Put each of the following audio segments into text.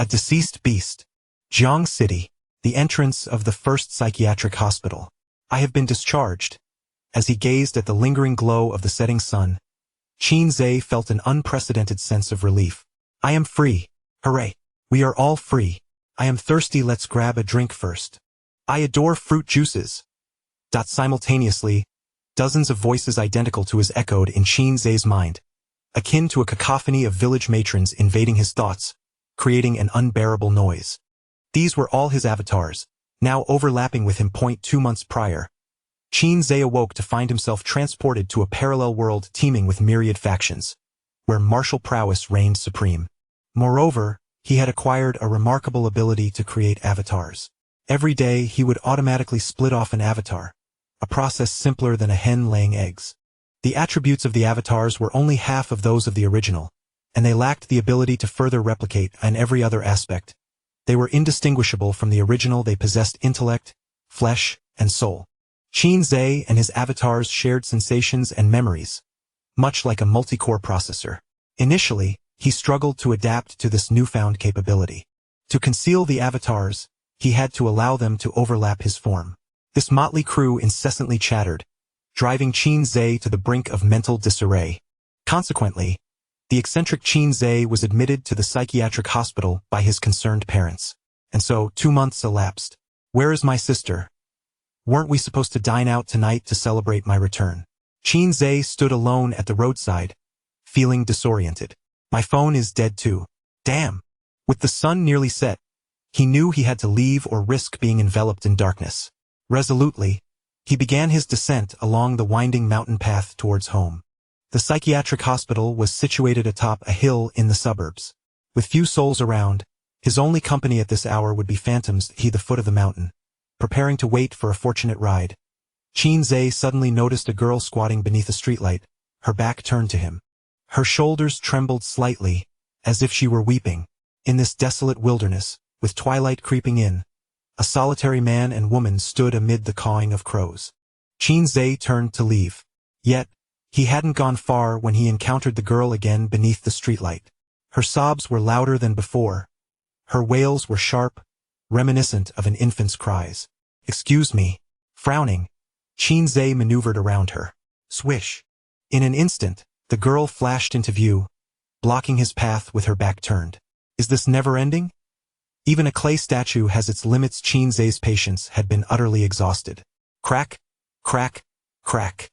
A deceased beast. Jiang City, the entrance of the first psychiatric hospital. I have been discharged. As he gazed at the lingering glow of the setting sun, Qin Zhe felt an unprecedented sense of relief. I am free. Hooray. We are all free. I am thirsty, let's grab a drink first. I adore fruit juices. Simultaneously, dozens of voices identical to his echoed in Qin Zhe's mind, akin to a cacophony of village matrons invading his thoughts, creating an unbearable noise. These were all his avatars, now overlapping with him. 2 months prior, Qin Zhe awoke to find himself transported to a parallel world teeming with myriad factions, where martial prowess reigned supreme. Moreover, he had acquired a remarkable ability to create avatars. Every day he would automatically split off an avatar, a process simpler than a hen laying eggs. The attributes of the avatars were only half of those of the original, and they lacked the ability to further replicate in every other aspect. They were indistinguishable from the original. They possessed intellect, flesh, and soul. Qin Zhe and his avatars shared sensations and memories, much like a multi-core processor. Initially, he struggled to adapt to this newfound capability. To conceal the avatars, he had to allow them to overlap his form. This motley crew incessantly chattered, driving Qin Zhe to the brink of mental disarray. Consequently, the eccentric Qin Zhe was admitted to the psychiatric hospital by his concerned parents. And so 2 months elapsed. Where is my sister? Weren't we supposed to dine out tonight to celebrate my return? Qin Zhe stood alone at the roadside, feeling disoriented. My phone is dead too. Damn. With the sun nearly set, he knew he had to leave or risk being enveloped in darkness. Resolutely, he began his descent along the winding mountain path towards home. The psychiatric hospital was situated atop a hill in the suburbs. With few souls around, his only company at this hour would be phantoms at the foot of the mountain, preparing to wait for a fortunate ride. Qin Zhe suddenly noticed a girl squatting beneath a streetlight, her back turned to him. Her shoulders trembled slightly, as if she were weeping. In this desolate wilderness, with twilight creeping in, a solitary man and woman stood amid the cawing of crows. Qin Zhe turned to leave. Yet, he hadn't gone far when he encountered the girl again beneath the streetlight. Her sobs were louder than before. Her wails were sharp, reminiscent of an infant's cries. Excuse me. Frowning, Qin Zhe maneuvered around her. Swish. In an instant, the girl flashed into view, blocking his path with her back turned. Is this never-ending? Even a clay statue has its limits. Qin Zhe's patience had been utterly exhausted. Crack, crack, crack.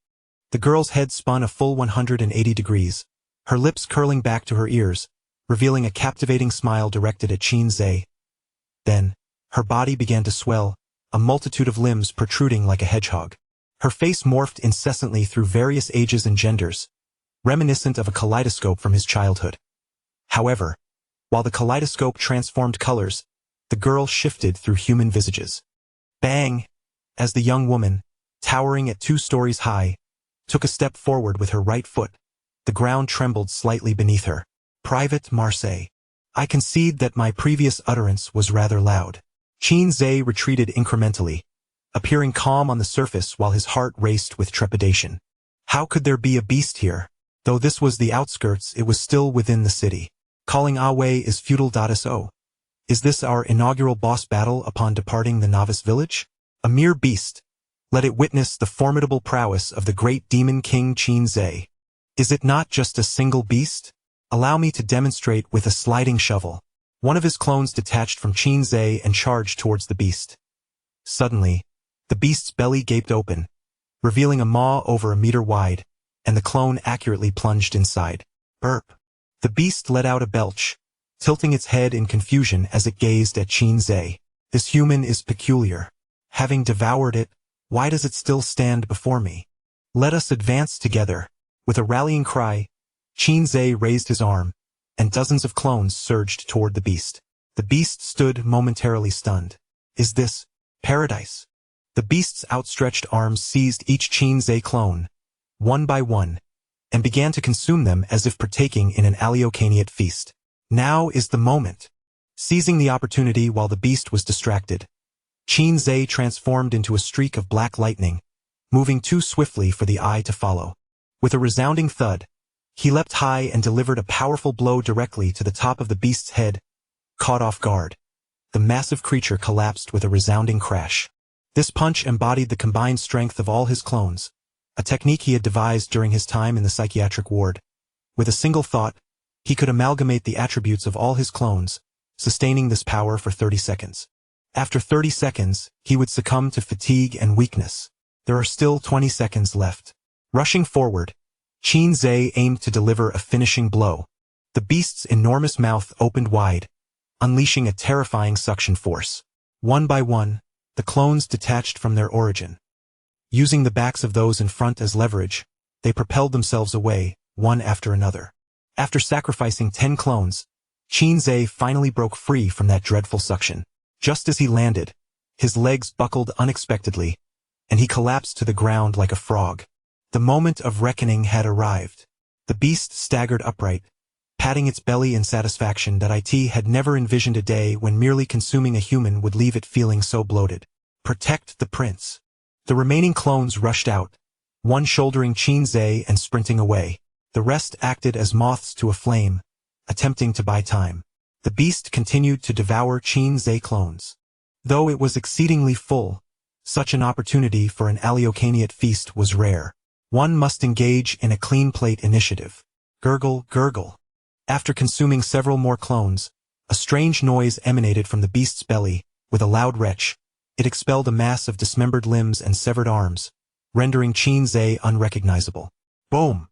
The girl's head spun a full 180 degrees, her lips curling back to her ears, revealing a captivating smile directed at Qin Zhe. Then, her body began to swell, a multitude of limbs protruding like a hedgehog. Her face morphed incessantly through various ages and genders, reminiscent of a kaleidoscope from his childhood. However, while the kaleidoscope transformed colors, the girl shifted through human visages. Bang! As the young woman, towering at 2 stories high, took a step forward with her right foot, the ground trembled slightly beneath her. Private Marseille. I concede that my previous utterance was rather loud. Qin Zhe retreated incrementally, appearing calm on the surface while his heart raced with trepidation. How could there be a beast here? Though this was the outskirts, it was still within the city. Calling Away is futile. So, is this our inaugural boss battle upon departing the novice village? A mere beast. Let it witness the formidable prowess of the great demon king Qin Zhe. Is it not just a single beast? Allow me to demonstrate with a sliding shovel. One of his clones detached from Qin Zhe and charged towards the beast. Suddenly, the beast's belly gaped open, revealing a maw over 1 meter wide, and the clone accurately plunged inside. Burp. The beast let out a belch, tilting its head in confusion as it gazed at Qin Zhe. This human is peculiar. Having devoured it, why does it still stand before me? Let us advance together. With a rallying cry, Qin Zhe raised his arm, and dozens of clones surged toward the beast. The beast stood momentarily stunned. Is this paradise? The beast's outstretched arms seized each Qin Zhe clone, one by one, and began to consume them as if partaking in an Aleocaniate feast. Now is the moment. Seizing the opportunity while the beast was distracted, Qin Zhe transformed into a streak of black lightning, moving too swiftly for the eye to follow. With a resounding thud, he leapt high and delivered a powerful blow directly to the top of the beast's head, Caught off guard, the massive creature collapsed with a resounding crash. This punch embodied the combined strength of all his clones, a technique he had devised during his time in the psychiatric ward. With a single thought, he could amalgamate the attributes of all his clones, sustaining this power for 30 seconds. After 30 seconds, he would succumb to fatigue and weakness. There are still 20 seconds left. Rushing forward, Qin Zhe aimed to deliver a finishing blow. The beast's enormous mouth opened wide, unleashing a terrifying suction force. One by one, the clones detached from their origin. Using the backs of those in front as leverage, they propelled themselves away, one after another. After sacrificing 10 clones, Qin Zhe finally broke free from that dreadful suction. Just as he landed, his legs buckled unexpectedly, and he collapsed to the ground like a frog. The moment of reckoning had arrived. The beast staggered upright, patting its belly in satisfaction that it had never envisioned a day when merely consuming a human would leave it feeling so bloated. Protect the prince. The remaining clones rushed out, one shouldering Qin Zhe and sprinting away. The rest acted as moths to a flame, attempting to buy time. The beast continued to devour Qin Zhe clones. Though it was exceedingly full, such an opportunity for an Aleocaniate feast was rare. One must engage in a clean plate initiative. Gurgle, gurgle. After consuming several more clones, a strange noise emanated from the beast's belly. With a loud retch, it expelled a mass of dismembered limbs and severed arms, rendering Qin Zhe unrecognizable. Boom!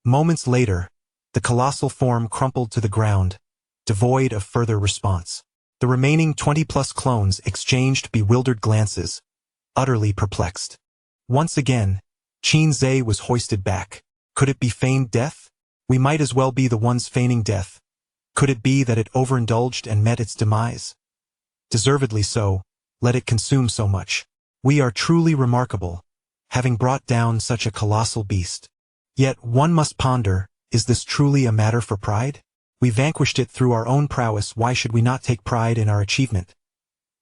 Moments later, the colossal form crumpled to the ground, devoid of further response. The remaining 20-plus clones exchanged bewildered glances, utterly perplexed. Once again, Qin Zhe was hoisted back. Could it be feigned death? We might as well be the ones feigning death. Could it be that it overindulged and met its demise? Deservedly so, let it consume so much. We are truly remarkable, having brought down such a colossal beast. Yet one must ponder, is this truly a matter for pride? We vanquished it through our own prowess, why should we not take pride in our achievement?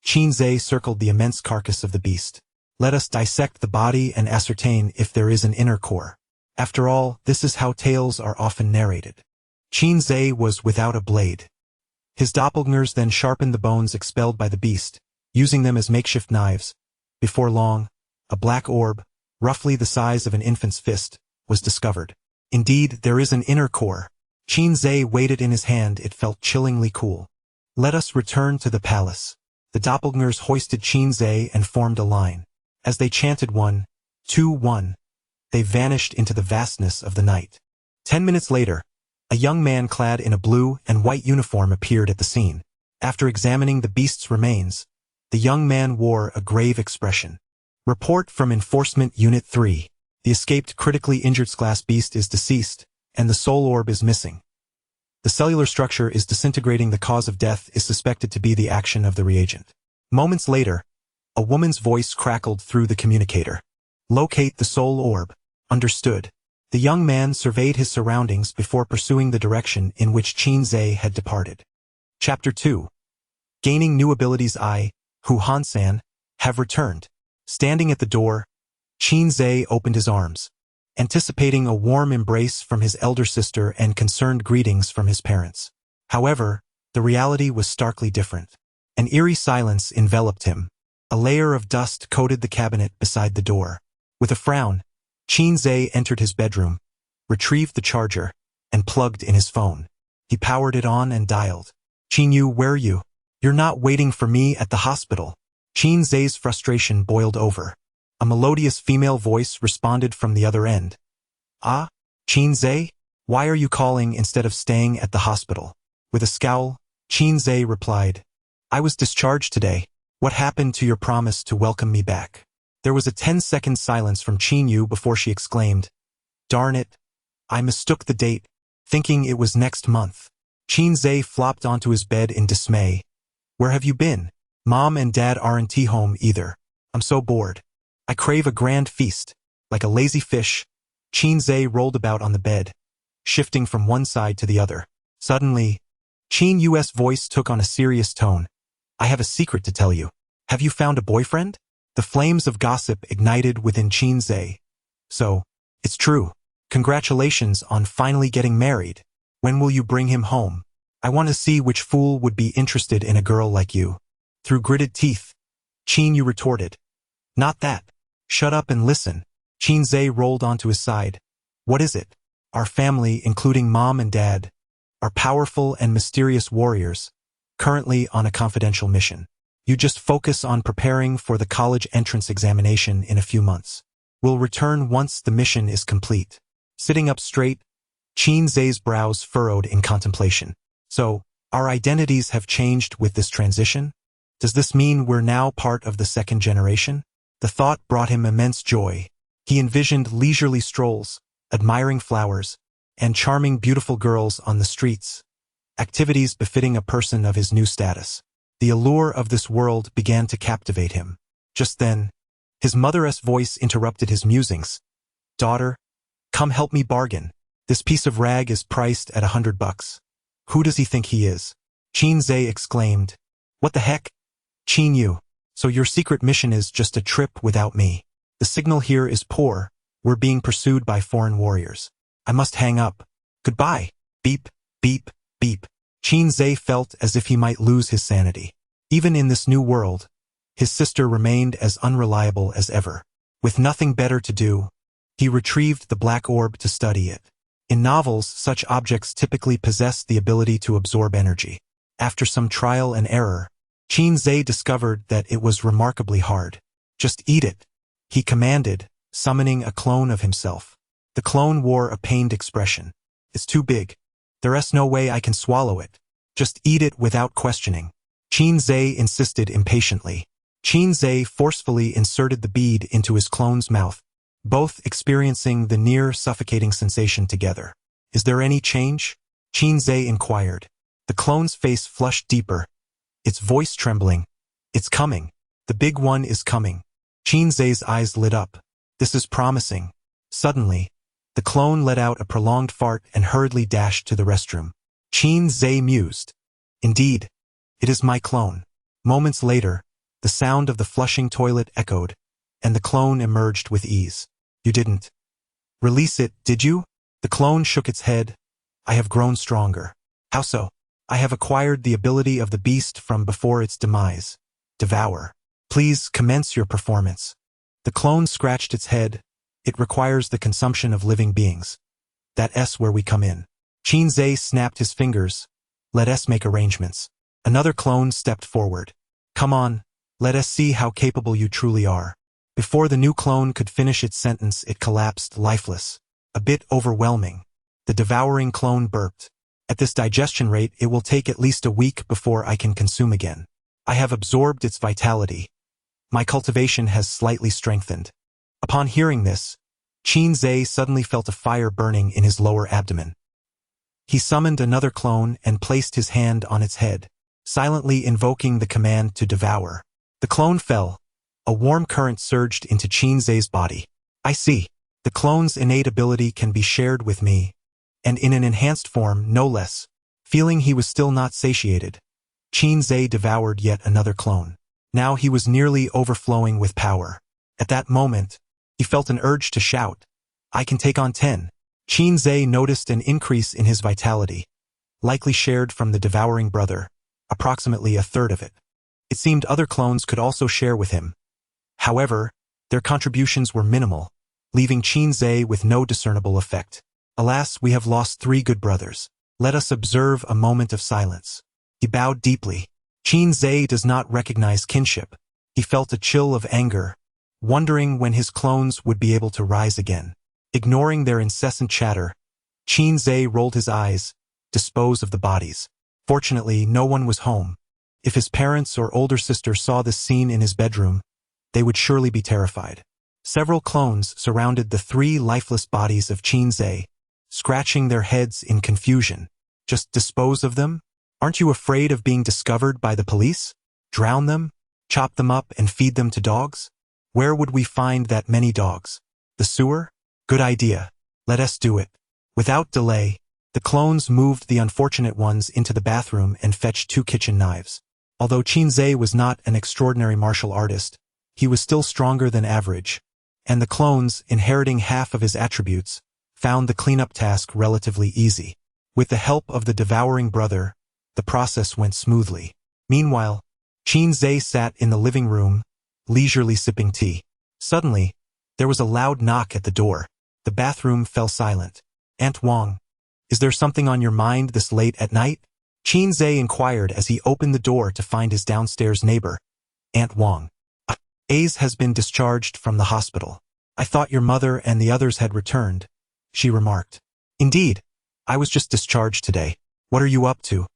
Qin Zhe circled the immense carcass of the beast. Let us dissect the body and ascertain if there is an inner core. After all, this is how tales are often narrated. Qin Zhe was without a blade. His doppelgangers then sharpened the bones expelled by the beast, using them as makeshift knives. Before long, a black orb, roughly the size of an infant's fist, was discovered. Indeed, there is an inner core. Qin Zhe weighed it in his hand, it felt chillingly cool. Let us return to the palace. The doppelgangers hoisted Qin Zhe and formed a line. As they chanted 1, 2, 1, they vanished into the vastness of the night. 10 minutes later, a young man clad in a blue and white uniform appeared at the scene. After examining the beast's remains, the young man wore a grave expression. Report from Enforcement Unit 3. The escaped critically injured glass beast is deceased, and the soul orb is missing. The cellular structure is disintegrating. The cause of death is suspected to be the action of the reagent. Moments later, a woman's voice crackled through the communicator. Locate the soul orb. Understood. The young man surveyed his surroundings before pursuing the direction in which Qin Zhe had departed. Chapter 2. Gaining new abilities. Hu Hansan, have returned. Standing at the door, Qin Zhe opened his arms, anticipating a warm embrace from his elder sister and concerned greetings from his parents. However, the reality was starkly different. An eerie silence enveloped him. A layer of dust coated the cabinet beside the door. With a frown, Qin Zhe entered his bedroom, retrieved the charger, and plugged in his phone. He powered it on and dialed. Qinyu, where are you? You're not waiting for me at the hospital. Qin Zhe's frustration boiled over. A melodious female voice responded from the other end. Ah, Qin Zhe? Why are you calling instead of staying at the hospital? With a scowl, Qin Zhe replied, I was discharged today. What happened to your promise to welcome me back? There was a 10-second silence from Qinyu before she exclaimed, Darn it, I mistook the date, thinking it was next month. Qin Zhe flopped onto his bed in dismay. Where have you been? Mom and Dad aren't home either. I'm so bored. I crave a grand feast. Like a lazy fish, Qin Zhe rolled about on the bed, shifting from one side to the other. Suddenly, Qin Yu's voice took on a serious tone. I have a secret to tell you. Have you found a boyfriend? The flames of gossip ignited within Qin Zhe. So, it's true. Congratulations on finally getting married. When will you bring him home? I want to see which fool would be interested in a girl like you. Through gritted teeth, Qin Yu retorted. Not that. Shut up and listen. Qin Zhe rolled onto his side. What is it? Our family, including mom and dad, are powerful and mysterious warriors, currently on a confidential mission. You just focus on preparing for the college entrance examination in a few months. We'll return once the mission is complete. Sitting up straight, Qin Zhe's brows furrowed in contemplation. So, our identities have changed with this transition? Does this mean we're now part of the second generation? The thought brought him immense joy. He envisioned leisurely strolls, admiring flowers, and charming beautiful girls on the streets, activities befitting a person of his new status. The allure of this world began to captivate him. Just then, his mother's voice interrupted his musings. Daughter, come help me bargain. This piece of rag is priced at $100. Who does he think he is? Qin Zhe exclaimed. What the heck? Qin Yu, so your secret mission is just a trip without me. The signal here is poor. We're being pursued by foreign warriors. I must hang up. Goodbye. Beep, beep, beep. Qin Zhe felt as if he might lose his sanity. Even in this new world, his sister remained as unreliable as ever. With nothing better to do, he retrieved the black orb to study it. In novels, such objects typically possess the ability to absorb energy. After some trial and error, Qin Zhe discovered that it was remarkably hard. Just eat it, he commanded, summoning a clone of himself. The clone wore a pained expression. It's too big. There's no way I can swallow it. Just eat it without questioning. Qin Zhe insisted impatiently. Qin Zhe forcefully inserted the bead into his clone's mouth, both experiencing the near-suffocating sensation together. Is there any change? Qin Zhe inquired. The clone's face flushed deeper, its voice trembling. It's coming. The big one is coming. Qin Zhe's eyes lit up. This is promising. Suddenly, the clone let out a prolonged fart and hurriedly dashed to the restroom. Qin Zhe mused. Indeed, it is my clone. Moments later, the sound of the flushing toilet echoed, and the clone emerged with ease. You didn't release it, did you? The clone shook its head. I have grown stronger. How so? I have acquired the ability of the beast from before its demise. Devour. Please commence your performance. The clone scratched its head. It requires the consumption of living beings. That's where we come in. Qin Zhe snapped his fingers. Let us make arrangements. Another clone stepped forward. Come on, let us see how capable you truly are. Before the new clone could finish its sentence, it collapsed lifeless. A bit overwhelming. The devouring clone burped. At this digestion rate, it will take at least a week before I can consume again. I have absorbed its vitality. My cultivation has slightly strengthened. Upon hearing this, Qin Zhe suddenly felt a fire burning in his lower abdomen. He summoned another clone and placed his hand on its head, silently invoking the command to devour. The clone fell. A warm current surged into Qin Zhe's body. I see. The clone's innate ability can be shared with me, and in an enhanced form, no less. Feeling he was still not satiated, Qin Zhe devoured yet another clone. Now he was nearly overflowing with power. At that moment, he felt an urge to shout, I can take on 10. Qin Zhe noticed an increase in his vitality, likely shared from the devouring brother, approximately a third of it. It seemed other clones could also share with him. However, their contributions were minimal, leaving Qin Zhe with no discernible effect. Alas, we have lost 3 good brothers. Let us observe a moment of silence. He bowed deeply. Qin Zhe does not recognize kinship. He felt a chill of anger, wondering when his clones would be able to rise again. Ignoring their incessant chatter, Qin Zhe rolled his eyes, dispose of the bodies. Fortunately, no one was home. If his parents or older sister saw this scene in his bedroom, they would surely be terrified. Several clones surrounded the 3 lifeless bodies of Qin Zhe, scratching their heads in confusion. Just dispose of them? Aren't you afraid of being discovered by the police? Drown them? Chop them up and feed them to dogs? Where would we find that many dogs? The sewer? Good idea. Let us do it. Without delay, the clones moved the unfortunate ones into the bathroom and fetched 2 kitchen knives. Although Qin Zhe was not an extraordinary martial artist, he was still stronger than average, and the clones, inheriting half of his attributes, found the cleanup task relatively easy. With the help of the devouring brother, The process went smoothly. Meanwhile, Qin Zhe sat in the living room, leisurely sipping tea. Suddenly, there was a loud knock at the door. The bathroom fell silent. "Aunt Wang, is there something on your mind this late at night?" Qin Zhe inquired as he opened the door to find his downstairs neighbor, Aunt Wang. "Ace has been discharged from the hospital. I thought your mother and the others had returned," she remarked. "Indeed, I was just discharged today. What are you up to?"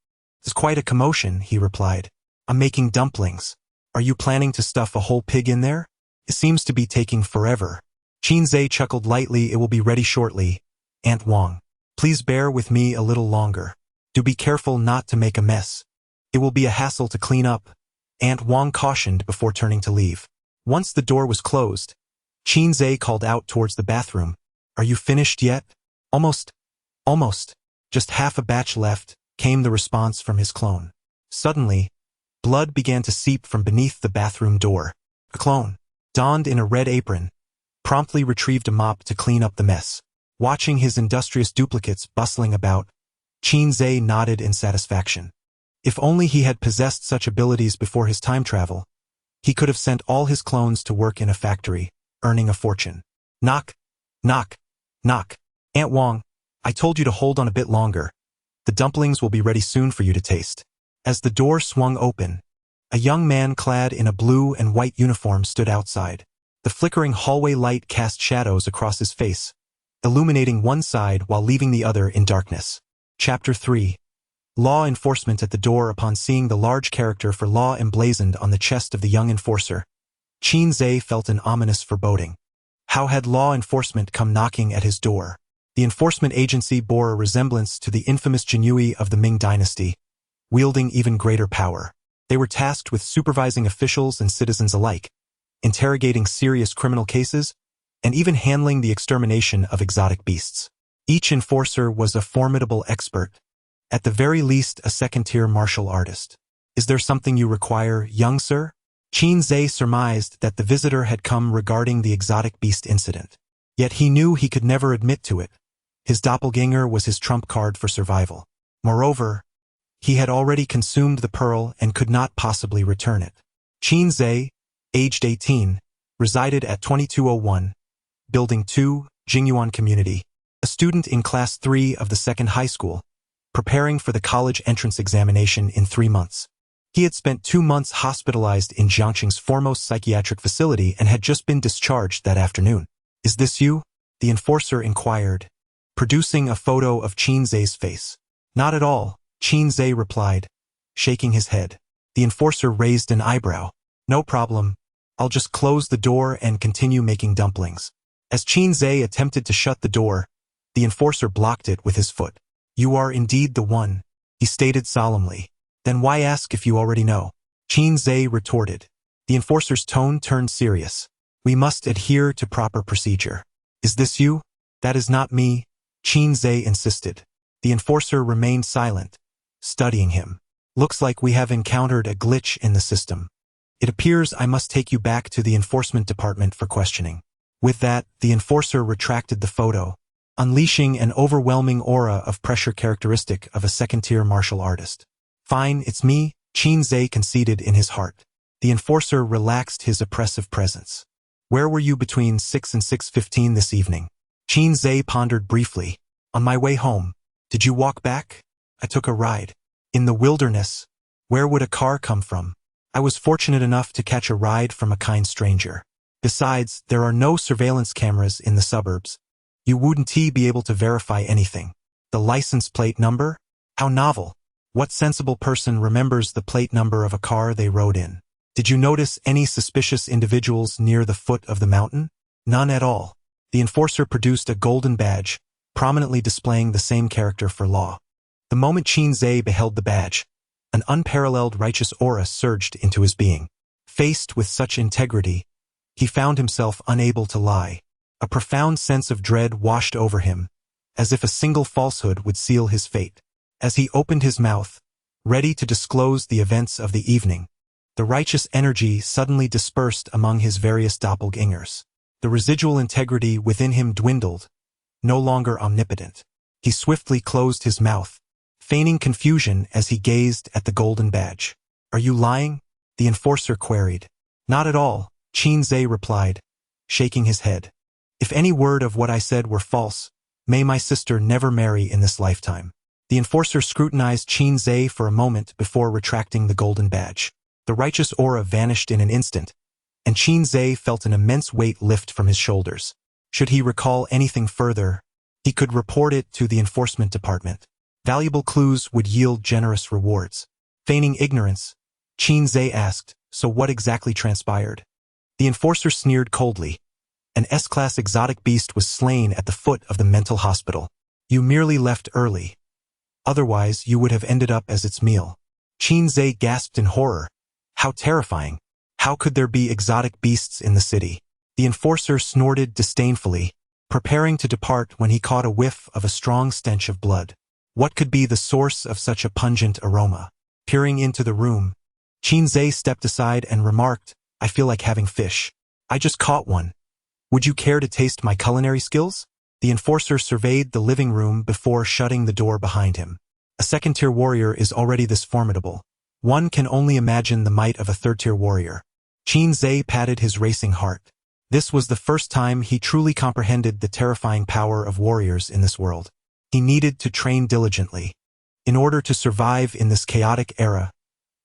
"It's quite a commotion," he replied. "I'm making dumplings. Are you planning to stuff a whole pig in there? It seems to be taking forever." Qin Zhe chuckled lightly. "It will be ready shortly, Aunt Wang. Please bear with me a little longer. Do be careful not to make a mess. It will be a hassle to clean up," Aunt Wang cautioned before turning to leave. Once the door was closed, Qin Zhe called out towards the bathroom. "Are you finished yet?" Almost. Just half a batch left," came the response from his clone. Suddenly, blood began to seep from beneath the bathroom door. A clone, donned in a red apron, promptly retrieved a mop to clean up the mess. Watching his industrious duplicates bustling about, Qin Zhe nodded in satisfaction. If only he had possessed such abilities before his time travel, he could have sent all his clones to work in a factory, earning a fortune. Knock, knock, knock. "Aunt Wang, I told you to hold on a bit longer. The dumplings will be ready soon for you to taste." As the door swung open, a young man clad in a blue and white uniform stood outside. The flickering hallway light cast shadows across his face, illuminating one side while leaving the other in darkness. Chapter 3. Law enforcement at the door. Upon seeing the large character for law emblazoned on the chest of the young enforcer, Qin Zhe felt an ominous foreboding. How had law enforcement come knocking at his door? The enforcement agency bore a resemblance to the infamous Jinyui of the Ming dynasty, wielding even greater power. They were tasked with supervising officials and citizens alike, interrogating serious criminal cases, and even handling the extermination of exotic beasts. Each enforcer was a formidable expert, at the very least a second-tier martial artist. "Is there something you require, young sir?" Qin Zhe surmised that the visitor had come regarding the exotic beast incident. Yet he knew he could never admit to it. His doppelganger was his trump card for survival. Moreover, he had already consumed the pearl and could not possibly return it. Qin Zhe, aged 18, resided at 2201, Building 2, Jingyuan Community, a student in Class 3 of the second high school, preparing for the college entrance examination in 3 months. He had spent 2 months hospitalized in Jiangxing's foremost psychiatric facility and had just been discharged that afternoon. "Is this you?" the enforcer inquired, producing a photo of Qin Zhe's face. "Not at all," Qin Zhe replied, shaking his head. The enforcer raised an eyebrow. "No problem. I'll just close the door and continue making dumplings." As Qin Zhe attempted to shut the door, the enforcer blocked it with his foot. "You are indeed the one," he stated solemnly. "Then why ask if you already know?" Qin Zhe retorted. The enforcer's tone turned serious. "We must adhere to proper procedure." "Is this you?" "That is not me," Qin Zhe insisted. The enforcer remained silent, studying him. "Looks like we have encountered a glitch in the system. It appears I must take you back to the enforcement department for questioning." With that, the enforcer retracted the photo, unleashing an overwhelming aura of pressure characteristic of a second-tier martial artist. "Fine, it's me," Qin Zhe conceded in his heart. The enforcer relaxed his oppressive presence. "Where were you between 6 and 6:15 this evening?" Qin Zhe pondered briefly. "On my way home." "Did you walk back?" "I took a ride." "In the wilderness? Where would a car come from?" "I was fortunate enough to catch a ride from a kind stranger. Besides, there are no surveillance cameras in the suburbs. You wouldn't be able to verify anything." "The license plate number? How novel. What sensible person remembers the plate number of a car they rode in?" "Did you notice any suspicious individuals near the foot of the mountain?" "None at all." The enforcer produced a golden badge, prominently displaying the same character for law. The moment Qin Zhe beheld the badge, an unparalleled righteous aura surged into his being. Faced with such integrity, he found himself unable to lie. A profound sense of dread washed over him, as if a single falsehood would seal his fate. As he opened his mouth, ready to disclose the events of the evening, the righteous energy suddenly dispersed among his various doppelgangers. The residual integrity within him dwindled, no longer omnipotent. He swiftly closed his mouth, feigning confusion as he gazed at the golden badge. "Are you lying?" the enforcer queried. "Not at all," Qin Zhe replied, shaking his head. "If any word of what I said were false, may my sister never marry in this lifetime." The enforcer scrutinized Qin Zhe for a moment before retracting the golden badge. The righteous aura vanished in an instant, and Qin Zhe felt an immense weight lift from his shoulders. Should he recall anything further, he could report it to the enforcement department. Valuable clues would yield generous rewards. Feigning ignorance, Qin Zhe asked, "So what exactly transpired?" The enforcer sneered coldly. "An S-class exotic beast was slain at the foot of the mental hospital. You merely left early. Otherwise, you would have ended up as its meal." Qin Zhe gasped in horror. How terrifying. How could there be exotic beasts in the city? The enforcer snorted disdainfully, preparing to depart when he caught a whiff of a strong stench of blood. What could be the source of such a pungent aroma? Peering into the room, Qin Zhe stepped aside and remarked, "I feel like having fish. I just caught one. Would you care to taste my culinary skills?" The enforcer surveyed the living room before shutting the door behind him. A second-tier warrior is already this formidable. One can only imagine the might of a third-tier warrior. Qin Zhe patted his racing heart. This was the first time he truly comprehended the terrifying power of warriors in this world. He needed to train diligently. In order to survive in this chaotic era,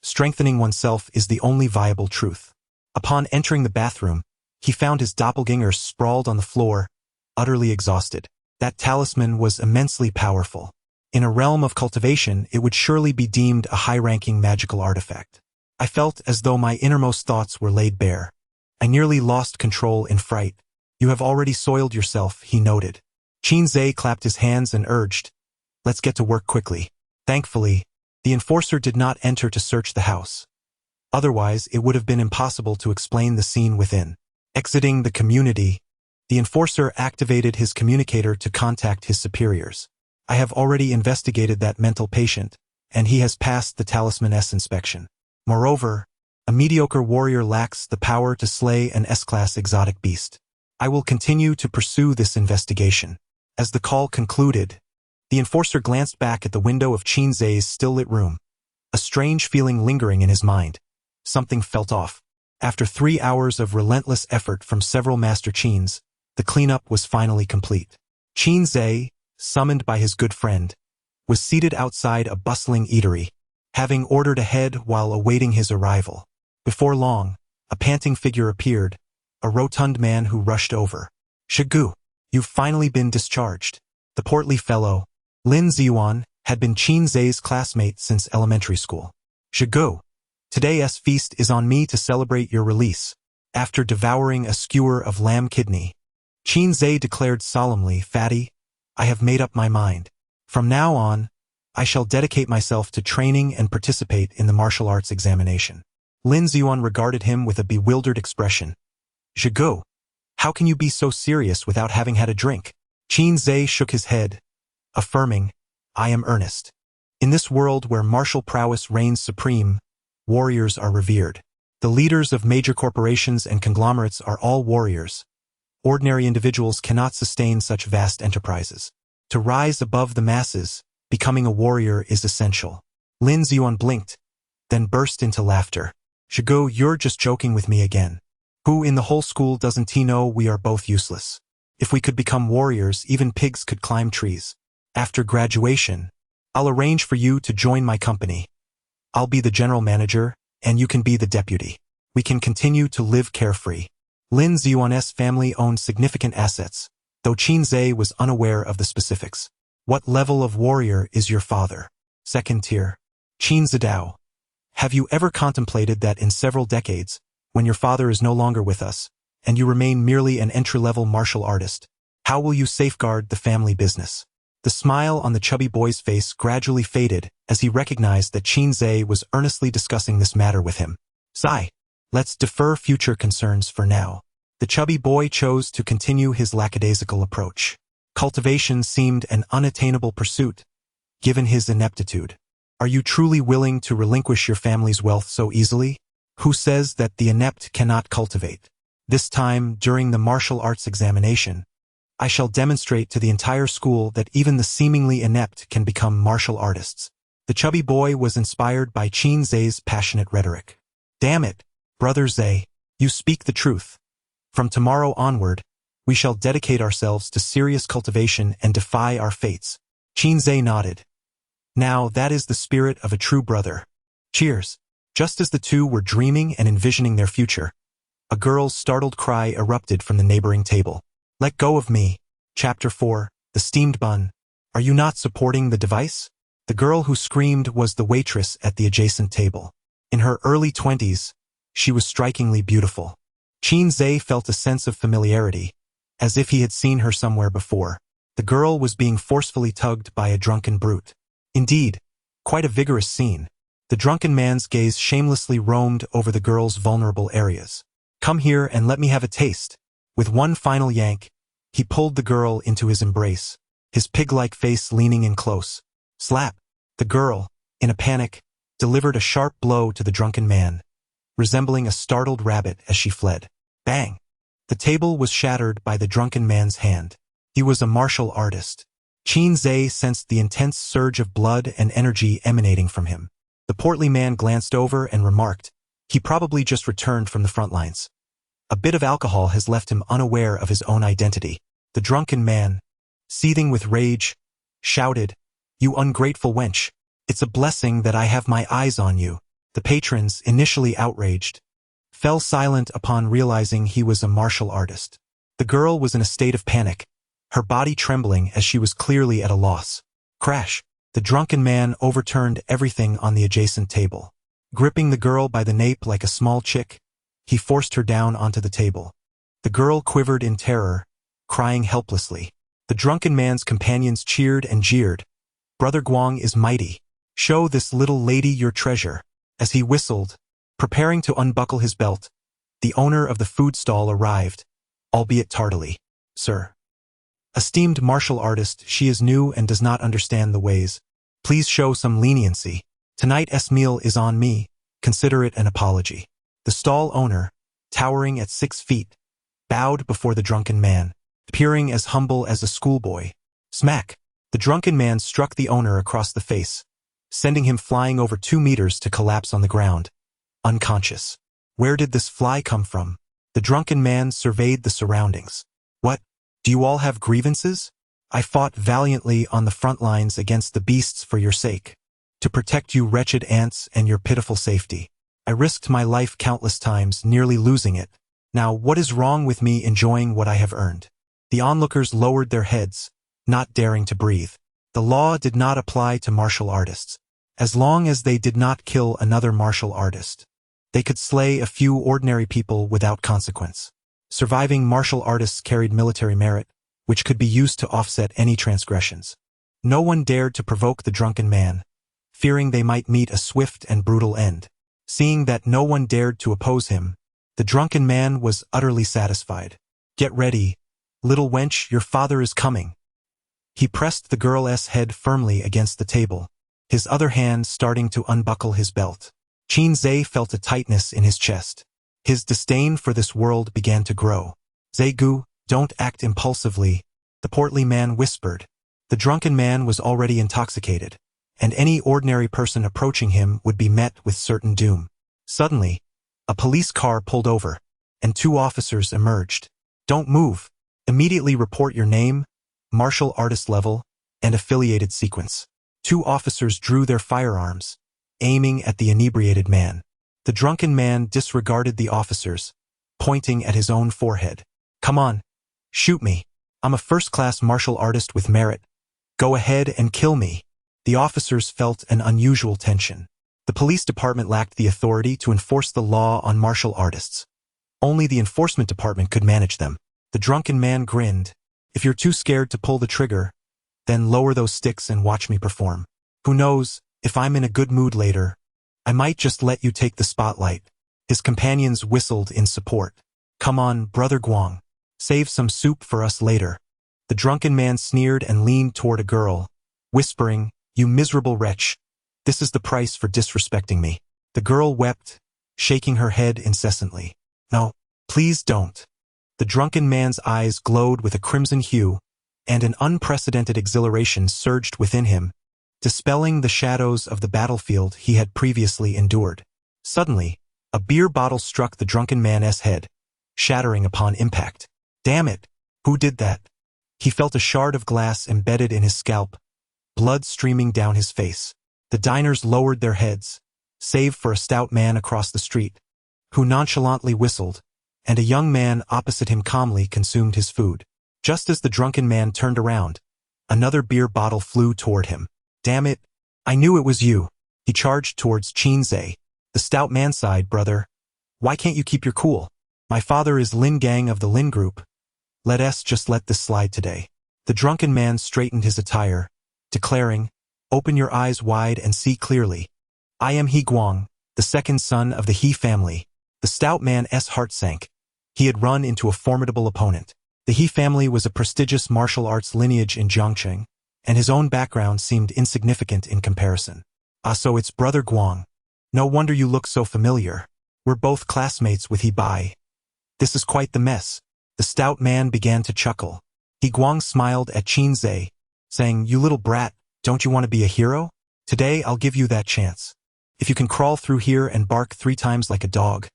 strengthening oneself is the only viable truth. Upon entering the bathroom, he found his doppelganger sprawled on the floor, utterly exhausted. That talisman was immensely powerful. In a realm of cultivation, it would surely be deemed a high-ranking magical artifact. I felt as though my innermost thoughts were laid bare. I nearly lost control in fright. "You have already soiled yourself," he noted. Qin Zhe clapped his hands and urged, "Let's get to work quickly." Thankfully, the enforcer did not enter to search the house. Otherwise, it would have been impossible to explain the scene within. Exiting the community, the enforcer activated his communicator to contact his superiors. "I have already investigated that mental patient, and he has passed the Talisman S inspection. Moreover, a mediocre warrior lacks the power to slay an S-class exotic beast. I will continue to pursue this investigation." As the call concluded, the enforcer glanced back at the window of Qin Zhe's still-lit room, a strange feeling lingering in his mind. Something felt off. After 3 hours of relentless effort from several Master Qins, the cleanup was finally complete. Qin Zhe, summoned by his good friend, was seated outside a bustling eatery, having ordered ahead while awaiting his arrival. Before long, a panting figure appeared, a rotund man who rushed over. "Shigu, you've finally been discharged." The portly fellow, Lin Ziyuan, had been Qin Zhe's classmate since elementary school. "Shigu, today's feast is on me to celebrate your release." After devouring a skewer of lamb kidney, Qin Zhe declared solemnly, "Fatty, I have made up my mind. From now on, I shall dedicate myself to training and participate in the martial arts examination." Lin Ziyuan regarded him with a bewildered expression. "Shigu, how can you be so serious without having had a drink?" Qin Zhe shook his head, affirming, "I am earnest. In this world where martial prowess reigns supreme, warriors are revered. The leaders of major corporations and conglomerates are all warriors. Ordinary individuals cannot sustain such vast enterprises. To rise above the masses, becoming a warrior is essential." Lin Ziyuan blinked, then burst into laughter. "Shigu, you're just joking with me again. Who in the whole school doesn't know we are both useless? If we could become warriors, even pigs could climb trees. After graduation, I'll arrange for you to join my company. I'll be the general manager, and you can be the deputy. We can continue to live carefree." Lin Ziyuan's family owned significant assets, though Qin Zhe was unaware of the specifics. "What level of warrior is your father?" "Second tier." "Qin Zidao, have you ever contemplated that in several decades, when your father is no longer with us, and you remain merely an entry-level martial artist, how will you safeguard the family business?" The smile on the chubby boy's face gradually faded as he recognized that Qin Zhe was earnestly discussing this matter with him. "Sigh. Let's defer future concerns for now." The chubby boy chose to continue his lackadaisical approach. Cultivation seemed an unattainable pursuit, given his ineptitude. "Are you truly willing to relinquish your family's wealth so easily? Who says that the inept cannot cultivate?" This time, during the martial arts examination, I shall demonstrate to the entire school that even the seemingly inept can become martial artists. The chubby boy was inspired by Qin Zhe's passionate rhetoric. Damn it, Brother Zhe, you speak the truth. From tomorrow onward, we shall dedicate ourselves to serious cultivation and defy our fates. Qin Zhe nodded. Now that is the spirit of a true brother. Cheers. Just as the two were dreaming and envisioning their future, a girl's startled cry erupted from the neighboring table. Let go of me. Chapter 4, The Steamed Bun. Are you not supporting the device? The girl who screamed was the waitress at the adjacent table. In her early 20s, she was strikingly beautiful. Qin Zhe felt a sense of familiarity, as if he had seen her somewhere before. The girl was being forcefully tugged by a drunken brute. Indeed, quite a vigorous scene. The drunken man's gaze shamelessly roamed over the girl's vulnerable areas. Come here and let me have a taste. With one final yank, he pulled the girl into his embrace, his pig-like face leaning in close. Slap! The girl, in a panic, delivered a sharp blow to the drunken man, resembling a startled rabbit as she fled. Bang! The table was shattered by the drunken man's hand. He was a martial artist. Qin Zhe sensed the intense surge of blood and energy emanating from him. The portly man glanced over and remarked, he probably just returned from the front lines. A bit of alcohol has left him unaware of his own identity. The drunken man, seething with rage, shouted, You ungrateful wench! It's a blessing that I have my eyes on you. The patrons, initially outraged, fell silent upon realizing he was a martial artist. The girl was in a state of panic, her body trembling as she was clearly at a loss. Crash! The drunken man overturned everything on the adjacent table. Gripping the girl by the nape like a small chick, he forced her down onto the table. The girl quivered in terror, crying helplessly. The drunken man's companions cheered and jeered. Brother Guang is mighty. Show this little lady your treasure. As he whistled, preparing to unbuckle his belt, the owner of the food stall arrived, albeit tardily. Sir. Esteemed martial artist, she is new and does not understand the ways. Please show some leniency. Tonight's meal is on me. Consider it an apology. The stall owner, towering at 6 feet, bowed before the drunken man, appearing as humble as a schoolboy. Smack! The drunken man struck the owner across the face, sending him flying over 2 meters to collapse on the ground, unconscious. Where did this fly come from? The drunken man surveyed the surroundings. What? Do you all have grievances? I fought valiantly on the front lines against the beasts for your sake, to protect you wretched ants and your pitiful safety. I risked my life countless times, nearly losing it. Now what is wrong with me enjoying what I have earned? The onlookers lowered their heads, not daring to breathe. The law did not apply to martial artists. As long as they did not kill another martial artist, they could slay a few ordinary people without consequence. Surviving martial artists carried military merit, which could be used to offset any transgressions. No one dared to provoke the drunken man, fearing they might meet a swift and brutal end. Seeing that no one dared to oppose him, the drunken man was utterly satisfied. Get ready, little wench, your father is coming. He pressed the girl's head firmly against the table, his other hand starting to unbuckle his belt. Qin Zhe felt a tightness in his chest. His disdain for this world began to grow. Zegu, don't act impulsively, the portly man whispered. The drunken man was already intoxicated, and any ordinary person approaching him would be met with certain doom. Suddenly, a police car pulled over, and 2 officers emerged. Don't move. Immediately report your name, martial artist level, and affiliated sequence. 2 officers drew their firearms, aiming at the inebriated man. The drunken man disregarded the officers, pointing at his own forehead. Come on, shoot me. I'm a first-class martial artist with merit. Go ahead and kill me. The officers felt an unusual tension. The police department lacked the authority to enforce the law on martial artists. Only the enforcement department could manage them. The drunken man grinned. If you're too scared to pull the trigger, then lower those sticks and watch me perform. Who knows, if I'm in a good mood later, I might just let you take the spotlight. His companions whistled in support. Come on, Brother Guang. Save some soup for us later. The drunken man sneered and leaned toward a girl, whispering, You miserable wretch. This is the price for disrespecting me. The girl wept, shaking her head incessantly. No, please don't. The drunken man's eyes glowed with a crimson hue, and an unprecedented exhilaration surged within him, dispelling the shadows of the battlefield he had previously endured. Suddenly, a beer bottle struck the drunken man's head, shattering upon impact. Damn it! Who did that? He felt a shard of glass embedded in his scalp, blood streaming down his face. The diners lowered their heads, save for a stout man across the street, who nonchalantly whistled, and a young man opposite him calmly consumed his food. Just as the drunken man turned around, another beer bottle flew toward him. Damn it! I knew it was you. He charged towards Qinze. The stout man sighed, brother. Why can't you keep your cool? My father is Lin Gang of the Lin Group. Let's just let this slide today. The drunken man straightened his attire, declaring, Open your eyes wide and see clearly. I am He Guang, the second son of the He family. The stout man's heart sank. He had run into a formidable opponent. The He family was a prestigious martial arts lineage in Jiangcheng, and his own background seemed insignificant in comparison. Ah, so it's Brother Guang. No wonder you look so familiar. We're both classmates with He Bai. This is quite the mess. The stout man began to chuckle. He Guang smiled at Qinze, saying, You little brat, don't you want to be a hero? Today I'll give you that chance. If you can crawl through here and bark 3 times like a dog,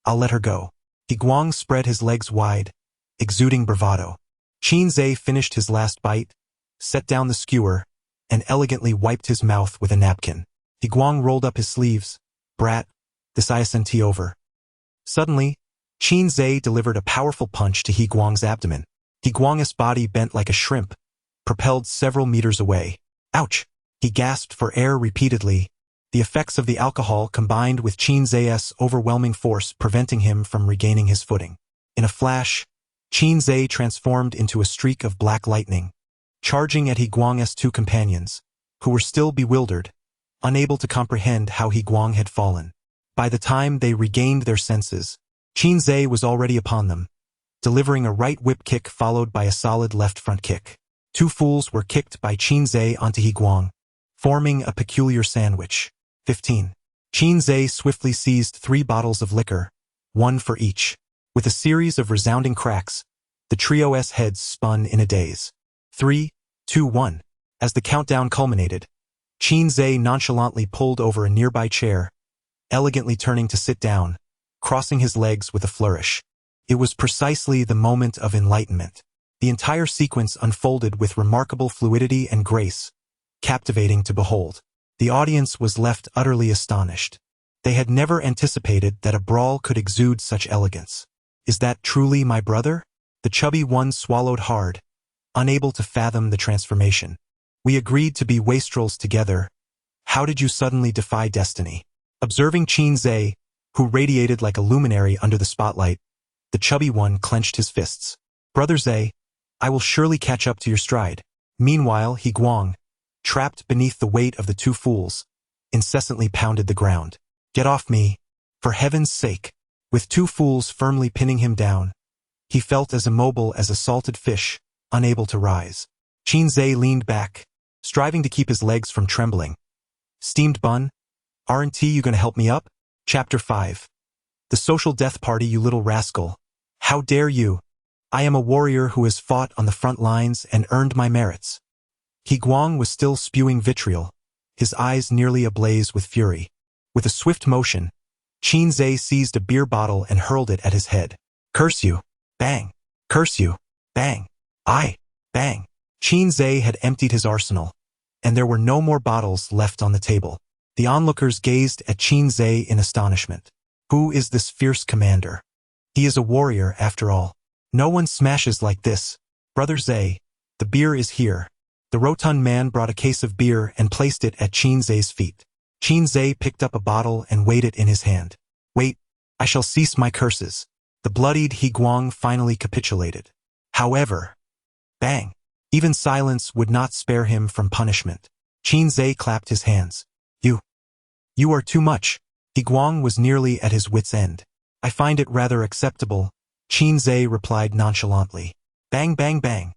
I'll let her go. He Guang spread his legs wide, exuding bravado. Qinze finished his last bite, set down the skewer, and elegantly wiped his mouth with a napkin. He Guang rolled up his sleeves. Brat, this isn't over. Suddenly, Qinze delivered a powerful punch to He Guang's abdomen. He Guang's body bent like a shrimp, propelled several meters away. Ouch! He gasped for air repeatedly, the effects of the alcohol combined with Qinze's overwhelming force preventing him from regaining his footing. In a flash, Qinze transformed into a streak of black lightning, charging at He Guang's 2 companions, who were still bewildered, unable to comprehend how He Guang had fallen. By the time they regained their senses, Qinze was already upon them, delivering a right whip kick followed by a solid left front kick. 2 fools were kicked by Qinze onto He Guang, forming a peculiar sandwich. 15. Qinze swiftly seized 3 bottles of liquor, 1 for each. With a series of resounding cracks, the trio's heads spun in a daze. 3, 2, 1. As the countdown culminated, Qinze nonchalantly pulled over a nearby chair, elegantly turning to sit down, crossing his legs with a flourish. It was precisely the moment of enlightenment. The entire sequence unfolded with remarkable fluidity and grace, captivating to behold. The audience was left utterly astonished. They had never anticipated that a brawl could exude such elegance. Is that truly my brother? The chubby one swallowed hard, unable to fathom the transformation. We agreed to be wastrels together. How did you suddenly defy destiny? Observing Qinze, who radiated like a luminary under the spotlight, the chubby one clenched his fists. Brother Zhe, I will surely catch up to your stride. Meanwhile, He Guang, trapped beneath the weight of the 2 fools, incessantly pounded the ground. Get off me, for heaven's sake. With 2 fools firmly pinning him down, he felt as immobile as a salted fish, unable to rise. Qinze leaned back, striving to keep his legs from trembling. Steamed bun? Aren't you gonna help me up? Chapter 5. The social death party, you little rascal. How dare you? I am a warrior who has fought on the front lines and earned my merits. He Guang was still spewing vitriol, his eyes nearly ablaze with fury. With a swift motion, Qinze seized a beer bottle and hurled it at his head. Curse you! Bang! Curse you! Bang! Bang! Qinze had emptied his arsenal, and there were no more bottles left on the table. The onlookers gazed at Qinze in astonishment. Who is this fierce commander? He is a warrior, after all. No one smashes like this. Brother Zhe, the beer is here. The rotund man brought a case of beer and placed it at Qinze's feet. Qinze picked up a bottle and weighed it in his hand. Wait, I shall cease my curses. The bloodied He Guang finally capitulated. However, bang! Even silence would not spare him from punishment. Qinze clapped his hands. You are too much. He Guang was nearly at his wit's end. I find it rather acceptable, Qinze replied nonchalantly. Bang, bang, bang.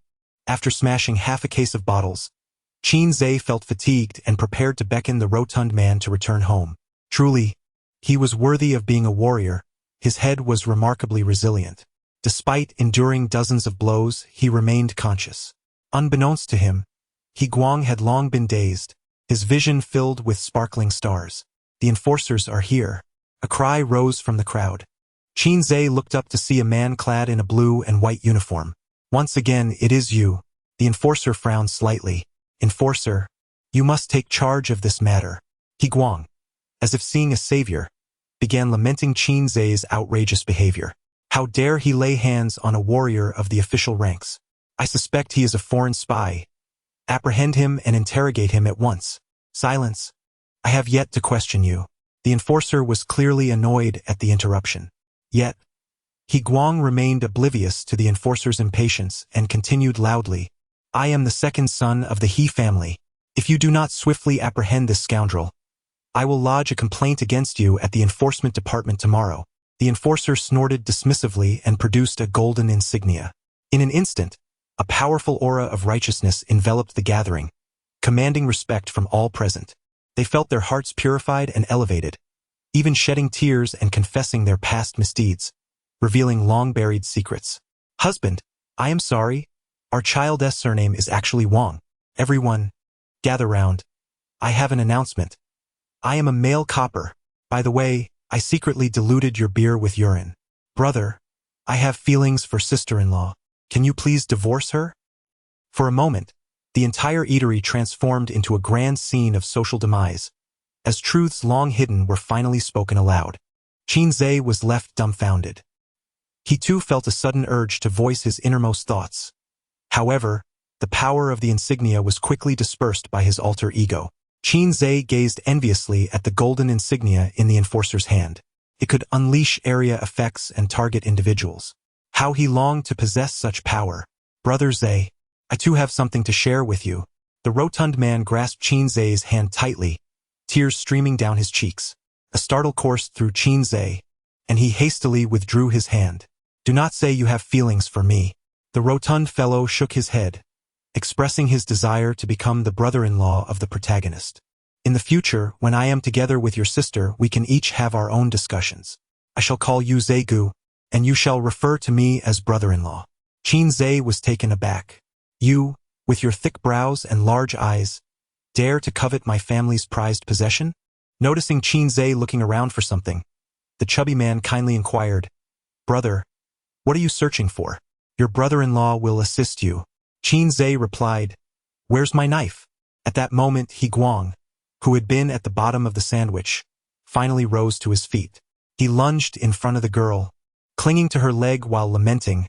After smashing half a case of bottles, Qinze felt fatigued and prepared to beckon the rotund man to return home. Truly, he was worthy of being a warrior. His head was remarkably resilient. Despite enduring dozens of blows, he remained conscious. Unbeknownst to him, He Guang had long been dazed, his vision filled with sparkling stars. The enforcers are here. A cry rose from the crowd. Qin Zhe looked up to see a man clad in a blue and white uniform. Once again, it is you. The enforcer frowned slightly. Enforcer, you must take charge of this matter. He Guang, as if seeing a savior, began lamenting Qin Zhe's outrageous behavior. How dare he lay hands on a warrior of the official ranks? I suspect he is a foreign spy. Apprehend him and interrogate him at once. Silence. I have yet to question you. The enforcer was clearly annoyed at the interruption. Yet, He Guang remained oblivious to the enforcer's impatience and continued loudly, I am the second son of the He family. If you do not swiftly apprehend this scoundrel, I will lodge a complaint against you at the enforcement department tomorrow. The enforcer snorted dismissively and produced a golden insignia. In an instant, a powerful aura of righteousness enveloped the gathering, commanding respect from all present. They felt their hearts purified and elevated, even shedding tears and confessing their past misdeeds, revealing long-buried secrets. Husband, I am sorry. Our child's surname is actually Wang. Everyone, gather round. I have an announcement. I am a male copper. By the way, I secretly diluted your beer with urine. Brother, I have feelings for sister-in-law. Can you please divorce her? For a moment, the entire eatery transformed into a grand scene of social demise, as truths long hidden were finally spoken aloud. Qin Zhe was left dumbfounded. He too felt a sudden urge to voice his innermost thoughts. However, the power of the insignia was quickly dispersed by his alter ego. Qin Zhe gazed enviously at the golden insignia in the enforcer's hand. It could unleash area effects and target individuals. How he longed to possess such power. Brother Zhe, I too have something to share with you. The rotund man grasped Qin Zhe's hand tightly, tears streaming down his cheeks. A startle coursed through Qin Zhe, and he hastily withdrew his hand. Do not say you have feelings for me. The rotund fellow shook his head, expressing his desire to become the brother-in-law of the protagonist. In the future, when I am together with your sister, we can each have our own discussions. I shall call you Zegu, and you shall refer to me as brother-in-law. Qin Zhe was taken aback. You, with your thick brows and large eyes, dare to covet my family's prized possession? Noticing Qin Zhe looking around for something, the chubby man kindly inquired, Brother, what are you searching for? Your brother-in-law will assist you. Qin Zhe replied, Where's my knife? At that moment, He Guang, who had been at the bottom of the sandwich, finally rose to his feet. He lunged in front of the girl, clinging to her leg while lamenting,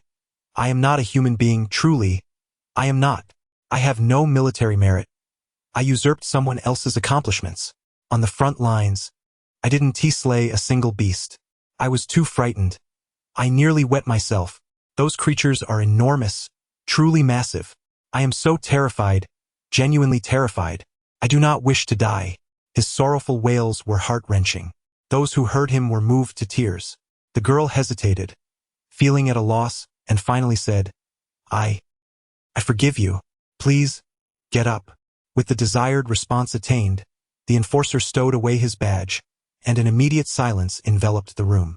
I am not a human being, truly. I am not. I have no military merit. I usurped someone else's accomplishments. On the front lines, I didn't slay a single beast. I was too frightened. I nearly wet myself. Those creatures are enormous, truly massive. I am so terrified, genuinely terrified. I do not wish to die. His sorrowful wails were heart-wrenching. Those who heard him were moved to tears. The girl hesitated, feeling at a loss, and finally said, I forgive you. Please, get up. With the desired response attained, the enforcer stowed away his badge, and an immediate silence enveloped the room.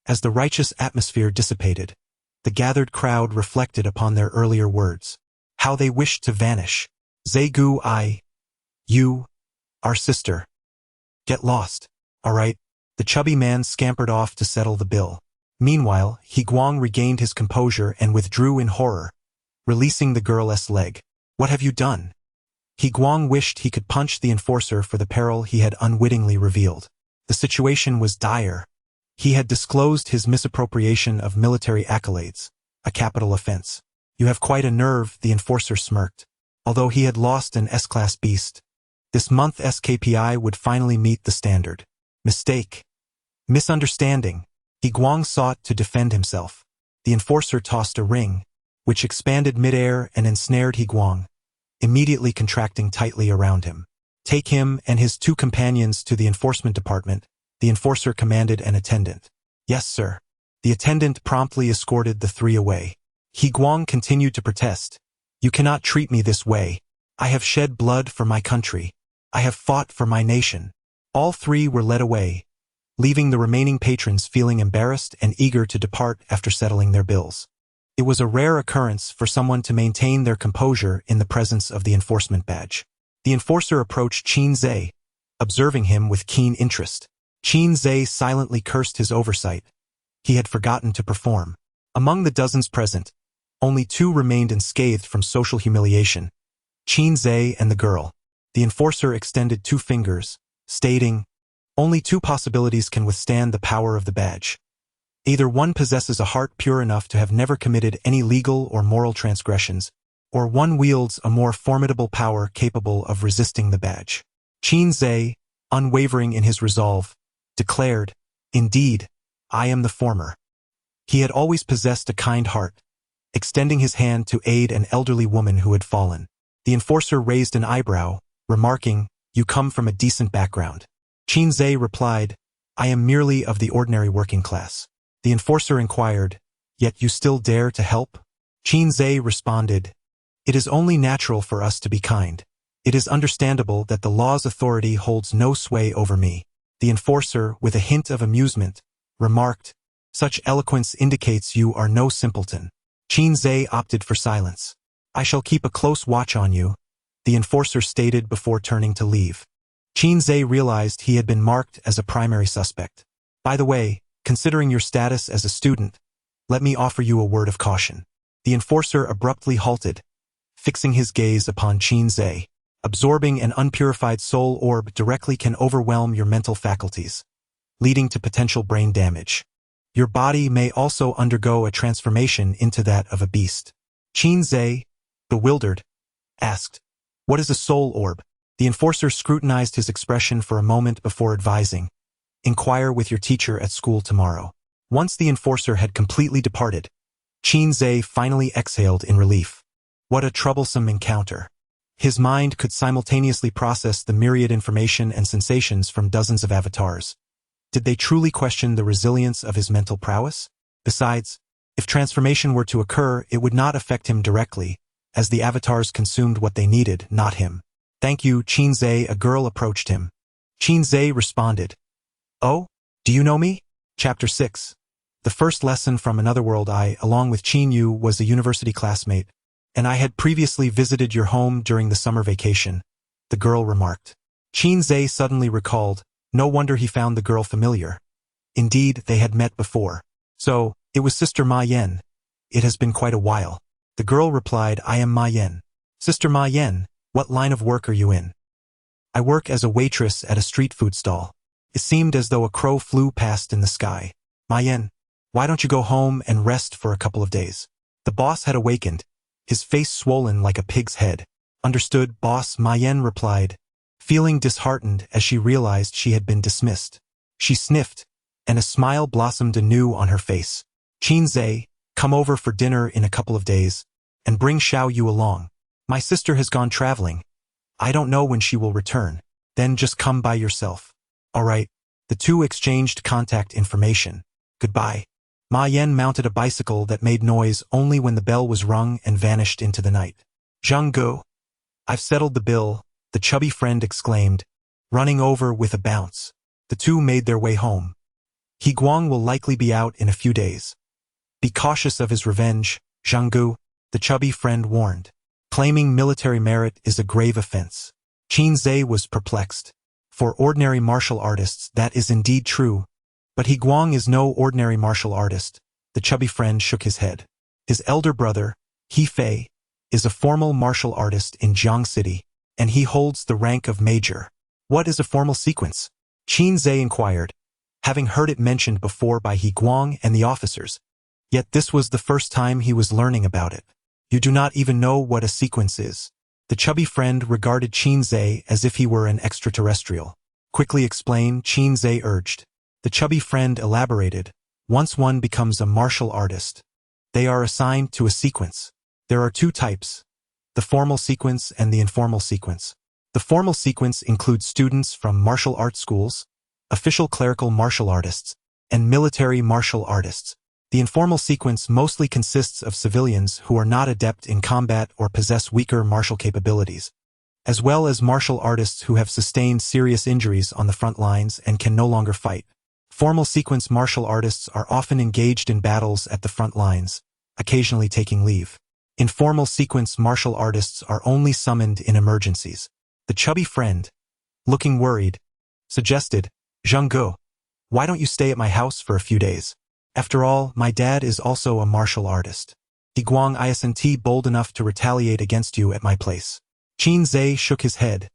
As the righteous atmosphere dissipated, the gathered crowd reflected upon their earlier words. How they wished to vanish. Zegu, you, our sister. Get lost. All right. The chubby man scampered off to settle the bill. Meanwhile, He Guang regained his composure and withdrew in horror, releasing the girl's leg. What have you done? He Guang wished he could punch the enforcer for the peril he had unwittingly revealed. The situation was dire. He had disclosed his misappropriation of military accolades, a capital offense. You have quite a nerve, the enforcer smirked. Although he had lost an S-class beast, this month's KPI would finally meet the standard. Mistake. Misunderstanding. He Guang sought to defend himself. The enforcer tossed a ring, which expanded midair and ensnared He Guang, immediately contracting tightly around him. Take him and his two companions to the enforcement department, the enforcer commanded an attendant. Yes, sir. The attendant promptly escorted the three away. He Guang continued to protest. You cannot treat me this way. I have shed blood for my country. I have fought for my nation. All three were led away, leaving the remaining patrons feeling embarrassed and eager to depart after settling their bills. It was a rare occurrence for someone to maintain their composure in the presence of the enforcement badge. The enforcer approached Qin Zhe, observing him with keen interest. Qin Zhe silently cursed his oversight. He had forgotten to perform. Among the dozens present, only 2 remained unscathed from social humiliation: Qin Zhe and the girl. The enforcer extended 2 fingers, stating, "Only 2 possibilities can withstand the power of the badge. Either one possesses a heart pure enough to have never committed any legal or moral transgressions, or one wields a more formidable power capable of resisting the badge." Qin Zhe, unwavering in his resolve, declared, "Indeed, I am the former." He had always possessed a kind heart, extending his hand to aid an elderly woman who had fallen. The enforcer raised an eyebrow, remarking, "You come from a decent background." Qin Zhe replied, "I am merely of the ordinary working class." The enforcer inquired, "Yet you still dare to help?" Qin Zhe responded, "It is only natural for us to be kind. It is understandable that the law's authority holds no sway over me." The enforcer, with a hint of amusement, remarked, "Such eloquence indicates you are no simpleton." Qin Zhe opted for silence. "I shall keep a close watch on you," the enforcer stated before turning to leave. Qin Zhe realized he had been marked as a primary suspect. "By the way, considering your status as a student, let me offer you a word of caution." The enforcer abruptly halted, fixing his gaze upon Qin Zhe. "Absorbing an unpurified soul orb directly can overwhelm your mental faculties, leading to potential brain damage. Your body may also undergo a transformation into that of a beast." Qin Zhe, bewildered, asked, "What is a soul orb?" The enforcer scrutinized his expression for a moment before advising, "Inquire with your teacher at school tomorrow." Once the enforcer had completely departed, Qin Zhe finally exhaled in relief. What a troublesome encounter. His mind could simultaneously process the myriad information and sensations from dozens of avatars. Did they truly question the resilience of his mental prowess? Besides, if transformation were to occur, it would not affect him directly, as the avatars consumed what they needed, not him. "Thank you, Qin Zhe." A girl approached him. Qin Zhe responded, "Oh, do you know me?" Chapter 6. The first lesson from Otherworld. I, along with Qin Yu, was a university classmate, and I had previously visited your home during the summer vacation, the girl remarked. Qin Zhe suddenly recalled, no wonder he found the girl familiar. Indeed, they had met before. "So, it was Sister Ma Yan. It has been quite a while." The girl replied, "I am Ma Yan." "Sister Ma Yan, what line of work are you in?" "I work as a waitress at a street food stall." It seemed as though a crow flew past in the sky. "Ma Yan, why don't you go home and rest for a couple of days?" The boss had awakened, his face swollen like a pig's head. "Understood, boss," Ma Yan replied, feeling disheartened as she realized she had been dismissed. She sniffed, and a smile blossomed anew on her face. "Qin Zhe, come over for dinner in a couple of days, and bring Xiao Yu along. My sister has gone traveling. I don't know when she will return. Then just come by yourself." "All right." The two exchanged contact information. "Goodbye." Ma Yan mounted a bicycle that made noise only when the bell was rung and vanished into the night. "Zhang Gu, I've settled the bill," the chubby friend exclaimed, running over with a bounce. The two made their way home. "He Guang will likely be out in a few days. Be cautious of his revenge, Zhang Gu," the chubby friend warned. "Claiming military merit is a grave offense." Qin Zhe was perplexed. For ordinary martial artists, that is indeed true. But He Guang is no ordinary martial artist. The chubby friend shook his head. His elder brother, He Fei, is a formal martial artist in Jiang City, and he holds the rank of major. "What is a formal sequence?" Qin Zhe inquired, having heard it mentioned before by He Guang and the officers. Yet this was the first time he was learning about it. "You do not even know what a sequence is." The chubby friend regarded Qin Zhe as if he were an extraterrestrial. "Quickly explain," Qin Zhe urged. The chubby friend elaborated. "Once one becomes a martial artist, they are assigned to a sequence. There are 2 types, the formal sequence and the informal sequence. The formal sequence includes students from martial arts schools, official clerical martial artists, and military martial artists. The informal sequence mostly consists of civilians who are not adept in combat or possess weaker martial capabilities, as well as martial artists who have sustained serious injuries on the front lines and can no longer fight. Formal sequence martial artists are often engaged in battles at the front lines, occasionally taking leave. Informal sequence martial artists are only summoned in emergencies. The chubby friend, looking worried, suggested, "Zhengguo, why don't you stay at my house for a few days? After all, my dad is also a martial artist. Guang isn't bold enough to retaliate against you at my place." Qin Zhe shook his head.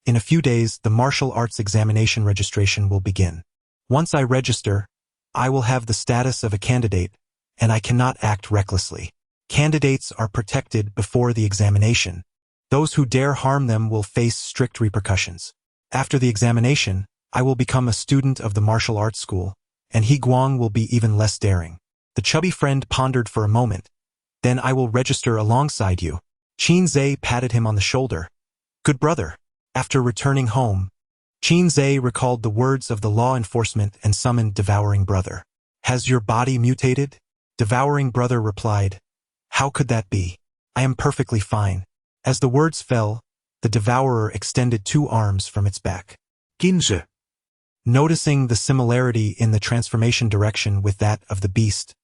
"In a few days, the martial arts examination registration will begin. Once I register, I will have the status of a candidate, and I cannot act recklessly. Candidates are protected before the examination. Those who dare harm them will face strict repercussions. After the examination, I will become a student of the martial arts school, and He Guang will be even less daring." The chubby friend pondered for a moment. "Then I will register alongside you." Qin Zhe patted him on the shoulder. "Good brother." After returning home, Qin Zhe recalled the words of the law enforcement and summoned Devouring Brother. "Has your body mutated?" Devouring Brother replied, "How could that be? I am perfectly fine." As the words fell, the devourer extended 2 arms from its back. Ginze. Noticing the similarity in the transformation direction with that of the beast,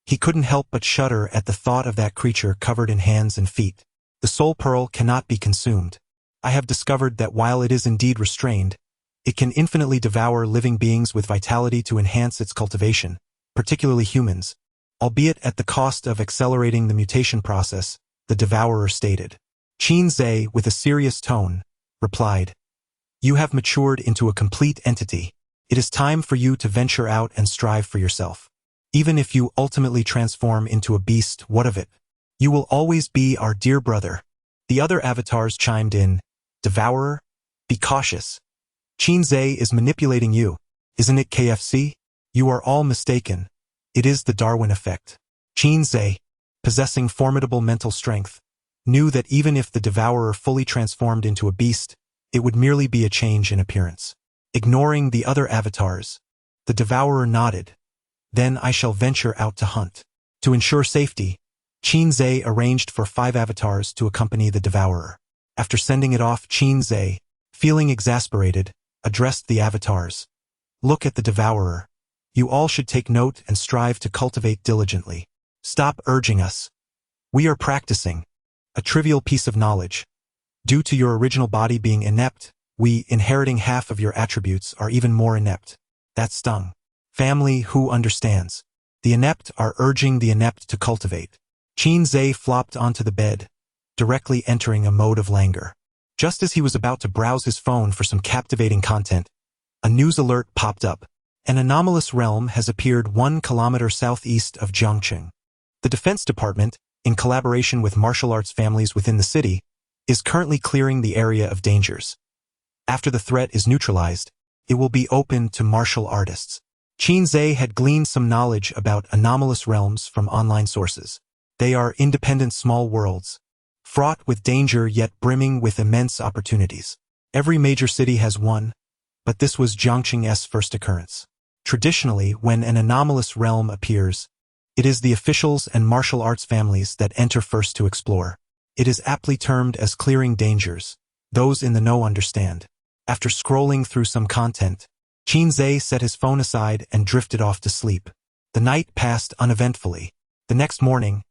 he couldn't help but shudder at the thought of that creature covered in hands and feet. The soul pearl cannot be consumed. I have discovered that while it is indeed restrained, it can infinitely devour living beings with vitality to enhance its cultivation, particularly humans, albeit at the cost of accelerating the mutation process, the devourer stated. Qin Zhe, with a serious tone, replied, "You have matured into a complete entity. It is time for you to venture out and strive for yourself. Even if you ultimately transform into a beast, what of it? You will always be our dear brother." The other avatars chimed in, "Devourer, be cautious. Qin Zhe is manipulating you. Isn't it KFC? You are all mistaken. It is the Darwin effect." Qin Zhe, possessing formidable mental strength, knew that even if the devourer fully transformed into a beast, it would merely be a change in appearance. Ignoring the other avatars, the devourer nodded. "Then I shall venture out to hunt." To ensure safety, Qin Zhe arranged for 5 avatars to accompany the devourer. After sending it off, Qin Zhe, feeling exasperated, addressed the avatars. "Look at the devourer. You all should take note and strive to cultivate diligently. Stop urging us. We are practicing. A trivial piece of knowledge. Due to your original body being inept, we, inheriting half of your attributes, are even more inept." That stung. Family, who understands? The inept are urging the inept to cultivate. Qin Zhe flopped onto the bed, directly entering a mode of languor. Just as he was about to browse his phone for some captivating content, a news alert popped up. An anomalous realm has appeared 1 kilometer southeast of Jiangcheng. The Defense Department, in collaboration with martial arts families within the city, is currently clearing the area of dangers. After the threat is neutralized, it will be open to martial artists. Qin Zhe had gleaned some knowledge about anomalous realms from online sources. They are independent small worlds, fraught with danger yet brimming with immense opportunities. Every major city has one, but this was Jiangcheng's first occurrence. Traditionally, when an anomalous realm appears, it is the officials and martial arts families that enter first to explore. It is aptly termed as clearing dangers. Those in the know understand. After scrolling through some content, Qin Zhe set his phone aside and drifted off to sleep. The night passed uneventfully. The next morning,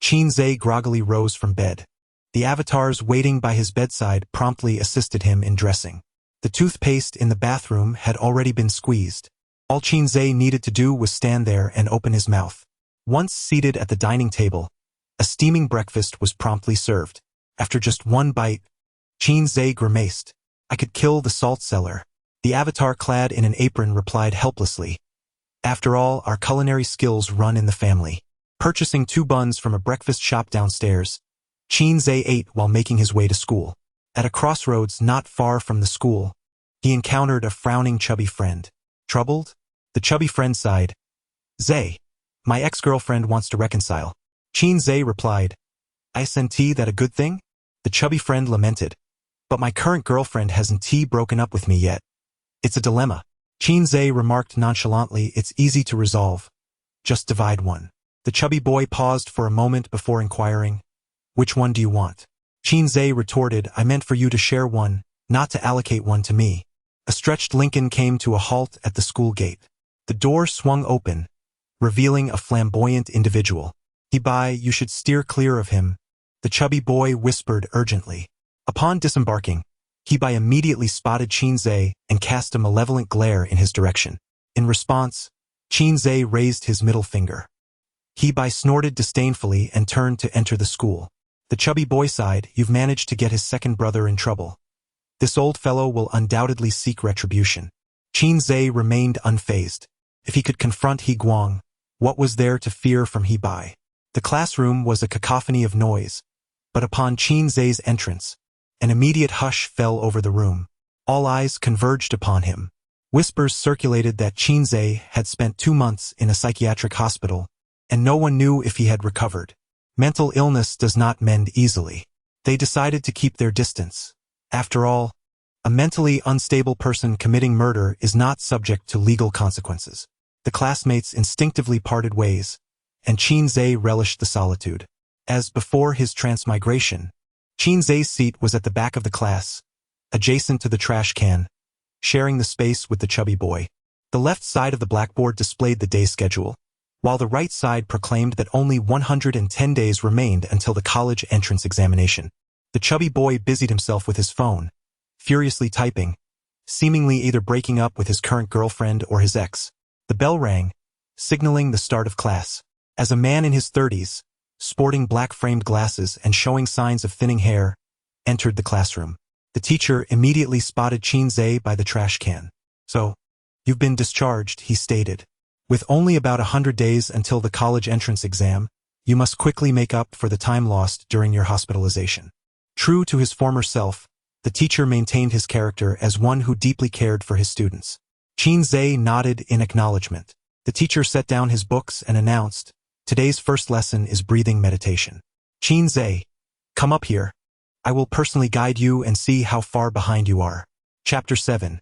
Qin Zhe groggily rose from bed. The avatars waiting by his bedside promptly assisted him in dressing. The toothpaste in the bathroom had already been squeezed. All Qin Zhe needed to do was stand there and open his mouth. Once seated at the dining table, a steaming breakfast was promptly served. After just 1 bite, Qin Zhe grimaced. "I could kill the salt cellar." The avatar clad in an apron replied helplessly. "After all, our culinary skills run in the family." Purchasing 2 buns from a breakfast shop downstairs, Qin Zhe ate while making his way to school. At a crossroads not far from the school, he encountered a frowning chubby friend. "Troubled?" The chubby friend sighed. "Zhe, my ex-girlfriend wants to reconcile." Qin Zhe replied, "Isn't that a good thing?" The chubby friend lamented. "But my current girlfriend hasn't broken up with me yet. It's a dilemma." Qin Zhe remarked nonchalantly, "It's easy to resolve. Just divide one." The chubby boy paused for a moment before inquiring, "Which one do you want?" Qin Zhe retorted, "I meant for you to share one, not to allocate one to me." A stretched Lincoln came to a halt at the school gate. The door swung open, revealing a flamboyant individual. "He-bai, you should steer clear of him," the chubby boy whispered urgently. Upon disembarking, He-bai immediately spotted Qin and cast a malevolent glare in his direction. In response, Qin raised his middle finger. He-bai snorted disdainfully and turned to enter the school. The chubby boy sighed, "You've managed to get his second brother in trouble. This old fellow will undoubtedly seek retribution." Qin remained unfazed. If he could confront He Guang, what was there to fear from He-bai? The classroom was a cacophony of noise, but upon Qin entrance, an immediate hush fell over the room. All eyes converged upon him. Whispers circulated that Qin had spent 2 months in a psychiatric hospital, and no one knew if he had recovered. Mental illness does not mend easily. They decided to keep their distance. After all, a mentally unstable person committing murder is not subject to legal consequences. The classmates instinctively parted ways, and Qin relished the solitude. As before his transmigration, Qin's seat was at the back of the class, adjacent to the trash can, sharing the space with the chubby boy. The left side of the blackboard displayed the day schedule, while the right side proclaimed that only 110 days remained until the college entrance examination. The chubby boy busied himself with his phone, furiously typing, seemingly either breaking up with his current girlfriend or his ex. The bell rang, signaling the start of class. As a man in his 30s, sporting black-framed glasses and showing signs of thinning hair, entered the classroom. The teacher immediately spotted Qin by the trash can. "So, you've been discharged," he stated. "With only about 100 days until the college entrance exam, you must quickly make up for the time lost during your hospitalization." True to his former self, the teacher maintained his character as one who deeply cared for his students. Qin nodded in acknowledgement. The teacher set down his books and announced, "Today's first lesson is breathing meditation. Qin, come up here. I will personally guide you and see how far behind you are." Chapter 7.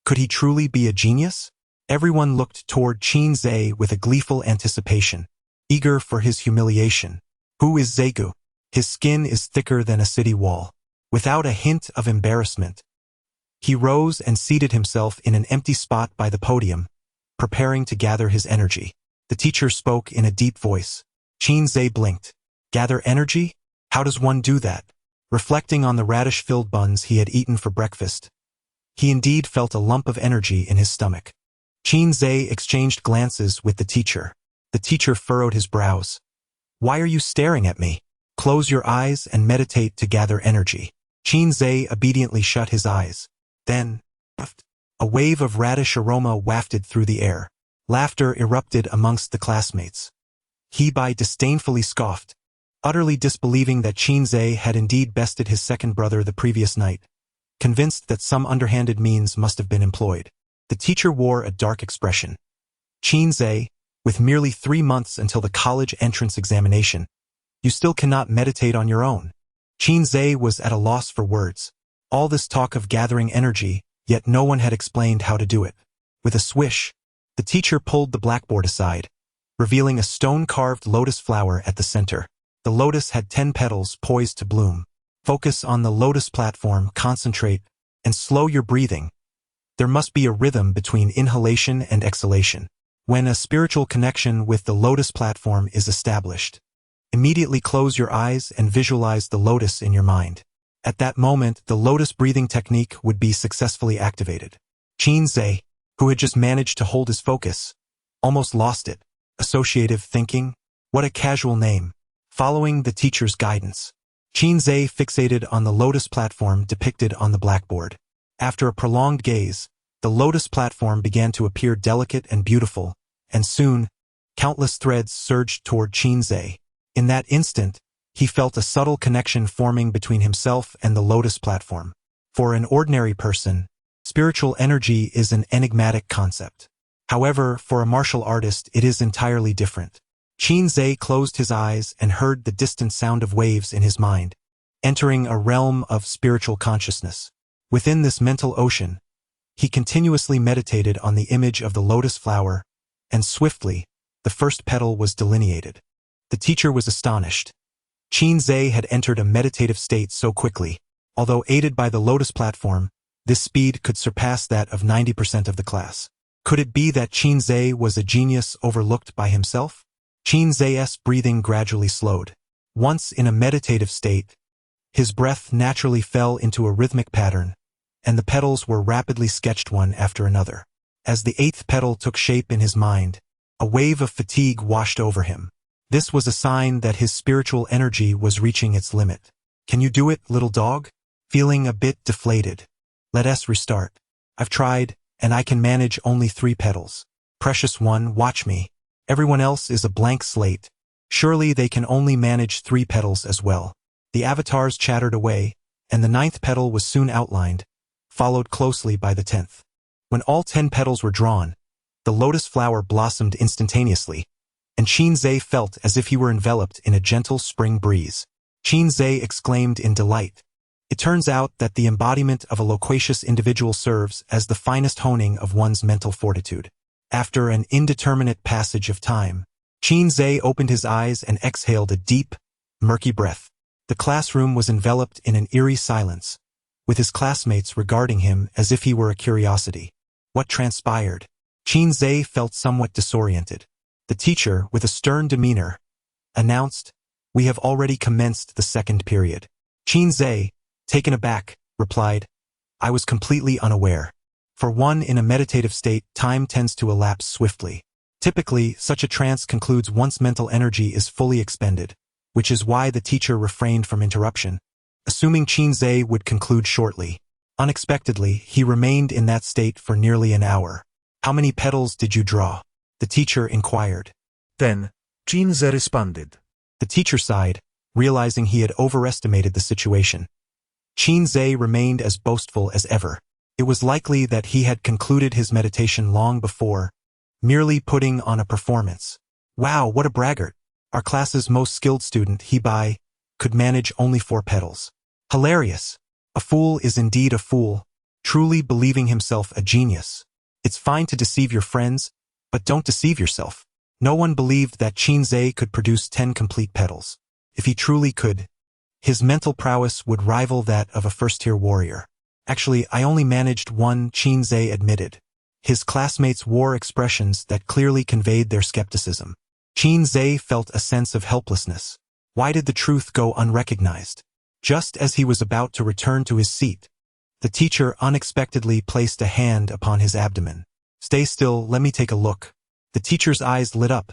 Could he truly be a genius? Everyone looked toward Qin with a gleeful anticipation, eager for his humiliation. Who is Zegu? His skin is thicker than a city wall. Without a hint of embarrassment, he rose and seated himself in an empty spot by the podium, preparing to gather his energy. The teacher spoke in a deep voice. Qin blinked. Gather energy? How does one do that? Reflecting on the radish-filled buns he had eaten for breakfast, he indeed felt a lump of energy in his stomach. Qin exchanged glances with the teacher. The teacher furrowed his brows. "Why are you staring at me? Close your eyes and meditate to gather energy." Qin obediently shut his eyes. Then, a wave of radish aroma wafted through the air. Laughter erupted amongst the classmates. He-bai disdainfully scoffed, utterly disbelieving that Qin had indeed bested his second brother the previous night, convinced that some underhanded means must have been employed. The teacher wore a dark expression. "Qin, with merely 3 months until the college entrance examination, you still cannot meditate on your own." Qin was at a loss for words. All this talk of gathering energy, yet no one had explained how to do it. With a swish, the teacher pulled the blackboard aside, revealing a stone-carved lotus flower at the center. The lotus had 10 petals poised to bloom. Focus on the lotus platform, concentrate, and slow your breathing. There must be a rhythm between inhalation and exhalation. When a spiritual connection with the lotus platform is established, immediately close your eyes and visualize the lotus in your mind. At that moment, the lotus breathing technique would be successfully activated. Qin, who had just managed to hold his focus, almost lost it. Associative thinking? What a casual name. Following the teacher's guidance, Qin fixated on the lotus platform depicted on the blackboard. After a prolonged gaze, the lotus platform began to appear delicate and beautiful, and soon, countless threads surged toward Qin. In that instant, he felt a subtle connection forming between himself and the lotus platform. For an ordinary person, spiritual energy is an enigmatic concept. However, for a martial artist, it is entirely different. Qin closed his eyes and heard the distant sound of waves in his mind, entering a realm of spiritual consciousness. Within this mental ocean, he continuously meditated on the image of the lotus flower, and swiftly, the first petal was delineated. The teacher was astonished. Qin had entered a meditative state so quickly. Although aided by the lotus platform, this speed could surpass that of 90% of the class. Could it be that Qinzhe was a genius overlooked by himself? Qinzhe's breathing gradually slowed. Once in a meditative state, his breath naturally fell into a rhythmic pattern, and the petals were rapidly sketched one after another. As the eighth petal took shape in his mind, a wave of fatigue washed over him. This was a sign that his spiritual energy was reaching its limit. Can you do it, little dog? Feeling a bit deflated. Let us restart. I've tried, and I can manage only 3 petals. Precious one, watch me. Everyone else is a blank slate. Surely they can only manage 3 petals as well. The avatars chattered away, and the 9th petal was soon outlined, followed closely by the 10th. When all 10 petals were drawn, the lotus flower blossomed instantaneously, and Qinzhe felt as if he were enveloped in a gentle spring breeze. Qinzhe exclaimed in delight. It turns out that the embodiment of a loquacious individual serves as the finest honing of one's mental fortitude. After an indeterminate passage of time, Qinzhe opened his eyes and exhaled a deep, murky breath. The classroom was enveloped in an eerie silence, with his classmates regarding him as if he were a curiosity. What transpired? Qinzhe felt somewhat disoriented. The teacher, with a stern demeanor, announced, "We have already commenced the 2nd period." Qinzhe, taken aback, replied, "I was completely unaware." For one in a meditative state, time tends to elapse swiftly. Typically, such a trance concludes once mental energy is fully expended, which is why the teacher refrained from interruption, assuming Qinzhe would conclude shortly. Unexpectedly, he remained in that state for nearly an hour. "How many petals did you draw?" the teacher inquired. 10, Qinzhe responded. The teacher sighed, realizing he had overestimated the situation. Qinzhe remained as boastful as ever. It was likely that he had concluded his meditation long before, merely putting on a performance. Wow, what a braggart. Our class's most skilled student, Hebai, could manage only 4 petals. Hilarious. A fool is indeed a fool, truly believing himself a genius. It's fine to deceive your friends, but don't deceive yourself. No one believed that Qinzhe could produce 10 complete petals. If he truly could, his mental prowess would rival that of a first-tier warrior. Actually, I only managed 1, Qinzhe admitted. His classmates wore expressions that clearly conveyed their skepticism. Qinzhe felt a sense of helplessness. Why did the truth go unrecognized? Just as he was about to return to his seat, the teacher unexpectedly placed a hand upon his abdomen. "Stay still, let me take a look." The teacher's eyes lit up.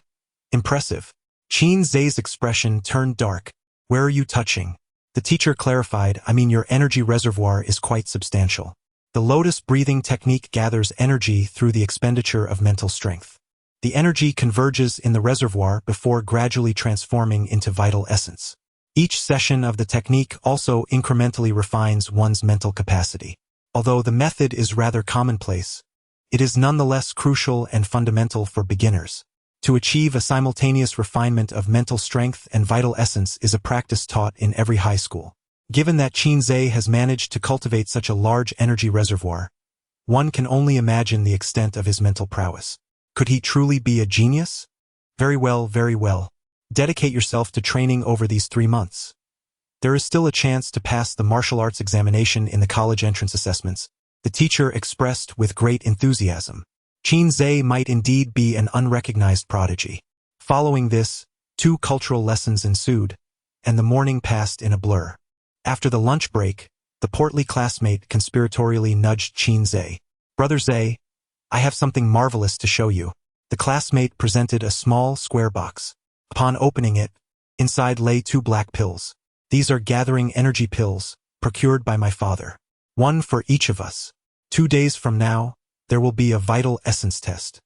Impressive. Qinzhe's expression turned dark. "Where are you touching?" The teacher clarified, "I mean, your energy reservoir is quite substantial. The lotus breathing technique gathers energy through the expenditure of mental strength. The energy converges in the reservoir before gradually transforming into vital essence. Each session of the technique also incrementally refines one's mental capacity. Although the method is rather commonplace, it is nonetheless crucial and fundamental for beginners. To achieve a simultaneous refinement of mental strength and vital essence is a practice taught in every high school. Given that Qinzhe has managed to cultivate such a large energy reservoir, one can only imagine the extent of his mental prowess. Could he truly be a genius? Very well, very well. Dedicate yourself to training over these 3 months. There is still a chance to pass the martial arts examination in the college entrance assessments, the teacher expressed with great enthusiasm. Qinzhe might indeed be an unrecognized prodigy. Following this, 2 cultural lessons ensued, and the morning passed in a blur. After the lunch break, the portly classmate conspiratorially nudged Qinzhe. "Brother Zhe, I have something marvelous to show you." The classmate presented a small square box. Upon opening it, inside lay 2 black pills. "These are gathering energy pills, procured by my father. 1 for each of us. 2 days from now, there will be a vital essence test.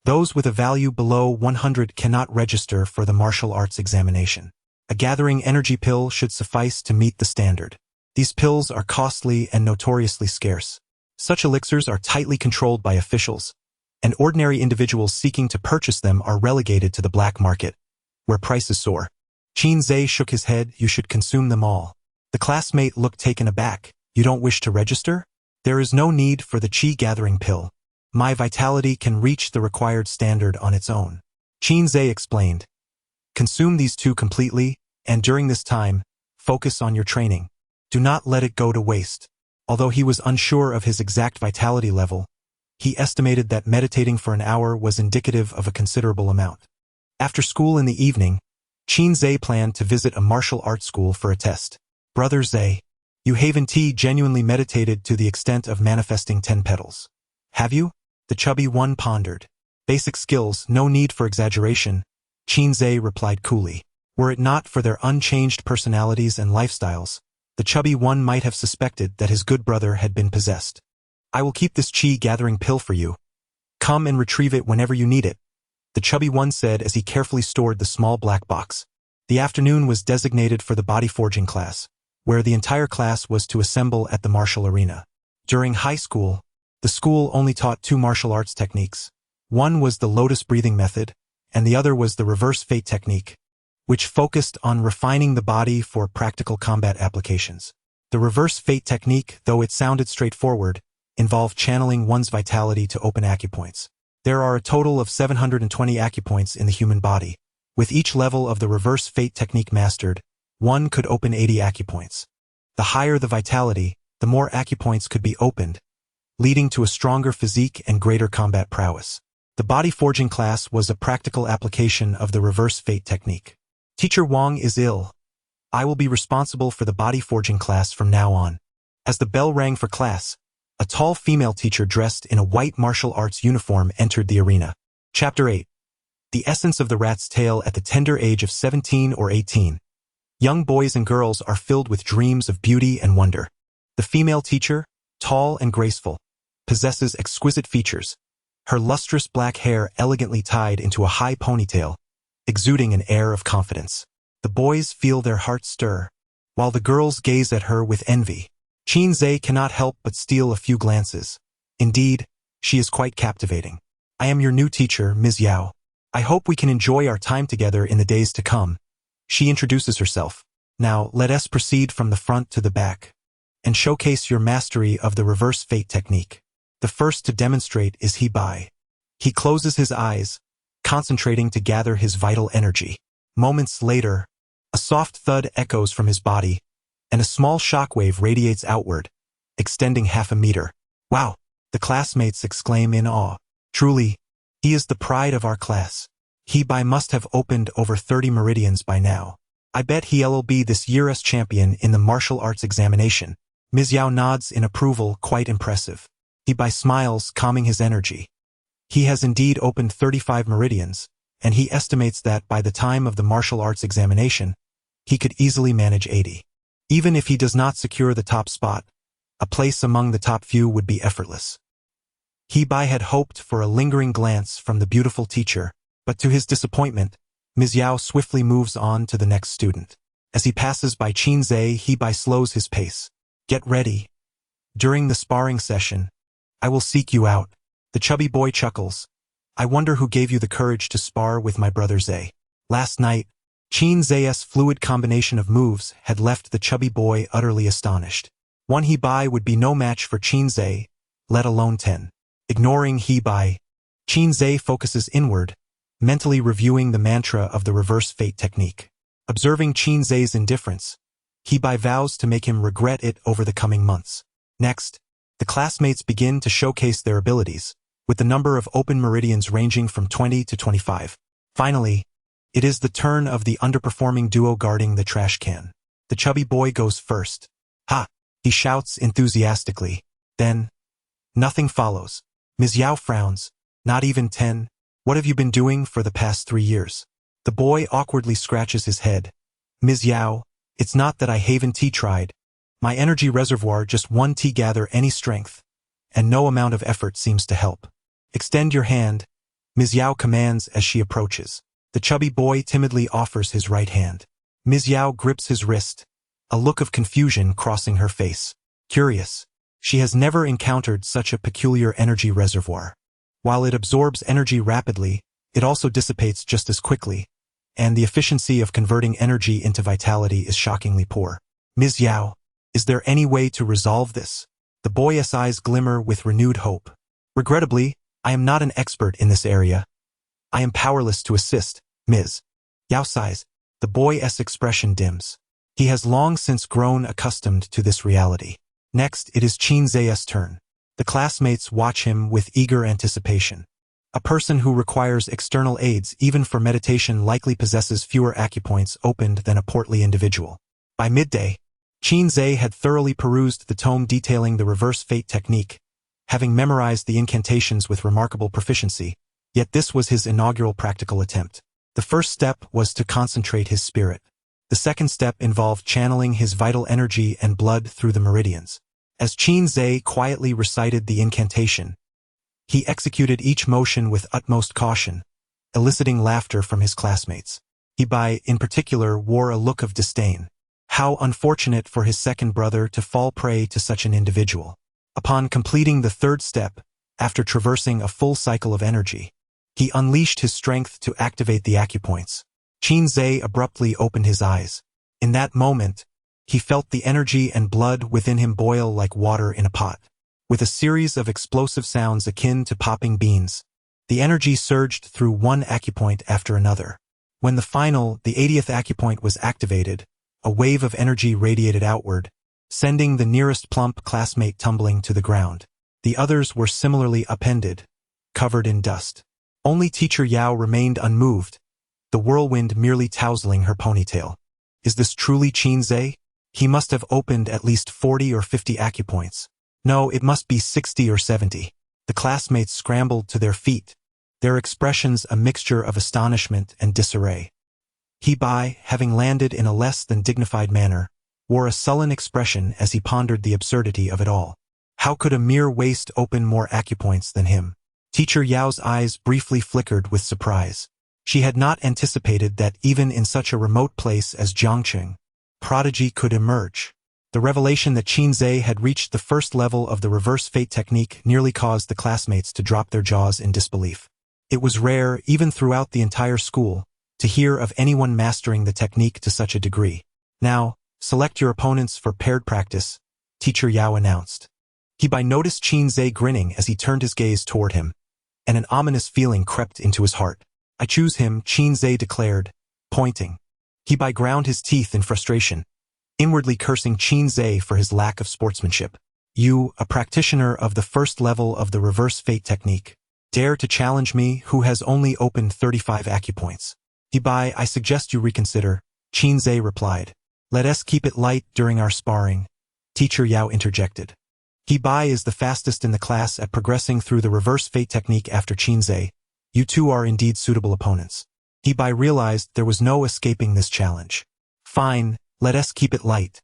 Those with a value below 100 cannot register for the martial arts examination. A gathering energy pill should suffice to meet the standard. These pills are costly and notoriously scarce. Such elixirs are tightly controlled by officials, and ordinary individuals seeking to purchase them are relegated to the black market, where prices soar." Qinzhe shook his head. "You should consume them all." The classmate looked taken aback. "You don't wish to register?" "There is no need for the qi-gathering pill. My vitality can reach the required standard on its own." Qinzhe explained. "Consume these 2 completely, and during this time, focus on your training. Do not let it go to waste." Although he was unsure of his exact vitality level, He estimated that meditating for an hour was indicative of a considerable amount. After school in the evening, Qin Zhe planned to visit a martial arts school for a test. Brother Zhe, you haven't genuinely meditated to the extent of manifesting 10 petals. Have you? The chubby one pondered. Basic skills, no need for exaggeration, Qin Zhe replied coolly. Were it not for their unchanged personalities and lifestyles, the chubby one might have suspected that his good brother had been possessed. I will keep this chi-gathering pill for you. Come and retrieve it whenever you need it, the chubby one said as he carefully stored the small black box. The afternoon was designated for the body forging class, where the entire class was to assemble at the martial arena. During high school, the school only taught 2 martial arts techniques. One was the lotus breathing method, and the other was the reverse fate technique, which focused on refining the body for practical combat applications. The reverse fate technique, though it sounded straightforward, involved channeling one's vitality to open acupoints. There are a total of 720 acupoints in the human body. With each level of the reverse fate technique mastered, one could open 80 acupoints. The higher the vitality, the more acupoints could be opened, leading to a stronger physique and greater combat prowess. The body forging class was a practical application of the reverse fate technique. Teacher Wang is ill. I will be responsible for the body forging class from now on. As the bell rang for class, a tall female teacher dressed in a white martial arts uniform entered the arena. Chapter 8. The essence of the rat's tail at the tender age of 17 or 18. Young boys and girls are filled with dreams of beauty and wonder. The female teacher, tall and graceful, possesses exquisite features. Her lustrous black hair elegantly tied into a high ponytail, exuding an air of confidence. The boys feel their hearts stir, while the girls gaze at her with envy. Qin Zhe cannot help but steal a few glances. Indeed, she is quite captivating. I am your new teacher, Ms. Yao. I hope we can enjoy our time together in the days to come. She introduces herself. Now, let us proceed from the front to the back and showcase your mastery of the reverse fate technique. The first to demonstrate is He Bai. He closes his eyes, concentrating to gather his vital energy. Moments later, a soft thud echoes from his body, and a small shockwave radiates outward, extending half a meter. Wow! The classmates exclaim in awe. Truly, he is the pride of our class. He Bai must have opened over 30 meridians by now. I bet he'll be this year's champion in the martial arts examination. Ms. Yao nods in approval, quite impressive. He Bai smiles, calming his energy. He has indeed opened 35 meridians, and he estimates that by the time of the martial arts examination, he could easily manage 80. Even if he does not secure the top spot, a place among the top few would be effortless. He Bai had hoped for a lingering glance from the beautiful teacher, but to his disappointment, Ms. Yao swiftly moves on to the next student. As he passes by Qin Zhe, He Bai slows his pace. Get ready. During the sparring session, I will seek you out. The chubby boy chuckles. I wonder who gave you the courage to spar with my brother Zhe. Last night, Qin Zhe's fluid combination of moves had left the chubby boy utterly astonished. One He Bai would be no match for Qin Zhe, let alone 10. Ignoring He Bai, Qin Zhe focuses inward, mentally reviewing the mantra of the reverse fate technique. Observing Qin Zhe's indifference, He Bai vows to make him regret it over the coming months. Next, the classmates begin to showcase their abilities, with the number of open meridians ranging from 20 to 25. Finally, it is the turn of the underperforming duo guarding the trash can. The chubby boy goes first. Ha! He shouts enthusiastically. Then, nothing follows. Ms. Yao frowns. Not even 10. What have you been doing for the past 3 years? The boy awkwardly scratches his head. Ms. Yao, it's not that I haven't tried. My energy reservoir just won't gather any strength, and no amount of effort seems to help. Extend your hand, Ms. Yao commands as she approaches. The chubby boy timidly offers his right hand. Ms. Yao grips his wrist, a look of confusion crossing her face. Curious, she has never encountered such a peculiar energy reservoir. While it absorbs energy rapidly, it also dissipates just as quickly, and the efficiency of converting energy into vitality is shockingly poor. Ms. Yao, is there any way to resolve this? The boy's eyes glimmer with renewed hope. Regrettably, I am not an expert in this area. I am powerless to assist, Ms. Yao sighs. The boy's expression dims. He has long since grown accustomed to this reality. Next, it is Qin Zhe's turn. The classmates watch him with eager anticipation. A person who requires external aids even for meditation likely possesses fewer acupoints opened than a portly individual. By midday, Qin had thoroughly perused the tome detailing the reverse fate technique, having memorized the incantations with remarkable proficiency, yet this was his inaugural practical attempt. The first step was to concentrate his spirit. The second step involved channeling his vital energy and blood through the meridians. As Qin quietly recited the incantation, he executed each motion with utmost caution, eliciting laughter from his classmates. Hebai, in particular, wore a look of disdain. How unfortunate for his second brother to fall prey to such an individual. Upon completing the third step, after traversing a full cycle of energy, he unleashed his strength to activate the acupoints. Qin abruptly opened his eyes. In that moment, he felt the energy and blood within him boil like water in a pot. With a series of explosive sounds akin to popping beans, the energy surged through one acupoint after another. When the 80th acupoint was activated, a wave of energy radiated outward, sending the nearest plump classmate tumbling to the ground. The others were similarly upended, covered in dust. Only teacher Yao remained unmoved, the whirlwind merely tousling her ponytail. Is this truly Qin? He must have opened at least 40 or 50 acupoints. No, it must be 60 or 70. The classmates scrambled to their feet, their expressions a mixture of astonishment and disarray. Hebai, having landed in a less than dignified manner, wore a sullen expression as he pondered the absurdity of it all. How could a mere waste open more acupoints than him? Teacher Yao's eyes briefly flickered with surprise. She had not anticipated that even in such a remote place as Jiangqing, prodigy could emerge. The revelation that Qin had reached the first level of the reverse fate technique nearly caused the classmates to drop their jaws in disbelief. It was rare, even throughout the entire school, to hear of anyone mastering the technique to such a degree. Now, select your opponents for paired practice, Teacher Yao announced. Hebai noticed Qin grinning as he turned his gaze toward him, and an ominous feeling crept into his heart. I choose him, Qin declared, pointing. Hebai ground his teeth in frustration, inwardly cursing Qin for his lack of sportsmanship. You, a practitioner of the first level of the reverse fate technique, dare to challenge me who has only opened 35 acupoints. Hebai, I suggest you reconsider, Qin replied. Let us keep it light during our sparring, Teacher Yao interjected. Hebai is the fastest in the class at progressing through the reverse fate technique after Qin. You two are indeed suitable opponents. Hebai realized there was no escaping this challenge. Fine, let us keep it light.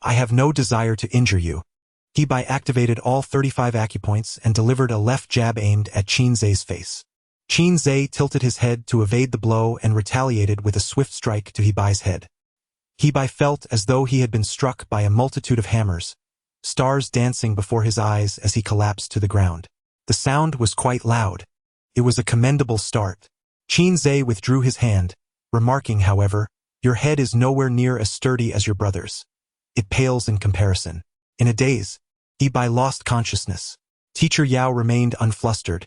I have no desire to injure you. Hebai activated all 35 acupoints and delivered a left jab aimed at Qin's face. Qin tilted his head to evade the blow and retaliated with a swift strike to Hebai's head. Hebai felt as though he had been struck by a multitude of hammers, stars dancing before his eyes as he collapsed to the ground. The sound was quite loud. It was a commendable start. Qin withdrew his hand, remarking, however, your head is nowhere near as sturdy as your brother's. It pales in comparison. In a daze, Hebai lost consciousness. Teacher Yao remained unflustered,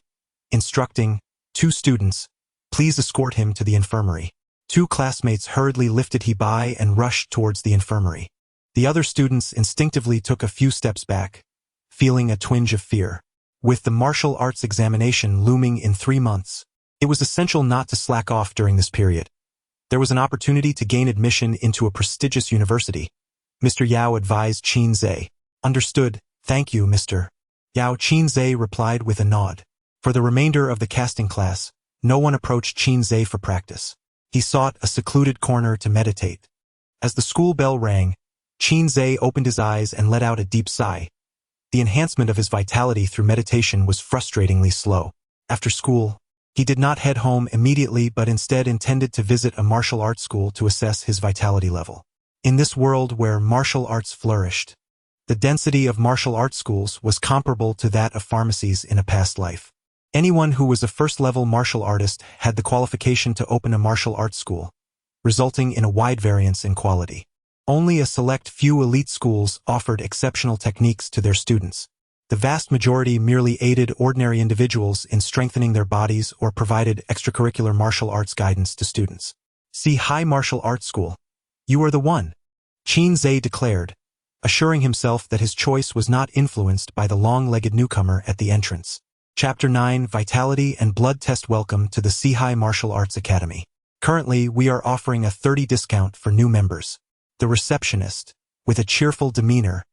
instructing, 2 students, please escort him to the infirmary. 2 classmates hurriedly lifted Hebai and rushed towards the infirmary. The other students instinctively took a few steps back, feeling a twinge of fear. With the martial arts examination looming in 3 months, it was essential not to slack off during this period. There was an opportunity to gain admission into a prestigious university. Mr. Yao advised Qin. Understood, thank you, Mr. Yao. Qin replied with a nod. For the remainder of the casting class, no one approached Qin for practice. He sought a secluded corner to meditate. As the school bell rang, Qin opened his eyes and let out a deep sigh. The enhancement of his vitality through meditation was frustratingly slow. After school, he did not head home immediately but instead intended to visit a martial arts school to assess his vitality level. In this world where martial arts flourished, the density of martial arts schools was comparable to that of pharmacies in a past life. Anyone who was a first-level martial artist had the qualification to open a martial arts school, resulting in a wide variance in quality. Only a select few elite schools offered exceptional techniques to their students. The vast majority merely aided ordinary individuals in strengthening their bodies or provided extracurricular martial arts guidance to students. See High Martial Arts School. You are the one, Qin declared, assuring himself that his choice was not influenced by the long-legged newcomer at the entrance. Chapter 9, Vitality and Blood Test. Welcome to the Seahai Martial Arts Academy. Currently, we are offering a 30% discount for new members. The receptionist, with a cheerful demeanor,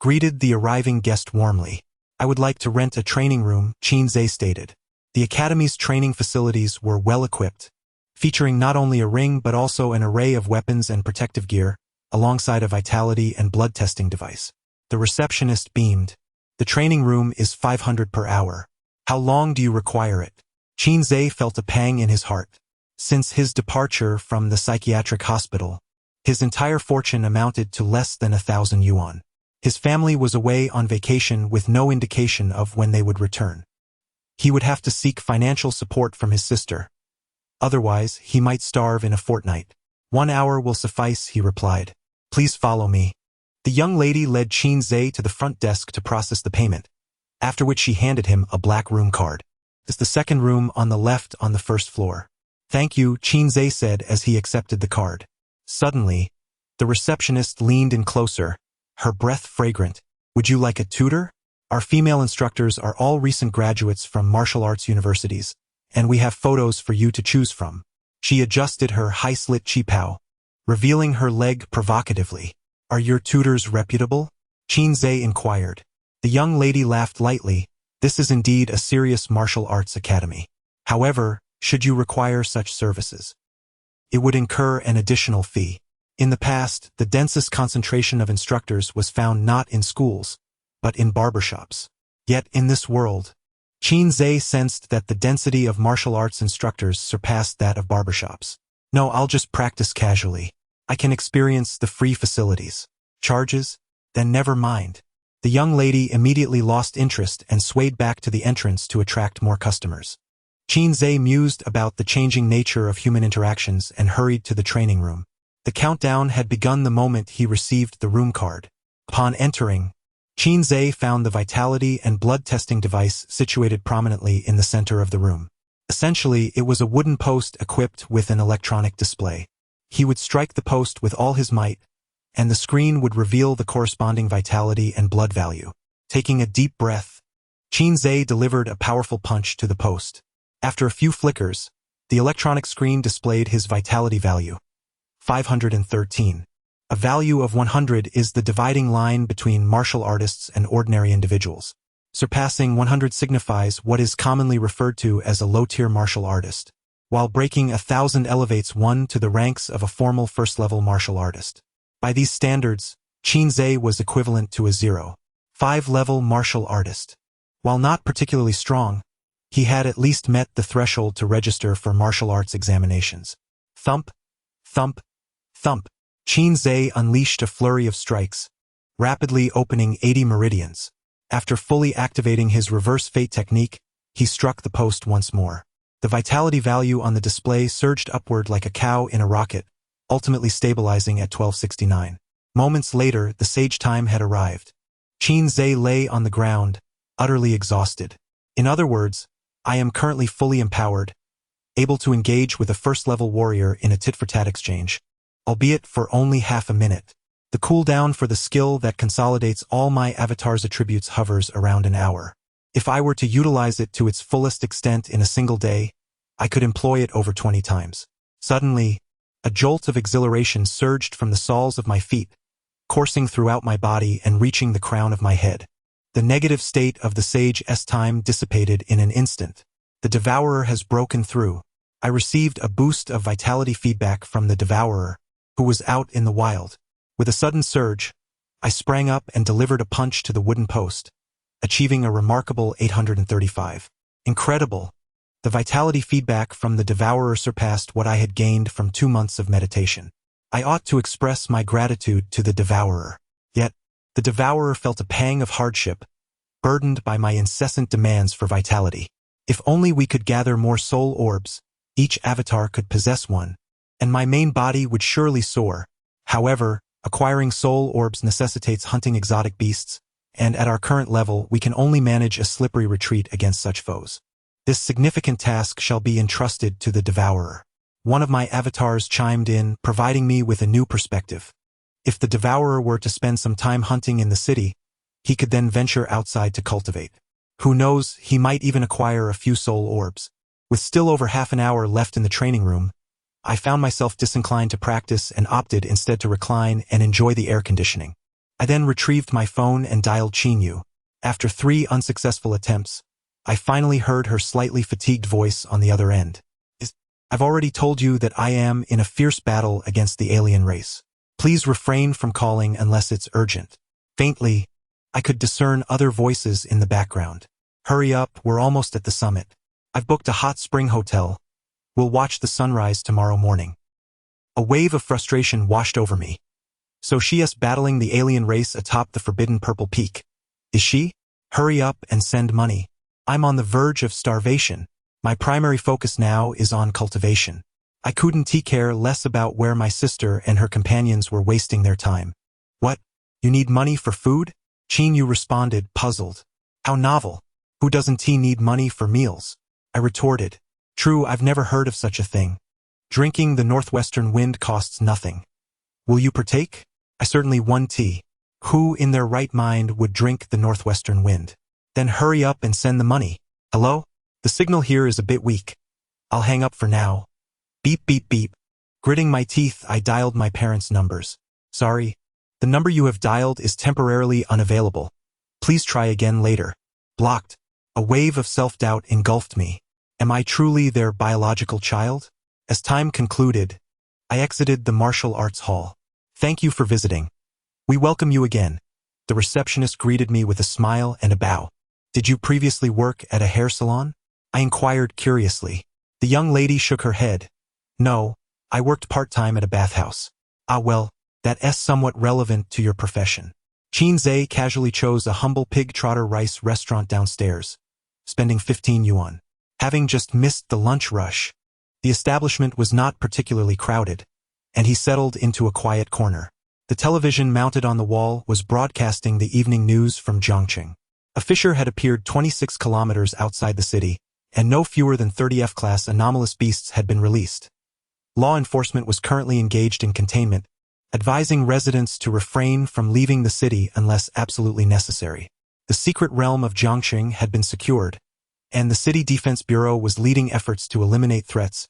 greeted the arriving guest warmly. I would like to rent a training room, Chinze stated. The academy's training facilities were well-equipped, featuring not only a ring but also an array of weapons and protective gear, alongside a vitality and blood testing device. The receptionist beamed. The training room is 500 per hour. How long do you require it? Chinze felt a pang in his heart. Since his departure from the psychiatric hospital, his entire fortune amounted to less than 1,000 yuan. His family was away on vacation with no indication of when they would return. He would have to seek financial support from his sister. Otherwise, he might starve in a fortnight. 1 hour will suffice, he replied. Please follow me. The young lady led Chinze to the front desk to process the payment, after which she handed him a black room card. It's the second room on the left on the first floor. Thank you, Chinze said as he accepted the card. Suddenly, the receptionist leaned in closer, her breath fragrant. Would you like a tutor? Our female instructors are all recent graduates from martial arts universities, and we have photos for you to choose from. She adjusted her high-slit qipao, revealing her leg provocatively. Are your tutors reputable? Chinze inquired. The young lady laughed lightly. This is indeed a serious martial arts academy. However, should you require such services, it would incur an additional fee. In the past, the densest concentration of instructors was found not in schools, but in barbershops. Yet in this world, Chinze sensed that the density of martial arts instructors surpassed that of barbershops. No, I'll just practice casually. I can experience the free facilities. Charges? Then never mind. The young lady immediately lost interest and swayed back to the entrance to attract more customers. Chinze mused about the changing nature of human interactions and hurried to the training room. The countdown had begun the moment he received the room card. Upon entering, Chinze found the vitality and blood testing device situated prominently in the center of the room. Essentially, it was a wooden post equipped with an electronic display. He would strike the post with all his might, and the screen would reveal the corresponding vitality and blood value. Taking a deep breath, Chinze delivered a powerful punch to the post. After a few flickers, the electronic screen displayed his vitality value, 513. A value of 100 is the dividing line between martial artists and ordinary individuals. Surpassing 100 signifies what is commonly referred to as a low-tier martial artist, while breaking 1,000 elevates one to the ranks of a formal first-level martial artist. By these standards, Chinze was equivalent to a 0.5-level martial artist. While not particularly strong, he had at least met the threshold to register for martial arts examinations. Thump, thump, thump. Chinze unleashed a flurry of strikes, rapidly opening 80 meridians. After fully activating his reverse fate technique, he struck the post once more. The vitality value on the display surged upward like a cow in a rocket, ultimately stabilizing at 1269. Moments later, the sage time had arrived. Chinze lay on the ground, utterly exhausted. In other words, I am currently fully empowered, able to engage with a first-level warrior in a tit-for-tat exchange, albeit for only half a minute. The cooldown for the skill that consolidates all my avatar's attributes hovers around an hour. If I were to utilize it to its fullest extent in a single day, I could employ it over 20 times. Suddenly, a jolt of exhilaration surged from the soles of my feet, coursing throughout my body and reaching the crown of my head. The negative state of the sage's time dissipated in an instant. The devourer has broken through. I received a boost of vitality feedback from the devourer, who was out in the wild. With a sudden surge, I sprang up and delivered a punch to the wooden post, achieving a remarkable 835. Incredible! The vitality feedback from the devourer surpassed what I had gained from 2 months of meditation. I ought to express my gratitude to the devourer. Yet, the devourer felt a pang of hardship, burdened by my incessant demands for vitality. If only we could gather more soul orbs, each avatar could possess one, and my main body would surely soar. However, acquiring soul orbs necessitates hunting exotic beasts, and at our current level we can only manage a slippery retreat against such foes. This significant task shall be entrusted to the devourer. One of my avatars chimed in, providing me with a new perspective. If the devourer were to spend some time hunting in the city, he could then venture outside to cultivate. Who knows, he might even acquire a few soul orbs. With still over half an hour left in the training room, I found myself disinclined to practice and opted instead to recline and enjoy the air conditioning. I then retrieved my phone and dialed Chinyu. After 3 unsuccessful attempts, I finally heard her slightly fatigued voice on the other end. I've already told you that I am in a fierce battle against the alien race. Please refrain from calling unless it's urgent. Faintly, I could discern other voices in the background. Hurry up, we're almost at the summit. I've booked a hot spring hotel. We'll watch the sunrise tomorrow morning. A wave of frustration washed over me. So she is battling the alien race atop the forbidden purple peak. Is she? Hurry up and send money. I'm on the verge of starvation. My primary focus now is on cultivation. I couldn't care less about where my sister and her companions were wasting their time. What? You need money for food? Chinyu responded, puzzled. How novel. Who doesn't need money for meals? I retorted. True, I've never heard of such a thing. Drinking the northwestern wind costs nothing. Will you partake? I certainly want tea. Who in their right mind would drink the northwestern wind? Then hurry up and send the money. Hello? The signal here is a bit weak. I'll hang up for now. Beep beep beep. Gritting my teeth, I dialed my parents' numbers. Sorry. The number you have dialed is temporarily unavailable. Please try again later. Blocked. A wave of self-doubt engulfed me. Am I truly their biological child? As time concluded, I exited the martial arts hall. Thank you for visiting. We welcome you again. The receptionist greeted me with a smile and a bow. Did you previously work at a hair salon? I inquired curiously. The young lady shook her head. No, I worked part-time at a bathhouse. Ah well, that's somewhat relevant to your profession. Chinze casually chose a humble pig trotter rice restaurant downstairs, spending 15 yuan. Having just missed the lunch rush, the establishment was not particularly crowded, and he settled into a quiet corner. The television mounted on the wall was broadcasting the evening news from Zhongqing. A fissure had appeared 26 kilometers outside the city, and no fewer than 30 F-class anomalous beasts had been released. Law enforcement was currently engaged in containment, advising residents to refrain from leaving the city unless absolutely necessary. The secret realm of Zhongqing had been secured, and the City Defense Bureau was leading efforts to eliminate threats,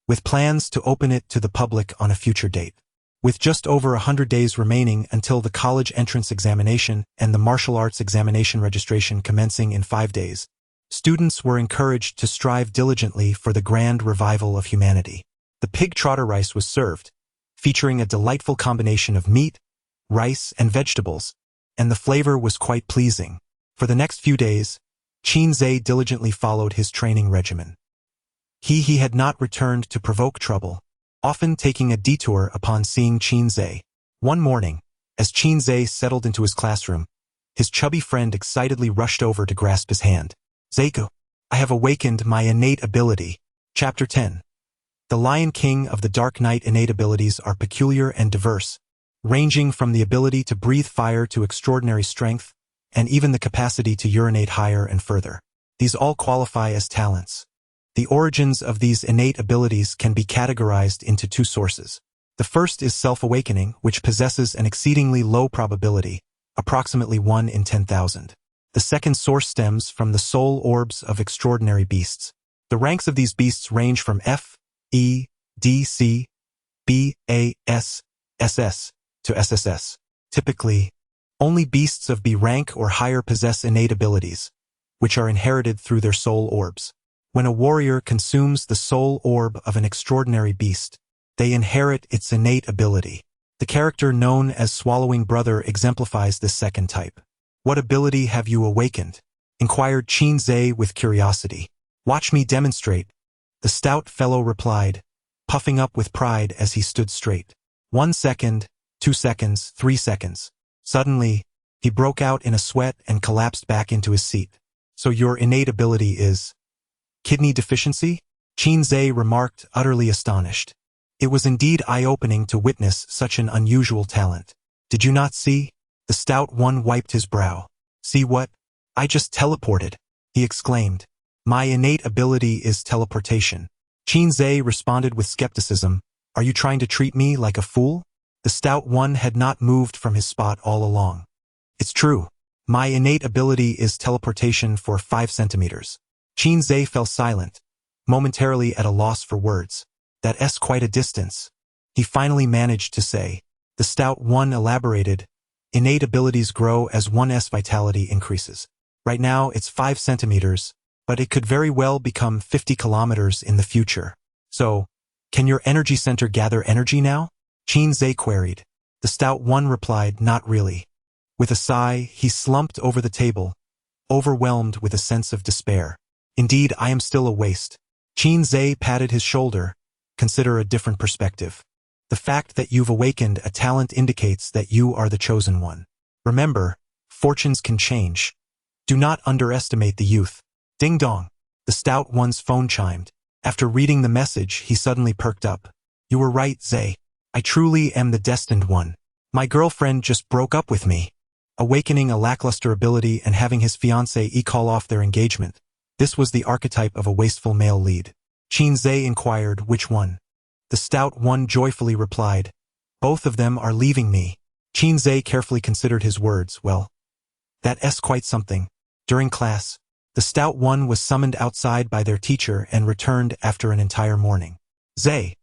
with plans to open it to the public on a future date. With just over 100 days remaining until the college entrance examination and the martial arts examination registration commencing in 5 days, students were encouraged to strive diligently for the grand revival of humanity. The pig trotter rice was served, featuring a delightful combination of meat, rice, and vegetables, and the flavor was quite pleasing. For the next few days, Chinze diligently followed his training regimen. He had not returned to provoke trouble, often taking a detour upon seeing Chinze. One morning, as Chinze settled into his classroom, his chubby friend excitedly rushed over to grasp his hand. Zeiku, I have awakened my innate ability. Chapter 10. The Lion King of the Dark Knight innate abilities are peculiar and diverse, ranging from the ability to breathe fire to extraordinary strength, and even the capacity to urinate higher and further. These all qualify as talents. The origins of these innate abilities can be categorized into 2 sources. The first is self-awakening, which possesses an exceedingly low probability, approximately 1 in 10,000. The second source stems from the soul orbs of extraordinary beasts. The ranks of these beasts range from F, E, D, C, B, A, S, SS, to SSS. Typically, only beasts of B rank or higher possess innate abilities, which are inherited through their soul orbs. When a warrior consumes the soul orb of an extraordinary beast, they inherit its innate ability. The character known as Swallowing Brother exemplifies this second type. What ability have you awakened? Inquired Chinze with curiosity. Watch me demonstrate, the stout fellow replied, puffing up with pride as he stood straight. 1 second, 2 seconds, 3 seconds. Suddenly, he broke out in a sweat and collapsed back into his seat. So your innate ability is kidney deficiency? Chinze remarked, utterly astonished. It was indeed eye-opening to witness such an unusual talent. Did you not see? The stout one wiped his brow. See what? I just teleported, he exclaimed. My innate ability is teleportation. Chinze responded with skepticism. Are you trying to treat me like a fool? The stout one had not moved from his spot all along. It's true. My innate ability is teleportation for 5 centimeters. Qin Zhe fell silent, momentarily at a loss for words. That's quite a distance. He finally managed to say. The stout one elaborated. Innate abilities grow as one's vitality increases. Right now it's 5 centimeters, but it could very well become 50 kilometers in the future. So, can your energy center gather energy now? Qin Zhe queried. The stout one replied, not really. With a sigh, he slumped over the table, overwhelmed with a sense of despair. Indeed, I am still a waste. Qin Zhe patted his shoulder. Consider a different perspective. The fact that you've awakened a talent indicates that you are the chosen one. Remember, fortunes can change. Do not underestimate the youth. Ding dong. The stout one's phone chimed. After reading the message, he suddenly perked up. You were right, Zhe. I truly am the destined one. My girlfriend just broke up with me. Awakening a lackluster ability and having his fiancée call off their engagement. This was the archetype of a wasteful male lead. Qin Zhe inquired, which one? The stout one joyfully replied, both of them are leaving me. Qin Zhe carefully considered his words. Well, that's quite something. During class, the stout one was summoned outside by their teacher and returned after an entire morning. Zhe,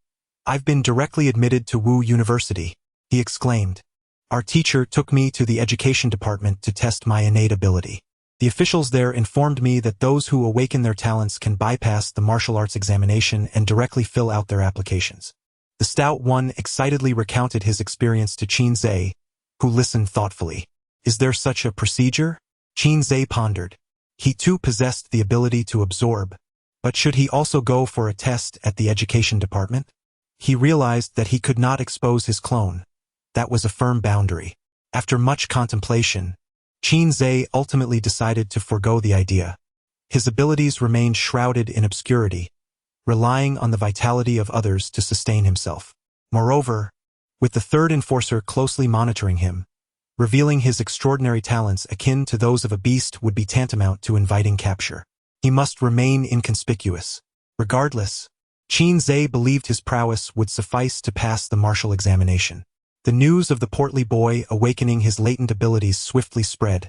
I've been directly admitted to Wu University, he exclaimed. Our teacher took me to the education department to test my innate ability. The officials there informed me that those who awaken their talents can bypass the martial arts examination and directly fill out their applications. The stout one excitedly recounted his experience to Qin Zhe, who listened thoughtfully. Is there such a procedure? Qin Zhe pondered. He too possessed the ability to absorb, but should he also go for a test at the education department? He realized that he could not expose his clone. That was a firm boundary. After much contemplation, Qin Zhe ultimately decided to forego the idea. His abilities remained shrouded in obscurity, relying on the vitality of others to sustain himself. Moreover, with the third enforcer closely monitoring him, revealing his extraordinary talents akin to those of a beast would be tantamount to inviting capture. He must remain inconspicuous. Regardless, Qin Zhe believed his prowess would suffice to pass the martial examination. The news of the portly boy awakening his latent abilities swiftly spread,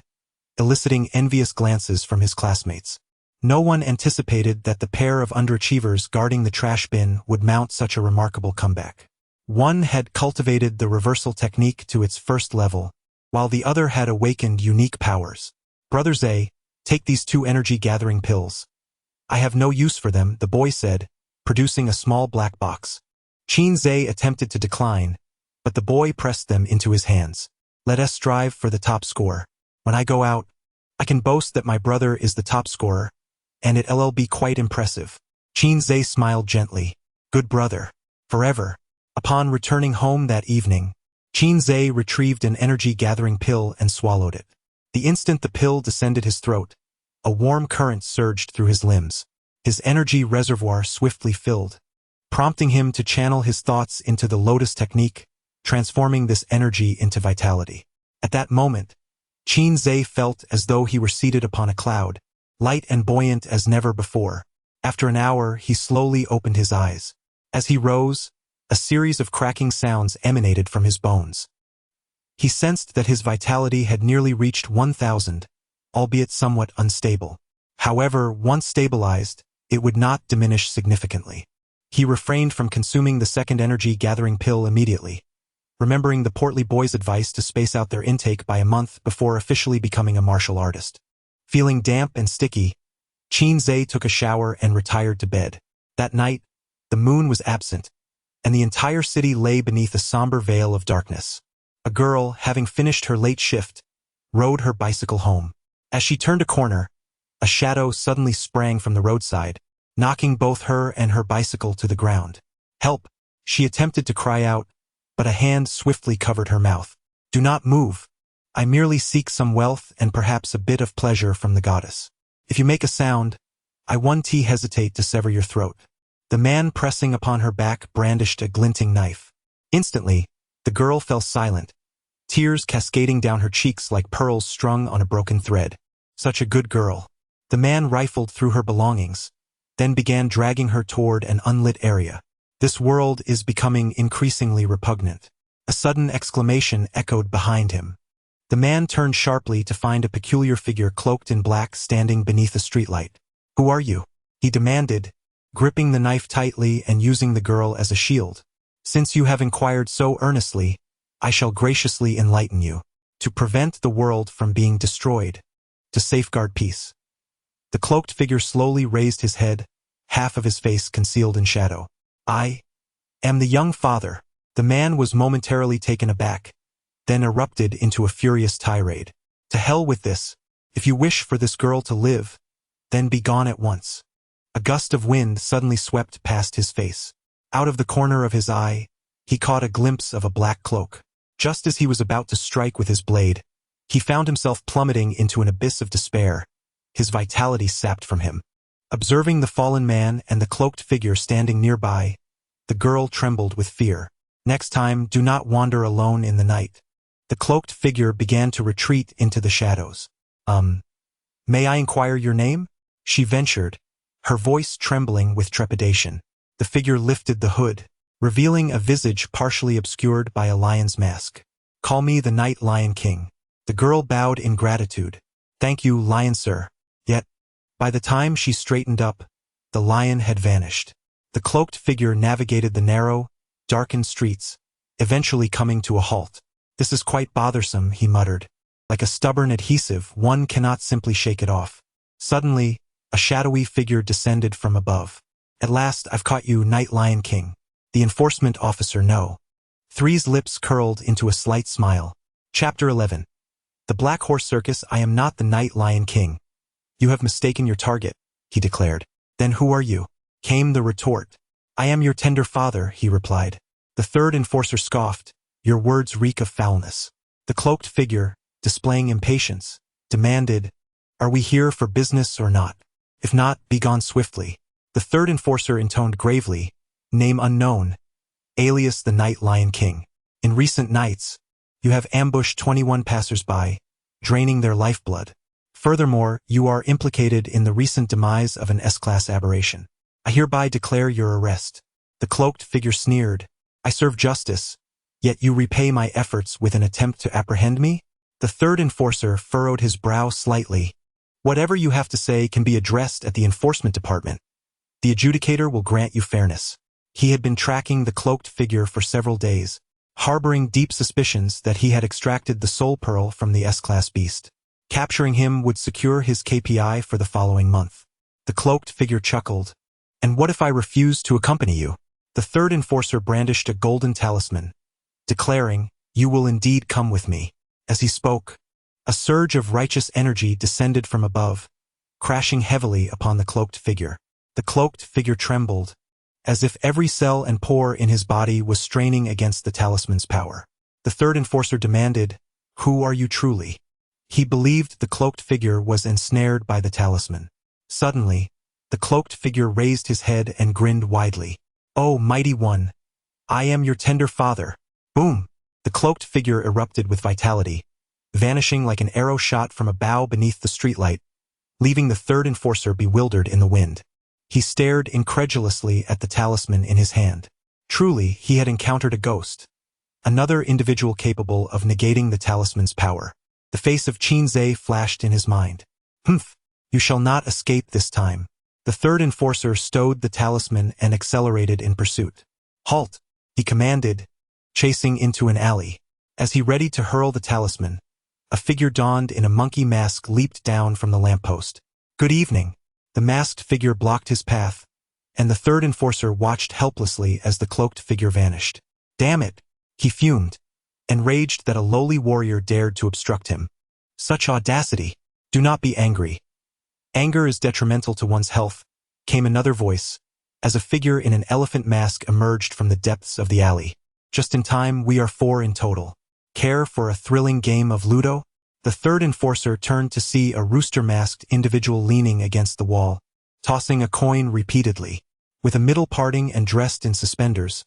eliciting envious glances from his classmates. No one anticipated that the pair of underachievers guarding the trash bin would mount such a remarkable comeback. One had cultivated the reversal technique to its first level, while the other had awakened unique powers. Brother Zhe, take these 2 energy-gathering pills. I have no use for them, the boy said, producing a small black box. Qin Zhe attempted to decline, but the boy pressed them into his hands. Let us strive for the top score. When I go out, I can boast that my brother is the top scorer, and it'll be quite impressive. Qin Zhe smiled gently. Good brother. Forever. Upon returning home that evening, Qin Zhe retrieved an energy-gathering pill and swallowed it. The instant the pill descended his throat, a warm current surged through his limbs. His energy reservoir swiftly filled, prompting him to channel his thoughts into the lotus technique, transforming this energy into vitality. At that moment, Qin Zhe felt as though he were seated upon a cloud, light and buoyant as never before. After an hour, he slowly opened his eyes. As he rose, a series of cracking sounds emanated from his bones. He sensed that his vitality had nearly reached 1,000, albeit somewhat unstable. However, once stabilized, it would not diminish significantly. He refrained from consuming the second energy-gathering pill immediately, remembering the portly boy's advice to space out their intake by a month before officially becoming a martial artist. Feeling damp and sticky, Qin Zhe took a shower and retired to bed. That night, the moon was absent, and the entire city lay beneath a somber veil of darkness. A girl, having finished her late shift, rode her bicycle home. As she turned a corner, a shadow suddenly sprang from the roadside, knocking both her and her bicycle to the ground. Help! She attempted to cry out, but a hand swiftly covered her mouth. Do not move. I merely seek some wealth and perhaps a bit of pleasure from the goddess. If you make a sound, I won't hesitate to sever your throat. The man pressing upon her back brandished a glinting knife. Instantly, the girl fell silent, tears cascading down her cheeks like pearls strung on a broken thread. Such a good girl. The man rifled through her belongings, then began dragging her toward an unlit area. This world is becoming increasingly repugnant. A sudden exclamation echoed behind him. The man turned sharply to find a peculiar figure cloaked in black standing beneath a streetlight. "Who are you?" he demanded, gripping the knife tightly and using the girl as a shield. "Since you have inquired so earnestly, I shall graciously enlighten you. To prevent the world from being destroyed. To safeguard peace." The cloaked figure slowly raised his head, half of his face concealed in shadow. "I am the young father." The man was momentarily taken aback, then erupted into a furious tirade. "To hell with this. If you wish for this girl to live, then be gone at once." A gust of wind suddenly swept past his face. Out of the corner of his eye, he caught a glimpse of a black cloak. Just as he was about to strike with his blade, he found himself plummeting into an abyss of despair, his vitality sapped from him. Observing the fallen man and the cloaked figure standing nearby, the girl trembled with fear. "Next time, do not wander alone in the night." The cloaked figure began to retreat into the shadows. May I inquire your name?" she ventured, her voice trembling with trepidation. The figure lifted the hood, revealing a visage partially obscured by a lion's mask. "Call me the Night Lion King." The girl bowed in gratitude. "Thank you, Lion Sir." Yet, by the time she straightened up, the lion had vanished. The cloaked figure navigated the narrow, darkened streets, eventually coming to a halt. "This is quite bothersome," he muttered. "Like a stubborn adhesive, one cannot simply shake it off." Suddenly, a shadowy figure descended from above. "At last I've caught you, Night Lion King." The enforcement officer no. Three's lips curled into a slight smile. Chapter 11. The Black Horse Circus. "I am not the Night Lion King. You have mistaken your target," he declared. "Then who are you?" came the retort. "I am your tender father," he replied. The third enforcer scoffed. "Your words reek of foulness." The cloaked figure, displaying impatience, demanded, "Are we here for business or not? If not, be gone swiftly." The third enforcer intoned gravely, "Name unknown, alias the Night Lion King. In recent nights, you have ambushed 21 passers-by, draining their lifeblood. Furthermore, you are implicated in the recent demise of an S-class aberration. I hereby declare your arrest." The cloaked figure sneered. "I serve justice, yet you repay my efforts with an attempt to apprehend me?" The third enforcer furrowed his brow slightly. "Whatever you have to say can be addressed at the enforcement department. The adjudicator will grant you fairness." He had been tracking the cloaked figure for several days, harboring deep suspicions that he had extracted the soul pearl from the S-class beast. Capturing him would secure his KPI for the following month. The cloaked figure chuckled. "And what if I refuse to accompany you?" The third enforcer brandished a golden talisman, declaring, "You will indeed come with me." As he spoke, a surge of righteous energy descended from above, crashing heavily upon the cloaked figure. The cloaked figure trembled, as if every cell and pore in his body was straining against the talisman's power. The third enforcer demanded, "Who are you truly?" He believed the cloaked figure was ensnared by the talisman. Suddenly, the cloaked figure raised his head and grinned widely. "Oh, mighty one, I am your tender father." Boom! The cloaked figure erupted with vitality, vanishing like an arrow shot from a bough beneath the streetlight, leaving the third enforcer bewildered in the wind. He stared incredulously at the talisman in his hand. Truly, he had encountered a ghost, another individual capable of negating the talisman's power. The face of Qinze flashed in his mind. "Humph! You shall not escape this time." The third enforcer stowed the talisman and accelerated in pursuit. "Halt!" he commanded, chasing into an alley. As he readied to hurl the talisman, a figure donned in a monkey mask leaped down from the lamppost. "Good evening." The masked figure blocked his path, and the third enforcer watched helplessly as the cloaked figure vanished. "Damn it!" he fumed, enraged that a lowly warrior dared to obstruct him. "Such audacity! Do not be angry. Anger is detrimental to one's health," came another voice, as a figure in an elephant mask emerged from the depths of the alley. "Just in time, we are 4 in total. Care for a thrilling game of Ludo?" The third enforcer turned to see a rooster-masked individual leaning against the wall, tossing a coin repeatedly. With a middle parting and dressed in suspenders,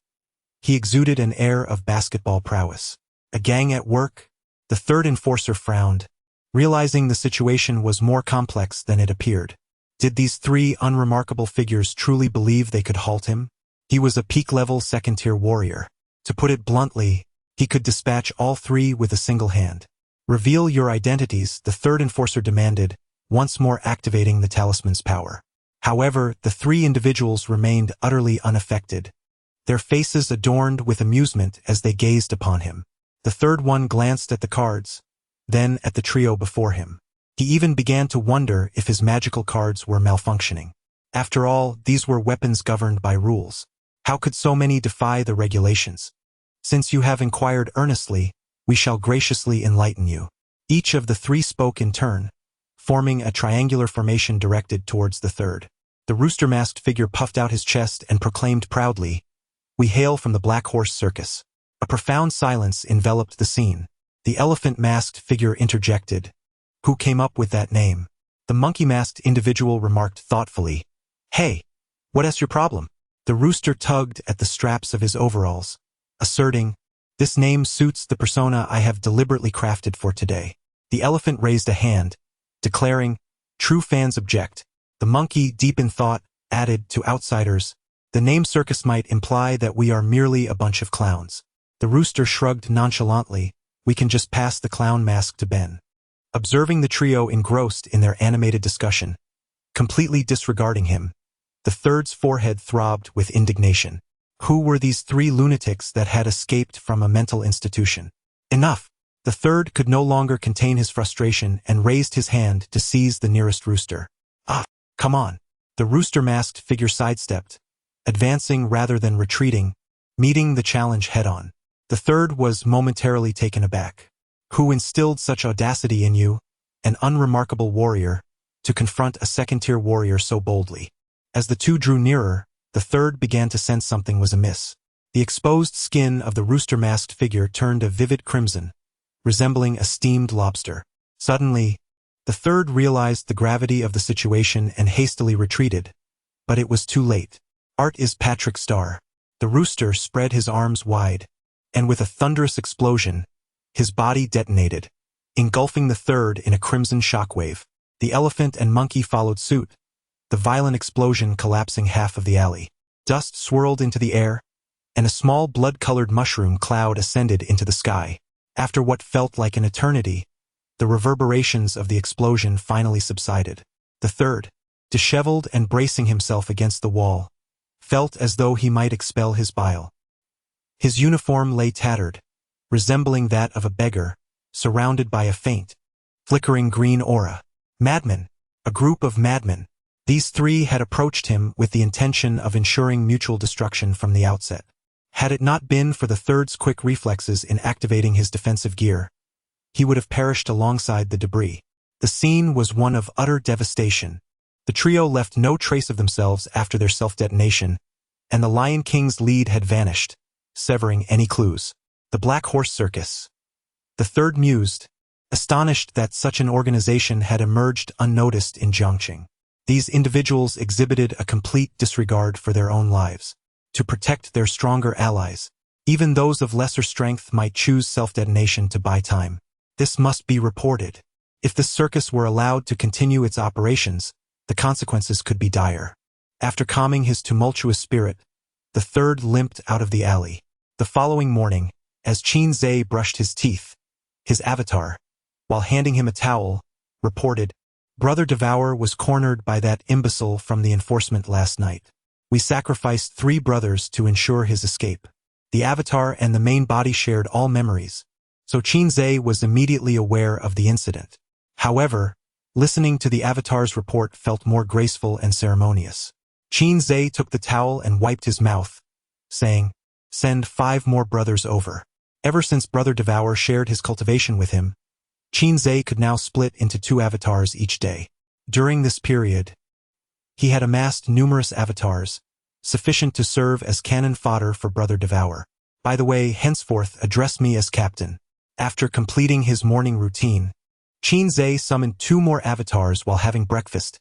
he exuded an air of basketball prowess. "A gang at work?" The third enforcer frowned, realizing the situation was more complex than it appeared. Did these 3 unremarkable figures truly believe they could halt him? He was a peak-level second-tier warrior. To put it bluntly, He could dispatch all three with a single hand. Reveal your identities, the third enforcer demanded, once more activating the talisman's power. However, the three individuals remained utterly unaffected, their faces adorned with amusement as they gazed upon him. The third one glanced at the cards, then at the trio before him. He even began to wonder if his magical cards were malfunctioning. After all, these were weapons governed by rules. How could so many defy the regulations? Since you have inquired earnestly, we shall graciously enlighten you. Each of the three spoke in turn, forming a triangular formation directed towards the third. The rooster-masked figure puffed out his chest and proclaimed proudly, "We hail from the Black Horse Circus." A profound silence enveloped the scene. The elephant-masked figure interjected, "Who came up with that name?" The monkey-masked individual remarked thoughtfully, "Hey, what's your problem?" The rooster tugged at the straps of his overalls, asserting, "This name suits the persona I have deliberately crafted for today." The elephant raised a hand, declaring, "True fans object." The monkey, deep in thought, added, "To outsiders, the name circus might imply that we are merely a bunch of clowns." The rooster shrugged nonchalantly, "We can just pass the clown mask to Ben." Observing the trio engrossed in their animated discussion, completely disregarding him, the third's forehead throbbed with indignation. Who were these three lunatics that had escaped from a mental institution? Enough! The third could no longer contain his frustration and raised his hand to seize the nearest rooster. "Ah, come on." The rooster-masked figure sidestepped, advancing rather than retreating, meeting the challenge head-on. The third was momentarily taken aback. Who instilled such audacity in you, an unremarkable warrior, to confront a second-tier warrior so boldly? As the two drew nearer, the third began to sense something was amiss. The exposed skin of the rooster-masked figure turned a vivid crimson, resembling a steamed lobster. Suddenly, the third realized the gravity of the situation and hastily retreated, but it was too late. Art is Patrick Star. The rooster spread his arms wide, and with a thunderous explosion, his body detonated, engulfing the third in a crimson shockwave. The elephant and monkey followed suit, the violent explosion collapsing half of the alley. Dust swirled into the air, and a small blood-colored mushroom cloud ascended into the sky. After what felt like an eternity, the reverberations of the explosion finally subsided. The third, disheveled and bracing himself against the wall, felt as though he might expel his bile. His uniform lay tattered, resembling that of a beggar, surrounded by a faint, flickering green aura. Madmen. A group of madmen. These three had approached him with the intention of ensuring mutual destruction from the outset. Had it not been for the third's quick reflexes in activating his defensive gear, he would have perished alongside the debris. The scene was one of utter devastation. The trio left no trace of themselves after their self-detonation, and the Lion King's lead had vanished, severing any clues. The Black Horse Circus. The third mused, astonished that such an organization had emerged unnoticed in Jiangqing. These individuals exhibited a complete disregard for their own lives. To protect their stronger allies, even those of lesser strength might choose self-detonation to buy time. This must be reported. If the circus were allowed to continue its operations, the consequences could be dire. After calming his tumultuous spirit, the third limped out of the alley. The following morning, as Qin Zhe brushed his teeth, his avatar, while handing him a towel, reported, "Brother Devour was cornered by that imbecile from the enforcement last night. We sacrificed 3 brothers to ensure his escape." The avatar and the main body shared all memories, so Qin Zhe was immediately aware of the incident. However, listening to the avatar's report felt more graceful and ceremonious. Qin Zhe took the towel and wiped his mouth, saying, "Send 5 more brothers over." Ever since Brother Devour shared his cultivation with him, Qin Zhe could now split into 2 avatars each day. During this period, he had amassed numerous avatars, sufficient to serve as cannon fodder for Brother Devour. By the way, henceforth address me as Captain. After completing his morning routine, Qin Zhe summoned 2 more avatars while having breakfast,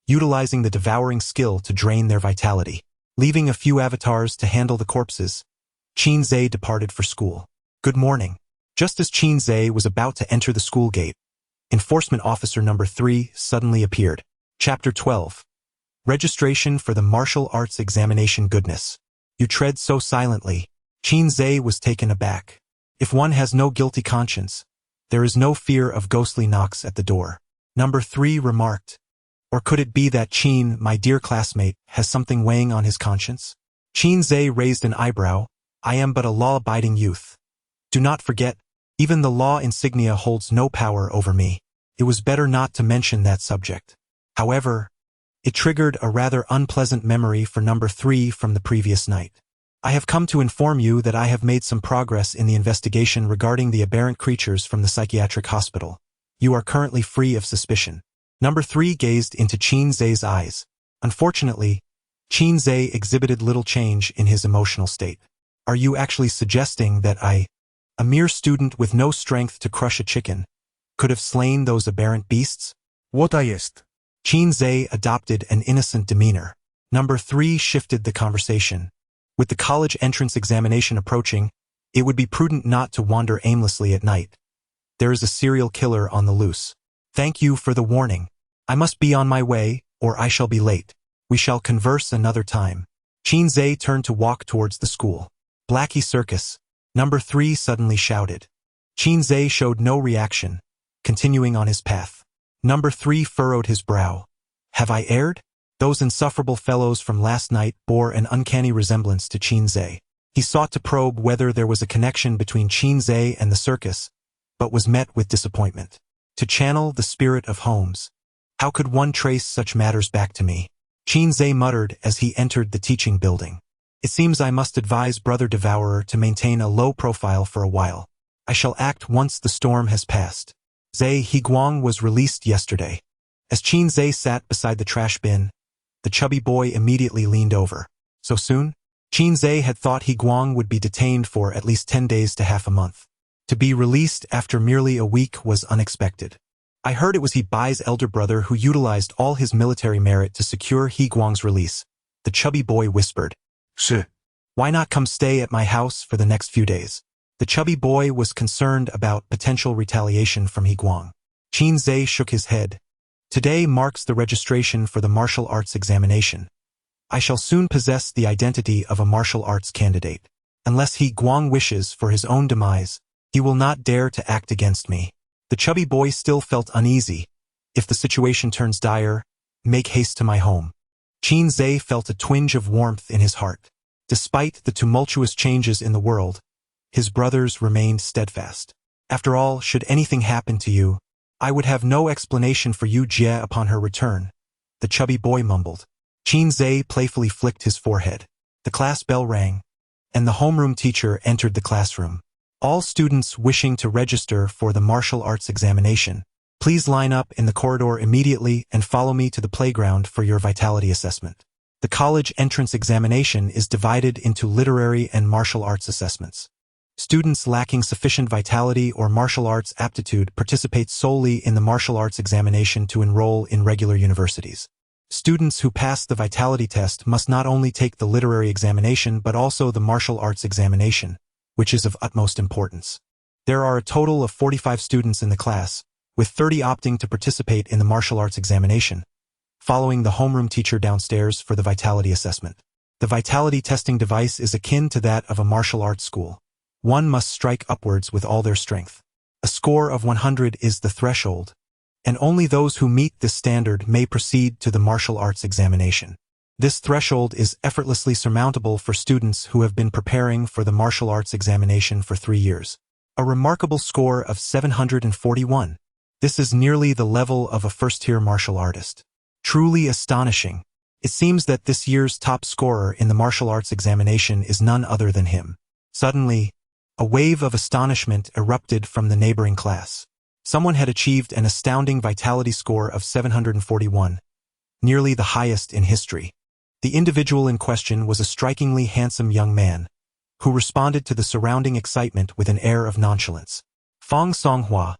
utilizing the devouring skill to drain their vitality. Leaving a few avatars to handle the corpses, Qin Zhe departed for school. Good morning. Just as Qin Zhe was about to enter the school gate, Enforcement Officer Number 3 suddenly appeared. Chapter 12. Registration for the Martial Arts Examination. Goodness. You tread so silently. Qin Zhe was taken aback. If one has no guilty conscience, there is no fear of ghostly knocks at the door. Number 3 remarked, or could it be that Qin, my dear classmate, has something weighing on his conscience? Qin Zhe raised an eyebrow. I am but a law-abiding youth. Do not forget, even the law insignia holds no power over me. It was better not to mention that subject. However, it triggered a rather unpleasant memory for number 3 from the previous night. I have come to inform you that I have made some progress in the investigation regarding the aberrant creatures from the psychiatric hospital. You are currently free of suspicion. Number 3 gazed into Qin Zhe's eyes. Unfortunately, Qin Zhe exhibited little change in his emotional state. Are you actually suggesting that I, a mere student with no strength to crush a chicken, could have slain those aberrant beasts? What jest? Qin Zhe adopted an innocent demeanor. Number 3 shifted the conversation. With the college entrance examination approaching, it would be prudent not to wander aimlessly at night. There is a serial killer on the loose. Thank you for the warning. I must be on my way, or I shall be late. We shall converse another time. Qin Zhe turned to walk towards the school. Blackie Circus. Number 3 suddenly shouted. Qin Zhe showed no reaction, continuing on his path. Number 3 furrowed his brow. Have I erred? Those insufferable fellows from last night bore an uncanny resemblance to Qin Zhe. He sought to probe whether there was a connection between Qin Zhe and the circus, but was met with disappointment. To channel the spirit of Holmes. How could one trace such matters back to me? Qin Zhe muttered as he entered the teaching building. It seems I must advise Brother Devourer to maintain a low profile for a while. I shall act once the storm has passed. Zhe Higuang was released yesterday. As Qin Zhe sat beside the trash bin, the chubby boy immediately leaned over. So soon? Qin Zhe had thought Higuang would be detained for at least 10 days to half a month. To be released after merely a week was unexpected. I heard it was He Bai's elder brother who utilized all his military merit to secure Higuang's release. The chubby boy whispered. Why not come stay at my house for the next few days? The chubby boy was concerned about potential retaliation from Higuang. Qin Zhe shook his head. Today marks the registration for the martial arts examination. I shall soon possess the identity of a martial arts candidate. Unless Higuang wishes for his own demise, he will not dare to act against me. The chubby boy still felt uneasy. If the situation turns dire, make haste to my home. Qin Zhe felt a twinge of warmth in his heart. Despite the tumultuous changes in the world, his brothers remained steadfast. After all, should anything happen to you, I would have no explanation for you, Jie, upon her return, the chubby boy mumbled. Qin Zhe playfully flicked his forehead. The class bell rang, and the homeroom teacher entered the classroom. All students wishing to register for the martial arts examination, please line up in the corridor immediately and follow me to the playground for your vitality assessment. The college entrance examination is divided into literary and martial arts assessments. Students lacking sufficient vitality or martial arts aptitude participate solely in the martial arts examination to enroll in regular universities. Students who pass the vitality test must not only take the literary examination but also the martial arts examination, which is of utmost importance. There are a total of 45 students in the class, with 30 opting to participate in the martial arts examination, following the homeroom teacher downstairs for the vitality assessment. The vitality testing device is akin to that of a martial arts school. One must strike upwards with all their strength. A score of 100 is the threshold, and only those who meet this standard may proceed to the martial arts examination. This threshold is effortlessly surmountable for students who have been preparing for the martial arts examination for 3 years. A remarkable score of 741. This is nearly the level of a first-tier martial artist. Truly astonishing. It seems that this year's top scorer in the martial arts examination is none other than him. Suddenly, a wave of astonishment erupted from the neighboring class. Someone had achieved an astounding vitality score of 741, nearly the highest in history. The individual in question was a strikingly handsome young man, who responded to the surrounding excitement with an air of nonchalance. Fong Songhua,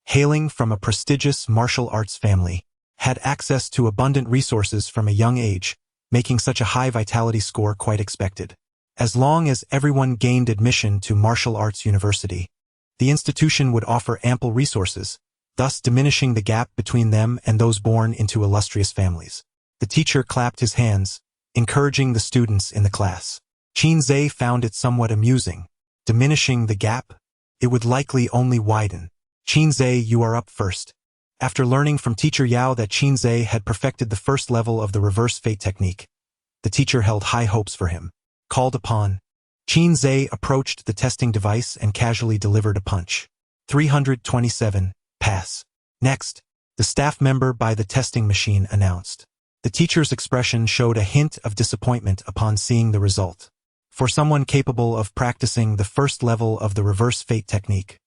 hailing from a prestigious martial arts family, had access to abundant resources from a young age, making such a high vitality score quite expected. As long as everyone gained admission to martial arts university, the institution would offer ample resources, thus diminishing the gap between them and those born into illustrious families. The teacher clapped his hands, encouraging the students in the class. Qin Zhe found it somewhat amusing. Diminishing the gap? it would likely only widen. Qinze, you are up first. After learning from teacher Yao that Qinze had perfected the first level of the reverse fate technique, the teacher held high hopes for him. Called upon, Qinze approached the testing device and casually delivered a punch. 327, pass. Next, the staff member by the testing machine announced. The teacher's expression showed a hint of disappointment upon seeing the result. For someone capable of practicing the first level of the reverse fate technique,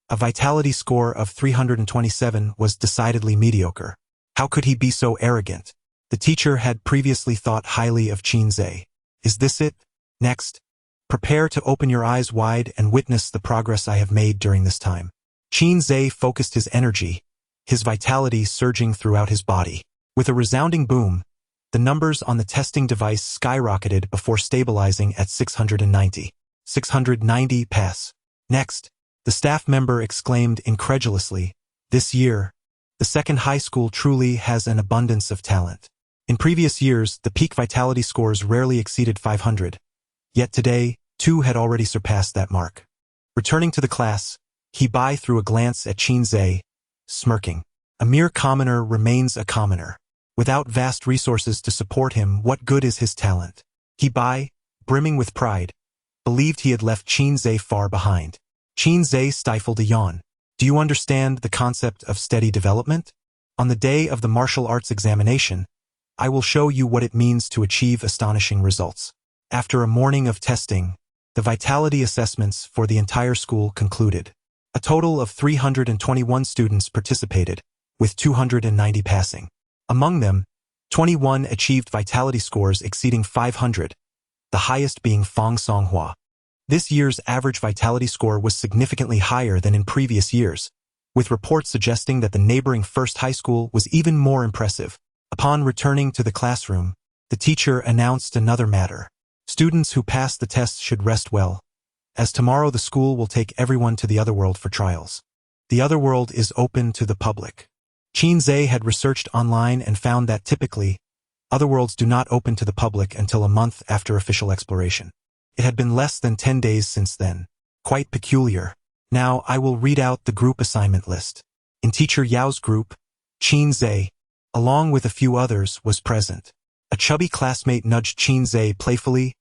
a vitality score of 327 was decidedly mediocre. How could he be so arrogant? The teacher had previously thought highly of Qinze. Is this it? Next, prepare to open your eyes wide and witness the progress I have made during this time. Qinze focused his energy, his vitality surging throughout his body. With a resounding boom, the numbers on the testing device skyrocketed before stabilizing at 690. 690 pass. Next, the staff member exclaimed incredulously, "This year, the second high school truly has an abundance of talent." In previous years, the peak vitality scores rarely exceeded 500, yet today, 2 had already surpassed that mark. Returning to the class, he threw a glance at Qinze, smirking. A mere commoner remains a commoner. Without vast resources to support him, what good is his talent? He, brimming with pride, believed he had left Qinze far behind. Qinze stifled a yawn. Do you understand the concept of steady development? On the day of the martial arts examination, I will show you what it means to achieve astonishing results. After a morning of testing, the vitality assessments for the entire school concluded. A total of 321 students participated, with 290 passing. Among them, 21 achieved vitality scores exceeding 500, the highest being Fong Songhua. This year's average vitality score was significantly higher than in previous years, with reports suggesting that the neighboring first high school was even more impressive. Upon returning to the classroom, the teacher announced another matter. Students who pass the tests should rest well, as tomorrow the school will take everyone to the Otherworld for trials. The Otherworld is open to the public. Qinze had researched online and found that typically, Otherworlds do not open to the public until a month after official exploration. It had been less than 10 days since then. Quite peculiar. Now I will read out the group assignment list. In teacher Yao's group, Qinze, along with a few others, was present. A chubby classmate nudged Qinze playfully,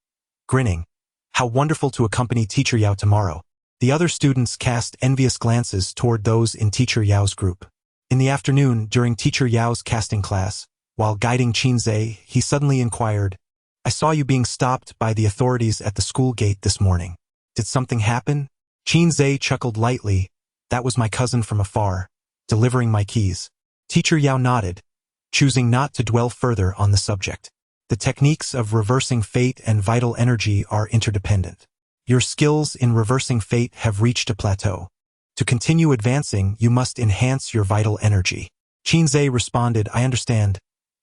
grinning. How wonderful to accompany teacher Yao tomorrow. The other students cast envious glances toward those in teacher Yao's group. In the afternoon, during teacher Yao's casting class, while guiding Qinze, he suddenly inquired, "I saw you being stopped by the authorities at the school gate this morning. Did something happen?" Qinze chuckled lightly. "That was my cousin from afar, delivering my keys." Teacher Yao nodded, choosing not to dwell further on the subject. The techniques of reversing fate and vital energy are interdependent. Your skills in reversing fate have reached a plateau. To continue advancing, you must enhance your vital energy. Qinze responded, "I understand.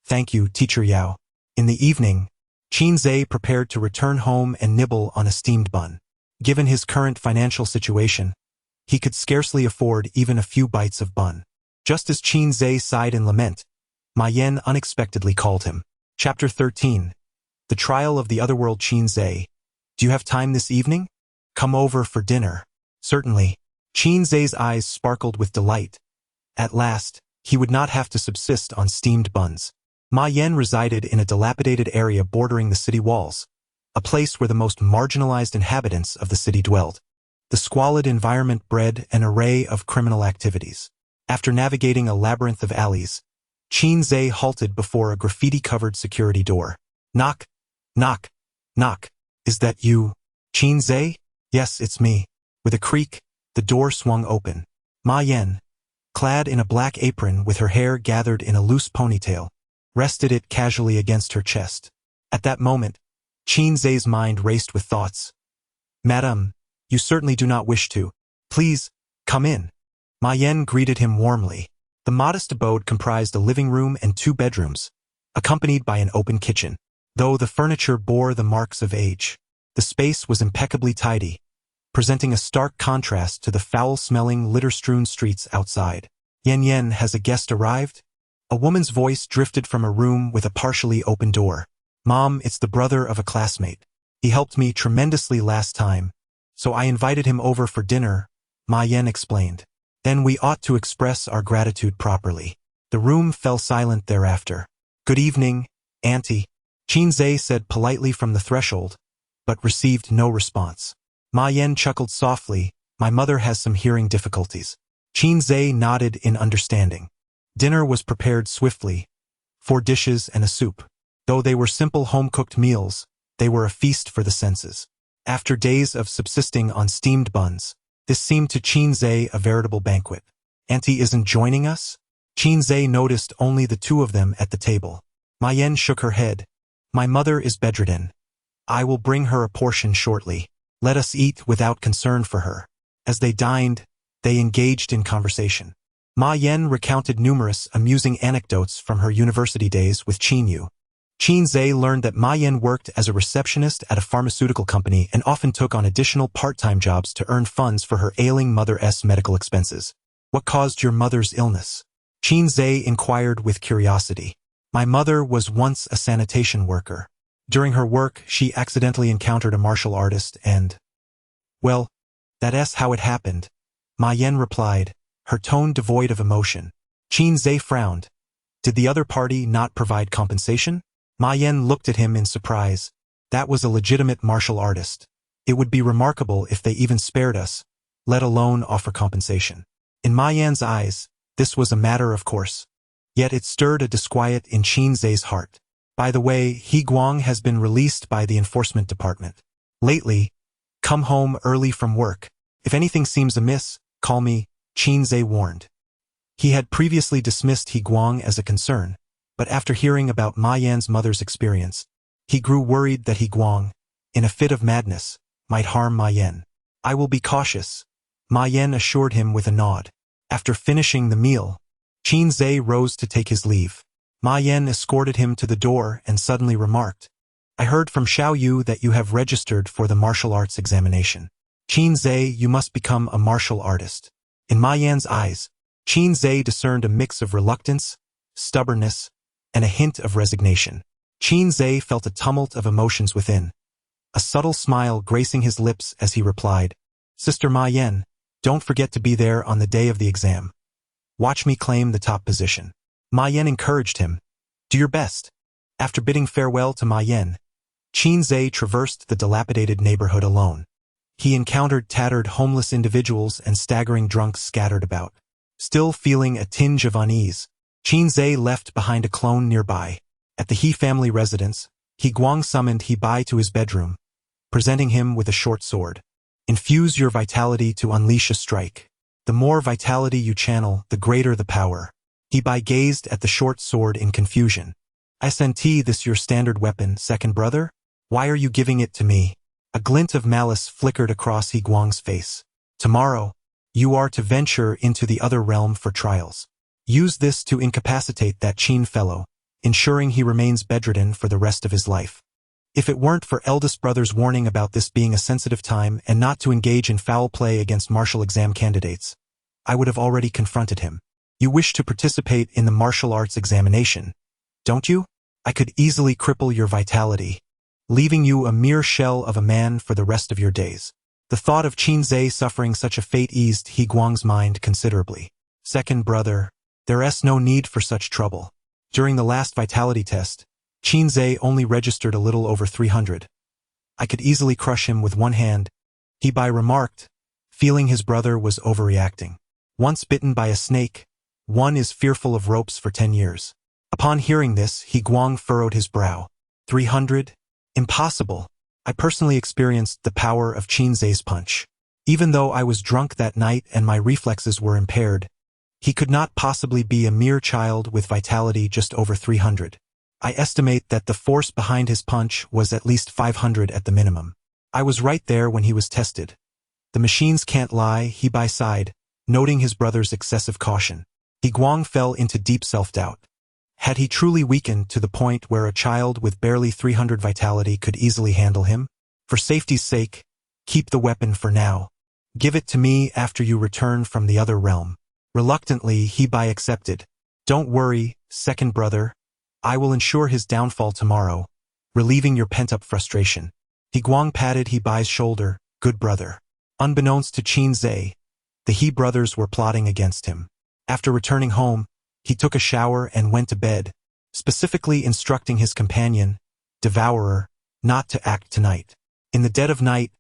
Thank you, teacher Yao." In the evening, Qinze prepared to return home and nibble on a steamed bun. Given his current financial situation, he could scarcely afford even a few bites of bun. Just as Qinze sighed in lament, Ma Yan unexpectedly called him. Chapter 13. The Trial of the Otherworld. Qinze, do you have time this evening? Come over for dinner. Certainly. Qinze's eyes sparkled with delight. At last, he would not have to subsist on steamed buns. Ma Yan resided in a dilapidated area bordering the city walls, a place where the most marginalized inhabitants of the city dwelled. The squalid environment bred an array of criminal activities. After navigating a labyrinth of alleys, Qinze halted before a graffiti-covered security door. Knock, knock, knock. Is that you, Qinze? Yes, it's me. With a creak, the door swung open. Ma Yan, clad in a black apron with her hair gathered in a loose ponytail, rested it casually against her chest. At that moment, Qinze's mind raced with thoughts. "Madame, you certainly do not wish to. Please, come in." Ma Yan greeted him warmly. The modest abode comprised a living room and 2 bedrooms, accompanied by an open kitchen. Though the furniture bore the marks of age, the space was impeccably tidy, presenting a stark contrast to the foul-smelling, litter-strewn streets outside. "Yen Yen, has a guest arrived?" A woman's voice drifted from a room with a partially open door. "Mom, it's the brother of a classmate. He helped me tremendously last time, so I invited him over for dinner. Ma Yan explained. Then we ought to express our gratitude properly. The room fell silent thereafter. Good evening, Auntie, Qin Zhe said politely from the threshold, but received no response. Ma Yan chuckled softly. My mother has some hearing difficulties. Qin Zhe nodded in understanding. Dinner was prepared swiftly. 4 dishes and a soup. Though they were simple home-cooked meals, they were a feast for the senses. After days of subsisting on steamed buns, this seemed to Qin Zhe a veritable banquet. Auntie isn't joining us? Qin Zhe noticed only the 2 of them at the table. Ma Yan shook her head. My mother is bedridden. I will bring her a portion shortly. Let us eat without concern for her. As they dined, they engaged in conversation. Ma Yan recounted numerous amusing anecdotes from her university days with Qin Yu. Qin Zhe learned that Ma Yan worked as a receptionist at a pharmaceutical company and often took on additional part-time jobs to earn funds for her ailing mother's medical expenses. What caused your mother's illness? Qin Zhe inquired with curiosity. My mother was once a sanitation worker. During her work, she accidentally encountered a martial artist and... Well, that's how it happened, Ma Yan replied, her tone devoid of emotion. Qin Zhe frowned. Did the other party not provide compensation? Ma Yan looked at him in surprise. That was a legitimate martial artist. It would be remarkable if they even spared us, let alone offer compensation. In Ma Yan's eyes, this was a matter of course. Yet it stirred a disquiet in Qin Zhe's heart. By the way, He Guang has been released by the enforcement department. Lately, come home early from work. If anything seems amiss, call me, Qin Zhe warned. He had previously dismissed He Guang as a concern, but after hearing about Ma Yan's mother's experience, he grew worried that He Guang, in a fit of madness, might harm Ma Yan. I will be cautious, Ma Yan assured him with a nod. After finishing the meal, Qin Zhe rose to take his leave. Ma Yan escorted him to the door and suddenly remarked, I heard from Xiao Yu that you have registered for the martial arts examination. Qin Zhe, you must become a martial artist. In Ma Yan's eyes, Qin Zhe discerned a mix of reluctance, stubbornness, and a hint of resignation. Qin Zhe felt a tumult of emotions within, a subtle smile gracing his lips as he replied, Sister Ma Yan, don't forget to be there on the day of the exam. Watch me claim the top position. Ma Yan encouraged him. Do your best. After bidding farewell to Ma Yan, Qin Zhe traversed the dilapidated neighborhood alone. He encountered tattered homeless individuals and staggering drunks scattered about. Still feeling a tinge of unease, Qin Zhe left behind a clone nearby. At the He family residence, He Guang summoned He Bai to his bedroom, presenting him with a short sword. Infuse your vitality to unleash a strike. The more vitality you channel, the greater the power. He Bai gazed at the short sword in confusion. Isn't this your standard weapon, second brother? Why are you giving it to me? A glint of malice flickered across He Guang's face. Tomorrow, you are to venture into the other realm for trials. Use this to incapacitate that Qin fellow, ensuring he remains bedridden for the rest of his life. If it weren't for eldest brother's warning about this being a sensitive time and not to engage in foul play against martial exam candidates, I would have already confronted him. You wish to participate in the martial arts examination, don't you? I could easily cripple your vitality, leaving you a mere shell of a man for the rest of your days. The thought of Qin Zhe suffering such a fate eased He Guang's mind considerably. Second brother, there's no need for such trouble. During the last vitality test, Qin Zhe only registered a little over 300. I could easily crush him with one hand, He Bai remarked, feeling his brother was overreacting. Once bitten by a snake, one is fearful of ropes for 10 years. Upon hearing this, He Guang furrowed his brow. 300? Impossible. I personally experienced the power of Qin Zhe's punch. Even though I was drunk that night and my reflexes were impaired, he could not possibly be a mere child with vitality just over 300. I estimate that the force behind his punch was at least 500 at the minimum. I was right there when he was tested. The machines can't lie, He Bai sighed, noting his brother's excessive caution. He Guang fell into deep self-doubt. Had he truly weakened to the point where a child with barely 300 vitality could easily handle him? For safety's sake, keep the weapon for now. Give it to me after you return from the other realm. Reluctantly, He Bai accepted. Don't worry, second brother. I will ensure his downfall tomorrow, relieving your pent-up frustration. He Guang patted He Bai's shoulder. Good brother. Unbeknownst to Qin Zhe, The He brothers were plotting against him. After returning home, he took a shower and went to bed, specifically instructing his companion, Devourer, not to act tonight. In the dead of night,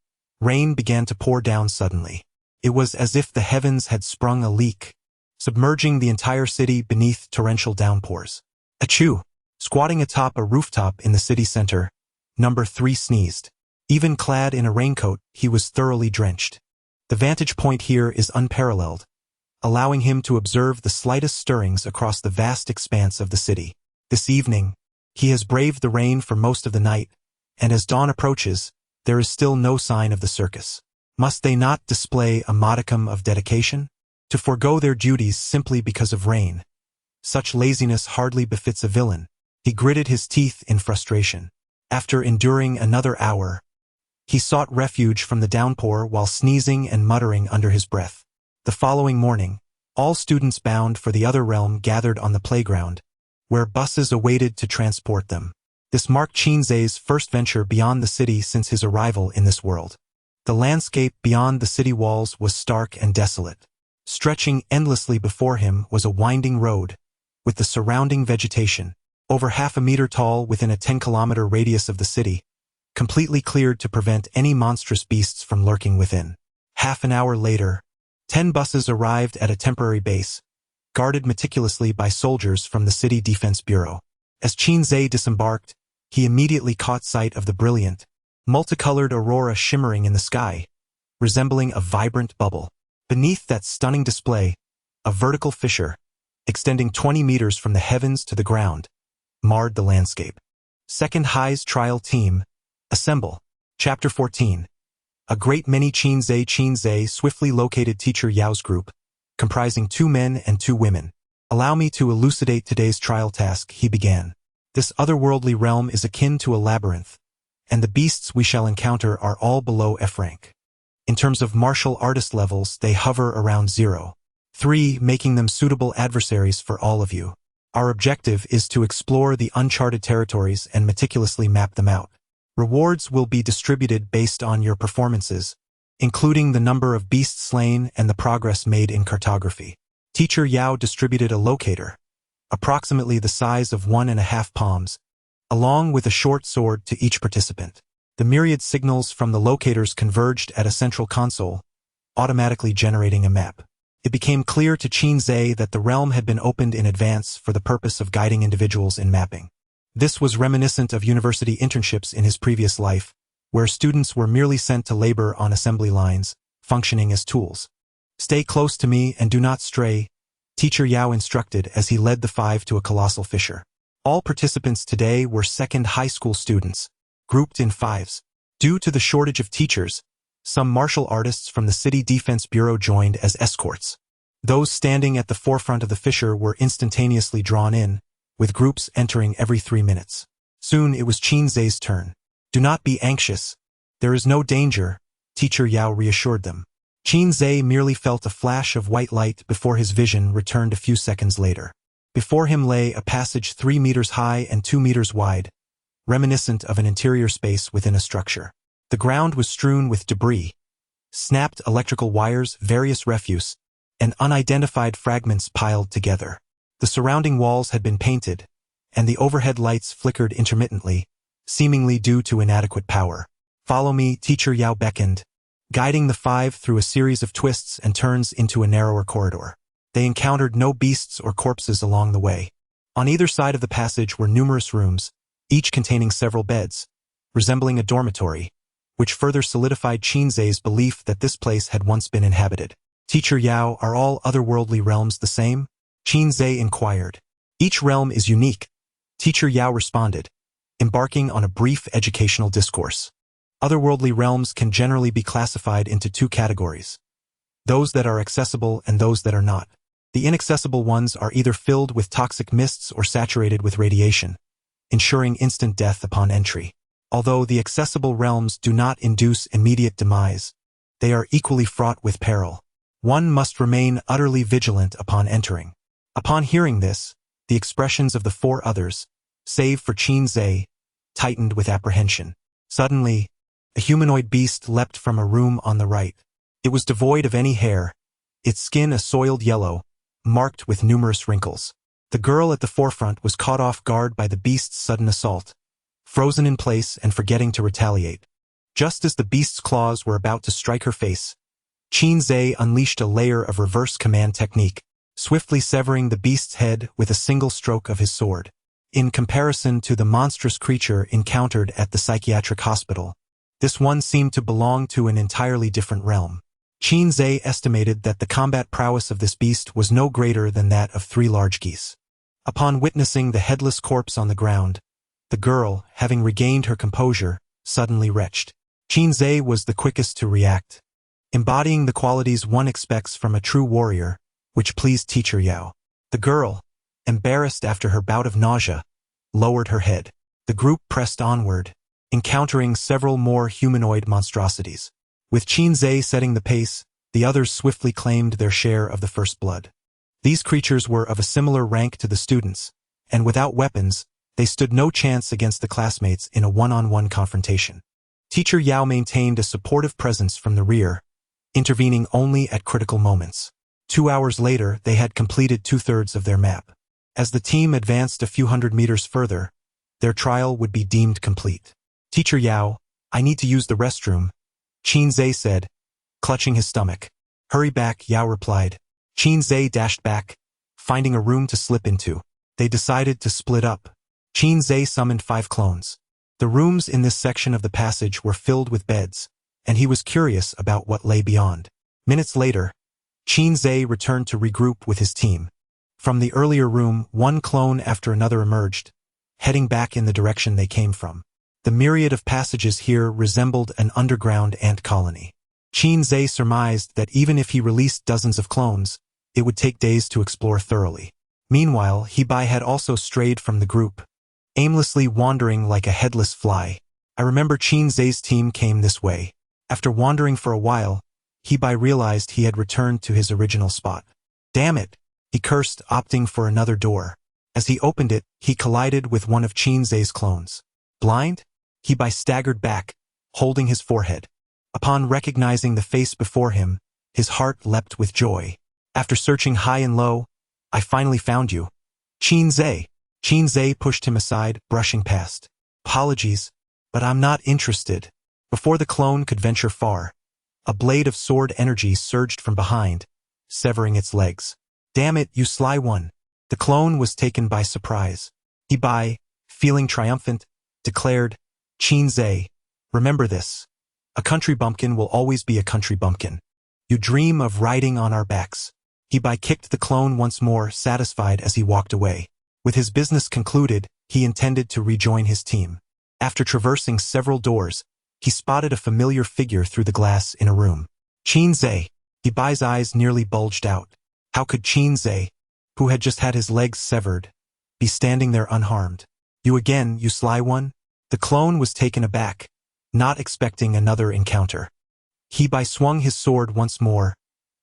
rain began to pour down suddenly. It was as if the heavens had sprung a leak, submerging the entire city beneath torrential downpours. Achoo! Squatting atop a rooftop in the city center, Number 3 sneezed. Even clad in a raincoat, he was thoroughly drenched. The vantage point here is unparalleled, allowing him to observe the slightest stirrings across the vast expanse of the city. This evening, he has braved the rain for most of the night, and as dawn approaches, there is still no sign of the circus. Must they not display a modicum of dedication? To forego their duties simply because of rain. Such laziness hardly befits a villain. He gritted his teeth in frustration. After enduring another hour, he sought refuge from the downpour while sneezing and muttering under his breath. The following morning, all students bound for the other realm gathered on the playground, where buses awaited to transport them. This marked Qinzhe's first venture beyond the city since his arrival in this world. The landscape beyond the city walls was stark and desolate. Stretching endlessly before him was a winding road, with the surrounding vegetation, over half a meter tall within a 10-kilometer radius of the city, completely cleared to prevent any monstrous beasts from lurking within. Half an hour later, 10 buses arrived at a temporary base, guarded meticulously by soldiers from the City Defense Bureau. As Qinzhe disembarked, he immediately caught sight of the brilliant, multicolored aurora shimmering in the sky, resembling a vibrant bubble. Beneath that stunning display, a vertical fissure, extending 20 meters from the heavens to the ground, marred the landscape. Second High's Trial Team, assemble. Chapter 14. A great many Qinzhe swiftly located Teacher Yao's group, comprising 2 men and 2 women. Allow me to elucidate today's trial task, he began. This otherworldly realm is akin to a labyrinth, and the beasts we shall encounter are all below F rank. In terms of martial artist levels, they hover around 0.3, making them suitable adversaries for all of you. Our objective is to explore the uncharted territories and meticulously map them out. Rewards will be distributed based on your performances, including the number of beasts slain and the progress made in cartography. Teacher Yao distributed a locator, approximately the size of 1.5 palms, along with a short sword to each participant. The myriad signals from the locators converged at a central console, automatically generating a map. It became clear to Qinzhe that the realm had been opened in advance for the purpose of guiding individuals in mapping. This was reminiscent of university internships in his previous life, where students were merely sent to labor on assembly lines, functioning as tools. Stay close to me and do not stray, Teacher Yao instructed as he led the 5 to a colossal fissure. All participants today were second high school students, grouped in 5s. Due to the shortage of teachers, some martial artists from the City Defense Bureau joined as escorts. Those standing at the forefront of the fissure were instantaneously drawn in, with groups entering every 3 minutes. Soon it was Qinzhe's turn. Do not be anxious. There is no danger, Teacher Yao reassured them. Qinzhe merely felt a flash of white light before his vision returned a few seconds later. Before him lay a passage 3 meters high and 2 meters wide, reminiscent of an interior space within a structure. The ground was strewn with debris, snapped electrical wires, various refuse, and unidentified fragments piled together. The surrounding walls had been painted, and the overhead lights flickered intermittently, seemingly due to inadequate power. Follow me, Teacher Yao beckoned, guiding the 5 through a series of twists and turns into a narrower corridor. They encountered no beasts or corpses along the way. On either side of the passage were numerous rooms, each containing several beds, resembling a dormitory, which further solidified Qinzhe's belief that this place had once been inhabited. Teacher Yao, are all otherworldly realms the same? Qinzhe inquired. Each realm is unique, Teacher Yao responded, embarking on a brief educational discourse. Otherworldly realms can generally be classified into 2 categories: those that are accessible and those that are not. The inaccessible ones are either filled with toxic mists or saturated with radiation, ensuring instant death upon entry. Although the accessible realms do not induce immediate demise, they are equally fraught with peril. One must remain utterly vigilant upon entering. Upon hearing this, the expressions of the 4 others, save for Qinzhe, tightened with apprehension. Suddenly, a humanoid beast leapt from a room on the right. It was devoid of any hair, its skin a soiled yellow, marked with numerous wrinkles. The girl at the forefront was caught off guard by the beast's sudden assault, frozen in place and forgetting to retaliate. Just as the beast's claws were about to strike her face, Qinze unleashed a layer of reverse command technique, swiftly severing the beast's head with a single stroke of his sword. In comparison to the monstrous creature encountered at the psychiatric hospital, this one seemed to belong to an entirely different realm. Qinze estimated that the combat prowess of this beast was no greater than that of 3 large geese. Upon witnessing the headless corpse on the ground, the girl, having regained her composure, suddenly retched. Qinze was the quickest to react, embodying the qualities one expects from a true warrior, which pleased Teacher Yao. The girl, embarrassed after her bout of nausea, lowered her head. The group pressed onward, encountering several more humanoid monstrosities. With Qinze setting the pace, the others swiftly claimed their share of the first blood. These creatures were of a similar rank to the students, and without weapons, they stood no chance against the classmates in a one-on-one confrontation. Teacher Yao maintained a supportive presence from the rear, intervening only at critical moments. 2 hours later, they had completed 2/3 of their map. As the team advanced a few hundred meters further, their trial would be deemed complete. Teacher Yao, I need to use the restroom, Qinze said, clutching his stomach. Hurry back, Yao replied. Qinze dashed back, finding a room to slip into. They decided to split up. Qinze summoned 5 clones. The rooms in this section of the passage were filled with beds, and he was curious about what lay beyond. Minutes later, Qinze returned to regroup with his team. From the earlier room, 1 clone after another emerged, heading back in the direction they came from. The myriad of passages here resembled an underground ant colony. Qinze surmised that even if he released dozens of clones, it would take days to explore thoroughly. Meanwhile, Hebai had also strayed from the group, aimlessly wandering like a headless fly. I remember Qinze's team came this way. After wandering for a while, Hebai realized he had returned to his original spot. Damn it, he cursed, opting for another door. As he opened it, he collided with one of Qinze's clones. Blind? Hebai staggered back, holding his forehead. Upon recognizing the face before him, his heart leapt with joy. After searching high and low, I finally found you. Qinze. Qinze pushed him aside, brushing past. Apologies, but I'm not interested. Before the clone could venture far, a blade of sword energy surged from behind, severing its legs. Damn it, you sly one. The clone was taken by surprise. Hebai, feeling triumphant, declared, Qinze, remember this. A country bumpkin will always be a country bumpkin. You dream of riding on our backs. Hebai kicked the clone once more, satisfied as he walked away. With his business concluded, he intended to rejoin his team. After traversing several doors, he spotted a familiar figure through the glass in a room. Qinze. Hebai's eyes nearly bulged out. How could Qinze, who had just had his legs severed, be standing there unharmed? You again, you sly one? The clone was taken aback, not expecting another encounter. Hebai swung his sword once more,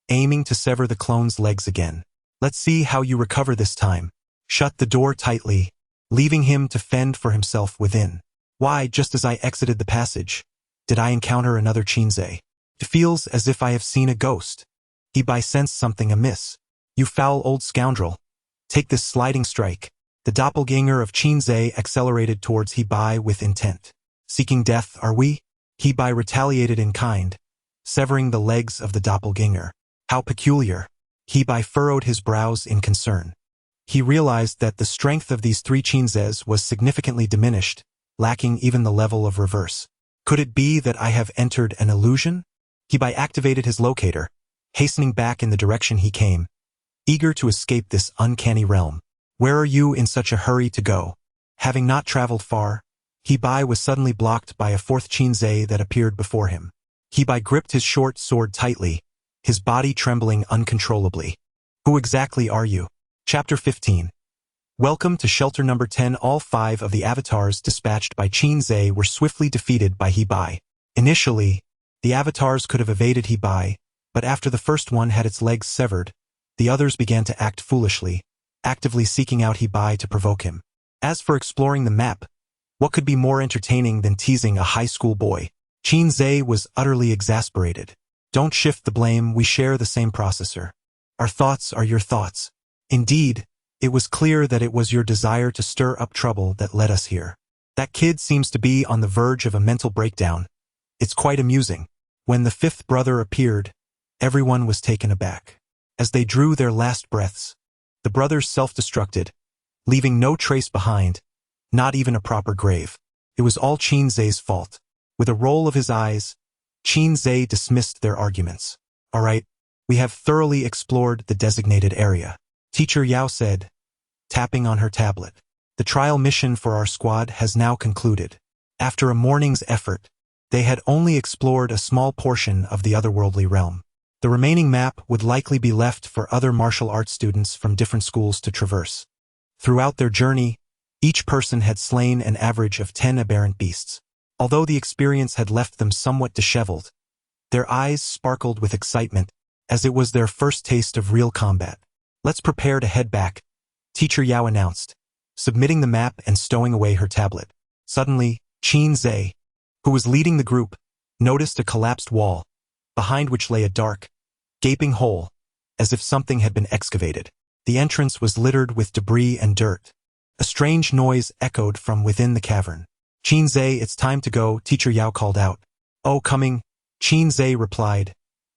aiming to sever the clone's legs again. Let's see how you recover this time. Shut the door tightly, leaving him to fend for himself within. Why, just as I exited the passage, did I encounter another Qinze? It feels as if I have seen a ghost. Hebai sensed something amiss. You foul old scoundrel. Take this sliding strike. The doppelganger of Qinze accelerated towards Hebai with intent. Seeking death, are we? Hebai retaliated in kind, severing the legs of the doppelganger. How peculiar. Hebai furrowed his brows in concern. He realized that the strength of these 3 Qinzes was significantly diminished, lacking even the level of reverse. Could it be that I have entered an illusion? Hebai activated his locator, hastening back in the direction he came, eager to escape this uncanny realm. Where are you in such a hurry to go? Having not traveled far, Hebai was suddenly blocked by a 4th Qinze that appeared before him. Hebai gripped his short sword tightly, his body trembling uncontrollably. Who exactly are you? Chapter 15. Welcome to Shelter Number 10. All 5 of the avatars dispatched by Qinze were swiftly defeated by Hebai. Initially, the avatars could have evaded Hebai, but after the first one had its legs severed, the others began to act foolishly, actively seeking out Hebai to provoke him. As for exploring the map, what could be more entertaining than teasing a high school boy? Qinze was utterly exasperated. Don't shift the blame, we share the same processor. Our thoughts are your thoughts. Indeed, it was clear that it was your desire to stir up trouble that led us here. That kid seems to be on the verge of a mental breakdown. It's quite amusing. When the fifth brother appeared, everyone was taken aback. As they drew their last breaths, the brothers self-destructed, leaving no trace behind, not even a proper grave. It was all Qin Zhe's fault. With a roll of his eyes, Qin Zhe dismissed their arguments. All right, we have thoroughly explored the designated area, Teacher Yao said, tapping on her tablet. The trial mission for our squad has now concluded. After a morning's effort, they had only explored a small portion of the otherworldly realm. The remaining map would likely be left for other martial arts students from different schools to traverse. Throughout their journey, each person had slain an average of 10 aberrant beasts. Although the experience had left them somewhat disheveled, their eyes sparkled with excitement, as it was their first taste of real combat. Let's prepare to head back, Teacher Yao announced, submitting the map and stowing away her tablet. Suddenly, Qin Zhe, who was leading the group, noticed a collapsed wall, behind which lay a dark, gaping hole, as if something had been excavated. The entrance was littered with debris and dirt. A strange noise echoed from within the cavern. Qin Zhe, it's time to go, Teacher Yao called out. Oh, coming, Qin Zhe replied,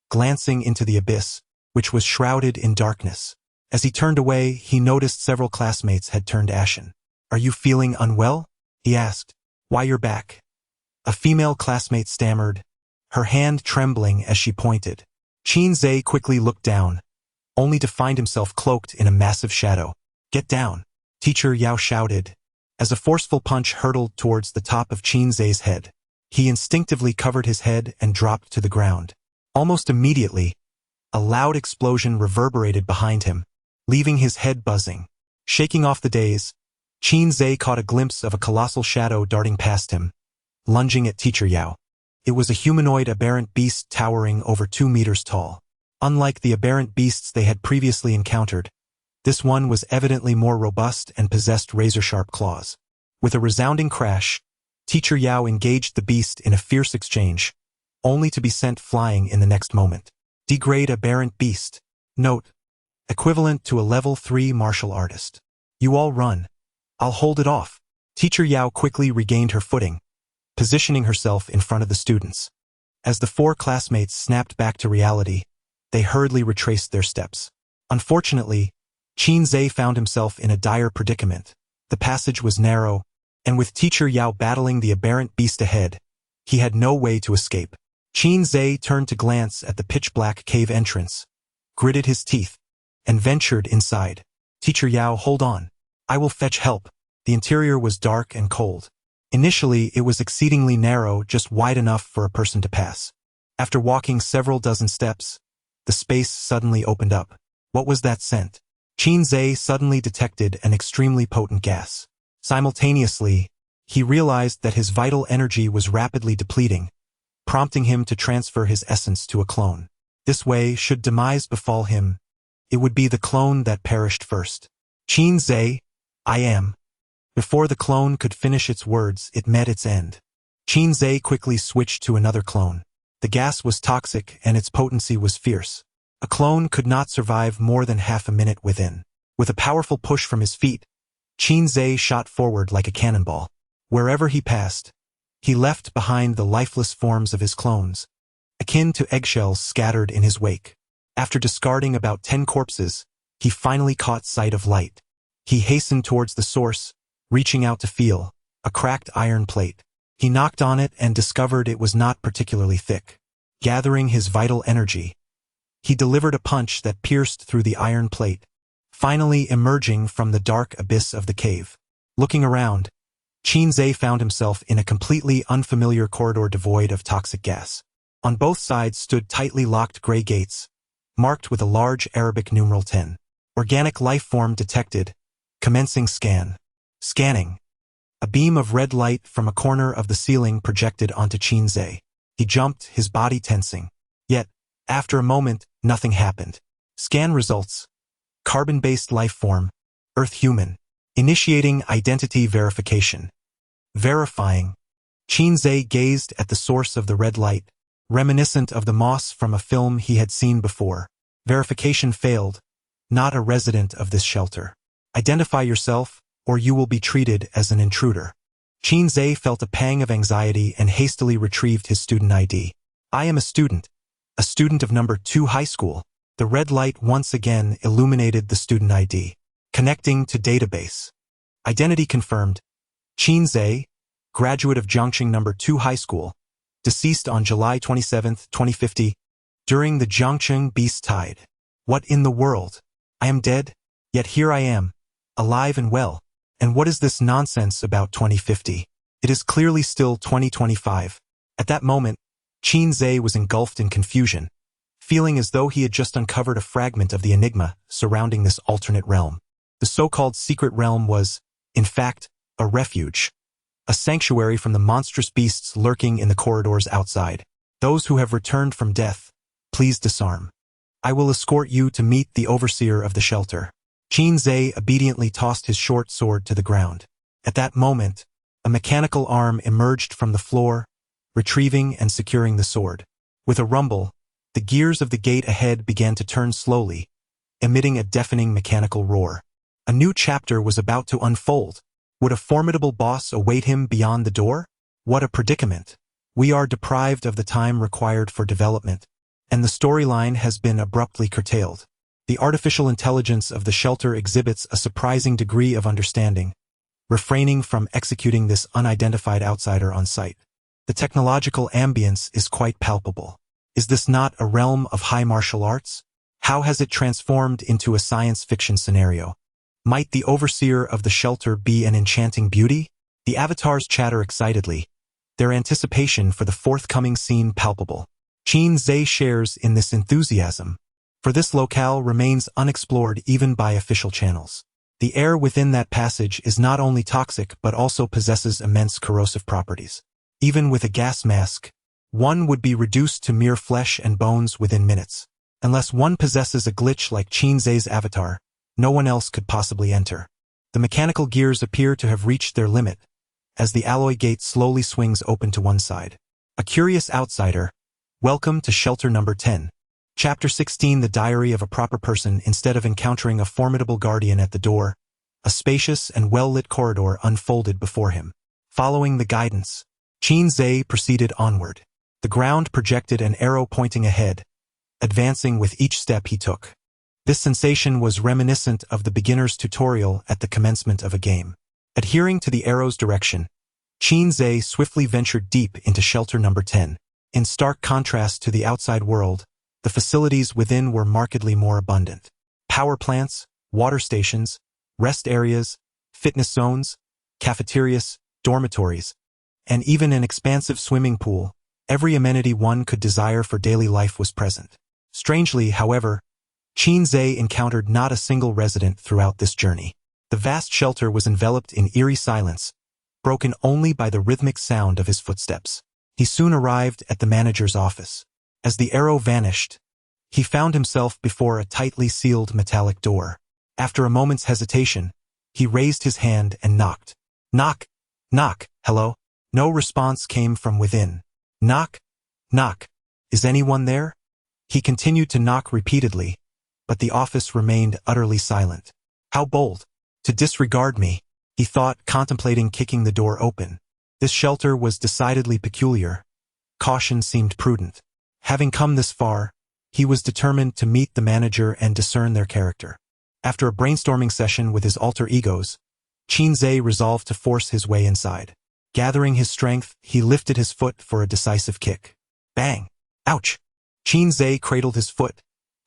glancing into the abyss, which was shrouded in darkness. As he turned away, he noticed several classmates had turned ashen. Are you feeling unwell? He asked. Why, you're back. A female classmate stammered, her hand trembling as she pointed. Qin Zhe quickly looked down, only to find himself cloaked in a massive shadow. Get down, Teacher Yao shouted, as a forceful punch hurtled towards the top of Qin Zhe's head. He instinctively covered his head and dropped to the ground. Almost immediately, a loud explosion reverberated behind him, leaving his head buzzing. Shaking off the daze, Qin Zhe caught a glimpse of a colossal shadow darting past him, lunging at Teacher Yao. It was a humanoid aberrant beast towering over 2 meters tall. Unlike the aberrant beasts they had previously encountered, this one was evidently more robust and possessed razor-sharp claws. With a resounding crash, Teacher Yao engaged the beast in a fierce exchange, only to be sent flying in the next moment. Degrade aberrant beast. Note: equivalent to a level 3 martial artist. You all run. I'll hold it off. Teacher Yao quickly regained her footing, positioning herself in front of the students. As the 4 classmates snapped back to reality, they hurriedly retraced their steps. Unfortunately, Qin Zhe found himself in a dire predicament. The passage was narrow, and with Teacher Yao battling the aberrant beast ahead, he had no way to escape. Qin Zhe turned to glance at the pitch-black cave entrance, gritted his teeth, and ventured inside. Teacher Yao, hold on. I will fetch help. The interior was dark and cold. Initially, it was exceedingly narrow, just wide enough for a person to pass. After walking several dozen steps, the space suddenly opened up. What was that scent? Qin Zhe suddenly detected an extremely potent gas. Simultaneously, he realized that his vital energy was rapidly depleting, prompting him to transfer his essence to a clone. This way, should demise befall him, it would be the clone that perished first. Qin Zhe, I am. Before the clone could finish its words, it met its end. Qin Zhe quickly switched to another clone. The gas was toxic and its potency was fierce. A clone could not survive more than half a minute within. With a powerful push from his feet, Qin Zhe shot forward like a cannonball. Wherever he passed, he left behind the lifeless forms of his clones, akin to eggshells scattered in his wake. After discarding about 10 corpses, he finally caught sight of light. He hastened towards the source, reaching out to feel a cracked iron plate. He knocked on it and discovered it was not particularly thick. Gathering his vital energy, he delivered a punch that pierced through the iron plate, finally emerging from the dark abyss of the cave. Looking around, Qin Zhe found himself in a completely unfamiliar corridor devoid of toxic gas. On both sides stood tightly locked gray gates, marked with a large Arabic numeral 10. Organic life form detected. Commencing scan. Scanning. A beam of red light from a corner of the ceiling projected onto Qin Zhe. He jumped, his body tensing. Yet, after a moment, nothing happened. Scan results. Carbon-based life form. Earth human. Initiating identity verification. Verifying. Qin Zhe gazed at the source of the red light, reminiscent of the moss from a film he had seen before. Verification failed. Not a resident of this shelter. Identify yourself, or you will be treated as an intruder. Qin felt a pang of anxiety and hastily retrieved his student ID. I am a student of number 2 high school. The red light once again illuminated the student ID. Connecting to database. Identity confirmed. Qin, graduate of Jiangqing number 2 high school, deceased on July 27, 2050, during the Jiangqing Beast Tide. What in the world? I am dead, yet here I am, alive and well. And what is this nonsense about 2050? It is clearly still 2025. At that moment, Qin was engulfed in confusion, feeling as though he had just uncovered a fragment of the enigma surrounding this alternate realm. The so-called secret realm was, in fact, a refuge, a sanctuary from the monstrous beasts lurking in the corridors outside. Those who have returned from death, please disarm. I will escort you to meet the overseer of the shelter. Qin obediently tossed his short sword to the ground. At that moment, a mechanical arm emerged from the floor, retrieving and securing the sword. With a rumble, the gears of the gate ahead began to turn slowly, emitting a deafening mechanical roar. A new chapter was about to unfold. Would a formidable boss await him beyond the door? What a predicament. We are deprived of the time required for development, and the storyline has been abruptly curtailed. The artificial intelligence of the shelter exhibits a surprising degree of understanding, refraining from executing this unidentified outsider on sight. The technological ambience is quite palpable. Is this not a realm of high martial arts? How has it transformed into a science fiction scenario? Might the overseer of the shelter be an enchanting beauty? The avatars chatter excitedly, their anticipation for the forthcoming scene palpable. Qin shares in this enthusiasm, for this locale remains unexplored even by official channels. The air within that passage is not only toxic but also possesses immense corrosive properties. Even with a gas mask, one would be reduced to mere flesh and bones within minutes. Unless one possesses a glitch like Qin's avatar, no one else could possibly enter. The mechanical gears appear to have reached their limit, as the alloy gate slowly swings open to one side. A curious outsider. Welcome to Shelter Number 10. Chapter 16. The Diary of a Proper Person. Instead of encountering a formidable guardian at the door, a spacious and well-lit corridor unfolded before him. Following the guidance, Qin proceeded onward. The ground projected an arrow pointing ahead, advancing with each step he took. This sensation was reminiscent of the beginner's tutorial at the commencement of a game. Adhering to the arrow's direction, Qin swiftly ventured deep into Shelter Number 10. In stark contrast to the outside world, the facilities within were markedly more abundant. Power plants, water stations, rest areas, fitness zones, cafeterias, dormitories, and even an expansive swimming pool. Every amenity one could desire for daily life was present. Strangely, however, Qin encountered not a single resident throughout this journey. The vast shelter was enveloped in eerie silence, broken only by the rhythmic sound of his footsteps. He soon arrived at the manager's office. As the arrow vanished, he found himself before a tightly sealed metallic door. After a moment's hesitation, he raised his hand and knocked. Knock, knock, hello? No response came from within. Knock, knock, is anyone there? He continued to knock repeatedly, but the office remained utterly silent. How bold, to disregard me, he thought, contemplating kicking the door open. This shelter was decidedly peculiar. Caution seemed prudent. Having come this far, he was determined to meet the manager and discern their character. After a brainstorming session with his alter egos, Qin resolved to force his way inside. Gathering his strength, he lifted his foot for a decisive kick. Bang! Ouch! Qin cradled his foot,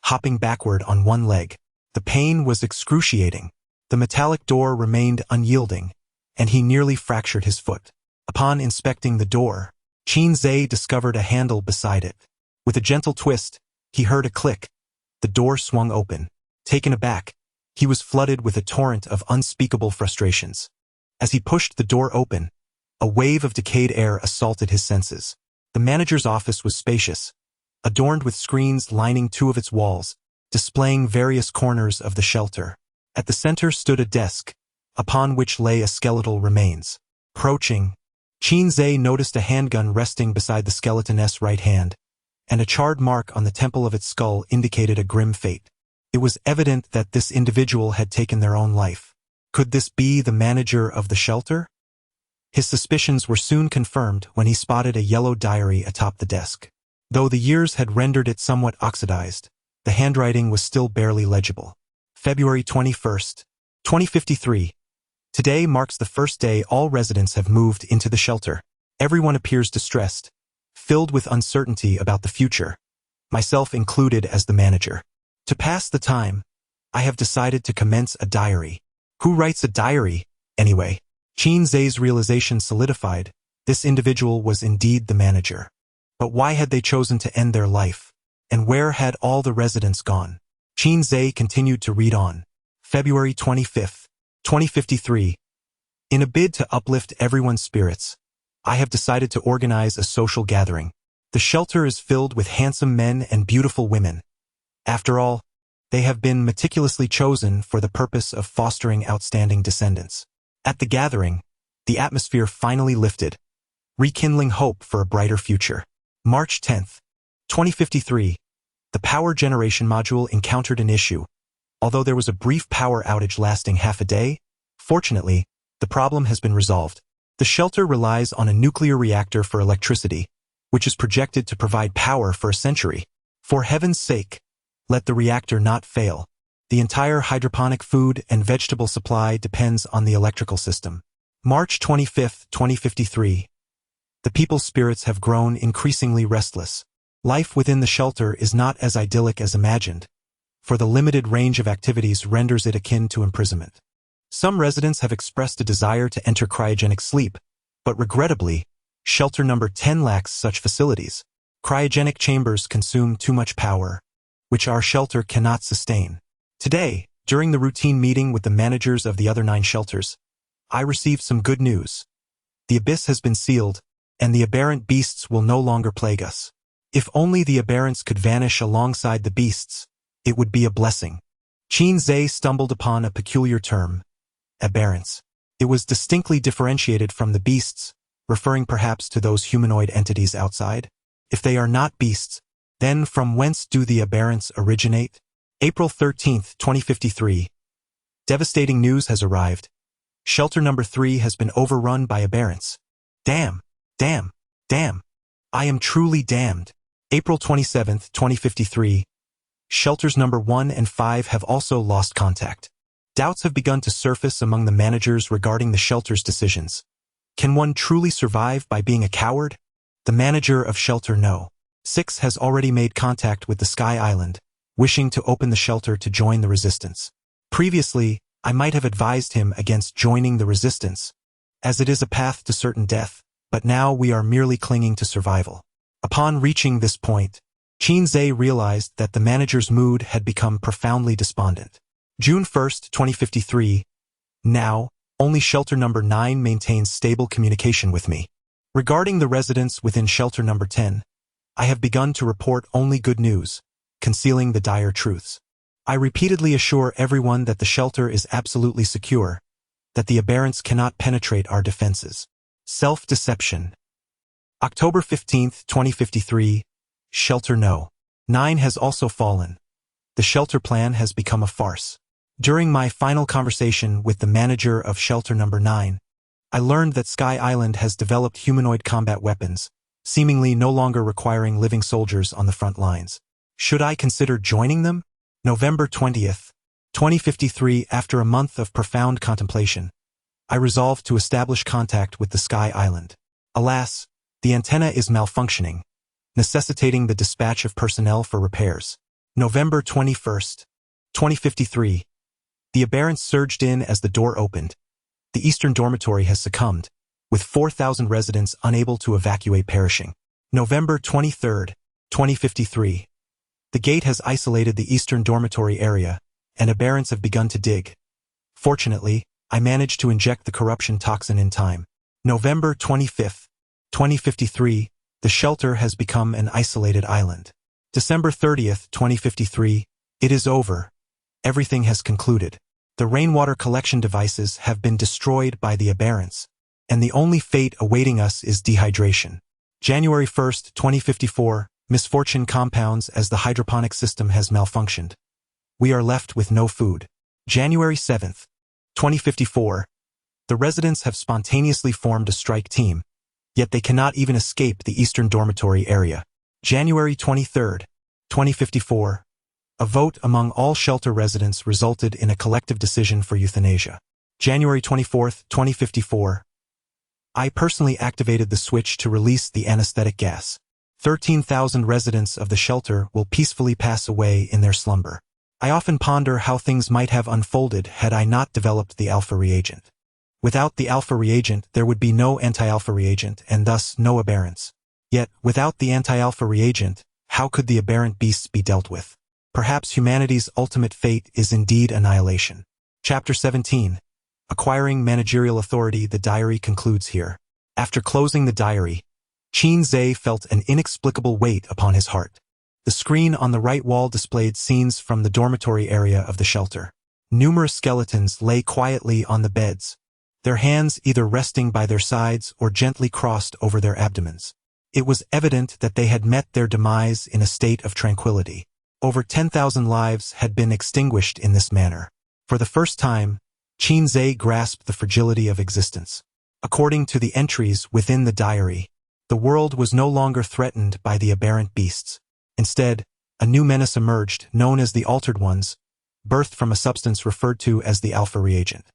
hopping backward on one leg. The pain was excruciating. The metallic door remained unyielding, and he nearly fractured his foot. Upon inspecting the door, Qin discovered a handle beside it. With a gentle twist, he heard a click. The door swung open. Taken aback, he was flooded with a torrent of unspeakable frustrations. As he pushed the door open, a wave of decayed air assaulted his senses. The manager's office was spacious, adorned with screens lining two of its walls, displaying various corners of the shelter. At the center stood a desk, upon which lay a skeletal remains. Approaching, Qin noticed a handgun resting beside the skeleton's right hand, and a charred mark on the temple of its skull indicated a grim fate. It was evident that this individual had taken their own life. Could this be the manager of the shelter? His suspicions were soon confirmed when he spotted a yellow diary atop the desk. Though the years had rendered it somewhat oxidized, the handwriting was still barely legible. February 21st, 2053. Today marks the first day all residents have moved into the shelter. Everyone appears distressed, filled with uncertainty about the future, myself included as the manager. To pass the time, I have decided to commence a diary. Who writes a diary, anyway? Qin Zhe's realization solidified. This individual was indeed the manager. But why had they chosen to end their life? And where had all the residents gone? Qin Zhe continued to read on. February 25th, 2053. In a bid to uplift everyone's spirits, I have decided to organize a social gathering. The shelter is filled with handsome men and beautiful women. After all, they have been meticulously chosen for the purpose of fostering outstanding descendants. At the gathering, the atmosphere finally lifted, rekindling hope for a brighter future. March 10th, 2053. The power generation module encountered an issue. Although there was a brief power outage lasting half a day, fortunately, the problem has been resolved. The shelter relies on a nuclear reactor for electricity, which is projected to provide power for a century. For heaven's sake, let the reactor not fail. The entire hydroponic food and vegetable supply depends on the electrical system. March 25th, 2053. The people's spirits have grown increasingly restless. Life within the shelter is not as idyllic as imagined, for the limited range of activities renders it akin to imprisonment. Some residents have expressed a desire to enter cryogenic sleep, but regrettably, shelter number 10 lacks such facilities. Cryogenic chambers consume too much power, which our shelter cannot sustain. Today, during the routine meeting with the managers of the other 9 shelters, I received some good news. The abyss has been sealed, and the aberrant beasts will no longer plague us. If only the aberrants could vanish alongside the beasts, it would be a blessing. Qin Zhe stumbled upon a peculiar term, aberrants. It was distinctly differentiated from the beasts, referring perhaps to those humanoid entities outside. If they are not beasts, then from whence do the aberrants originate? April 13th, 2053. Devastating news has arrived. Shelter number 3 has been overrun by aberrants. Damn, damn, damn. I am truly damned. April 27th, 2053. Shelters number 1 and 5 have also lost contact. Doubts have begun to surface among the managers regarding the shelter's decisions. Can one truly survive by being a coward? The manager of Shelter No. 6 has already made contact with the Sky Island, wishing to open the shelter to join the resistance. Previously, I might have advised him against joining the resistance, as it is a path to certain death, but now we are merely clinging to survival. Upon reaching this point, Qin Zhe realized that the manager's mood had become profoundly despondent. June 1st, 2053. Now, only shelter number 9 maintains stable communication with me. Regarding the residents within shelter number 10, I have begun to report only good news, concealing the dire truths. I repeatedly assure everyone that the shelter is absolutely secure, that the aberrants cannot penetrate our defenses. Self-deception. October 15th, 2053. Shelter No. 9 has also fallen. The shelter plan has become a farce. During my final conversation with the manager of shelter number 9, I learned that Sky Island has developed humanoid combat weapons, seemingly no longer requiring living soldiers on the front lines. Should I consider joining them? November 20th, 2053. After a month of profound contemplation, I resolved to establish contact with the Sky Island. Alas, the antenna is malfunctioning, necessitating the dispatch of personnel for repairs. November 21st, 2053. The aberrants surged in as the door opened. The eastern dormitory has succumbed, with 4,000 residents unable to evacuate perishing. November 23rd, 2053. The gate has isolated the eastern dormitory area, and aberrants have begun to dig. Fortunately, I managed to inject the corruption toxin in time. November 25th, 2053. The shelter has become an isolated island. December 30th, 2053. It is over. Everything has concluded. The rainwater collection devices have been destroyed by the aberrants, and the only fate awaiting us is dehydration. January 1st, 2054. Misfortune compounds as the hydroponic system has malfunctioned. We are left with no food. January 7th, 2054. The residents have spontaneously formed a strike team, yet they cannot even escape the eastern dormitory area. January 23rd, 2054. A vote among all shelter residents resulted in a collective decision for euthanasia. January 24th, 2054. I personally activated the switch to release the anesthetic gas. 13,000 residents of the shelter will peacefully pass away in their slumber. I often ponder how things might have unfolded had I not developed the alpha reagent. Without the alpha reagent, there would be no anti-alpha reagent and thus no aberrants. Yet, without the anti-alpha reagent, how could the aberrant beasts be dealt with? Perhaps humanity's ultimate fate is indeed annihilation. Chapter 17. Acquiring managerial authority. The diary concludes here. After closing the diary, Qin Zhe felt an inexplicable weight upon his heart. The screen on the right wall displayed scenes from the dormitory area of the shelter. Numerous skeletons lay quietly on the beds, their hands either resting by their sides or gently crossed over their abdomens. It was evident that they had met their demise in a state of tranquility. Over 10,000 lives had been extinguished in this manner. For the first time, Qin Zhe grasped the fragility of existence. According to the entries within the diary, the world was no longer threatened by the aberrant beasts. Instead, a new menace emerged, known as the Altered Ones, birthed from a substance referred to as the alpha reagent.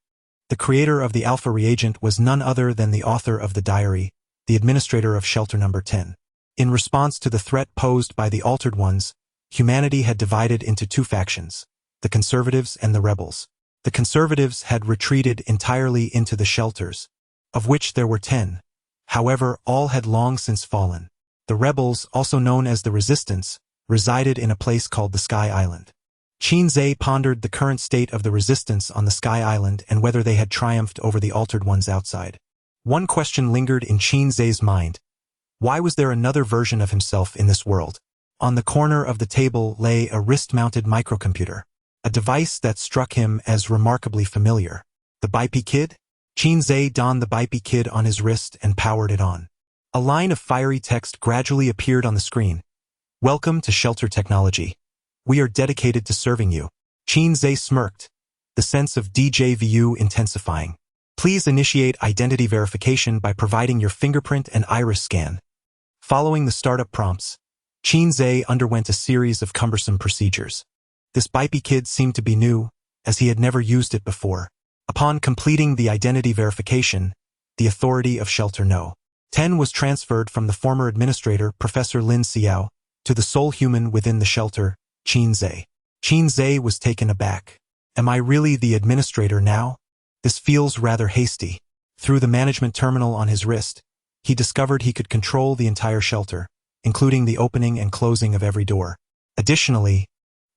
The creator of the alpha reagent was none other than the author of the diary, the administrator of Shelter Number 10. In response to the threat posed by the Altered Ones, humanity had divided into two factions, the conservatives and the rebels. The conservatives had retreated entirely into the shelters, of which there were 10. However, all had long since fallen. The rebels, also known as the Resistance, resided in a place called the Sky Island. Qin Zhe pondered the current state of the Resistance on the Sky Island and whether they had triumphed over the Altered Ones outside. One question lingered in Qin Zhe's mind. Why was there another version of himself in this world? On the corner of the table lay a wrist-mounted microcomputer, a device that struck him as remarkably familiar. The Bipe Kid? Qin Zhe donned the Bipe Kid on his wrist and powered it on. A line of fiery text gradually appeared on the screen. Welcome to Shelter Technology. We are dedicated to serving you. Qin Zhe smirked, the sense of déjà vu intensifying. Please initiate identity verification by providing your fingerprint and iris scan. Following the startup prompts, Qin Zhe underwent a series of cumbersome procedures. This Bipe Kid seemed to be new, as he had never used it before. Upon completing the identity verification, the authority of Shelter No. 10 was transferred from the former administrator, Professor Lin Xiao, to the sole human within the shelter, Qin Zhe. Qin Zhe was taken aback. Am I really the administrator now? This feels rather hasty. Through the management terminal on his wrist, he discovered he could control the entire shelter, including the opening and closing of every door. Additionally,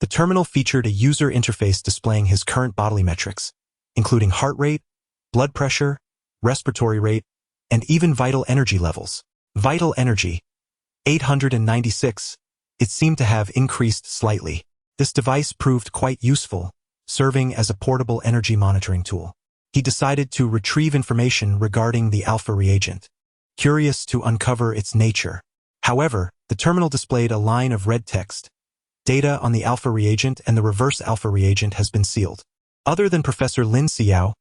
the terminal featured a user interface displaying his current bodily metrics, including heart rate, blood pressure, respiratory rate, and even vital energy levels. Vital energy, 896. It seemed to have increased slightly. This device proved quite useful, serving as a portable energy monitoring tool. He decided to retrieve information regarding the alpha reagent, curious to uncover its nature. However, the terminal displayed a line of red text. Data on the alpha reagent and the reverse alpha reagent has been sealed. Other than Professor Lin Xiao,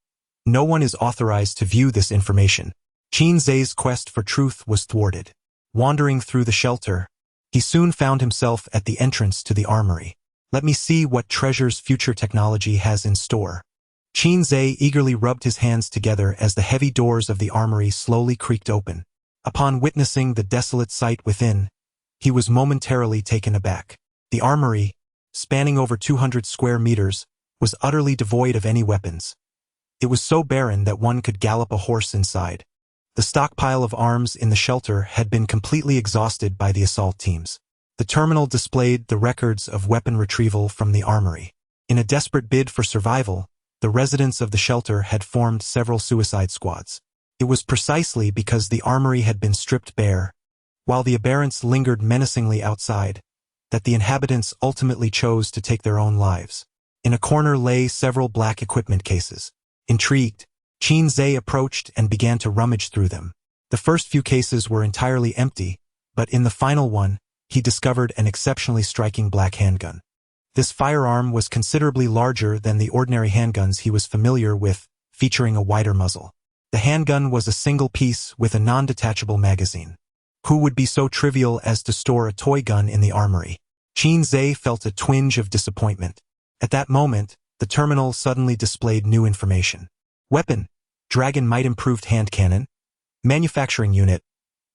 no one is authorized to view this information. Qin Zhe's quest for truth was thwarted. Wandering through the shelter, he soon found himself at the entrance to the armory. Let me see what treasures future technology has in store. Qin Zhe eagerly rubbed his hands together as the heavy doors of the armory slowly creaked open. Upon witnessing the desolate sight within, he was momentarily taken aback. The armory, spanning over 200 square meters, was utterly devoid of any weapons. It was so barren that one could gallop a horse inside. The stockpile of arms in the shelter had been completely exhausted by the assault teams. The terminal displayed the records of weapon retrieval from the armory. In a desperate bid for survival, the residents of the shelter had formed several suicide squads. It was precisely because the armory had been stripped bare, while the aberrants lingered menacingly outside, that the inhabitants ultimately chose to take their own lives. In a corner lay several black equipment cases. Intrigued, Qin Zhe approached and began to rummage through them. The first few cases were entirely empty, but in the final one, he discovered an exceptionally striking black handgun. This firearm was considerably larger than the ordinary handguns he was familiar with, featuring a wider muzzle. The handgun was a single piece with a non-detachable magazine. Who would be so trivial as to store a toy gun in the armory? Qin Zhe felt a twinge of disappointment. At that moment, the terminal suddenly displayed new information. Weapon: Dragon Might Improved Hand Cannon. Manufacturing Unit: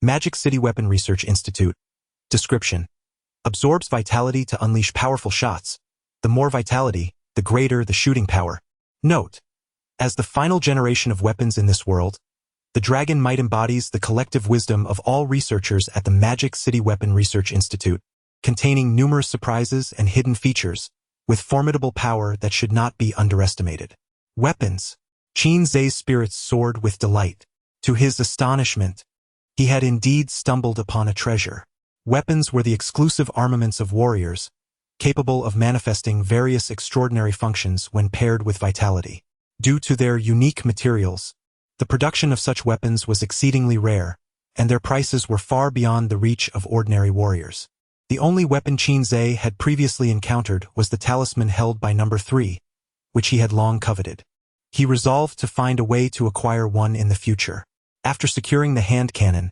Magic City Weapon Research Institute. Description: absorbs vitality to unleash powerful shots. The more vitality, the greater the shooting power. Note: as the final generation of weapons in this world, the Dragon Might embodies the collective wisdom of all researchers at the Magic City Weapon Research Institute, containing numerous surprises and hidden features, with formidable power that should not be underestimated. Weapons. Qin Zhe's spirits soared with delight. To his astonishment, he had indeed stumbled upon a treasure. Weapons were the exclusive armaments of warriors, capable of manifesting various extraordinary functions when paired with vitality. Due to their unique materials, the production of such weapons was exceedingly rare, and their prices were far beyond the reach of ordinary warriors. The only weapon Qin Zhe had previously encountered was the talisman held by number 3, which he had long coveted. He resolved to find a way to acquire one in the future. After securing the hand cannon,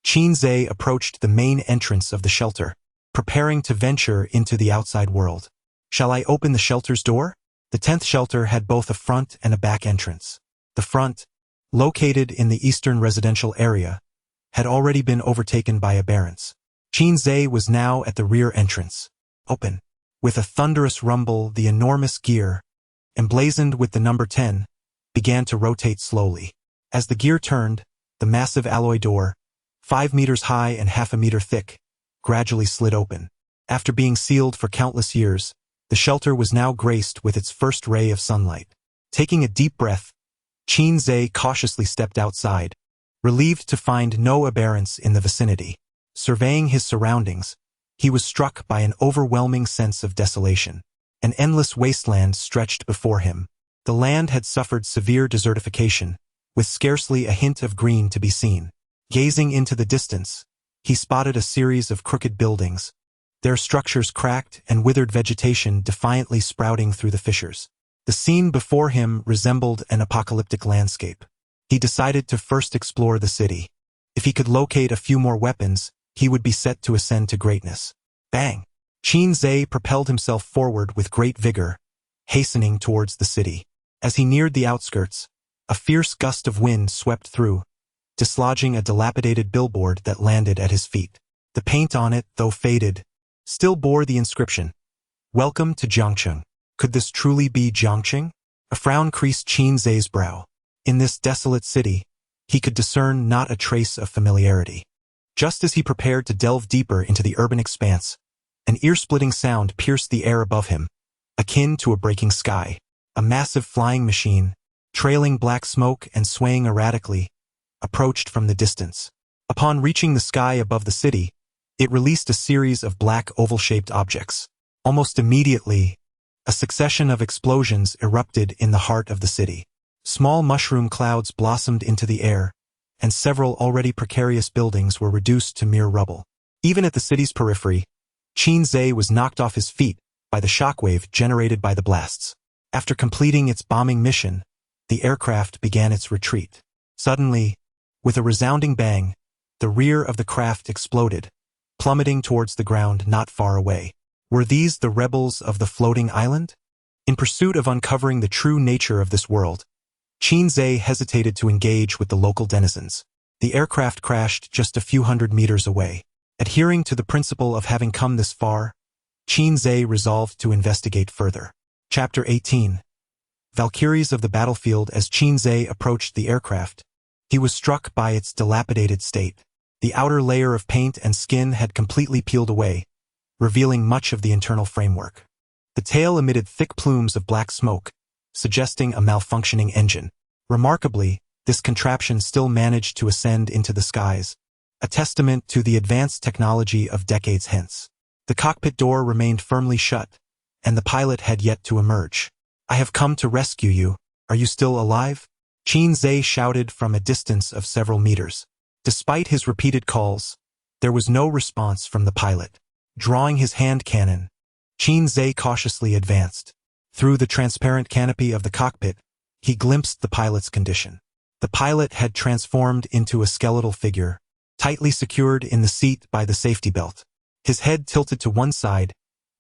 Qin Zhe approached the main entrance of the shelter, preparing to venture into the outside world. Shall I open the shelter's door? The 10th shelter had both a front and a back entrance. The front, located in the eastern residential area, had already been overtaken by aberrants. Qin Zhe was now at the rear entrance. Open. With a thunderous rumble, the enormous gear, emblazoned with the number 10, began to rotate slowly. As the gear turned, the massive alloy door, 5 meters high and half a meter thick, gradually slid open. After being sealed for countless years, the shelter was now graced with its first ray of sunlight. Taking a deep breath, Qin Zhe cautiously stepped outside, relieved to find no aberrants in the vicinity. Surveying his surroundings, he was struck by an overwhelming sense of desolation. An endless wasteland stretched before him. The land had suffered severe desertification, with scarcely a hint of green to be seen. Gazing into the distance, he spotted a series of crooked buildings, their structures cracked and withered vegetation defiantly sprouting through the fissures. The scene before him resembled an apocalyptic landscape. He decided to first explore the city. If he could locate a few more weapons, he would be set to ascend to greatness. Bang! Qin Zhe propelled himself forward with great vigor, hastening towards the city. As he neared the outskirts, a fierce gust of wind swept through, dislodging a dilapidated billboard that landed at his feet. The paint on it, though faded, still bore the inscription, "Welcome to Jiangcheng." Could this truly be Jiangcheng? A frown creased Qin Zhe's brow. In this desolate city, he could discern not a trace of familiarity. Just as he prepared to delve deeper into the urban expanse, an ear-splitting sound pierced the air above him, akin to a breaking sky. A massive flying machine, trailing black smoke and swaying erratically, approached from the distance. Upon reaching the sky above the city, it released a series of black oval-shaped objects. Almost immediately, a succession of explosions erupted in the heart of the city. Small mushroom clouds blossomed into the air, and several already precarious buildings were reduced to mere rubble. Even at the city's periphery, Qin Zhe was knocked off his feet by the shockwave generated by the blasts. After completing its bombing mission, the aircraft began its retreat. Suddenly, with a resounding bang, the rear of the craft exploded, plummeting towards the ground not far away. Were these the rebels of the floating island? In pursuit of uncovering the true nature of this world, Qin Zhe hesitated to engage with the local denizens. The aircraft crashed just a few hundred meters away. Adhering to the principle of having come this far, Qin Zhe resolved to investigate further. Chapter 18. Valkyries of the battlefield. As Qin Zhe approached the aircraft, he was struck by its dilapidated state. The outer layer of paint and skin had completely peeled away, revealing much of the internal framework. The tail emitted thick plumes of black smoke, suggesting a malfunctioning engine. Remarkably, this contraption still managed to ascend into the skies, a testament to the advanced technology of decades hence. The cockpit door remained firmly shut, and the pilot had yet to emerge. "I have come to rescue you. Are you still alive?" Qin Zhe shouted from a distance of several meters. Despite his repeated calls, There was no response from the pilot. Drawing his hand cannon, Qin Zhe cautiously advanced. Through the transparent canopy of the cockpit, he glimpsed the pilot's condition. The pilot had transformed into a skeletal figure, tightly secured in the seat by the safety belt. His head tilted to one side,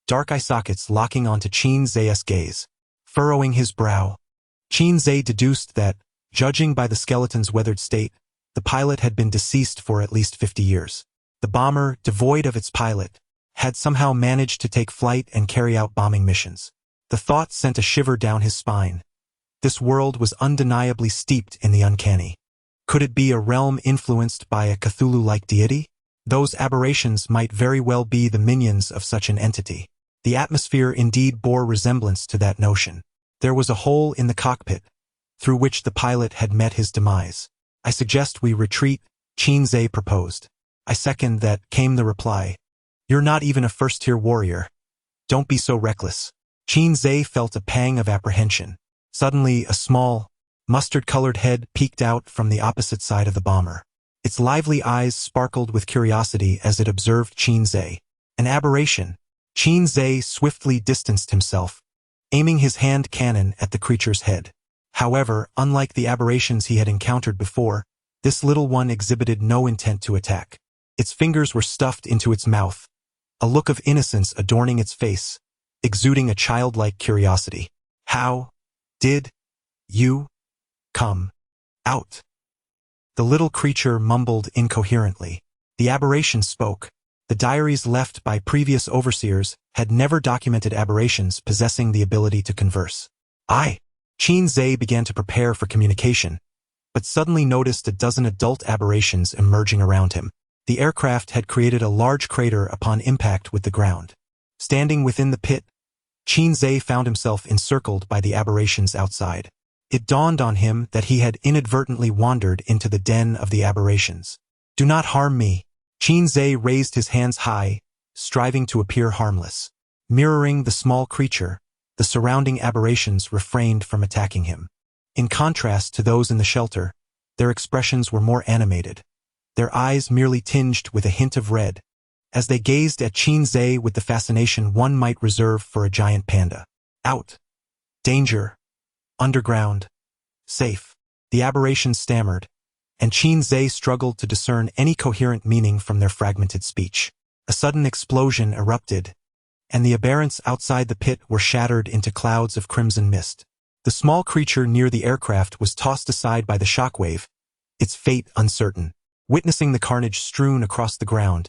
dark eye sockets locking onto Qin Zhe's gaze. Furrowing his brow, Qin Zhe deduced that, judging by the skeleton's weathered state, the pilot had been deceased for at least 50 years. The bomber, devoid of its pilot, had somehow managed to take flight and carry out bombing missions. The thought sent a shiver down his spine. This world was undeniably steeped in the uncanny. Could it be a realm influenced by a Cthulhu-like deity? Those aberrations might very well be the minions of such an entity. The atmosphere indeed bore resemblance to that notion. There was a hole in the cockpit, through which the pilot had met his demise. "I suggest we retreat," Qin Zhe proposed. "I second that," came the reply. "You're not even a first-tier warrior. Don't be so reckless." Qin Zhe felt a pang of apprehension. Suddenly, a small, mustard-colored head peeked out from the opposite side of the bomber. Its lively eyes sparkled with curiosity as it observed Qin Zhe. An aberration. Qin Zhe swiftly distanced himself, aiming his hand cannon at the creature's head. However, unlike the aberrations he had encountered before, this little one exhibited no intent to attack. Its fingers were stuffed into its mouth, a look of innocence adorning its face, exuding a childlike curiosity. "How did you come out?" The little creature mumbled incoherently. The aberration spoke. The diaries left by previous overseers had never documented aberrations possessing the ability to converse. Qin Zhe began to prepare for communication, but suddenly noticed a dozen adult aberrations emerging around him. The aircraft had created a large crater upon impact with the ground. Standing within the pit, Qin Zhe found himself encircled by the aberrations outside. It dawned on him that he had inadvertently wandered into the den of the aberrations. "Do not harm me." Qin Zhe raised his hands high, striving to appear harmless. Mirroring the small creature, the surrounding aberrations refrained from attacking him. In contrast to those in the shelter, their expressions were more animated, their eyes merely tinged with a hint of red, as they gazed at Qin Zhe with the fascination one might reserve for a giant panda. "Out. Danger. Underground. Safe." The aberrations stammered, and Qin Zhe struggled to discern any coherent meaning from their fragmented speech. A sudden explosion erupted, and the aberrants outside the pit were shattered into clouds of crimson mist. The small creature near the aircraft was tossed aside by the shockwave, its fate uncertain. Witnessing the carnage strewn across the ground,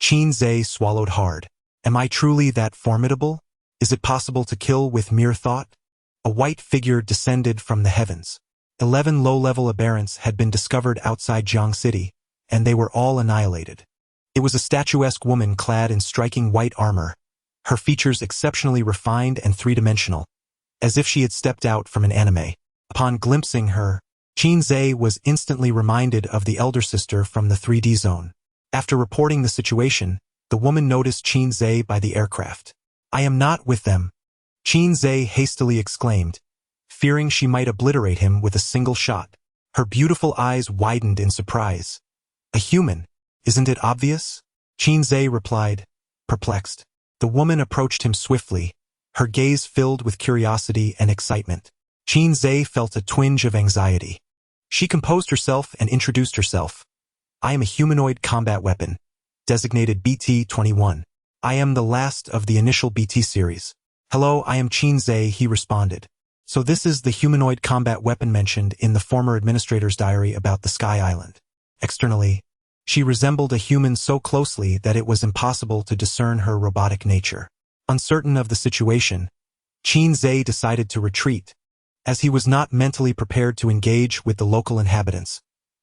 Qin Zhe swallowed hard. Am I truly that formidable? Is it possible to kill with mere thought? A white figure descended from the heavens. 11 low-level aberrants had been discovered outside Jiang City, and they were all annihilated. It was a statuesque woman clad in striking white armor, her features exceptionally refined and three-dimensional, as if she had stepped out from an anime. Upon glimpsing her, Qin Zhe was instantly reminded of the elder sister from the 3D zone. After reporting the situation, the woman noticed Qin Zhe by the aircraft. "I am not with them," Qin Zhe hastily exclaimed, fearing she might obliterate him with a single shot. Her beautiful eyes widened in surprise. "A human, isn't it obvious?" Qin Zhe replied, perplexed. The woman approached him swiftly, her gaze filled with curiosity and excitement. Qin Zhe felt a twinge of anxiety. She composed herself and introduced herself. "I am a humanoid combat weapon, designated BT-21. I am the last of the initial BT series." "Hello, I am Qin Zhe," he responded. "So this is the humanoid combat weapon mentioned in the former administrator's diary about the Sky Island." Externally, she resembled a human so closely that it was impossible to discern her robotic nature. Uncertain of the situation, Qin Zhe decided to retreat, as he was not mentally prepared to engage with the local inhabitants,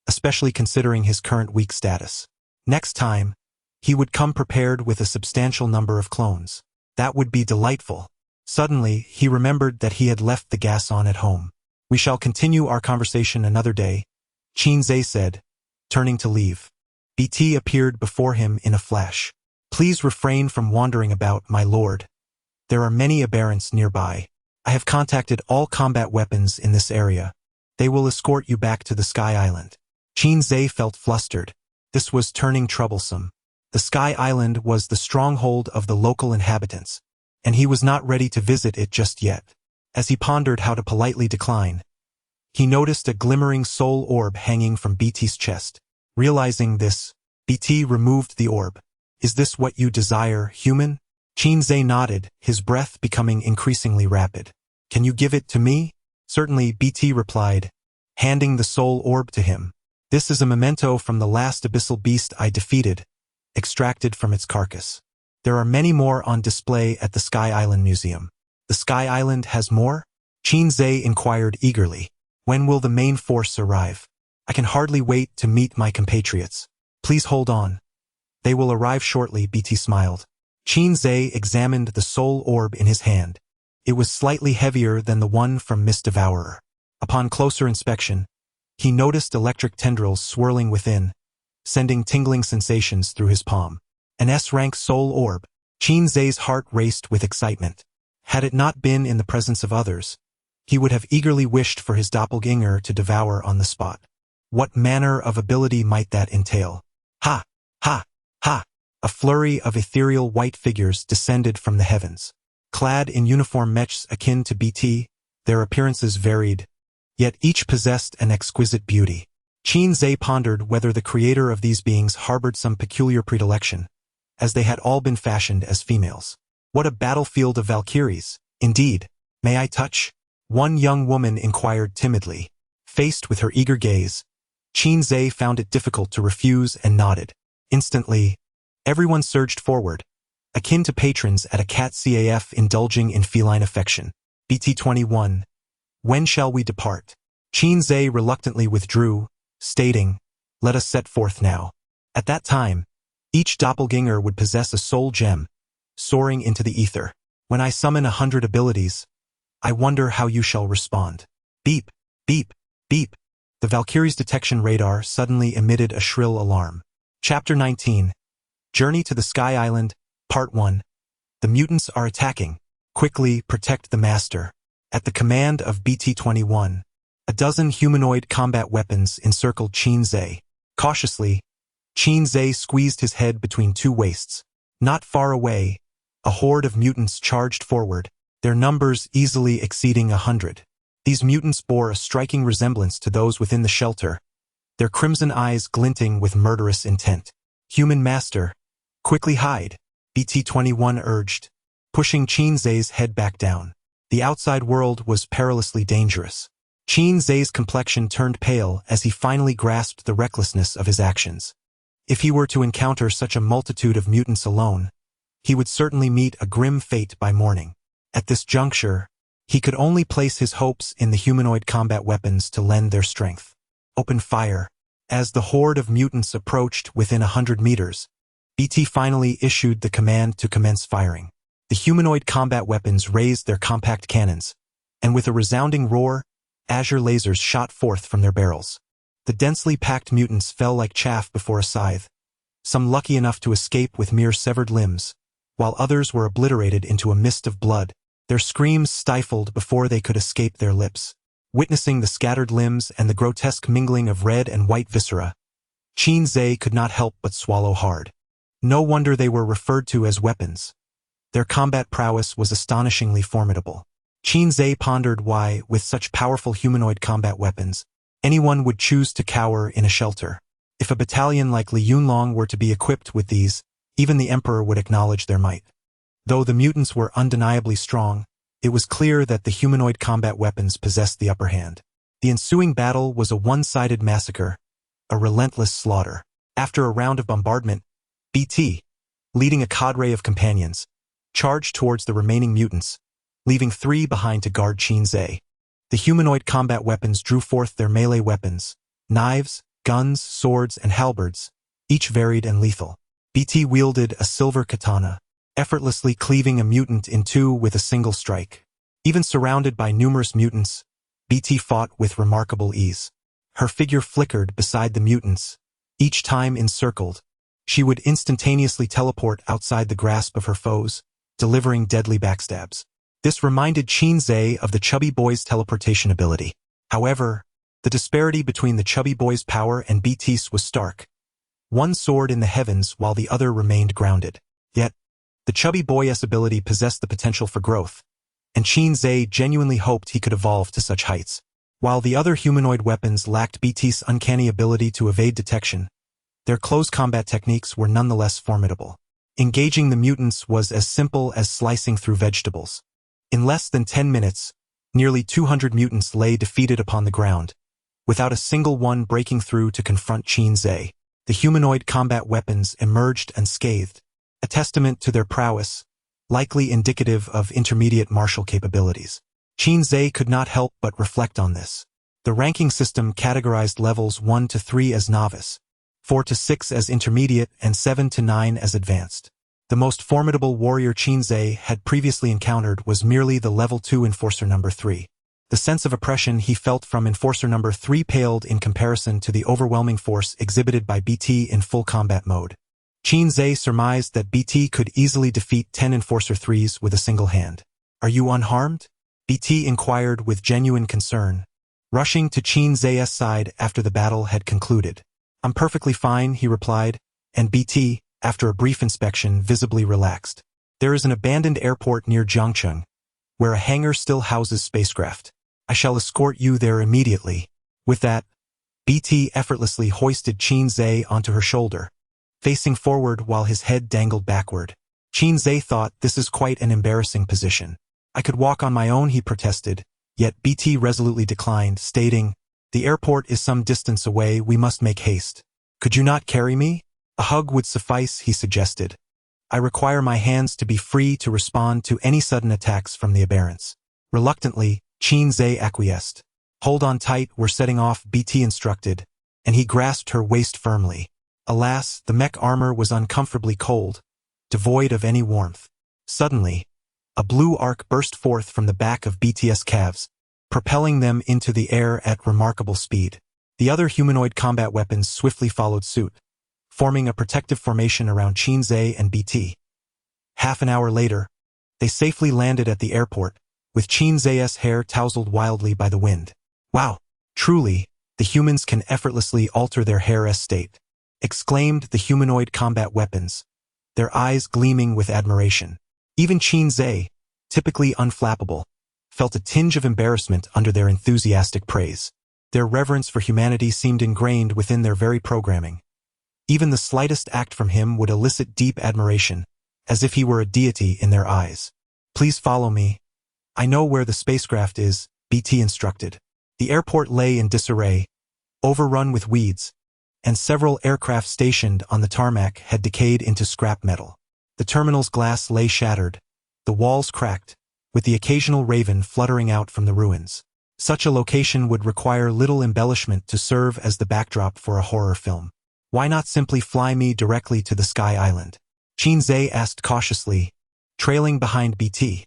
especially considering his current weak status. Next time, he would come prepared with a substantial number of clones. That would be delightful. Suddenly, he remembered that he had left the gas on at home. "We shall continue our conversation another day," Qin Zhe said, turning to leave. BT appeared before him in a flash. "Please refrain from wandering about, my lord. There are many aberrants nearby. I have contacted all combat weapons in this area. They will escort you back to the Sky Island." Qin Zhe felt flustered. This was turning troublesome. The Sky Island was the stronghold of the local inhabitants, and he was not ready to visit it just yet. As he pondered how to politely decline, he noticed a glimmering soul orb hanging from BT's chest. Realizing this, BT removed the orb. "Is this what you desire, human?" Chinze nodded, his breath becoming increasingly rapid. "Can you give it to me?" "Certainly," BT replied, handing the soul orb to him. "This is a memento from the last abyssal beast I defeated, extracted from its carcass. There are many more on display at the Sky Island Museum." "The Sky Island has more?" Chinze inquired eagerly. "When will the main force arrive? I can hardly wait to meet my compatriots. Please hold on. They will arrive shortly," BT smiled. Chinze examined the soul orb in his hand. It was slightly heavier than the one from Mist Devourer. Upon closer inspection, he noticed electric tendrils swirling within, sending tingling sensations through his palm. An S-rank soul orb. Chinze's heart raced with excitement. Had it not been in the presence of others, he would have eagerly wished for his doppelganger to devour on the spot. What manner of ability might that entail? Ha! Ha! Ha! A flurry of ethereal white figures descended from the heavens. Clad in uniform mechs akin to BT, their appearances varied, yet each possessed an exquisite beauty. Chinze pondered whether the creator of these beings harbored some peculiar predilection, as they had all been fashioned as females. What a battlefield of Valkyries! Indeed. "May I touch?" one young woman inquired timidly. Faced with her eager gaze, Chinze found it difficult to refuse and nodded. Instantly, everyone surged forward, akin to patrons at a cat CAF indulging in feline affection. BT-21. "When shall we depart?" Chinze reluctantly withdrew, stating, "Let us set forth now." At that time, each doppelganger would possess a soul gem, soaring into the ether. "When I summon 100 abilities, I wonder how you shall respond." Beep, beep, beep. The Valkyrie's detection radar suddenly emitted a shrill alarm. Chapter 19. Journey to the Sky Island, Part 1. The mutants are attacking. Quickly protect the master. At the command of BT-21, a dozen humanoid combat weapons encircled Chinze. Cautiously, Chinze squeezed his head between two waists. Not far away, a horde of mutants charged forward, their numbers easily exceeding 100. These mutants bore a striking resemblance to those within the shelter, their crimson eyes glinting with murderous intent. "Human master, quickly hide," BT-21 urged, pushing Chinze's head back down. The outside world was perilously dangerous. Chinze's complexion turned pale as he finally grasped the recklessness of his actions. If he were to encounter such a multitude of mutants alone, he would certainly meet a grim fate by morning. At this juncture, he could only place his hopes in the humanoid combat weapons to lend their strength. Open fire. As the horde of mutants approached within 100 meters, BT finally issued the command to commence firing. The humanoid combat weapons raised their compact cannons, and with a resounding roar, azure lasers shot forth from their barrels. The densely packed mutants fell like chaff before a scythe, some lucky enough to escape with mere severed limbs, while others were obliterated into a mist of blood, their screams stifled before they could escape their lips. Witnessing the scattered limbs and the grotesque mingling of red and white viscera, Chinze could not help but swallow hard. No wonder they were referred to as weapons. Their combat prowess was astonishingly formidable. Chinze pondered why, with such powerful humanoid combat weapons, anyone would choose to cower in a shelter. If a battalion like Li Yunlong were to be equipped with these, even the Emperor would acknowledge their might. Though the mutants were undeniably strong, it was clear that the humanoid combat weapons possessed the upper hand. The ensuing battle was a one-sided massacre, a relentless slaughter. After a round of bombardment, BT, leading a cadre of companions, charged towards the remaining mutants, leaving 3 behind to guard Chinze. The humanoid combat weapons drew forth their melee weapons, knives, guns, swords, and halberds, each varied and lethal. BT wielded a silver katana, effortlessly cleaving a mutant in two with a single strike. Even surrounded by numerous mutants, BT fought with remarkable ease. Her figure flickered beside the mutants. Each time encircled, she would instantaneously teleport outside the grasp of her foes, delivering deadly backstabs. This reminded Chinze of the Chubby Boy's teleportation ability. However, the disparity between the Chubby Boy's power and BT's was stark. One soared in the heavens while the other remained grounded. Yet, the chubby boy's ability possessed the potential for growth, and Qin Zhe genuinely hoped he could evolve to such heights. While the other humanoid weapons lacked BT's uncanny ability to evade detection, their close combat techniques were nonetheless formidable. Engaging the mutants was as simple as slicing through vegetables. In less than 10 minutes, nearly 200 mutants lay defeated upon the ground, without a single one breaking through to confront Qin Zhe. The humanoid combat weapons emerged unscathed, a testament to their prowess, likely indicative of intermediate martial capabilities. Qin Zhe could not help but reflect on this. The ranking system categorized levels 1 to 3 as novice, 4 to 6 as intermediate, and 7 to 9 as advanced. The most formidable warrior Qin Zhe had previously encountered was merely the level 2 Enforcer number 3. The sense of oppression he felt from Enforcer number 3 paled in comparison to the overwhelming force exhibited by BT in full combat mode. Qin Zhe surmised that BT could easily defeat 10 Enforcer 3s with a single hand. "Are you unharmed?" BT inquired with genuine concern, rushing to Qin Zhe's side after the battle had concluded. "I'm perfectly fine," he replied, and BT, after a brief inspection, visibly relaxed. "There is an abandoned airport near Jiangcheng, where a hangar still houses spacecraft. I shall escort you there immediately." With that, BT effortlessly hoisted Qin Zhe onto her shoulder, facing forward while his head dangled backward. Qin Zhe thought, "This is quite an embarrassing position. I could walk on my own," he protested, yet BT resolutely declined, stating, "The airport is some distance away, we must make haste. Could you not carry me?" "A hug would suffice," he suggested. "I require my hands to be free to respond to any sudden attacks from the aberrants." Reluctantly, Qin Zhe acquiesced. "Hold on tight, we're setting off," BT instructed, and he grasped her waist firmly. Alas, the mech armor was uncomfortably cold, devoid of any warmth. Suddenly, a blue arc burst forth from the back of BT's calves, propelling them into the air at remarkable speed. The other humanoid combat weapons swiftly followed suit, forming a protective formation around Qin Zhe and BT. Half an hour later, they safely landed at the airport, with Qin Zhe's hair tousled wildly by the wind. "Wow, truly, the humans can effortlessly alter their hair estate," exclaimed the humanoid combat weapons, their eyes gleaming with admiration. Even Qin Zhe, typically unflappable, felt a tinge of embarrassment under their enthusiastic praise. Their reverence for humanity seemed ingrained within their very programming. Even the slightest act from him would elicit deep admiration, as if he were a deity in their eyes. "Please follow me. I know where the spacecraft is," BT instructed. The airport lay in disarray, overrun with weeds, and several aircraft stationed on the tarmac had decayed into scrap metal. The terminal's glass lay shattered, the walls cracked, with the occasional raven fluttering out from the ruins. Such a location would require little embellishment to serve as the backdrop for a horror film. "Why not simply fly me directly to the Sky Island?" Qin Zhe asked cautiously, trailing behind BT.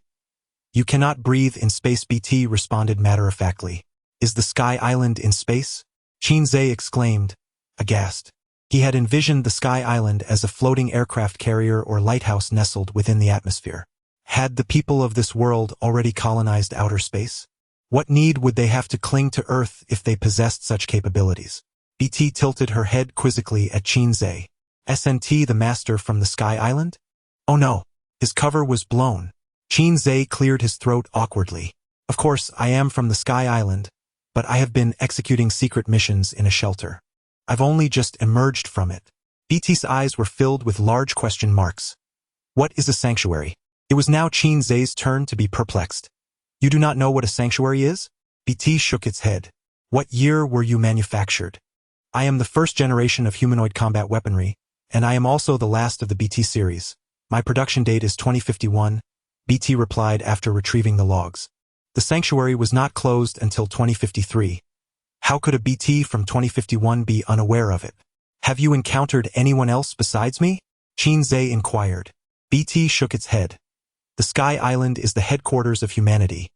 "You cannot breathe in space," BT responded matter-of-factly. "Is the Sky Island in space?" Qin Zhe exclaimed, aghast. He had envisioned the Sky Island as a floating aircraft carrier or lighthouse nestled within the atmosphere. Had the people of this world already colonized outer space? What need would they have to cling to Earth if they possessed such capabilities? BT tilted her head quizzically at Qin Zhe. "SNT the master from the Sky Island?" "Oh no." His cover was blown. Qin Zhe cleared his throat awkwardly. "Of course, I am from the Sky Island, but I have been executing secret missions in a shelter. I've only just emerged from it." BT's eyes were filled with large question marks. "What is a sanctuary?" It was now Qin Zhe's turn to be perplexed. "You do not know what a sanctuary is?" BT shook its head. "What year were you manufactured?" "I am the first generation of humanoid combat weaponry, and I am also the last of the BT series. My production date is 2051, BT replied after retrieving the logs. The sanctuary was not closed until 2053. How could a BT from 2051 be unaware of it? "Have you encountered anyone else besides me?" Qin Zhe inquired. BT shook its head. The Sky Island is the headquarters of humanity.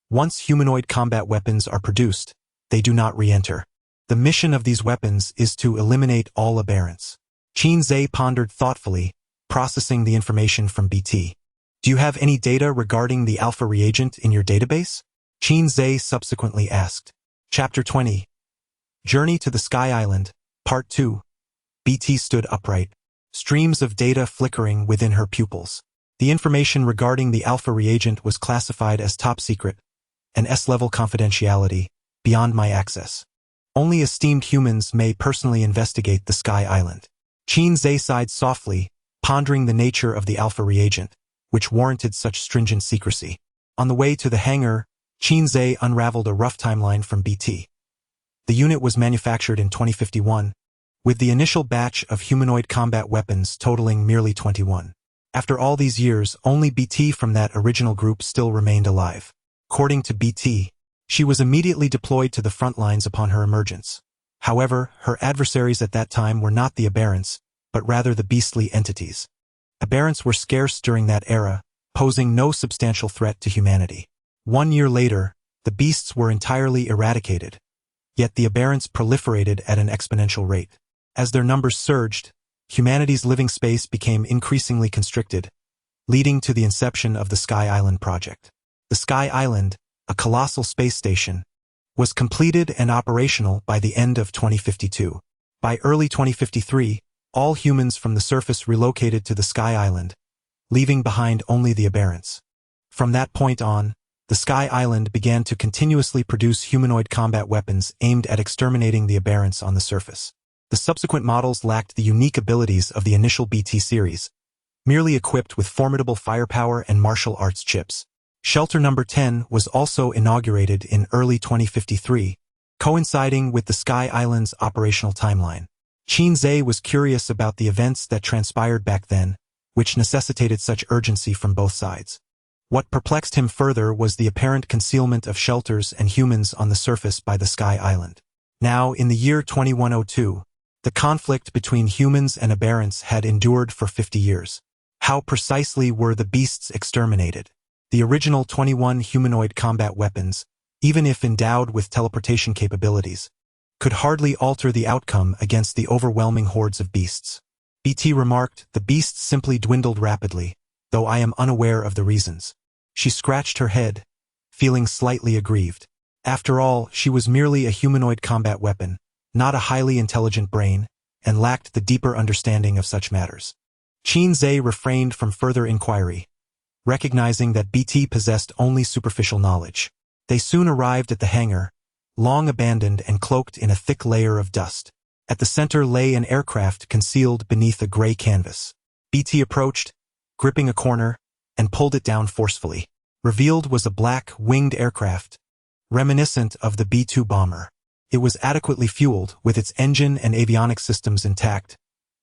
Once humanoid combat weapons are produced, they do not re-enter. The mission of these weapons is to eliminate all aberrants. Qin Zhe pondered thoughtfully, processing the information from BT. "Do you have any data regarding the alpha reagent in your database?" Qin Zhe subsequently asked. Chapter 20. Journey to the Sky Island, Part 2. BT stood upright, streams of data flickering within her pupils. The information regarding the alpha reagent was classified as top secret, an S-level confidentiality, beyond my access. Only esteemed humans may personally investigate the Sky Island. Qin Zhe sighed softly, pondering the nature of the alpha reagent, which warranted such stringent secrecy. On the way to the hangar, Qin Zhe unraveled a rough timeline from BT. The unit was manufactured in 2051, with the initial batch of humanoid combat weapons totaling merely 21. After all these years, only BT from that original group still remained alive. According to BT, she was immediately deployed to the front lines upon her emergence. However, her adversaries at that time were not the aberrants, but rather the beastly entities. Aberrants were scarce during that era, posing no substantial threat to humanity. 1 year later, the beasts were entirely eradicated, yet the aberrants proliferated at an exponential rate. As their numbers surged, humanity's living space became increasingly constricted, leading to the inception of the Sky Island project. The Sky Island, a colossal space station, was completed and operational by the end of 2052. By early 2053, all humans from the surface relocated to the Sky Island, leaving behind only the aberrants. From that point on, the Sky Island began to continuously produce humanoid combat weapons aimed at exterminating the aberrants on the surface. The subsequent models lacked the unique abilities of the initial BT series, merely equipped with formidable firepower and martial arts chips. Shelter number 10 was also inaugurated in early 2053, coinciding with the Sky Island's operational timeline. Qin Zhe was curious about the events that transpired back then, which necessitated such urgency from both sides. What perplexed him further was the apparent concealment of shelters and humans on the surface by the Sky Island. Now, in the year 2102, the conflict between humans and aberrants had endured for 50 years. How precisely were the beasts exterminated? The original 21 humanoid combat weapons, even if endowed with teleportation capabilities, could hardly alter the outcome against the overwhelming hordes of beasts. BT remarked, "The beasts simply dwindled rapidly, though I am unaware of the reasons." She scratched her head, feeling slightly aggrieved. After all, she was merely a humanoid combat weapon, not a highly intelligent brain, and lacked the deeper understanding of such matters. Qin Zhe refrained from further inquiry, recognizing that BT possessed only superficial knowledge. They soon arrived at the hangar, long abandoned and cloaked in a thick layer of dust. At the center lay an aircraft concealed beneath a gray canvas. BT approached, gripping a corner, and pulled it down forcefully. Revealed was a black, winged aircraft, reminiscent of the B-2 bomber. It was adequately fueled, with its engine and avionics systems intact,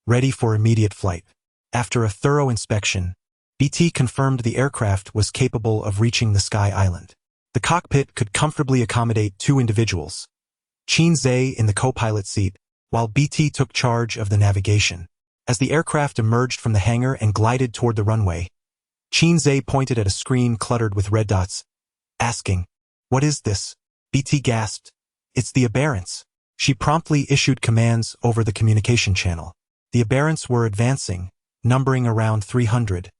ready for immediate flight. After a thorough inspection, BT confirmed the aircraft was capable of reaching the Sky Island. The cockpit could comfortably accommodate 2 individuals, Qin Zhe in the co-pilot seat, while BT took charge of the navigation. As the aircraft emerged from the hangar and glided toward the runway, Qin Zhe pointed at a screen cluttered with red dots, asking, "What is this?" BT gasped, "It's the aberrants." She promptly issued commands over the communication channel. The aberrants were advancing, numbering around 300.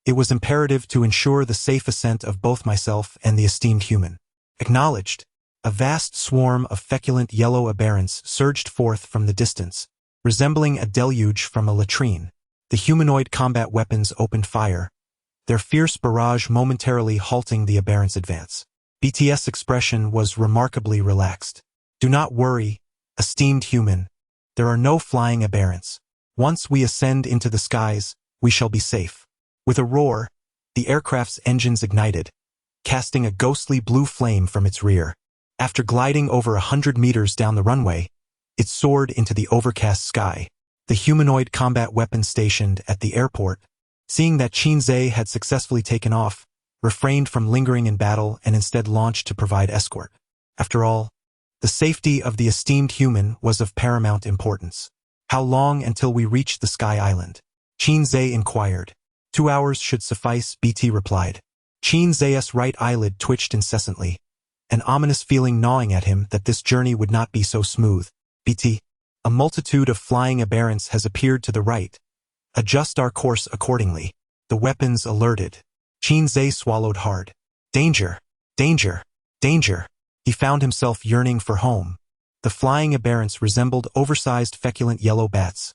It was imperative to ensure the safe ascent of both myself and the esteemed human. Acknowledged. A vast swarm of feculent yellow aberrants surged forth from the distance, resembling a deluge from a latrine. The humanoid combat weapons opened fire, their fierce barrage momentarily halting the aberrants' advance. BT's expression was remarkably relaxed. "Do not worry, esteemed human. There are no flying aberrants. Once we ascend into the skies, we shall be safe." With a roar, the aircraft's engines ignited, casting a ghostly blue flame from its rear. After gliding over 100 meters down the runway, it soared into the overcast sky. The humanoid combat weapon stationed at the airport, seeing that Qin Zhe had successfully taken off, refrained from lingering in battle and instead launched to provide escort. After all, the safety of the esteemed human was of paramount importance. "How long until we reach the Sky Island?" Qin Zhe inquired. 2 hours should suffice, BT replied. Qin Zhe's right eyelid twitched incessantly, an ominous feeling gnawing at him that this journey would not be so smooth. "BT, a multitude of flying aberrants has appeared to the right. Adjust our course accordingly." The weapons alerted. Qin Zhe swallowed hard. Danger! Danger! Danger! He found himself yearning for home. The flying aberrants resembled oversized feculent yellow bats,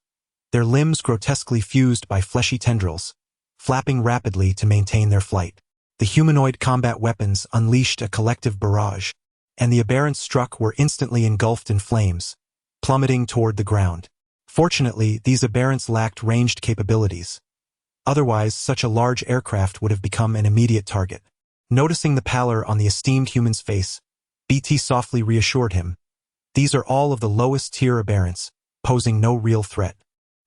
their limbs grotesquely fused by fleshy tendrils, flapping rapidly to maintain their flight. The humanoid combat weapons unleashed a collective barrage, and the aberrants struck were instantly engulfed in flames, plummeting toward the ground. Fortunately, these aberrants lacked ranged capabilities. Otherwise, such a large aircraft would have become an immediate target. Noticing the pallor on the esteemed human's face, BT softly reassured him. These are all of the lowest tier aberrants, posing no real threat.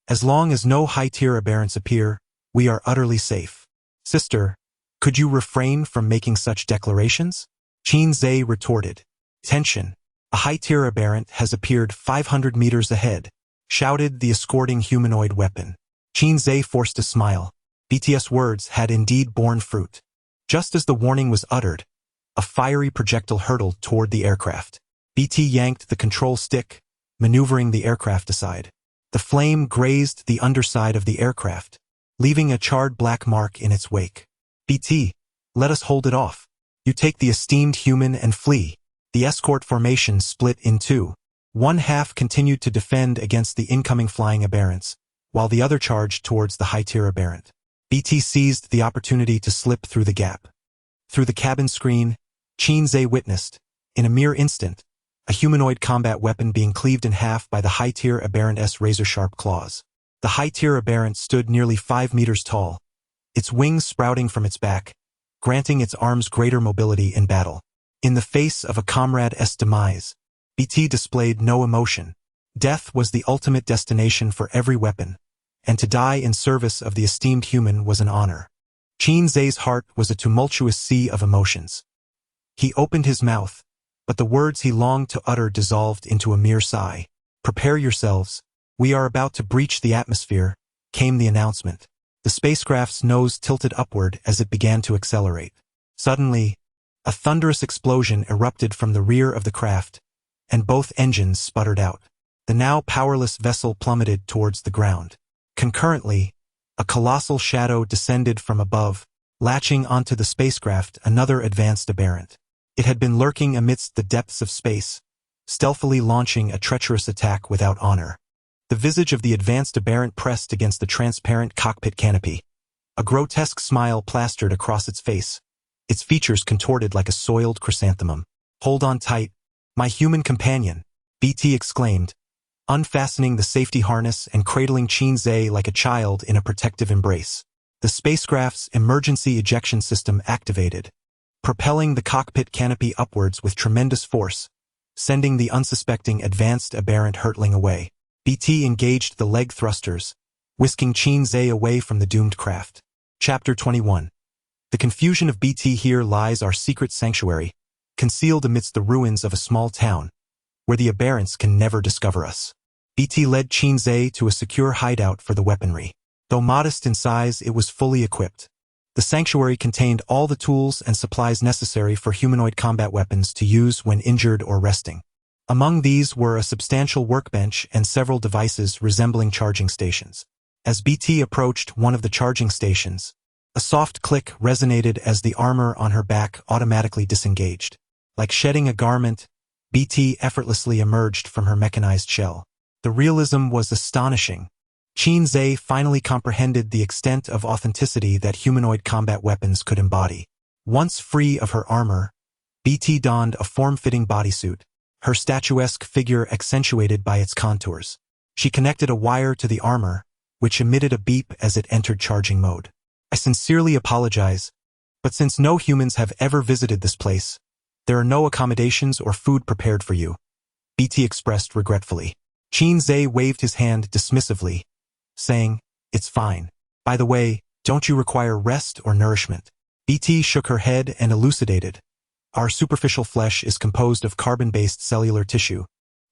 As long as no high-tier aberrants appear, we are utterly safe. Sister, could you refrain from making such declarations? Qin Zhe retorted. Tension. A high-tier aberrant has appeared 500 meters ahead, shouted the escorting humanoid weapon. Qin Zhe forced a smile. BT's words had indeed borne fruit. Just as the warning was uttered, a fiery projectile hurtled toward the aircraft. BT yanked the control stick, maneuvering the aircraft aside. The flame grazed the underside of the aircraft, leaving a charred black mark in its wake. BT, let us hold it off. You take the esteemed human and flee. The escort formation split in two. One half continued to defend against the incoming flying aberrants, while the other charged towards the high-tier aberrant. BT seized the opportunity to slip through the gap. Through the cabin screen, Qin Zhe witnessed, in a mere instant, a humanoid combat weapon being cleaved in half by the high-tier aberrant's razor-sharp claws. The high-tier aberrant stood nearly 5 meters tall, its wings sprouting from its back, granting its arms greater mobility in battle. In the face of a comrade's demise, BT displayed no emotion. Death was the ultimate destination for every weapon, and to die in service of the esteemed human was an honor. Qin Zhe's heart was a tumultuous sea of emotions. He opened his mouth, but the words he longed to utter dissolved into a mere sigh. Prepare yourselves. We are about to breach the atmosphere, came the announcement. The spacecraft's nose tilted upward as it began to accelerate. Suddenly, a thunderous explosion erupted from the rear of the craft, and both engines sputtered out. The now powerless vessel plummeted towards the ground. Concurrently, a colossal shadow descended from above, latching onto the spacecraft another advanced aberrant. It had been lurking amidst the depths of space, stealthily launching a treacherous attack without honor. The visage of the advanced aberrant pressed against the transparent cockpit canopy. A grotesque smile plastered across its face, its features contorted like a soiled chrysanthemum. Hold on tight, my human companion, BT exclaimed, unfastening the safety harness and cradling Qin Zhe like a child in a protective embrace. The spacecraft's emergency ejection system activated, propelling the cockpit canopy upwards with tremendous force, sending the unsuspecting advanced aberrant hurtling away. BT engaged the leg thrusters, whisking Qin Zhe away from the doomed craft. Chapter 21. The confusion of BT. Here lies our secret sanctuary, concealed amidst the ruins of a small town, where the aberrants can never discover us. BT led Qin Zhe to a secure hideout for the weaponry. Though modest in size, it was fully equipped. The sanctuary contained all the tools and supplies necessary for humanoid combat weapons to use when injured or resting. Among these were a substantial workbench and several devices resembling charging stations. As BT approached one of the charging stations, a soft click resonated as the armor on her back automatically disengaged. Like shedding a garment, BT effortlessly emerged from her mechanized shell. The realism was astonishing. Qin Zhe finally comprehended the extent of authenticity that humanoid combat weapons could embody. Once free of her armor, BT donned a form-fitting bodysuit, her statuesque figure accentuated by its contours. She connected a wire to the armor, which emitted a beep as it entered charging mode. I sincerely apologize, but since no humans have ever visited this place, there are no accommodations or food prepared for you, BT expressed regretfully. Qin Zhe waved his hand dismissively, saying, it's fine. By the way, don't you require rest or nourishment? BT shook her head and elucidated. Our superficial flesh is composed of carbon-based cellular tissue,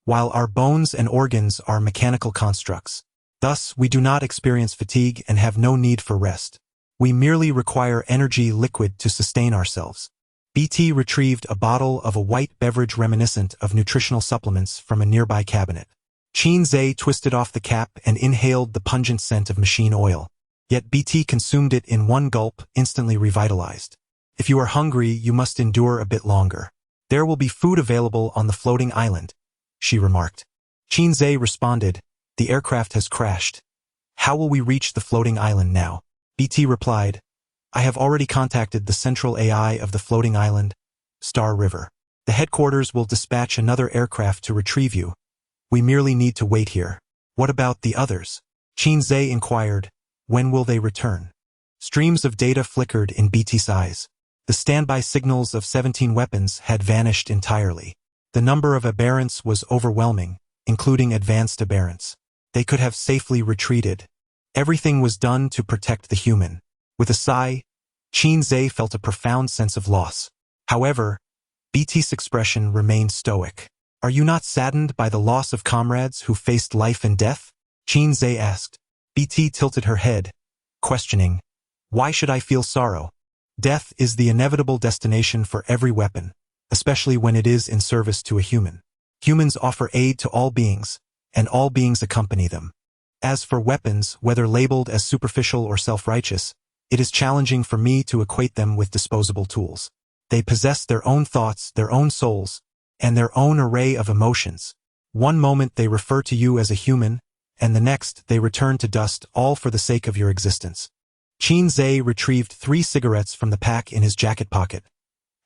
while our bones and organs are mechanical constructs. Thus, we do not experience fatigue and have no need for rest. We merely require energy liquid to sustain ourselves. BT retrieved a bottle of a white beverage reminiscent of nutritional supplements from a nearby cabinet. Qin Zhe twisted off the cap and inhaled the pungent scent of machine oil. Yet BT consumed it in one gulp, instantly revitalized. If you are hungry, you must endure a bit longer. There will be food available on the floating island, she remarked. Qin Zhe responded, the aircraft has crashed. How will we reach the floating island now? BT replied, I have already contacted the central AI of the floating island, Star River. The headquarters will dispatch another aircraft to retrieve you. We merely need to wait here. What about the others? Qin inquired, when will they return? Streams of data flickered in BT's eyes. The standby signals of 17 weapons had vanished entirely. The number of aberrants was overwhelming, including advanced aberrants. They could have safely retreated. Everything was done to protect the human. With a sigh, Qin felt a profound sense of loss. However, BT's expression remained stoic. Are you not saddened by the loss of comrades who faced life and death? Qin asked. BT tilted her head, questioning, why should I feel sorrow? Death is the inevitable destination for every weapon, especially when it is in service to a human. Humans offer aid to all beings, and all beings accompany them. As for weapons, whether labeled as superficial or self-righteous, it is challenging for me to equate them with disposable tools. They possess their own thoughts, their own souls, and their own array of emotions. One moment they refer to you as a human, and the next they return to dust, all for the sake of your existence. Qin retrieved 3 cigarettes from the pack in his jacket pocket,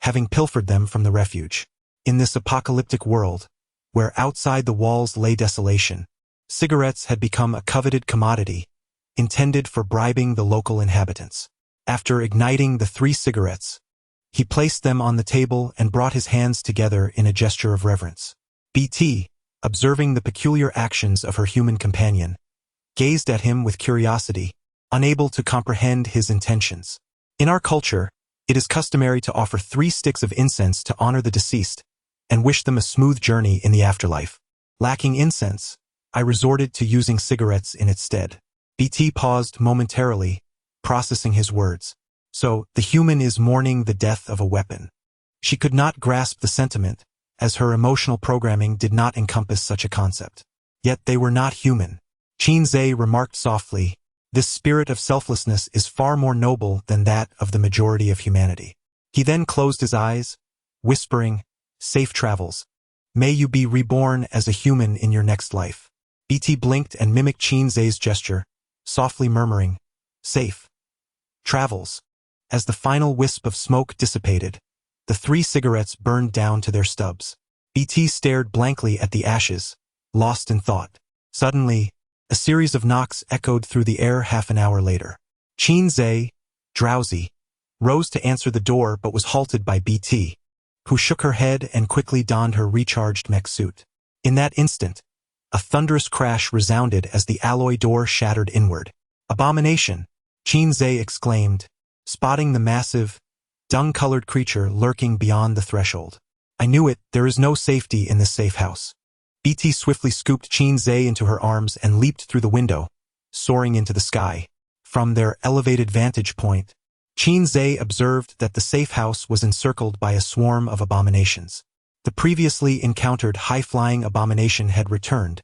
having pilfered them from the refuge. In this apocalyptic world, where outside the walls lay desolation, cigarettes had become a coveted commodity, intended for bribing the local inhabitants. After igniting the 3 cigarettes, he placed them on the table and brought his hands together in a gesture of reverence. BT, observing the peculiar actions of her human companion, gazed at him with curiosity, unable to comprehend his intentions. In our culture, it is customary to offer 3 sticks of incense to honor the deceased and wish them a smooth journey in the afterlife. Lacking incense, I resorted to using cigarettes in its stead. BT paused momentarily, processing his words. So, the human is mourning the death of a weapon. She could not grasp the sentiment, as her emotional programming did not encompass such a concept. Yet they were not human. Qin remarked softly, this spirit of selflessness is far more noble than that of the majority of humanity. He then closed his eyes, whispering, safe travels. May you be reborn as a human in your next life. BT blinked and mimicked Qin's gesture, softly murmuring, safe travels. As the final wisp of smoke dissipated, the 3 cigarettes burned down to their stubs. BT stared blankly at the ashes, lost in thought. Suddenly, a series of knocks echoed through the air half an hour later. Qin, drowsy, rose to answer the door but was halted by BT, who shook her head and quickly donned her recharged mech suit. In that instant, a thunderous crash resounded as the alloy door shattered inward. Abomination! Qin exclaimed, spotting the massive, dung-colored creature lurking beyond the threshold. I knew it, there is no safety in this safe house. BT swiftly scooped Qin into her arms and leaped through the window, soaring into the sky. From their elevated vantage point, Qin observed that the safe house was encircled by a swarm of abominations. The previously encountered high-flying abomination had returned,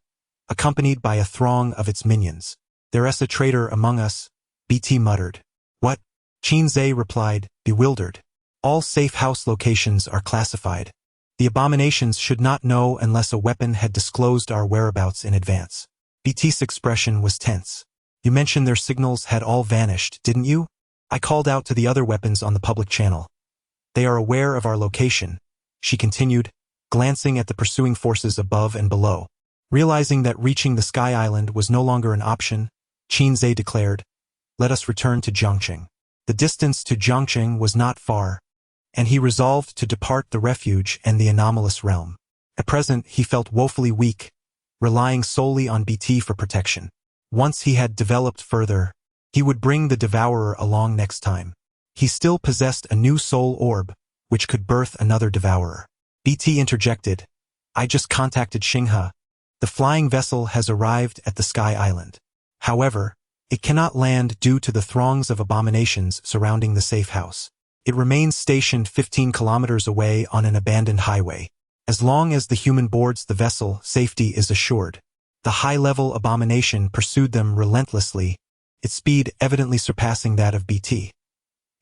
accompanied by a throng of its minions. There is a traitor among us, BT muttered. What? Qin replied, bewildered. All safe house locations are classified. The abominations should not know unless a weapon had disclosed our whereabouts in advance. BT's expression was tense. You mentioned their signals had all vanished, didn't you? I called out to the other weapons on the public channel. They are aware of our location, she continued, glancing at the pursuing forces above and below. Realizing that reaching the Sky Island was no longer an option, Qin declared, let us return to Jiangqing. The distance to Jiangqing was not far, and he resolved to depart the refuge and the anomalous realm. At present, he felt woefully weak, relying solely on BT for protection. Once he had developed further, he would bring the Devourer along next time. He still possessed a new soul orb, which could birth another Devourer. BT interjected, I just contacted Xinghe. The flying vessel has arrived at the Sky Island. However, it cannot land due to the throngs of abominations surrounding the safe house. It remains stationed 15 kilometers away on an abandoned highway. As long as the human boards the vessel, safety is assured. The high-level abomination pursued them relentlessly, its speed evidently surpassing that of BT.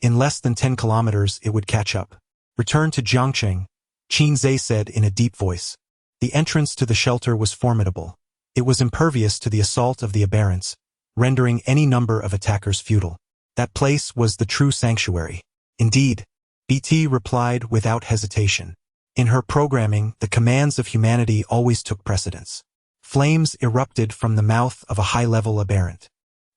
In less than 10 kilometers it would catch up. Return to Jiangqing, Qin said in a deep voice. The entrance to the shelter was formidable. It was impervious to the assault of the aberrants, rendering any number of attackers futile. That place was the true sanctuary. Indeed, BT replied without hesitation. In her programming, the commands of humanity always took precedence. Flames erupted from the mouth of a high-level aberrant.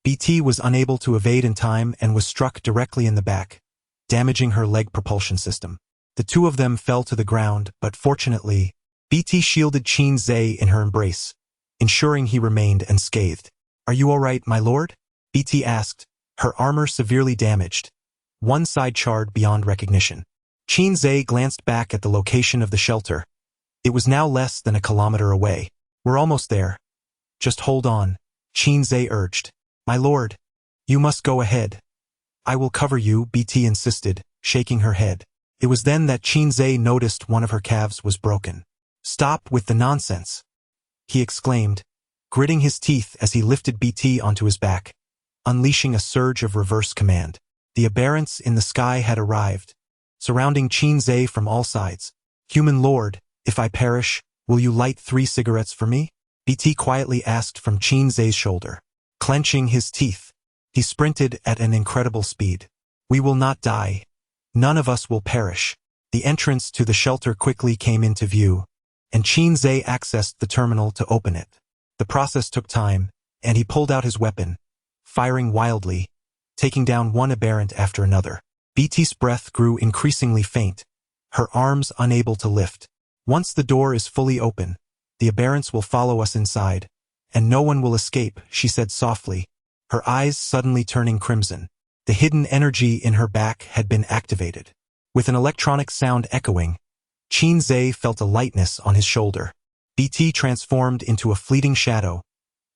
BT was unable to evade in time and was struck directly in the back, damaging her leg propulsion system. The two of them fell to the ground, but fortunately, BT shielded Qin Zhe in her embrace, ensuring he remained unscathed. "Are you all right, my lord?" BT asked, her armor severely damaged, one side charred beyond recognition. Qin Zhe glanced back at the location of the shelter. It was now less than a kilometer away. "We're almost there. Just hold on," Qin Zhe urged. "My lord, you must go ahead." "I will cover you," BT insisted, shaking her head. It was then that Qin Zhe noticed one of her calves was broken. "Stop with the nonsense," he exclaimed, gritting his teeth as he lifted BT onto his back, unleashing a surge of reverse command. The aberrants in the sky had arrived, surrounding Qin Zhe from all sides. "Human lord, if I perish, will you light 3 cigarettes for me?" BT quietly asked from Qin Zhe's shoulder. Clenching his teeth, he sprinted at an incredible speed. "We will not die. None of us will perish." The entrance to the shelter quickly came into view, and Qin Zhe accessed the terminal to open it. The process took time, and he pulled out his weapon, firing wildly, taking down one aberrant after another. BT's breath grew increasingly faint, her arms unable to lift. "Once the door is fully open, the aberrants will follow us inside, and no one will escape," she said softly, her eyes suddenly turning crimson. The hidden energy in her back had been activated. With an electronic sound echoing, Qin Zhe felt a lightness on his shoulder. BT transformed into a fleeting shadow,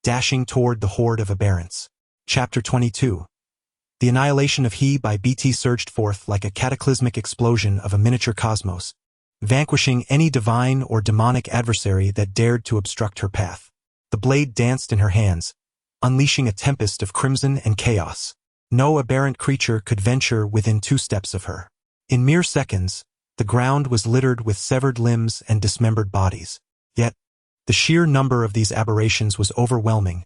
dashing toward the horde of aberrants. Chapter 22. The annihilation of He by BT surged forth like a cataclysmic explosion of a miniature cosmos, vanquishing any divine or demonic adversary that dared to obstruct her path. The blade danced in her hands, unleashing a tempest of crimson and chaos. No aberrant creature could venture within 2 steps of her. In mere seconds, the ground was littered with severed limbs and dismembered bodies. Yet, the sheer number of these aberrations was overwhelming,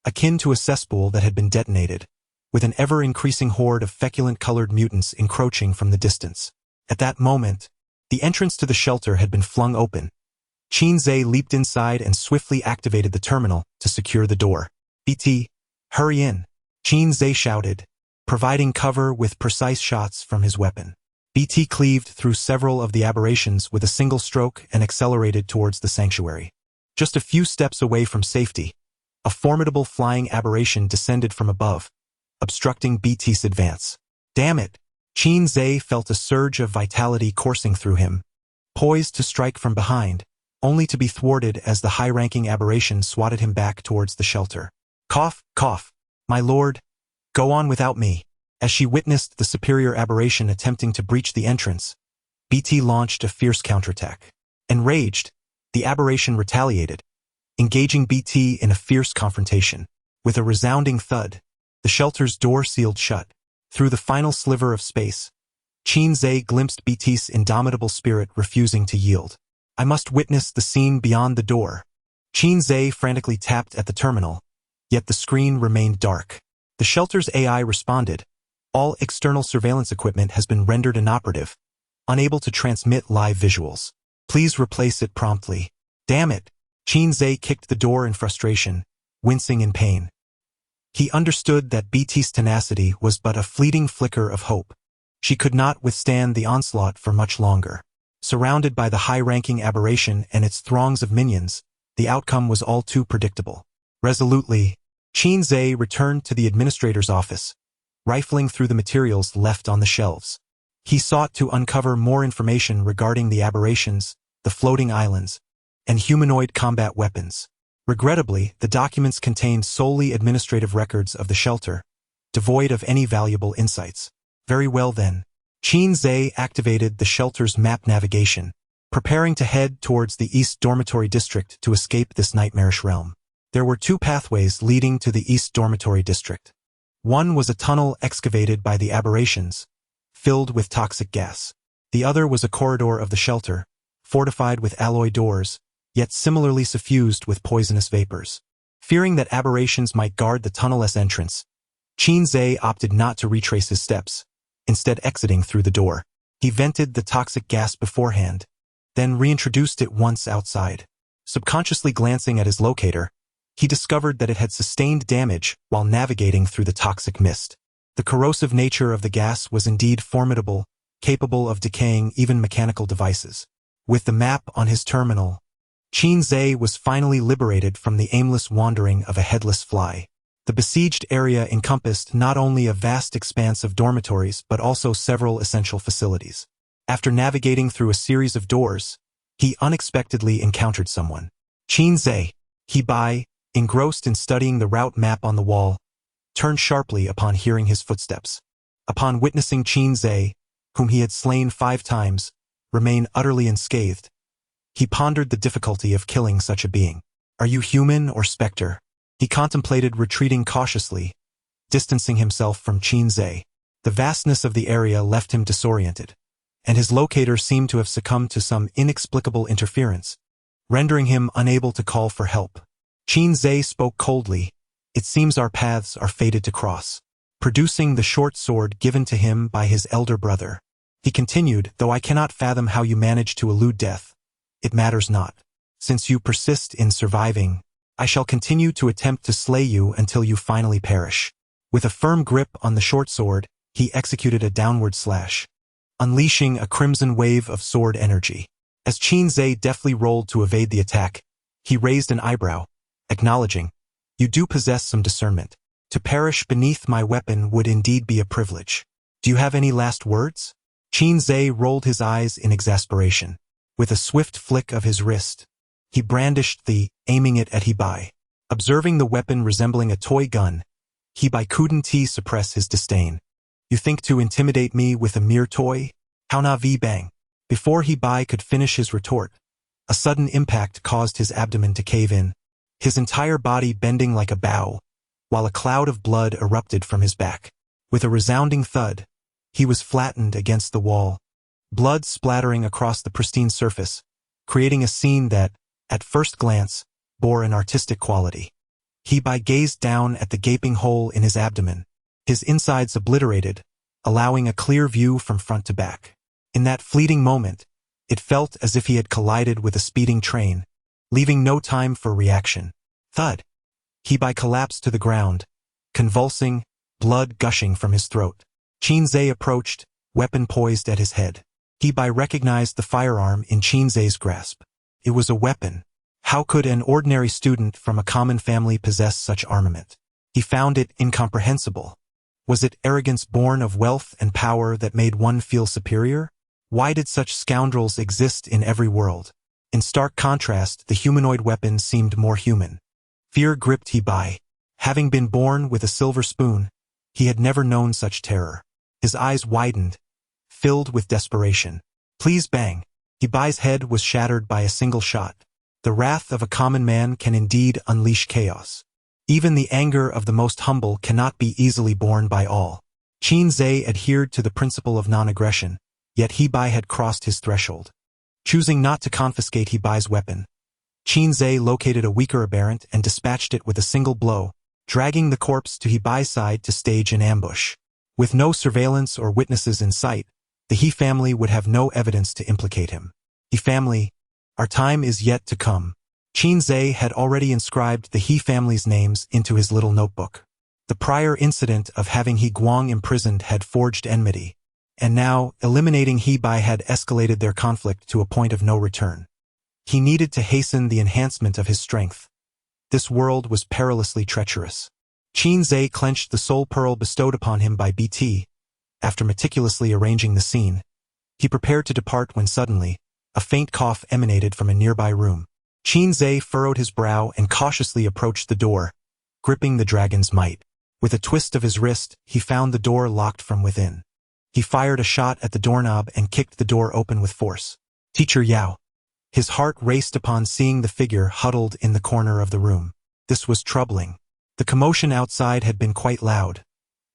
akin to a cesspool that had been detonated, with an ever-increasing horde of feculent-colored mutants encroaching from the distance. At that moment, the entrance to the shelter had been flung open. Qin Zhe leaped inside and swiftly activated the terminal to secure the door. "BT, hurry in," Qin Zhe shouted, providing cover with precise shots from his weapon. BT cleaved through several of the aberrations with a single stroke and accelerated towards the sanctuary. Just a few steps away from safety, a formidable flying aberration descended from above, obstructing BT's advance. "Damn it!" Qin Zhe felt a surge of vitality coursing through him, poised to strike from behind, only to be thwarted as the high-ranking aberration swatted him back towards the shelter. "Cough, cough, my lord, go on without me." As she witnessed the superior aberration attempting to breach the entrance, BT launched a fierce counterattack. Enraged, the aberration retaliated, engaging BT in a fierce confrontation. With a resounding thud, the shelter's door sealed shut. Through the final sliver of space, Qin Zhe glimpsed BT's indomitable spirit refusing to yield. "I must witness the scene beyond the door." Qin Zhe frantically tapped at the terminal, yet the screen remained dark. The shelter's AI responded. "All external surveillance equipment has been rendered inoperative, unable to transmit live visuals. Please replace it promptly." "Damn it!" Qin Zhe kicked the door in frustration, wincing in pain. He understood that BT's tenacity was but a fleeting flicker of hope. She could not withstand the onslaught for much longer. Surrounded by the high-ranking aberration and its throngs of minions, the outcome was all too predictable. Resolutely, Qin Zhe returned to the administrator's office, rifling through the materials left on the shelves. He sought to uncover more information regarding the aberrations, the floating islands, and humanoid combat weapons. Regrettably, the documents contained solely administrative records of the shelter, devoid of any valuable insights. Very well then. Qin Zhe activated the shelter's map navigation, preparing to head towards the East Dormitory District to escape this nightmarish realm. There were 2 pathways leading to the East Dormitory District. One was a tunnel excavated by the aberrations, filled with toxic gas. The other was a corridor of the shelter, fortified with alloy doors, yet similarly suffused with poisonous vapors. Fearing that aberrations might guard the tunnel's entrance, Qin Zhe opted not to retrace his steps, instead exiting through the door. He vented the toxic gas beforehand, then reintroduced it once outside. Subconsciously glancing at his locator, he discovered that it had sustained damage while navigating through the toxic mist. The corrosive nature of the gas was indeed formidable, capable of decaying even mechanical devices. With the map on his terminal, Qin Zhe was finally liberated from the aimless wandering of a headless fly. The besieged area encompassed not only a vast expanse of dormitories but also several essential facilities. After navigating through a series of doors, he unexpectedly encountered someone. Qin Zhe, He, engrossed in studying the route map on the wall, turned sharply upon hearing his footsteps. Upon witnessing Qin Zhe, whom he had slain 5 times, remain utterly unscathed, he pondered the difficulty of killing such a being. Are you human or specter? He contemplated retreating cautiously, distancing himself from Qin Zhe. The vastness of the area left him disoriented, and his locator seemed to have succumbed to some inexplicable interference, rendering him unable to call for help. Qin Zhe spoke coldly. It seems our paths are fated to cross. Producing the short sword given to him by his elder brother, he continued, though I cannot fathom how you managed to elude death, it matters not. Since you persist in surviving, I shall continue to attempt to slay you until you finally perish. With a firm grip on the short sword, he executed a downward slash, unleashing a crimson wave of sword energy. As Qin Zhe deftly rolled to evade the attack, he raised an eyebrow, acknowledging, you do possess some discernment. To perish beneath my weapon would indeed be a privilege. Do you have any last words? Qin Zhe rolled his eyes in exasperation. With a swift flick of his wrist, he brandished aiming it at He. Observing the weapon resembling a toy gun, He couldn't suppress his disdain. You think to intimidate me with a mere toy? How na vi bang. Before He could finish his retort, a sudden impact caused his abdomen to cave in, his entire body bending like a bow, while a cloud of blood erupted from his back. With a resounding thud, he was flattened against the wall, blood splattering across the pristine surface, creating a scene that, at first glance, bore an artistic quality. He gazed down at the gaping hole in his abdomen, his insides obliterated, allowing a clear view from front to back. In that fleeting moment, it felt as if he had collided with a speeding train, leaving no time for reaction. Thud! He collapsed to the ground, convulsing, blood gushing from his throat. Qin Zhe approached, weapon poised at his head. He recognized the firearm in Qin Zhe's grasp. It was a weapon. How could an ordinary student from a common family possess such armament? He found it incomprehensible. Was it arrogance born of wealth and power that made one feel superior? Why did such scoundrels exist in every world? In stark contrast, the humanoid weapon seemed more human. Fear gripped He. Having been born with a silver spoon, he had never known such terror. His eyes widened, filled with desperation. Please bang. He's head was shattered by a single shot. The wrath of a common man can indeed unleash chaos. Even the anger of the most humble cannot be easily borne by all. Qin Zhe adhered to the principle of non-aggression, yet He had crossed his threshold. Choosing not to confiscate He's weapon, Qin Zhe located a weaker aberrant and dispatched it with a single blow, dragging the corpse to He's side to stage an ambush. With no surveillance or witnesses in sight, the He family would have no evidence to implicate him. He family, our time is yet to come. Qin Zhe had already inscribed the He family's names into his little notebook. The prior incident of having He Guang imprisoned had forged enmity, and now, eliminating He had escalated their conflict to a point of no return. He needed to hasten the enhancement of his strength. This world was perilously treacherous. Qin Zhe clenched the soul pearl bestowed upon him by BT. After meticulously arranging the scene, he prepared to depart when suddenly, a faint cough emanated from a nearby room. Qin Zhe furrowed his brow and cautiously approached the door, gripping the dragon's might. With a twist of his wrist, he found the door locked from within. He fired a shot at the doorknob and kicked the door open with force. Teacher Yao. His heart raced upon seeing the figure huddled in the corner of the room. This was troubling. The commotion outside had been quite loud.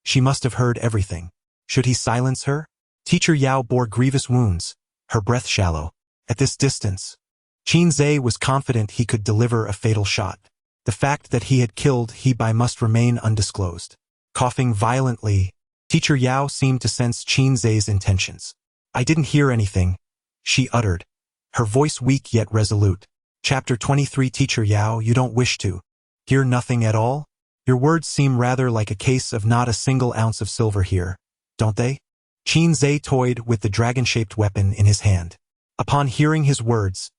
She must have heard everything. Should he silence her? Teacher Yao bore grievous wounds, her breath shallow. At this distance, Qin Zhe was confident he could deliver a fatal shot. The fact that he had killed He-Bai must remain undisclosed. Coughing violently, Teacher Yao seemed to sense Qin Zhe's intentions. "I didn't hear anything," she uttered, her voice weak yet resolute. Chapter 23. Teacher Yao, you don't wish to hear nothing at all? Your words seem rather like a case of not a single ounce of silver here, don't they? Qin Zhe toyed with the dragon-shaped weapon in his hand. Upon hearing his words,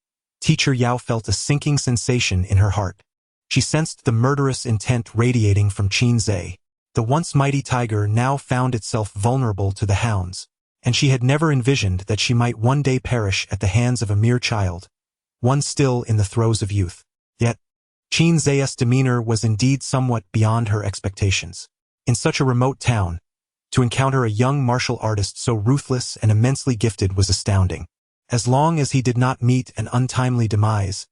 Teacher Yao felt a sinking sensation in her heart. She sensed the murderous intent radiating from Qin Zhe. The once mighty tiger now found itself vulnerable to the hounds, and she had never envisioned that she might one day perish at the hands of a mere child, one still in the throes of youth. Yet, Qin Zhe's demeanor was indeed somewhat beyond her expectations. In such a remote town, to encounter a young martial artist so ruthless and immensely gifted was astounding. As long as he did not meet an untimely demise,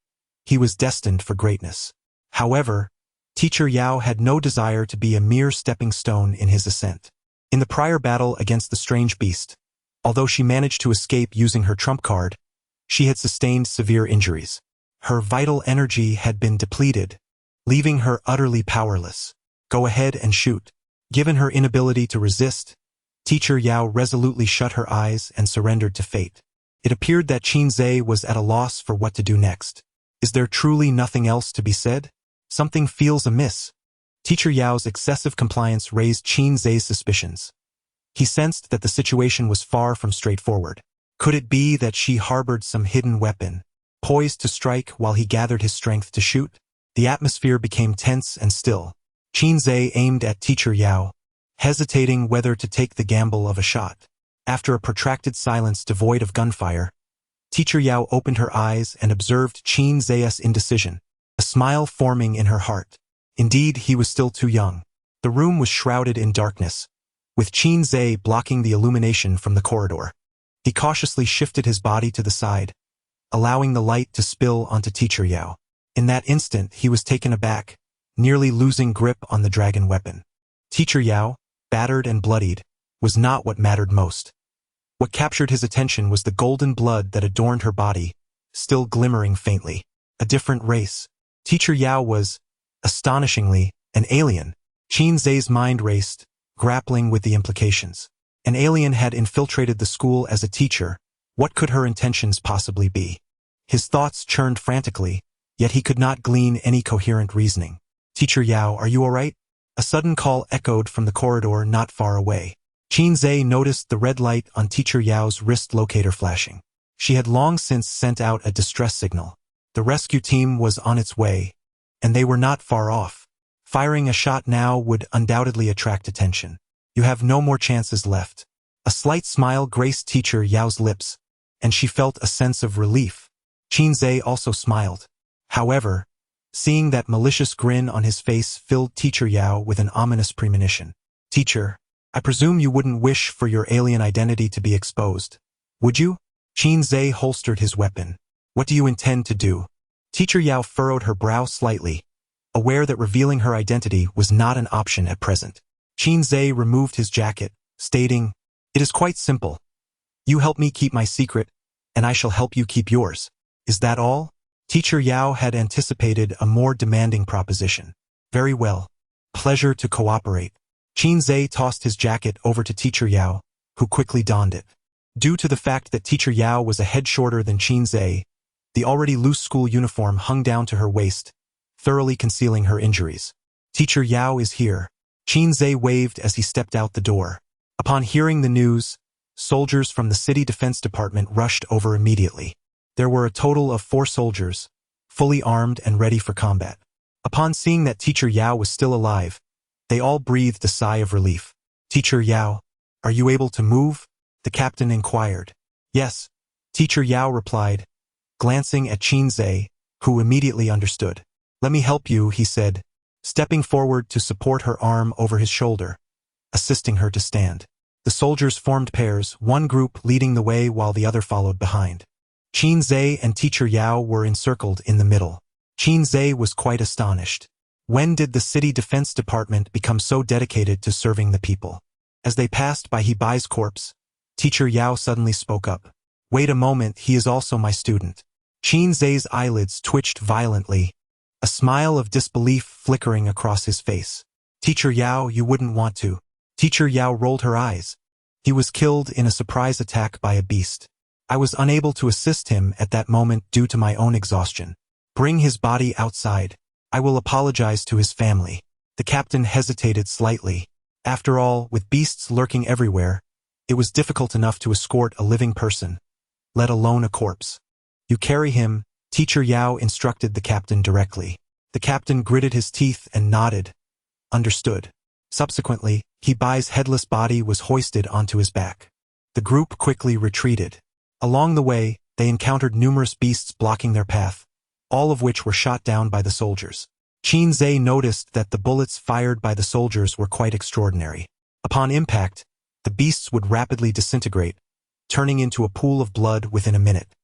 he was destined for greatness. However, Teacher Yao had no desire to be a mere stepping stone in his ascent. In the prior battle against the strange beast, although she managed to escape using her trump card, she had sustained severe injuries. Her vital energy had been depleted, leaving her utterly powerless. Go ahead and shoot. Given her inability to resist, Teacher Yao resolutely shut her eyes and surrendered to fate. It appeared that Qin Zhe was at a loss for what to do next. Is there truly nothing else to be said? Something feels amiss. Teacher Yao's excessive compliance raised Qin Zhe's suspicions. He sensed that the situation was far from straightforward. Could it be that she harbored some hidden weapon, poised to strike while he gathered his strength to shoot? The atmosphere became tense and still. Qin Zhe aimed at Teacher Yao, hesitating whether to take the gamble of a shot. After a protracted silence devoid of gunfire, Teacher Yao opened her eyes and observed Qin Zhe's indecision, a smile forming in her heart. Indeed, he was still too young. The room was shrouded in darkness, with Qin Zhe blocking the illumination from the corridor. He cautiously shifted his body to the side, allowing the light to spill onto Teacher Yao. In that instant, he was taken aback, nearly losing grip on the dragon weapon. Teacher Yao, battered and bloodied, was not what mattered most. What captured his attention was the golden blood that adorned her body, still glimmering faintly. A different race. Teacher Yao was, astonishingly, an alien. Qin Zhe's mind raced, grappling with the implications. An alien had infiltrated the school as a teacher. What could her intentions possibly be? His thoughts churned frantically, yet he could not glean any coherent reasoning. Teacher Yao, are you all right? A sudden call echoed from the corridor not far away. Qin Zhe noticed the red light on Teacher Yao's wrist locator flashing. She had long since sent out a distress signal. The rescue team was on its way, and they were not far off. Firing a shot now would undoubtedly attract attention. You have no more chances left. A slight smile graced Teacher Yao's lips, and she felt a sense of relief. Qin Zhe also smiled. However, seeing that malicious grin on his face filled Teacher Yao with an ominous premonition. Teacher, I presume you wouldn't wish for your alien identity to be exposed, would you? Qin Zhe holstered his weapon. What do you intend to do? Teacher Yao furrowed her brow slightly, aware that revealing her identity was not an option at present. Qin Zhe removed his jacket, stating, It is quite simple. You help me keep my secret, and I shall help you keep yours. Is that all? Teacher Yao had anticipated a more demanding proposition. Very well. Pleasure to cooperate. Qin Zhe tossed his jacket over to Teacher Yao, who quickly donned it. Due to the fact that Teacher Yao was a head shorter than Qin Zhe, the already loose school uniform hung down to her waist, thoroughly concealing her injuries. Teacher Yao is here. Qin Zhe waved as he stepped out the door. Upon hearing the news, soldiers from the city defense department rushed over immediately. There were a total of 4 soldiers, fully armed and ready for combat. Upon seeing that Teacher Yao was still alive, they all breathed a sigh of relief. Teacher Yao, are you able to move? The captain inquired. Yes, Teacher Yao replied, glancing at Qin Zhe, who immediately understood. Let me help you, he said, stepping forward to support her arm over his shoulder, assisting her to stand. The soldiers formed pairs, one group leading the way while the other followed behind. Qin Zhe and Teacher Yao were encircled in the middle. Qin Zhe was quite astonished. When did the city defense department become so dedicated to serving the people? As they passed by He-Bai's corpse, Teacher Yao suddenly spoke up. Wait a moment, he is also my student. Qin Zhe's eyelids twitched violently, a smile of disbelief flickering across his face. Teacher Yao, you wouldn't want to. Teacher Yao rolled her eyes. He was killed in a surprise attack by a beast. I was unable to assist him at that moment due to my own exhaustion. Bring his body outside. I will apologize to his family. The captain hesitated slightly. After all, with beasts lurking everywhere, it was difficult enough to escort a living person, let alone a corpse. You carry him, Teacher Yao instructed the captain directly. The captain gritted his teeth and nodded. Understood. Subsequently, Bai's headless body was hoisted onto his back. The group quickly retreated. Along the way, they encountered numerous beasts blocking their path, all of which were shot down by the soldiers. Qin Zhe noticed that the bullets fired by the soldiers were quite extraordinary. Upon impact, the beasts would rapidly disintegrate, turning into a pool of blood within a minute.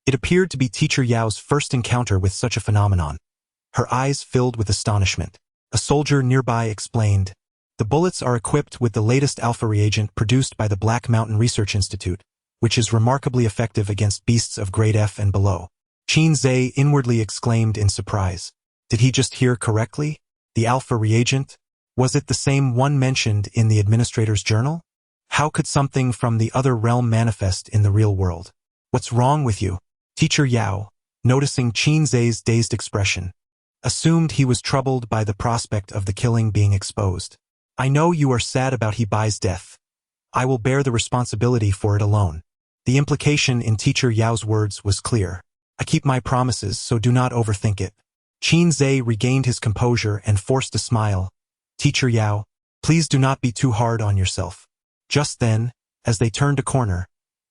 It appeared to be Teacher Yao's first encounter with such a phenomenon. Her eyes filled with astonishment. A soldier nearby explained, "The bullets are equipped with the latest alpha reagent produced by the Black Mountain Research Institute, which is remarkably effective against beasts of grade F and below." Qin Zhe inwardly exclaimed in surprise. Did he just hear correctly? The alpha reagent? Was it the same one mentioned in the administrator's journal? How could something from the other realm manifest in the real world? What's wrong with you? Teacher Yao, noticing Qin Zhe's dazed expression, assumed he was troubled by the prospect of the killing being exposed. I know you are sad about Bai's death. I will bear the responsibility for it alone. The implication in Teacher Yao's words was clear. I keep my promises, so do not overthink it. Qin Zhe regained his composure and forced a smile. Teacher Yao, please do not be too hard on yourself. Just then, as they turned a corner,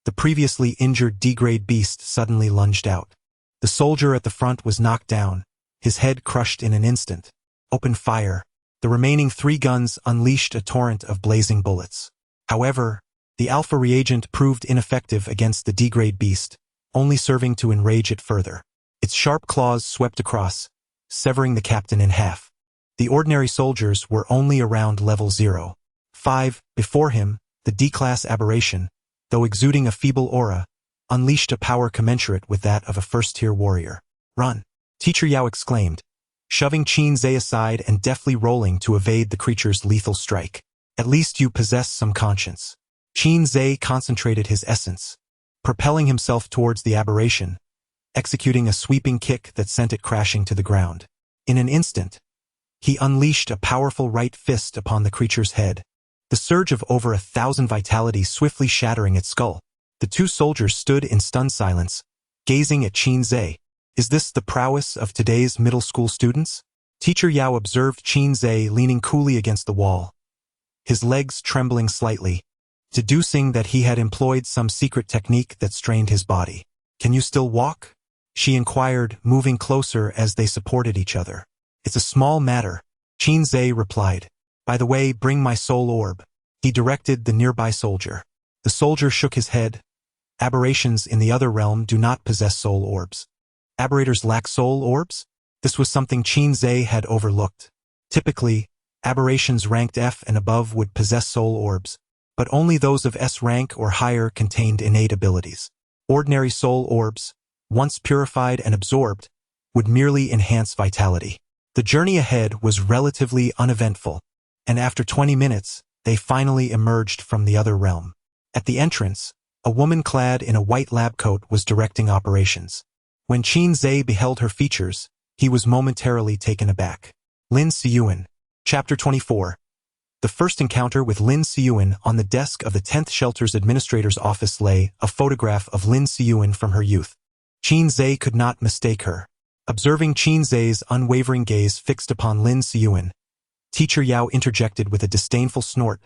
the previously injured D-grade beast suddenly lunged out. The soldier at the front was knocked down, his head crushed in an instant. Open fire. The remaining 3 guns unleashed a torrent of blazing bullets. However, the alpha reagent proved ineffective against the D-grade beast, only serving to enrage it further. Its sharp claws swept across, severing the captain in half. The ordinary soldiers were only around level 0.5. Before him, the D-class aberration, though exuding a feeble aura, unleashed a power commensurate with that of a first-tier warrior. Run! Teacher Yao exclaimed, shoving Qin Zhe aside and deftly rolling to evade the creature's lethal strike. At least you possess some conscience. Qin Zhe concentrated his essence, propelling himself towards the aberration, executing a sweeping kick that sent it crashing to the ground. In an instant, he unleashed a powerful right fist upon the creature's head, the surge of over 1,000 vitality swiftly shattering its skull. The 2 soldiers stood in stunned silence, gazing at Qin Zhe. Is this the prowess of today's middle school students? Teacher Yao observed Qin Zhe leaning coolly against the wall, his legs trembling slightly, deducing that he had employed some secret technique that strained his body. Can you still walk? She inquired, moving closer as they supported each other. It's a small matter, Qin Zhe replied. By the way, bring my soul orb. He directed the nearby soldier. The soldier shook his head. Aberrations in the other realm do not possess soul orbs. Aberrators lack soul orbs? This was something Qin Zhe had overlooked. Typically, aberrations ranked F and above would possess soul orbs, but only those of S rank or higher contained innate abilities. Ordinary soul orbs, once purified and absorbed, would merely enhance vitality. The journey ahead was relatively uneventful, and after 20 minutes, they finally emerged from the other realm. At the entrance, a woman clad in a white lab coat was directing operations. When Qin Zhe beheld her features, he was momentarily taken aback. Lin Siyuan. Chapter 24. The first encounter with Lin Siyuan. On the desk of the 10th Shelter's administrator's office lay a photograph of Lin Siyuan from her youth. Qin Zhe could not mistake her. Observing Qin Zhe's unwavering gaze fixed upon Lin Siyuan, Teacher Yao interjected with a disdainful snort.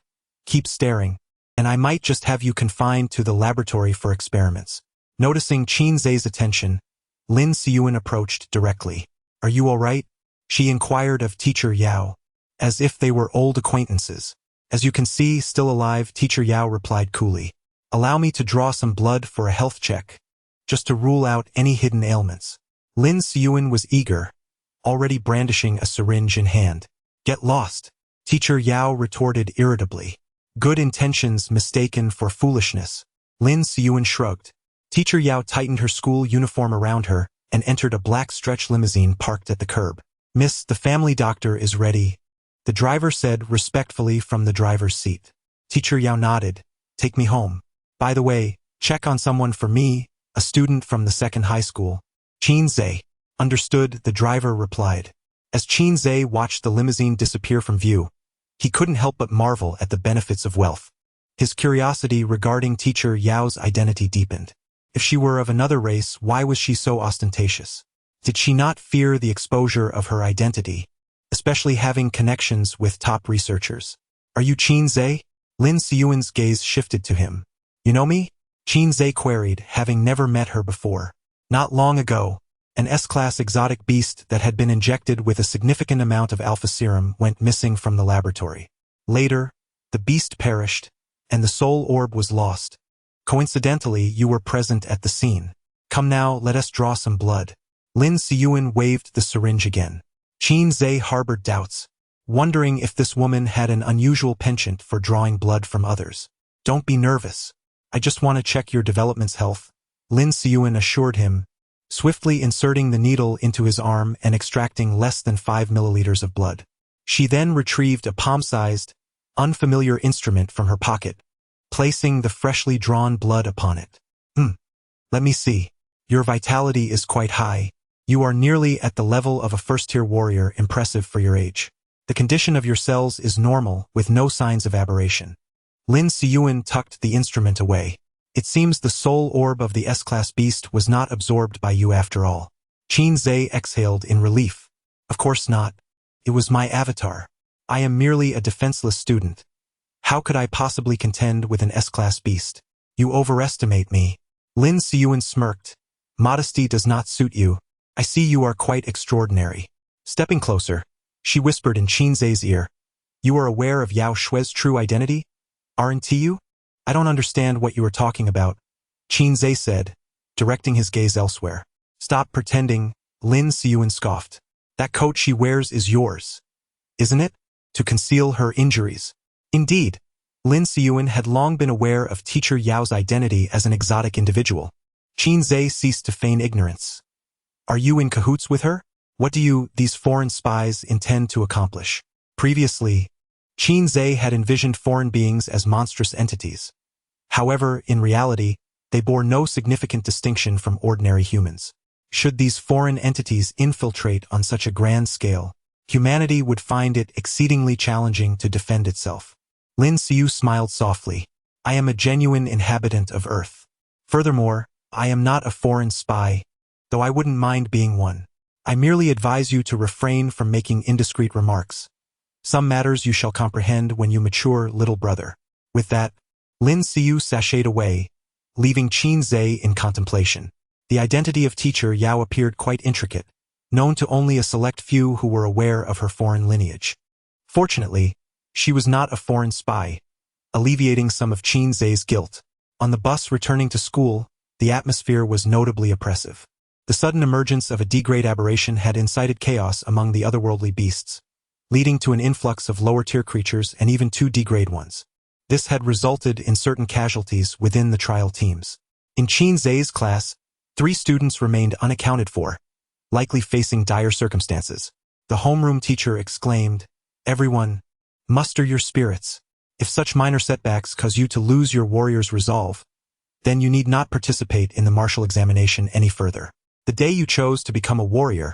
Keep staring, and I might just have you confined to the laboratory for experiments. Noticing Qin Zhe's attention, Lin Siyuan approached directly. Are you all right? She inquired of Teacher Yao, as if they were old acquaintances. As you can see, still alive, Teacher Yao replied coolly. Allow me to draw some blood for a health check, just to rule out any hidden ailments. Lin Siyuan was eager, already brandishing a syringe in hand. Get lost, Teacher Yao retorted irritably. Good intentions mistaken for foolishness. Lin Siyuan shrugged. Teacher Yao tightened her school uniform around her and entered a black stretch limousine parked at the curb. Miss, the family doctor is ready, the driver said respectfully from the driver's seat. Teacher Yao nodded. Take me home. By the way, check on someone for me, a student from the second high school. Qin. Understood, the driver replied. As Qin watched the limousine disappear from view, he couldn't help but marvel at the benefits of wealth. His curiosity regarding teacher Yao's identity deepened. If she were of another race, why was she so ostentatious? Did she not fear the exposure of her identity, especially having connections with top researchers? Are you Qin? Lin Siyuan's gaze shifted to him. You know me? Qin queried, having never met her before. Not long ago, an S-class exotic beast that had been injected with a significant amount of alpha serum went missing from the laboratory. Later, the beast perished, and the soul orb was lost. Coincidentally, you were present at the scene. Come now, let us draw some blood. Lin Siyuan waved the syringe again. Qin harbored doubts, wondering if this woman had an unusual penchant for drawing blood from others. Don't be nervous. I just want to check your development's health, Lin Siyuan assured him, swiftly inserting the needle into his arm and extracting less than 5 milliliters of blood. She then retrieved a palm-sized, unfamiliar instrument from her pocket, placing the freshly drawn blood upon it. Let me see. Your vitality is quite high. You are nearly at the level of a first-tier warrior, impressive for your age. The condition of your cells is normal, with no signs of aberration. Lin Siyuan tucked the instrument away. It seems the soul orb of the S-class beast was not absorbed by you after all. Qin exhaled in relief. Of course not. It was my avatar. I am merely a defenseless student. How could I possibly contend with an S-class beast? You overestimate me. Lin Siyuan smirked. Modesty does not suit you. I see you are quite extraordinary. Stepping closer, she whispered in Qin's ear. You are aware of Yao Shui's true identity? Aren't you? I don't understand what you are talking about, Qin said, directing his gaze elsewhere. Stop pretending, Lin Siyuan scoffed. That coat she wears is yours, isn't it? To conceal her injuries. Indeed, Lin Siyuan had long been aware of teacher Yao's identity as an exotic individual. Qin ceased to feign ignorance. Are you in cahoots with her? What do these foreign spies, intend to accomplish? Previously, Qin had envisioned foreign beings as monstrous entities. However, in reality, they bore no significant distinction from ordinary humans. Should these foreign entities infiltrate on such a grand scale, humanity would find it exceedingly challenging to defend itself. Lin Siyu smiled softly. I am a genuine inhabitant of Earth. Furthermore, I am not a foreign spy, though I wouldn't mind being one. I merely advise you to refrain from making indiscreet remarks. Some matters you shall comprehend when you mature, little brother. With that, Lin Siyu sashayed away, leaving Qin in contemplation. The identity of teacher Yao appeared quite intricate, known to only a select few who were aware of her foreign lineage. Fortunately, she was not a foreign spy, alleviating some of Qin's guilt. On the bus returning to school, the atmosphere was notably oppressive. The sudden emergence of a D-grade aberration had incited chaos among the otherworldly beasts, leading to an influx of lower-tier creatures and even 2 D-grade ones. This had resulted in certain casualties within the trial teams. In Qin's class, 3 students remained unaccounted for, likely facing dire circumstances. The homeroom teacher exclaimed, Everyone, muster your spirits. If such minor setbacks cause you to lose your warrior's resolve, then you need not participate in the martial examination any further. The day you chose to become a warrior,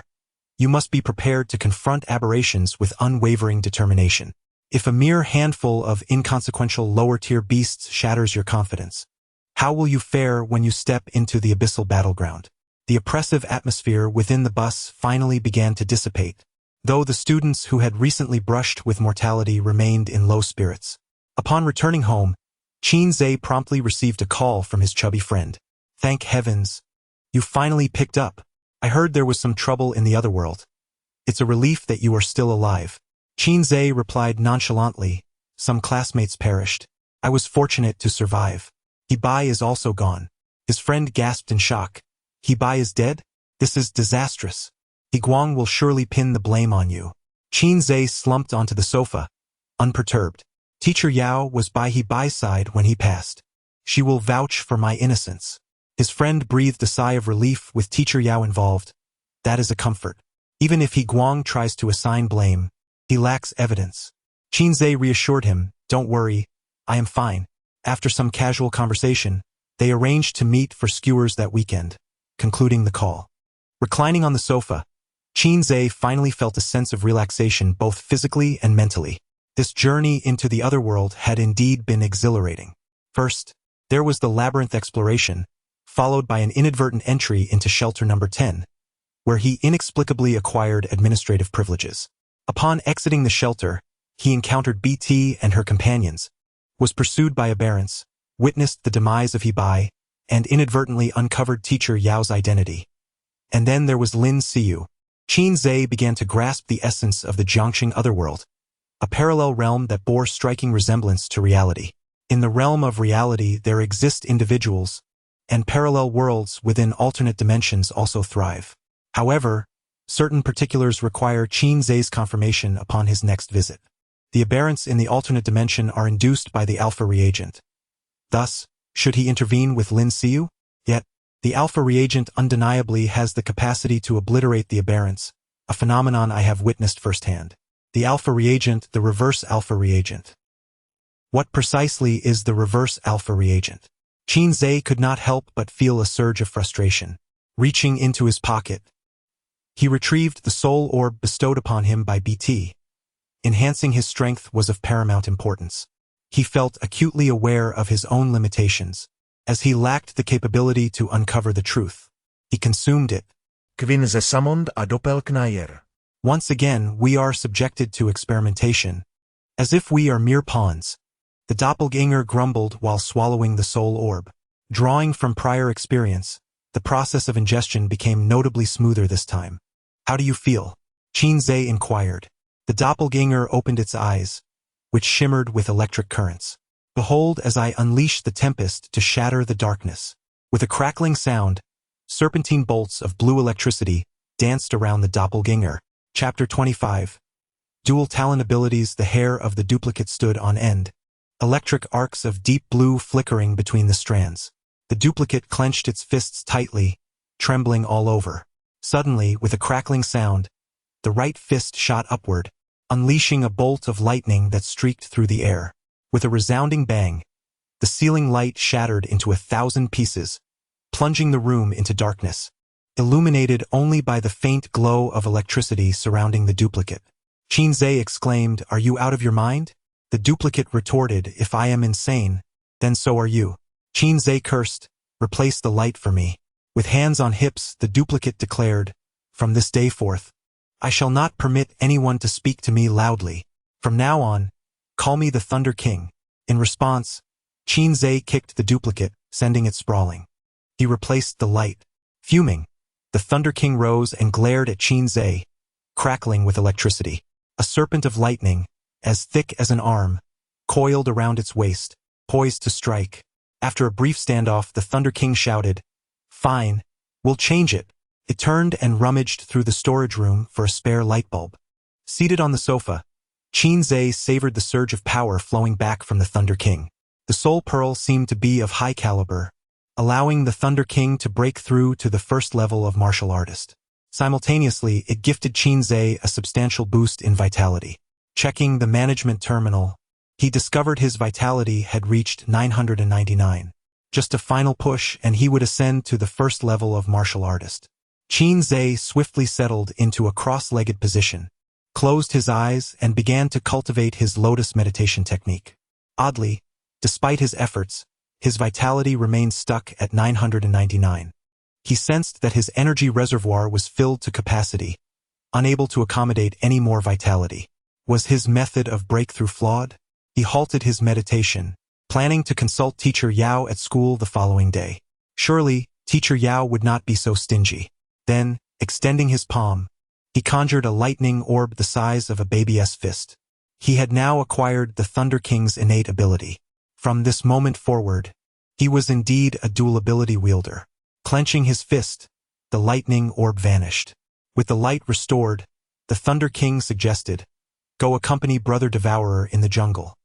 you must be prepared to confront aberrations with unwavering determination. If a mere handful of inconsequential lower-tier beasts shatters your confidence, how will you fare when you step into the abyssal battleground? The oppressive atmosphere within the bus finally began to dissipate, though the students who had recently brushed with mortality remained in low spirits. Upon returning home, Qin promptly received a call from his chubby friend. Thank heavens. You finally picked up. I heard there was some trouble in the otherworld. It's a relief that you are still alive. Qin replied nonchalantly. Some classmates perished. I was fortunate to survive. Hebai is also gone. His friend gasped in shock. Hebai is dead? This is disastrous. Higuang will surely pin the blame on you. Qin slumped onto the sofa, unperturbed. Teacher Yao was by Hebai's side when he passed. She will vouch for my innocence. His friend breathed a sigh of relief with Teacher Yao involved. That is a comfort. Even if He Guang tries to assign blame, he lacks evidence. Qinzhe reassured him, "Don't worry, I am fine." After some casual conversation, they arranged to meet for skewers that weekend, concluding the call. Reclining on the sofa, Qinzhe finally felt a sense of relaxation both physically and mentally. This journey into the Otherworld had indeed been exhilarating. First, there was the labyrinth exploration, followed by an inadvertent entry into shelter number 10, where he inexplicably acquired administrative privileges. Upon exiting the shelter, he encountered BT and her companions, was pursued by aberrants, witnessed the demise of Hebai, and inadvertently uncovered teacher Yao's identity. And then there was Lin Xiu. Qinzhe began to grasp the essence of the Jiangxing Otherworld, a parallel realm that bore striking resemblance to reality. In the realm of reality there exist individuals, and parallel worlds within alternate dimensions also thrive. However, certain particulars require Qinzhe's confirmation upon his next visit. The aberrants in the alternate dimension are induced by the alpha reagent. Thus, should he intervene with Lin Xiu? Yet, the alpha reagent undeniably has the capacity to obliterate the aberrants, a phenomenon I have witnessed firsthand. The alpha reagent, the reverse alpha reagent. What precisely is the reverse alpha reagent? Qinzhe could not help but feel a surge of frustration. Reaching into his pocket, he retrieved the soul orb bestowed upon him by BT. Enhancing his strength was of paramount importance. He felt acutely aware of his own limitations, as he lacked the capability to uncover the truth. He consumed it. Quinze summoned a doppelknayer. Once again, we are subjected to experimentation, as if we are mere pawns. The doppelganger grumbled while swallowing the soul orb. Drawing from prior experience, the process of ingestion became notably smoother this time. "How do you feel?" Qinzhe inquired. The doppelganger opened its eyes, which shimmered with electric currents. "Behold as I unleash the tempest to shatter the darkness." With a crackling sound, serpentine bolts of blue electricity danced around the doppelganger. Chapter 25. Dual talent abilities. The hair of the duplicate stood on end, electric arcs of deep blue flickering between the strands. The duplicate clenched its fists tightly, trembling all over. Suddenly, with a crackling sound, the right fist shot upward, unleashing a bolt of lightning that streaked through the air. With a resounding bang, the ceiling light shattered into 1,000 pieces, plunging the room into darkness, illuminated only by the faint glow of electricity surrounding the duplicate. Qinzhe exclaimed, "Are you out of your mind?" The duplicate retorted, "If I am insane, then so are you." Qinzhe cursed, "Replace the light for me." With hands on hips, the duplicate declared, "From this day forth, I shall not permit anyone to speak to me loudly. From now on, call me the Thunder King." In response, Qinzhe kicked the duplicate, sending it sprawling. He replaced the light. Fuming, the Thunder King rose and glared at Qinzhe, crackling with electricity. A serpent of lightning, as thick as an arm, coiled around its waist, poised to strike. After a brief standoff, the Thunder King shouted, "Fine, we'll change it." It turned and rummaged through the storage room for a spare light bulb. Seated on the sofa, Qinzhe savored the surge of power flowing back from the Thunder King. The Soul Pearl seemed to be of high caliber, allowing the Thunder King to break through to the first level of martial artist. Simultaneously, it gifted Qinzhe a substantial boost in vitality. Checking the management terminal, he discovered his vitality had reached 999. Just a final push and he would ascend to the first level of martial artist. Qinzhe swiftly settled into a cross-legged position, closed his eyes, and began to cultivate his lotus meditation technique. Oddly, despite his efforts, his vitality remained stuck at 999. He sensed that his energy reservoir was filled to capacity, unable to accommodate any more vitality. Was his method of breakthrough flawed? He halted his meditation, planning to consult Teacher Yao at school the following day. Surely, Teacher Yao would not be so stingy. Then, extending his palm, he conjured a lightning orb the size of a baby's fist. He had now acquired the Thunder King's innate ability. From this moment forward, he was indeed a dual ability wielder. Clenching his fist, the lightning orb vanished. With the light restored, the Thunder King suggested, "Go accompany Brother Devourer in the jungle.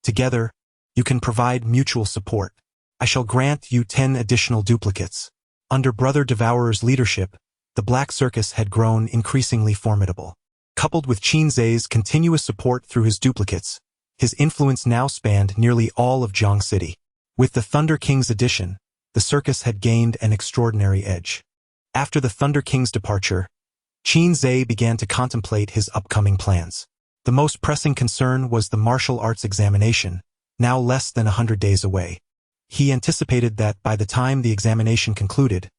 Together, you can provide mutual support. I shall grant you 10 additional duplicates." Under Brother Devourer's leadership, The Black Circus had grown increasingly formidable. Coupled with Qin Zhe's continuous support through his duplicates, his influence now spanned nearly all of Jiang City. With the Thunder King's addition, the circus had gained an extraordinary edge. After the Thunder King's departure, Qin Zhe began to contemplate his upcoming plans. The most pressing concern was the martial arts examination, now less than 100 days away. He anticipated that by the time the examination concluded,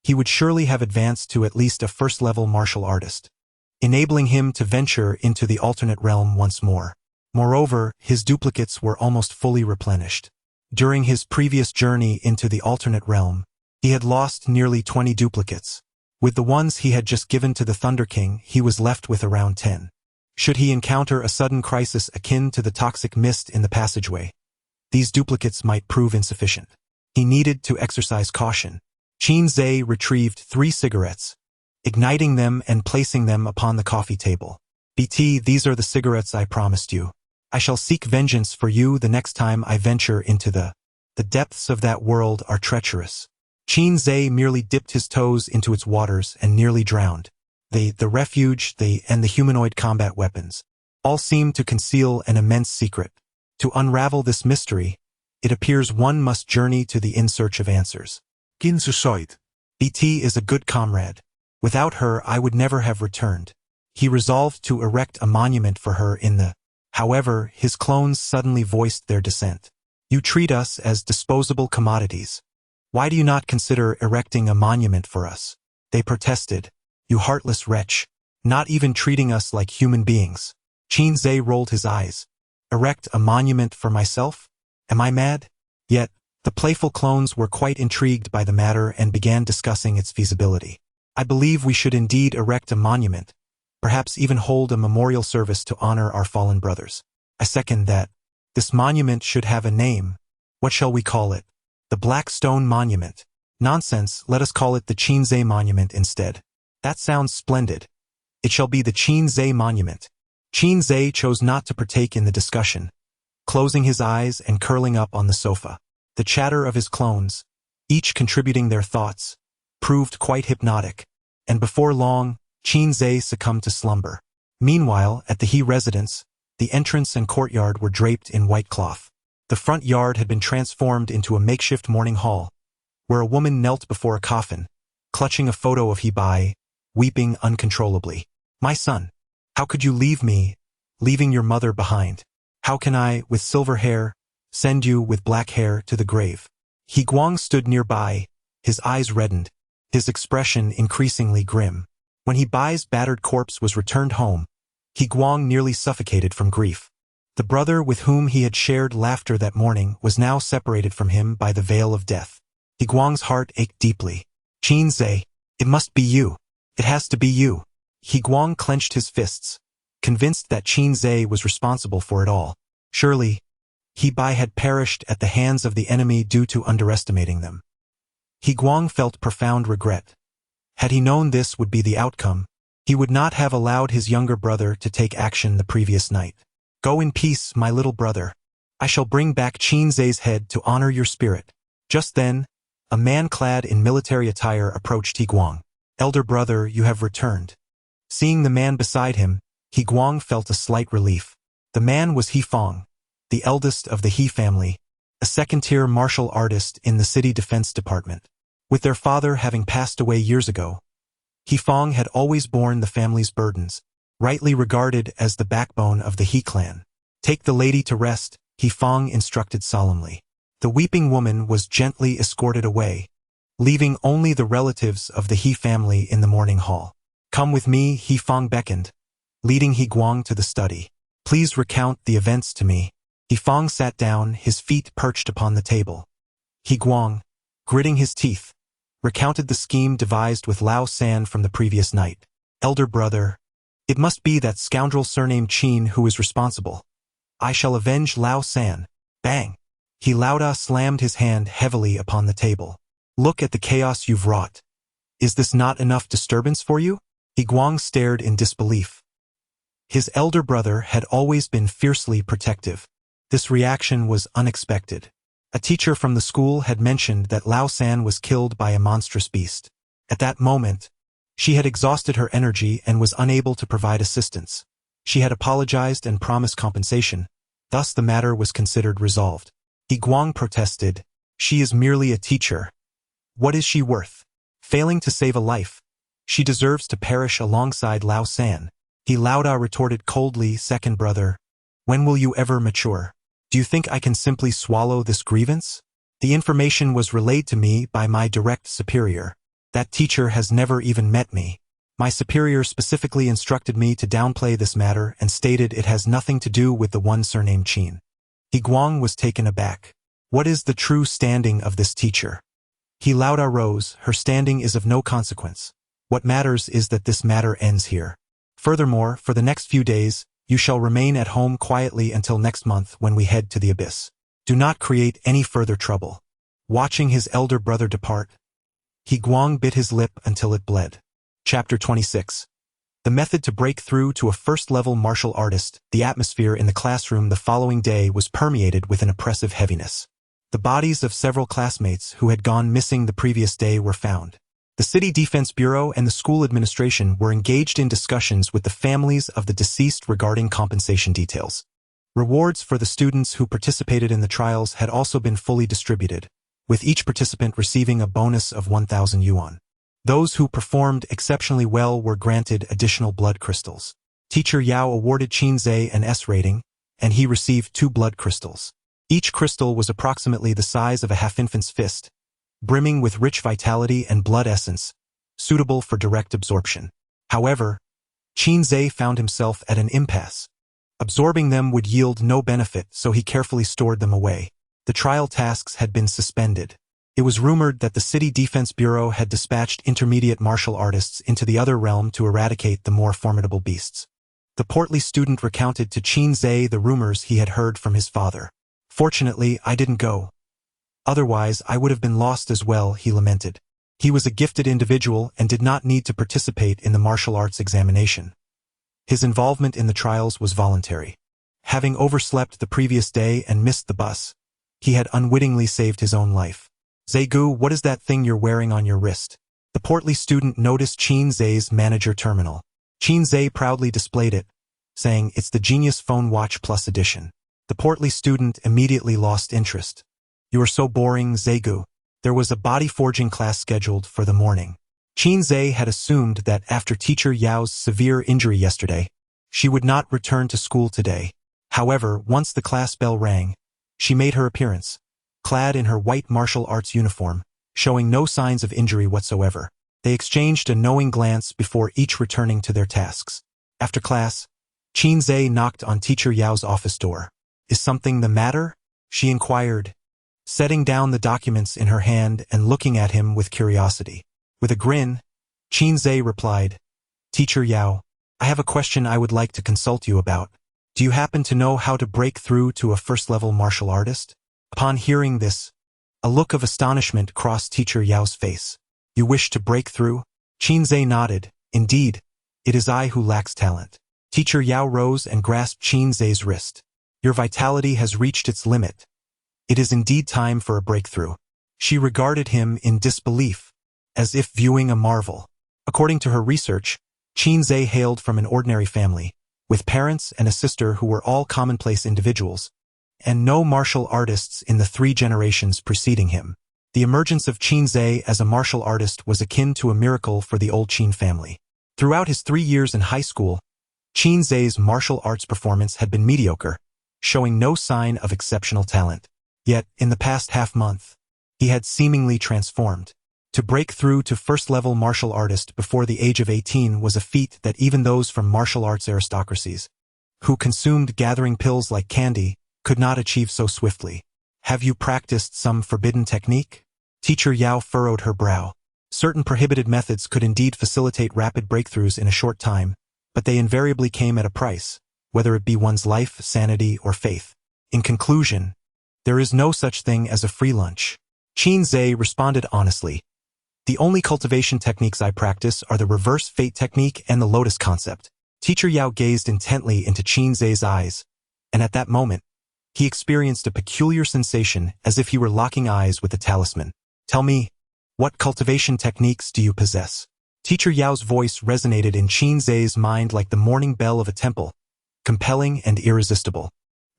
he would surely have advanced to at least a first-level martial artist, enabling him to venture into the alternate realm once more. Moreover, his duplicates were almost fully replenished. During his previous journey into the alternate realm, he had lost nearly 20 duplicates. With the ones he had just given to the Thunder King, he was left with around 10. Should he encounter a sudden crisis akin to the toxic mist in the passageway, these duplicates might prove insufficient. He needed to exercise caution. Qin Zhe retrieved 3 cigarettes, igniting them and placing them upon the coffee table. BT, these are the cigarettes I promised you. I shall seek vengeance for you the next time I venture into the depths of that world are treacherous. Qin Zhe merely dipped his toes into its waters and nearly drowned. The refuge, and the humanoid combat weapons all seemed to conceal an immense secret. To unravel this mystery, it appears one must journey to the in search of answers. Qin Susoid. BT is a good comrade. Without her, I would never have returned. He resolved to erect a monument for her in the... However, his clones suddenly voiced their dissent. You treat us as disposable commodities. Why do you not consider erecting a monument for us? They protested. You heartless wretch. Not even treating us like human beings. Qin Zhe rolled his eyes. Erect a monument for myself? Am I mad? Yet, the playful clones were quite intrigued by the matter and began discussing its feasibility. I believe we should indeed erect a monument, perhaps even hold a memorial service to honor our fallen brothers. I second that. This monument should have a name. What shall we call it? The Black Stone Monument. Nonsense, let us call it the Qin Zhe Monument instead. That sounds splendid. It shall be the Qin Zhe Monument. Qin Zhe chose not to partake in the discussion, closing his eyes and curling up on the sofa. The chatter of his clones, each contributing their thoughts, proved quite hypnotic, and before long, Qin Zhe succumbed to slumber. Meanwhile, at the He residence, the entrance and courtyard were draped in white cloth. The front yard had been transformed into a makeshift mourning hall, where a woman knelt before a coffin, clutching a photo of He Bai, weeping uncontrollably. My son, how could you leave me, leaving your mother behind? How can I, with silver hair, send you with black hair to the grave? He Guang stood nearby, his eyes reddened, his expression increasingly grim. When He Bai's battered corpse was returned home, He Guang nearly suffocated from grief. The brother with whom he had shared laughter that morning was now separated from him by the veil of death. He Guang's heart ached deeply. Qin Zhe, it must be you. It has to be you. He Guang clenched his fists, convinced that Qin Zhe was responsible for it all. Surely, He Bai had perished at the hands of the enemy due to underestimating them. He Guang felt profound regret. Had he known this would be the outcome, he would not have allowed his younger brother to take action the previous night. Go in peace, my little brother. I shall bring back Qin Zhe's head to honor your spirit. Just then, a man clad in military attire approached He Guang. Elder brother, you have returned. Seeing the man beside him, He Guang felt a slight relief. The man was He Fong, the eldest of the He family, a second-tier martial artist in the city defense department. With their father having passed away years ago, He Fong had always borne the family's burdens, rightly regarded as the backbone of the He clan. Take the lady to rest, He Fong instructed solemnly. The weeping woman was gently escorted away, leaving only the relatives of the He family in the mourning hall. Come with me, He Fong beckoned, leading He Guang to the study. Please recount the events to me. He Fong sat down, his feet perched upon the table. He Guang, gritting his teeth, recounted the scheme devised with Lao San from the previous night. Elder brother, it must be that scoundrel surnamed Qin who is responsible. I shall avenge Lao San. Bang! He Lauda slammed his hand heavily upon the table. Look at the chaos you've wrought. Is this not enough disturbance for you? He Guang stared in disbelief. His elder brother had always been fiercely protective. This reaction was unexpected. A teacher from the school had mentioned that Lao San was killed by a monstrous beast. At that moment, She had exhausted her energy and was unable to provide assistance. She had apologized and promised compensation, thus the matter was considered resolved. He Guang protested, "She is merely a teacher. What is she worth? Failing to save a life, she deserves to perish alongside Lao San." He Lauda retorted coldly, "Second brother, when will you ever mature? Do you think I can simply swallow this grievance? The information was relayed to me by my direct superior. That teacher has never even met me. My superior specifically instructed me to downplay this matter and stated it has nothing to do with the one surnamed Qin." He Guang was taken aback. What is the true standing of this teacher? He Lauda rose, "Her standing is of no consequence. What matters is that this matter ends here. Furthermore, for the next few days, you shall remain at home quietly until next month when we head to the abyss. Do not create any further trouble." Watching his elder brother depart, He Guang bit his lip until it bled. Chapter 26. The method to break through to a first-level martial artist. The atmosphere in the classroom the following day was permeated with an oppressive heaviness. The bodies of several classmates who had gone missing the previous day were found. The City Defense Bureau and the school administration were engaged in discussions with the families of the deceased regarding compensation details. Rewards for the students who participated in the trials had also been fully distributed, with each participant receiving a bonus of 1,000 yuan. Those who performed exceptionally well were granted additional blood crystals. Teacher Yao awarded Qin Zhe an S rating, and he received 2 blood crystals. Each crystal was approximately the size of a half-infant's fist, brimming with rich vitality and blood essence, suitable for direct absorption. However, Qin Zhe found himself at an impasse. Absorbing them would yield no benefit, so he carefully stored them away. The trial tasks had been suspended. It was rumored that the City Defense Bureau had dispatched intermediate martial artists into the other realm to eradicate the more formidable beasts. The portly student recounted to Qin Zhe the rumors he had heard from his father. "Fortunately, I didn't go. Otherwise, I would have been lost as well," he lamented. He was a gifted individual and did not need to participate in the martial arts examination. His involvement in the trials was voluntary. Having overslept the previous day and missed the bus, he had unwittingly saved his own life. "Zegu, what is that thing you're wearing on your wrist?" The portly student noticed Qin Zhe's manager terminal. Qin Zhe proudly displayed it, saying, "It's the Genius Phone Watch Plus edition." The portly student immediately lost interest. "You are so boring, Zegu." There was a body forging class scheduled for the morning. Qin Zhe had assumed that after teacher Yao's severe injury yesterday, she would not return to school today. However, once the class bell rang, she made her appearance, clad in her white martial arts uniform, showing no signs of injury whatsoever. They exchanged a knowing glance before each returning to their tasks. After class, Qin Zhe knocked on teacher Yao's office door. "Is something the matter?" she inquired, setting down the documents in her hand and looking at him with curiosity. With a grin, Qin Zhe replied, "Teacher Yao, I have a question I would like to consult you about. Do you happen to know how to break through to a first-level martial artist?" Upon hearing this, a look of astonishment crossed teacher Yao's face. "You wish to break through?" Qin Zhe nodded. "Indeed, it is I who lacks talent." Teacher Yao rose and grasped Qin Zhe's wrist. "Your vitality has reached its limit. It is indeed time for a breakthrough." She regarded him in disbelief, as if viewing a marvel. According to her research, Qin Zhe hailed from an ordinary family, with parents and a sister who were all commonplace individuals, and no martial artists in the 3 generations preceding him. The emergence of Qin Zhe as a martial artist was akin to a miracle for the old Qin family. Throughout his 3 years in high school, Qin Zhe's martial arts performance had been mediocre, showing no sign of exceptional talent. Yet, in the past half-month, he had seemingly transformed. To break through to first-level martial artist before the age of 18 was a feat that even those from martial arts aristocracies, who consumed gathering pills like candy, could not achieve so swiftly. "Have you practiced some forbidden technique?" Teacher Yao furrowed her brow. Certain prohibited methods could indeed facilitate rapid breakthroughs in a short time, but they invariably came at a price, whether it be one's life, sanity, or faith. In conclusion, there is no such thing as a free lunch. Qin Zhe responded honestly. "The only cultivation techniques I practice are the reverse fate technique and the lotus concept." Teacher Yao gazed intently into Qin Zhe's eyes, and at that moment, he experienced a peculiar sensation as if he were locking eyes with a talisman. "Tell me, what cultivation techniques do you possess?" Teacher Yao's voice resonated in Qin Zhe's mind like the morning bell of a temple, compelling and irresistible.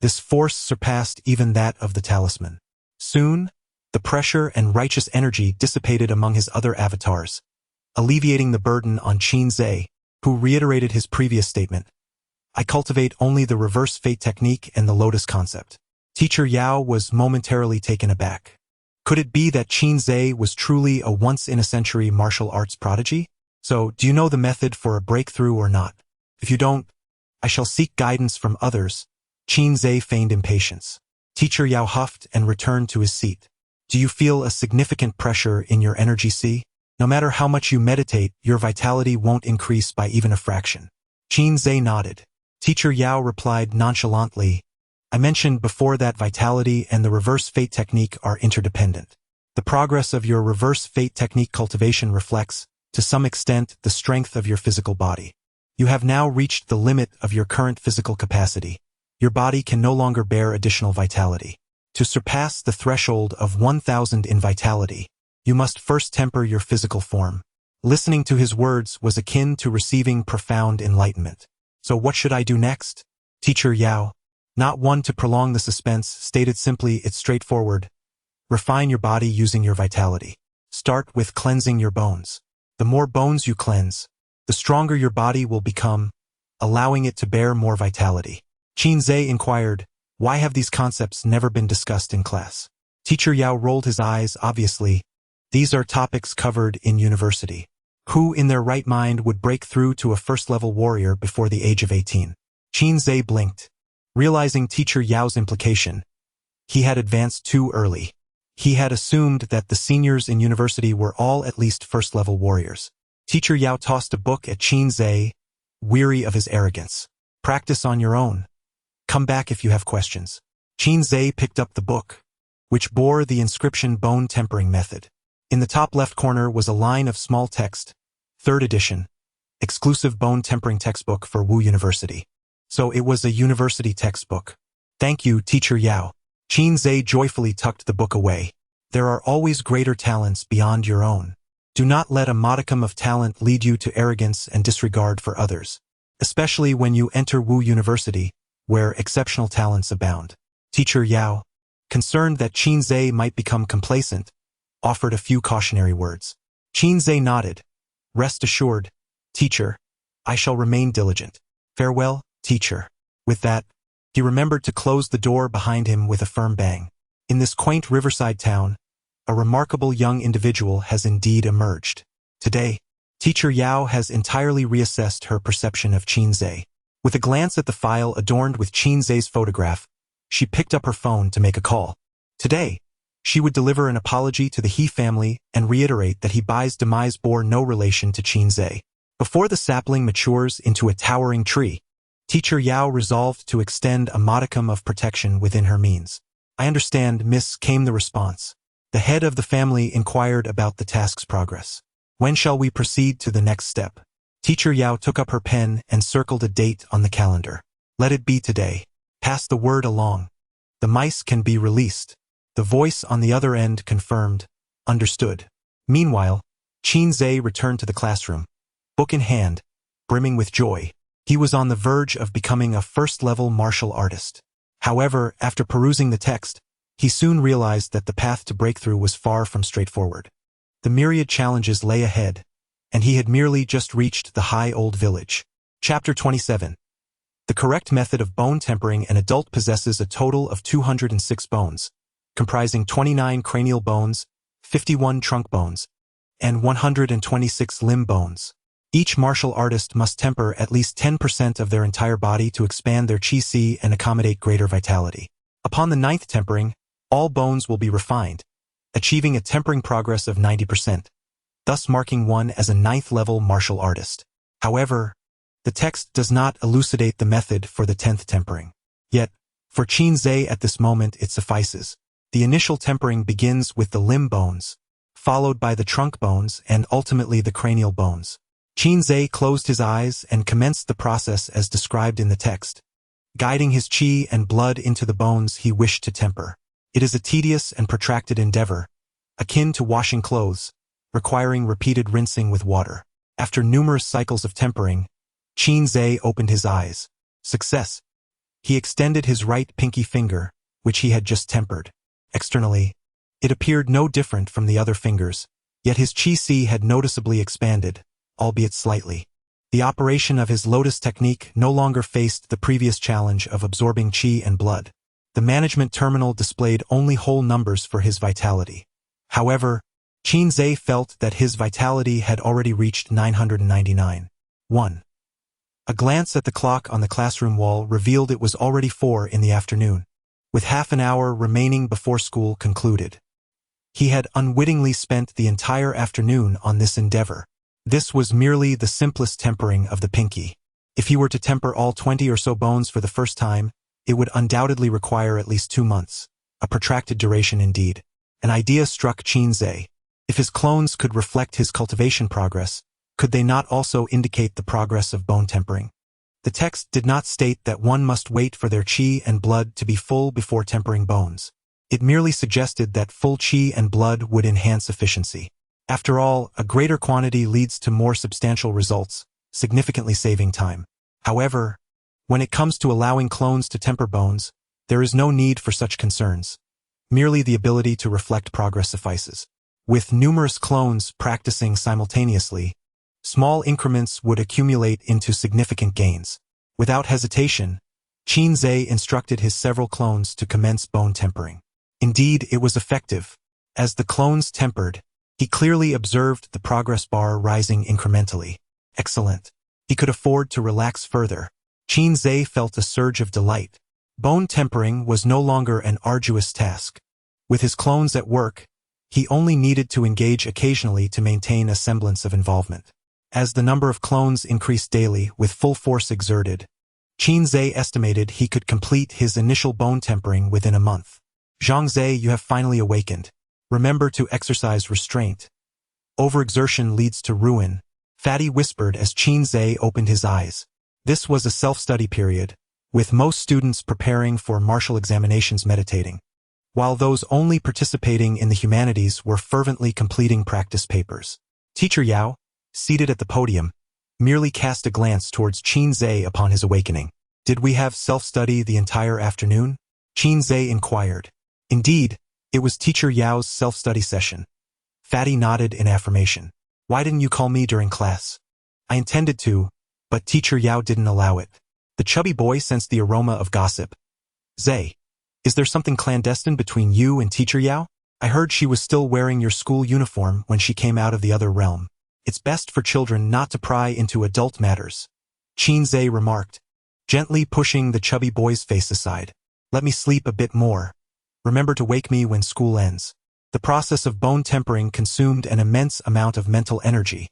This force surpassed even that of the talisman. Soon, the pressure and righteous energy dissipated among his other avatars, alleviating the burden on Qin Zhe, who reiterated his previous statement. I cultivate only the reverse fate technique and the lotus concept. Teacher Yao was momentarily taken aback. Could it be that Qin Zhe was truly a once-in-a-century martial arts prodigy? So, do you know the method for a breakthrough or not? If you don't, I shall seek guidance from others. Qin Zhe feigned impatience. Teacher Yao huffed and returned to his seat. Do you feel a significant pressure in your energy sea? No matter how much you meditate, your vitality won't increase by even a fraction. Qin Zhe nodded. Teacher Yao replied nonchalantly, I mentioned before that vitality and the reverse fate technique are interdependent. The progress of your reverse fate technique cultivation reflects, to some extent, the strength of your physical body. You have now reached the limit of your current physical capacity. Your body can no longer bear additional vitality. To surpass the threshold of 1,000 in vitality, you must first temper your physical form. Listening to his words was akin to receiving profound enlightenment. So what should I do next? Teacher Yao, not one to prolong the suspense, stated simply, it's straightforward. Refine your body using your vitality. Start with cleansing your bones. The more bones you cleanse, the stronger your body will become, allowing it to bear more vitality. Qin Zhe inquired, why have these concepts never been discussed in class? Teacher Yao rolled his eyes, obviously. These are topics covered in university. Who in their right mind would break through to a first-level warrior before the age of 18? Qin Zhe blinked. Realizing Teacher Yao's implication, he had advanced too early. He had assumed that the seniors in university were all at least first-level warriors. Teacher Yao tossed a book at Qin Zhe, weary of his arrogance. Practice on your own. Come back if you have questions. Qin Zhe picked up the book, which bore the inscription Bone Tempering Method. In the top left corner was a line of small text, 3rd edition, exclusive bone tempering textbook for Wu University. So it was a university textbook. Thank you, Teacher Yao. Qin Zhe joyfully tucked the book away. There are always greater talents beyond your own. Do not let a modicum of talent lead you to arrogance and disregard for others, especially when you enter Wu University, where exceptional talents abound. Teacher Yao, concerned that Qin Zhe might become complacent, offered a few cautionary words. Qin Zhe nodded. Rest assured, teacher, I shall remain diligent. Farewell, teacher. With that, he remembered to close the door behind him with a firm bang. In this quaint riverside town, a remarkable young individual has indeed emerged. Today, Teacher Yao has entirely reassessed her perception of Qin Zhe. With a glance at the file adorned with Qin Zhe's photograph, she picked up her phone to make a call. Today, she would deliver an apology to the He family and reiterate that He Bai's demise bore no relation to Qin Zhe. Before the sapling matures into a towering tree, Teacher Yao resolved to extend a modicum of protection within her means. I understand, miss, came the response. The head of the family inquired about the task's progress. When shall we proceed to the next step? Teacher Yao took up her pen and circled a date on the calendar. Let it be today. Pass the word along. The mice can be released. The voice on the other end confirmed. Understood. Meanwhile, Qin Zhe returned to the classroom, book in hand, brimming with joy. He was on the verge of becoming a first-level martial artist. However, after perusing the text, he soon realized that the path to breakthrough was far from straightforward. The myriad challenges lay ahead, and he had merely just reached the high old village. Chapter 27. The correct method of bone tempering. An adult possesses a total of 206 bones, comprising 29 cranial bones, 51 trunk bones, and 126 limb bones. Each martial artist must temper at least 10% of their entire body to expand their qi and accommodate greater vitality. Upon the 9th tempering, all bones will be refined, achieving a tempering progress of 90%, thus marking one as a 9th-level martial artist. However, the text does not elucidate the method for the 10th tempering. Yet, for Qin Zhe at this moment it suffices. The initial tempering begins with the limb bones, followed by the trunk bones and ultimately the cranial bones. Qin Zhe closed his eyes and commenced the process as described in the text, guiding his qi and blood into the bones he wished to temper. It is a tedious and protracted endeavor, akin to washing clothes, requiring repeated rinsing with water. After numerous cycles of tempering, Qin Zhe opened his eyes. Success. He extended his right pinky finger, which he had just tempered. Externally, it appeared no different from the other fingers, yet his qi had noticeably expanded, albeit slightly. The operation of his lotus technique no longer faced the previous challenge of absorbing qi and blood. The management terminal displayed only whole numbers for his vitality. However, Qin Zhe felt that his vitality had already reached 999. 1. A glance at the clock on the classroom wall revealed it was already 4 in the afternoon, with half an hour remaining before school concluded. He had unwittingly spent the entire afternoon on this endeavor. This was merely the simplest tempering of the pinky. If he were to temper all 20 or so bones for the first time, it would undoubtedly require at least 2 months, a protracted duration indeed. An idea struck Qin Zhe. If his clones could reflect his cultivation progress, could they not also indicate the progress of bone tempering? The text did not state that one must wait for their qi and blood to be full before tempering bones. It merely suggested that full qi and blood would enhance efficiency. After all, a greater quantity leads to more substantial results, significantly saving time. However, when it comes to allowing clones to temper bones, there is no need for such concerns. Merely the ability to reflect progress suffices. With numerous clones practicing simultaneously, small increments would accumulate into significant gains. Without hesitation, Qin Zhe instructed his several clones to commence bone tempering. Indeed, it was effective. As the clones tempered, he clearly observed the progress bar rising incrementally. Excellent. He could afford to relax further. Qin Zhe felt a surge of delight. Bone tempering was no longer an arduous task. With his clones at work, he only needed to engage occasionally to maintain a semblance of involvement. As the number of clones increased daily with full force exerted, Qin Zhe estimated he could complete his initial bone tempering within a month. Zhang Zhe, you have finally awakened. Remember to exercise restraint. Overexertion leads to ruin, Fatty whispered as Qin Zhe opened his eyes. This was a self-study period, with most students preparing for martial examinations meditating, while those only participating in the humanities were fervently completing practice papers. Teacher Yao, seated at the podium, merely cast a glance towards Qin Zhe upon his awakening. Did we have self-study the entire afternoon? Qin Zhe inquired. Indeed, it was Teacher Yao's self-study session. Fatty nodded in affirmation. Why didn't you call me during class? I intended to, but Teacher Yao didn't allow it. The chubby boy sensed the aroma of gossip. Zhe, is there something clandestine between you and Teacher Yao? I heard she was still wearing your school uniform when she came out of the other realm. It's best for children not to pry into adult matters, Qin Zhe remarked, gently pushing the chubby boy's face aside. Let me sleep a bit more. Remember to wake me when school ends. The process of bone tempering consumed an immense amount of mental energy,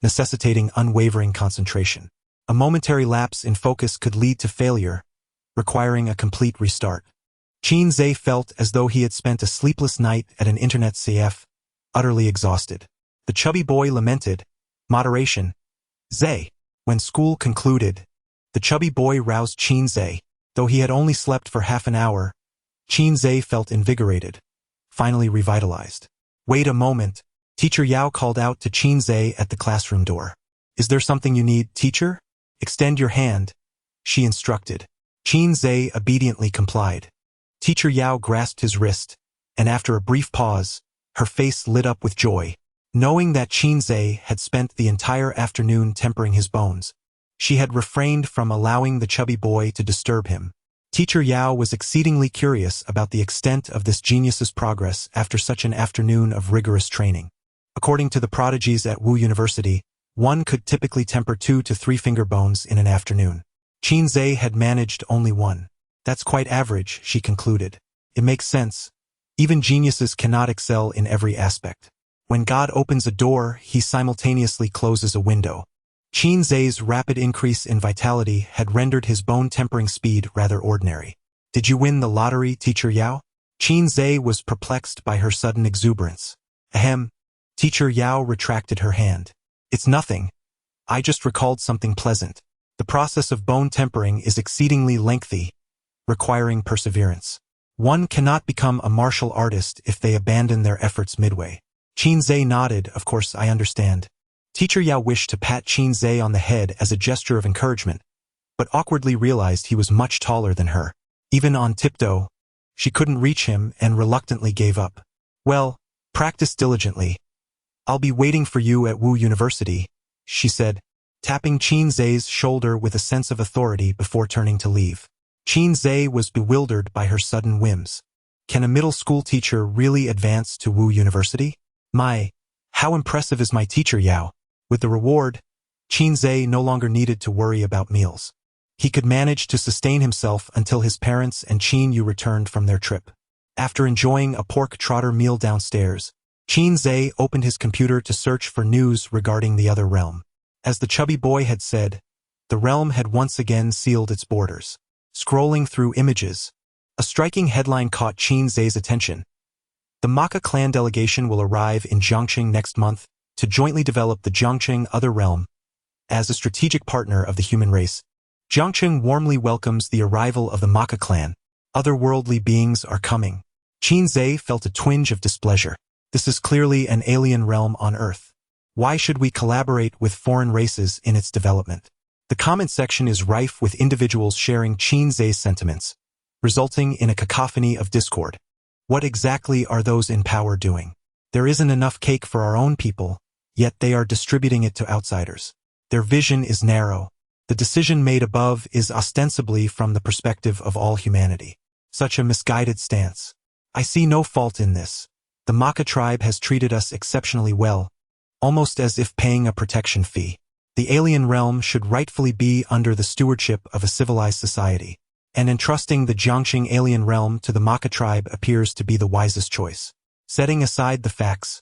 necessitating unwavering concentration. A momentary lapse in focus could lead to failure, requiring a complete restart. Qin Zhe felt as though he had spent a sleepless night at an internet CF, utterly exhausted. The chubby boy lamented, moderation. Zhe. When school concluded, the chubby boy roused Qin Zhe. Though he had only slept for half an hour, Qin Zhe felt invigorated, finally revitalized. Wait a moment, Teacher Yao called out to Qin Zhe at the classroom door. Is there something you need, teacher? Extend your hand, she instructed. Qin Zhe obediently complied. Teacher Yao grasped his wrist, and after a brief pause, her face lit up with joy. Knowing that Qin Zhe had spent the entire afternoon tempering his bones, she had refrained from allowing the chubby boy to disturb him. Teacher Yao was exceedingly curious about the extent of this genius's progress after such an afternoon of rigorous training. According to the prodigies at Wu University, one could typically temper 2 to 3 finger bones in an afternoon. Qin Zhe had managed only 1. That's quite average, she concluded. It makes sense. Even geniuses cannot excel in every aspect. When God opens a door, he simultaneously closes a window. Qin Zhe's rapid increase in vitality had rendered his bone tempering speed rather ordinary. Did you win the lottery, Teacher Yao? Qin Zhe was perplexed by her sudden exuberance. Ahem. Teacher Yao retracted her hand. It's nothing. I just recalled something pleasant. The process of bone tempering is exceedingly lengthy, requiring perseverance. One cannot become a martial artist if they abandon their efforts midway. Qin Zhe nodded. Of course, I understand. Teacher Yao wished to pat Qin Zhe on the head as a gesture of encouragement, but awkwardly realized he was much taller than her. Even on tiptoe, she couldn't reach him and reluctantly gave up. Well, practice diligently. I'll be waiting for you at Wu University, she said, tapping Qin Zhe's shoulder with a sense of authority before turning to leave. Qin Zhe was bewildered by her sudden whims. Can a middle school teacher really advance to Wu University? How impressive is my teacher Yao? With the reward, Qin Zhe no longer needed to worry about meals. He could manage to sustain himself until his parents and Qin Yu returned from their trip. After enjoying a pork trotter meal downstairs, Qin Zhe opened his computer to search for news regarding the other realm. As the chubby boy had said, the realm had once again sealed its borders. Scrolling through images, a striking headline caught Qin Zhe's attention. The Maka clan delegation will arrive in Jiangqing next month to jointly develop the Jiangqing Other Realm. As a strategic partner of the human race, Jiangqing warmly welcomes the arrival of the Maka clan. Otherworldly beings are coming. Qin Zhe felt a twinge of displeasure. This is clearly an alien realm on Earth. Why should we collaborate with foreign races in its development? The comment section is rife with individuals sharing Qin Zhe's sentiments, resulting in a cacophony of discord. What exactly are those in power doing? There isn't enough cake for our own people, yet they are distributing it to outsiders. Their vision is narrow. The decision made above is ostensibly from the perspective of all humanity. Such a misguided stance. I see no fault in this. The Maka tribe has treated us exceptionally well, almost as if paying a protection fee. The alien realm should rightfully be under the stewardship of a civilized society, and entrusting the Jiangqing alien realm to the Maka tribe appears to be the wisest choice. Setting aside the facts,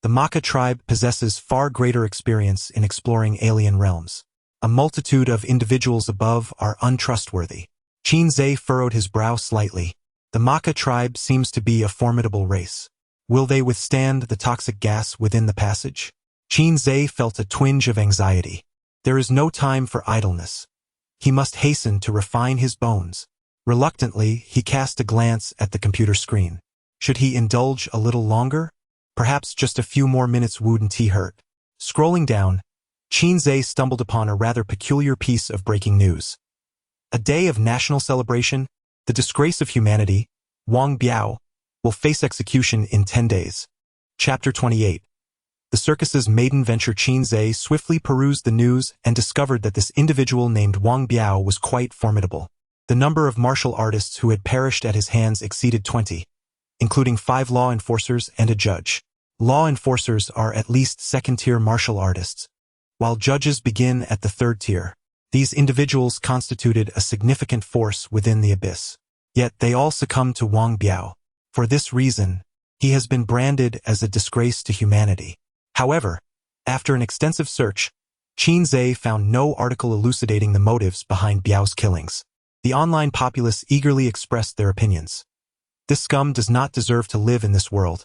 the Maka tribe possesses far greater experience in exploring alien realms. A multitude of individuals above are untrustworthy. Qin Zhe furrowed his brow slightly. The Maka tribe seems to be a formidable race. Will they withstand the toxic gas within the passage? Qin Zhe felt a twinge of anxiety. There is no time for idleness. He must hasten to refine his bones. Reluctantly, he cast a glance at the computer screen. Should he indulge a little longer? Perhaps just a few more minutes wouldn't hurt. Scrolling down, Qin Zhe stumbled upon a rather peculiar piece of breaking news. A day of national celebration, the disgrace of humanity, Wang Biao, will face execution in 10 days. Chapter 28. The circus's maiden venture. Qin Zhe swiftly perused the news and discovered that this individual named Wang Biao was quite formidable. The number of martial artists who had perished at his hands exceeded 20, including 5 law enforcers and a judge. Law enforcers are at least second-tier martial artists, while judges begin at the third tier. These individuals constituted a significant force within the abyss. Yet they all succumbed to Wang Biao. For this reason, he has been branded as a disgrace to humanity. However, after an extensive search, Qin Zhe found no article elucidating the motives behind Biao's killings. The online populace eagerly expressed their opinions. This scum does not deserve to live in this world.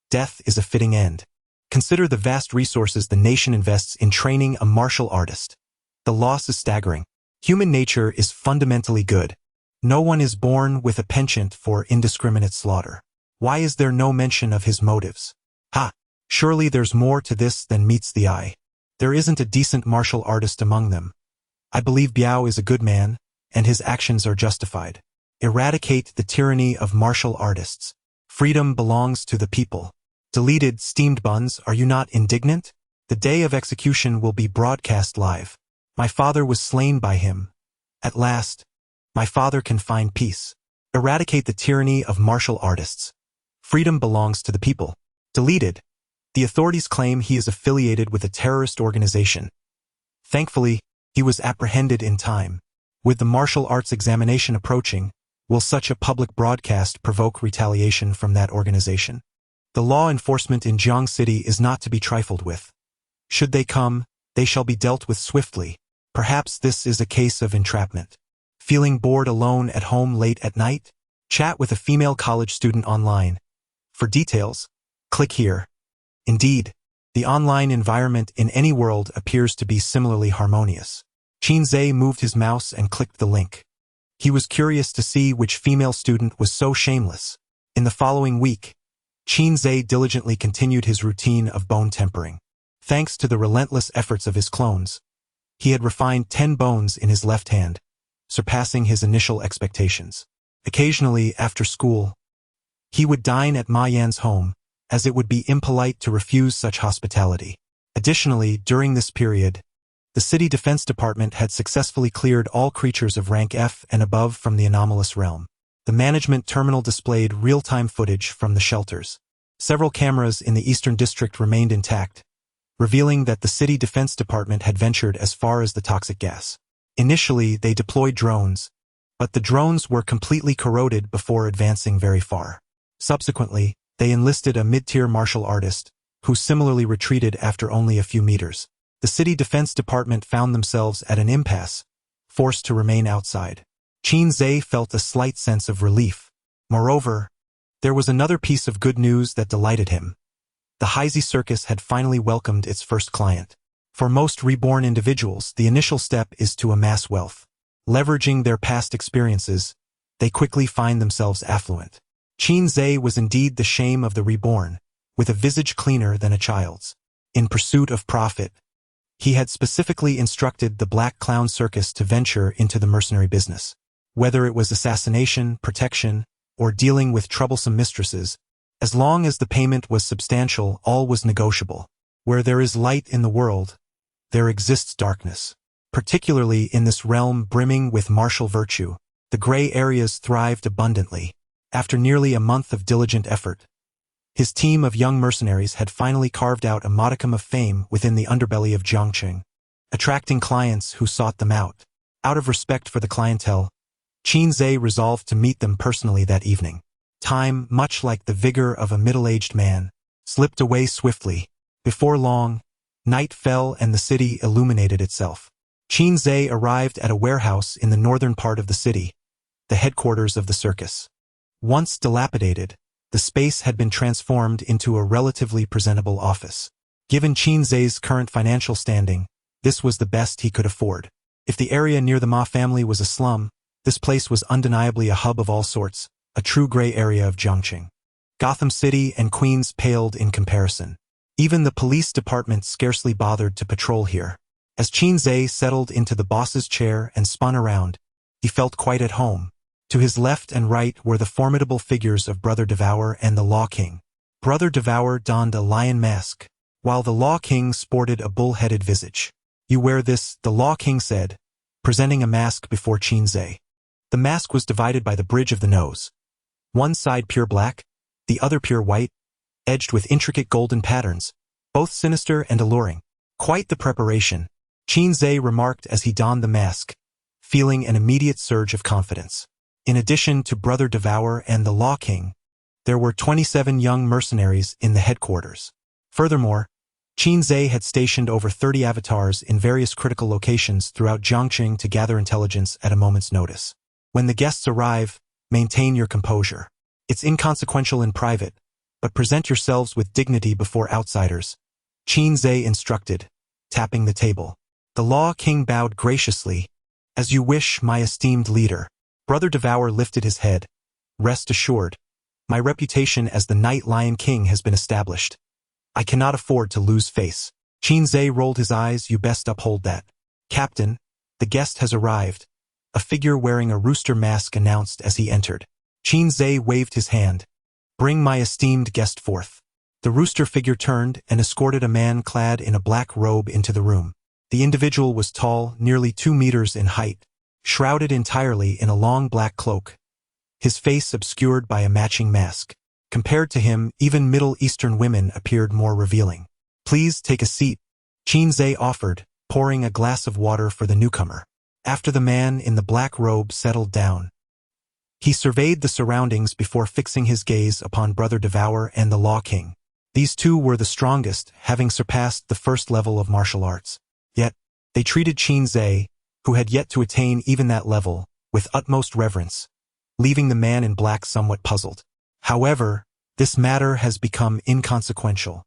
Death is a fitting end. Consider the vast resources the nation invests in training a martial artist. The loss is staggering. Human nature is fundamentally good. No one is born with a penchant for indiscriminate slaughter. Why is there no mention of his motives? Surely there's more to this than meets the eye. There isn't a decent martial artist among them. I believe Biao is a good man, and his actions are justified. Eradicate the tyranny of martial artists. Freedom belongs to the people. Deleted steamed buns, are you not indignant? The day of execution will be broadcast live. My father was slain by him. At last, my father can find peace. Eradicate the tyranny of martial artists. Freedom belongs to the people. Deleted. The authorities claim he is affiliated with a terrorist organization. Thankfully, he was apprehended in time. With the martial arts examination approaching, will such a public broadcast provoke retaliation from that organization? The law enforcement in Jiang City is not to be trifled with. Should they come, they shall be dealt with swiftly. Perhaps this is a case of entrapment. Feeling bored alone at home late at night? Chat with a female college student online. For details, click here. Indeed, the online environment in any world appears to be similarly harmonious. Qin Zhe moved his mouse and clicked the link. He was curious to see which female student was so shameless. In the following week, Qin Zhe diligently continued his routine of bone tempering. Thanks to the relentless efforts of his clones, he had refined 10 bones in his left hand, surpassing his initial expectations. Occasionally, after school, he would dine at Ma Yan's home, as it would be impolite to refuse such hospitality. Additionally, during this period, the City Defense Department had successfully cleared all creatures of rank F and above from the anomalous realm. The management terminal displayed real-time footage from the shelters. Several cameras in the Eastern District remained intact, revealing that the City Defense Department had ventured as far as the toxic gas. Initially, they deployed drones, but the drones were completely corroded before advancing very far. Subsequently, they enlisted a mid-tier martial artist, who similarly retreated after only a few meters. The City Defense Department found themselves at an impasse, forced to remain outside. Qin Zhe felt a slight sense of relief. Moreover, there was another piece of good news that delighted him. The Heisey Circus had finally welcomed its first client. For most reborn individuals, the initial step is to amass wealth. Leveraging their past experiences, they quickly find themselves affluent. Qin Zhe was indeed the shame of the reborn, with a visage cleaner than a child's. In pursuit of profit, he had specifically instructed the Black Clown Circus to venture into the mercenary business. Whether it was assassination, protection, or dealing with troublesome mistresses, as long as the payment was substantial, all was negotiable. Where there is light in the world, there exists darkness. Particularly in this realm brimming with martial virtue, the gray areas thrived abundantly. After nearly a month of diligent effort, his team of young mercenaries had finally carved out a modicum of fame within the underbelly of Jiangqing, attracting clients who sought them out. Out of respect for the clientele, Qin Zhe resolved to meet them personally that evening. Time, much like the vigor of a middle-aged man, slipped away swiftly. Before long, night fell and the city illuminated itself. Qin Zhe arrived at a warehouse in the northern part of the city, the headquarters of the circus. Once dilapidated, the space had been transformed into a relatively presentable office. Given Qin Zhe's current financial standing, this was the best he could afford. If the area near the Ma family was a slum, this place was undeniably a hub of all sorts, a true gray area of Jiangqing. Gotham City and Queens paled in comparison. Even the police department scarcely bothered to patrol here. As Qin Zhe settled into the boss's chair and spun around, he felt quite at home. To his left and right were the formidable figures of Brother Devour and the Law King. Brother Devour donned a lion mask, while the Law King sported a bull-headed visage. "You wear this," the Law King said, presenting a mask before Qin Zhe. The mask was divided by the bridge of the nose. One side pure black, the other pure white, edged with intricate golden patterns, both sinister and alluring. Quite the preparation, Qin Zhe remarked as he donned the mask, feeling an immediate surge of confidence. In addition to Brother Devour and the Law King, there were 27 young mercenaries in the headquarters. Furthermore, Qin Zhe had stationed over 30 avatars in various critical locations throughout Jiangqing to gather intelligence at a moment's notice. When the guests arrive, maintain your composure. It's inconsequential in private, but present yourselves with dignity before outsiders, Qin Zhe instructed, tapping the table. The Law King bowed graciously. "As you wish, my esteemed leader." Brother Devour lifted his head. "Rest assured, my reputation as the Night Lion King has been established. I cannot afford to lose face." Qin Zhe rolled his eyes. "You best uphold that." "Captain, the guest has arrived," a figure wearing a rooster mask announced as he entered. Qin Zhe waved his hand. "Bring my esteemed guest forth." The rooster figure turned and escorted a man clad in a black robe into the room. The individual was tall, nearly 2 meters in height, shrouded entirely in a long black cloak, his face obscured by a matching mask. Compared to him, even Middle Eastern women appeared more revealing. "Please take a seat," Qin Zhe offered, pouring a glass of water for the newcomer. After the man in the black robe settled down, he surveyed the surroundings before fixing his gaze upon Brother Devour and the Law King. These two were the strongest, having surpassed the first level of martial arts. Yet, they treated Qin Zhe, who had yet to attain even that level, with utmost reverence, leaving the man in black somewhat puzzled. However, this matter has become inconsequential.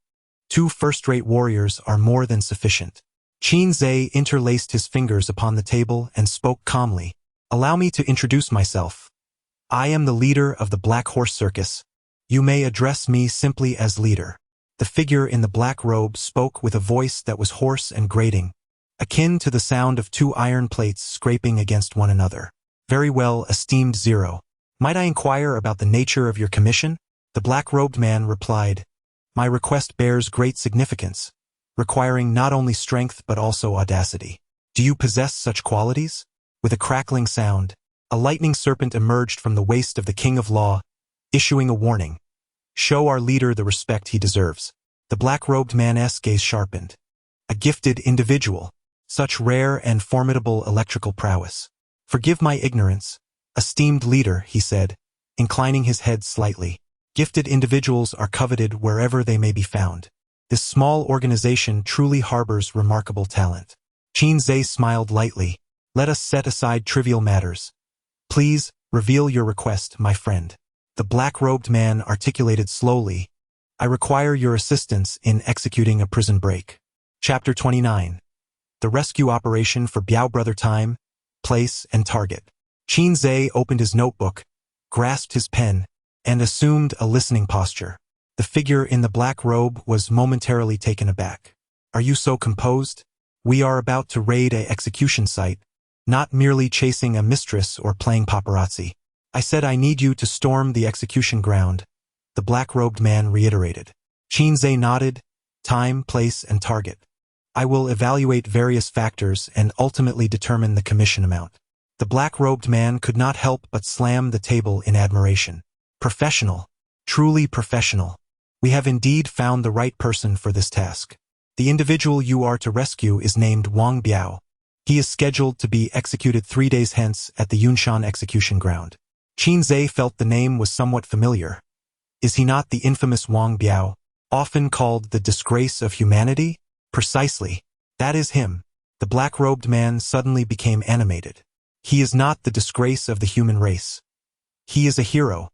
2 first-rate warriors are more than sufficient. Qin Zhe interlaced his fingers upon the table and spoke calmly. "Allow me to introduce myself. I am the leader of the Black Horse Circus. You may address me simply as leader." The figure in the black robe spoke with a voice that was hoarse and grating, akin to the sound of two iron plates scraping against one another. Very well, esteemed Zero. Might I inquire about the nature of your commission? The black-robed man replied, My request bears great significance, requiring not only strength but also audacity. Do you possess such qualities? With a crackling sound, a lightning serpent emerged from the waist of the King of Law, issuing a warning. Show our leader the respect he deserves. The black-robed man's gaze sharpened. A gifted individual, such rare and formidable electrical prowess. Forgive my ignorance, esteemed leader, he said, inclining his head slightly. Gifted individuals are coveted wherever they may be found. This small organization truly harbors remarkable talent. Qin Zhe smiled lightly. Let us set aside trivial matters. Please, reveal your request, my friend. The black-robed man articulated slowly. I require your assistance in executing a prison break. Chapter 29. The rescue operation for Biao Brother. Time, place, and target. Qin Zhe opened his notebook, grasped his pen, and assumed a listening posture. The figure in the black robe was momentarily taken aback. Are you so composed? We are about to raid a execution site, not merely chasing a mistress or playing paparazzi. I said I need you to storm the execution ground, the black-robed man reiterated. Qin Zhe nodded. Time, place, and target. I will evaluate various factors and ultimately determine the commission amount. The black-robed man could not help but slam the table in admiration. Professional. Truly professional. We have indeed found the right person for this task. The individual you are to rescue is named Wang Biao. He is scheduled to be executed 3 days hence at the Yunshan execution ground. Qin Zhe felt the name was somewhat familiar. Is he not the infamous Wang Biao, often called the disgrace of humanity? Precisely. That is him. The black-robed man suddenly became animated. He is not the disgrace of the human race. He is a hero,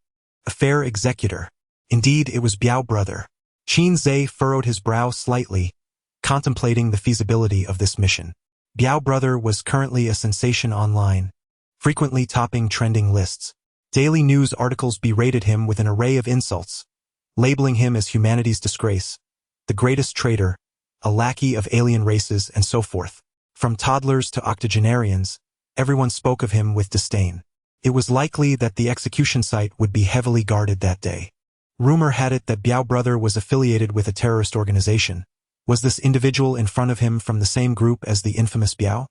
a fair executor. Indeed, it was Biao Brother. Qin Zhe furrowed his brow slightly, contemplating the feasibility of this mission. Biao Brother was currently a sensation online, frequently topping trending lists. Daily news articles berated him with an array of insults, labeling him as humanity's disgrace, the greatest traitor, a lackey of alien races, and so forth. From toddlers to octogenarians, everyone spoke of him with disdain. It was likely that the execution site would be heavily guarded that day. Rumor had it that Biao Brother was affiliated with a terrorist organization. Was this individual in front of him from the same group as the infamous Biao?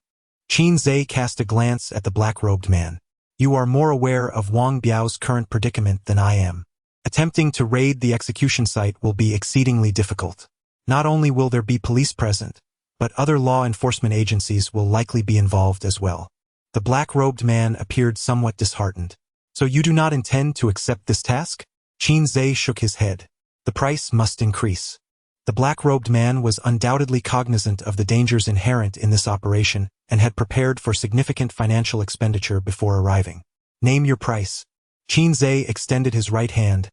Qin Zhe cast a glance at the black-robed man. You are more aware of Wang Biao's current predicament than I am. Attempting to raid the execution site will be exceedingly difficult. Not only will there be police present, but other law enforcement agencies will likely be involved as well. The black-robed man appeared somewhat disheartened. So you do not intend to accept this task? Qin Zhe shook his head. The price must increase. The black-robed man was undoubtedly cognizant of the dangers inherent in this operation and had prepared for significant financial expenditure before arriving. Name your price. Qin Zhe extended his right hand,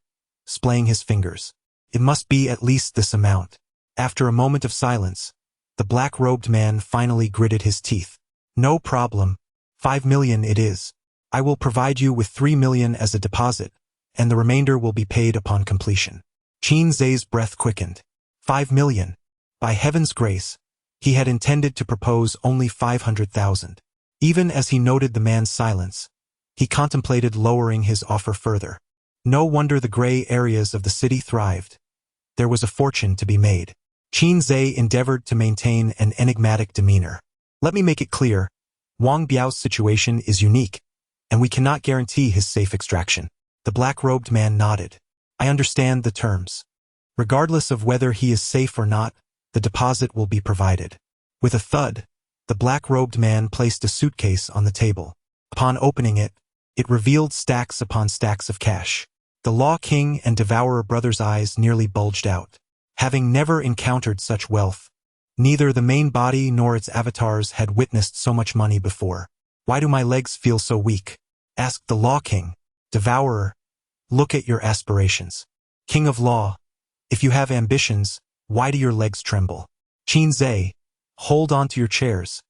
splaying his fingers. It must be at least this amount. After a moment of silence, the black-robed man finally gritted his teeth. No problem. 5 million it is. I will provide you with 3 million as a deposit, and the remainder will be paid upon completion. Qin Zhe's breath quickened. 5 million. By heaven's grace, he had intended to propose only 500,000. Even as he noted the man's silence, he contemplated lowering his offer further. No wonder the gray areas of the city thrived. There was a fortune to be made. Qin Zhe endeavored to maintain an enigmatic demeanor. Let me make it clear, Wang Biao's situation is unique, and we cannot guarantee his safe extraction. The black-robed man nodded. I understand the terms. Regardless of whether he is safe or not, the deposit will be provided. With a thud, the black-robed man placed a suitcase on the table. Upon opening it, it revealed stacks upon stacks of cash. The Law King and Devourer brothers' eyes nearly bulged out. Having never encountered such wealth, neither the main body nor its avatars had witnessed so much money before. Why do my legs feel so weak? Asked the Law King. Devourer, look at your aspirations. King of Law, if you have ambitions, why do your legs tremble? Qin Zhe, hold on to your chairs.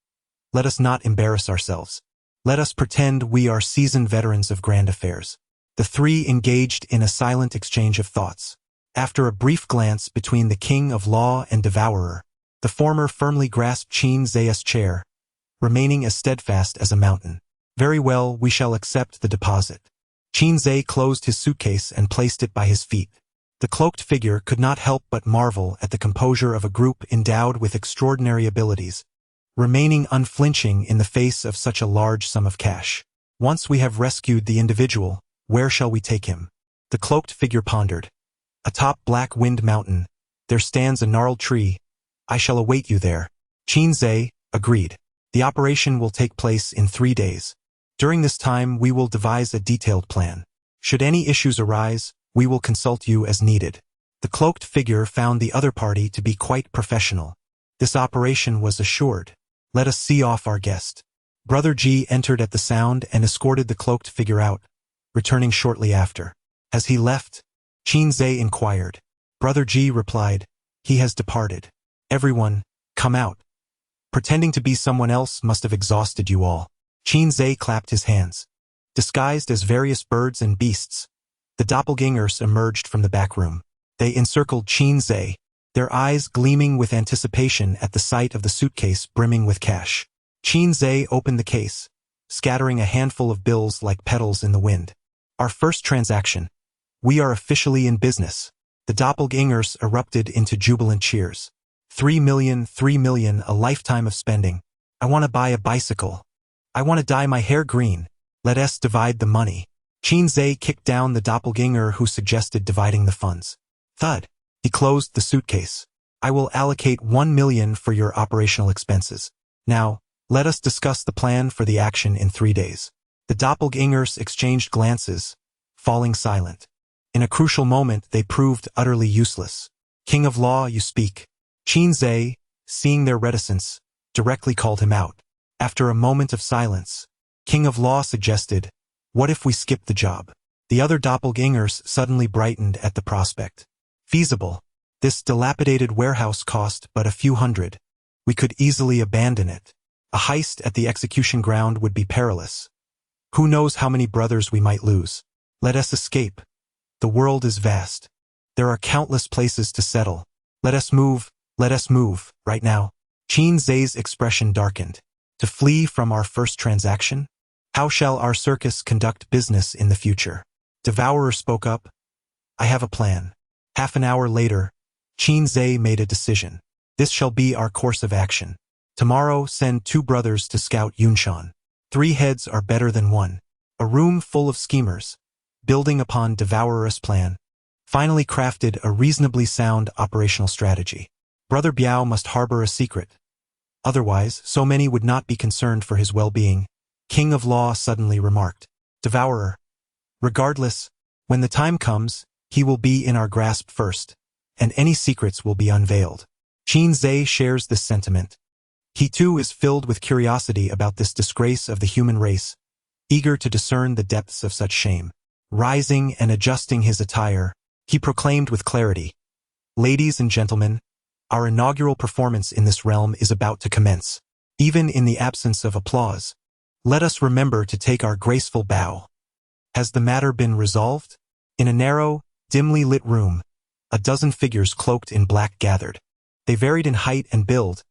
Let us not embarrass ourselves. Let us pretend we are seasoned veterans of grand affairs. The three engaged in a silent exchange of thoughts. After a brief glance between the King of Law and Devourer, the former firmly grasped Qin Zai's chair, remaining as steadfast as a mountain. Very well, we shall accept the deposit. Qin Zai closed his suitcase and placed it by his feet. The cloaked figure could not help but marvel at the composure of a group endowed with extraordinary abilities, remaining unflinching in the face of such a large sum of cash. Once we have rescued the individual, where shall we take him? The cloaked figure pondered. Atop Black Wind Mountain, there stands a gnarled tree. I shall await you there. Qin Zai agreed. The operation will take place in 3 days. During this time, we will devise a detailed plan. Should any issues arise, we will consult you as needed. The cloaked figure found the other party to be quite professional. This operation was assured. Let us see off our guest. Brother G entered at the sound and escorted the cloaked figure out, returning shortly after. As he left, Qin Zai inquired. Brother G replied, he has departed. Everyone, come out. Pretending to be someone else must have exhausted you all. Qin Zai clapped his hands. Disguised as various birds and beasts, the doppelgangers emerged from the back room. They encircled Qin Zai, their eyes gleaming with anticipation at the sight of the suitcase brimming with cash. Qin Zai opened the case, scattering a handful of bills like petals in the wind. Our first transaction. We are officially in business. The doppelgangers erupted into jubilant cheers. 3 million, a lifetime of spending. I want to buy a bicycle. I want to dye my hair green. Let us divide the money. Qin Zai kicked down the doppelganger who suggested dividing the funds. Thud. He closed the suitcase. I will allocate 1 million for your operational expenses. Now, let us discuss the plan for the action in 3 days. The doppelgangers exchanged glances, falling silent. In a crucial moment, they proved utterly useless. King of Law, you speak. Qin Zai, seeing their reticence, directly called him out. After a moment of silence, King of Law suggested, what if we skip the job? The other doppelgangers suddenly brightened at the prospect. Feasible. This dilapidated warehouse cost but a few hundred. We could easily abandon it. A heist at the execution ground would be perilous. Who knows how many brothers we might lose? Let us escape. The world is vast. There are countless places to settle. Let us move, right now. Qin Zai's expression darkened. To flee from our first transaction? How shall our circus conduct business in the future? Devourer spoke up. I have a plan. Half an hour later, Qin Zai made a decision. This shall be our course of action. Tomorrow, send 2 brothers to scout Yunshan. 3 heads are better than 1. A room full of schemers, building upon Devourer's plan, finally crafted a reasonably sound operational strategy. Brother Biao must harbor a secret. Otherwise, so many would not be concerned for his well-being. King of Law suddenly remarked. Devourer. Regardless, when the time comes, he will be in our grasp first, and any secrets will be unveiled. Qin Zai shares this sentiment. He too is filled with curiosity about this disgrace of the human race, eager to discern the depths of such shame. Rising and adjusting his attire, he proclaimed with clarity, Ladies and gentlemen, our inaugural performance in this realm is about to commence. Even in the absence of applause, let us remember to take our graceful bow. Has the matter been resolved? In a narrow, dimly lit room, a dozen figures cloaked in black gathered. They varied in height and build,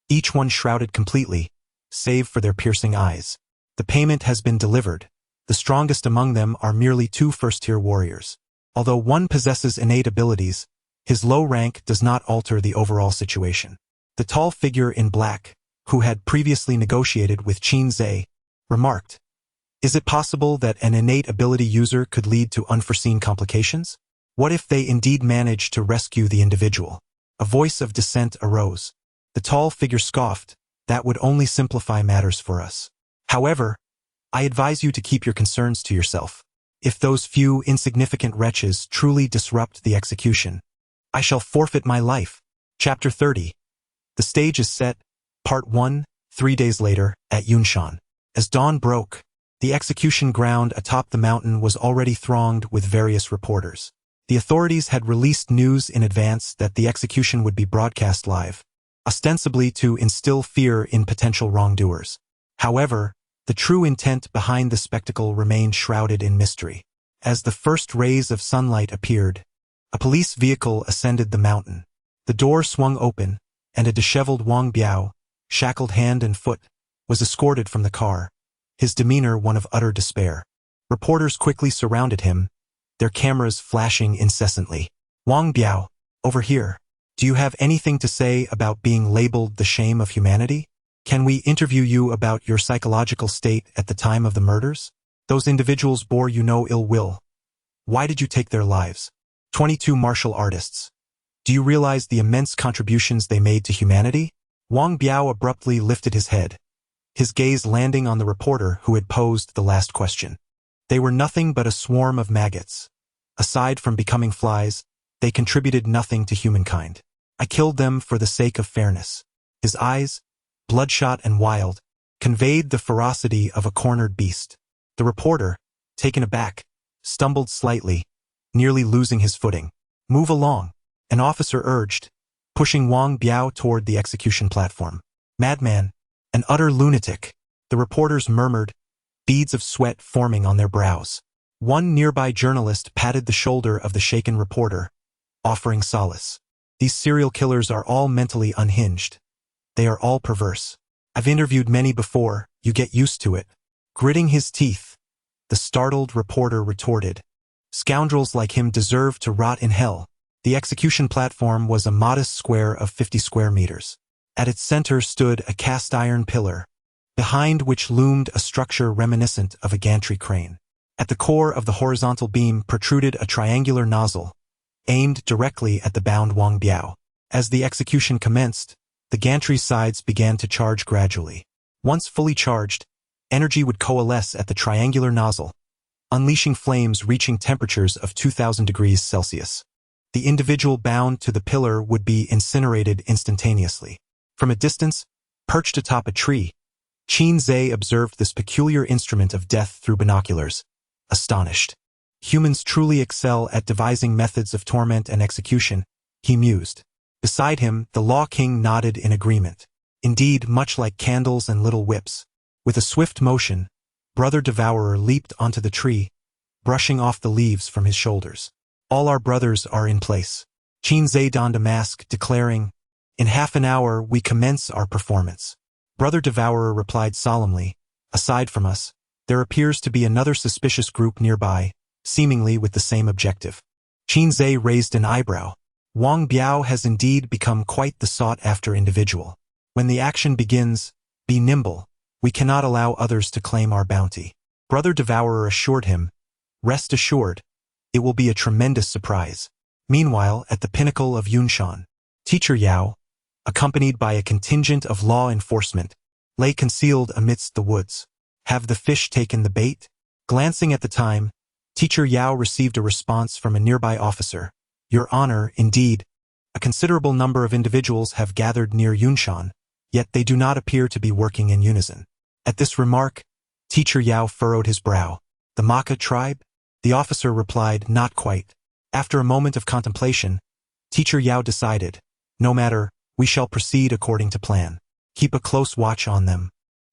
each one shrouded completely, save for their piercing eyes. The payment has been delivered. The strongest among them are merely 2 first-tier warriors. Although one possesses innate abilities, his low rank does not alter the overall situation. The tall figure in black, who had previously negotiated with Qin Zai, remarked, Is it possible that an innate ability user could lead to unforeseen complications? What if they indeed manage to rescue the individual? A voice of dissent arose. The tall figure scoffed, That would only simplify matters for us. However, I advise you to keep your concerns to yourself. If those few insignificant wretches truly disrupt the execution, I shall forfeit my life. Chapter 30. The stage is set. Part 1, 3 days later, at Yunshan. As dawn broke, the execution ground atop the mountain was already thronged with various reporters. The authorities had released news in advance that the execution would be broadcast live, ostensibly to instill fear in potential wrongdoers. However, the true intent behind the spectacle remained shrouded in mystery. As the first rays of sunlight appeared, A police vehicle ascended the mountain. The door swung open, and a disheveled Wang Biao, shackled hand and foot, was escorted from the car, his demeanor one of utter despair. Reporters quickly surrounded him, their cameras flashing incessantly. Wang Biao, over here. Do you have anything to say about being labeled the shame of humanity? Can we interview you about your psychological state at the time of the murders? Those individuals bore you no ill will. Why did you take their lives? 22 martial artists. Do you realize the immense contributions they made to humanity? Wang Biao abruptly lifted his head, his gaze landing on the reporter who had posed the last question. They were nothing but a swarm of maggots. Aside from becoming flies, they contributed nothing to humankind. I killed them for the sake of fairness. His eyes, bloodshot and wild, conveyed the ferocity of a cornered beast. The reporter, taken aback, stumbled slightly, nearly losing his footing. Move along, an officer urged, pushing Wang Biao toward the execution platform. Madman, an utter lunatic, the reporters murmured, beads of sweat forming on their brows. One nearby journalist patted the shoulder of the shaken reporter, offering solace. These serial killers are all mentally unhinged. They are all perverse. I've interviewed many before, you get used to it. Gritting his teeth, the startled reporter retorted. Scoundrels like him deserve to rot in hell. The execution platform was a modest square of 50 square meters. At its center stood a cast-iron pillar, behind which loomed a structure reminiscent of a gantry crane. At the core of the horizontal beam protruded a triangular nozzle, aimed directly at the bound Wang Biao. As the execution commenced, the gantry's sides began to charge gradually. Once fully charged, energy would coalesce at the triangular nozzle, unleashing flames reaching temperatures of 2000 degrees Celsius. The individual bound to the pillar would be incinerated instantaneously. From a distance, perched atop a tree, Qin Zhe observed this peculiar instrument of death through binoculars, astonished. Humans truly excel at devising methods of torment and execution, he mused. Beside him, the Law King nodded in agreement. Indeed, much like candles and little whips. With a swift motion, Brother Devourer leaped onto the tree, brushing off the leaves from his shoulders. All our brothers are in place. Qin Zhe donned a mask, declaring, in half an hour we commence our performance. Brother Devourer replied solemnly, aside from us, there appears to be another suspicious group nearby, seemingly with the same objective. Qin Zhe raised an eyebrow. Wang Biao has indeed become quite the sought-after individual. When the action begins, be nimble. We cannot allow others to claim our bounty. Brother Devourer assured him, rest assured, it will be a tremendous surprise. Meanwhile, at the pinnacle of Yunshan, Teacher Yao, accompanied by a contingent of law enforcement, lay concealed amidst the woods. Have the fish taken the bait? Glancing at the time, Teacher Yao received a response from a nearby officer. Your Honor, indeed, a considerable number of individuals have gathered near Yunshan, yet they do not appear to be working in unison. At this remark, Teacher Yao furrowed his brow. The Maka tribe? The officer replied, not quite. After a moment of contemplation, Teacher Yao decided, no matter, we shall proceed according to plan. Keep a close watch on them.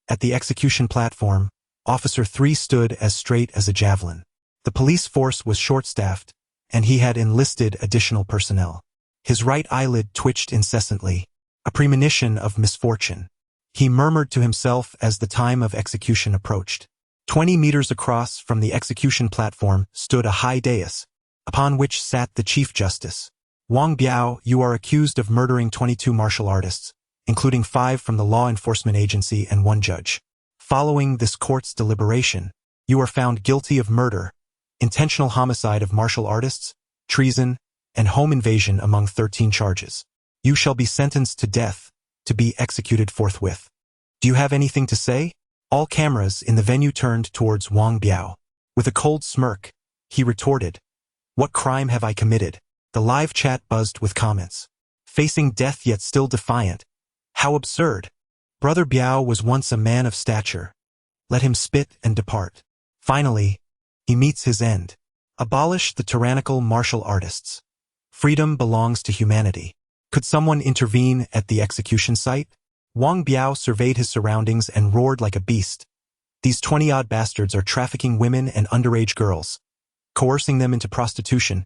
At the execution platform, Officer 3 stood as straight as a javelin. The police force was short-staffed, and he had enlisted additional personnel. His right eyelid twitched incessantly, a premonition of misfortune. He murmured to himself as the time of execution approached. 20 meters across from the execution platform stood a high dais, upon which sat the Chief Justice. Wang Biao, you are accused of murdering 22 martial artists, including 5 from the law enforcement agency and 1 judge. Following this court's deliberation, you are found guilty of murder, intentional homicide of martial artists, treason, and home invasion among 13 charges. You shall be sentenced to death, to be executed forthwith. Do you have anything to say? All cameras in the venue turned towards Wang Biao. With a cold smirk, he retorted, what crime have I committed? The live chat buzzed with comments. Facing death yet still defiant. How absurd. Brother Biao was once a man of stature. Let him spit and depart. Finally, he meets his end. Abolish the tyrannical martial artists. Freedom belongs to humanity. Could someone intervene at the execution site? Wang Biao surveyed his surroundings and roared like a beast. These 20-odd bastards are trafficking women and underage girls, coercing them into prostitution,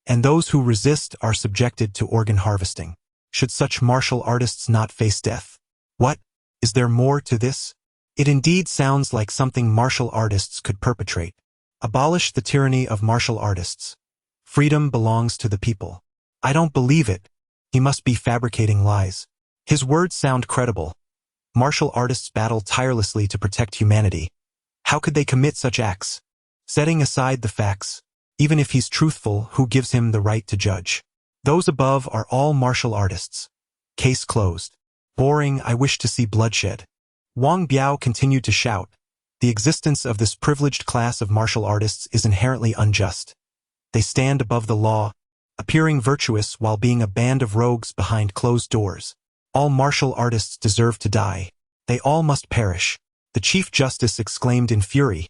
and those who resist are subjected to organ harvesting. Should such martial artists not face death? What? Is there more to this? It indeed sounds like something martial artists could perpetrate. Abolish the tyranny of martial artists. Freedom belongs to the people. I don't believe it. He must be fabricating lies. His words sound credible. Martial artists battle tirelessly to protect humanity. How could they commit such acts? Setting aside the facts, even if he's truthful, who gives him the right to judge? Those above are all martial artists. Case closed. Boring, I wish to see bloodshed. Wang Biao continued to shout. The existence of this privileged class of martial artists is inherently unjust. They stand above the law, appearing virtuous while being a band of rogues behind closed doors. All martial artists deserve to die. They all must perish. The Chief Justice exclaimed in fury.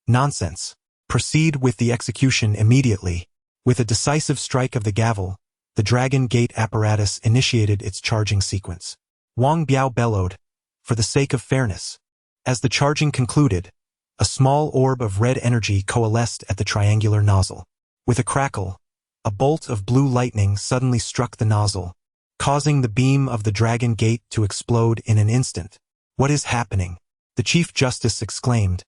Nonsense. Proceed with the execution immediately. With a decisive strike of the gavel, the Dragon Gate apparatus initiated its charging sequence. Wang Biao bellowed, for the sake of fairness. As the charging concluded, a small orb of red energy coalesced at the triangular nozzle. With a crackle, a bolt of blue lightning suddenly struck the nozzle, causing the beam of the Dragon Gate to explode in an instant. What is happening? The Chief Justice exclaimed,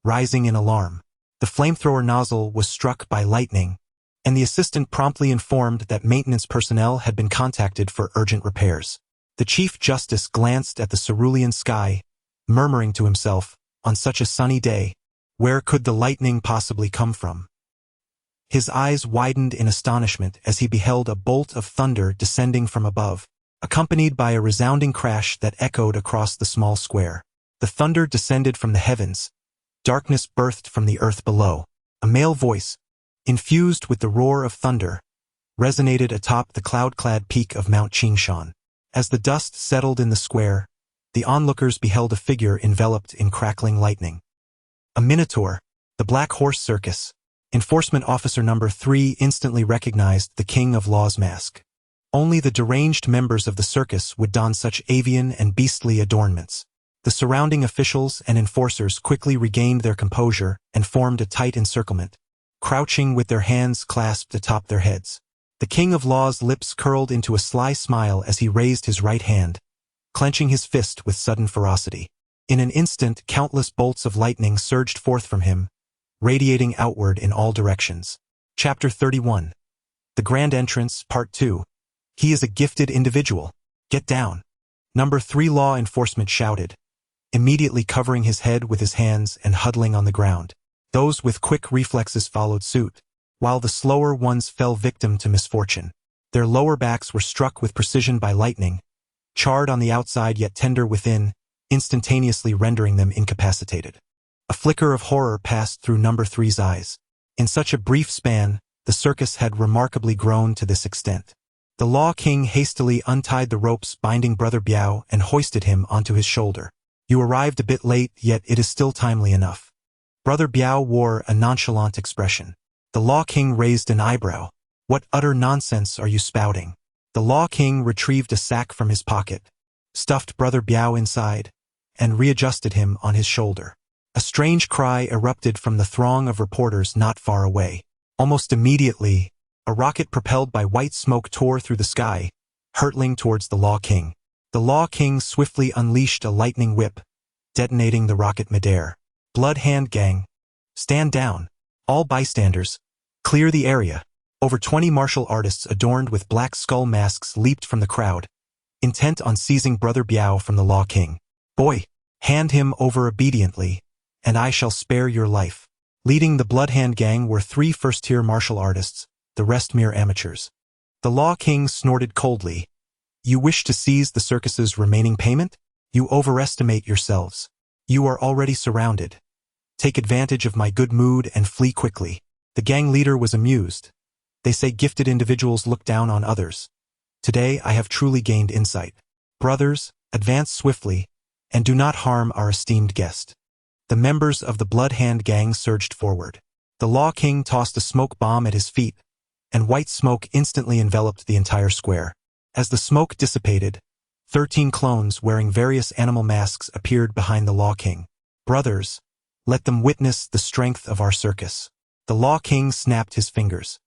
rising in alarm. The flamethrower nozzle was struck by lightning, and the assistant promptly informed that maintenance personnel had been contacted for urgent repairs. The Chief Justice glanced at the cerulean sky, murmuring to himself, on such a sunny day, where could the lightning possibly come from? His eyes widened in astonishment as he beheld a bolt of thunder descending from above, accompanied by a resounding crash that echoed across the small square. The thunder descended from the heavens. Darkness birthed from the earth below. A male voice, infused with the roar of thunder, resonated atop the cloud-clad peak of Mount Qingshan. As the dust settled in the square, the onlookers beheld a figure enveloped in crackling lightning. A minotaur, the Black Horse Circus. Enforcement Officer Number 3 instantly recognized the King of Law's mask. Only the deranged members of the circus would don such avian and beastly adornments. The surrounding officials and enforcers quickly regained their composure and formed a tight encirclement, crouching with their hands clasped atop their heads. The King of Law's lips curled into a sly smile as he raised his right hand, clenching his fist with sudden ferocity. In an instant, countless bolts of lightning surged forth from him, radiating outward in all directions. Chapter 31. The Grand Entrance, Part 2. He is a gifted individual. Get down. Number 3 Law Enforcement shouted, immediately covering his head with his hands and huddling on the ground. Those with quick reflexes followed suit, while the slower ones fell victim to misfortune. Their lower backs were struck with precision by lightning, charred on the outside yet tender within, instantaneously rendering them incapacitated. A flicker of horror passed through Number 3's eyes. In such a brief span, the circus had remarkably grown to this extent. The Law King hastily untied the ropes binding Brother Biao and hoisted him onto his shoulder. You arrived a bit late, yet it is still timely enough. Brother Biao wore a nonchalant expression. The Law King raised an eyebrow. What utter nonsense are you spouting? The Law King retrieved a sack from his pocket, stuffed Brother Biao inside, and readjusted him on his shoulder. A strange cry erupted from the throng of reporters not far away. Almost immediately, a rocket propelled by white smoke tore through the sky, hurtling towards the Law King. The Law King swiftly unleashed a lightning whip, detonating the rocket midair. Blood Hand Gang, stand down. All bystanders, clear the area. Over 20 martial artists adorned with black skull masks leaped from the crowd, intent on seizing Brother Biao from the Law King. Boy, hand him over obediently, and I shall spare your life. Leading the Blood Hand Gang were 3 first-tier martial artists, the rest mere amateurs. The Law King snorted coldly. You wish to seize the circus's remaining payment? You overestimate yourselves. You are already surrounded. Take advantage of my good mood and flee quickly. The gang leader was amused. They say gifted individuals look down on others. Today I have truly gained insight. Brothers, advance swiftly, and do not harm our esteemed guest. The members of the Blood Hand Gang surged forward. The Law King tossed a smoke bomb at his feet, and white smoke instantly enveloped the entire square. As the smoke dissipated, 13 clones wearing various animal masks appeared behind the Law King. Brothers, let them witness the strength of our circus. The Law King snapped his fingers.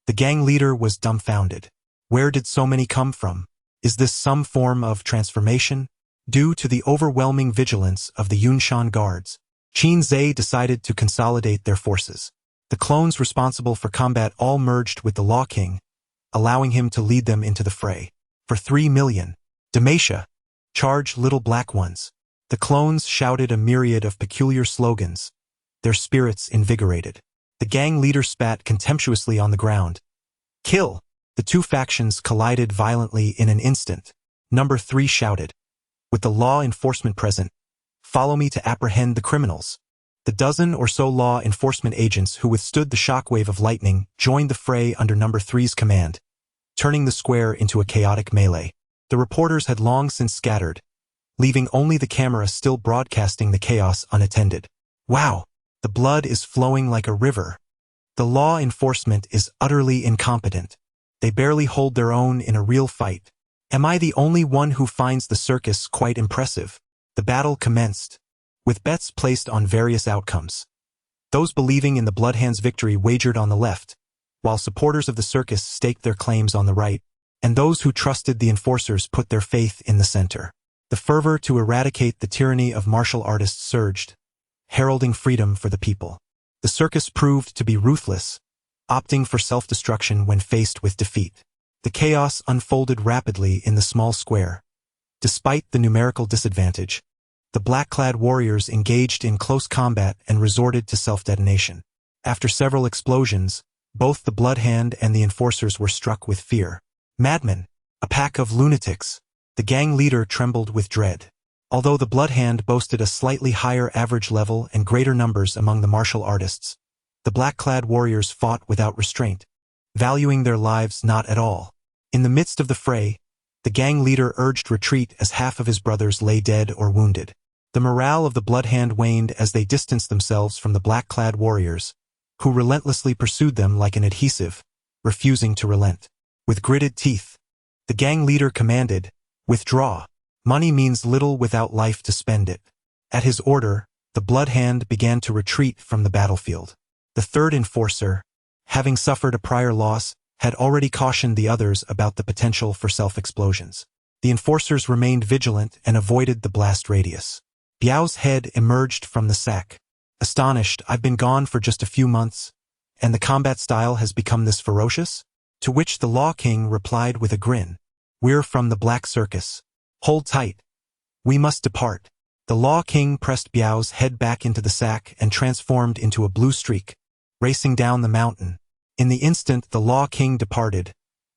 The gang leader was dumbfounded. Where did so many come from? Is this some form of transformation? Due to the overwhelming vigilance of the Yunshan guards, Qin Zhe decided to consolidate their forces. The clones responsible for combat all merged with the Law King, allowing him to lead them into the fray. For 3 million. Demacia, charge little black ones. The clones shouted a myriad of peculiar slogans, their spirits invigorated. The gang leader spat contemptuously on the ground. Kill! The two factions collided violently in an instant. Number 3 shouted. With the law enforcement present, follow me to apprehend the criminals. The dozen or so law enforcement agents who withstood the shockwave of lightning joined the fray under Number 3's command, turning the square into a chaotic melee. The reporters had long since scattered, leaving only the camera still broadcasting the chaos unattended. Wow! The blood is flowing like a river. The law enforcement is utterly incompetent. They barely hold their own in a real fight. Am I the only one who finds the circus quite impressive? The battle commenced, with bets placed on various outcomes. Those believing in the Bloodhand's victory wagered on the left, while supporters of the circus staked their claims on the right, and those who trusted the enforcers put their faith in the center. The fervor to eradicate the tyranny of martial artists surged, heralding freedom for the people. The circus proved to be ruthless, opting for self-destruction when faced with defeat. The chaos unfolded rapidly in the small square. Despite the numerical disadvantage, the black-clad warriors engaged in close combat and resorted to self-detonation. After several explosions, both the Bloodhand and the enforcers were struck with fear. Madmen, a pack of lunatics. The gang leader trembled with dread. Although the Bloodhand boasted a slightly higher average level and greater numbers among the martial artists, the black-clad warriors fought without restraint, valuing their lives not at all. In the midst of the fray, the gang leader urged retreat as half of his brothers lay dead or wounded. The morale of the Bloodhand waned as they distanced themselves from the black-clad warriors, who relentlessly pursued them like an adhesive, refusing to relent. With gritted teeth, the gang leader commanded, "Withdraw. Money means little without life to spend it." At his order, the Bloodhand began to retreat from the battlefield. The third enforcer, having suffered a prior loss, had already cautioned the others about the potential for self-explosions. The enforcers remained vigilant and avoided the blast radius. Biao's head emerged from the sack. Astonished, "I've been gone for just a few months, and the combat style has become this ferocious?" To which the Law King replied with a grin. "We're from the Black Circus. Hold tight. We must depart." The Law King pressed Biao's head back into the sack and transformed into a blue streak, racing down the mountain. In the instant the Law King departed,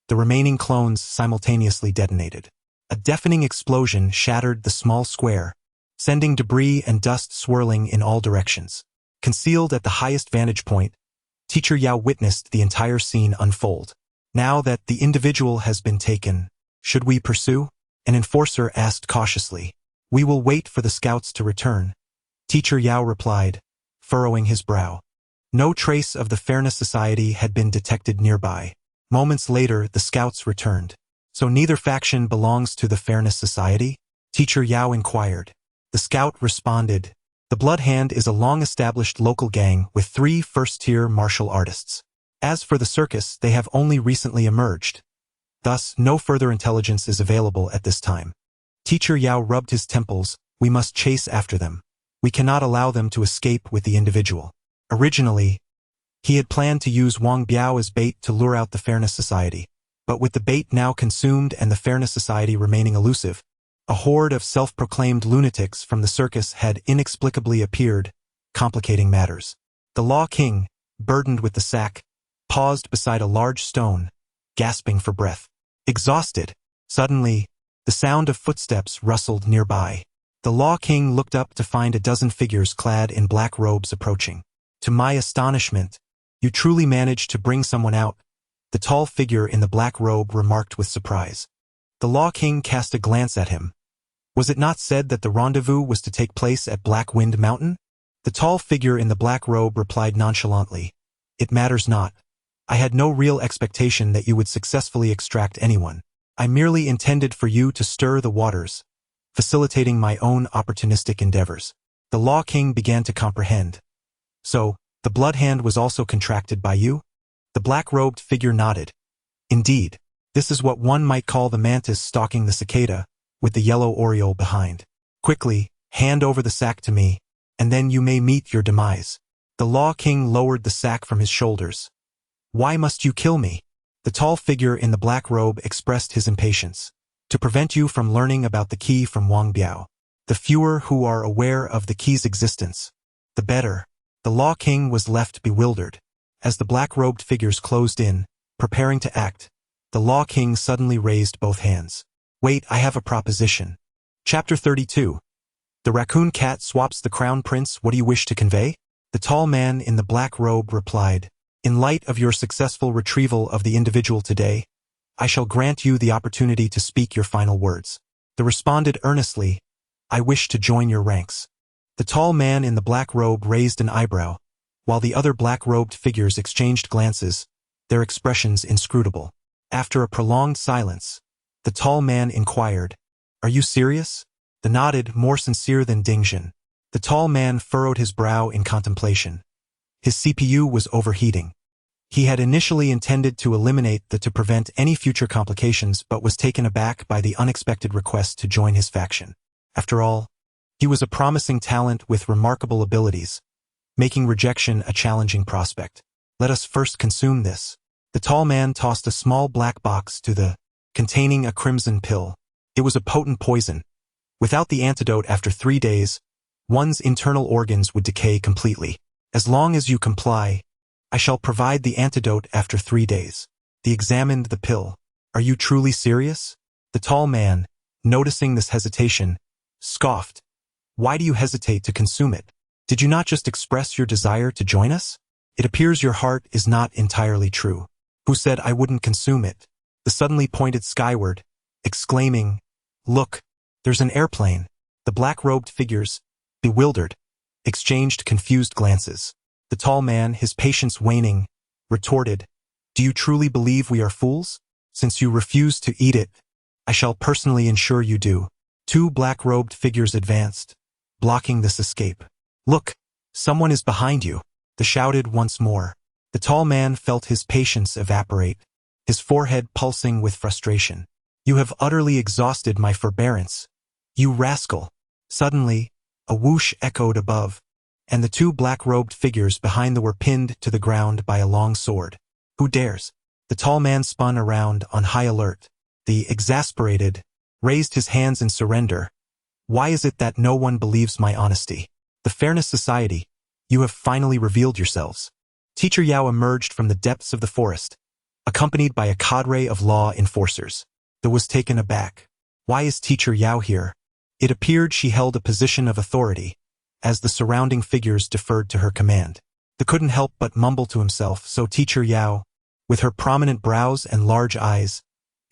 the remaining clones simultaneously detonated. A deafening explosion shattered the small square, sending debris and dust swirling in all directions. Concealed at the highest vantage point, Teacher Yao witnessed the entire scene unfold. "Now that the individual has been taken, should we pursue?" An enforcer asked cautiously. "We will wait for the scouts to return," Teacher Yao replied, furrowing his brow. No trace of the Fairness Society had been detected nearby. Moments later, the scouts returned. "So neither faction belongs to the Fairness Society?" Teacher Yao inquired. The scout responded, "The Bloodhand is a long-established local gang with 3 first-tier martial artists. As for the circus, they have only recently emerged. Thus, no further intelligence is available at this time." Teacher Yao rubbed his temples. "We must chase after them. We cannot allow them to escape with the individual." Originally, he had planned to use Wang Biao as bait to lure out the Fairness Society, but with the bait now consumed and the Fairness Society remaining elusive, a horde of self-proclaimed lunatics from the circus had inexplicably appeared, complicating matters. The Law King, burdened with the sack, paused beside a large stone, gasping for breath. Exhausted. Suddenly, the sound of footsteps rustled nearby. The Law King looked up to find a dozen figures clad in black robes approaching. "To my astonishment, you truly managed to bring someone out," the tall figure in the black robe remarked with surprise. The Law King cast a glance at him. "Was it not said that the rendezvous was to take place at Black Wind Mountain?" The tall figure in the black robe replied nonchalantly, "It matters not. I had no real expectation that you would successfully extract anyone. I merely intended for you to stir the waters, facilitating my own opportunistic endeavors." The Law King began to comprehend. "So, the Bloodhand was also contracted by you?" The black-robed figure nodded. Indeed, this is what one might call the mantis stalking the cicada, with the yellow oriole behind. Quickly, hand over the sack to me, and then you may meet your demise. The Law King lowered the sack from his shoulders. Why must you kill me? The tall figure in the black robe expressed his impatience. To prevent you from learning about the key from Wang Biao. The fewer who are aware of the key's existence, the better. The Law King was left bewildered. As the black-robed figures closed in, preparing to act, the Law King suddenly raised both hands. Wait, I have a proposition. Chapter 32. The raccoon cat swaps the crown prince. What do you wish to convey? The tall man in the black robe replied, in light of your successful retrieval of the individual today, I shall grant you the opportunity to speak your final words. The responded earnestly, I wish to join your ranks. The tall man in the black robe raised an eyebrow, while the other black-robed figures exchanged glances, their expressions inscrutable. After a prolonged silence, the tall man inquired, Are you serious? The nodded, more sincere than Dingjin. The tall man furrowed his brow in contemplation. His CPU was overheating. He had initially intended to eliminate the to prevent any future complications but was taken aback by the unexpected request to join his faction. After all, he was a promising talent with remarkable abilities, making rejection a challenging prospect. Let us first consume this. The tall man tossed a small black box to the containing a crimson pill. It was a potent poison. Without the antidote after 3 days, one's internal organs would decay completely. As long as you comply, I shall provide the antidote after 3 days. He examined the pill. Are you truly serious? The tall man, noticing this hesitation, scoffed. Why do you hesitate to consume it? Did you not just express your desire to join us? It appears your heart is not entirely true. Who said I wouldn't consume it? The suddenly pointed skyward, exclaiming, Look, there's an airplane. The black-robed figures, bewildered, exchanged confused glances. The tall man, his patience waning, retorted, Do you truly believe we are fools? Since you refuse to eat it, I shall personally ensure you do. 2 black-robed figures advanced, blocking this escape. Look, someone is behind you. They shouted once more. The tall man felt his patience evaporate, his forehead pulsing with frustration. You have utterly exhausted my forbearance. You rascal. Suddenly, a whoosh echoed above, and the 2 black-robed figures behind them were pinned to the ground by a long sword. Who dares? The tall man spun around on high alert. The exasperated raised his hands in surrender. Why is it that no one believes my honesty? The Fairness Society, you have finally revealed yourselves. Teacher Yao emerged from the depths of the forest, accompanied by a cadre of law enforcers. They was taken aback. Why is Teacher Yao here? It appeared she held a position of authority, as the surrounding figures deferred to her command. They couldn't help but mumble to himself, so Teacher Yao, with her prominent brows and large eyes,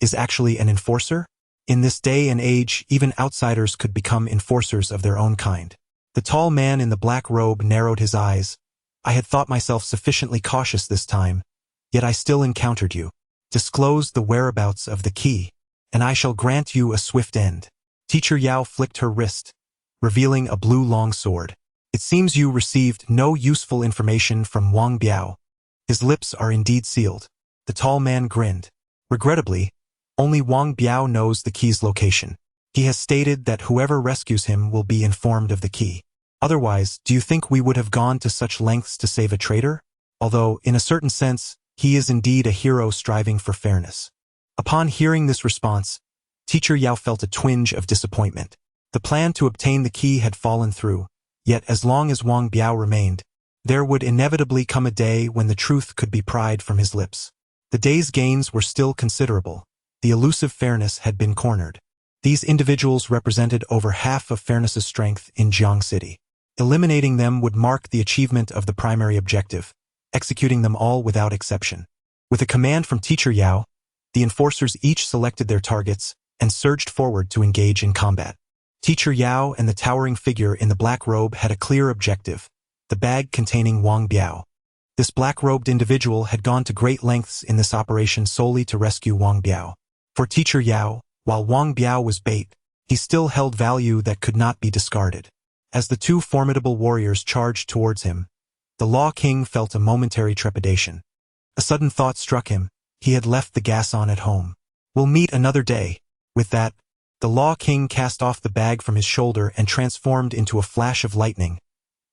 is actually an enforcer? In this day and age, even outsiders could become enforcers of their own kind. The tall man in the black robe narrowed his eyes. I had thought myself sufficiently cautious this time, yet I still encountered you. Disclose the whereabouts of the key, and I shall grant you a swift end. Teacher Yao flicked her wrist, revealing a blue long sword. It seems you received no useful information from Wang Biao. His lips are indeed sealed. The tall man grinned. Regrettably, only Wang Biao knows the key's location. He has stated that whoever rescues him will be informed of the key. Otherwise, do you think we would have gone to such lengths to save a traitor? Although, in a certain sense, he is indeed a hero striving for fairness. Upon hearing this response, Teacher Yao felt a twinge of disappointment. The plan to obtain the key had fallen through, yet as long as Wang Biao remained, there would inevitably come a day when the truth could be pried from his lips. The day's gains were still considerable. The elusive fairness had been cornered. These individuals represented over half of fairness's strength in Jiang City. Eliminating them would mark the achievement of the primary objective, executing them all without exception. With a command from Teacher Yao, the enforcers each selected their targets and surged forward to engage in combat. Teacher Yao and the towering figure in the black robe had a clear objective, the bag containing Wang Biao. This black-robed individual had gone to great lengths in this operation solely to rescue Wang Biao. For Teacher Yao, while Wang Biao was bait, he still held value that could not be discarded. As the 2 formidable warriors charged towards him, the Law King felt a momentary trepidation. A sudden thought struck him. He had left the gas on at home. We'll meet another day. With that, the Law King cast off the bag from his shoulder and transformed into a flash of lightning,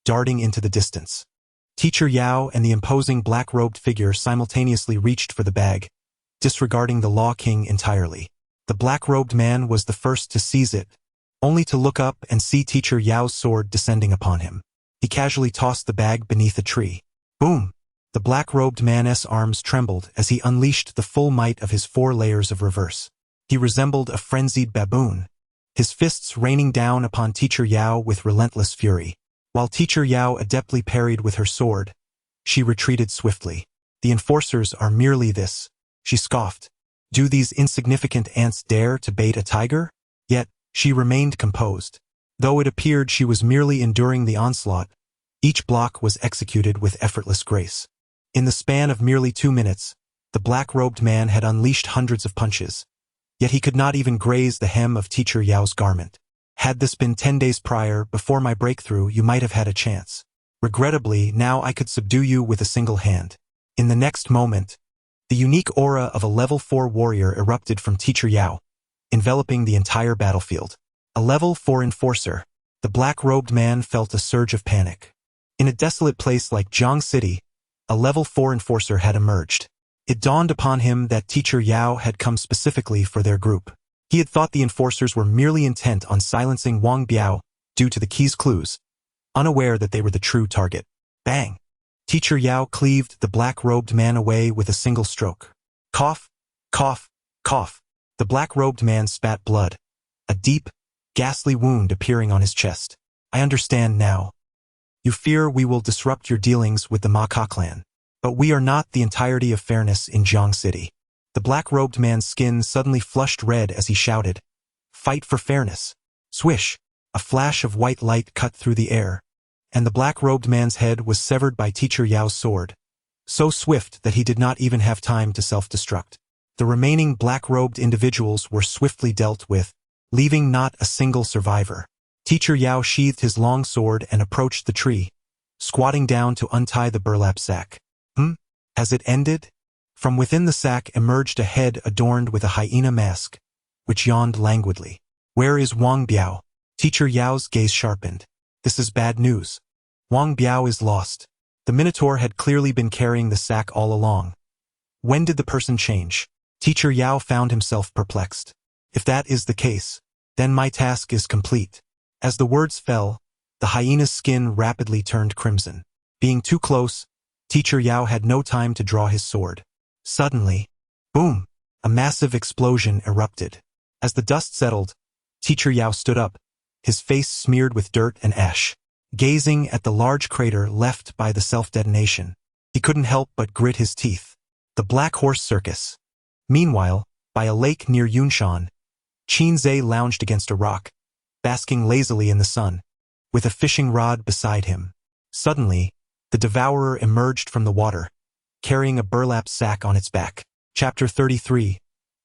darting into the distance. Teacher Yao and the imposing black-robed figure simultaneously reached for the bag, disregarding the Law King entirely. The black-robed man was the first to seize it, only to look up and see Teacher Yao's sword descending upon him. He casually tossed the bag beneath a tree. Boom! The black-robed man's arms trembled as he unleashed the full might of his 4 layers of reverse. He resembled a frenzied baboon, his fists raining down upon Teacher Yao with relentless fury. While Teacher Yao adeptly parried with her sword, she retreated swiftly. The enforcers are merely this, she scoffed. Do these insignificant ants dare to bait a tiger? Yet, she remained composed. Though it appeared she was merely enduring the onslaught, each block was executed with effortless grace. In the span of merely 2 minutes, the black-robed man had unleashed hundreds of punches. Yet he could not even graze the hem of Teacher Yao's garment. Had this been 10 days prior, before my breakthrough, you might have had a chance. Regrettably, now I could subdue you with a single hand. In the next moment, the unique aura of a level 4 warrior erupted from Teacher Yao, enveloping the entire battlefield. A level 4 enforcer, the black-robed man felt a surge of panic. In a desolate place like Jiang City, a level 4 enforcer had emerged. It dawned upon him that Teacher Yao had come specifically for their group. He had thought the enforcers were merely intent on silencing Wang Biao due to the key's clues, unaware that they were the true target. Bang! Teacher Yao cleaved the black-robed man away with a single stroke. Cough, cough, cough. The black-robed man spat blood, a deep, ghastly wound appearing on his chest. I understand now. You fear we will disrupt your dealings with the Ma Ka clan. But we are not the entirety of fairness in Jiang City. The black-robed man's skin suddenly flushed red as he shouted, Fight for fairness. Swish! A flash of white light cut through the air, and the black-robed man's head was severed by Teacher Yao's sword, so swift that he did not even have time to self-destruct. The remaining black-robed individuals were swiftly dealt with, leaving not a single survivor. Teacher Yao sheathed his long sword and approached the tree, squatting down to untie the burlap sack. Has it ended? From within the sack emerged a head adorned with a hyena mask, which yawned languidly. Where is Wang Biao? Teacher Yao's gaze sharpened. This is bad news. Wang Biao is lost. The Minotaur had clearly been carrying the sack all along. When did the person change? Teacher Yao found himself perplexed. If that is the case, then my task is complete. As the words fell, the hyena's skin rapidly turned crimson. Being too close, Teacher Yao had no time to draw his sword. Suddenly, boom! A massive explosion erupted. As the dust settled, Teacher Yao stood up, his face smeared with dirt and ash. Gazing at the large crater left by the self-detonation, he couldn't help but grit his teeth. The Black Horse Circus. Meanwhile, by a lake near Yunshan, Qinzhe lounged against a rock, basking lazily in the sun, with a fishing rod beside him. Suddenly, the devourer emerged from the water, carrying a burlap sack on its back. Chapter 33.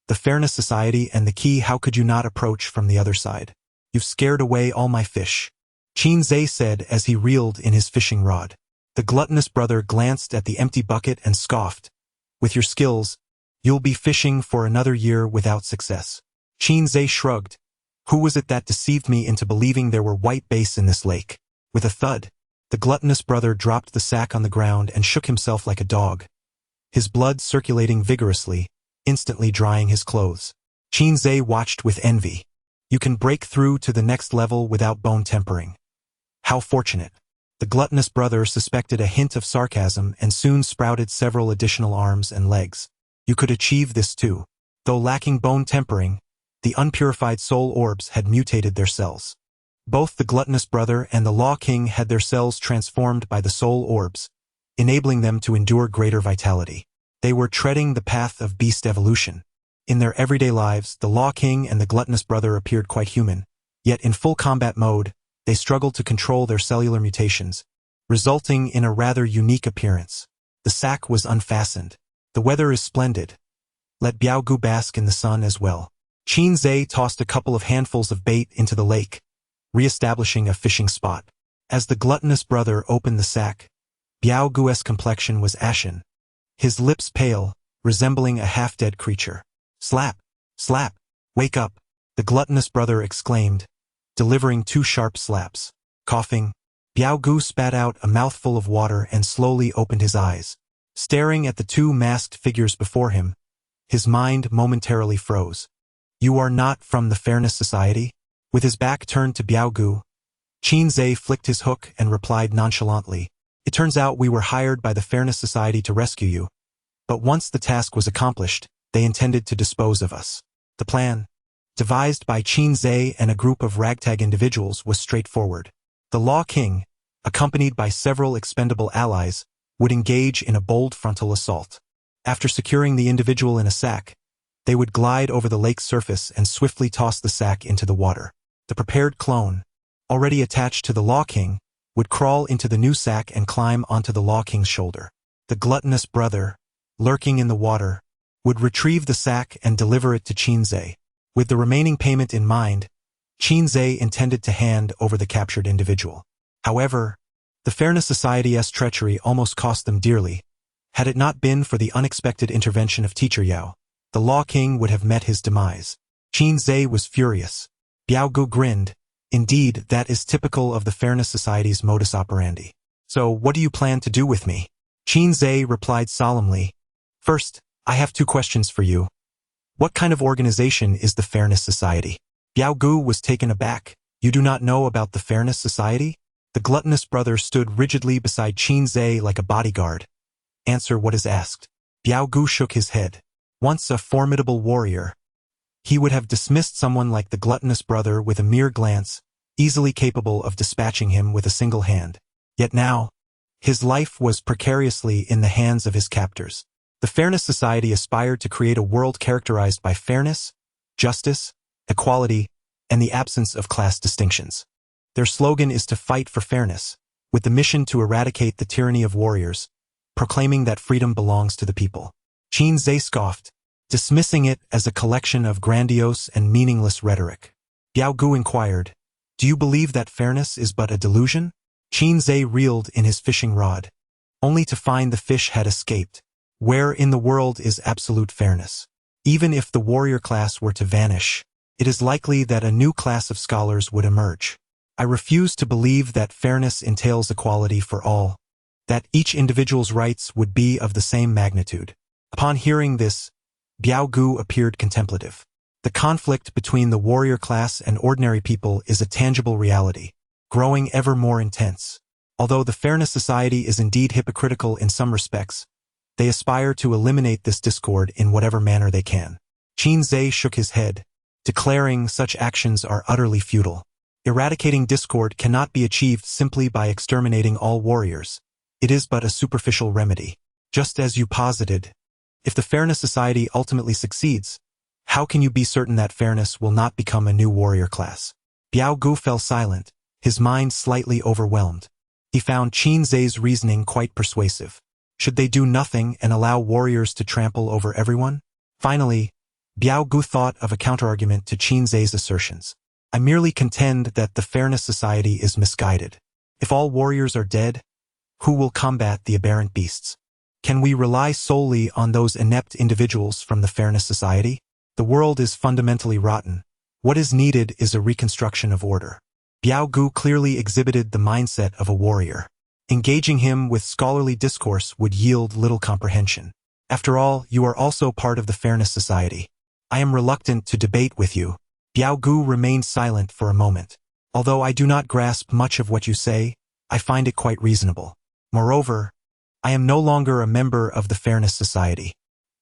The Fairness Society and the Key. How could you not approach from the other side? You've scared away all my fish, Qinzhe said as he reeled in his fishing rod. The gluttonous brother glanced at the empty bucket and scoffed. With your skills, you'll be fishing for another year without success. Qinzhe shrugged. Who was it that deceived me into believing there were white bass in this lake? With a thud, the gluttonous brother dropped the sack on the ground and shook himself like a dog, his blood circulating vigorously, instantly drying his clothes. Qinzhe watched with envy. You can break through to the next level without bone tempering. How fortunate. The gluttonous brother suspected a hint of sarcasm and soon sprouted several additional arms and legs. You could achieve this too. Though lacking bone tempering, the unpurified soul orbs had mutated their cells. Both the gluttonous brother and the Law King had their cells transformed by the soul orbs, enabling them to endure greater vitality. They were treading the path of beast evolution. In their everyday lives, the Law King and the gluttonous brother appeared quite human, yet in full combat mode, they struggled to control their cellular mutations, resulting in a rather unique appearance. The sack was unfastened. The weather is splendid. Let Biaogu bask in the sun as well. Qinzhe tossed a couple of handfuls of bait into the lake, re-establishing a fishing spot. As the gluttonous brother opened the sack, Biaogu's complexion was ashen, his lips pale, resembling a half-dead creature. Slap! Slap! Wake up! The gluttonous brother exclaimed, delivering 2 sharp slaps. Coughing, Biao Gu spat out a mouthful of water and slowly opened his eyes. Staring at the 2 masked figures before him, his mind momentarily froze. You are not from the Fairness Society? With his back turned to Biao Gu, Qin Zhe flicked his hook and replied nonchalantly, It turns out we were hired by the Fairness Society to rescue you. But once the task was accomplished, they intended to dispose of us. The plan, devised by Qin Zhe and a group of ragtag individuals, was straightforward. The Law King, accompanied by several expendable allies, would engage in a bold frontal assault. After securing the individual in a sack, they would glide over the lake's surface and swiftly toss the sack into the water. The prepared clone, already attached to the Law King, would crawl into the new sack and climb onto the Law King's shoulder. The gluttonous brother, lurking in the water, would retrieve the sack and deliver it to Qin Zhe. With the remaining payment in mind, Qin Zhe intended to hand over the captured individual. However, the Fairness Society's treachery almost cost them dearly. Had it not been for the unexpected intervention of Teacher Yao, the Law King would have met his demise. Qin Zhe was furious. Biao Gu grinned. Indeed, that is typical of the Fairness Society's modus operandi. So, what do you plan to do with me? Qin Zhe replied solemnly. First, I have 2 questions for you. What kind of organization is the Fairness Society? Biao Gu was taken aback. You do not know about the Fairness Society? The gluttonous brother stood rigidly beside Qin Zhe like a bodyguard. Answer what is asked. Biao Gu shook his head. Once a formidable warrior, he would have dismissed someone like the gluttonous brother with a mere glance, easily capable of dispatching him with a single hand. Yet now, his life was precariously in the hands of his captors. The Fairness Society aspired to create a world characterized by fairness, justice, equality, and the absence of class distinctions. Their slogan is to fight for fairness, with the mission to eradicate the tyranny of warriors, proclaiming that freedom belongs to the people. Qin Zhe scoffed, dismissing it as a collection of grandiose and meaningless rhetoric. Biao Gu inquired, Do you believe that fairness is but a delusion? Qin Zhe reeled in his fishing rod, only to find the fish had escaped. Where in the world is absolute fairness? Even if the warrior class were to vanish, it is likely that a new class of scholars would emerge. I refuse to believe that fairness entails equality for all, that each individual's rights would be of the same magnitude. Upon hearing this, Biao Gu appeared contemplative. The conflict between the warrior class and ordinary people is a tangible reality, growing ever more intense. Although the Fairness Society is indeed hypocritical in some respects, they aspire to eliminate this discord in whatever manner they can. Qin Zhe shook his head, declaring such actions are utterly futile. Eradicating discord cannot be achieved simply by exterminating all warriors. It is but a superficial remedy. Just as you posited, if the Fairness Society ultimately succeeds, how can you be certain that fairness will not become a new warrior class? Biao Gu fell silent, his mind slightly overwhelmed. He found Qin Zhe's reasoning quite persuasive. Should they do nothing and allow warriors to trample over everyone? Finally, Biao Gu thought of a counterargument to Qin Zhe's assertions. I merely contend that the Fairness Society is misguided. If all warriors are dead, who will combat the aberrant beasts? Can we rely solely on those inept individuals from the Fairness Society? The world is fundamentally rotten. What is needed is a reconstruction of order. Biao Gu clearly exhibited the mindset of a warrior. Engaging him with scholarly discourse would yield little comprehension. After all, you are also part of the Fairness Society. I am reluctant to debate with you. Biao Gu remained silent for a moment. Although I do not grasp much of what you say, I find it quite reasonable. Moreover, I am no longer a member of the Fairness Society.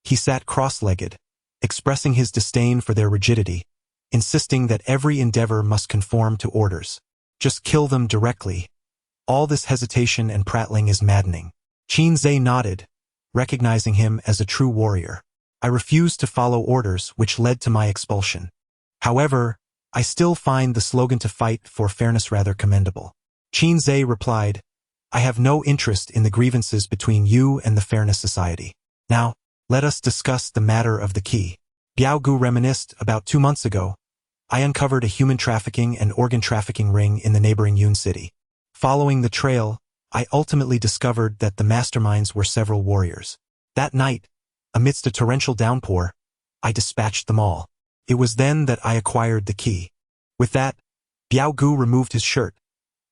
He sat cross-legged, expressing his disdain for their rigidity, insisting that every endeavor must conform to orders. Just kill them directly. All this hesitation and prattling is maddening. Qin Zhe nodded, recognizing him as a true warrior. I refused to follow orders which led to my expulsion. However, I still find the slogan to fight for fairness rather commendable. Qin Zhe replied, I have no interest in the grievances between you and the Fairness Society. Now, let us discuss the matter of the key. Biao Gu reminisced about 2 months ago. I uncovered a human trafficking and organ trafficking ring in the neighboring Yun city. Following the trail, I ultimately discovered that the masterminds were several warriors. That night, amidst a torrential downpour, I dispatched them all. It was then that I acquired the key. With that, Biao Gu removed his shirt,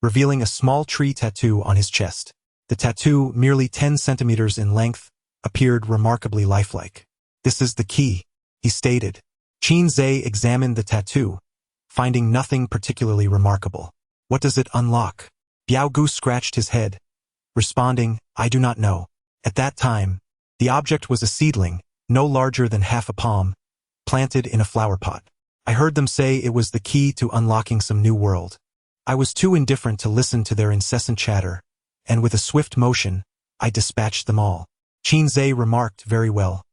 revealing a small tree tattoo on his chest. The tattoo, merely 10 centimeters in length, appeared remarkably lifelike. "This is the key," he stated. Qin Zhe examined the tattoo, finding nothing particularly remarkable. "What does it unlock?" Biao Gu scratched his head, responding, "I do not know." At that time, the object was a seedling, no larger than half a palm, planted in a flower pot. I heard them say it was the key to unlocking some new world. I was too indifferent to listen to their incessant chatter, and with a swift motion, I dispatched them all. Qin Zhe remarked, "Very well.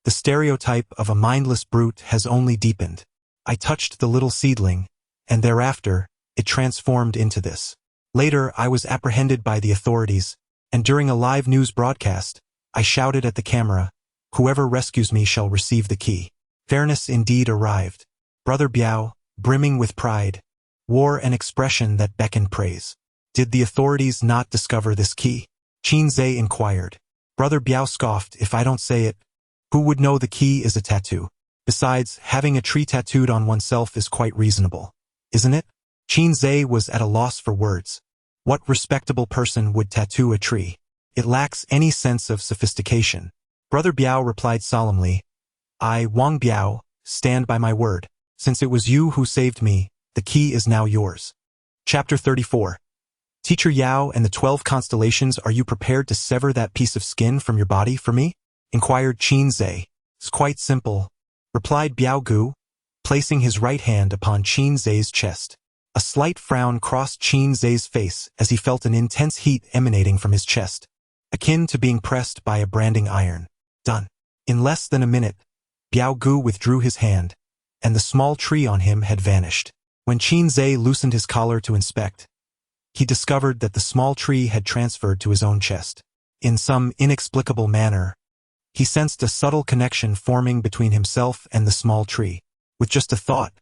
The stereotype of a mindless brute has only deepened." I touched the little seedling, and thereafter, it transformed into this. Later, I was apprehended by the authorities, and during a live news broadcast, I shouted at the camera, "Whoever rescues me shall receive the key." Fairness indeed arrived. Brother Biao, brimming with pride, wore an expression that beckoned praise. "Did the authorities not discover this key?" Qin Zhe inquired. Brother Biao scoffed, "If I don't say it, who would know the key is a tattoo? Besides, having a tree tattooed on oneself is quite reasonable, isn't it?" Qin Zhe was at a loss for words. What respectable person would tattoo a tree? It lacks any sense of sophistication. Brother Biao replied solemnly, "I, Wang Biao, stand by my word. Since it was you who saved me, the key is now yours." Chapter 34. Teacher Yao and the 12 constellations, are you prepared to sever that piece of skin from your body for me? Inquired Qin Zhe. "It's quite simple," replied Biao Gu, placing his right hand upon Qin Zhe's chest. A slight frown crossed Qin Zhe's face as he felt an intense heat emanating from his chest, akin to being pressed by a branding iron. Done. In less than a minute, Biao Gu withdrew his hand, and the small tree on him had vanished. When Qin Zhe loosened his collar to inspect, he discovered that the small tree had transferred to his own chest. In some inexplicable manner, he sensed a subtle connection forming between himself and the small tree. With just a thought,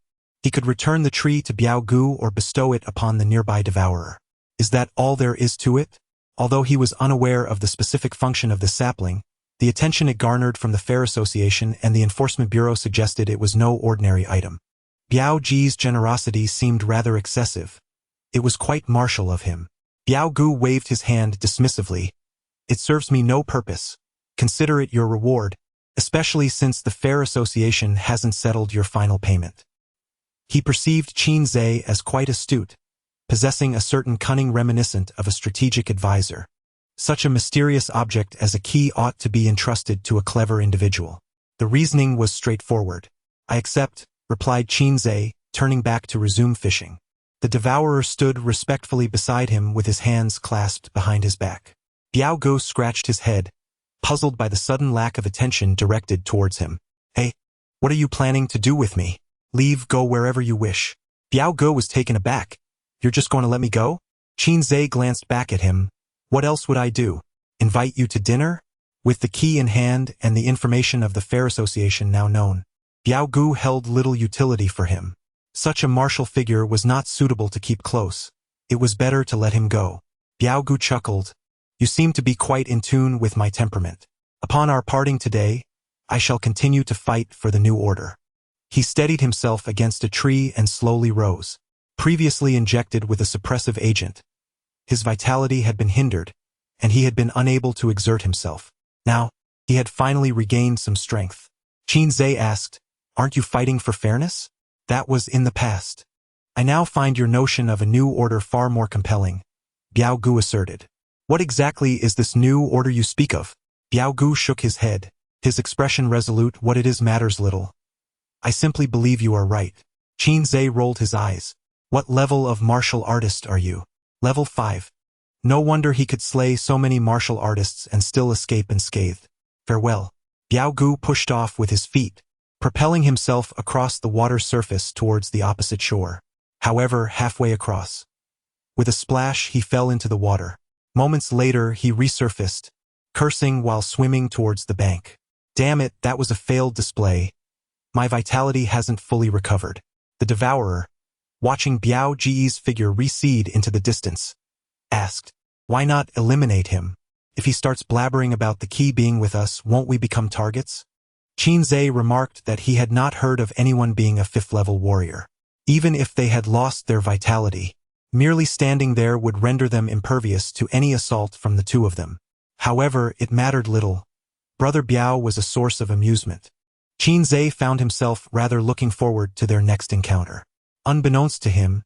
he could return the tree to Biao Gu or bestow it upon the nearby devourer. Is that all there is to it? Although he was unaware of the specific function of the sapling, the attention it garnered from the Fair Association and the Enforcement Bureau suggested it was no ordinary item. Biao Ji's generosity seemed rather excessive. It was quite martial of him. Biao Gu waved his hand dismissively. "It serves me no purpose. Consider it your reward, especially since the Fair Association hasn't settled your final payment." He perceived Qin Zhe as quite astute, possessing a certain cunning reminiscent of a strategic advisor. Such a mysterious object as a key ought to be entrusted to a clever individual. The reasoning was straightforward. "I accept," replied Qin Zhe, turning back to resume fishing. The devourer stood respectfully beside him with his hands clasped behind his back. Biao Gu scratched his head, puzzled by the sudden lack of attention directed towards him. "Hey, what are you planning to do with me?" "Leave, go wherever you wish." Biao Gu was taken aback. "You're just going to let me go?" Qin Zhe glanced back at him. "What else would I do? Invite you to dinner?" With the key in hand and the information of the Fair Association now known, Biao Gu held little utility for him. Such a martial figure was not suitable to keep close. It was better to let him go. Biao Gu chuckled. "You seem to be quite in tune with my temperament. Upon our parting today, I shall continue to fight for the new order." He steadied himself against a tree and slowly rose. Previously injected with a suppressive agent, his vitality had been hindered, and he had been unable to exert himself. Now, he had finally regained some strength. Qin Zhe asked, "Aren't you fighting for fairness?" "That was in the past. I now find your notion of a new order far more compelling," Biao Gu asserted. "What exactly is this new order you speak of?" Biao Gu shook his head, his expression resolute. "What it is matters little. I simply believe you are right." Qin Zhe rolled his eyes. "What level of martial artist are you?" "Level 5. No wonder he could slay so many martial artists and still escape unscathed. Farewell." Biao Gu pushed off with his feet, propelling himself across the water's surface towards the opposite shore. However, halfway across, with a splash, he fell into the water. Moments later, he resurfaced, cursing while swimming towards the bank. "Damn it, that was a failed display. My vitality hasn't fully recovered." The devourer, watching Biao Ji's figure recede into the distance, asked, "Why not eliminate him? If he starts blabbering about the key being with us, won't we become targets? Qinze remarked that he had not heard of anyone being a 5th-level warrior. Even if they had lost their vitality, merely standing there would render them impervious to any assault from the two of them. However, it mattered little. Brother Biao was a source of amusement. Qinze found himself rather looking forward to their next encounter. Unbeknownst to him,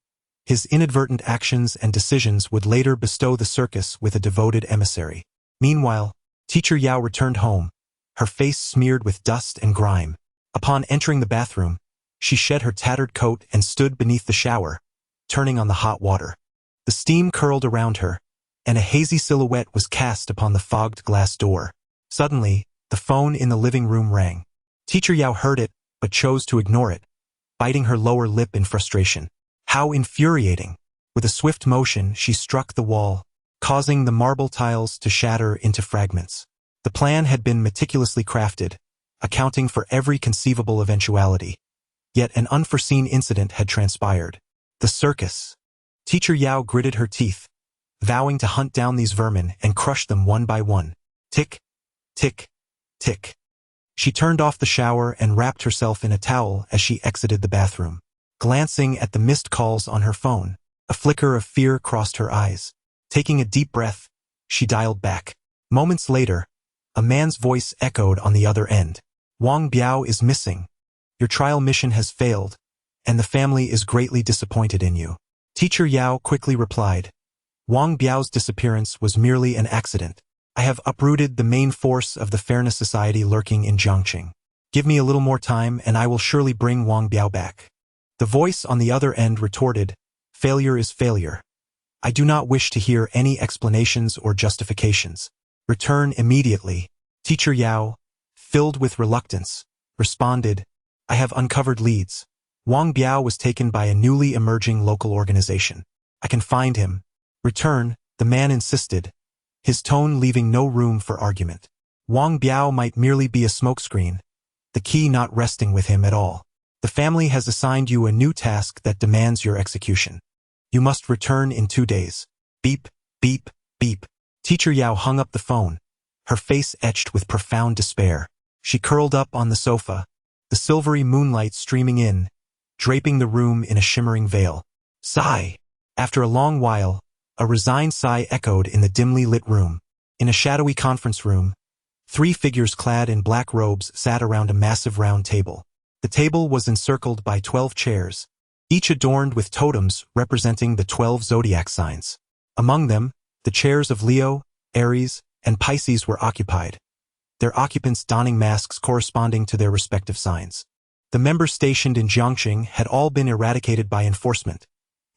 his inadvertent actions and decisions would later bestow the circus with a devoted emissary. Meanwhile, Teacher Yao returned home, her face smeared with dust and grime. Upon entering the bathroom, she shed her tattered coat and stood beneath the shower, turning on the hot water. The steam curled around her, and a hazy silhouette was cast upon the fogged glass door. Suddenly, the phone in the living room rang. Teacher Yao heard it, but chose to ignore it, biting her lower lip in frustration. How infuriating! With a swift motion, she struck the wall, causing the marble tiles to shatter into fragments. The plan had been meticulously crafted, accounting for every conceivable eventuality. Yet an unforeseen incident had transpired. The circus. Teacher Yao gritted her teeth, vowing to hunt down these vermin and crush them one by one. Tick, tick, tick. She turned off the shower and wrapped herself in a towel as she exited the bathroom. Glancing at the missed calls on her phone, a flicker of fear crossed her eyes. Taking a deep breath, she dialed back. Moments later, a man's voice echoed on the other end. Wang Biao is missing. Your trial mission has failed, and the family is greatly disappointed in you. Teacher Yao quickly replied. Wang Biao's disappearance was merely an accident. I have uprooted the main force of the Fairness Society lurking in Jiangqing. Give me a little more time and I will surely bring Wang Biao back. The voice on the other end retorted, failure is failure. I do not wish to hear any explanations or justifications. Return immediately. Teacher Yao, filled with reluctance, responded, I have uncovered leads. Wang Biao was taken by a newly emerging local organization. I can find him. Return, the man insisted, his tone leaving no room for argument. Wang Biao might merely be a smokescreen, the key not resting with him at all. The family has assigned you a new task that demands your execution. You must return in 2 days. Beep, beep, beep. Teacher Yao hung up the phone, her face etched with profound despair. She curled up on the sofa, the silvery moonlight streaming in, draping the room in a shimmering veil. Sigh. After a long while, a resigned sigh echoed in the dimly lit room. In a shadowy conference room, 3 figures clad in black robes sat around a massive round table. The table was encircled by 12 chairs, each adorned with totems representing the 12 zodiac signs. Among them, the chairs of Leo, Aries, and Pisces were occupied, their occupants donning masks corresponding to their respective signs. The members stationed in Jiangqing had all been eradicated by enforcement,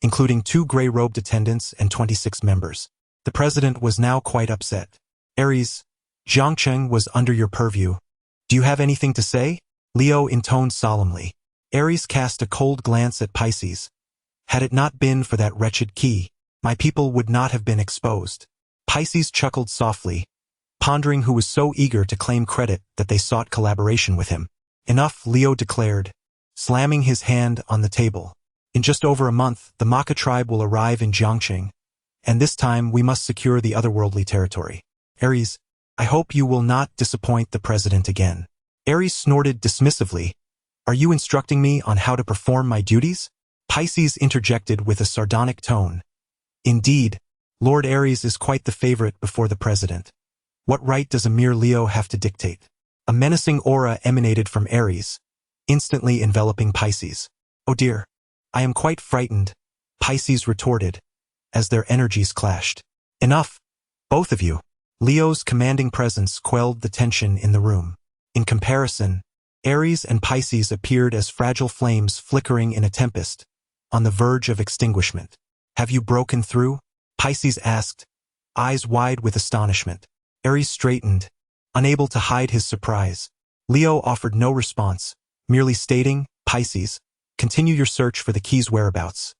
including 2 gray-robed attendants and 26 members. The president was now quite upset. Aries, Jiangqing was under your purview. Do you have anything to say? Leo intoned solemnly. Aries cast a cold glance at Pisces. Had it not been for that wretched key, my people would not have been exposed. Pisces chuckled softly, pondering who was so eager to claim credit that they sought collaboration with him. Enough, Leo declared, slamming his hand on the table. In just over a month, the Maka tribe will arrive in Jiangqing, and this time we must secure the otherworldly territory. Aries, I hope you will not disappoint the president again. Aries snorted dismissively. Are you instructing me on how to perform my duties? Pisces interjected with a sardonic tone. Indeed, Lord Aries is quite the favorite before the president. What right does a mere Leo have to dictate? A menacing aura emanated from Aries, instantly enveloping Pisces. Oh dear, I am quite frightened, Pisces retorted, as their energies clashed. Enough, both of you. Leo's commanding presence quelled the tension in the room. In comparison, Aries and Pisces appeared as fragile flames flickering in a tempest, on the verge of extinguishment. Have you broken through? Pisces asked, eyes wide with astonishment. Aries straightened, unable to hide his surprise. Leo offered no response, merely stating, Pisces, continue your search for the key's whereabouts.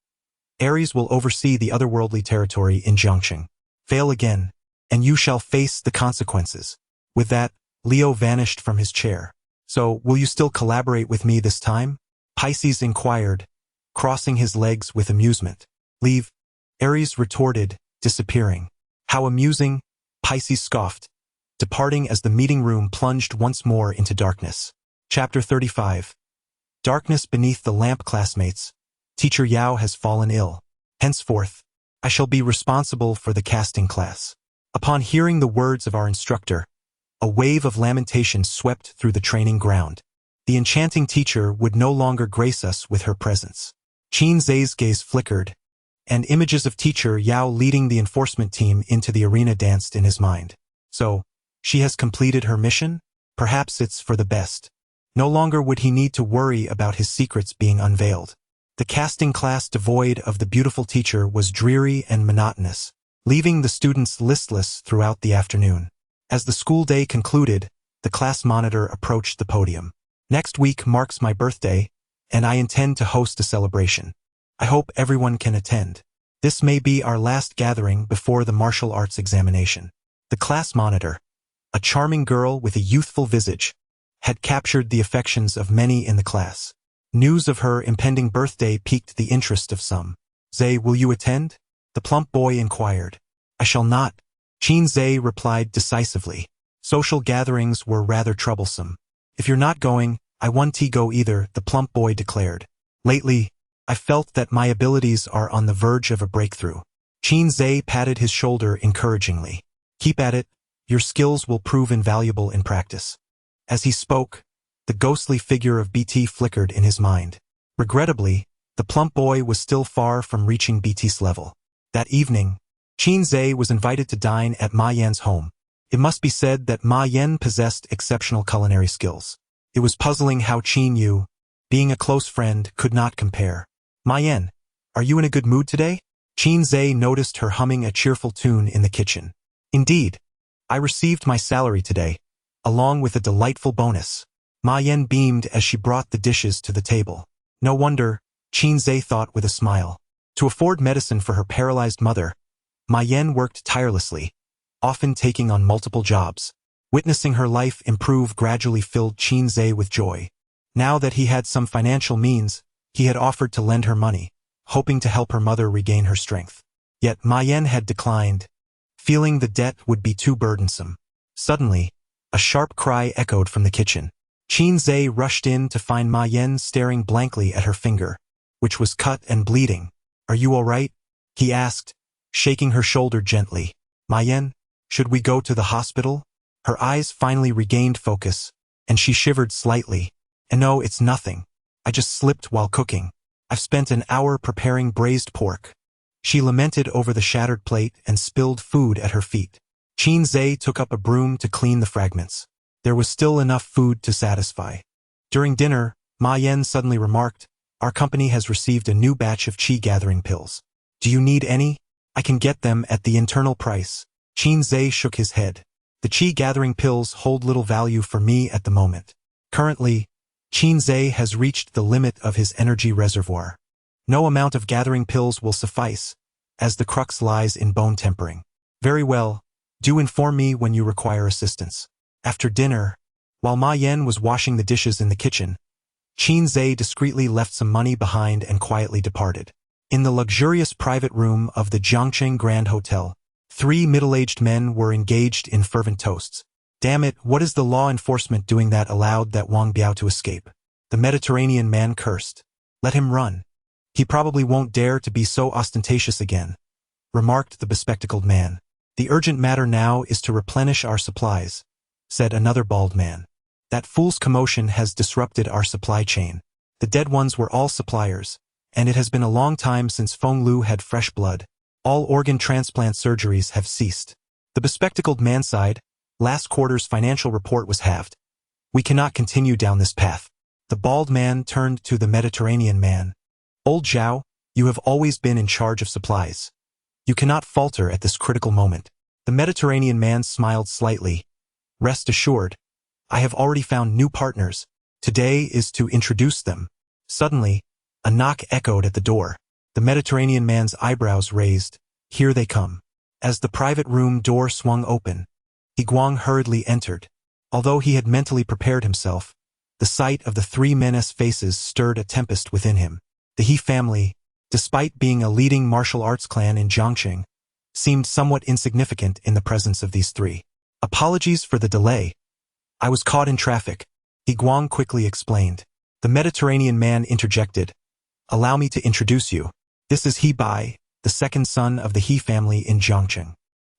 Aries will oversee the otherworldly territory in Jiangqing. Fail again, and you shall face the consequences. With that, Leo vanished from his chair. So, will you still collaborate with me this time? Pisces inquired, crossing his legs with amusement. Leave, Aries retorted, disappearing. How amusing, Pisces scoffed, departing as the meeting room plunged once more into darkness. Chapter 35. Darkness beneath the lamp. Classmates. Teacher Yao has fallen ill. Henceforth, I shall be responsible for the casting class. Upon hearing the words of our instructor, a wave of lamentation swept through the training ground. The enchanting teacher would no longer grace us with her presence. Qin Zhe's gaze flickered, and images of teacher Yao leading the enforcement team into the arena danced in his mind. So, she has completed her mission? Perhaps it's for the best. No longer would he need to worry about his secrets being unveiled. The casting class devoid of the beautiful teacher was dreary and monotonous, leaving the students listless throughout the afternoon. As the school day concluded, the class monitor approached the podium. Next week marks my birthday, and I intend to host a celebration. I hope everyone can attend. This may be our last gathering before the martial arts examination. The class monitor, a charming girl with a youthful visage, had captured the affections of many in the class. News of her impending birthday piqued the interest of some. "Zhe, will you attend?" the plump boy inquired. "I shall not," Qin Zhe replied decisively. Social gatherings were rather troublesome. "If you're not going, I won't go either," the plump boy declared. "Lately, I felt that my abilities are on the verge of a breakthrough." Qin Zhe patted his shoulder encouragingly. "Keep at it, your skills will prove invaluable in practice." As he spoke, the ghostly figure of BT flickered in his mind. Regrettably, the plump boy was still far from reaching BT's level. That evening, Qin Zhe was invited to dine at Ma Yan's home. It must be said that Ma Yan possessed exceptional culinary skills. It was puzzling how Qin Yu, being a close friend, could not compare. "Ma Yan, are you in a good mood today?" Qin Zhe noticed her humming a cheerful tune in the kitchen. "Indeed. I received my salary today, along with a delightful bonus." Ma Yan beamed as she brought the dishes to the table. No wonder, Qin Zhe thought with a smile. To afford medicine for her paralyzed mother, Ma Yan worked tirelessly, often taking on multiple jobs. Witnessing her life improve gradually filled Qin Zhe with joy. Now that he had some financial means, he had offered to lend her money, hoping to help her mother regain her strength. Yet Ma Yan had declined, feeling the debt would be too burdensome. Suddenly, a sharp cry echoed from the kitchen. Qin Zhe rushed in to find Ma Yan staring blankly at her finger, which was cut and bleeding. "Are you all right?" he asked, shaking her shoulder gently. "Ma Yan, should we go to the hospital?" Her eyes finally regained focus, and she shivered slightly. "And no, it's nothing. I just slipped while cooking. I've spent an hour preparing braised pork." She lamented over the shattered plate and spilled food at her feet. Qin Zhe took up a broom to clean the fragments. There was still enough food to satisfy. During dinner, Ma Yan suddenly remarked, "Our company has received a new batch of qi gathering pills. Do you need any? I can get them at the internal price." Qin Zhe shook his head. "The qi gathering pills hold little value for me at the moment. Currently, Qin Zhe has reached the limit of his energy reservoir. No amount of gathering pills will suffice, as the crux lies in bone tempering." "Very well, do inform me when you require assistance." After dinner, while Ma Yan was washing the dishes in the kitchen, Qin Zhe discreetly left some money behind and quietly departed. In the luxurious private room of the Jiangcheng Grand Hotel, 3 middle-aged men were engaged in fervent toasts. "Damn it, what is the law enforcement doing?" that allowed that Wang Biao to escape. The Mediterranean man cursed. "Let him run. He probably won't dare to be so ostentatious again," remarked the bespectacled man. "The urgent matter now is to replenish our supplies," said another bald man. "That fool's commotion has disrupted our supply chain. The dead ones were all suppliers, and it has been a long time since Feng Lu had fresh blood. All organ transplant surgeries have ceased." The bespectacled man sighed. Last quarter's financial report was halved. "We cannot continue down this path." The bald man turned to the Mediterranean man. "Old Zhao, you have always been in charge of supplies. You cannot falter at this critical moment." The Mediterranean man smiled slightly. "Rest assured, I have already found new partners. Today is to introduce them." Suddenly, a knock echoed at the door. The Mediterranean man's eyebrows raised. "Here they come." As the private room door swung open, He Guang hurriedly entered. Although he had mentally prepared himself, the sight of the 3 men's faces stirred a tempest within him. The He family, despite being a leading martial arts clan in Jiangcheng, seemed somewhat insignificant in the presence of these three. Apologies for the delay. I was caught in traffic, He Guang quickly explained. The Mediterranean man interjected. Allow me to introduce you. This is He Bai, the second son of the He family in Jiangcheng.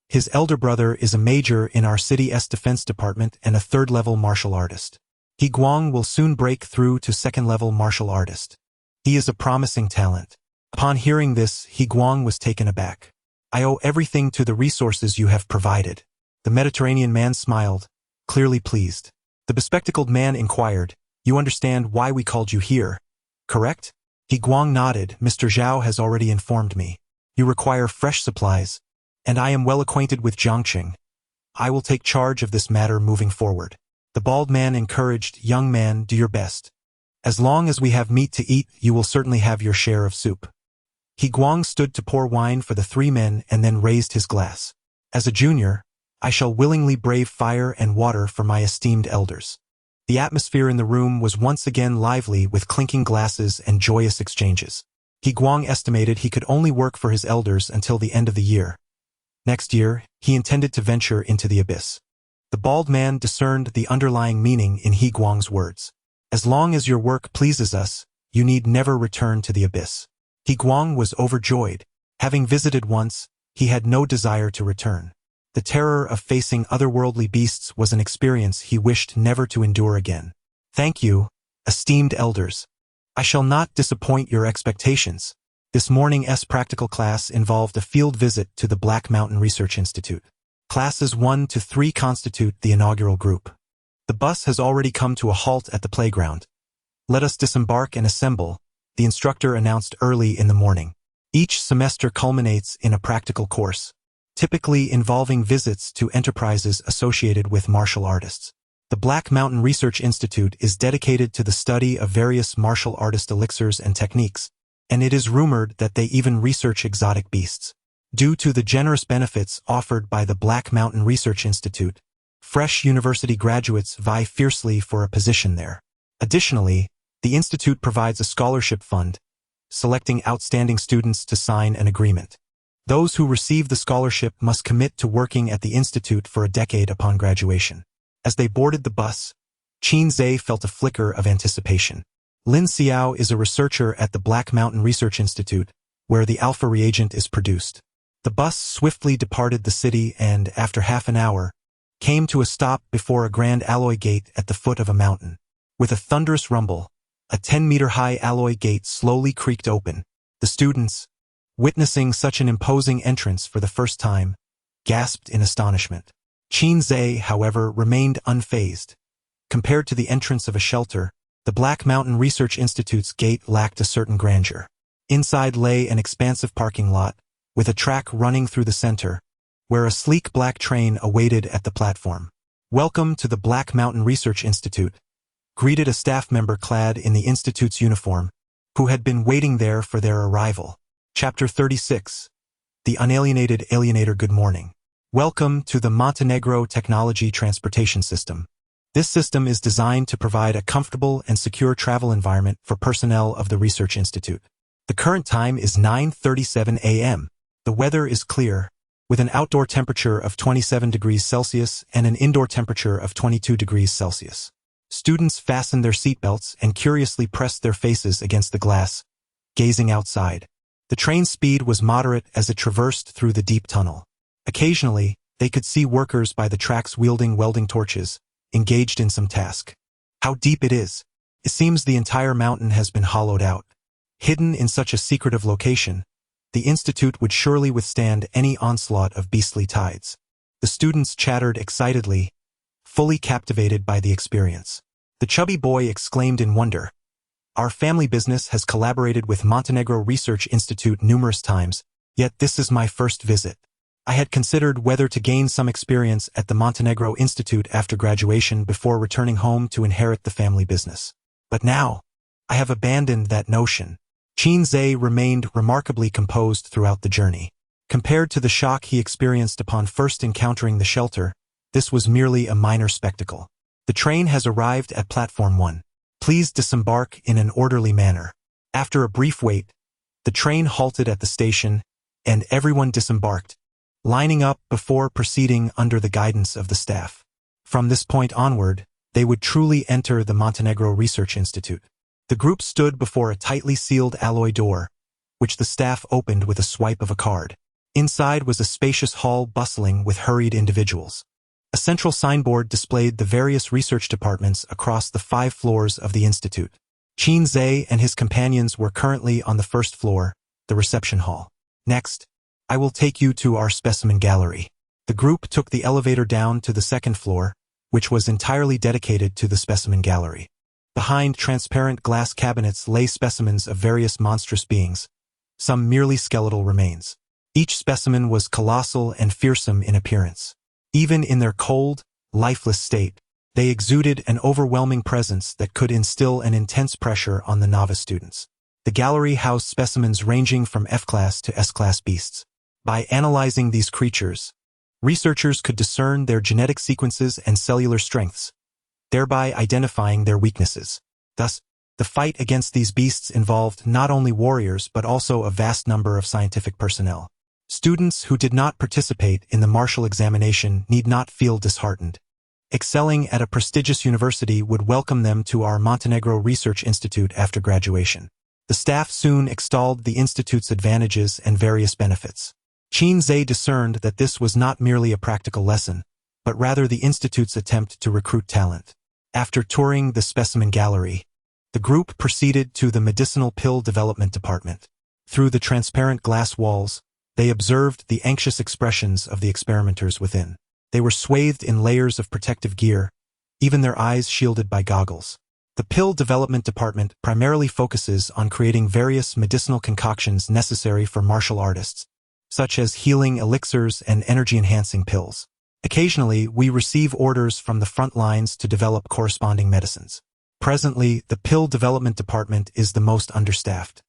His elder brother is a major in our city's defense department and a third-level martial artist. He Guang will soon break through to second-level martial artist. He is a promising talent. Upon hearing this, He Guang was taken aback. I owe everything to the resources you have provided. The Mediterranean man smiled, clearly pleased. The bespectacled man inquired, You understand why we called you here, correct? He Guang nodded. Mr. Zhao has already informed me. You require fresh supplies, and I am well acquainted with Jiangcheng. I will take charge of this matter moving forward. The bald man encouraged, Young man, do your best. As long as we have meat to eat, you will certainly have your share of soup. He Guang stood to pour wine for the three men and then raised his glass. As a junior, I shall willingly brave fire and water for my esteemed elders. The atmosphere in the room was once again lively with clinking glasses and joyous exchanges. He Guang estimated he could only work for his elders until the end of the year. Next year, he intended to venture into the abyss. The bald man discerned the underlying meaning in He Guang's words. As long as your work pleases us, you need never return to the abyss. He Guang was overjoyed. Having visited once, he had no desire to return. The terror of facing otherworldly beasts was an experience he wished never to endure again. Thank you, esteemed elders. I shall not disappoint your expectations. This morning's practical class involved a field visit to the Black Mountain Research Institute. Classes 1 to 3 constitute the inaugural group. The bus has already come to a halt at the playground. Let us disembark and assemble, the instructor announced early in the morning. Each semester culminates in a practical course, typically involving visits to enterprises associated with martial artists. The Black Mountain Research Institute is dedicated to the study of various martial artist elixirs and techniques, and it is rumored that they even research exotic beasts. Due to the generous benefits offered by the Black Mountain Research Institute, fresh university graduates vie fiercely for a position there. Additionally, the institute provides a scholarship fund, selecting outstanding students to sign an agreement. Those who receive the scholarship must commit to working at the institute for a decade upon graduation. As they boarded the bus, Qin Zhe felt a flicker of anticipation. Lin Xiao is a researcher at the Black Mountain Research Institute, where the alpha reagent is produced. The bus swiftly departed the city and, after half an hour, came to a stop before a grand alloy gate at the foot of a mountain. With a thunderous rumble, a 10-meter-high alloy gate slowly creaked open. The students, witnessing such an imposing entrance for the first time, gasped in astonishment. Qin Zhe, however, remained unfazed. Compared to the entrance of a shelter, the Black Mountain Research Institute's gate lacked a certain grandeur. Inside lay an expansive parking lot, with a track running through the center, where a sleek black train awaited at the platform. Welcome to the Black Mountain Research Institute, greeted a staff member clad in the institute's uniform, who had been waiting there for their arrival. Chapter 36. The Unalienated Alienator. Good morning. Welcome to the Montenegro Technology Transportation System. This system is designed to provide a comfortable and secure travel environment for personnel of the Research Institute. The current time is 9:37 a.m. The weather is clear, with an outdoor temperature of 27 degrees Celsius and an indoor temperature of 22 degrees Celsius. Students fastened their seatbelts and curiously pressed their faces against the glass, gazing outside. The train's speed was moderate as it traversed through the deep tunnel. Occasionally, they could see workers by the tracks wielding welding torches, engaged in some task. How deep it is! It seems the entire mountain has been hollowed out. Hidden in such a secretive location, the institute would surely withstand any onslaught of beastly tides. The students chattered excitedly, fully captivated by the experience. The chubby boy exclaimed in wonder, Our family business has collaborated with Montenegro Research Institute numerous times, yet this is my first visit. I had considered whether to gain some experience at the Montenegro Institute after graduation before returning home to inherit the family business. But now, I have abandoned that notion. Qin Zhe remained remarkably composed throughout the journey. Compared to the shock he experienced upon first encountering the shelter, this was merely a minor spectacle. The train has arrived at platform 1. Please disembark in an orderly manner. After a brief wait, the train halted at the station, and everyone disembarked, lining up before proceeding under the guidance of the staff. From this point onward, they would truly enter the Montenegro Research Institute. The group stood before a tightly sealed alloy door, which the staff opened with a swipe of a card. Inside was a spacious hall bustling with hurried individuals. A central signboard displayed the various research departments across the 5 floors of the institute. Qin and his companions were currently on the first floor, the reception hall. Next, I will take you to our specimen gallery. The group took the elevator down to the second floor, which was entirely dedicated to the specimen gallery. Behind transparent glass cabinets lay specimens of various monstrous beings, some merely skeletal remains. Each specimen was colossal and fearsome in appearance. Even in their cold, lifeless state, they exuded an overwhelming presence that could instill an intense pressure on the novice students. The gallery housed specimens ranging from F-class to S-class beasts. By analyzing these creatures, researchers could discern their genetic sequences and cellular strengths, thereby identifying their weaknesses. Thus, the fight against these beasts involved not only warriors but also a vast number of scientific personnel. Students who did not participate in the martial examination need not feel disheartened. Excelling at a prestigious university would welcome them to our Montenegro Research Institute after graduation. The staff soon extolled the institute's advantages and various benefits. Qin discerned that this was not merely a practical lesson, but rather the institute's attempt to recruit talent. After touring the specimen gallery, the group proceeded to the medicinal pill development department. Through the transparent glass walls, they observed the anxious expressions of the experimenters within. They were swathed in layers of protective gear, even their eyes shielded by goggles. The pill development department primarily focuses on creating various medicinal concoctions necessary for martial artists, such as healing elixirs and energy-enhancing pills. Occasionally, we receive orders from the front lines to develop corresponding medicines. Presently, the pill development department is the most understaffed.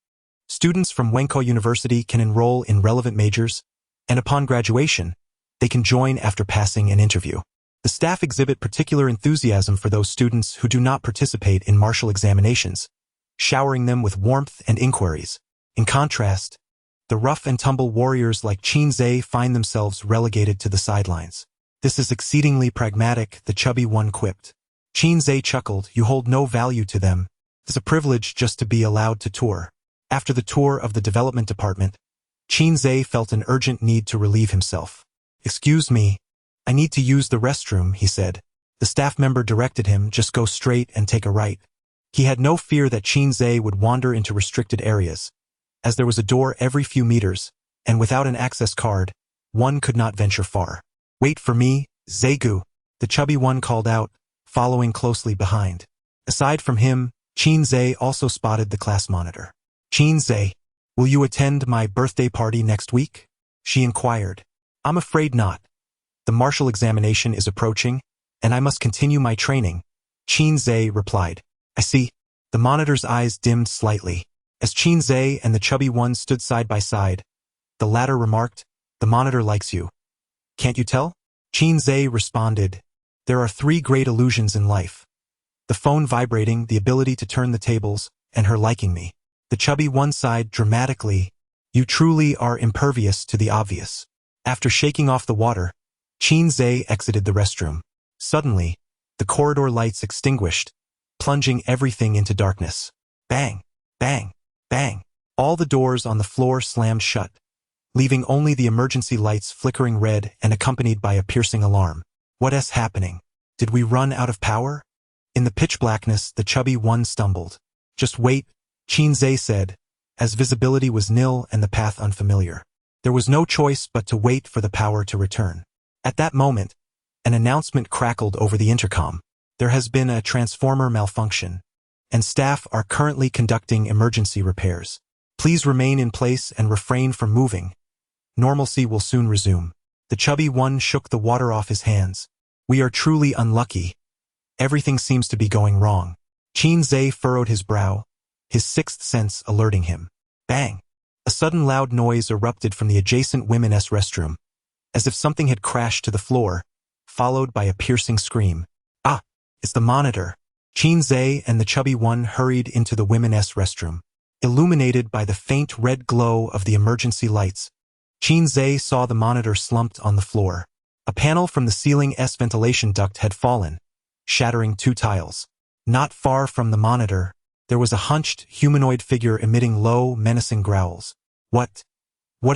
Students from Wenko University can enroll in relevant majors, and upon graduation, they can join after passing an interview. The staff exhibit particular enthusiasm for those students who do not participate in martial examinations, showering them with warmth and inquiries. In contrast, the rough-and-tumble warriors like Qin find themselves relegated to the sidelines. This is exceedingly pragmatic, the chubby one quipped. Qin chuckled, you hold no value to them. It's a privilege just to be allowed to tour. After the tour of the development department, Qin felt an urgent need to relieve himself. Excuse me, I need to use the restroom, he said. The staff member directed him, just go straight and take a right. He had no fear that Qin would wander into restricted areas, as there was a door every few meters, and without an access card, one could not venture far. Wait for me, Zegu, the chubby one called out, following closely behind. Aside from him, Qin also spotted the class monitor. Qin, will you attend my birthday party next week? She inquired. I'm afraid not. The martial examination is approaching, and I must continue my training, Qin replied. I see. The monitor's eyes dimmed slightly. As Qin and the chubby one stood side by side, the latter remarked, the monitor likes you. Can't you tell? Qin responded, there are 3 great illusions in life. The phone vibrating, the ability to turn the tables, and her liking me. The chubby one sighed dramatically, you truly are impervious to the obvious. After shaking off the water, Qin exited the restroom. Suddenly, the corridor lights extinguished, plunging everything into darkness. Bang, bang, bang. All the doors on the floor slammed shut, leaving only the emergency lights flickering red and accompanied by a piercing alarm. What's happening? Did we run out of power? In the pitch blackness, the chubby one stumbled. Just wait, Qin said, as visibility was nil and the path unfamiliar. There was no choice but to wait for the power to return. At that moment, an announcement crackled over the intercom. There has been a transformer malfunction, and staff are currently conducting emergency repairs. Please remain in place and refrain from moving. Normalcy will soon resume. The chubby one shook the water off his hands. We are truly unlucky. Everything seems to be going wrong. Qin furrowed his brow, his sixth sense alerting him. Bang! A sudden loud noise erupted from the adjacent women's restroom, as if something had crashed to the floor, followed by a piercing scream. Ah! It's the monitor. Qin and the chubby one hurried into the women's restroom. Illuminated by the faint red glow of the emergency lights, Qinzhe saw the monitor slumped on the floor. A panel from the ceiling's ventilation duct had fallen, shattering 2 tiles. Not far from the monitor, there was a hunched, humanoid figure emitting low, menacing growls. What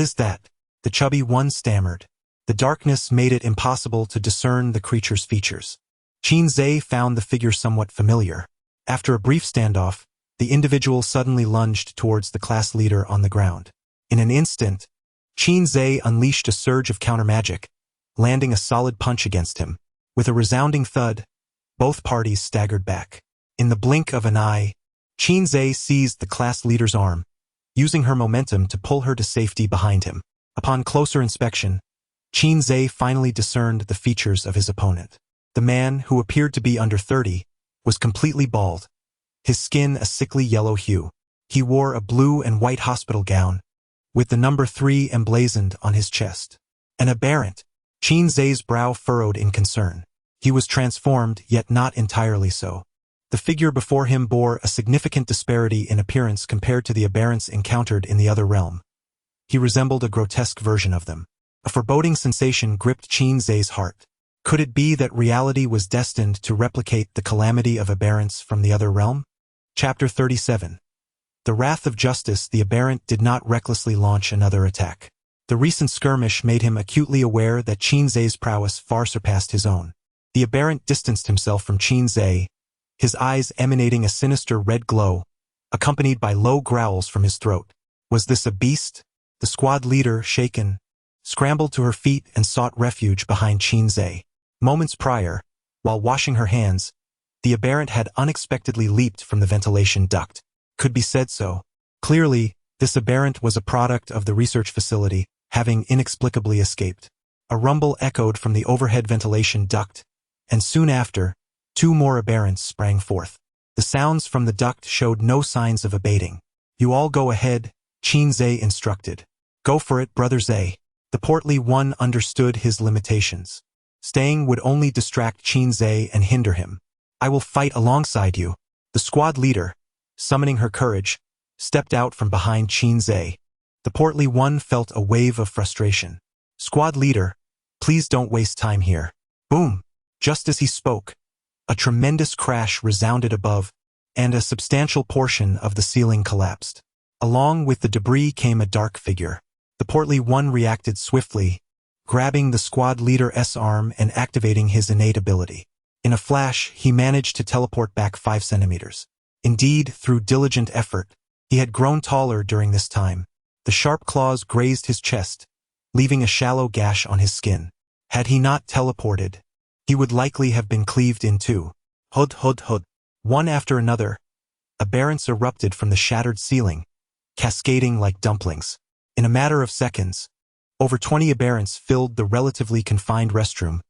is that? The chubby one stammered. The darkness made it impossible to discern the creature's features. Qinzhe found the figure somewhat familiar. After a brief standoff, the individual suddenly lunged towards the class leader on the ground. In an instant, Qinzhe unleashed a surge of counter-magic, landing a solid punch against him. With a resounding thud, both parties staggered back. In the blink of an eye, Qinzhe seized the class leader's arm, using her momentum to pull her to safety behind him. Upon closer inspection, Qinzhe finally discerned the features of his opponent. The man, who appeared to be under 30, was completely bald, his skin a sickly yellow hue. He wore a blue and white hospital gown, with the number 3 emblazoned on his chest. An aberrant. Qinzhe's brow furrowed in concern. He was transformed, yet not entirely so. The figure before him bore a significant disparity in appearance compared to the aberrants encountered in the other realm. He resembled a grotesque version of them. A foreboding sensation gripped Qinzhe's heart. Could it be that reality was destined to replicate the calamity of aberrants from the other realm? Chapter 37. The wrath of justice. The aberrant did not recklessly launch another attack. The recent skirmish made him acutely aware that Qinzhe's prowess far surpassed his own. The aberrant distanced himself from Qinzhe, his eyes emanating a sinister red glow, accompanied by low growls from his throat. Was this a beast? The squad leader, shaken, scrambled to her feet and sought refuge behind Qinzhe. Moments prior, while washing her hands, the aberrant had unexpectedly leaped from the ventilation duct. Could be said so. Clearly, this aberrant was a product of the research facility, having inexplicably escaped. A rumble echoed from the overhead ventilation duct, and soon after, 2 more aberrants sprang forth. The sounds from the duct showed no signs of abating. You all go ahead, Qinzhe instructed. Go for it, Brother Zhe. The portly one understood his limitations. Staying would only distract Qinzhe and hinder him. I will fight alongside you. The squad leader, summoning her courage, stepped out from behind Qinzhe. The portly one felt a wave of frustration. Squad leader, please don't waste time here. Boom! Just as he spoke, a tremendous crash resounded above, and a substantial portion of the ceiling collapsed. Along with the debris came a dark figure. The portly one reacted swiftly, grabbing the squad leader's arm and activating his innate ability. In a flash, he managed to teleport back 5 centimeters. Indeed, through diligent effort, he had grown taller during this time. The sharp claws grazed his chest, leaving a shallow gash on his skin. Had he not teleported, he would likely have been cleaved in 2. Hud. One after another, aberrants erupted from the shattered ceiling, cascading like dumplings. In a matter of seconds, over 20 aberrants filled the relatively confined restroom,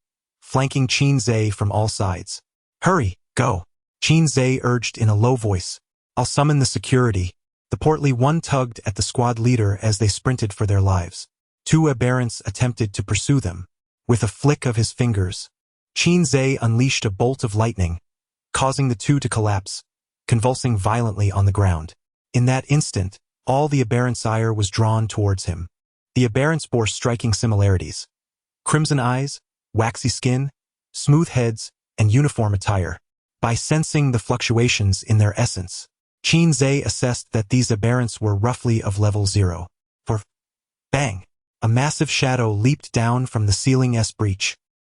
flanking Qinzhe from all sides. Hurry, go! Qinzhe urged in a low voice. I'll summon the security. The portly one tugged at the squad leader as they sprinted for their lives. 2 aberrants attempted to pursue them. With a flick of his fingers, Qinzhe unleashed a bolt of lightning, causing the 2 to collapse, convulsing violently on the ground. In that instant, all the aberrants' ire was drawn towards him. The aberrants bore striking similarities. Crimson eyes, waxy skin, smooth heads, and uniform attire. By sensing the fluctuations in their essence, Qinzhe assessed that these aberrants were roughly of level 0. For bang! A massive shadow leaped down from the ceiling's breach,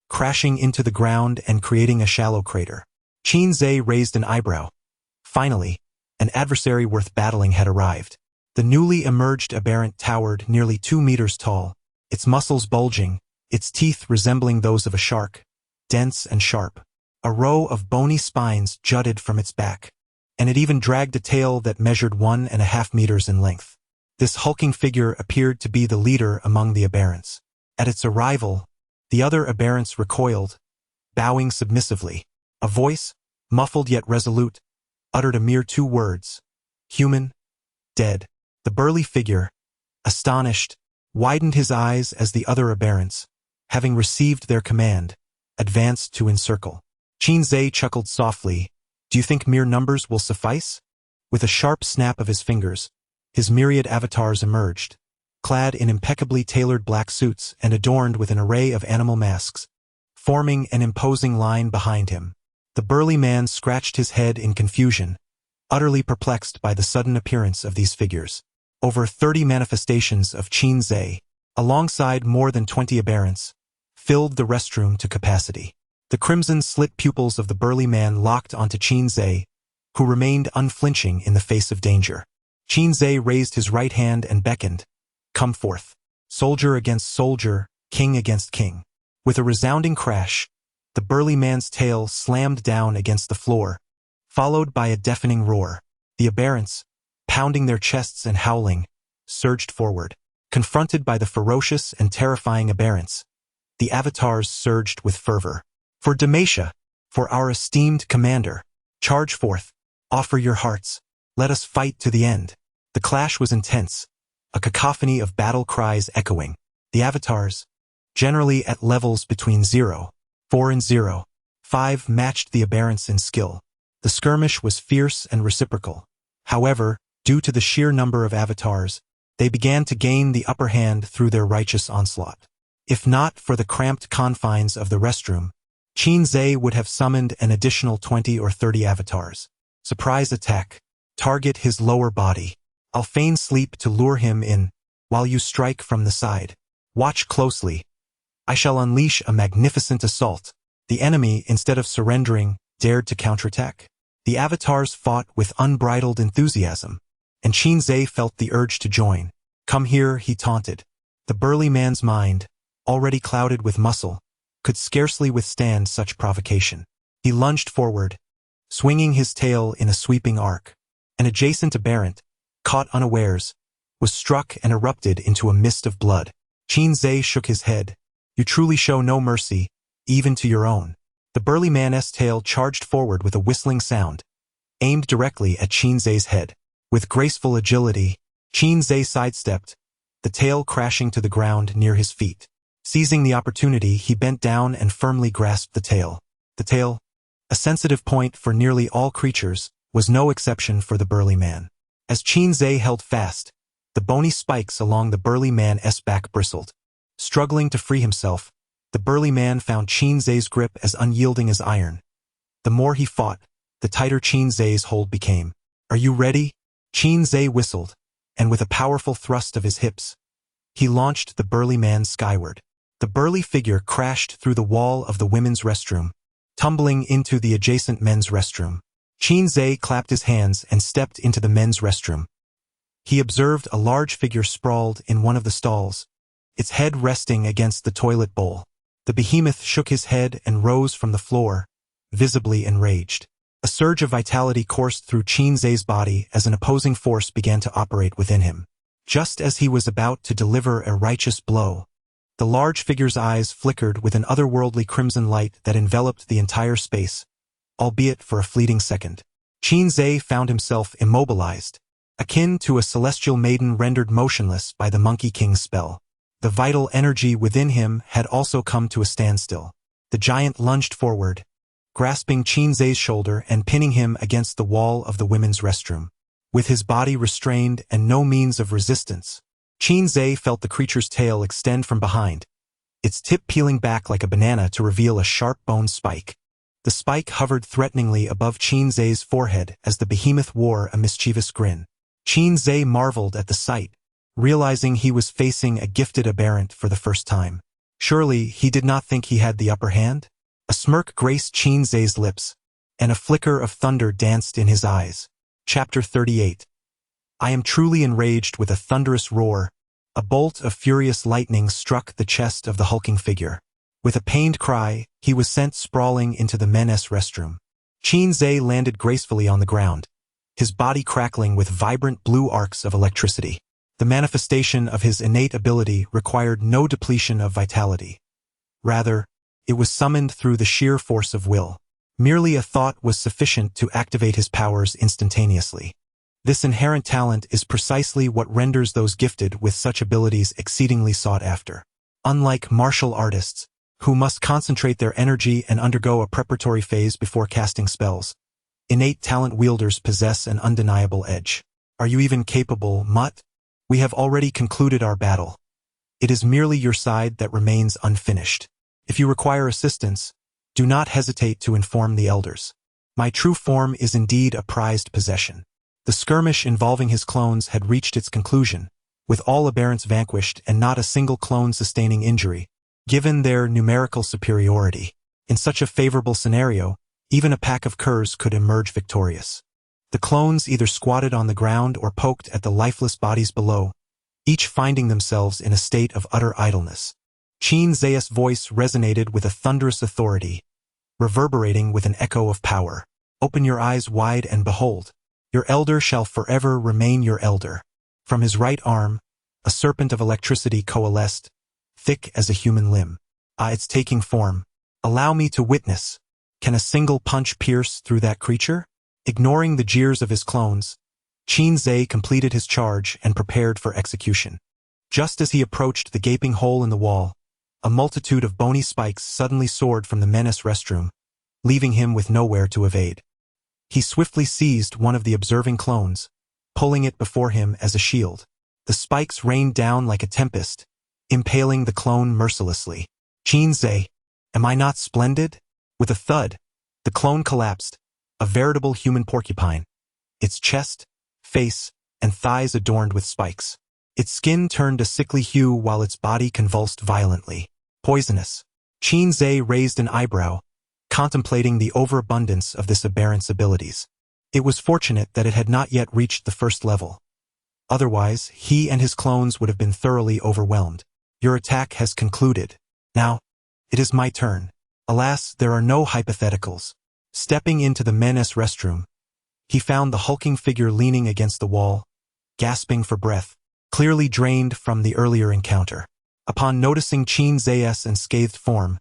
crashing into the ground and creating a shallow crater. Qinzhe raised an eyebrow. Finally, an adversary worth battling had arrived. The newly emerged aberrant towered nearly 2 meters tall, its muscles bulging, its teeth resembling those of a shark, dense and sharp. A row of bony spines jutted from its back, and it even dragged a tail that measured 1.5 meters in length. This hulking figure appeared to be the leader among the aberrants. At its arrival, the other aberrants recoiled, bowing submissively. A voice, muffled yet resolute, uttered a mere 2 words. Human, dead. The burly figure, astonished, widened his eyes as the other aberrants, having received their command, advanced to encircle. Qinzhe chuckled softly. Do you think mere numbers will suffice? With a sharp snap of his fingers, his myriad avatars emerged, clad in impeccably tailored black suits and adorned with an array of animal masks, forming an imposing line behind him. The burly man scratched his head in confusion, utterly perplexed by the sudden appearance of these figures. Over 30 manifestations of Qin Zhe, alongside more than 20 aberrants, filled the restroom to capacity. The crimson-slit pupils of the burly man locked onto Qin Zhe, who remained unflinching in the face of danger. Qin Zhe raised his right hand and beckoned, "Come forth." Soldier against soldier, king against king. With a resounding crash, the burly man's tail slammed down against the floor, followed by a deafening roar. The aberrants, pounding their chests and howling, surged forward. Confronted by the ferocious and terrifying aberrants, the avatars surged with fervor. "For Demacia, for our esteemed commander, charge forth, offer your hearts, let us fight to the end." The clash was intense, a cacophony of battle cries echoing. The avatars, generally at levels between 0.4 and 0.5, matched the aberrants in skill. The skirmish was fierce and reciprocal. However, due to the sheer number of avatars, they began to gain the upper hand through their righteous onslaught. If not for the cramped confines of the restroom, Qin Zhe would have summoned an additional 20 or 30 avatars. Surprise attack. Target his lower body. I'll feign sleep to lure him in, while you strike from the side. Watch closely. I shall unleash a magnificent assault. The enemy, instead of surrendering, dared to counterattack. The avatars fought with unbridled enthusiasm, and Qin Zhe felt the urge to join. "Come here," he taunted. The burly man's mind, already clouded with muscle, could scarcely withstand such provocation. He lunged forward, swinging his tail in a sweeping arc. An adjacent aberrant, caught unawares, was struck and erupted into a mist of blood. Qin Zhe shook his head. "You truly show no mercy, even to your own." The burly man's tail charged forward with a whistling sound, aimed directly at Qin Zhe's head. With graceful agility, Qin Zhe sidestepped, the tail crashing to the ground near his feet. Seizing the opportunity, he bent down and firmly grasped the tail. The tail, a sensitive point for nearly all creatures, was no exception for the burly man. As Qin Zhe held fast, the bony spikes along the burly man's back bristled. Struggling to free himself, the burly man found Qin Zhe's grip as unyielding as iron. The more he fought, the tighter Qin Zhe's hold became. "Are you ready?" Qin Zhe whistled, and with a powerful thrust of his hips, he launched the burly man skyward. The burly figure crashed through the wall of the women's restroom, tumbling into the adjacent men's restroom. Qin Zhe clapped his hands and stepped into the men's restroom. He observed a large figure sprawled in one of the stalls, its head resting against the toilet bowl. The behemoth shook his head and rose from the floor, visibly enraged. A surge of vitality coursed through Qin Zhe's body as an opposing force began to operate within him. Just as he was about to deliver a righteous blow, the large figure's eyes flickered with an otherworldly crimson light that enveloped the entire space, albeit for a fleeting second. Qin Zhe found himself immobilized, akin to a celestial maiden rendered motionless by the Monkey King's spell. The vital energy within him had also come to a standstill. The giant lunged forward, grasping Qin Zhe's shoulder and pinning him against the wall of the women's restroom. With his body restrained and no means of resistance, Qin Zhe felt the creature's tail extend from behind, its tip peeling back like a banana to reveal a sharp-boned spike. The spike hovered threateningly above Qin Zhe's forehead as the behemoth wore a mischievous grin. Qin Zhe marveled at the sight, realizing he was facing a gifted aberrant for the first time. Surely he did not think he had the upper hand? A smirk graced Qin Zhe's lips, and a flicker of thunder danced in his eyes. Chapter 38. I am truly enraged. With a thunderous roar, a bolt of furious lightning struck the chest of the hulking figure. With a pained cry, he was sent sprawling into the men's restroom. Qin Zhe landed gracefully on the ground, his body crackling with vibrant blue arcs of electricity. The manifestation of his innate ability required no depletion of vitality. Rather, it was summoned through the sheer force of will. Merely a thought was sufficient to activate his powers instantaneously. This inherent talent is precisely what renders those gifted with such abilities exceedingly sought after. Unlike martial artists, who must concentrate their energy and undergo a preparatory phase before casting spells, innate talent wielders possess an undeniable edge. Are you even capable, Mutt? We have already concluded our battle. It is merely your side that remains unfinished. If you require assistance, do not hesitate to inform the elders. My true form is indeed a prized possession. The skirmish involving his clones had reached its conclusion, with all aberrants vanquished and not a single clone sustaining injury, given their numerical superiority. In such a favorable scenario, even a pack of curs could emerge victorious. The clones either squatted on the ground or poked at the lifeless bodies below, each finding themselves in a state of utter idleness. Qin Zayas' voice resonated with a thunderous authority, reverberating with an echo of power. Open your eyes wide and behold. Your elder shall forever remain your elder. From his right arm, a serpent of electricity coalesced, thick as a human limb. It's taking form. Allow me to witness. Can a single punch pierce through that creature? Ignoring the jeers of his clones, Qin Zay completed his charge and prepared for execution. Just as he approached the gaping hole in the wall, a multitude of bony spikes suddenly soared from the men's restroom, leaving him with nowhere to evade. He swiftly seized one of the observing clones, pulling it before him as a shield. The spikes rained down like a tempest, impaling the clone mercilessly. Qin Zay, am I not splendid? With a thud, the clone collapsed, a veritable human porcupine, its chest, face, and thighs adorned with spikes. Its skin turned a sickly hue while its body convulsed violently. Poisonous. Qin Zay raised an eyebrow, contemplating the overabundance of this aberrant's abilities. It was fortunate that it had not yet reached the first level. Otherwise, he and his clones would have been thoroughly overwhelmed. Your attack has concluded. Now, it is my turn. Alas, there are no hypotheticals. Stepping into the men's restroom, he found the hulking figure leaning against the wall, gasping for breath, clearly drained from the earlier encounter. Upon noticing Qin Zayas' unscathed form,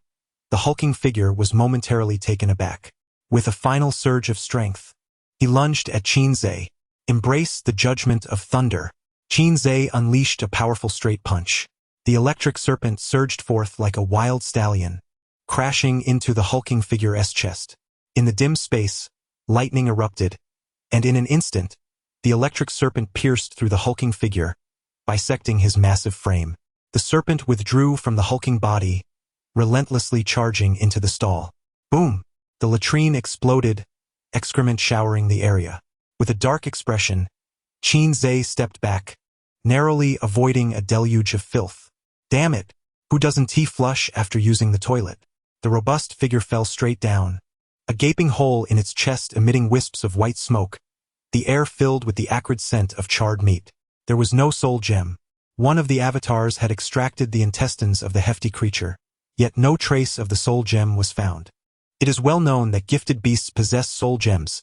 the hulking figure was momentarily taken aback. With a final surge of strength, he lunged at Qin Zay. Embrace the judgment of thunder. Qin Zay unleashed a powerful straight punch. The electric serpent surged forth like a wild stallion, crashing into the hulking figure's chest. In the dim space, lightning erupted, and in an instant, the electric serpent pierced through the hulking figure, bisecting his massive frame. The serpent withdrew from the hulking body, relentlessly charging into the stall. Boom! The latrine exploded, excrement showering the area. With a dark expression, Qin Zay stepped back, narrowly avoiding a deluge of filth. Damn it! Who doesn't flush after using the toilet? The robust figure fell straight down, a gaping hole in its chest emitting wisps of white smoke, the air filled with the acrid scent of charred meat. There was no soul gem. One of the avatars had extracted the intestines of the hefty creature, yet no trace of the soul gem was found. It is well known that gifted beasts possess soul gems,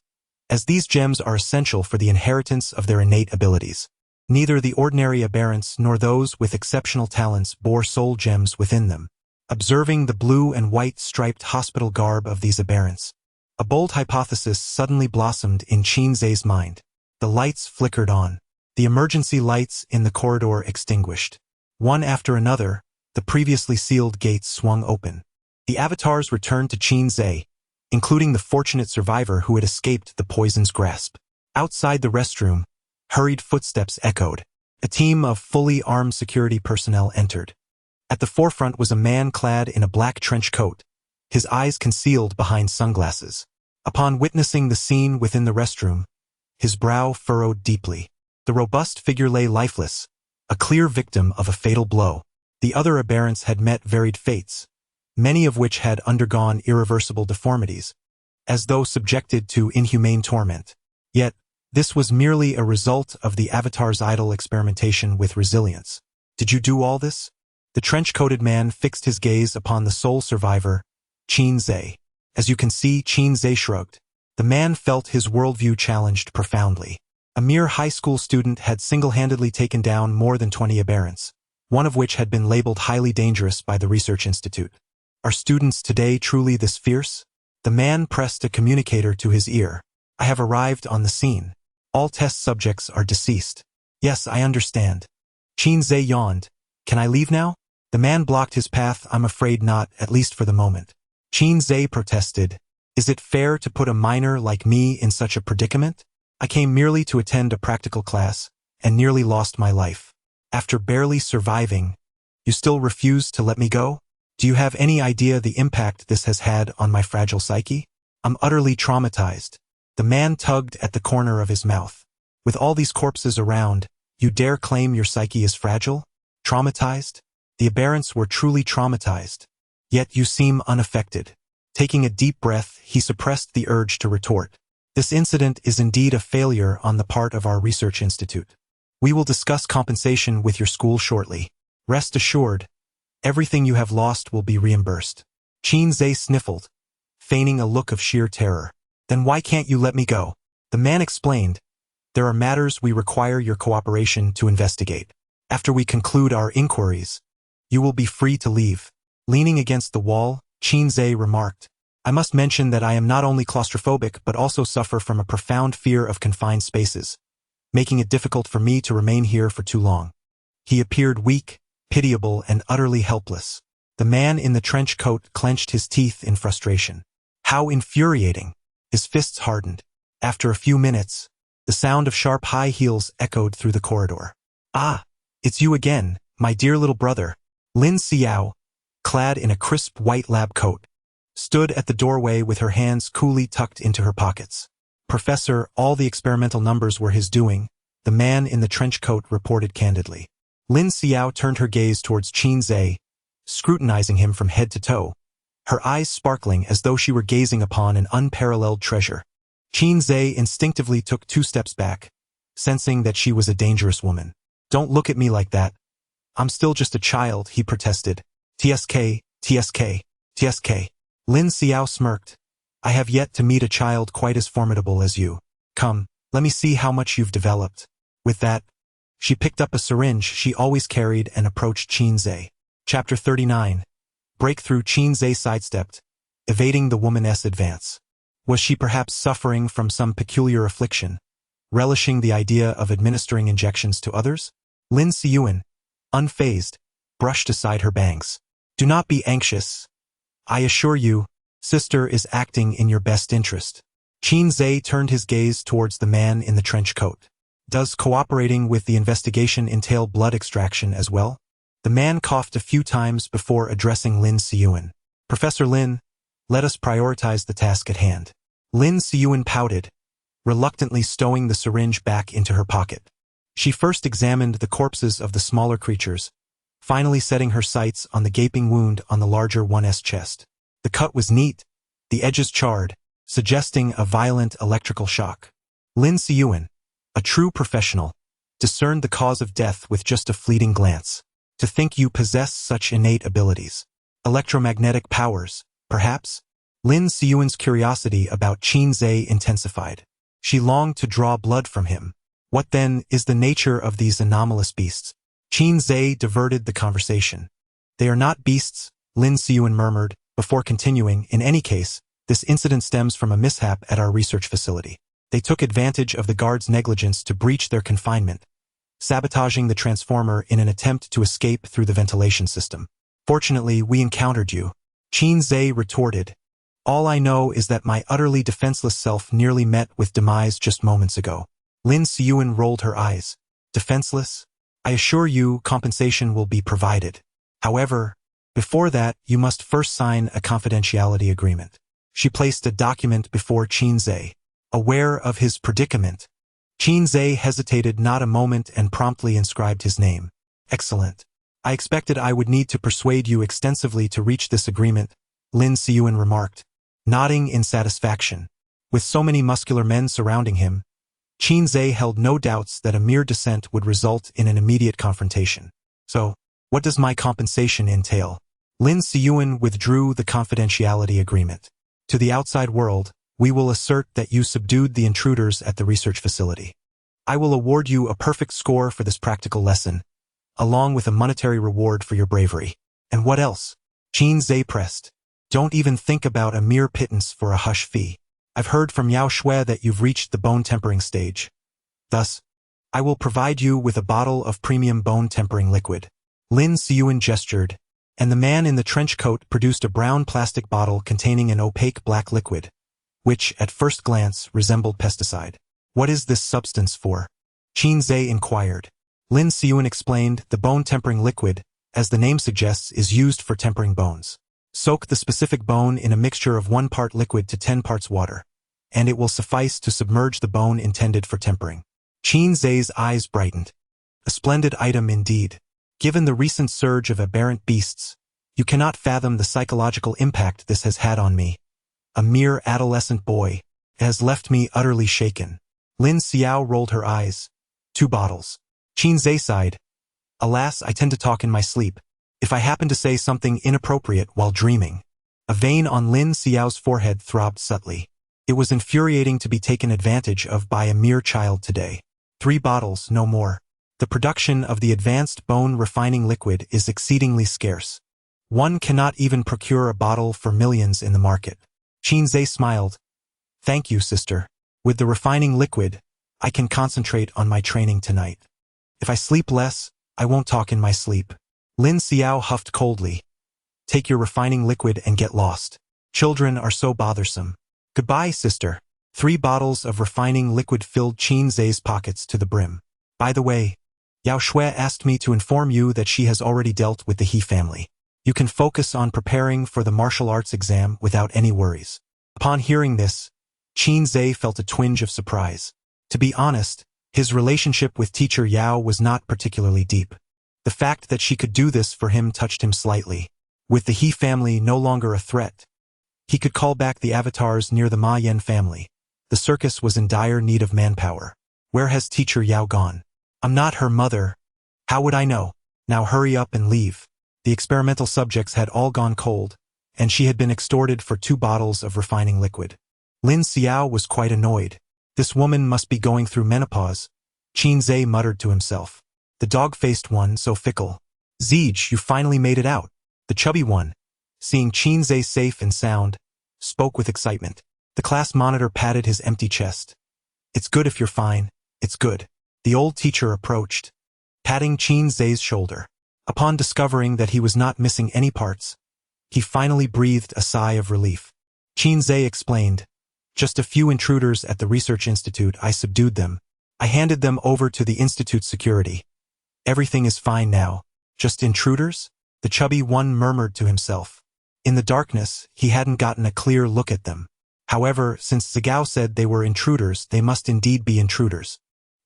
as these gems are essential for the inheritance of their innate abilities. Neither the ordinary aberrants nor those with exceptional talents bore soul gems within them. Observing the blue and white striped hospital garb of these aberrants, a bold hypothesis suddenly blossomed in Qin Zay's mind. The lights flickered on. The emergency lights in the corridor extinguished. One after another, the previously sealed gates swung open. The avatars returned to Qin Zay, including the fortunate survivor who had escaped the poison's grasp. Outside the restroom, hurried footsteps echoed. A team of fully armed security personnel entered. At the forefront was a man clad in a black trench coat, his eyes concealed behind sunglasses. Upon witnessing the scene within the restroom, his brow furrowed deeply. The robust figure lay lifeless, a clear victim of a fatal blow. The other aberrants had met varied fates, many of which had undergone irreversible deformities, as though subjected to inhumane torment. Yet, this was merely a result of the Avatar's idle experimentation with resilience. Did you do all this? The trench-coated man fixed his gaze upon the sole survivor, Qin Zay. As you can see, Qin Zay shrugged. The man felt his worldview challenged profoundly. A mere high school student had single-handedly taken down more than 20 aberrants, one of which had been labeled highly dangerous by the Research Institute. Are students today truly this fierce? The man pressed a communicator to his ear. I have arrived on the scene. All test subjects are deceased. Yes, I understand. Qin Zay yawned. Can I leave now? The man blocked his path. I'm afraid not, at least for the moment. Qin Zay protested. Is it fair to put a minor like me in such a predicament? I came merely to attend a practical class, and nearly lost my life. After barely surviving, you still refuse to let me go? Do you have any idea the impact this has had on my fragile psyche? I'm utterly traumatized. The man tugged at the corner of his mouth. With all these corpses around, you dare claim your psyche is fragile? Traumatized? The aberrants were truly traumatized. Yet you seem unaffected. Taking a deep breath, he suppressed the urge to retort. This incident is indeed a failure on the part of our research institute. We will discuss compensation with your school shortly. Rest assured, everything you have lost will be reimbursed. Qin sniffled, feigning a look of sheer terror. Then why can't you let me go? The man explained. There are matters we require your cooperation to investigate. After we conclude our inquiries, you will be free to leave. Leaning against the wall, Qin remarked, I must mention that I am not only claustrophobic but also suffer from a profound fear of confined spaces, making it difficult for me to remain here for too long. He appeared weak, pitiable, and utterly helpless. The man in the trench coat clenched his teeth in frustration. How infuriating! His fists hardened. After a few minutes, the sound of sharp high heels echoed through the corridor. Ah, it's you again, my dear little brother. Lin Xiao, clad in a crisp white lab coat, stood at the doorway with her hands coolly tucked into her pockets. Professor, all the experimental numbers were his doing, the man in the trench coat reported candidly. Lin Xiao turned her gaze towards Qin, scrutinizing him from head to toe, her eyes sparkling as though she were gazing upon an unparalleled treasure. Qin instinctively took 2 steps back, sensing that she was a dangerous woman. Don't look at me like that. I'm still just a child, he protested. TSK, TSK, TSK. Lin Xiao smirked. I have yet to meet a child quite as formidable as you. Come, let me see how much you've developed. With that, she picked up a syringe she always carried and approached Qin. Chapter 39. Breakthrough. Qin sidestepped, evading the woman's advance. Was she perhaps suffering from some peculiar affliction, relishing the idea of administering injections to others? Lin Xian, unfazed, brushed aside her bangs. Do not be anxious. I assure you, sister is acting in your best interest. Qin turned his gaze towards the man in the trench coat. Does cooperating with the investigation entail blood extraction as well? The man coughed a few times before addressing Lin Xian. Professor Lin, let us prioritize the task at hand. Lin Xian pouted, reluctantly stowing the syringe back into her pocket. She first examined the corpses of the smaller creatures, finally setting her sights on the gaping wound on the larger one's chest. The cut was neat, the edges charred, suggesting a violent electrical shock. Lin Xian, a true professional, discerned the cause of death with just a fleeting glance. To think you possess such innate abilities. Electromagnetic powers, perhaps? Lin Xian's curiosity about Qin intensified. She longed to draw blood from him. What then is the nature of these anomalous beasts? Qin diverted the conversation. They are not beasts, Lin Xian murmured, before continuing. In any case, this incident stems from a mishap at our research facility. They took advantage of the guards' negligence to breach their confinement, sabotaging the transformer in an attempt to escape through the ventilation system. Fortunately, we encountered you. Qin retorted. All I know is that my utterly defenseless self nearly met with demise just moments ago. Lin Xian rolled her eyes. Defenseless? I assure you compensation will be provided. However, before that, you must first sign a confidentiality agreement. She placed a document before Qin. Aware of his predicament, Qin hesitated not a moment and promptly inscribed his name. Excellent. I expected I would need to persuade you extensively to reach this agreement, Lin Xian remarked, nodding in satisfaction. With so many muscular men surrounding him, Qin held no doubts that a mere dissent would result in an immediate confrontation. So, what does my compensation entail? Lin Xian withdrew the confidentiality agreement. To the outside world, we will assert that you subdued the intruders at the research facility. I will award you a perfect score for this practical lesson, along with a monetary reward for your bravery. And what else? Qin pressed. Don't even think about a mere pittance for a hush fee. I've heard from Yao Shui that you've reached the bone tempering stage. Thus, I will provide you with a bottle of premium bone tempering liquid. Lin Xian gestured, and the man in the trench coat produced a brown plastic bottle containing an opaque black liquid, which, at first glance, resembled pesticide. What is this substance for? Qin inquired. Lin Xiuan explained, the bone-tempering liquid, as the name suggests, is used for tempering bones. Soak the specific bone in a mixture of 1 part liquid to 10 parts water, and it will suffice to submerge the bone intended for tempering. Qin Zhe's eyes brightened. A splendid item indeed. Given the recent surge of aberrant beasts, you cannot fathom the psychological impact this has had on me. A mere adolescent boy. It has left me utterly shaken. Lin Xiao rolled her eyes. 2 bottles. Qin Zhe sighed. Alas, I tend to talk in my sleep. If I happen to say something inappropriate while dreaming. A vein on Lin Xiao's forehead throbbed subtly. It was infuriating to be taken advantage of by a mere child today. 3 bottles, no more. The production of the advanced bone refining liquid is exceedingly scarce. One cannot even procure a bottle for millions in the market. Qin Zhe smiled. Thank you, sister. With the refining liquid, I can concentrate on my training tonight. If I sleep less, I won't talk in my sleep. Lin Xiao huffed coldly. Take your refining liquid and get lost. Children are so bothersome. Goodbye, sister. 3 bottles of refining liquid filled Qin Zhe's pockets to the brim. By the way, Yao Shui asked me to inform you that she has already dealt with the He family. You can focus on preparing for the martial arts exam without any worries. Upon hearing this, Qin Zhe felt a twinge of surprise. To be honest, his relationship with teacher Yao was not particularly deep. The fact that she could do this for him touched him slightly. With the He family no longer a threat, he could call back the avatars near the Ma Yan family. The circus was in dire need of manpower. Where has teacher Yao gone? I'm not her mother. How would I know? Now hurry up and leave. The experimental subjects had all gone cold, and she had been extorted for 2 bottles of refining liquid. Lin Xiao was quite annoyed. This woman must be going through menopause. Qin Zhe muttered to himself. The dog-faced one, so fickle. Ziege, you finally made it out. The chubby one, seeing Qin Zhe safe and sound, spoke with excitement. The class monitor patted his empty chest. It's good if you're fine. It's good. The old teacher approached, patting Qin Zhe's shoulder. Upon discovering that he was not missing any parts, he finally breathed a sigh of relief. Qin Zhe explained, just a few intruders at the research institute. I subdued them. I handed them over to the institute's security. Everything is fine now. Just intruders? The chubby one murmured to himself. In the darkness, he hadn't gotten a clear look at them. However, since Zhigao said they were intruders, they must indeed be intruders.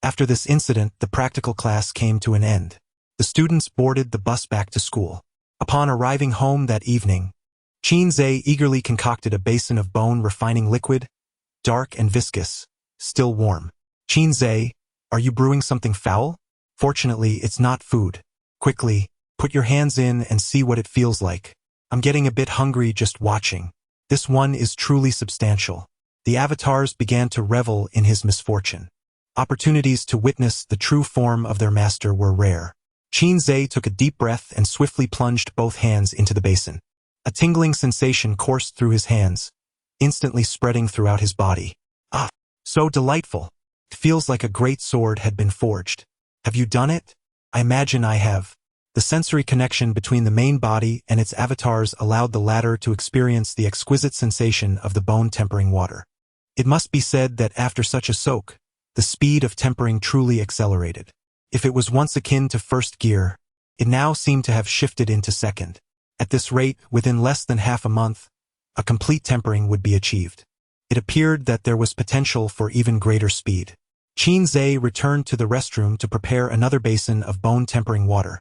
After this incident, the practical class came to an end. The students boarded the bus back to school. Upon arriving home that evening, Qin Zhe eagerly concocted a basin of bone refining liquid, dark and viscous, still warm. Qin Zhe, are you brewing something foul? Fortunately, it's not food. Quickly, put your hands in and see what it feels like. I'm getting a bit hungry just watching. This one is truly substantial. The avatars began to revel in his misfortune. Opportunities to witness the true form of their master were rare. Qin Zhe took a deep breath and swiftly plunged both hands into the basin. A tingling sensation coursed through his hands, instantly spreading throughout his body. Ah, so delightful. It feels like a great sword had been forged. Have you done it? I imagine I have. The sensory connection between the main body and its avatars allowed the latter to experience the exquisite sensation of the bone-tempering water. It must be said that after such a soak, the speed of tempering truly accelerated. If it was once akin to first gear, it now seemed to have shifted into second. At this rate, within less than half a month, a complete tempering would be achieved. It appeared that there was potential for even greater speed. Qin Zhe returned to the restroom to prepare another basin of bone-tempering water,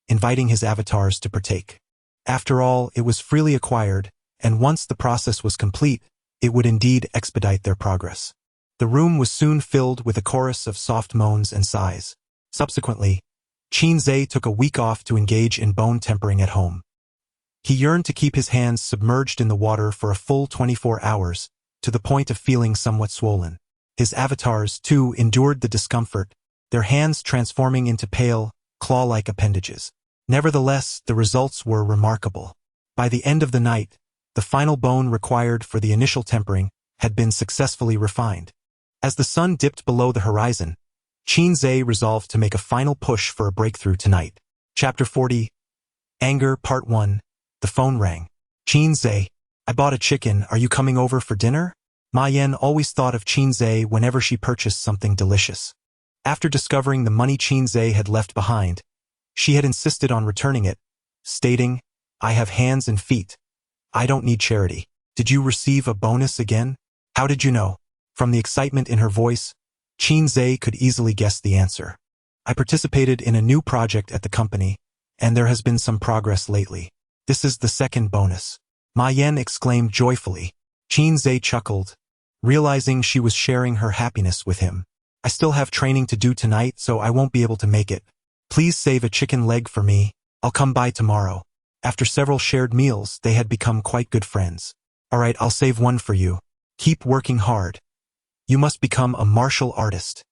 inviting his avatars to partake. After all, it was freely acquired, and once the process was complete, it would indeed expedite their progress. The room was soon filled with a chorus of soft moans and sighs. Subsequently, Qin Zhe took a week off to engage in bone tempering at home. He yearned to keep his hands submerged in the water for a full 24 hours, to the point of feeling somewhat swollen. His avatars, too, endured the discomfort, their hands transforming into pale, claw-like appendages. Nevertheless, the results were remarkable. By the end of the night, the final bone required for the initial tempering had been successfully refined. As the sun dipped below the horizon, Qin Zhe resolved to make a final push for a breakthrough tonight. Chapter 40. Anger, Part 1. The phone rang. Qin Zhe, I bought a chicken. Are you coming over for dinner? Ma Yan always thought of Qin Zhe whenever she purchased something delicious. After discovering the money Qinze had left behind, she had insisted on returning it, stating, "I have hands and feet. I don't need charity." "Did you receive a bonus again? How did you know?" From the excitement in her voice, Qinze could easily guess the answer. "I participated in a new project at the company, and there has been some progress lately. This is the second bonus." Ma Yan exclaimed joyfully. Qinze chuckled, realizing she was sharing her happiness with him. "I still have training to do tonight, so I won't be able to make it. Please save a chicken leg for me. I'll come by tomorrow." After several shared meals, they had become quite good friends. "All right, I'll save one for you. Keep working hard. You must become a martial artist."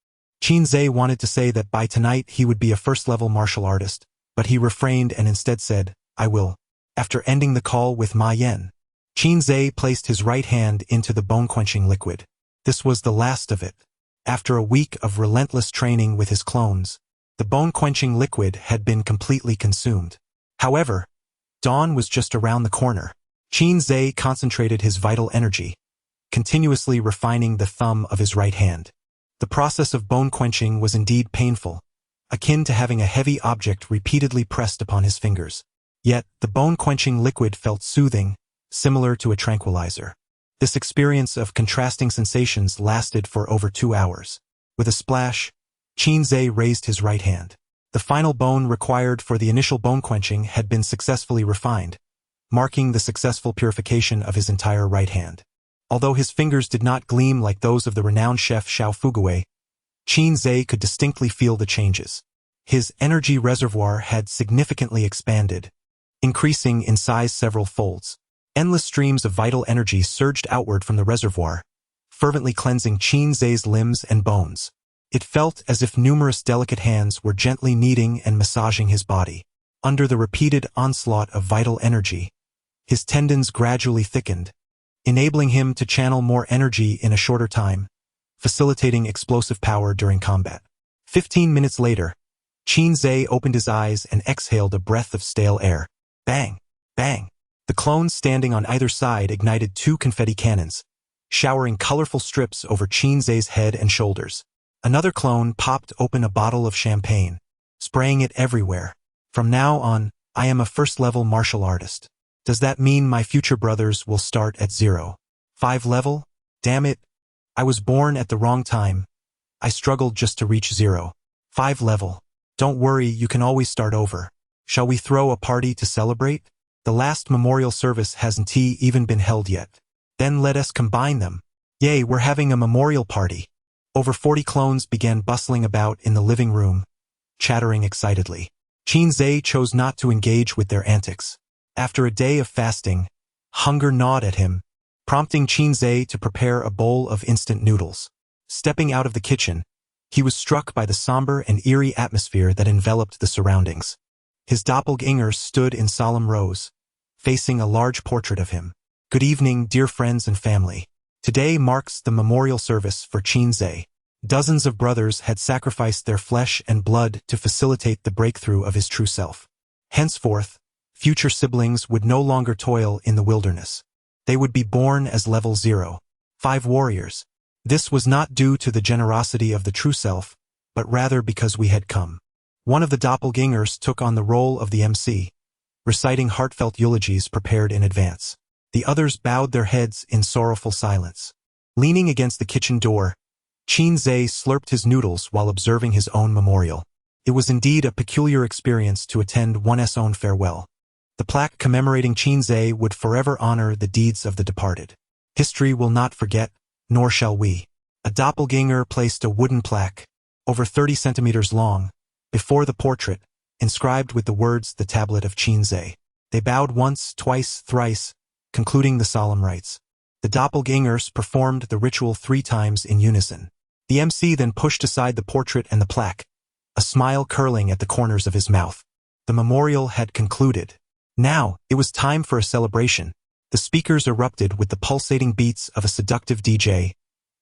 Qinze wanted to say that by tonight he would be a first-level martial artist, but he refrained and instead said, "I will." After ending the call with Ma Yan, Qinze placed his right hand into the bone-quenching liquid. This was the last of it. After a week of relentless training with his clones, the bone-quenching liquid had been completely consumed. However, dawn was just around the corner. Qinze concentrated his vital energy, continuously refining the thumb of his right hand. The process of bone-quenching was indeed painful, akin to having a heavy object repeatedly pressed upon his fingers. Yet, the bone-quenching liquid felt soothing, similar to a tranquilizer. This experience of contrasting sensations lasted for over 2 hours. With a splash, Qinze raised his right hand. The final bone required for the initial bone-quenching had been successfully refined, marking the successful purification of his entire right hand. Although his fingers did not gleam like those of the renowned chef Xiao Fugui, Qinze could distinctly feel the changes. His energy reservoir had significantly expanded, increasing in size several folds. Endless streams of vital energy surged outward from the reservoir, fervently cleansing Qinze's limbs and bones. It felt as if numerous delicate hands were gently kneading and massaging his body. Under the repeated onslaught of vital energy, his tendons gradually thickened, enabling him to channel more energy in a shorter time, facilitating explosive power during combat. 15 minutes later, Qinze opened his eyes and exhaled a breath of stale air. Bang! Bang! The clones standing on either side ignited 2 confetti cannons, showering colorful strips over Qinze's head and shoulders. Another clone popped open a bottle of champagne, spraying it everywhere. "From now on, I am a first-level martial artist. Does that mean my future brothers will start at 0? 5 level? Damn it! I was born at the wrong time. I struggled just to reach 0. 5 level. Don't worry, you can always start over. Shall we throw a party to celebrate? The last memorial service hasn't even been held yet. Then let us combine them. Yay, we're having a memorial party." Over 40 clones began bustling about in the living room, chattering excitedly. Qinze chose not to engage with their antics. After a day of fasting, hunger gnawed at him, prompting Qinze to prepare a bowl of instant noodles. Stepping out of the kitchen, he was struck by the somber and eerie atmosphere that enveloped the surroundings. His doppelganger stood in solemn rows, facing a large portrait of him. "Good evening, dear friends and family. Today marks the memorial service for Qinze." Dozens of brothers had sacrificed their flesh and blood to facilitate the breakthrough of his true self. Henceforth, future siblings would no longer toil in the wilderness. They would be born as level 0. 5 warriors. This was not due to the generosity of the true self, but rather because we had come. One of the doppelgangers took on the role of the MC, reciting heartfelt eulogies prepared in advance. The others bowed their heads in sorrowful silence. Leaning against the kitchen door, Qinze slurped his noodles while observing his own memorial. It was indeed a peculiar experience to attend one's own farewell. The plaque commemorating Qinze would forever honor the deeds of the departed. History will not forget, nor shall we. A doppelganger placed a wooden plaque, over 30 centimeters long, before the portrait, inscribed with the words "The Tablet of Qinze." They bowed once, twice, thrice, concluding the solemn rites. The doppelgangers performed the ritual 3 times in unison. The MC then pushed aside the portrait and the plaque, a smile curling at the corners of his mouth. The memorial had concluded. Now, it was time for a celebration. The speakers erupted with the pulsating beats of a seductive DJ,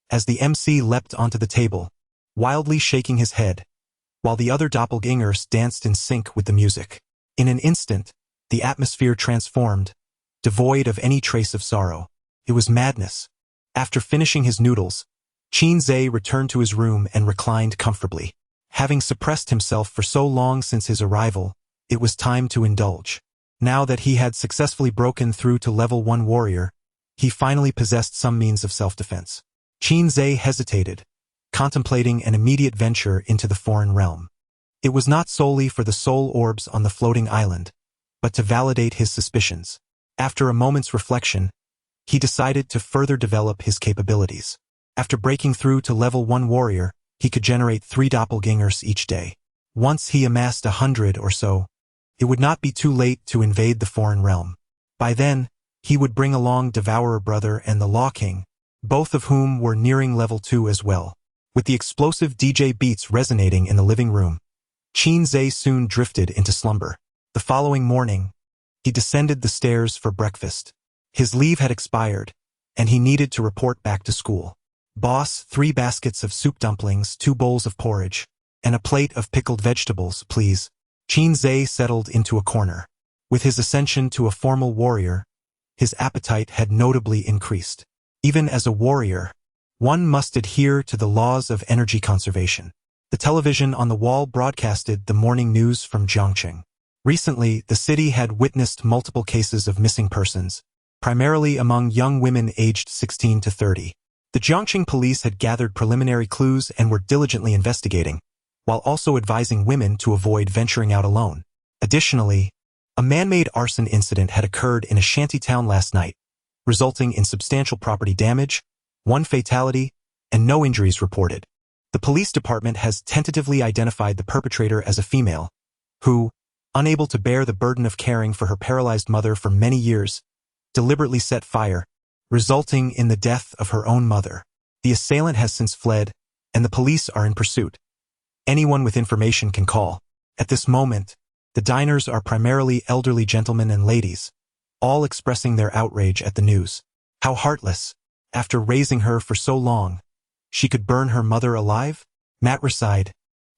as the MC leapt onto the table, wildly shaking his head, while the other doppelgangers danced in sync with the music. In an instant, the atmosphere transformed, devoid of any trace of sorrow. It was madness. After finishing his noodles, Qinze returned to his room and reclined comfortably. Having suppressed himself for so long since his arrival, it was time to indulge. Now that he had successfully broken through to level 1 warrior, he finally possessed some means of self-defense. Qinze hesitated, contemplating an immediate venture into the foreign realm. It was not solely for the soul orbs on the floating island, but to validate his suspicions. After a moment's reflection, he decided to further develop his capabilities. After breaking through to level 1 warrior, he could generate 3 doppelgangers each day. Once he amassed 100 or so, it would not be too late to invade the foreign realm. By then, he would bring along Devourer Brother and the Law King, both of whom were nearing level 2 as well. With the explosive DJ beats resonating in the living room, Qinze soon drifted into slumber. The following morning, he descended the stairs for breakfast. His leave had expired, and he needed to report back to school. Boss, 3 baskets of soup dumplings, 2 bowls of porridge, and a plate of pickled vegetables, please. Qinze settled into a corner. With his ascension to a formal warrior, his appetite had notably increased. Even as a warrior, one must adhere to the laws of energy conservation. The television on the wall broadcasted the morning news from Jiangqing. Recently, the city had witnessed multiple cases of missing persons, primarily among young women aged 16 to 30. The Jiangqing police had gathered preliminary clues and were diligently investigating, while also advising women to avoid venturing out alone. Additionally, a man-made arson incident had occurred in a shanty town last night, resulting in substantial property damage, 1 fatality, and no injuries reported. The police department has tentatively identified the perpetrator as a female, who, unable to bear the burden of caring for her paralyzed mother for many years, deliberately set fire, resulting in the death of her own mother. The assailant has since fled, and the police are in pursuit. Anyone with information can call. At this moment, the diners are primarily elderly gentlemen and ladies, all expressing their outrage at the news. How heartless! After raising her for so long, she could burn her mother alive? Matricide,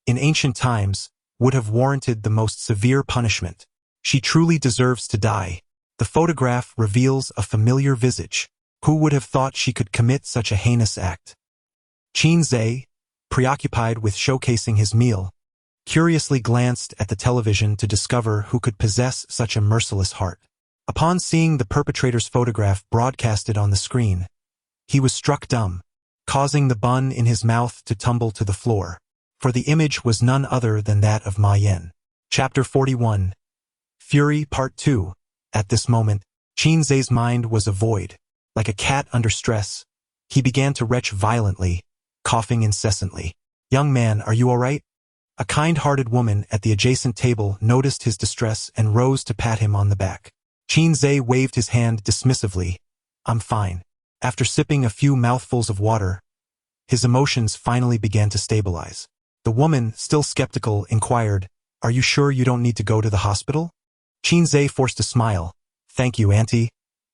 in ancient times, would have warranted the most severe punishment. She truly deserves to die. The photograph reveals a familiar visage. Who would have thought she could commit such a heinous act? Qinze, preoccupied with showcasing his meal, curiously glanced at the television to discover who could possess such a merciless heart. Upon seeing the perpetrator's photograph broadcasted on the screen, he was struck dumb, causing the bun in his mouth to tumble to the floor, for the image was none other than that of Ma Yan. Chapter 41. Fury Part 2. At this moment, Qinze's mind was a void. Like a cat under stress, he began to retch violently, coughing incessantly. "Young man, are you all right?" A kind-hearted woman at the adjacent table noticed his distress and rose to pat him on the back. Qinze waved his hand dismissively. "I'm fine." After sipping a few mouthfuls of water, his emotions finally began to stabilize. The woman, still skeptical, inquired, "Are you sure you don't need to go to the hospital?" Qinze forced a smile. "Thank you, auntie.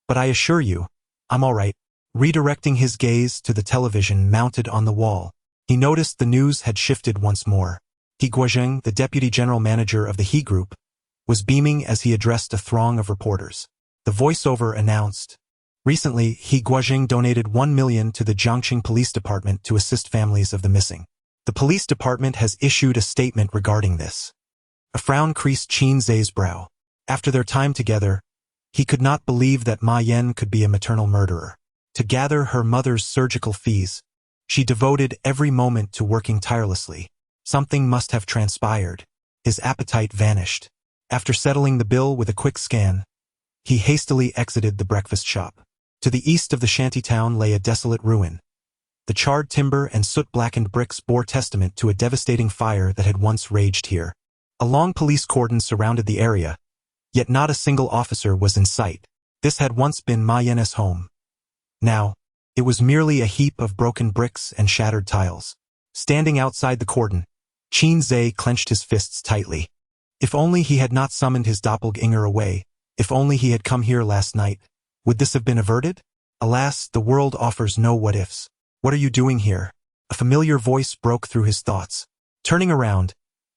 But I assure you, I'm all right." Redirecting his gaze to the television mounted on the wall, he noticed the news had shifted once more. He Guozheng, the deputy general manager of the He Group, was beaming as he addressed a throng of reporters. The voiceover announced, "Recently, He Guozheng donated 1 million to the Jiangqing Police Department to assist families of the missing. The police department has issued a statement regarding this." A frown creased Qinze's brow. After their time together, he could not believe that Ma Yan could be a maternal murderer. To gather her mother's surgical fees, she devoted every moment to working tirelessly. Something must have transpired. His appetite vanished. After settling the bill with a quick scan, he hastily exited the breakfast shop. To the east of the shanty town lay a desolate ruin. The charred timber and soot-blackened bricks bore testament to a devastating fire that had once raged here. A long police cordon surrounded the area, yet not a single officer was in sight. This had once been Ma Yan's home. Now, it was merely a heap of broken bricks and shattered tiles. Standing outside the cordon, Qinze clenched his fists tightly. If only he had not summoned his doppelganger away, if only he had come here last night, would this have been averted? Alas, the world offers no what-ifs. "What are you doing here?" A familiar voice broke through his thoughts. Turning around,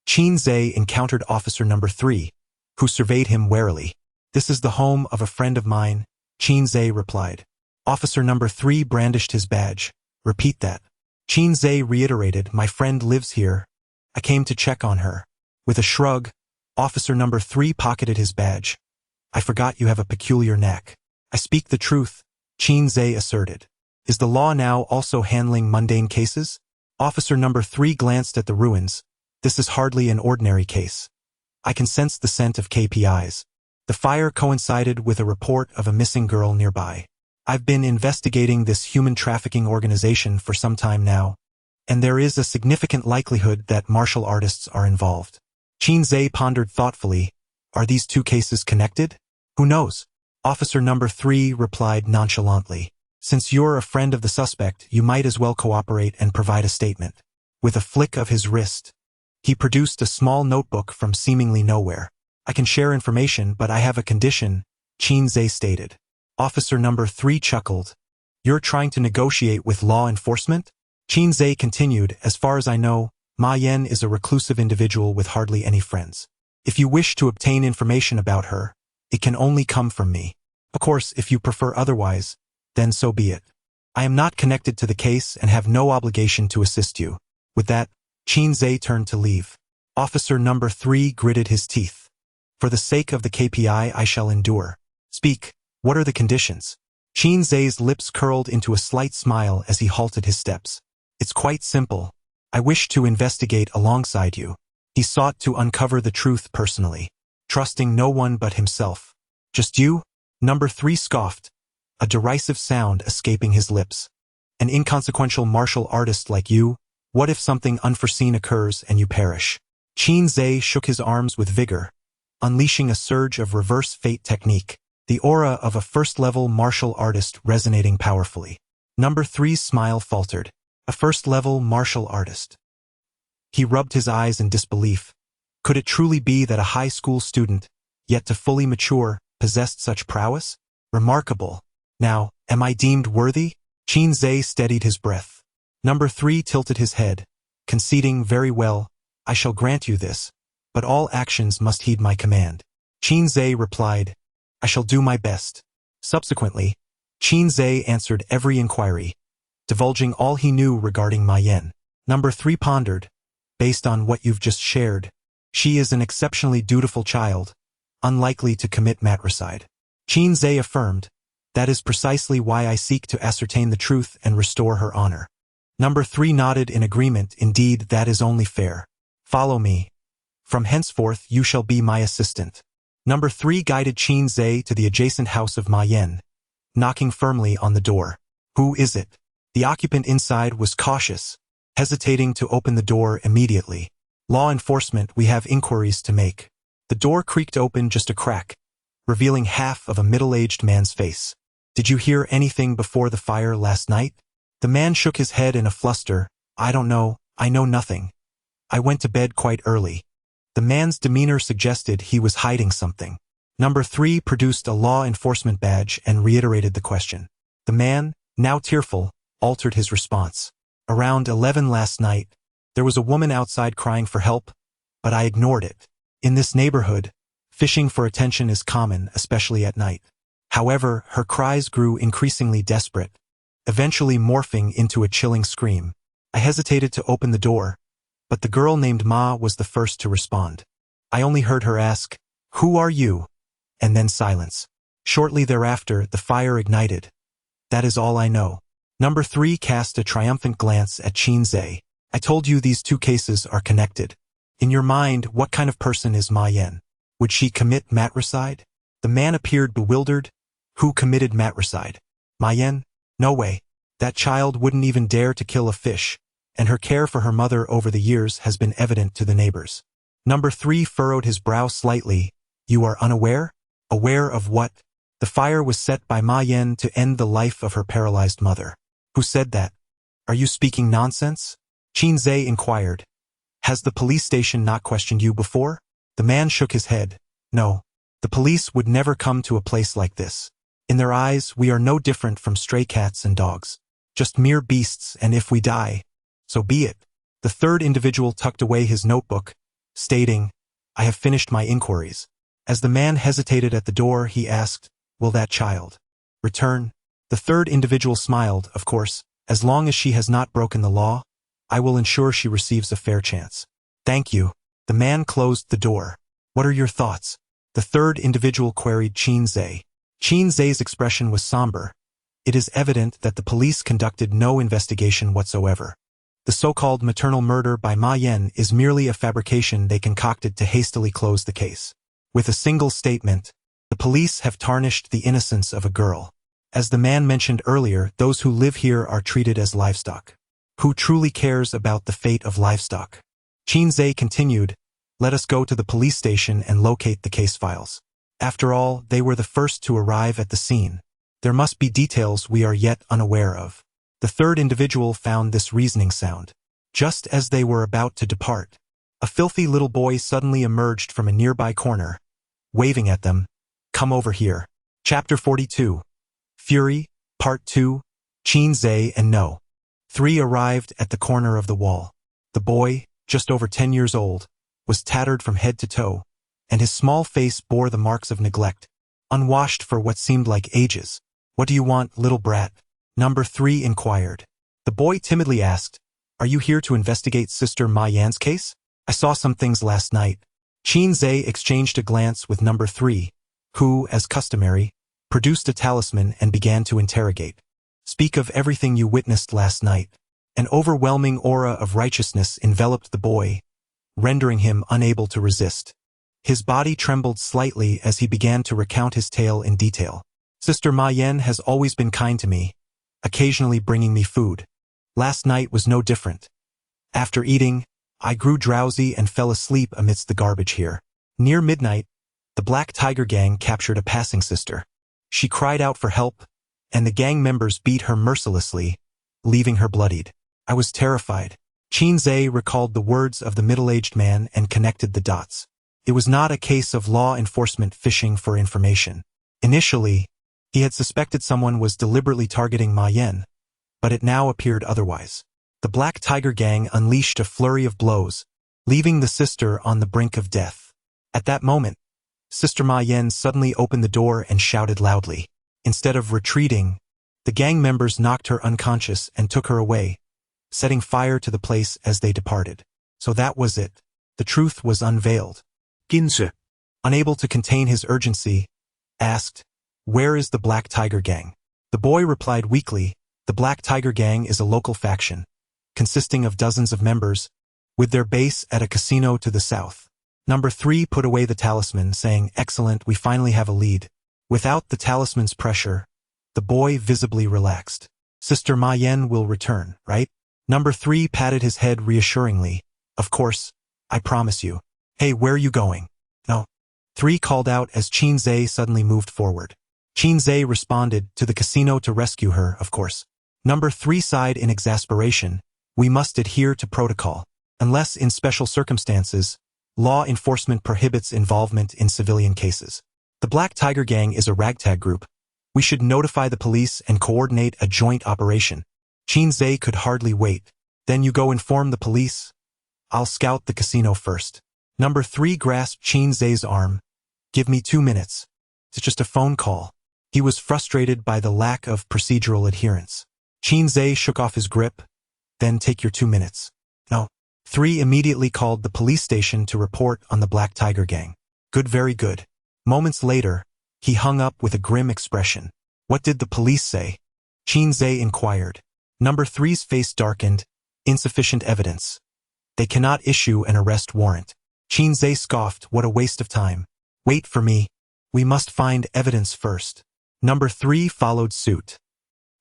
Qinze encountered Officer Number 3, who surveyed him warily. "This is the home of a friend of mine," Qinze replied. Officer Number 3 brandished his badge. "Repeat that." Qinze reiterated, "My friend lives here, I came to check on her. With a shrug, Officer number 3 pocketed his badge. I forgot you have a peculiar knack. I speak the truth, Qin asserted. Is the law now also handling mundane cases? Officer number 3 glanced at the ruins. This is hardly an ordinary case. I can sense the scent of KPIs. The fire coincided with a report of a missing girl nearby. I've been investigating this human trafficking organization for some time now, and there is a significant likelihood that martial artists are involved. Qin pondered thoughtfully. Are these two cases connected? Who knows? Officer number 3 replied nonchalantly. Since you're a friend of the suspect, you might as well cooperate and provide a statement. With a flick of his wrist, he produced a small notebook from seemingly nowhere. I can share information, but I have a condition, Qin stated. Officer number 3 chuckled. You're trying to negotiate with law enforcement? Qin continued, as far as I know, Ma Yan is a reclusive individual with hardly any friends. If you wish to obtain information about her, it can only come from me. Of course, if you prefer otherwise, then so be it. I am not connected to the case and have no obligation to assist you. With that, Qin turned to leave. Officer number 3 gritted his teeth. For the sake of the KPI, I shall endure. Speak, what are the conditions? Qin's lips curled into a slight smile as he halted his steps. It's quite simple. I wish to investigate alongside you. He sought to uncover the truth personally, trusting no one but himself. Just you? Number 3 scoffed, a derisive sound escaping his lips. An inconsequential martial artist like you? What if something unforeseen occurs and you perish? Qin shook his arms with vigor, unleashing a surge of reverse fate technique, the aura of a first-level martial artist resonating powerfully. Number 3's smile faltered. A first-level martial artist. He rubbed his eyes in disbelief. Could it truly be that a high school student, yet to fully mature, possessed such prowess? Remarkable. Now, am I deemed worthy? Qin steadied his breath. Number 3 tilted his head, conceding, very well, I shall grant you this, but all actions must heed my command. Qin replied, I shall do my best. Subsequently, Qin answered every inquiry, divulging all he knew regarding Ma Yan. Number 3 pondered, based on what you've just shared, she is an exceptionally dutiful child, unlikely to commit matricide. Qin affirmed, that is precisely why I seek to ascertain the truth and restore her honor. Number 3 nodded in agreement. Indeed, that is only fair. Follow me. From henceforth you shall be my assistant. Number 3 guided Qin to the adjacent house of Ma Yan, knocking firmly on the door. Who is it? The occupant inside was cautious, hesitating to open the door immediately. Law enforcement, we have inquiries to make. The door creaked open just a crack, revealing half of a middle-aged man's face. Did you hear anything before the fire last night? The man shook his head in a fluster. I don't know, I know nothing. I went to bed quite early. The man's demeanor suggested he was hiding something. Number 3 produced a law enforcement badge and reiterated the question. The man, now tearful, altered his response. Around 11 last night, there was a woman outside crying for help, but I ignored it. In this neighborhood, fishing for attention is common, especially at night. However, her cries grew increasingly desperate, eventually morphing into a chilling scream. I hesitated to open the door, but the girl named Ma was the first to respond. I only heard her ask, "Who are you?" and then silence. Shortly thereafter, the fire ignited. That is all I know. Number 3 cast a triumphant glance at Qin. I told you these two cases are connected. In your mind, what kind of person is Ma Yan? Would she commit matricide? The man appeared bewildered. Who committed matricide? Ma Yan? No way. That child wouldn't even dare to kill a fish, and her care for her mother over the years has been evident to the neighbors. Number 3 furrowed his brow slightly. You are unaware? Aware of what? The fire was set by Ma Yan to end the life of her paralyzed mother. Who said that? Are you speaking nonsense? Qin inquired. Has the police station not questioned you before? The man shook his head. No. The police would never come to a place like this. In their eyes, we are no different from stray cats and dogs. Just mere beasts, and if we die, so be it. The third individual tucked away his notebook, stating, I have finished my inquiries. As the man hesitated at the door, he asked, Will that child return? The third individual smiled, of course, as long as she has not broken the law, I will ensure she receives a fair chance. Thank you. The man closed the door. What are your thoughts? The third individual queried Qin Zhe. Qin Zhe's expression was somber. It is evident that the police conducted no investigation whatsoever. The so-called maternal murder by Ma Yan is merely a fabrication they concocted to hastily close the case. With a single statement, the police have tarnished the innocence of a girl. As the man mentioned earlier, those who live here are treated as livestock. Who truly cares about the fate of livestock? Qin Zhe continued, let us go to the police station and locate the case files. After all, they were the first to arrive at the scene. There must be details we are yet unaware of. The third individual found this reasoning sound. Just as they were about to depart, a filthy little boy suddenly emerged from a nearby corner, waving at them, come over here. Chapter 42. Fury, Part 2, Qin Zhe and No. 3 arrived at the corner of the wall. The boy, just over 10 years old, was tattered from head to toe, and his small face bore the marks of neglect, unwashed for what seemed like ages. What do you want, little brat? Number 3 inquired. The boy timidly asked, are you here to investigate Sister Ma Yan's case? I saw some things last night. Qin Zhe exchanged a glance with Number 3, who, as customary, produced a talisman and began to interrogate. Speak of everything you witnessed last night. An overwhelming aura of righteousness enveloped the boy, rendering him unable to resist. His body trembled slightly as he began to recount his tale in detail. Sister Ma Yan has always been kind to me, occasionally bringing me food. Last night was no different. After eating, I grew drowsy and fell asleep amidst the garbage here. Near midnight, the Black Tiger Gang captured a passing sister. She cried out for help, and the gang members beat her mercilessly, leaving her bloodied. I was terrified. Qin Zhe recalled the words of the middle-aged man and connected the dots. It was not a case of law enforcement fishing for information. Initially, he had suspected someone was deliberately targeting Ma Yan, but it now appeared otherwise. The Black Tiger Gang unleashed a flurry of blows, leaving the sister on the brink of death. At that moment, Sister Ma Yan suddenly opened the door and shouted loudly. Instead of retreating, the gang members knocked her unconscious and took her away, setting fire to the place as they departed. So that was it. The truth was unveiled. Ginsu, unable to contain his urgency, asked, where is the Black Tiger Gang? The boy replied weakly, the Black Tiger Gang is a local faction, consisting of dozens of members, with their base at a casino to the south. Number 3 put away the talisman, saying, excellent, we finally have a lead. Without the talisman's pressure, the boy visibly relaxed. Sister Ma Yan will return, right? Number 3 patted his head reassuringly. Of course, I promise you. Hey, where are you going? No. 3 called out as Qin Zhe suddenly moved forward. Qin Zhe responded, to the casino to rescue her, of course. Number 3 sighed in exasperation. We must adhere to protocol. Unless in special circumstances, law enforcement prohibits involvement in civilian cases. The Black Tiger Gang is a ragtag group. We should notify the police and coordinate a joint operation. Qin Zhe could hardly wait. Then you go inform the police. I'll scout the casino first. Number 3 grasped Qin Zhe's arm. Give me 2 minutes. It's just a phone call. He was frustrated by the lack of procedural adherence. Qin Zhe shook off his grip. Then take your 2 minutes. No. 3 immediately called the police station to report on the Black Tiger Gang. Good, very good. Moments later, he hung up with a grim expression. What did the police say? Qin Zhe inquired. Number 3's face darkened. Insufficient evidence. They cannot issue an arrest warrant. Qin Zhe scoffed, what a waste of time. Wait for me. We must find evidence first. Number 3 followed suit.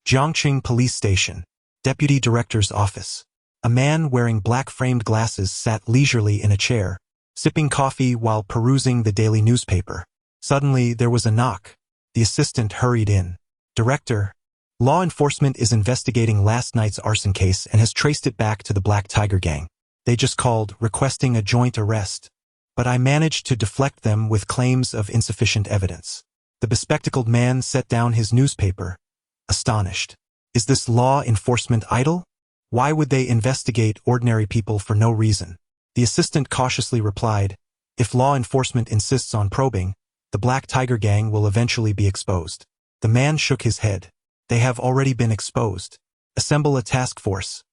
Jiangqing Police Station. Deputy Director's Office. A man wearing black-framed glasses sat leisurely in a chair, sipping coffee while perusing the daily newspaper. Suddenly, there was a knock. The assistant hurried in. Director, law enforcement is investigating last night's arson case and has traced it back to the Black Tiger Gang. They just called, requesting a joint arrest. But I managed to deflect them with claims of insufficient evidence. The bespectacled man set down his newspaper, astonished. Is this law enforcement idle? Why would they investigate ordinary people for no reason? The assistant cautiously replied, if law enforcement insists on probing, the Black Tiger Gang will eventually be exposed. The man shook his head. They have already been exposed. Assemble a task force.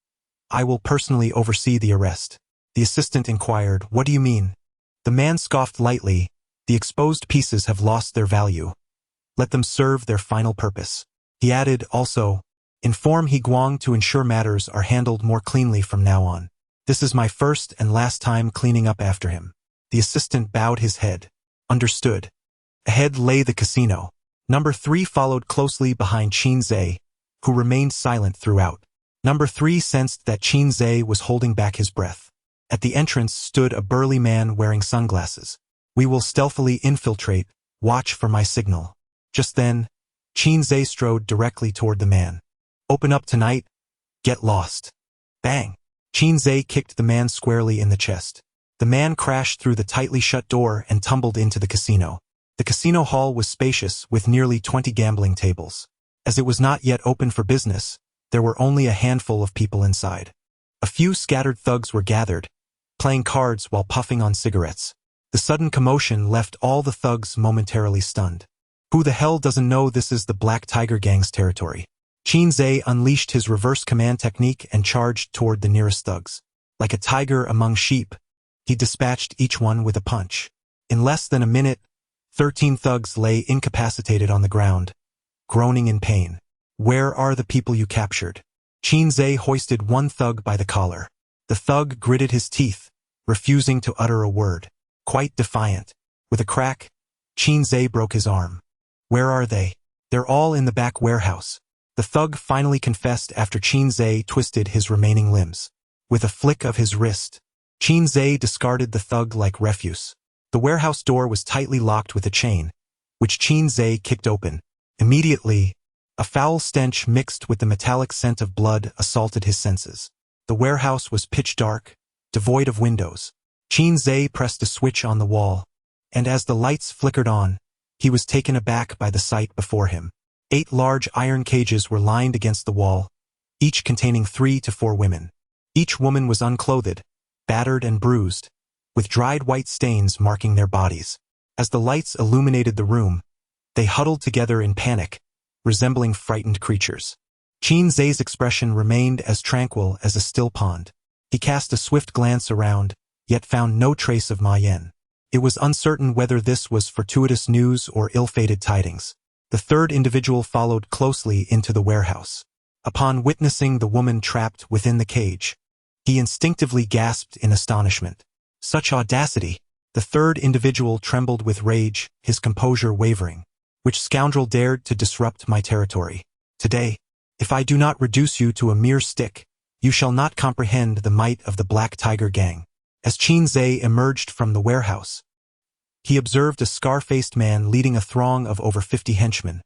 I will personally oversee the arrest. The assistant inquired, "What do you mean?" The man scoffed lightly, "The exposed pieces have lost their value. Let them serve their final purpose." He added, "Also, inform Higuang to ensure matters are handled more cleanly from now on. This is my first and last time cleaning up after him." The assistant bowed his head. "Understood." Ahead lay the casino. Number 3 followed closely behind Qin Zhe, who remained silent throughout. Number 3 sensed that Qin Zhe was holding back his breath. At the entrance stood a burly man wearing sunglasses. "We will stealthily infiltrate. Watch for my signal." Just then, Qin Zhe strode directly toward the man. "Open up tonight. Get lost." Bang! Qin Zhe kicked the man squarely in the chest. The man crashed through the tightly shut door and tumbled into the casino. The casino hall was spacious, with nearly 20 gambling tables. As it was not yet open for business, there were only a handful of people inside. A few scattered thugs were gathered, playing cards while puffing on cigarettes. The sudden commotion left all the thugs momentarily stunned. Who the hell doesn't know this is the Black Tiger Gang's territory? Qin Zhe unleashed his reverse command technique and charged toward the nearest thugs. Like a tiger among sheep, he dispatched each one with a punch. In less than a minute, 13 thugs lay incapacitated on the ground, groaning in pain. "Where are the people you captured?" Qin Zhe hoisted one thug by the collar. The thug gritted his teeth, refusing to utter a word. Quite defiant. With a crack, Qin Zhe broke his arm. "Where are they?" "They're all in the back warehouse." The thug finally confessed after Qin Zhe twisted his remaining limbs. With a flick of his wrist, Qin Zhe discarded the thug like refuse. The warehouse door was tightly locked with a chain, which Qin Zhe kicked open. Immediately, a foul stench mixed with the metallic scent of blood assaulted his senses. The warehouse was pitch dark, devoid of windows. Qin Zhe pressed a switch on the wall, and as the lights flickered on, he was taken aback by the sight before him. 8 large iron cages were lined against the wall, each containing 3 to 4 women. Each woman was unclothed, battered and bruised, with dried white stains marking their bodies. As the lights illuminated the room, they huddled together in panic, resembling frightened creatures. Qin Zhe's expression remained as tranquil as a still pond. He cast a swift glance around, yet found no trace of Ma Yan. It was uncertain whether this was fortuitous news or ill-fated tidings. The third individual followed closely into the warehouse. Upon witnessing the woman trapped within the cage, he instinctively gasped in astonishment. Such audacity! The third individual trembled with rage, his composure wavering. "Which scoundrel dared to disrupt my territory? Today, if I do not reduce you to a mere stick, you shall not comprehend the might of the Black Tiger Gang." As Qin Zhe emerged from the warehouse, he observed a scar-faced man leading a throng of over 50 henchmen,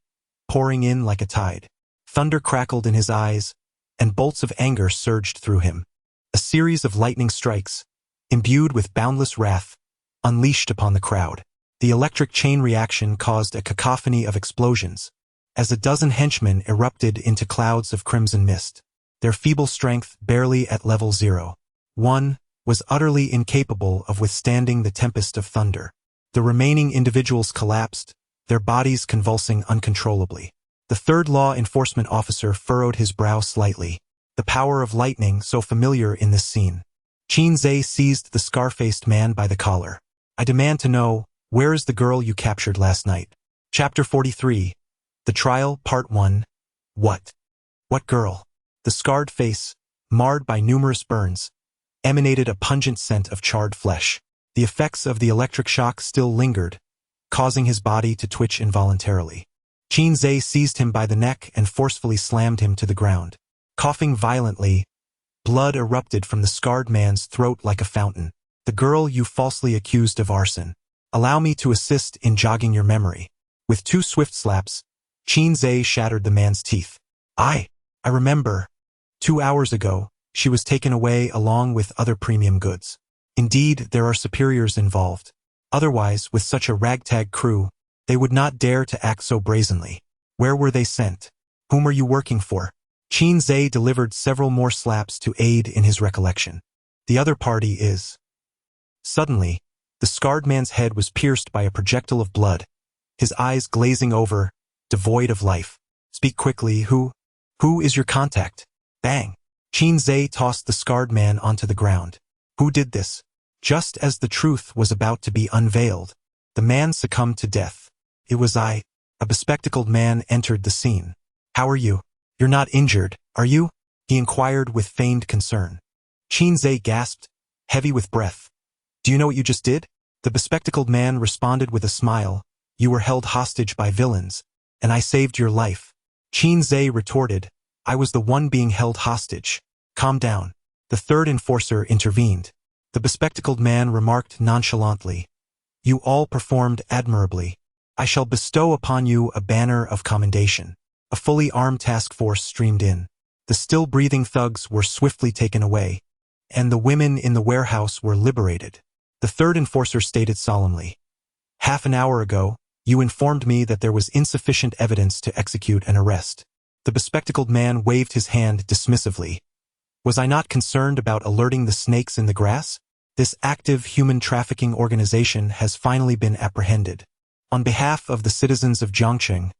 pouring in like a tide. Thunder crackled in his eyes, and bolts of anger surged through him. A series of lightning strikes, imbued with boundless wrath, unleashed upon the crowd. The electric chain reaction caused a cacophony of explosions, as a dozen henchmen erupted into clouds of crimson mist. Their feeble strength barely at level 0. One was utterly incapable of withstanding the tempest of thunder. The remaining individuals collapsed, their bodies convulsing uncontrollably. The third law enforcement officer furrowed his brow slightly. The power of lightning so familiar in this scene. Qin Zhe seized the scar-faced man by the collar. "I demand to know, where is the girl you captured last night?" Chapter 43. The Trial, Part 1. What? What girl? The scarred face, marred by numerous burns, emanated a pungent scent of charred flesh. The effects of the electric shock still lingered, causing his body to twitch involuntarily. Qin Zhe seized him by the neck and forcefully slammed him to the ground. Coughing violently, blood erupted from the scarred man's throat like a fountain. "The girl you falsely accused of arson. Allow me to assist in jogging your memory." With 2 swift slaps, Qin Zhe shattered the man's teeth. I remember. 2 hours ago, she was taken away along with other premium goods. Indeed, there are superiors involved. Otherwise, with such a ragtag crew, they would not dare to act so brazenly. Where were they sent? Whom are you working for? Qin Zhe delivered several more slaps to aid in his recollection. The other party is... Suddenly, the scarred man's head was pierced by a projectile of blood, his eyes glazing over, devoid of life. "Speak quickly, who is your contact?" Bang! Qin Zhe tossed the scarred man onto the ground. Who did this? Just as the truth was about to be unveiled, the man succumbed to death. It was I. A bespectacled man entered the scene. How are you? You're not injured, are you? He inquired with feigned concern. Qinze gasped, heavy with breath. Do you know what you just did? The bespectacled man responded with a smile. You were held hostage by villains, and I saved your life. Qinze retorted, I was the one being held hostage. Calm down. The third enforcer intervened. The bespectacled man remarked nonchalantly, You all performed admirably. I shall bestow upon you a banner of commendation. A fully armed task force streamed in. The still-breathing thugs were swiftly taken away, and the women in the warehouse were liberated. The third enforcer stated solemnly, Half an hour ago, you informed me that there was insufficient evidence to execute an arrest. The bespectacled man waved his hand dismissively. Was I not concerned about alerting the snakes in the grass? This active human trafficking organization has finally been apprehended. On behalf of the citizens of Jiangqing,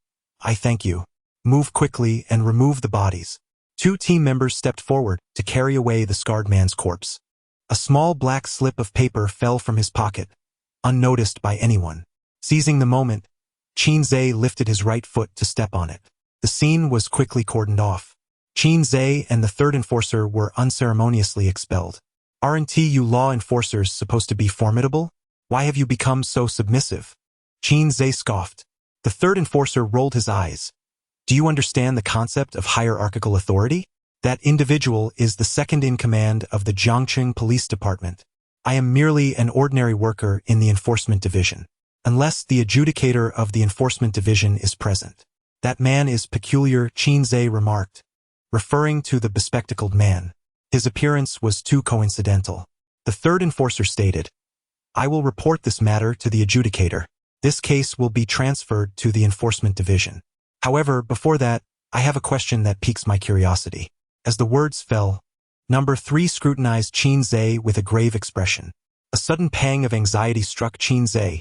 I thank you. Move quickly and remove the bodies. 2 team members stepped forward to carry away the scarred man's corpse. A small black slip of paper fell from his pocket, unnoticed by anyone. Seizing the moment, Qinze lifted his right foot to step on it. The scene was quickly cordoned off. Qinze and the third enforcer were unceremoniously expelled. Aren't you law enforcers supposed to be formidable? Why have you become so submissive? Qinze scoffed. The third enforcer rolled his eyes. Do you understand the concept of hierarchical authority? That individual is the second in command of the Jiangqing Police Department. I am merely an ordinary worker in the Enforcement Division. Unless the adjudicator of the Enforcement Division is present. That man is peculiar, Qinze remarked, referring to the bespectacled man. His appearance was too coincidental. The third enforcer stated, I will report this matter to the adjudicator. This case will be transferred to the Enforcement Division. However, before that, I have a question that piques my curiosity. As the words fell, Number 3 scrutinized Qinze with a grave expression. A sudden pang of anxiety struck Qinze.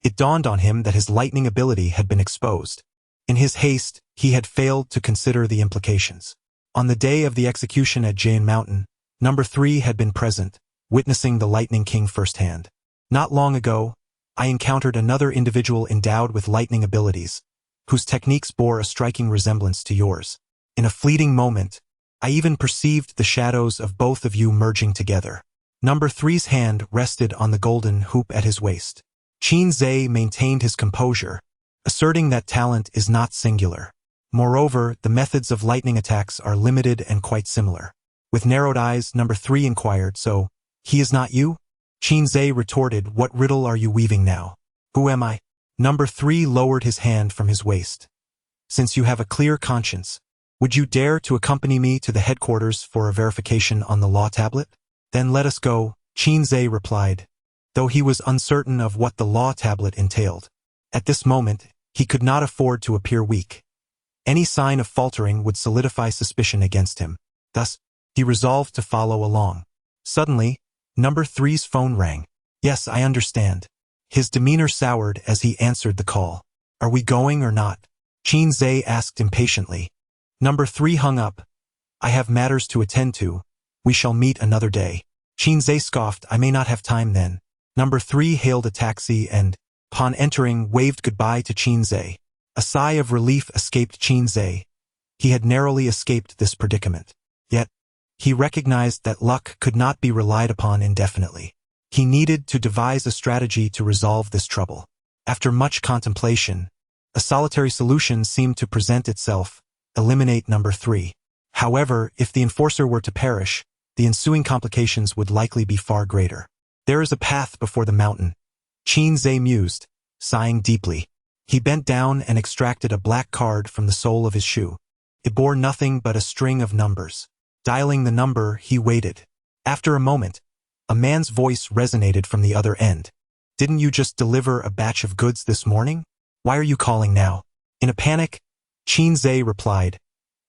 It dawned on him that his lightning ability had been exposed. In his haste, he had failed to consider the implications. On the day of the execution at Jane Mountain, Number 3 had been present, witnessing the Lightning King firsthand. Not long ago, I encountered another individual endowed with lightning abilities, whose techniques bore a striking resemblance to yours. In a fleeting moment, I even perceived the shadows of both of you merging together. Number 3's hand rested on the golden hoop at his waist. Qinze maintained his composure, asserting that talent is not singular. Moreover, the methods of lightning attacks are limited and quite similar. With narrowed eyes, Number 3 inquired, So, he is not you? Qinze retorted, What riddle are you weaving now? Who am I? Number 3 lowered his hand from his waist. Since you have a clear conscience, would you dare to accompany me to the headquarters for a verification on the law tablet? Then let us go, Qinze replied, though he was uncertain of what the law tablet entailed. At this moment, he could not afford to appear weak. Any sign of faltering would solidify suspicion against him. Thus, he resolved to follow along. Suddenly, Number 3's phone rang. Yes, I understand. His demeanor soured as he answered the call. Are we going or not? Qinze asked impatiently. Number 3 hung up. I have matters to attend to. We shall meet another day. Qinze scoffed, I may not have time then. Number 3 hailed a taxi and, upon entering, waved goodbye to Qinze. A sigh of relief escaped Qinze. He had narrowly escaped this predicament. Yet, he recognized that luck could not be relied upon indefinitely. He needed to devise a strategy to resolve this trouble. After much contemplation, a solitary solution seemed to present itself: eliminate Number 3. However, if the enforcer were to perish, the ensuing complications would likely be far greater. There is a path before the mountain, Qinze mused, sighing deeply. He bent down and extracted a black card from the sole of his shoe. It bore nothing but a string of numbers. Dialing the number, he waited. After a moment, a man's voice resonated from the other end. Didn't you just deliver a batch of goods this morning? Why are you calling now? In a panic, Qinze replied,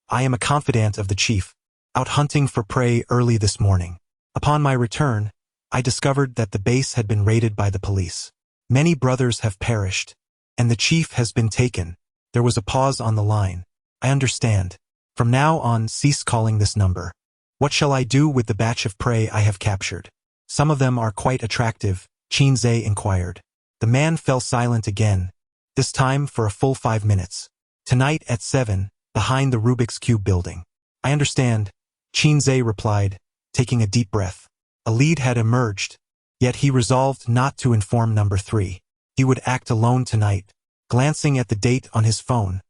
I am a confidant of the chief, out hunting for prey early this morning. Upon my return, I discovered that the base had been raided by the police. Many brothers have perished, and the chief has been taken. There was a pause on the line. I understand. From now on, cease calling this number. What shall I do with the batch of prey I have captured? Some of them are quite attractive, Qinze inquired. The man fell silent again, this time for a full 5 minutes. Tonight at 7, behind the Rubik's Cube building. I understand, Qinze replied, taking a deep breath. A lead had emerged, yet he resolved not to inform number 3. He would act alone tonight. Glancing at the date on his phone,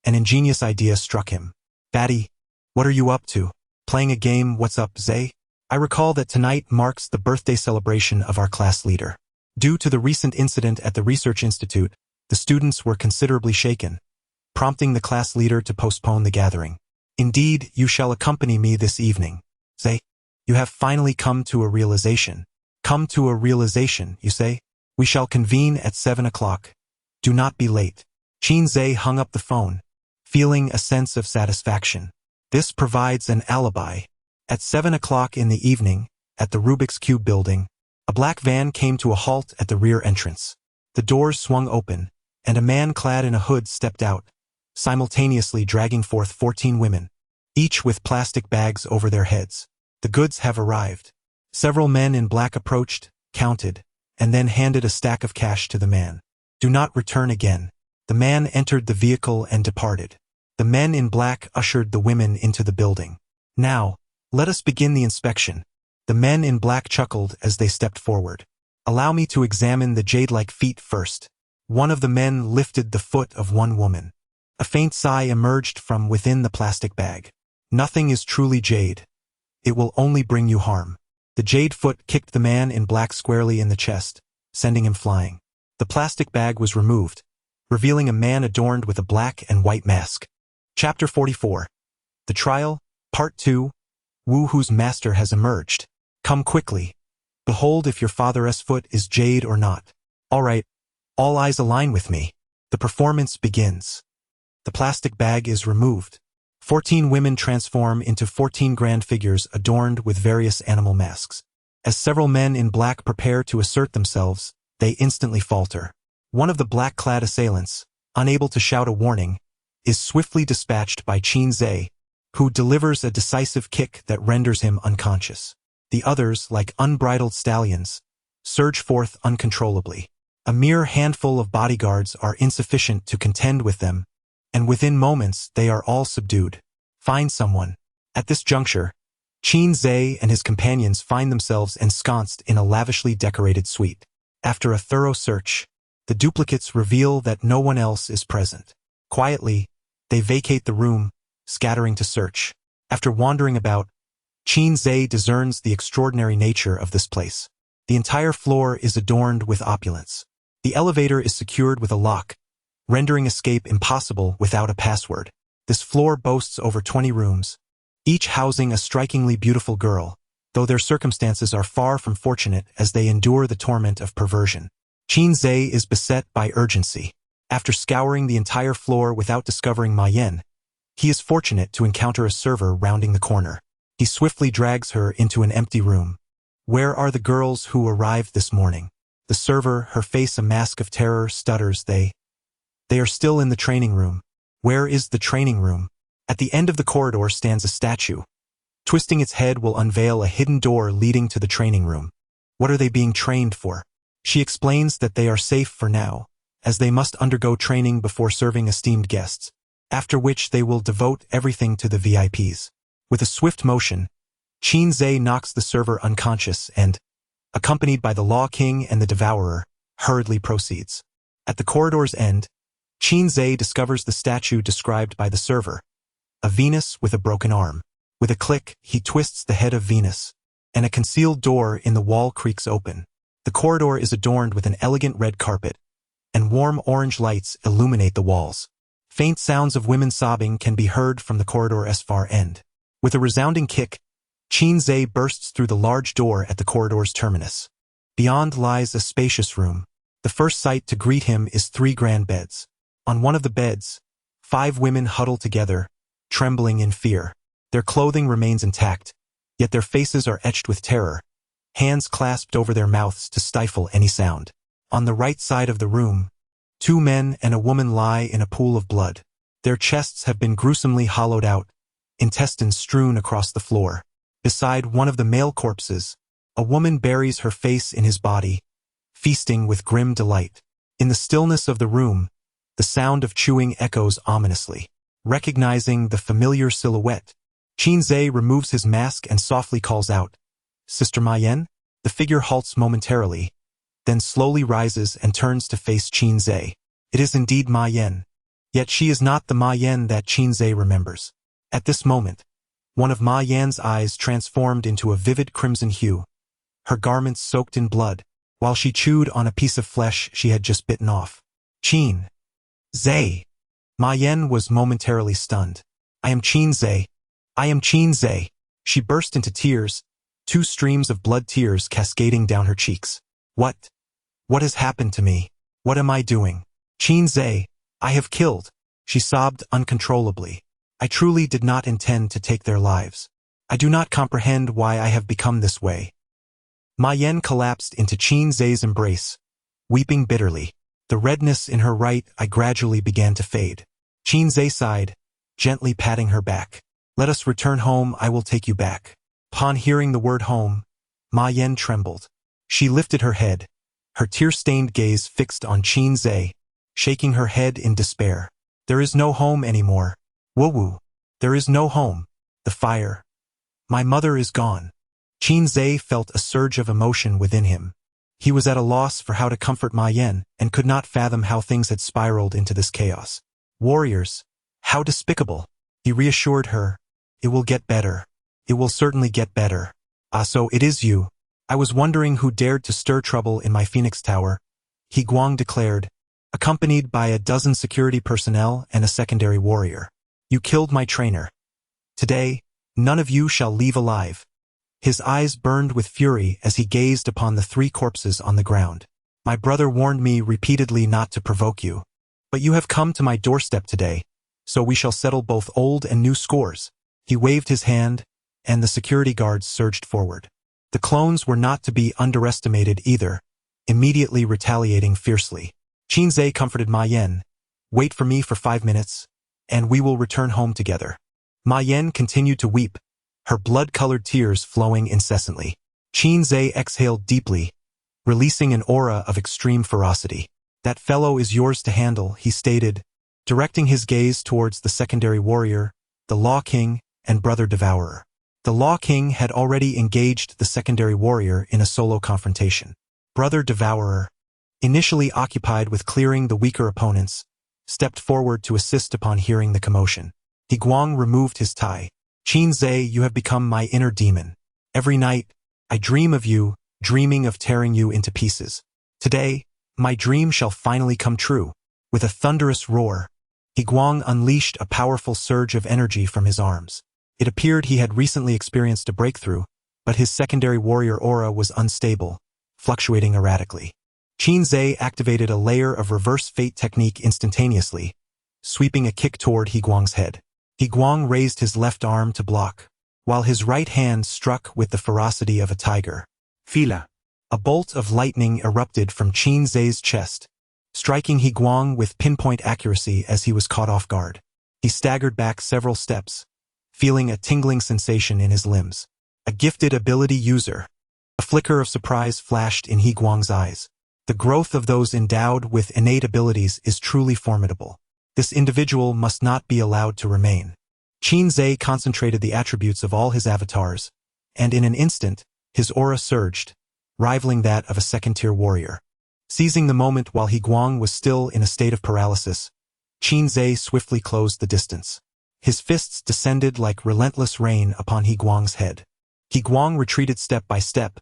an ingenious idea struck him. Batty, what are you up to? Playing a game, what's up, Zay? I recall that tonight marks the birthday celebration of our class leader. Due to the recent incident at the Research Institute, the students were considerably shaken, prompting the class leader to postpone the gathering. Indeed, you shall accompany me this evening. Zay, you have finally come to a realization. Come to a realization, you say? We shall convene at 7 o'clock. Do not be late. Qinze hung up the phone, feeling a sense of satisfaction. This provides an alibi. At 7 o'clock in the evening, at the Rubik's Cube building, a black van came to a halt at the rear entrance. The doors swung open, and a man clad in a hood stepped out, simultaneously dragging forth 14 women, each with plastic bags over their heads. The goods have arrived. Several men in black approached, counted, and then handed a stack of cash to the man. Do not return again. The man entered the vehicle and departed. The men in black ushered the women into the building. Now, let us begin the inspection. The men in black chuckled as they stepped forward. Allow me to examine the jade-like feet first. One of the men lifted the foot of one woman. A faint sigh emerged from within the plastic bag. Nothing is truly jade. It will only bring you harm. The jade foot kicked the man in black squarely in the chest, sending him flying. The plastic bag was removed, revealing a man adorned with a black and white mask. Chapter 44. The Trial, Part 2. Wu Hu's master has emerged. Come quickly. Behold if your father's foot is jade or not. All right, all eyes align with me. The performance begins. The plastic bag is removed. 14 women transform into 14 grand figures adorned with various animal masks. As several men in black prepare to assert themselves, they instantly falter. One of the black-clad assailants, unable to shout a warning, is swiftly dispatched by Qinze, who delivers a decisive kick that renders him unconscious. The others, like unbridled stallions, surge forth uncontrollably. A mere handful of bodyguards are insufficient to contend with them, and within moments they are all subdued. Find someone. At this juncture, Qinze and his companions find themselves ensconced in a lavishly decorated suite. After a thorough search, the duplicates reveal that no one else is present. Quietly, they vacate the room, scattering to search. After wandering about, Qinze discerns the extraordinary nature of this place. The entire floor is adorned with opulence. The elevator is secured with a lock, rendering escape impossible without a password. This floor boasts over 20 rooms, each housing a strikingly beautiful girl, though their circumstances are far from fortunate as they endure the torment of perversion. Qinze is beset by urgency. After scouring the entire floor without discovering Ma Yan, he is fortunate to encounter a server rounding the corner. He swiftly drags her into an empty room. Where are the girls who arrived this morning? The server, her face a mask of terror, stutters, They are still in the training room. Where is the training room? At the end of the corridor stands a statue. Twisting its head will unveil a hidden door leading to the training room. What are they being trained for? She explains that they are safe for now, as they must undergo training before serving esteemed guests, after which they will devote everything to the VIPs. With a swift motion, Qinze knocks the server unconscious and, accompanied by the Law King and the Devourer, hurriedly proceeds. At the corridor's end, Qinze discovers the statue described by the server, a Venus with a broken arm. With a click, he twists the head of Venus, and a concealed door in the wall creaks open. The corridor is adorned with an elegant red carpet, and warm orange lights illuminate the walls. Faint sounds of women sobbing can be heard from the corridor's far end. With a resounding kick, Qinze bursts through the large door at the corridor's terminus. Beyond lies a spacious room. The first sight to greet him is 3 grand beds. On one of the beds, 5 women huddle together, trembling in fear. Their clothing remains intact, yet their faces are etched with terror, hands clasped over their mouths to stifle any sound. On the right side of the room, 2 men and a woman lie in a pool of blood. Their chests have been gruesomely hollowed out, intestines strewn across the floor. Beside one of the male corpses, A woman buries her face in his body, feasting with grim delight. In the stillness of the room, the sound of chewing echoes ominously. Recognizing the familiar silhouette, Qinze removes his mask and softly calls out, "Sister Ma Yan?" The figure halts momentarily, then slowly rises and turns to face Qinze. It is indeed Ma Yan. Yet she is not the Ma Yan that Qinze remembers. At this moment, one of Ma Yan's eyes transformed into a vivid crimson hue, her garments soaked in blood, while she chewed on a piece of flesh she had just bitten off. Qinze. Ma Yan was momentarily stunned. "I am Qinze. I am Qinze." She burst into tears, 2 streams of blood tears cascading down her cheeks. What has happened to me? What am I doing? Qinze, I have killed." She sobbed uncontrollably. "I truly did not intend to take their lives. I do not comprehend why I have become this way." Ma Yan collapsed into Qinze's embrace, weeping bitterly. The redness in her right eye gradually began to fade. Qinze sighed, gently patting her back. "Let us return home, I will take you back." Upon hearing the word home, Ma Yan trembled. She lifted her head, her tear-stained gaze fixed on Qinze, shaking her head in despair. "There is no home anymore. Woo-woo. There is no home. The fire. My mother is gone." Qinze felt a surge of emotion within him. He was at a loss for how to comfort Ma Yan and could not fathom how things had spiraled into this chaos. "Warriors, how despicable." He reassured her, "It will get better. It will certainly get better." "Ah, so it is you. I was wondering who dared to stir trouble in my Phoenix Tower," He Guang declared, accompanied by a dozen security personnel and a secondary warrior. "You killed my trainer. Today, none of you shall leave alive." His eyes burned with fury as he gazed upon the 3 corpses on the ground. "My brother warned me repeatedly not to provoke you. But you have come to my doorstep today, so we shall settle both old and new scores." He waved his hand, and the security guards surged forward. The clones were not to be underestimated either, immediately retaliating fiercely. Qinze comforted Ma Yan, "Wait for me for 5 minutes, and we will return home together." Ma Yan continued to weep, her blood-colored tears flowing incessantly. Qinze exhaled deeply, releasing an aura of extreme ferocity. "That fellow is yours to handle," he stated, directing his gaze towards the secondary warrior, the Law King, and Brother Devourer. The Law King had already engaged the secondary warrior in a solo confrontation. Brother Devourer, initially occupied with clearing the weaker opponents, stepped forward to assist upon hearing the commotion. He Guang removed his tie. "Qinze, you have become my inner demon. Every night, I dream of you, dreaming of tearing you into pieces. Today, my dream shall finally come true." With a thunderous roar, He Guang unleashed a powerful surge of energy from his arms. It appeared he had recently experienced a breakthrough, but his secondary warrior aura was unstable, fluctuating erratically. Qinze activated a layer of reverse fate technique instantaneously, sweeping a kick toward He Guang's head. He Guang raised his left arm to block, while his right hand struck with the ferocity of a tiger. Fila. A bolt of lightning erupted from Qinze's chest, striking He Guang with pinpoint accuracy as he was caught off guard. He staggered back several steps, feeling a tingling sensation in his limbs. A gifted ability user. A flicker of surprise flashed in He Guang's eyes. The growth of those endowed with innate abilities is truly formidable. This individual must not be allowed to remain. Qinze concentrated the attributes of all his avatars, and in an instant, his aura surged, rivaling that of a second-tier warrior. Seizing the moment while He Guang was still in a state of paralysis, Qinze swiftly closed the distance. His fists descended like relentless rain upon He Guang's head. He Guang retreated step by step,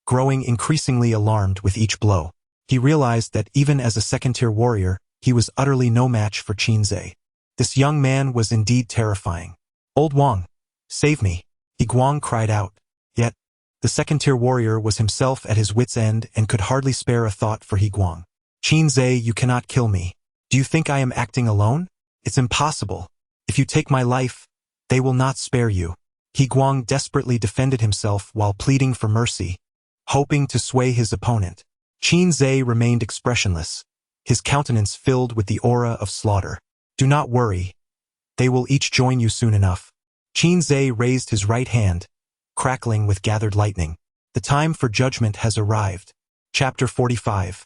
growing increasingly alarmed with each blow. He realized that even as a second-tier warrior, he was utterly no match for Qinze. This young man was indeed terrifying. "Old Wang, save me," He Guang cried out. Yet, the second-tier warrior was himself at his wit's end and could hardly spare a thought for He Guang. "Qinze, you cannot kill me. Do you think I am acting alone? It's impossible. If you take my life, they will not spare you." He Guang desperately defended himself while pleading for mercy, hoping to sway his opponent. Qinze remained expressionless, his countenance filled with the aura of slaughter. "Do not worry. They will each join you soon enough." Qinze raised his right hand, crackling with gathered lightning. The time for judgment has arrived. Chapter 45.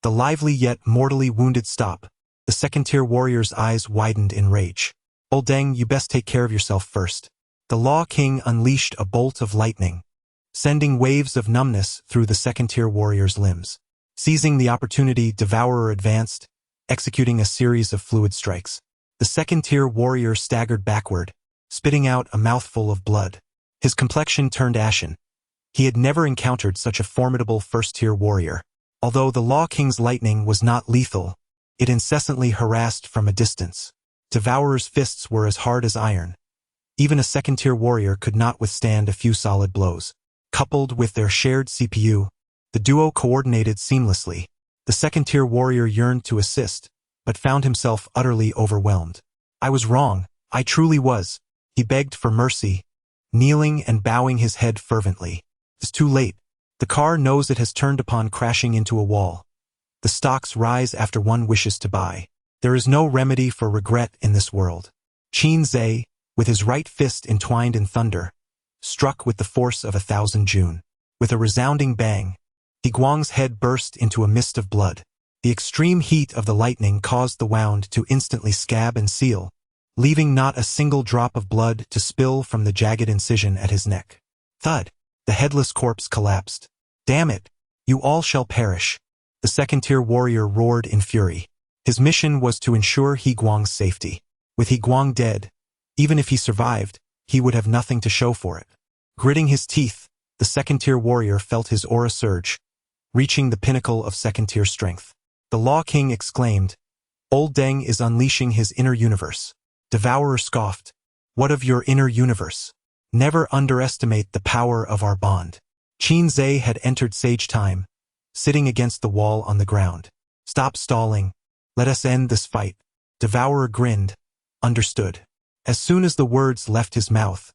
The lively yet mortally wounded stop. The second-tier warrior's eyes widened in rage. Old Deng, you best take care of yourself first. The Law King unleashed a bolt of lightning, sending waves of numbness through the second-tier warrior's limbs. Seizing the opportunity, Devourer advanced, executing a series of fluid strikes. The second-tier warrior staggered backward, spitting out a mouthful of blood. His complexion turned ashen. He had never encountered such a formidable first-tier warrior. Although the Law King's lightning was not lethal, it incessantly harassed from a distance. Devourer's fists were as hard as iron. Even a second-tier warrior could not withstand a few solid blows. Coupled with their shared CPU, the duo coordinated seamlessly. The second-tier warrior yearned to assist, but found himself utterly overwhelmed. I was wrong, I truly was. He begged for mercy, kneeling and bowing his head fervently. It's too late. The car knows it has turned upon crashing into a wall. The stocks rise after one wishes to buy. There is no remedy for regret in this world. Qin Zhe, with his right fist entwined in thunder, struck with the force of 1,000 June. With a resounding bang, He Guang's head burst into a mist of blood. The extreme heat of the lightning caused the wound to instantly scab and seal, leaving not a single drop of blood to spill from the jagged incision at his neck. Thud! The headless corpse collapsed. Damn it! You all shall perish. The second-tier warrior roared in fury. His mission was to ensure He Guang's safety. With He Guang dead, even if he survived, he would have nothing to show for it. Gritting his teeth, the second-tier warrior felt his aura surge, reaching the pinnacle of second-tier strength. The Law King exclaimed, Old Deng is unleashing his inner universe. Devourer scoffed, What of your inner universe? Never underestimate the power of our bond. Qin Zhe had entered Sage Time, sitting against the wall on the ground. Stop stalling. Let us end this fight. Devourer grinned. Understood. As soon as the words left his mouth,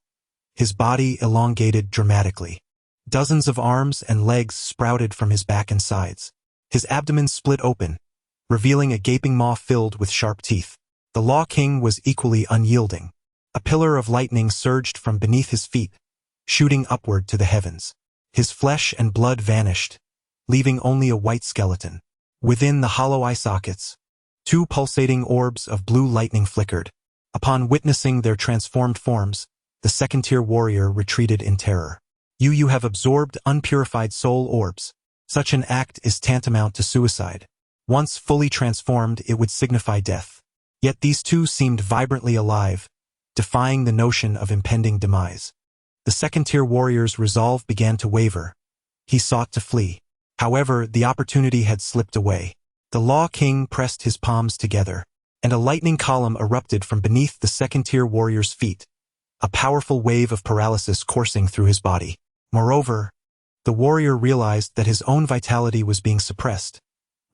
his body elongated dramatically. Dozens of arms and legs sprouted from his back and sides. His abdomen split open, revealing a gaping maw filled with sharp teeth. The Law King was equally unyielding. A pillar of lightning surged from beneath his feet, shooting upward to the heavens. His flesh and blood vanished, leaving only a white skeleton. Within the hollow eye sockets, 2 pulsating orbs of blue lightning flickered. Upon witnessing their transformed forms, the second-tier warrior retreated in terror. You have absorbed unpurified soul orbs. Such an act is tantamount to suicide. Once fully transformed, it would signify death. Yet these two seemed vibrantly alive, defying the notion of impending demise. The second-tier warrior's resolve began to waver. He sought to flee. However, the opportunity had slipped away. The Law King pressed his palms together, and a lightning column erupted from beneath the second-tier warrior's feet, a powerful wave of paralysis coursing through his body. Moreover, the warrior realized that his own vitality was being suppressed,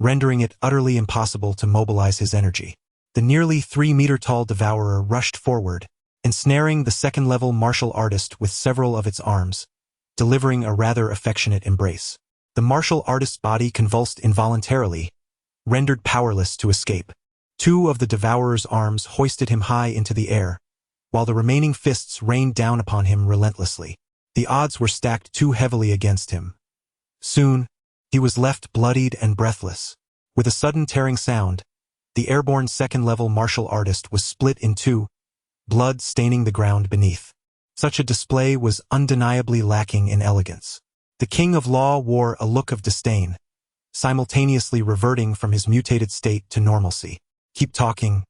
rendering it utterly impossible to mobilize his energy. The nearly 3-meter-tall devourer rushed forward, ensnaring the second-level martial artist with several of its arms, delivering a rather affectionate embrace. The martial artist's body convulsed involuntarily, rendered powerless to escape. 2 of the devourer's arms hoisted him high into the air, while the remaining fists rained down upon him relentlessly. The odds were stacked too heavily against him. Soon, he was left bloodied and breathless. With a sudden tearing sound, the airborne second-level martial artist was split in 2, blood staining the ground beneath. Such a display was undeniably lacking in elegance. The King of Law wore a look of disdain, simultaneously reverting from his mutated state to normalcy. Keep talking,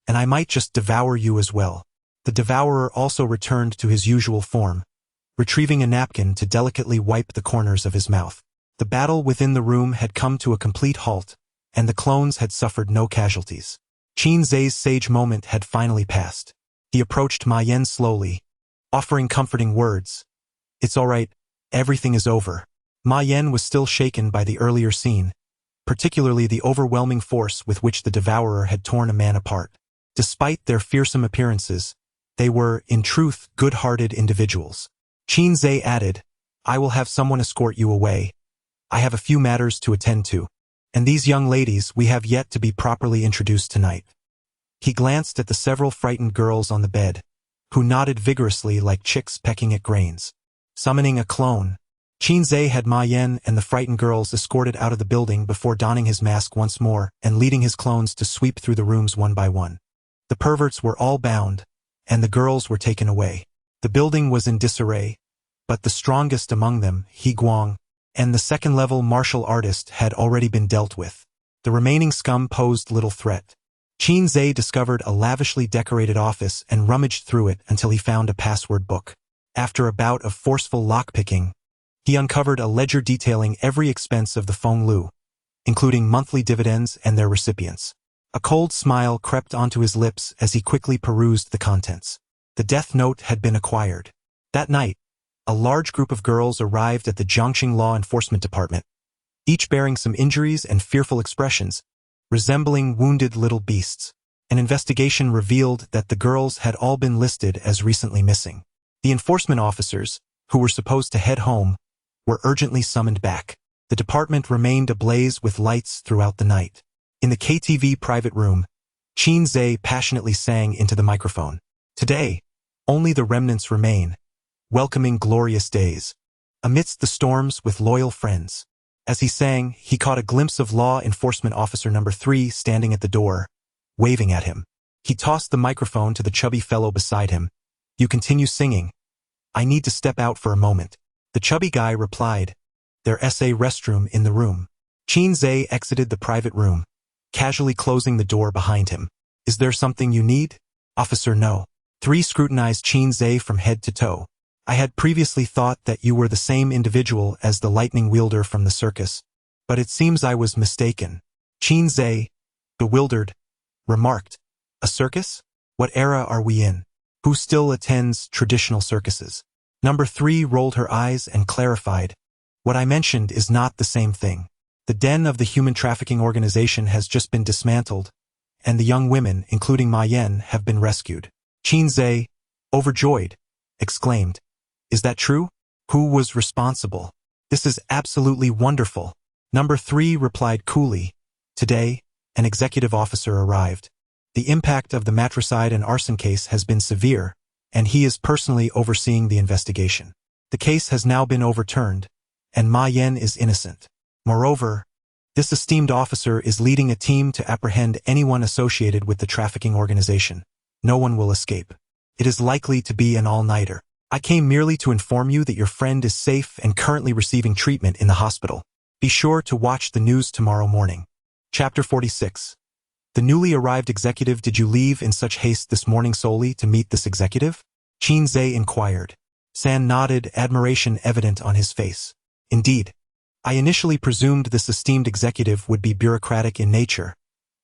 and I might just devour you as well. The devourer also returned to his usual form, retrieving a napkin to delicately wipe the corners of his mouth. The battle within the room had come to a complete halt, and the clones had suffered no casualties. Qin Zhe's sage moment had finally passed. He approached Ma Yan slowly, offering comforting words. It's all right, everything is over. Ma Yan was still shaken by the earlier scene, particularly the overwhelming force with which the devourer had torn a man apart. Despite their fearsome appearances, they were, in truth, good-hearted individuals. Qin Zhe added, I will have someone escort you away. I have a few matters to attend to. And these young ladies we have yet to be properly introduced tonight. He glanced at the several frightened girls on the bed, who nodded vigorously like chicks pecking at grains. Summoning a clone. Qinzhe had Ma Yan and the frightened girls escorted out of the building before donning his mask once more and leading his clones to sweep through the rooms one by one. The perverts were all bound, and the girls were taken away. The building was in disarray, but the strongest among them, He Guang, and the second-level martial artist had already been dealt with. The remaining scum posed little threat. Qinzhe discovered a lavishly decorated office and rummaged through it until he found a password book. After a bout of forceful lockpicking, he uncovered a ledger detailing every expense of the Fenglu, including monthly dividends and their recipients. A cold smile crept onto his lips as he quickly perused the contents. The death note had been acquired. That night, a large group of girls arrived at the Jiangxing Law Enforcement Department, each bearing some injuries and fearful expressions, resembling wounded little beasts. An investigation revealed that the girls had all been listed as recently missing. The enforcement officers, who were supposed to head home, were urgently summoned back. The department remained ablaze with lights throughout the night. In the KTV private room, Qinzhe passionately sang into the microphone. Today, only the remnants remain, welcoming glorious days, amidst the storms with loyal friends. As he sang, he caught a glimpse of Law Enforcement Officer number 3 standing at the door, waving at him. He tossed the microphone to the chubby fellow beside him. "You continue singing. I need to step out for a moment." The chubby guy replied, "There is a restroom in the room." Qinzhe exited the private room, casually closing the door behind him. "Is there something you need?" "Officer, no." 3 scrutinized Qinzhe from head to toe. "I had previously thought that you were the same individual as the lightning wielder from the circus, but it seems I was mistaken." Qinzhe, bewildered, remarked, "A circus? What era are we in? Who still attends traditional circuses?" Number 3 rolled her eyes and clarified, "What I mentioned is not the same thing. The den of the human trafficking organization has just been dismantled, and the young women, including Ma Yan, have been rescued." Qinzhe, overjoyed, exclaimed, "Is that true? Who was responsible? This is absolutely wonderful." Number 3 replied coolly, "Today, an executive officer arrived. The impact of the matricide and arson case has been severe, and he is personally overseeing the investigation. The case has now been overturned, and Ma Yan is innocent. Moreover, this esteemed officer is leading a team to apprehend anyone associated with the trafficking organization. No one will escape. It is likely to be an all-nighter. I came merely to inform you that your friend is safe and currently receiving treatment in the hospital. Be sure to watch the news tomorrow morning." Chapter 46. The newly arrived executive. "Did you leave in such haste this morning solely to meet this executive?" Qinzhe inquired. San nodded, admiration evident on his face. "Indeed. I initially presumed this esteemed executive would be bureaucratic in nature,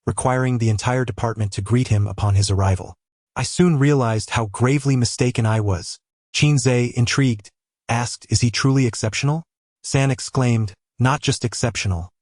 requiring the entire department to greet him upon his arrival. I soon realized how gravely mistaken I was." Qinzhe, intrigued, asked, "Is he truly exceptional?" San exclaimed, "Not just exceptional.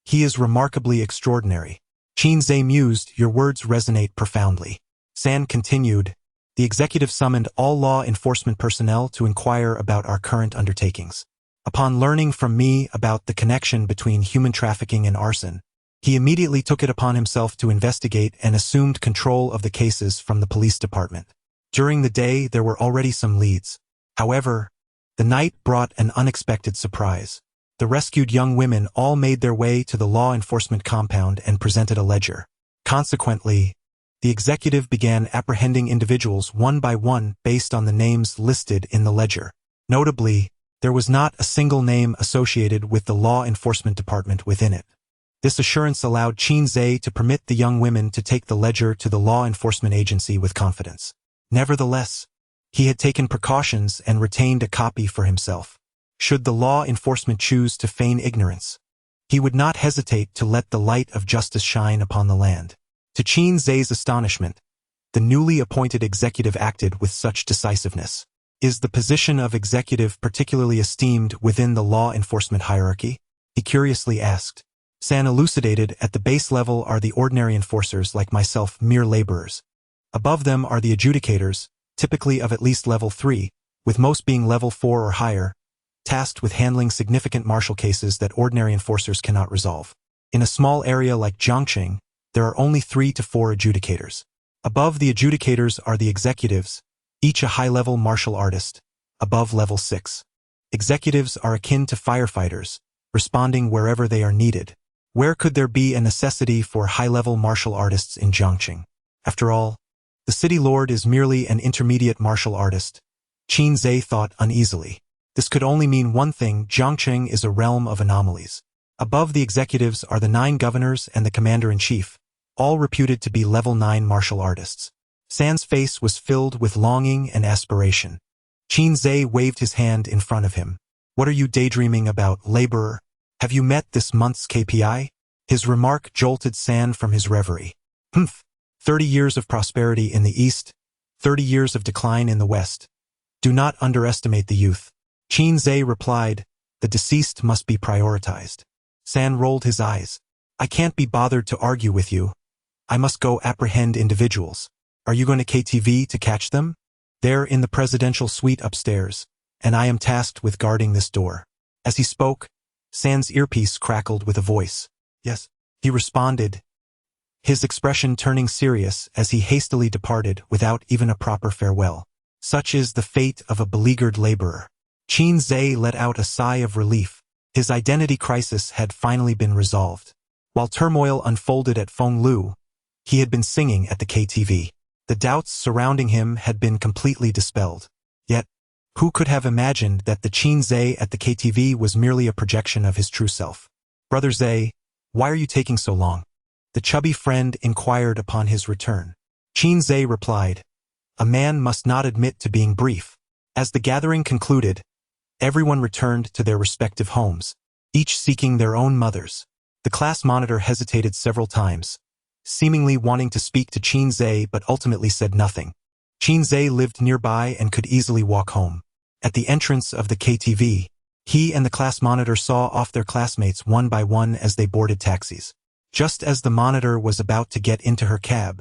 He is remarkably extraordinary." Qinzhe mused, "Your words resonate profoundly." San continued, "The executive summoned all law enforcement personnel to inquire about our current undertakings. Upon learning from me about the connection between human trafficking and arson, he immediately took it upon himself to investigate and assumed control of the cases from the police department. During the day, there were already some leads. However, the night brought an unexpected surprise. The rescued young women all made their way to the law enforcement compound and presented a ledger. Consequently, the executive began apprehending individuals one by one based on the names listed in the ledger. Notably, there was not a single name associated with the law enforcement department within it. This assurance allowed Qinzhe to permit the young women to take the ledger to the law enforcement agency with confidence. Nevertheless, he had taken precautions and retained a copy for himself. Should the law enforcement choose to feign ignorance, he would not hesitate to let the light of justice shine upon the land. To Qinzhe's astonishment, the newly appointed executive acted with such decisiveness. Is the position of executive particularly esteemed within the law enforcement hierarchy? He curiously asked. San elucidated, at the base level are the ordinary enforcers like myself, mere laborers. Above them are the adjudicators, typically of at least level 3, with most being level 4 or higher, tasked with handling significant martial cases that ordinary enforcers cannot resolve. In a small area like Jiangxing, there are only 3 to 4 adjudicators. Above the adjudicators are the executives, each a high-level martial artist, above level 6. Executives are akin to firefighters, responding wherever they are needed. Where could there be a necessity for high-level martial artists in Zhongqing? After all, the city lord is merely an intermediate martial artist. Qin Zhe thought uneasily. This could only mean one thing: Zhongqing is a realm of anomalies. Above the executives are the 9 governors and the commander-in-chief, all reputed to be level 9 martial artists. San's face was filled with longing and aspiration. Qin Zhe waved his hand in front of him. What are you daydreaming about, laborer? Have you met this month's KPI? His remark jolted San from his reverie. 30 years of prosperity in the east, 30 years of decline in the west. Do not underestimate the youth. Qin Zhe replied, the deceased must be prioritized. San rolled his eyes. I can't be bothered to argue with you. I must go apprehend individuals. Are you going to KTV to catch them? They're in the presidential suite upstairs, and I am tasked with guarding this door. As he spoke, San's earpiece crackled with a voice. Yes, he responded, his expression turning serious as he hastily departed without even a proper farewell. Such is the fate of a beleaguered laborer. Qin Zhe let out a sigh of relief. His identity crisis had finally been resolved. While turmoil unfolded at Fenglu, he had been singing at the KTV. The doubts surrounding him had been completely dispelled. Yet, who could have imagined that the Qin Zhe at the KTV was merely a projection of his true self? Brother Zhe, why are you taking so long? The chubby friend inquired upon his return. Qin Zhe replied, a man must not admit to being brief. As the gathering concluded, everyone returned to their respective homes, each seeking their own mothers. The class monitor hesitated several times, seemingly wanting to speak to Qin Zhe but ultimately said nothing. Qin Zhe lived nearby and could easily walk home. At the entrance of the KTV, he and the class monitor saw off their classmates one by one as they boarded taxis. Just as the monitor was about to get into her cab,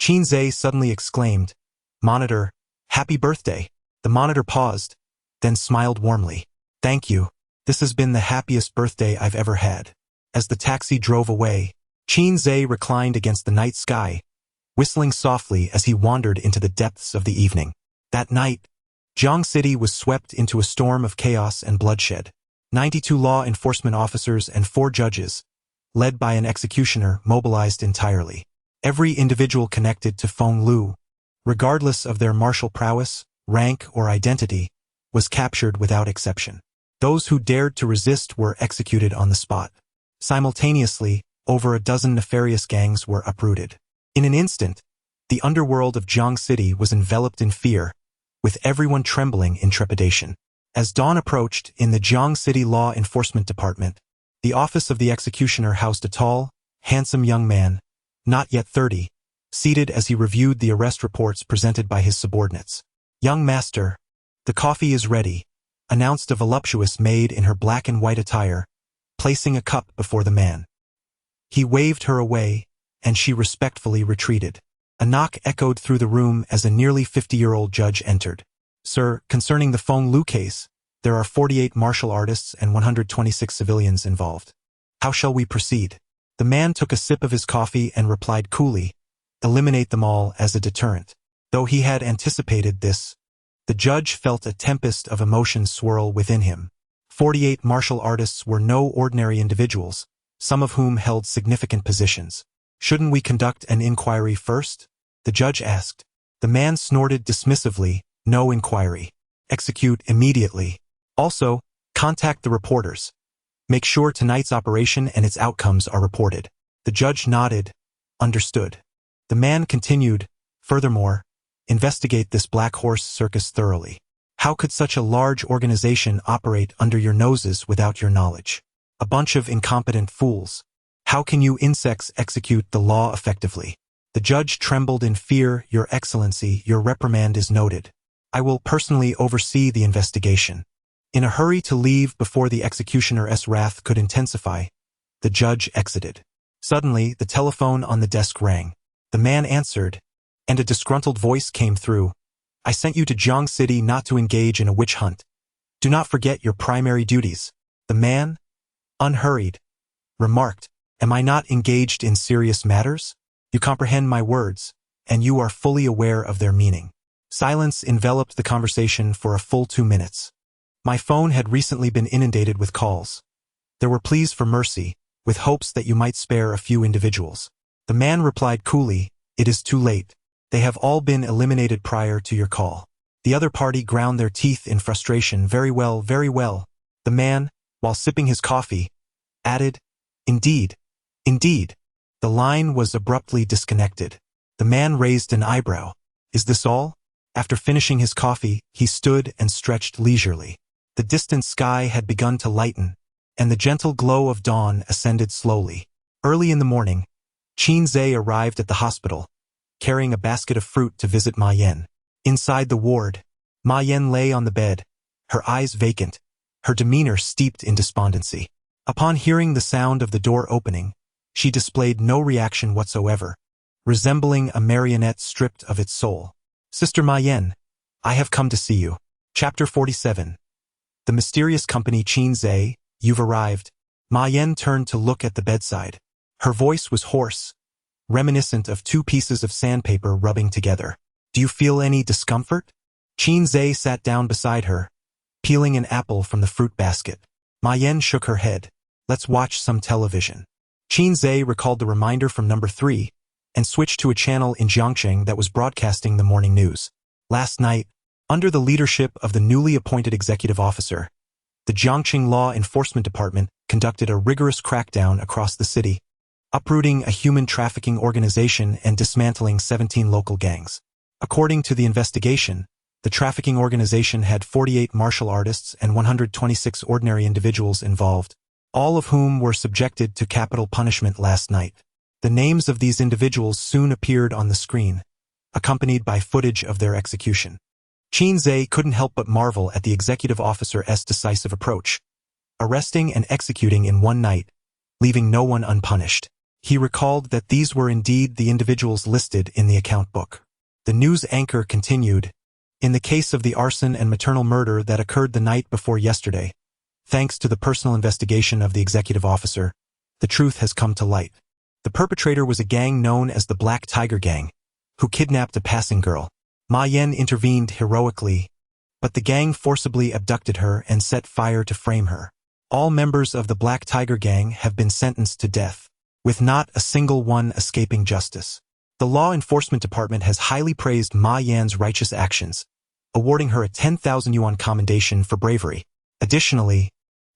Qin Zhe suddenly exclaimed, Monitor, happy birthday. The monitor paused, then smiled warmly. Thank you. This has been the happiest birthday I've ever had. As the taxi drove away, Qin Zhe reclined against the night sky, whistling softly as he wandered into the depths of the evening. That night, Zhong City was swept into a storm of chaos and bloodshed. 92 law enforcement officers and 4 judges, led by an executioner, mobilized entirely. Every individual connected to Fenglu, regardless of their martial prowess, rank, or identity, was captured without exception. Those who dared to resist were executed on the spot. Simultaneously, over a dozen nefarious gangs were uprooted. In an instant, the underworld of Zhong City was enveloped in fear, with everyone trembling in trepidation. As dawn approached in the Zhong City Law Enforcement Department, the office of the executioner housed a tall, handsome young man, not yet 30, seated as he reviewed the arrest reports presented by his subordinates. Young master, the coffee is ready, announced a voluptuous maid in her black and white attire, placing a cup before the man. He waved her away, and she respectfully retreated. A knock echoed through the room as a nearly 50-year-old judge entered. Sir, concerning the Fenglu case, there are 48 martial artists and 126 civilians involved. How shall we proceed? The man took a sip of his coffee and replied coolly, eliminate them all as a deterrent. Though he had anticipated this, the judge felt a tempest of emotions swirl within him. 48 martial artists were no ordinary individuals, some of whom held significant positions. Shouldn't we conduct an inquiry first? The judge asked. The man snorted dismissively, no inquiry. Execute immediately. Also, contact the reporters. Make sure tonight's operation and its outcomes are reported. The judge nodded. Understood. The man continued, furthermore, investigate this Black Horse Circus thoroughly. How could such a large organization operate under your noses without your knowledge? A bunch of incompetent fools. How can you insects execute the law effectively? The judge trembled in fear. Your Excellency, your reprimand is noted. I will personally oversee the investigation. In a hurry to leave before the executioner's wrath could intensify, the judge exited. Suddenly, the telephone on the desk rang. The man answered, and a disgruntled voice came through. I sent you to Zhong City not to engage in a witch hunt. Do not forget your primary duties. The man, unhurried, remarked, am I not engaged in serious matters? You comprehend my words, and you are fully aware of their meaning. Silence enveloped the conversation for a full 2 minutes. My phone had recently been inundated with calls. There were pleas for mercy, with hopes that you might spare a few individuals. The man replied coolly, "It is too late. They have all been eliminated prior to your call." The other party ground their teeth in frustration. "Very well, very well." The man, while sipping his coffee, added, "Indeed, indeed." The line was abruptly disconnected. The man raised an eyebrow. "Is this all?" After finishing his coffee, he stood and stretched leisurely. The distant sky had begun to lighten, and the gentle glow of dawn ascended slowly. Early in the morning, Qin arrived at the hospital, carrying a basket of fruit to visit Ma Yan. Inside the ward, Ma Yan lay on the bed, her eyes vacant, her demeanor steeped in despondency. Upon hearing the sound of the door opening, she displayed no reaction whatsoever, resembling a marionette stripped of its soul. "Sister Ma Yan, I have come to see you." Chapter 47. The mysterious company. Qin, you've arrived. Ma Yan turned to look at the bedside. Her voice was hoarse, reminiscent of two pieces of sandpaper rubbing together. "Do you feel any discomfort?" Qin sat down beside her, peeling an apple from the fruit basket. Ma Yan shook her head. "Let's watch some television." Qin recalled the reminder from number 3 and switched to a channel in Jiangsheng that was broadcasting the morning news. Last night, under the leadership of the newly appointed executive officer, the Jiangsheng Law Enforcement Department conducted a rigorous crackdown across the city, uprooting a human trafficking organization and dismantling 17 local gangs. According to the investigation, the trafficking organization had 48 martial artists and 126 ordinary individuals involved, all of whom were subjected to capital punishment last night. The names of these individuals soon appeared on the screen, accompanied by footage of their execution. Qin couldn't help but marvel at the executive officer's decisive approach, arresting and executing in one night, leaving no one unpunished. He recalled that these were indeed the individuals listed in the account book. The news anchor continued, "In the case of the arson and maternal murder that occurred the night before yesterday, thanks to the personal investigation of the executive officer, the truth has come to light. The perpetrator was a gang known as the Black Tiger Gang, who kidnapped a passing girl. Ma Yan intervened heroically, but the gang forcibly abducted her and set fire to frame her. All members of the Black Tiger Gang have been sentenced to death, with not a single one escaping justice. The Law Enforcement Department has highly praised Ma Yan's righteous actions, awarding her a 10,000 yuan commendation for bravery. Additionally,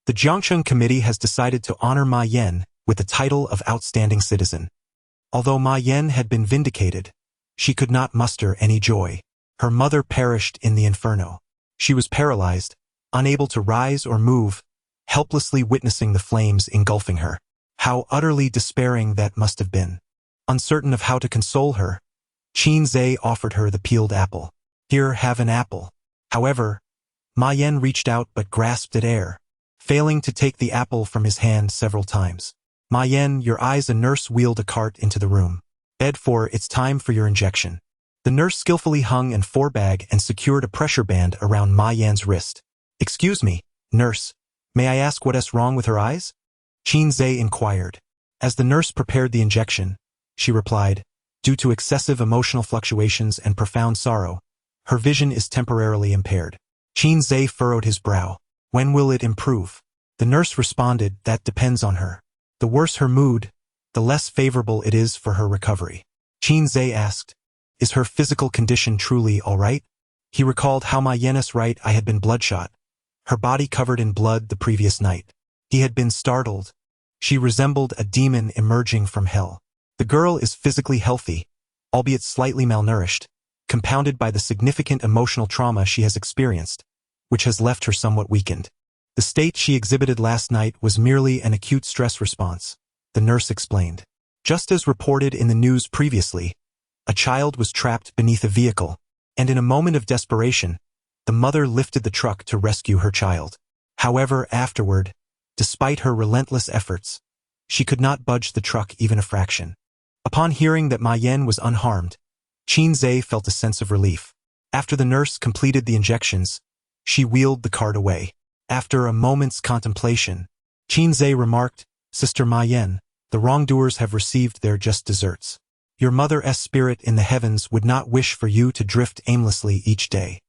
the Jiangsheng Committee has decided to honor Ma Yan with the title of Outstanding Citizen. Although Ma Yan had been vindicated, she could not muster any joy. Her mother perished in the inferno. She was paralyzed, unable to rise or move, helplessly witnessing the flames engulfing her. How utterly despairing that must have been. Uncertain of how to console her, Qin offered her the peeled apple. "Here, have an apple." However, Ma Yan reached out but grasped at air, failing to take the apple from his hand several times. "Ma Yan, your eyes." A nurse wheeled a cart into the room. "Bed 4, it's time for your injection." The nurse skillfully hung an forebag and secured a pressure band around Ma Yan's wrist. "Excuse me, nurse, may I ask what's wrong with her eyes?" Qin inquired. As the nurse prepared the injection, she replied, "Due to excessive emotional fluctuations and profound sorrow, her vision is temporarily impaired." Qin furrowed his brow. "When will it improve?" The nurse responded, "That depends on her. The worse her mood, the less favorable it is for her recovery." Qin asked, "Is her physical condition truly all right?" He recalled how Ma Yan's right eye had been bloodshot, her body covered in blood the previous night. He had been startled. She resembled a demon emerging from hell. The girl is physically healthy, albeit slightly malnourished, compounded by the significant emotional trauma she has experienced, which has left her somewhat weakened. The state she exhibited last night was merely an acute stress response, the nurse explained. Just as reported in the news previously, a child was trapped beneath a vehicle, and in a moment of desperation, the mother lifted the truck to rescue her child. However, afterward, despite her relentless efforts, she could not budge the truck even a fraction. Upon hearing that Ma Yan was unharmed, Qin felt a sense of relief. After the nurse completed the injections, she wheeled the cart away. After a moment's contemplation, Qin remarked, "Sister Ma Yan, the wrongdoers have received their just deserts. Your mother's spirit in the heavens would not wish for you to drift aimlessly each day.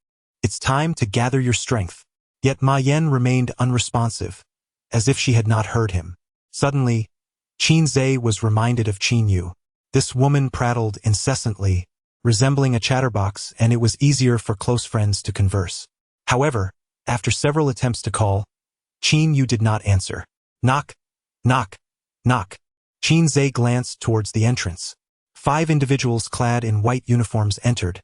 It's time to gather your strength. Yet Ma Yan remained unresponsive, as if she had not heard him. Suddenly, Qin Zhe was reminded of Qin Yu. This woman prattled incessantly, resembling a chatterbox, and it was easier for close friends to converse. However, after several attempts to call, Qin Yu did not answer. Knock, knock, knock. Qin Zhe glanced towards the entrance. 5 individuals clad in white uniforms entered,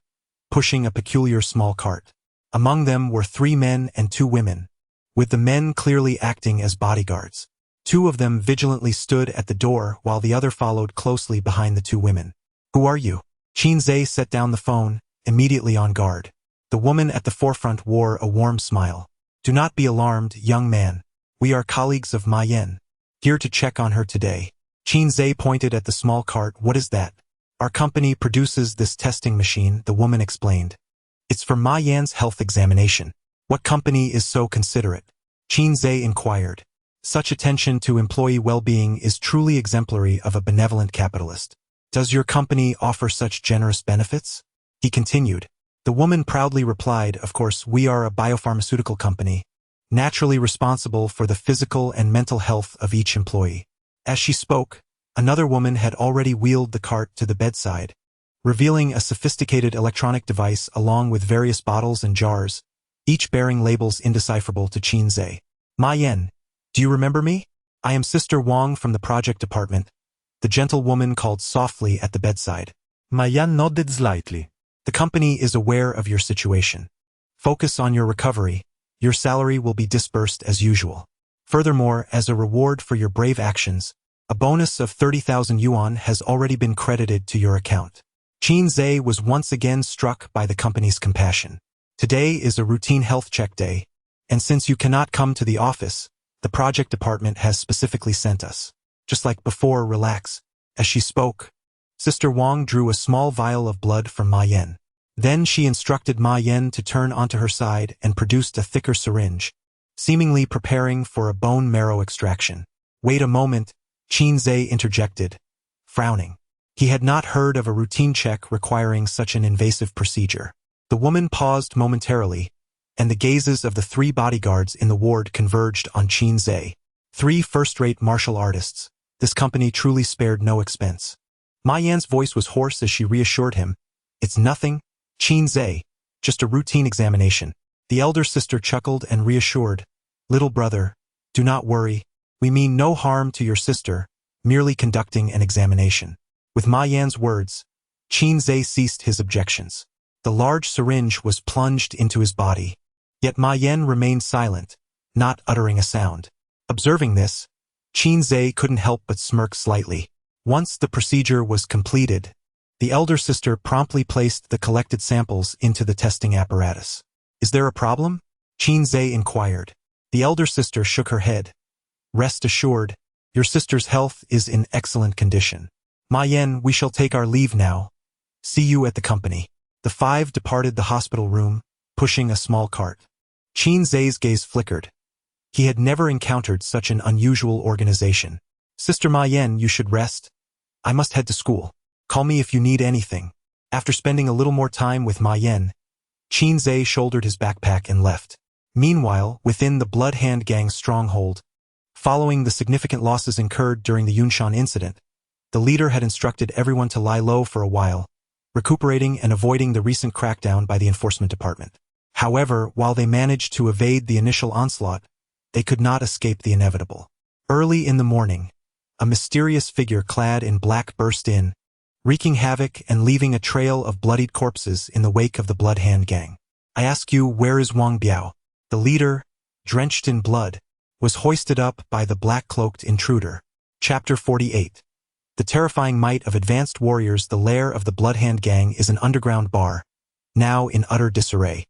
pushing a peculiar small cart. Among them were 3 men and 2 women, with the men clearly acting as bodyguards. 2 of them vigilantly stood at the door while the other followed closely behind the 2 women. Who are you? Qin Zhe set down the phone, immediately on guard. The woman at the forefront wore a warm smile. Do not be alarmed, young man. We are colleagues of Ma Yan, here to check on her today. Qin Zhe pointed at the small cart. What is that? Our company produces this testing machine, the woman explained. It's for Ma Yan's health examination. What company is so considerate? Qin Zhe inquired. Such attention to employee well-being is truly exemplary of a benevolent capitalist. Does your company offer such generous benefits? He continued. The woman proudly replied, of course, we are a biopharmaceutical company, naturally responsible for the physical and mental health of each employee. As she spoke, another woman had already wheeled the cart to the bedside, revealing a sophisticated electronic device along with various bottles and jars, each bearing labels indecipherable to Qin Zhe. Ma Yan, do you remember me? I am Sister Wang from the project department, the gentle woman called softly at the bedside. Ma Yan nodded slightly. The company is aware of your situation. Focus on your recovery. Your salary will be disbursed as usual. Furthermore, as a reward for your brave actions, a bonus of 30,000 yuan has already been credited to your account. Qin Zhe was once again struck by the company's compassion. Today is a routine health check day, and since you cannot come to the office, the project department has specifically sent us. Just like before, relax. As she spoke, Sister Wang drew a small vial of blood from Ma Yan. Then she instructed Ma Yan to turn onto her side and produced a thicker syringe, seemingly preparing for a bone marrow extraction. Wait a moment, Qin Zhe interjected, frowning. He had not heard of a routine check requiring such an invasive procedure. The woman paused momentarily, and the gazes of the 3 bodyguards in the ward converged on Qin Zhe. 3 first-rate martial artists. This company truly spared no expense. Ma Yan's voice was hoarse as she reassured him. It's nothing, Qin Zhe, just a routine examination. The elder sister chuckled and reassured. Little brother, do not worry. We mean no harm to your sister, merely conducting an examination. With Ma Yan's words, Qin Zhe ceased his objections. The large syringe was plunged into his body. Yet Ma Yan remained silent, not uttering a sound. Observing this, Qin Zhe couldn't help but smirk slightly. Once the procedure was completed, the elder sister promptly placed the collected samples into the testing apparatus. Is there a problem? Qin Zhe inquired. The elder sister shook her head. Rest assured, your sister's health is in excellent condition. Ma Yan, we shall take our leave now. See you at the company. The 5 departed the hospital room, pushing a small cart. Qin Zhe's gaze flickered. He had never encountered such an unusual organization. Sister Ma Yan, you should rest. I must head to school. Call me if you need anything. After spending a little more time with Ma Yan, Qin Zhe shouldered his backpack and left. Meanwhile, within the Blood Hand Gang's stronghold, following the significant losses incurred during the Yunshan incident, the leader had instructed everyone to lie low for a while, recuperating and avoiding the recent crackdown by the enforcement department. However, while they managed to evade the initial onslaught, they could not escape the inevitable. Early in the morning, a mysterious figure clad in black burst in, wreaking havoc and leaving a trail of bloodied corpses in the wake of the Blood Hand Gang. I ask you, where is Wang Biao? The leader, drenched in blood, was hoisted up by the black-cloaked intruder. Chapter 48. The terrifying might of advanced warriors. The lair of the Blood Hand Gang is an underground bar, now in utter disarray.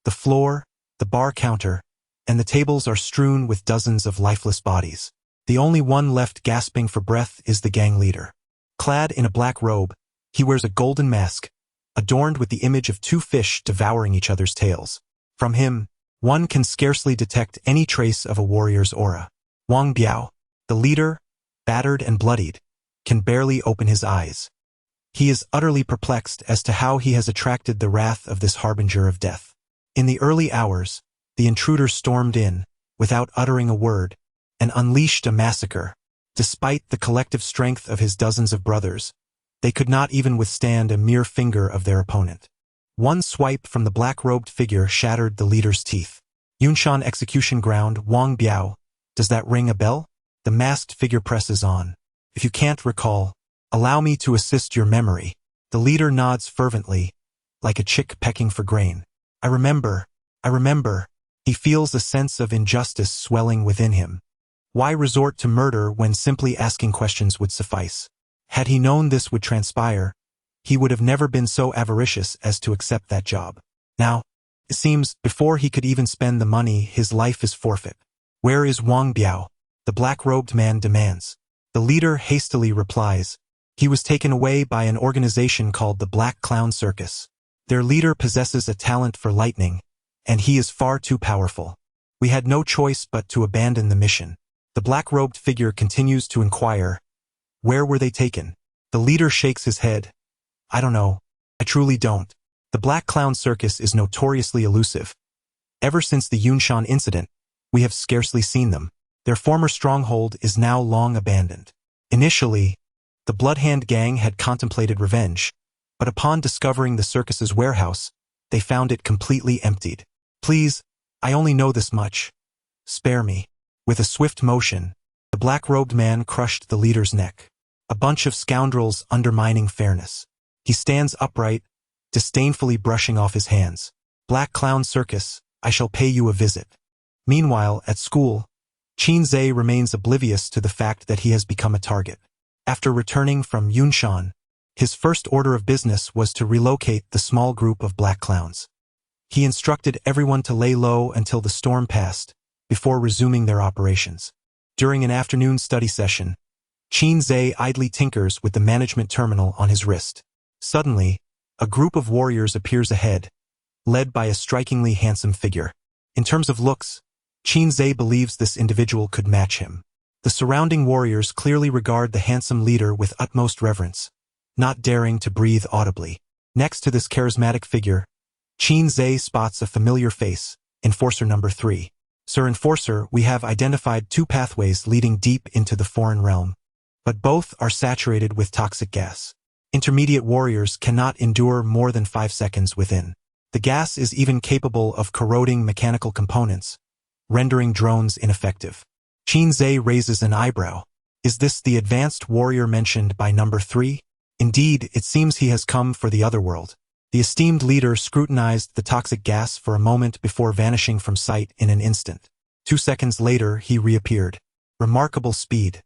The floor, the bar counter, and the tables are strewn with dozens of lifeless bodies. The only one left gasping for breath is the gang leader. Clad in a black robe, he wears a golden mask, adorned with the image of 2 fish devouring each other's tails. From him, one can scarcely detect any trace of a warrior's aura. Wang Biao, the leader, battered and bloodied, can barely open his eyes. He is utterly perplexed as to how he has attracted the wrath of this harbinger of death. In the early hours, The intruder stormed in, without uttering a word, and unleashed a massacre. Despite the collective strength of his dozens of brothers, they could not even withstand a mere finger of their opponent. One swipe from the black-robed figure shattered the leader's teeth. Yunshan execution ground, Wang Biao. Does that ring a bell? The masked figure presses on. If you can't recall, allow me to assist your memory. The leader nods fervently, like a chick pecking for grain. I remember. He feels a sense of injustice swelling within him. Why resort to murder when simply asking questions would suffice? Had he known this would transpire, he would have never been so avaricious as to accept that job. Now, it seems, before he could even spend the money, his life is forfeit. Where is Wang Biao? The black-robed man demands. The leader hastily replies. He was taken away by an organization called the Black Clown Circus. Their leader possesses a talent for lightning, and he is far too powerful. We had no choice but to abandon the mission. The black-robed figure continues to inquire. Where were they taken? The leader shakes his head. I don't know. I truly don't. The Black Clown Circus is notoriously elusive. Ever since the Yunshan incident, we have scarcely seen them. Their former stronghold is now long abandoned. Initially, the Bloodhand gang had contemplated revenge, but upon discovering the circus's warehouse, they found it completely emptied. Please, I only know this much. Spare me. With a swift motion, the black-robed man crushed the leader's neck. A bunch of scoundrels undermining fairness. He stands upright, disdainfully brushing off his hands. Black Clown Circus, I shall pay you a visit. Meanwhile, at school, Qinzhe remains oblivious to the fact that he has become a target. After returning from Yunshan, his first order of business was to relocate the small group of black clowns. He instructed everyone to lay low until the storm passed, before resuming their operations. During an afternoon study session, Qinzhe idly tinkers with the management terminal on his wrist. Suddenly, a group of warriors appears ahead, led by a strikingly handsome figure. In terms of looks, Qinzhe believes this individual could match him. The surrounding warriors clearly regard the handsome leader with utmost reverence, not daring to breathe audibly. Next to this charismatic figure, Qinzhe spots a familiar face, Enforcer number 3. Sir Enforcer, we have identified 2 pathways leading deep into the foreign realm, but both are saturated with toxic gas. Intermediate warriors cannot endure more than 5 seconds within. The gas is even capable of corroding mechanical components, rendering drones ineffective. Qinzhe raises an eyebrow. Is this the advanced warrior mentioned by number 3? Indeed, it seems he has come for the Otherworld. The esteemed leader scrutinized the toxic gas for a moment before vanishing from sight in an instant. 2 seconds later, he reappeared. Remarkable speed.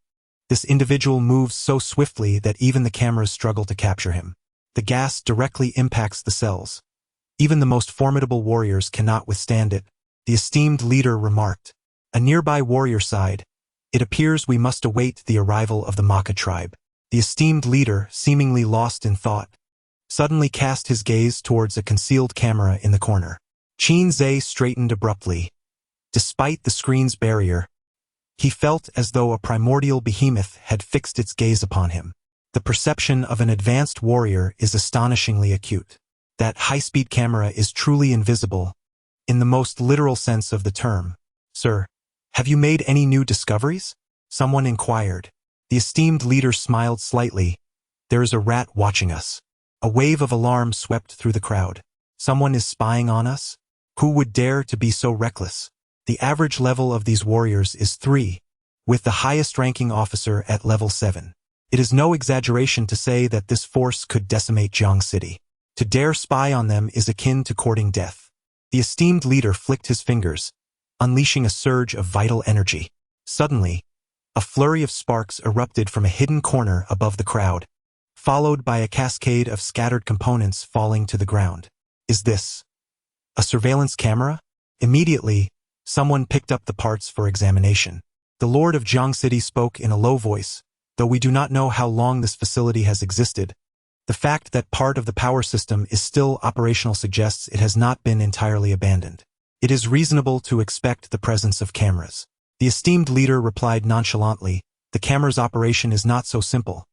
This individual moves so swiftly that even the cameras struggle to capture him. The gas directly impacts the cells. Even the most formidable warriors cannot withstand it, the esteemed leader remarked. A nearby warrior sighed. It appears we must await the arrival of the Maka tribe. The esteemed leader, seemingly lost in thought, suddenly cast his gaze towards a concealed camera in the corner. Qinzhe straightened abruptly. Despite the screen's barrier, he felt as though a primordial behemoth had fixed its gaze upon him. The perception of an advanced warrior is astonishingly acute. That high-speed camera is truly invisible, in the most literal sense of the term. Sir, have you made any new discoveries? Someone inquired. The esteemed leader smiled slightly. There is a rat watching us. A wave of alarm swept through the crowd. Someone is spying on us? Who would dare to be so reckless? The average level of these warriors is 3, with the highest ranking officer at level 7. It is no exaggeration to say that this force could decimate Jiang City. To dare spy on them is akin to courting death. The esteemed leader flicked his fingers, unleashing a surge of vital energy. Suddenly, a flurry of sparks erupted from a hidden corner above the crowd, followed by a cascade of scattered components falling to the ground. Is this a surveillance camera? Immediately, someone picked up the parts for examination. The Lord of Jiang City spoke in a low voice. Though we do not know how long this facility has existed, the fact that part of the power system is still operational suggests it has not been entirely abandoned. It is reasonable to expect the presence of cameras. The esteemed leader replied nonchalantly, the camera's operation is not so simple.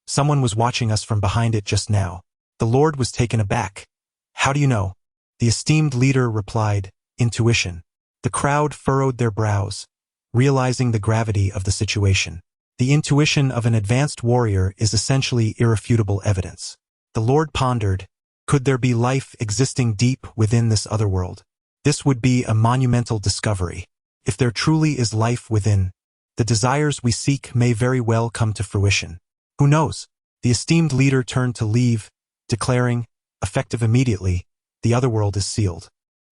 Someone was watching us from behind it just now. The Lord was taken aback. How do you know? The esteemed leader replied, intuition. The crowd furrowed their brows, realizing the gravity of the situation. The intuition of an advanced warrior is essentially irrefutable evidence. The Lord pondered, could there be life existing deep within this otherworld? This would be a monumental discovery. If there truly is life within, the desires we seek may very well come to fruition. Who knows? The esteemed leader turned to leave, declaring, effective immediately, the otherworld is sealed.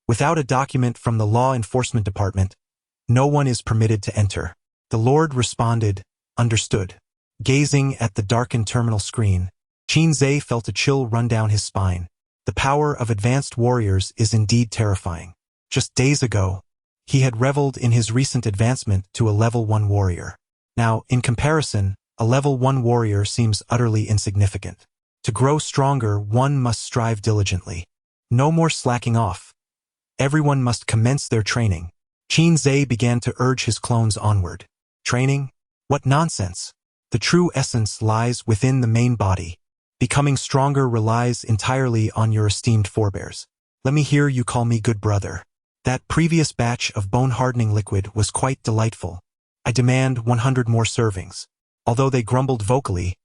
Without a document from the law enforcement department, no one is permitted to enter. The Lord responded, understood. Gazing at the darkened terminal screen, Qinze felt a chill run down his spine. The power of advanced warriors is indeed terrifying. Just days ago, he had reveled in his recent advancement to a level 1 warrior. Now, in comparison, a level 1 warrior seems utterly insignificant. To grow stronger, one must strive diligently. No more slacking off. Everyone must commence their training. Qinze began to urge his clones onward. Training? What nonsense! The true essence lies within the main body. Becoming stronger relies entirely on your esteemed forebears. Let me hear you call me good brother. That previous batch of bone-hardening liquid was quite delightful. I demand 100 more servings. Although they grumbled vocally,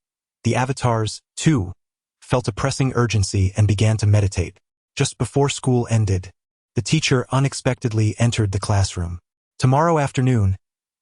the avatars, too, felt a pressing urgency and began to meditate. Just before school ended, the teacher unexpectedly entered the classroom. Tomorrow afternoon,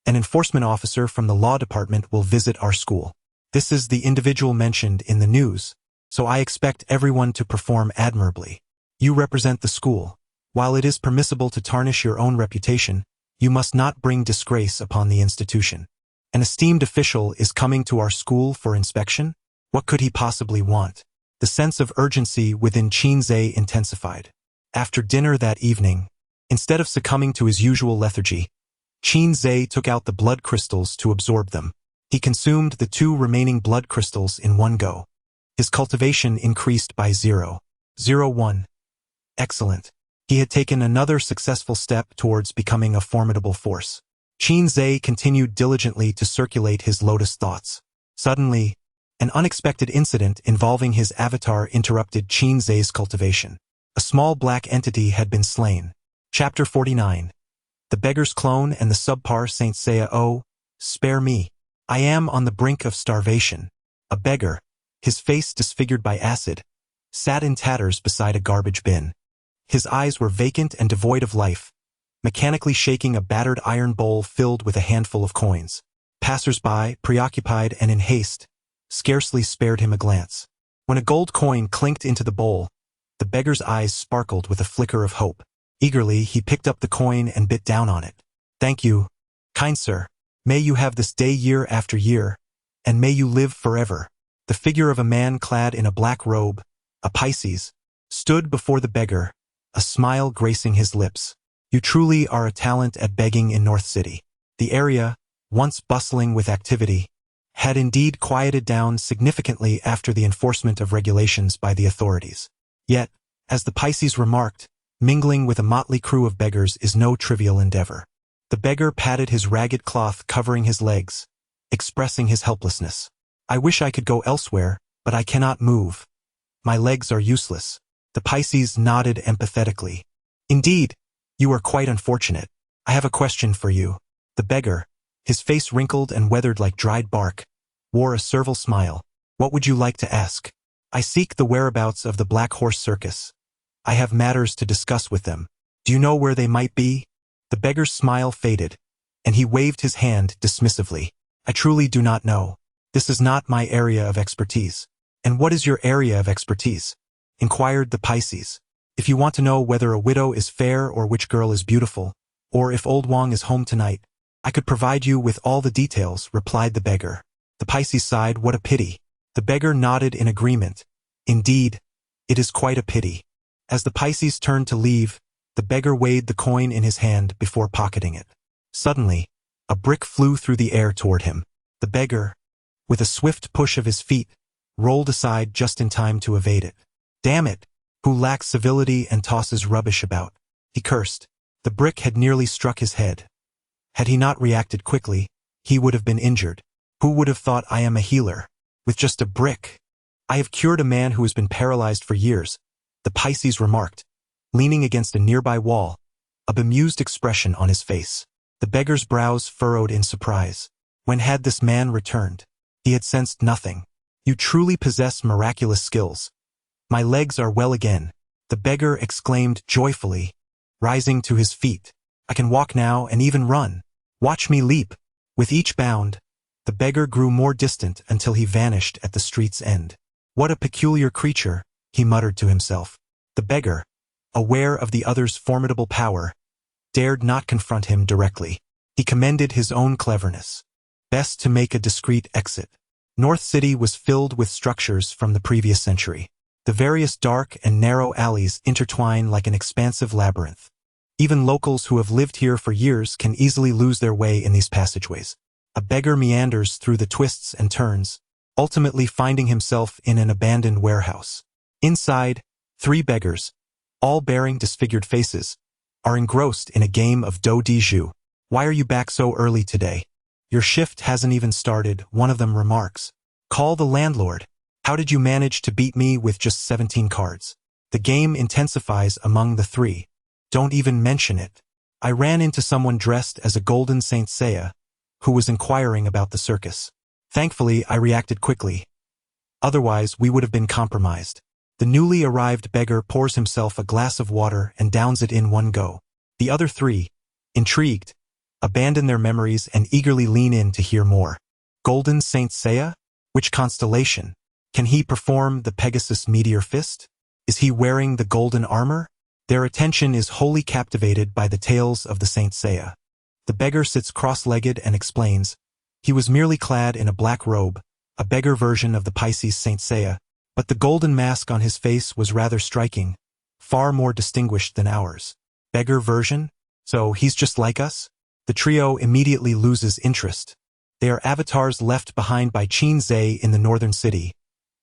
an enforcement officer from the law department will visit our school. This is the individual mentioned in the news, so I expect everyone to perform admirably. You represent the school. While it is permissible to tarnish your own reputation, you must not bring disgrace upon the institution. An esteemed official is coming to our school for inspection? What could he possibly want? The sense of urgency within Qinze intensified. After dinner that evening, instead of succumbing to his usual lethargy, Qinze took out the blood crystals to absorb them. He consumed the 2 remaining blood crystals in one go. His cultivation increased by 0.01. Excellent. He had taken another successful step towards becoming a formidable force. Qinze continued diligently to circulate his lotus thoughts. Suddenly, an unexpected incident involving his avatar interrupted Qinze's cultivation. A small black entity had been slain. Chapter 49. The Beggar's Clone and the Subpar Saint Seiya. Oh, spare me. I am on the brink of starvation. A beggar, his face disfigured by acid, sat in tatters beside a garbage bin. His eyes were vacant and devoid of life, mechanically shaking a battered iron bowl filled with a handful of coins. Passers-by, preoccupied and in haste, scarcely spared him a glance. When a gold coin clinked into the bowl, the beggar's eyes sparkled with a flicker of hope. Eagerly, he picked up the coin and bit down on it. Thank you, kind sir. May you have this day year after year, and may you live forever. The figure of a man clad in a black robe, a Pisces, stood before the beggar, a smile gracing his lips. You truly are a talent at begging in North City. The area, once bustling with activity, had indeed quieted down significantly after the enforcement of regulations by the authorities. Yet, as the Pisces remarked, mingling with a motley crew of beggars is no trivial endeavor. The beggar patted his ragged cloth covering his legs, expressing his helplessness. I wish I could go elsewhere, but I cannot move. My legs are useless. The Pisces nodded empathetically. Indeed, you are quite unfortunate. I have a question for you. The beggar, his face wrinkled and weathered like dried bark, wore a servile smile. What would you like to ask? I seek the whereabouts of the Black Horse Circus. I have matters to discuss with them. Do you know where they might be? The beggar's smile faded, and he waved his hand dismissively. I truly do not know. This is not my area of expertise. And what is your area of expertise? Inquired the Pisces. If you want to know whether a widow is fair or which girl is beautiful, or if old Wang is home tonight, I could provide you with all the details, replied the beggar. The Pisces sighed, what a pity. The beggar nodded in agreement. Indeed, it is quite a pity. As the Pisces turned to leave, the beggar weighed the coin in his hand before pocketing it. Suddenly, a brick flew through the air toward him. The beggar, with a swift push of his feet, rolled aside just in time to evade it. Damn it! Who lacks civility and tosses rubbish about? He cursed. The brick had nearly struck his head. Had he not reacted quickly, he would have been injured. Who would have thought I am a healer? With just a brick. I have cured a man who has been paralyzed for years, the Pisces remarked. Leaning against a nearby wall, a bemused expression on his face. The beggar's brows furrowed in surprise. When had this man returned? He had sensed nothing. You truly possess miraculous skills. My legs are well again, the beggar exclaimed joyfully, rising to his feet. I can walk now and even run. Watch me leap. With each bound, the beggar grew more distant until he vanished at the street's end. What a peculiar creature, he muttered to himself. The beggar, aware of the other's formidable power, dared not confront him directly. He commended his own cleverness. Best to make a discreet exit. North City was filled with structures from the previous century. The various dark and narrow alleys intertwine like an expansive labyrinth. Even locals who have lived here for years can easily lose their way in these passageways. A beggar meanders through the twists and turns, ultimately finding himself in an abandoned warehouse. Inside, 3 beggars, all bearing disfigured faces, are engrossed in a game of do di jeu. Why are you back so early today? Your shift hasn't even started, one of them remarks. Call the landlord. How did you manage to beat me with just 17 cards? The game intensifies among the 3. Don't even mention it. I ran into someone dressed as a golden Saint Seiya, who was inquiring about the circus. Thankfully, I reacted quickly. Otherwise, we would have been compromised. The newly arrived beggar pours himself a glass of water and downs it in one go. The other 3, intrigued, abandon their memories and eagerly lean in to hear more. Golden Saint Seiya? Which constellation? Can he perform the Pegasus Meteor Fist? Is he wearing the golden armor? Their attention is wholly captivated by the tales of the Saint Seiya. The beggar sits cross-legged and explains. He was merely clad in a black robe, a beggar version of the Pisces Saint Seiya, but the golden mask on his face was rather striking, far more distinguished than ours. Beggar version? So he's just like us? The trio immediately loses interest. They are avatars left behind by Qin Zhe in the northern city,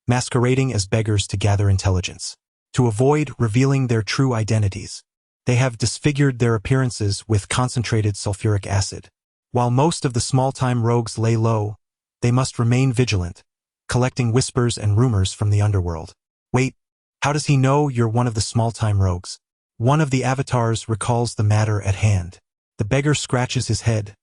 masquerading as beggars to gather intelligence. To avoid revealing their true identities, they have disfigured their appearances with concentrated sulfuric acid. While most of the small-time rogues lay low, they must remain vigilant, collecting whispers and rumors from the underworld. Wait, how does he know you're one of the small-time rogues? One of the avatars recalls the matter at hand. The beggar scratches his head.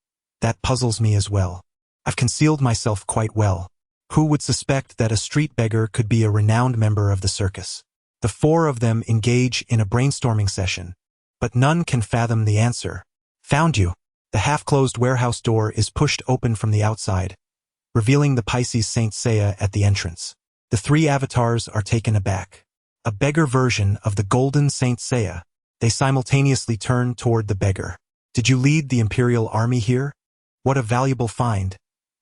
That puzzles me as well. I've concealed myself quite well. Who would suspect that a street beggar could be a renowned member of the circus? The 4 of them engage in a brainstorming session, but none can fathom the answer. Found you. The half-closed warehouse door is pushed open from the outside, revealing the Pisces Saint Seiya at the entrance. The 3 avatars are taken aback. A beggar version of the golden Saint Seiya. They simultaneously turn toward the beggar. Did you lead the Imperial Army here? What a valuable find.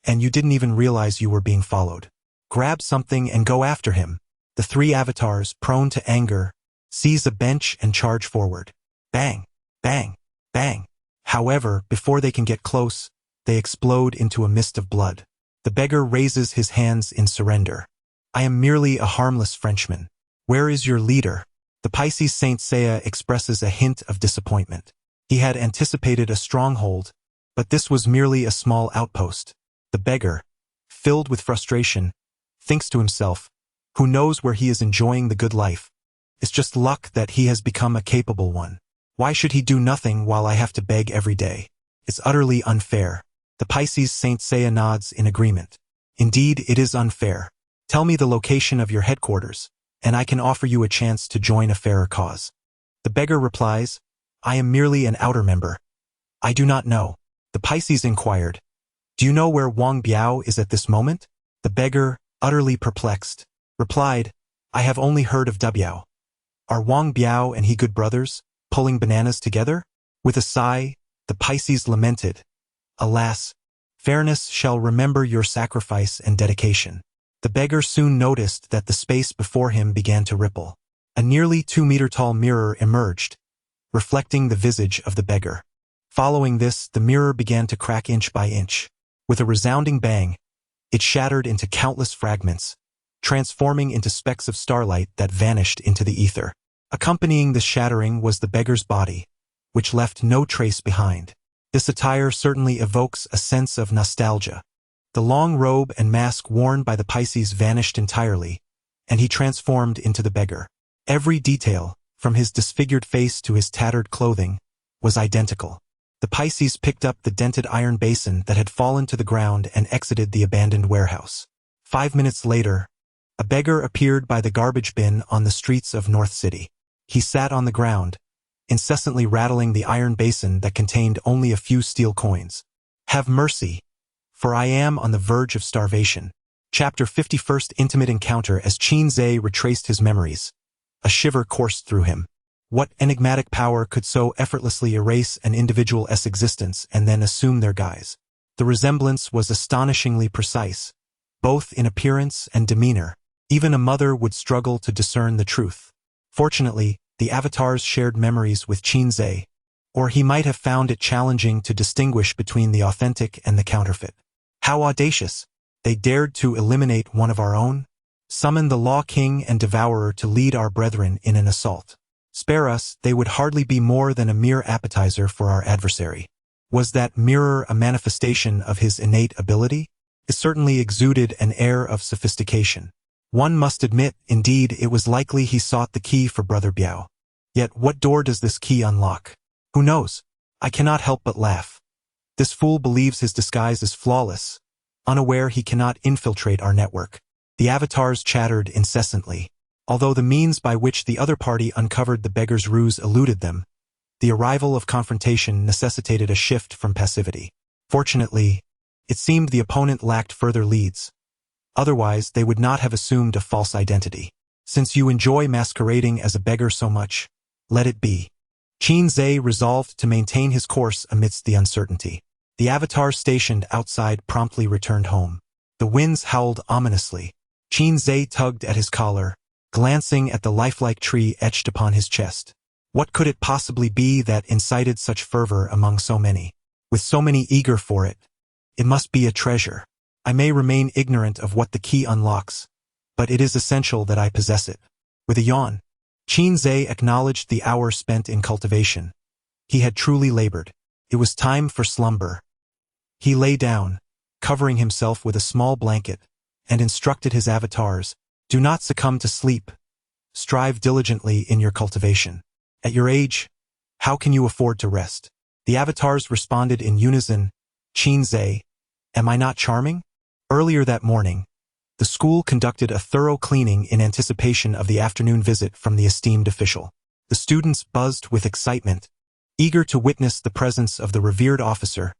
And you didn't even realize you were being followed. Grab something and go after him. The 3 avatars, prone to anger, seize a bench and charge forward. Bang, bang, bang. However, before they can get close, they explode into a mist of blood. The beggar raises his hands in surrender. I am merely a harmless Frenchman. Where is your leader? The Pisces Saint Seiya expresses a hint of disappointment. He had anticipated a stronghold, but this was merely a small outpost. The beggar, filled with frustration, thinks to himself, who knows where he is enjoying the good life? It's just luck that he has become a capable one. Why should he do nothing while I have to beg every day? It's utterly unfair. The Pisces Saint Seiya nods in agreement. Indeed, it is unfair. Tell me the location of your headquarters, and I can offer you a chance to join a fairer cause. The beggar replies, I am merely an outer member. I do not know. The Pisces inquired, do you know where Wang Biao is at this moment? The beggar, utterly perplexed, replied, I have only heard of Dubiao. Are Wang Biao and he good brothers, pulling bananas together? With a sigh, the Pisces lamented, alas, fairness shall remember your sacrifice and dedication. The beggar soon noticed that the space before him began to ripple. A nearly 2-meter-tall mirror emerged, reflecting the visage of the beggar. Following this, the mirror began to crack inch by inch. With a resounding bang, it shattered into countless fragments, transforming into specks of starlight that vanished into the ether. Accompanying the shattering was the beggar's body, which left no trace behind. This attire certainly evokes a sense of nostalgia. The long robe and mask worn by the Pisces vanished entirely, and he transformed into the beggar. Every detail, from his disfigured face to his tattered clothing, was identical. The Pisces picked up the dented iron basin that had fallen to the ground and exited the abandoned warehouse. 5 minutes later, a beggar appeared by the garbage bin on the streets of North City. He sat on the ground, incessantly rattling the iron basin that contained only a few steel coins. "Have mercy, for I am on the verge of starvation." Chapter 51. Intimate encounter. As Qin retraced his memories, a shiver coursed through him. What enigmatic power could so effortlessly erase an individual's existence and then assume their guise? The resemblance was astonishingly precise, both in appearance and demeanor. Even a mother would struggle to discern the truth. Fortunately, the avatars shared memories with Qin, or he might have found it challenging to distinguish between the authentic and the counterfeit. How audacious! They dared to eliminate one of our own? Summon the Law King and Devourer to lead our brethren in an assault. Spare us, they would hardly be more than a mere appetizer for our adversary. Was that mirror a manifestation of his innate ability? It certainly exuded an air of sophistication. One must admit, indeed, it was likely he sought the key for Brother Biao. Yet what door does this key unlock? Who knows? I cannot help but laugh. This fool believes his disguise is flawless, unaware he cannot infiltrate our network. The avatars chattered incessantly. Although the means by which the other party uncovered the beggar's ruse eluded them, the arrival of confrontation necessitated a shift from passivity. Fortunately, it seemed the opponent lacked further leads. Otherwise, they would not have assumed a false identity. Since you enjoy masquerading as a beggar so much, let it be. Qin resolved to maintain his course amidst the uncertainty. The avatar stationed outside promptly returned home. The winds howled ominously. Qin tugged at his collar, glancing at the lifelike tree etched upon his chest. What could it possibly be that incited such fervor among so many? With so many eager for it, it must be a treasure. I may remain ignorant of what the key unlocks, but it is essential that I possess it. With a yawn, Qin acknowledged the hour spent in cultivation. He had truly labored. It was time for slumber. He lay down, covering himself with a small blanket, and instructed his avatars, "Do not succumb to sleep. Strive diligently in your cultivation. At your age, how can you afford to rest?" The avatars responded in unison, "Qin, am I not charming?" Earlier that morning, the school conducted a thorough cleaning in anticipation of the afternoon visit from the esteemed official. The students buzzed with excitement, eager to witness the presence of the revered officer,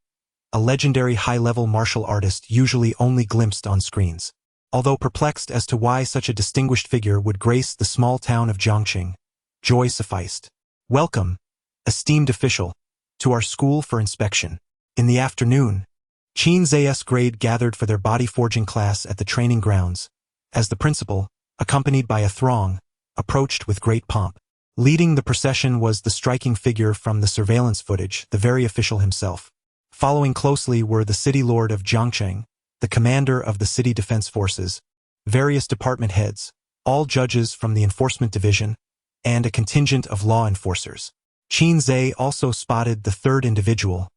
a legendary high-level martial artist usually only glimpsed on screens. Although perplexed as to why such a distinguished figure would grace the small town of Jiangqing, joy sufficed. "Welcome, esteemed official, to our school for inspection." In the afternoon, Qin's grade gathered for their body-forging class at the training grounds, as the principal, accompanied by a throng, approached with great pomp. Leading the procession was the striking figure from the surveillance footage, the very official himself. Following closely were the city lord of Jiangqing, the commander of the city defense forces, various department heads, all judges from the enforcement division, and a contingent of law enforcers. Qin also spotted the third individual,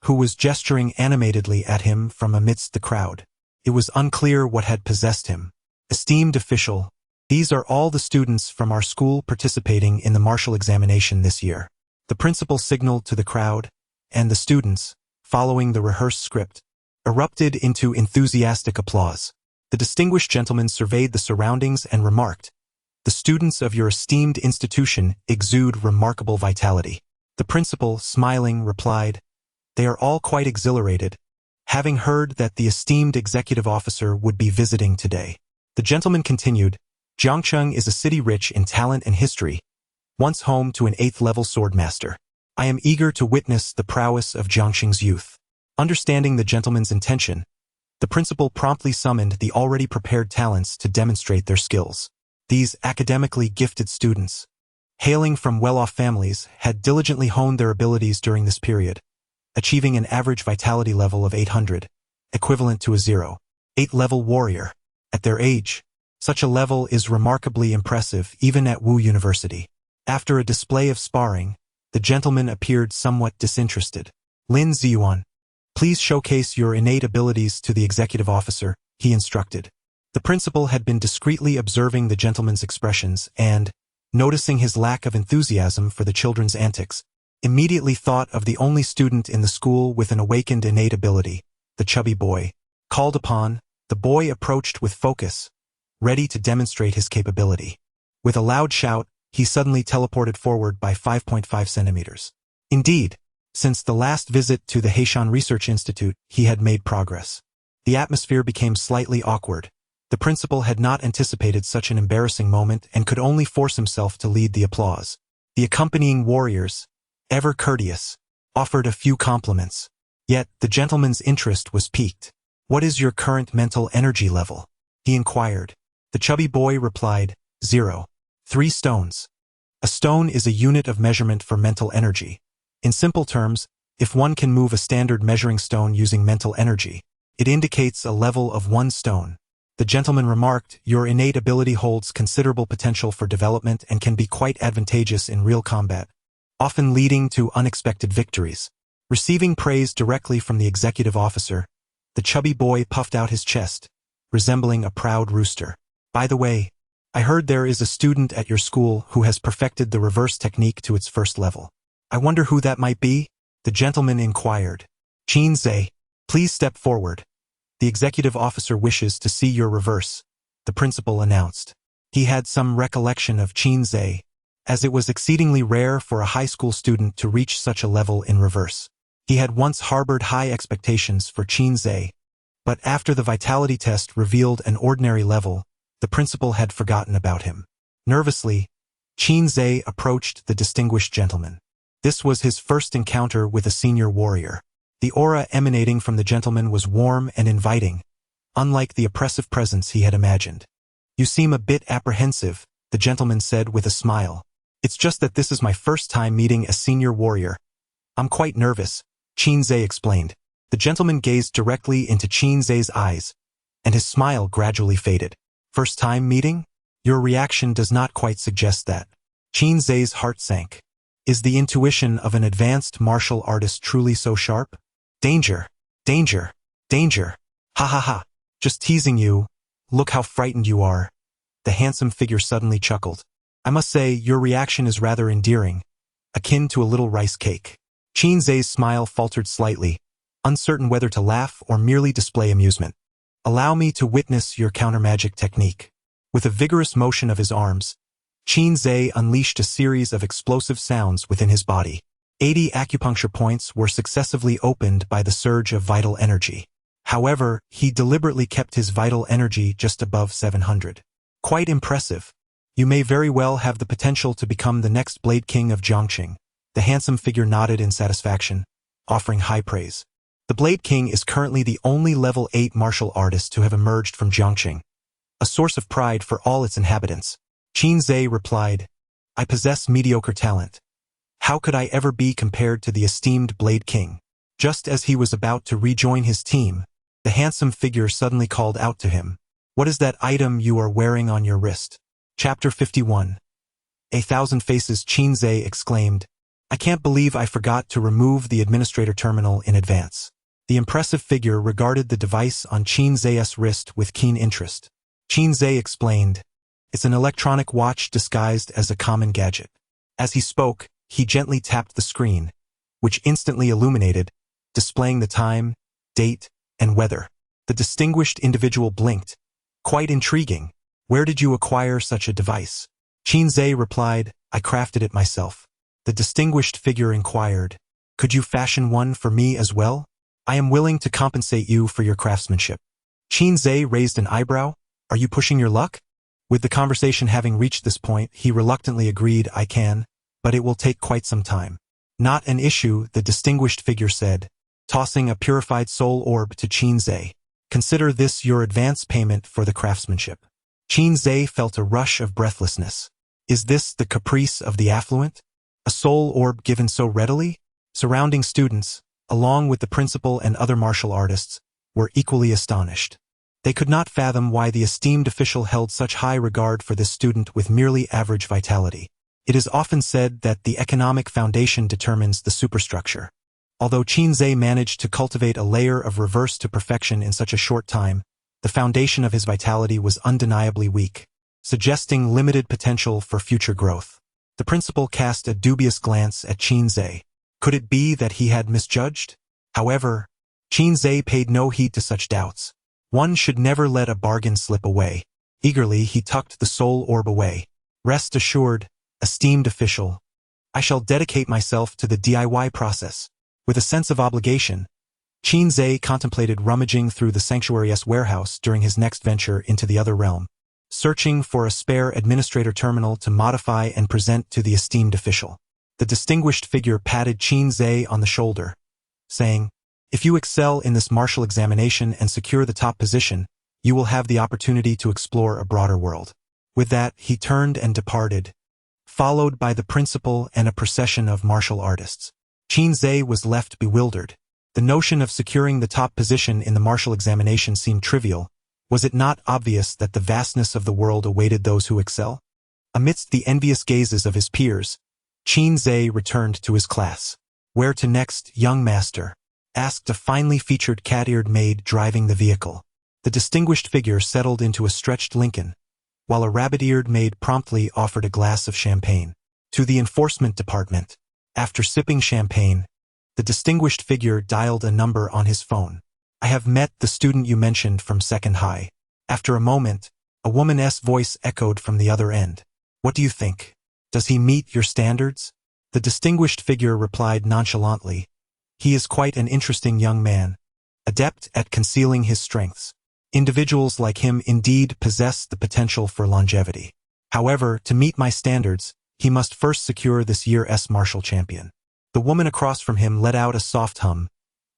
who was gesturing animatedly at him from amidst the crowd. It was unclear what had possessed him. "Esteemed official, these are all the students from our school participating in the martial examination this year." The principal signaled to the crowd, and the students, following the rehearsed script, erupted into enthusiastic applause. The distinguished gentleman surveyed the surroundings and remarked, "The students of your esteemed institution exude remarkable vitality." The principal, smiling, replied, "They are all quite exhilarated, having heard that the esteemed executive officer would be visiting today." The gentleman continued, "Jiangqing is a city rich in talent and history, once home to an 8th-level swordmaster. I am eager to witness the prowess of Jiangqing's youth." Understanding the gentleman's intention, the principal promptly summoned the already prepared talents to demonstrate their skills. These academically gifted students, hailing from well-off families, had diligently honed their abilities during this period, achieving an average vitality level of 800, equivalent to a 0.8-level warrior. At their age, such a level is remarkably impressive even at Wu University. After a display of sparring, the gentleman appeared somewhat disinterested. "Lin Ziyuan, please showcase your innate abilities to the executive officer," he instructed. The principal had been discreetly observing the gentleman's expressions and, noticing his lack of enthusiasm for the children's antics, immediately thought of the only student in the school with an awakened innate ability, the chubby boy. Called upon, the boy approached with focus, ready to demonstrate his capability. With a loud shout, he suddenly teleported forward by 5.5 centimeters. Indeed, since the last visit to the Heishan Research Institute, he had made progress. The atmosphere became slightly awkward. The principal had not anticipated such an embarrassing moment and could only force himself to lead the applause. The accompanying warriors, ever courteous, offered a few compliments. Yet, the gentleman's interest was piqued. "What is your current mental energy level?" he inquired. The chubby boy replied, 0. 3 stones. A stone is a unit of measurement for mental energy. In simple terms, if one can move a standard measuring stone using mental energy, it indicates a level of 1 stone. The gentleman remarked, "Your innate ability holds considerable potential for development and can be quite advantageous in real combat, often leading to unexpected victories." Receiving praise directly from the executive officer, the chubby boy puffed out his chest, resembling a proud rooster. "By the way, I heard there is a student at your school who has perfected the reverse technique to its first level. I wonder who that might be?" the gentleman inquired. "Qin Zhe, please step forward. The executive officer wishes to see your reverse," the principal announced. He had some recollection of Qin Zhe, as it was exceedingly rare for a high school student to reach such a level in reverse. He had once harbored high expectations for Qin Zhe, but after the vitality test revealed an ordinary level, the principal had forgotten about him. Nervously, Qin Zhe approached the distinguished gentleman. This was his first encounter with a senior warrior. The aura emanating from the gentleman was warm and inviting, unlike the oppressive presence he had imagined. "You seem a bit apprehensive," the gentleman said with a smile. "It's just that this is my first time meeting a senior warrior. I'm quite nervous," Qin Zhe explained. The gentleman gazed directly into Qin Zhe's eyes, and his smile gradually faded. "First time meeting? Your reaction does not quite suggest that." Qin Zhe's heart sank. Is the intuition of an advanced martial artist truly so sharp? "Danger! Danger! Danger! Ha ha ha! Just teasing you. Look how frightened you are." The handsome figure suddenly chuckled. "I must say, your reaction is rather endearing, akin to a little rice cake." Qin Zhe's smile faltered slightly, uncertain whether to laugh or merely display amusement. "Allow me to witness your counter-magic technique." With a vigorous motion of his arms, Qin Zhe unleashed a series of explosive sounds within his body. 80 acupuncture points were successively opened by the surge of vital energy. However, he deliberately kept his vital energy just above 700. "Quite impressive. You may very well have the potential to become the next Blade King of Jiangqing." The handsome figure nodded in satisfaction, offering high praise. The Blade King is currently the only level 8 martial artist to have emerged from Jiangqing, a source of pride for all its inhabitants. Qin Zhe replied, "I possess mediocre talent. How could I ever be compared to the esteemed Blade King?" Just as he was about to rejoin his team, the handsome figure suddenly called out to him, "What is that item you are wearing on your wrist?" Chapter 51. A thousand faces. Qin Zhe exclaimed, "I can't believe I forgot to remove the administrator terminal in advance." The impressive figure regarded the device on Qin Zhe's wrist with keen interest. Qin Zhe explained, "It's an electronic watch disguised as a common gadget." As he spoke, he gently tapped the screen, which instantly illuminated, displaying the time, date, and weather. The distinguished individual blinked. "Quite intriguing. Where did you acquire such a device?" Qin Zhe replied, "I crafted it myself." The distinguished figure inquired, "Could you fashion one for me as well? I am willing to compensate you for your craftsmanship." Qin Zhe raised an eyebrow. "Are you pushing your luck?" With the conversation having reached this point, he reluctantly agreed, "I can, but it will take quite some time." "Not an issue," the distinguished figure said, tossing a purified soul orb to Qin Zhe. "Consider this your advance payment for the craftsmanship." Qin Zhe felt a rush of breathlessness. Is this the caprice of the affluent? A soul orb given so readily? Surrounding students, along with the principal and other martial artists, were equally astonished. They could not fathom why the esteemed official held such high regard for this student with merely average vitality. It is often said that the economic foundation determines the superstructure. Although Qin Zhe managed to cultivate a layer of reverse to perfection in such a short time, the foundation of his vitality was undeniably weak, suggesting limited potential for future growth. The principal cast a dubious glance at Qin Zhe. Could it be that he had misjudged? However, Qin Zhe paid no heed to such doubts. One should never let a bargain slip away. Eagerly he tucked the soul orb away. Rest assured, esteemed official, I shall dedicate myself to the DIY process. With a sense of obligation, Qin Zhe contemplated rummaging through the sanctuary's warehouse during his next venture into the other realm, searching for a spare administrator terminal to modify and present to the esteemed official. The distinguished figure patted Qin Zhe on the shoulder, saying, "If you excel in this martial examination and secure the top position, you will have the opportunity to explore a broader world." With that, he turned and departed, followed by the principal and a procession of martial artists. Qin Zhe was left bewildered. The notion of securing the top position in the martial examination seemed trivial. Was it not obvious that the vastness of the world awaited those who excel? Amidst the envious gazes of his peers, Qin Zhe returned to his class. "Where to next, young master?" asked a finely featured cat-eared maid driving the vehicle. The distinguished figure settled into a stretched Lincoln, while a rabbit-eared maid promptly offered a glass of champagne. "To the enforcement department." After sipping champagne, the distinguished figure dialed a number on his phone. "I have met the student you mentioned from Second High." After a moment, a woman's voice echoed from the other end. "What do you think? Does he meet your standards?" The distinguished figure replied nonchalantly, "He is quite an interesting young man, adept at concealing his strengths. Individuals like him indeed possess the potential for longevity. However, to meet my standards, he must first secure this year's martial champion." The woman across from him let out a soft hum,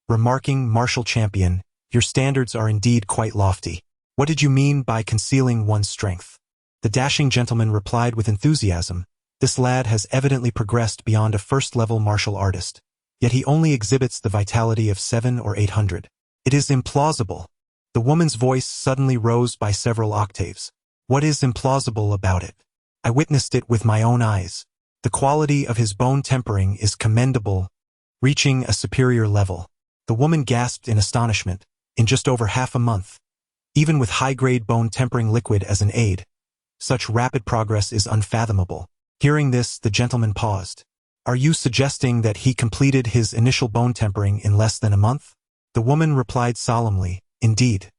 remarking, "Martial champion, your standards are indeed quite lofty. What did you mean by concealing one's strength?" The dashing gentleman replied with enthusiasm, "This lad has evidently progressed beyond a first-level martial artist, yet he only exhibits the vitality of 700 or 800. It is implausible." The woman's voice suddenly rose by several octaves. "What is implausible about it? I witnessed it with my own eyes. The quality of his bone tempering is commendable, reaching a superior level." The woman gasped in astonishment. In just over half a month, even with high-grade bone tempering liquid as an aid, such rapid progress is unfathomable. Hearing this, the gentleman paused. "Are you suggesting that he completed his initial bone tempering in less than a month?" The woman replied solemnly, "Indeed."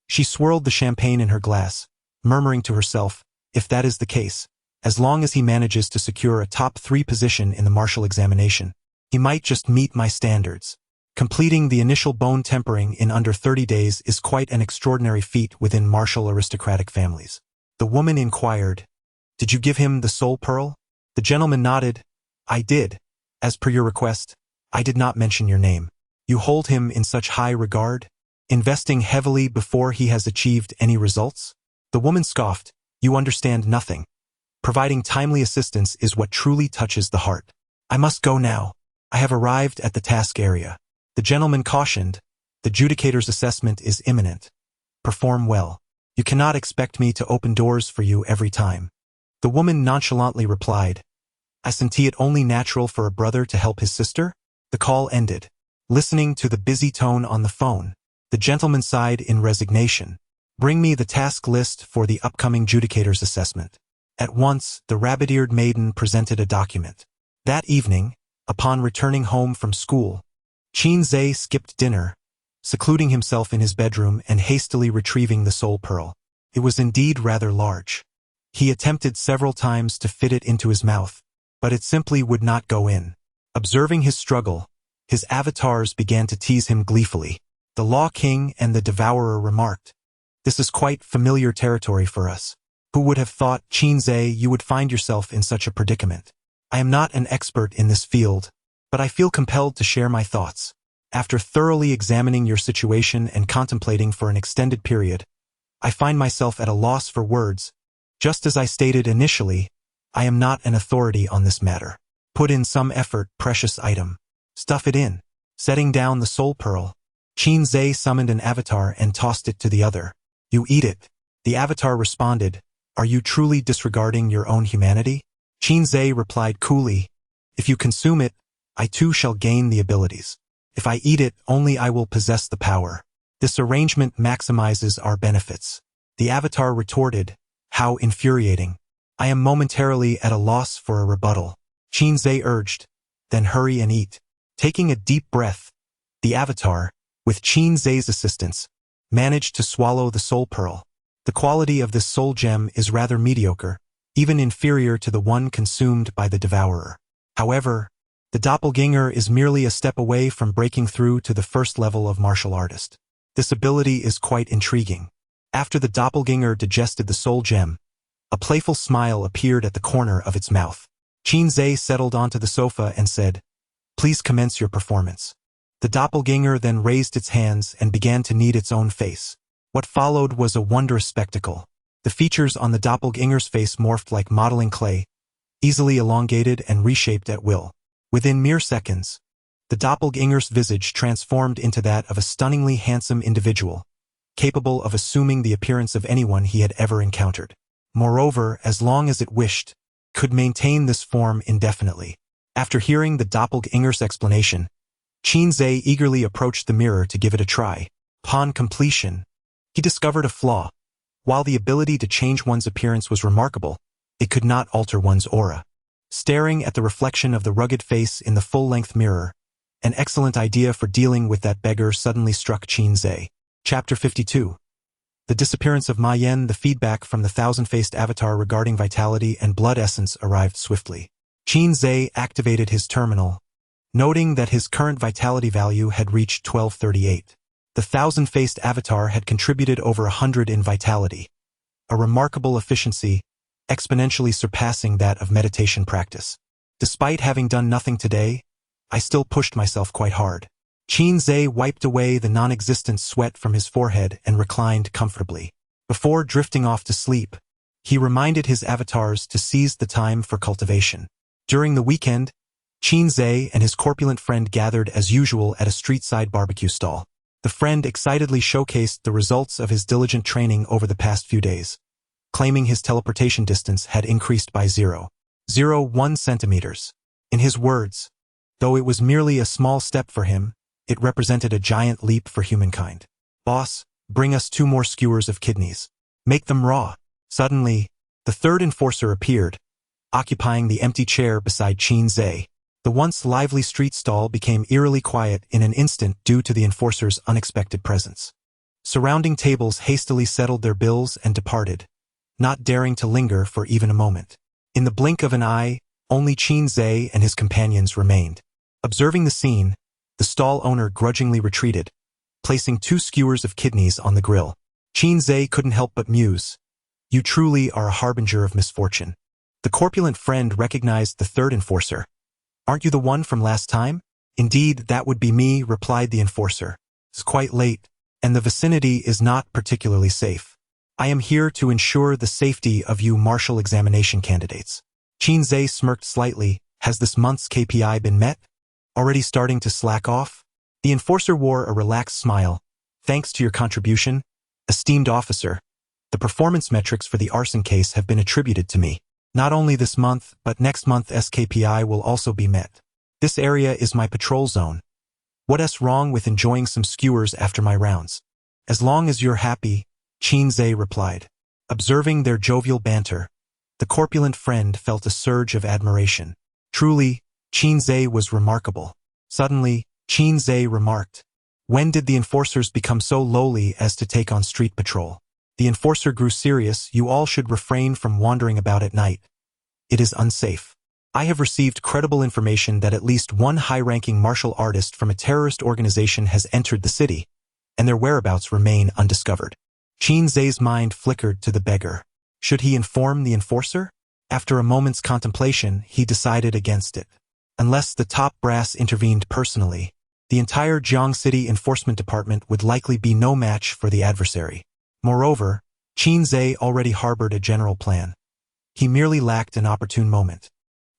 She swirled the champagne in her glass, murmuring to herself, "If that is the case, as long as he manages to secure a top 3 position in the martial examination, he might just meet my standards." Completing the initial bone tempering in under 30 days is quite an extraordinary feat within martial aristocratic families. The woman inquired, "Did you give him the soul pearl?" The gentleman nodded. "I did. As per your request, I did not mention your name. You hold him in such high regard, investing heavily before he has achieved any results?" The woman scoffed, "You understand nothing. Providing timely assistance is what truly touches the heart. I must go now. I have arrived at the task area." The gentleman cautioned, "The judicator's assessment is imminent. Perform well. You cannot expect me to open doors for you every time." The woman nonchalantly replied, "Isn't it only natural for a brother to help his sister?" The call ended. Listening to the busy tone on the phone, the gentleman sighed in resignation. "Bring me the task list for the upcoming judicator's assessment." At once, the rabbit-eared maiden presented a document. That evening, upon returning home from school, Qin Zhe skipped dinner, secluding himself in his bedroom and hastily retrieving the soul pearl. It was indeed rather large. He attempted several times to fit it into his mouth, but it simply would not go in. Observing his struggle, his avatars began to tease him gleefully. The Law King and the Devourer remarked, "This is quite familiar territory for us. Who would have thought, Qin Zhe, you would find yourself in such a predicament? I am not an expert in this field, but I feel compelled to share my thoughts. After thoroughly examining your situation and contemplating for an extended period, I find myself at a loss for words. Just as I stated initially, I am not an authority on this matter. Put in some effort, precious item. Stuff it in." Setting down the soul pearl, Qin Zhe summoned an avatar and tossed it to the other. "You eat it." The avatar responded, "Are you truly disregarding your own humanity?" Qin Zhe replied coolly, "If you consume it, I too shall gain the abilities. If I eat it, only I will possess the power. This arrangement maximizes our benefits." The avatar retorted, "How infuriating. I am momentarily at a loss for a rebuttal." Qin Zhe urged, "Then hurry and eat." Taking a deep breath, the avatar, with Qin Zhe's assistance, managed to swallow the soul pearl. The quality of this soul gem is rather mediocre, even inferior to the one consumed by the devourer. However, the doppelganger is merely a step away from breaking through to the first level of martial artist. This ability is quite intriguing. After the doppelganger digested the soul gem, a playful smile appeared at the corner of its mouth. Qin Zhe settled onto the sofa and said, "Please commence your performance." The doppelganger then raised its hands and began to knead its own face. What followed was a wondrous spectacle. The features on the doppelganger's face morphed like modeling clay, easily elongated and reshaped at will. Within mere seconds, the doppelganger's visage transformed into that of a stunningly handsome individual, capable of assuming the appearance of anyone he had ever encountered. Moreover, as long as it wished, could maintain this form indefinitely. After hearing the doppelganger's explanation, Qin Zhe eagerly approached the mirror to give it a try. Upon completion, he discovered a flaw. While the ability to change one's appearance was remarkable, it could not alter one's aura. Staring at the reflection of the rugged face in the full-length mirror, an excellent idea for dealing with that beggar suddenly struck Qin Zhe. Chapter 52. The disappearance of Ma Yan. The feedback from the thousand-faced avatar regarding vitality and blood essence arrived swiftly. Qin Zhe activated his terminal, noting that his current vitality value had reached 1238. The thousand-faced avatar had contributed over 100 in vitality, a remarkable efficiency, exponentially surpassing that of meditation practice. Despite having done nothing today, I still pushed myself quite hard. Qin Zhe wiped away the non-existent sweat from his forehead and reclined comfortably. Before drifting off to sleep, he reminded his avatars to seize the time for cultivation. During the weekend, Qin Zhe and his corpulent friend gathered as usual at a street-side barbecue stall. The friend excitedly showcased the results of his diligent training over the past few days, claiming his teleportation distance had increased by 0.01 centimeters. In his words, though it was merely a small step for him, it represented a giant leap for humankind. "Boss, bring us 2 more skewers of kidneys. Make them raw." Suddenly, the third enforcer appeared, occupying the empty chair beside Qin Zhe. The once lively street stall became eerily quiet in an instant due to the enforcer's unexpected presence. Surrounding tables hastily settled their bills and departed, not daring to linger for even a moment. In the blink of an eye, only Qin Zhe and his companions remained. Observing the scene, the stall owner grudgingly retreated, placing 2 skewers of kidneys on the grill. Qin Zhe couldn't help but muse, "You truly are a harbinger of misfortune." The corpulent friend recognized the third enforcer. "Aren't you the one from last time?" "Indeed, that would be me," replied the enforcer. "It's quite late, and the vicinity is not particularly safe. I am here to ensure the safety of you martial examination candidates." Qin Zhe smirked slightly. "Has this month's KPI been met? Already starting to slack off?" The enforcer wore a relaxed smile. "Thanks to your contribution, esteemed officer, the performance metrics for the arson case have been attributed to me. Not only this month, but next month's KPI will also be met. This area is my patrol zone. What's wrong with enjoying some skewers after my rounds?" "As long as you're happy," Qin Zhe replied. Observing their jovial banter, the corpulent friend felt a surge of admiration. Truly, Qin Zhe was remarkable. Suddenly, Qin Zhe remarked, "When did the enforcers become so lowly as to take on street patrol?" The enforcer grew serious. "You all should refrain from wandering about at night. It is unsafe. I have received credible information that at least one high-ranking martial artist from a terrorist organization has entered the city, and their whereabouts remain undiscovered." Qin Zhe's mind flickered to the beggar. Should he inform the enforcer? After a moment's contemplation, he decided against it. Unless the top brass intervened personally, the entire Jiang City Enforcement Department would likely be no match for the adversary. Moreover, Qin Zhe already harbored a general plan. He merely lacked an opportune moment.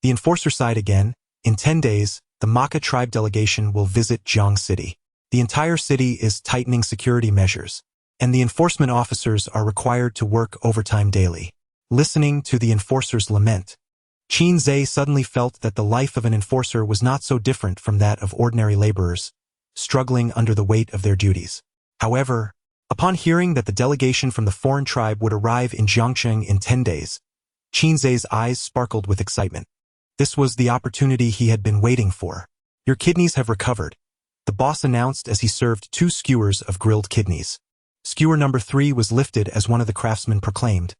The enforcer sighed again. "In 10 days, the Maka tribe delegation will visit Jiang City. The entire city is tightening security measures, and the enforcement officers are required to work overtime daily." Listening to the enforcer's lament, Qin Zhe suddenly felt that the life of an enforcer was not so different from that of ordinary laborers, struggling under the weight of their duties. However, upon hearing that the delegation from the foreign tribe would arrive in Jiangcheng in 10 days, Qin Zhe's eyes sparkled with excitement. This was the opportunity he had been waiting for. Your kidneys have recovered, the boss announced as he served 2 skewers of grilled kidneys. Skewer number 3 was lifted as one of the craftsmen proclaimed,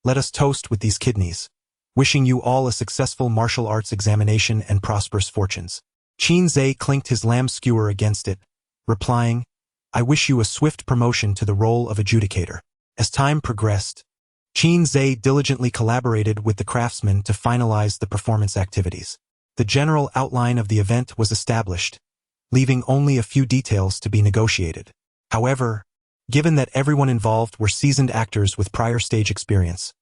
"Let us toast with these kidneys. Wishing you all a successful martial arts examination and prosperous fortunes." Qin Zhe clinked his lamb skewer against it, replying, "I wish you a swift promotion to the role of adjudicator." As time progressed, Qin Zhe diligently collaborated with the craftsmen to finalize the performance activities. The general outline of the event was established, leaving only a few details to be negotiated. However, given that everyone involved were seasoned actors with prior stage experience,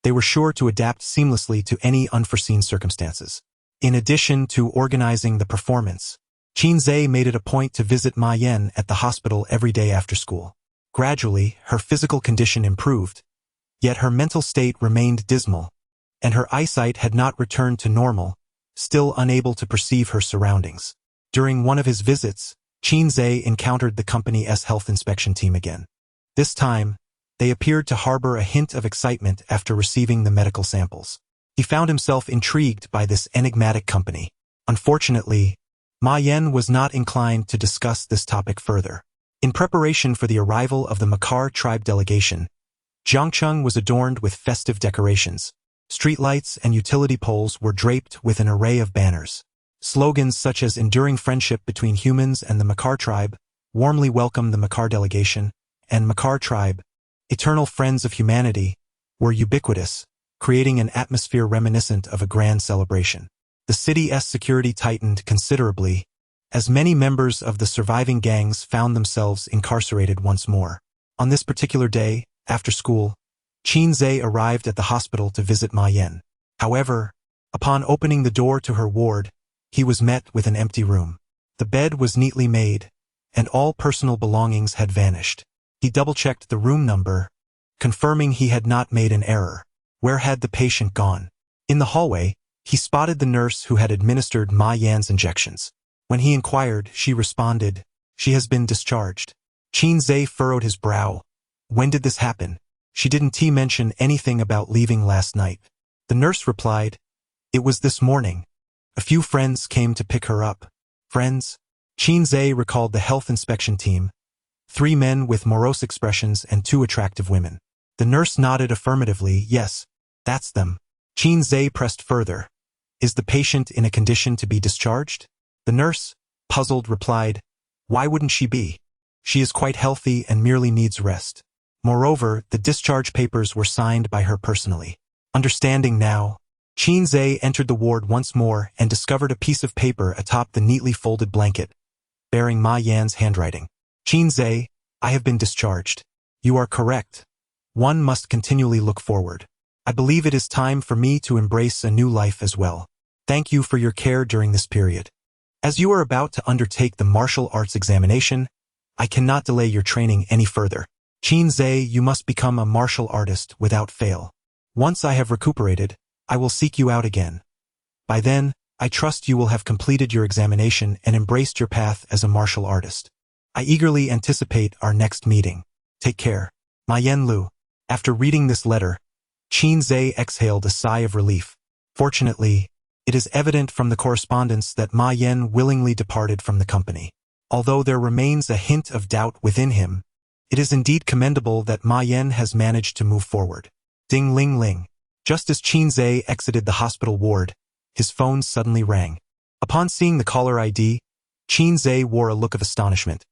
they were sure to adapt seamlessly to any unforeseen circumstances. In addition to organizing the performance, Qin Zhe made it a point to visit Ma Yan at the hospital every day after school. Gradually, her physical condition improved, yet her mental state remained dismal, and her eyesight had not returned to normal, still unable to perceive her surroundings. During one of his visits, Qin Zhe encountered the company's health inspection team again. This time, they appeared to harbor a hint of excitement after receiving the medical samples. He found himself intrigued by this enigmatic company. Unfortunately, Ma Yan was not inclined to discuss this topic further. In preparation for the arrival of the Makar tribe delegation, Jiangcheng was adorned with festive decorations. Streetlights and utility poles were draped with an array of banners. Slogans such as "Enduring Friendship Between Humans and the Makar Tribe," "Warmly Welcome the Makar Delegation," and "Makar Tribe, Eternal Friends of Humanity," were ubiquitous, creating an atmosphere reminiscent of a grand celebration. The city's security tightened considerably, as many members of the surviving gangs found themselves incarcerated once more. On this particular day, after school, Qin Zhe arrived at the hospital to visit Ma Yan. However, upon opening the door to her ward, he was met with an empty room. The bed was neatly made, and all personal belongings had vanished. He double-checked the room number, confirming he had not made an error. Where had the patient gone? In the hallway, he spotted the nurse who had administered Ma Yan's injections. When he inquired, she responded, "She has been discharged." Qin Zhe furrowed his brow. When did this happen? She didn't mention anything about leaving last night. The nurse replied, "It was this morning. A few friends came to pick her up." Friends? Qin Zhe recalled the health inspection team, 3 men with morose expressions and 2 attractive women. The nurse nodded affirmatively. "Yes, that's them." Qin Zhe pressed further. "Is the patient in a condition to be discharged?" The nurse, puzzled, replied, "Why wouldn't she be? She is quite healthy and merely needs rest." Moreover, the discharge papers were signed by her personally. Understanding now, Qin Zhe entered the ward once more and discovered a piece of paper atop the neatly folded blanket, bearing Ma Yan's handwriting. "Qin Zhe, I have been discharged. You are correct. One must continually look forward. I believe it is time for me to embrace a new life as well. Thank you for your care during this period. As you are about to undertake the martial arts examination, I cannot delay your training any further. Qin Zhe, you must become a martial artist without fail. Once I have recuperated, I will seek you out again. By then, I trust you will have completed your examination and embraced your path as a martial artist. I eagerly anticipate our next meeting. Take care. Ma Yan Lu." After reading this letter, Qin Zhe exhaled a sigh of relief. Fortunately, it is evident from the correspondence that Ma Yan willingly departed from the company. Although there remains a hint of doubt within him, it is indeed commendable that Ma Yan has managed to move forward. Ding ling ling. Just as Qin Zhe exited the hospital ward, his phone suddenly rang. Upon seeing the caller ID, Qin Zhe wore a look of astonishment.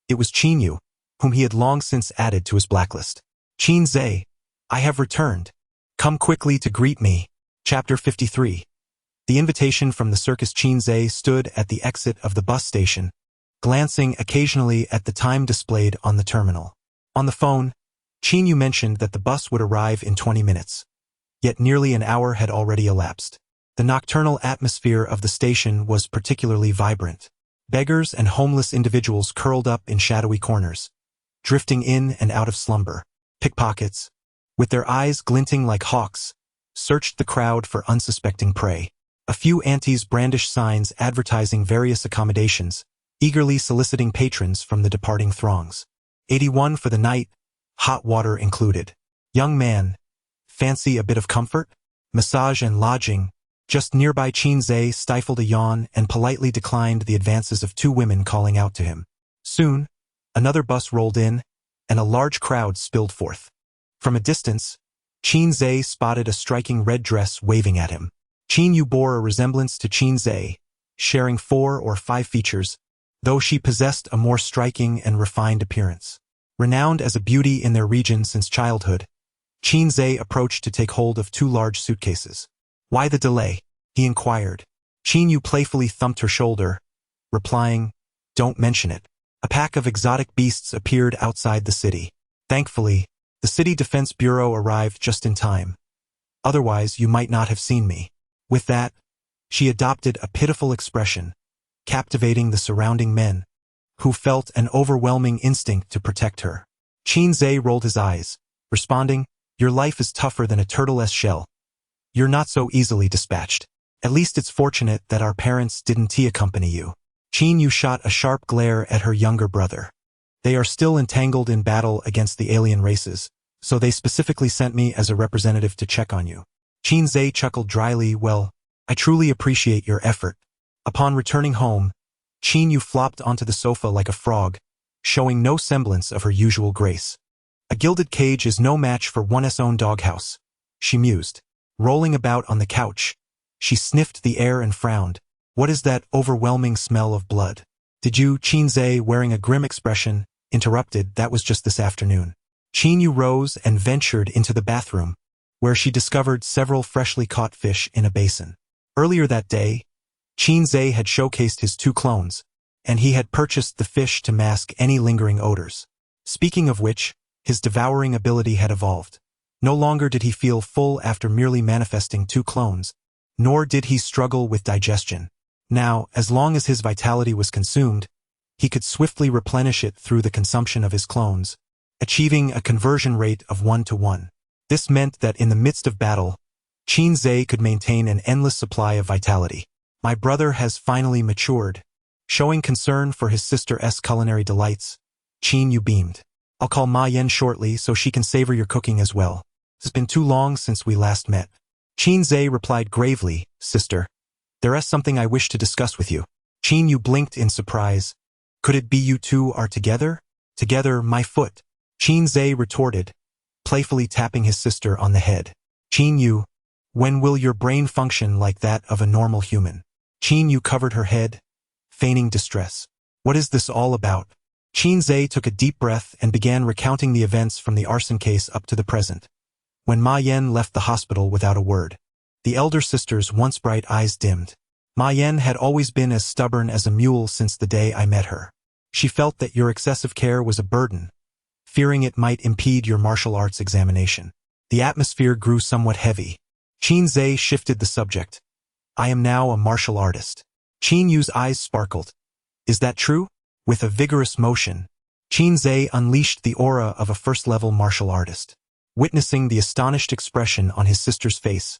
It was Qin Yu, whom he had long since added to his blacklist. "Qin Zhe, I have returned. Come quickly to greet me." Chapter 53. The invitation from the circus. Qin Zhe stood at the exit of the bus station, glancing occasionally at the time displayed on the terminal. On the phone, Qin Yu mentioned that the bus would arrive in 20 minutes. Yet nearly an hour had already elapsed. The nocturnal atmosphere of the station was particularly vibrant. Beggars and homeless individuals curled up in shadowy corners, drifting in and out of slumber. Pickpockets, with their eyes glinting like hawks, searched the crowd for unsuspecting prey. A few aunties brandished signs advertising various accommodations, eagerly soliciting patrons from the departing throngs. 81 for the night, hot water included. Young man, fancy a bit of comfort? Massage and lodging. Just nearby, Qin Zhe stifled a yawn and politely declined the advances of two women calling out to him. Soon, another bus rolled in, and a large crowd spilled forth. From a distance, Qin Zhe spotted a striking red dress waving at him. Qin Yu bore a resemblance to Qin Zhe, sharing 4 or 5 features, though she possessed a more striking and refined appearance. Renowned as a beauty in their region since childhood, Qin Zhe approached to take hold of 2 large suitcases. "Why the delay?" he inquired. Qin Yu playfully thumped her shoulder, replying, "Don't mention it." A pack of exotic beasts appeared outside the city. Thankfully, the City Defense Bureau arrived just in time. Otherwise, you might not have seen me. With that, she adopted a pitiful expression, captivating the surrounding men, who felt an overwhelming instinct to protect her. Qin Zhe rolled his eyes, responding, "Your life is tougher than a turtle's shell. You're not so easily dispatched. At least it's fortunate that our parents didn't accompany you." Qin Yu shot a sharp glare at her younger brother. "They are still entangled in battle against the alien races, so they specifically sent me as a representative to check on you." Qin Zhe chuckled dryly, "Well, I truly appreciate your effort." Upon returning home, Qin Yu flopped onto the sofa like a frog, showing no semblance of her usual grace. "A gilded cage is no match for one's own doghouse," she mused. Rolling about on the couch, she sniffed the air and frowned. "What is that overwhelming smell of blood?" "Did you?" Qin Zhe, wearing a grim expression, interrupted. "That was just this afternoon." Qin Yu rose and ventured into the bathroom, where she discovered several freshly caught fish in a basin. Earlier that day, Qin Zhe had showcased his 2 clones, and he had purchased the fish to mask any lingering odors. Speaking of which, his devouring ability had evolved. No longer did he feel full after merely manifesting 2 clones, nor did he struggle with digestion. Now, as long as his vitality was consumed, he could swiftly replenish it through the consumption of his clones, achieving a conversion rate of 1-to-1. This meant that in the midst of battle, Qin Zhe could maintain an endless supply of vitality. "My brother has finally matured." Showing concern for his sister's culinary delights, Qin Yu beamed. "I'll call Ma Yan shortly so she can savor your cooking as well. It's been too long since we last met." Qin Zhe replied gravely, "Sister, there is something I wish to discuss with you." Qin Yu blinked in surprise. "Could it be you two are together?" "Together, my foot," Qin Zhe retorted, playfully tapping his sister on the head. "Qin Yu, when will your brain function like that of a normal human?" Qin Yu covered her head, feigning distress. "What is this all about?" Qin Zhe took a deep breath and began recounting the events from the arson case up to the present. When Ma Yan left the hospital without a word, the elder sister's once bright eyes dimmed. "Ma Yan had always been as stubborn as a mule since the day I met her. She felt that your excessive care was a burden, fearing it might impede your martial arts examination." The atmosphere grew somewhat heavy. Qin Zhe shifted the subject. "I am now a martial artist." Qin Yu's eyes sparkled. "Is that true?" With a vigorous motion, Qin Zhe unleashed the aura of a first-level martial artist. Witnessing the astonished expression on his sister's face,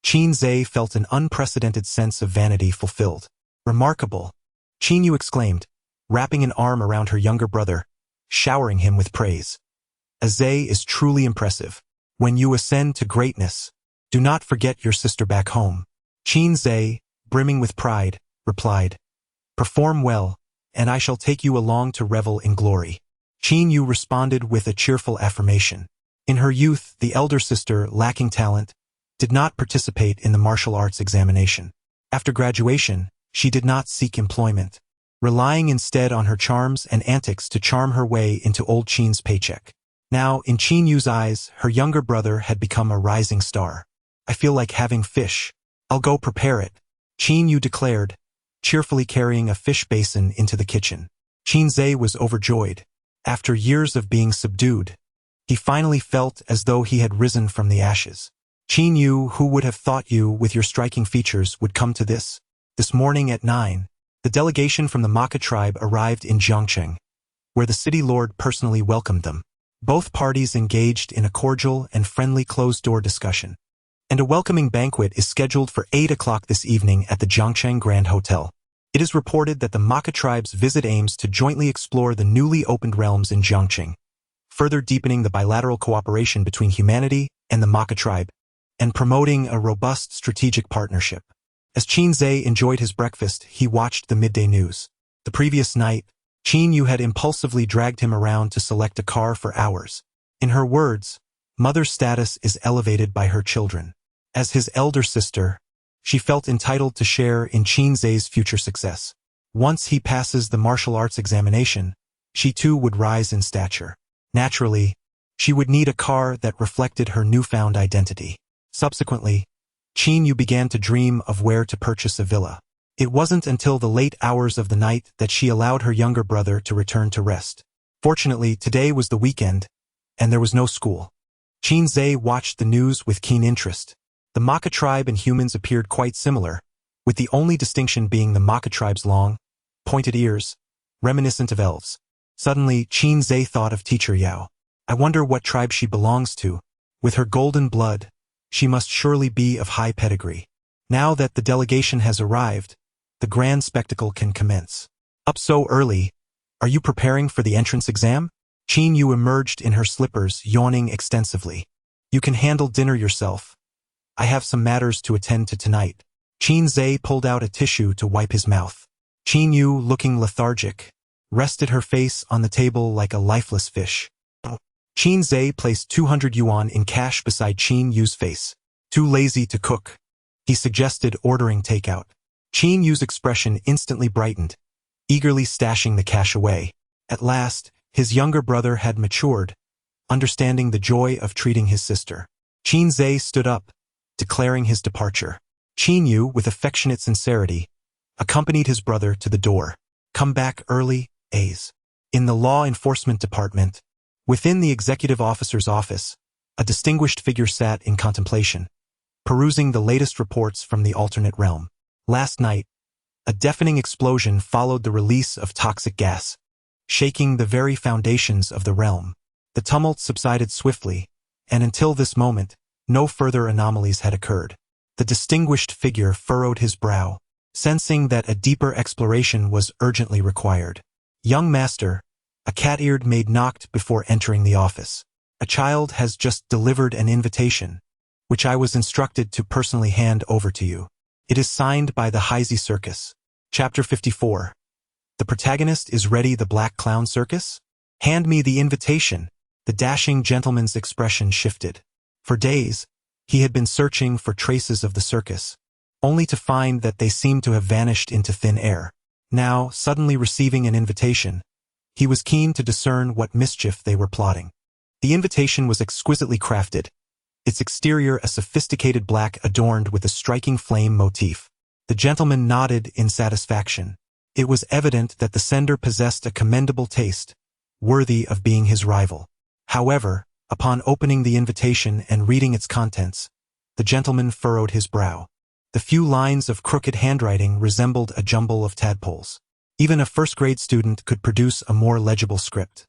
Qin Zhe felt an unprecedented sense of vanity fulfilled. "Remarkable!" Qin Yu exclaimed, wrapping an arm around her younger brother, showering him with praise. "Zhe is truly impressive. When you ascend to greatness, do not forget your sister back home." Qin Zhe, brimming with pride, replied, "Perform well, and I shall take you along to revel in glory." Qin Yu responded with a cheerful affirmation. In her youth, the elder sister, lacking talent, did not participate in the martial arts examination. After graduation, she did not seek employment, relying instead on her charms and antics to charm her way into old Qin's paycheck. Now, in Qin Yu's eyes, her younger brother had become a rising star. "I feel like having fish. I'll go prepare it," Qin Yu declared, cheerfully carrying a fish basin into the kitchen. Qin Zhe was overjoyed. After years of being subdued, he finally felt as though he had risen from the ashes. "Qin Yu, who would have thought you, with your striking features, would come to this?" This morning at 9, the delegation from the Maka tribe arrived in Jiangcheng, where the city lord personally welcomed them. Both parties engaged in a cordial and friendly closed-door discussion. And a welcoming banquet is scheduled for 8 o'clock this evening at the Jiangcheng Grand Hotel. It is reported that the Maka tribe's visit aims to jointly explore the newly opened realms in Jiangcheng, further deepening the bilateral cooperation between humanity and the Maka tribe, and promoting a robust strategic partnership. As Qin Zhe enjoyed his breakfast, he watched the midday news. The previous night, Qin Yu had impulsively dragged him around to select a car for hours. In her words, mother's status is elevated by her children. As his elder sister, she felt entitled to share in Qin Zhe's future success. Once he passes the martial arts examination, she too would rise in stature. Naturally, she would need a car that reflected her newfound identity. Subsequently, Qin Yu began to dream of where to purchase a villa. It wasn't until the late hours of the night that she allowed her younger brother to return to rest. Fortunately, today was the weekend, and there was no school. Qin Zhe watched the news with keen interest. The Maka tribe and humans appeared quite similar, with the only distinction being the Maka tribe's long, pointed ears, reminiscent of elves. Suddenly, Qin Zhe thought of Teacher Yao. I wonder what tribe she belongs to. With her golden blood, she must surely be of high pedigree. Now that the delegation has arrived, the grand spectacle can commence. Up so early, are you preparing for the entrance exam? Qin Yu emerged in her slippers, yawning extensively. You can handle dinner yourself. I have some matters to attend to tonight. Qin Zhe pulled out a tissue to wipe his mouth. Qin Yu, looking lethargic, rested her face on the table like a lifeless fish. Qin Zhe placed 200 yuan in cash beside Qin Yu's face. Too lazy to cook, he suggested ordering takeout. Qin Yu's expression instantly brightened, eagerly stashing the cash away. At last, his younger brother had matured, understanding the joy of treating his sister. Qin Zhe stood up, declaring his departure. Qin Yu, with affectionate sincerity, accompanied his brother to the door. Come back early, A's. In the law enforcement department, within the executive officer's office, a distinguished figure sat in contemplation, perusing the latest reports from the alternate realm. Last night, a deafening explosion followed the release of toxic gas, shaking the very foundations of the realm. The tumult subsided swiftly, and until this moment, no further anomalies had occurred. The distinguished figure furrowed his brow, sensing that a deeper exploration was urgently required. Young master, a cat-eared maid knocked before entering the office. A child has just delivered an invitation, which I was instructed to personally hand over to you. It is signed by the Heisey Circus. Chapter 54. The protagonist is ready. The Black Clown Circus? Hand me the invitation. The dashing gentleman's expression shifted. For days, he had been searching for traces of the circus, only to find that they seemed to have vanished into thin air. Now, suddenly receiving an invitation, he was keen to discern what mischief they were plotting. The invitation was exquisitely crafted, its exterior a sophisticated black adorned with a striking flame motif. The gentleman nodded in satisfaction. It was evident that the sender possessed a commendable taste, worthy of being his rival. However, upon opening the invitation and reading its contents, the gentleman furrowed his brow. The few lines of crooked handwriting resembled a jumble of tadpoles. Even a first-grade student could produce a more legible script.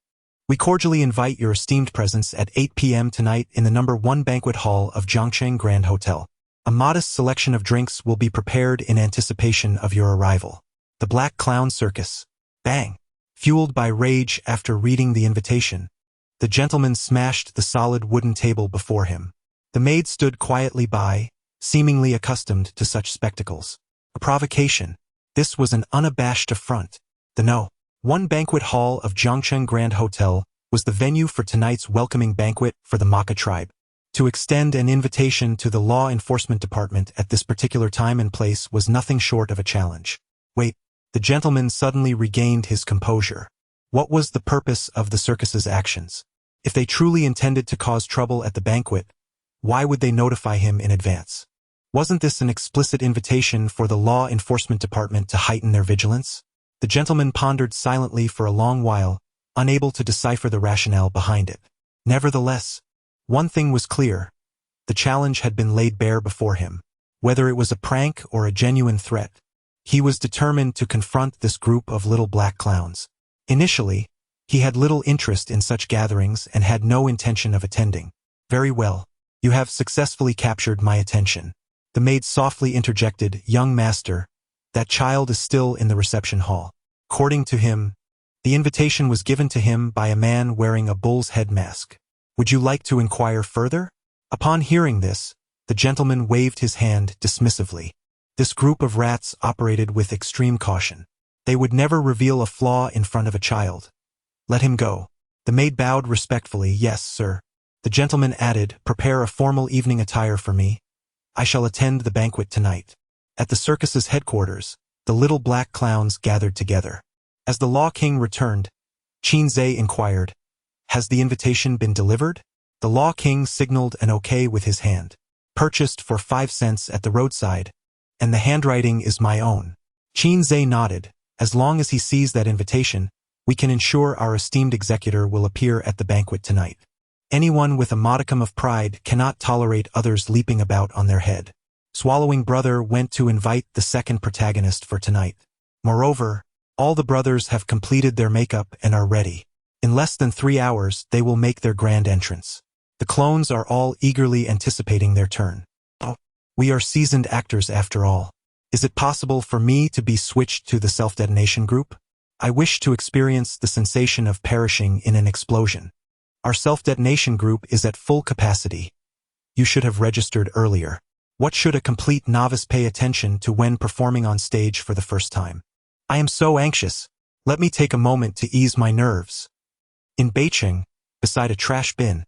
We cordially invite your esteemed presence at 8 p.m. tonight in the number 1 banquet hall of Zhangcheng Grand Hotel. A modest selection of drinks will be prepared in anticipation of your arrival. The Black Clown Circus. Bang! Fueled by rage after reading the invitation, the gentleman smashed the solid wooden table before him. The maid stood quietly by, seemingly accustomed to such spectacles. A provocation. This was an unabashed affront. The No. 1 banquet hall of Zhangcheng Grand Hotel was the venue for tonight's welcoming banquet for the Maka tribe. To extend an invitation to the law enforcement department at this particular time and place was nothing short of a challenge. Wait, the gentleman suddenly regained his composure. What was the purpose of the circus's actions? If they truly intended to cause trouble at the banquet, why would they notify him in advance? Wasn't this an explicit invitation for the law enforcement department to heighten their vigilance? The gentleman pondered silently for a long while, unable to decipher the rationale behind it. Nevertheless, one thing was clear. The challenge had been laid bare before him. Whether it was a prank or a genuine threat, he was determined to confront this group of little black clowns. Initially, he had little interest in such gatherings and had no intention of attending. Very well, you have successfully captured my attention. The maid softly interjected, Young master, that child is still in the reception hall. According to him, the invitation was given to him by a man wearing a bull's head mask. Would you like to inquire further? Upon hearing this, The gentleman waved his hand dismissively. This group of rats operated with extreme caution. They would never reveal a flaw in front of a child. Let him go. The maid bowed respectfully. Yes, sir. The gentleman added, prepare a formal evening attire for me. I shall attend the banquet tonight. At the circus's headquarters, the little black clowns gathered together. As the Law King returned, Qinze inquired, has the invitation been delivered? The Law King signaled an okay with his hand. Purchased for 5 cents at the roadside, and the handwriting is my own. Qinze nodded. As long as he sees that invitation, we can ensure our esteemed executor will appear at the banquet tonight. Anyone with a modicum of pride cannot tolerate others leaping about on their head. Swallowing Brother went to invite the second protagonist for tonight. Moreover, all the brothers have completed their makeup and are ready. In less than 3 hours, they will make their grand entrance. The clones are all eagerly anticipating their turn. Oh, we are seasoned actors after all. Is it possible for me to be switched to the self-detonation group? I wish to experience the sensation of perishing in an explosion. Our self-detonation group is at full capacity. You should have registered earlier. What should a complete novice pay attention to when performing on stage for the first time? I am so anxious. Let me take a moment to ease my nerves. In Beijing, beside a trash bin,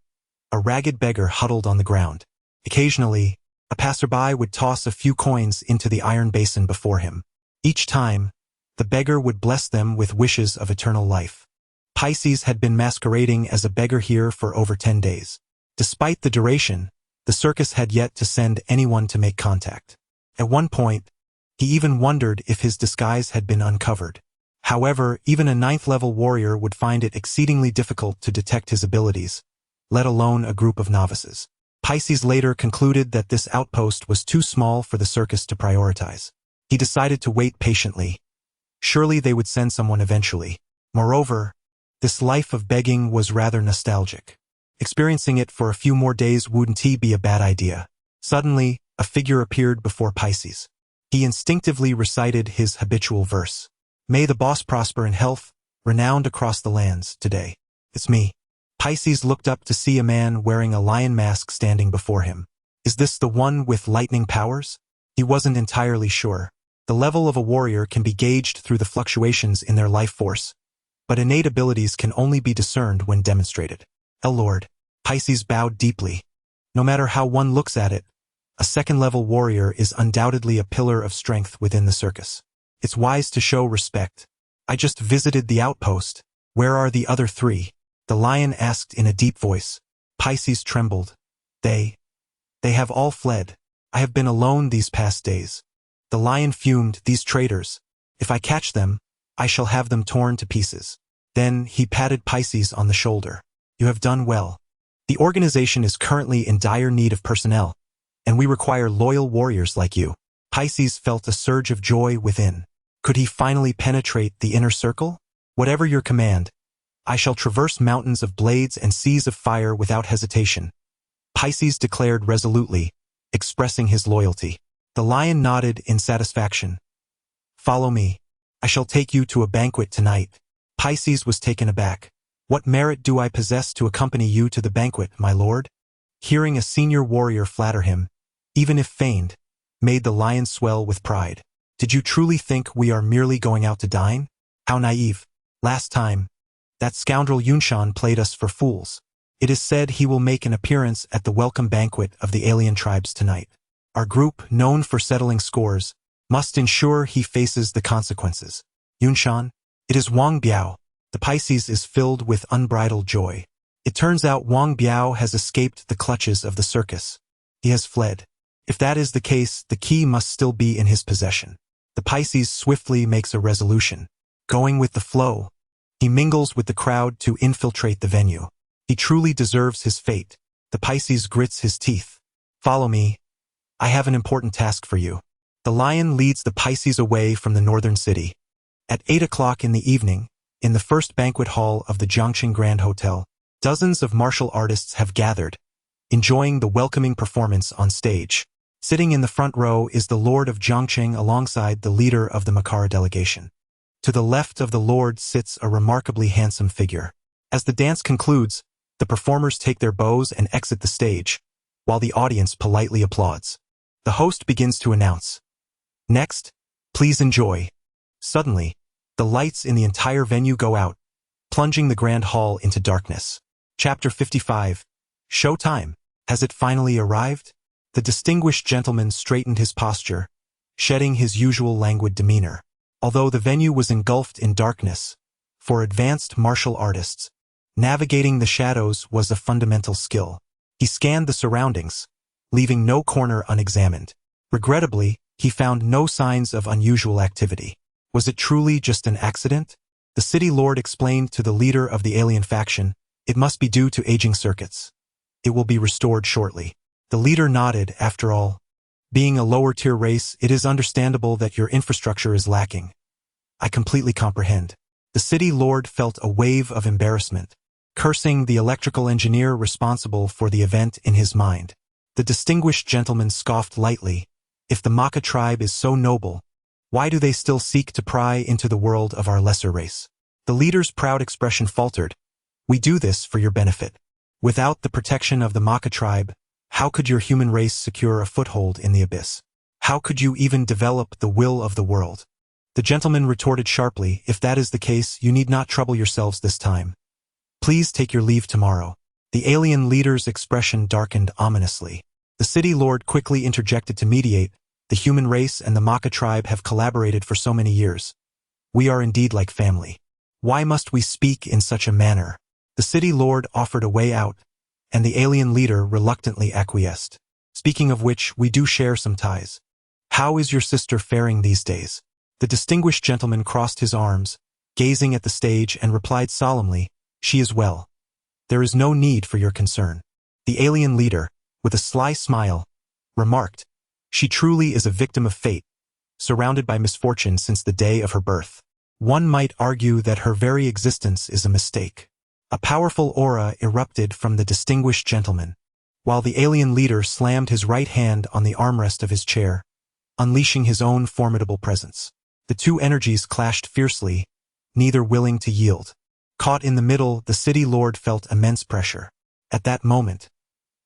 a ragged beggar huddled on the ground. Occasionally, a passerby would toss a few coins into the iron basin before him. Each time, the beggar would bless them with wishes of eternal life. Pisces had been masquerading as a beggar here for over 10 days. Despite the duration, the circus had yet to send anyone to make contact. At one point, he even wondered if his disguise had been uncovered. However, even a 9th-level warrior would find it exceedingly difficult to detect his abilities, let alone a group of novices. Pisces later concluded that this outpost was too small for the circus to prioritize. He decided to wait patiently. Surely they would send someone eventually. Moreover, this life of begging was rather nostalgic. Experiencing it for a few more days wouldn't be a bad idea. Suddenly, a figure appeared before Pisces. He instinctively recited his habitual verse. May the boss prosper in health, renowned across the lands, today. It's me. Pisces looked up to see a man wearing a lion mask standing before him. Is this the one with lightning powers? He wasn't entirely sure. The level of a warrior can be gauged through the fluctuations in their life force, but innate abilities can only be discerned when demonstrated. Lord. Pisces bowed deeply. No matter how one looks at it, a 2nd-level warrior is undoubtedly a pillar of strength within the circus. It's wise to show respect. I just visited the outpost. Where are the other 3? The lion asked in a deep voice. Pisces trembled. They have all fled. I have been alone these past days. The lion fumed. These traitors. If I catch them, I shall have them torn to pieces. Then he patted Pisces on the shoulder. You have done well. The organization is currently in dire need of personnel, and we require loyal warriors like you. Pisces felt a surge of joy within. Could he finally penetrate the inner circle? Whatever your command, I shall traverse mountains of blades and seas of fire without hesitation. Pisces declared resolutely, expressing his loyalty. The lion nodded in satisfaction. Follow me. I shall take you to a banquet tonight. Pisces was taken aback. What merit do I possess to accompany you to the banquet, my lord? Hearing a senior warrior flatter him, even if feigned, made the lion swell with pride. Did you truly think we are merely going out to dine? How naive. Last time, that scoundrel Yunshan played us for fools. It is said he will make an appearance at the welcome banquet of the alien tribes tonight. Our group, known for settling scores, must ensure he faces the consequences. Yunshan, it is Wang Biao. The Pisces is filled with unbridled joy. It turns out Wang Biao has escaped the clutches of the circus. He has fled. If that is the case, the key must still be in his possession. The Pisces swiftly makes a resolution. Going with the flow, he mingles with the crowd to infiltrate the venue. He truly deserves his fate. The Pisces grits his teeth. Follow me. I have an important task for you. The lion leads the Pisces away from the northern city. At 8 o'clock in the evening, in the first banquet hall of the Jiangqing Grand Hotel, dozens of martial artists have gathered, enjoying the welcoming performance on stage. Sitting in the front row is the Lord of Jiangqing alongside the leader of the Makara delegation. To the left of the Lord sits a remarkably handsome figure. As the dance concludes, the performers take their bows and exit the stage, while the audience politely applauds. The host begins to announce, "Next, please enjoy." Suddenly, the lights in the entire venue go out, plunging the grand hall into darkness. Chapter 55. Showtime. Has it finally arrived? The distinguished gentleman straightened his posture, shedding his usual languid demeanor. Although the venue was engulfed in darkness, for advanced martial artists, navigating the shadows was a fundamental skill. He scanned the surroundings, leaving no corner unexamined. Regrettably, he found no signs of unusual activity. Was it truly just an accident? The city lord explained to the leader of the alien faction, "It must be due to aging circuits. It will be restored shortly." The leader nodded. After all, being a lower-tier race, it is understandable that your infrastructure is lacking. I completely comprehend. The city lord felt a wave of embarrassment, cursing the electrical engineer responsible for the event in his mind. The distinguished gentleman scoffed lightly. If the Maka tribe is so noble, why do they still seek to pry into the world of our lesser race? The leader's proud expression faltered. We do this for your benefit. Without the protection of the Maka tribe, how could your human race secure a foothold in the abyss? How could you even develop the will of the world? The gentleman retorted sharply, "If that is the case, you need not trouble yourselves this time. Please take your leave tomorrow." The alien leader's expression darkened ominously. The city lord quickly interjected to mediate. The human race and the Maka tribe have collaborated for so many years. We are indeed like family. Why must we speak in such a manner? The city lord offered a way out, and the alien leader reluctantly acquiesced. Speaking of which, we do share some ties. How is your sister faring these days? The distinguished gentleman crossed his arms, gazing at the stage, and replied solemnly, "She is well. There is no need for your concern." The alien leader, with a sly smile, remarked, "She truly is a victim of fate, surrounded by misfortune since the day of her birth. One might argue that her very existence is a mistake." A powerful aura erupted from the distinguished gentleman, while the alien leader slammed his right hand on the armrest of his chair, unleashing his own formidable presence. The two energies clashed fiercely, neither willing to yield. Caught in the middle, the city lord felt immense pressure. At that moment,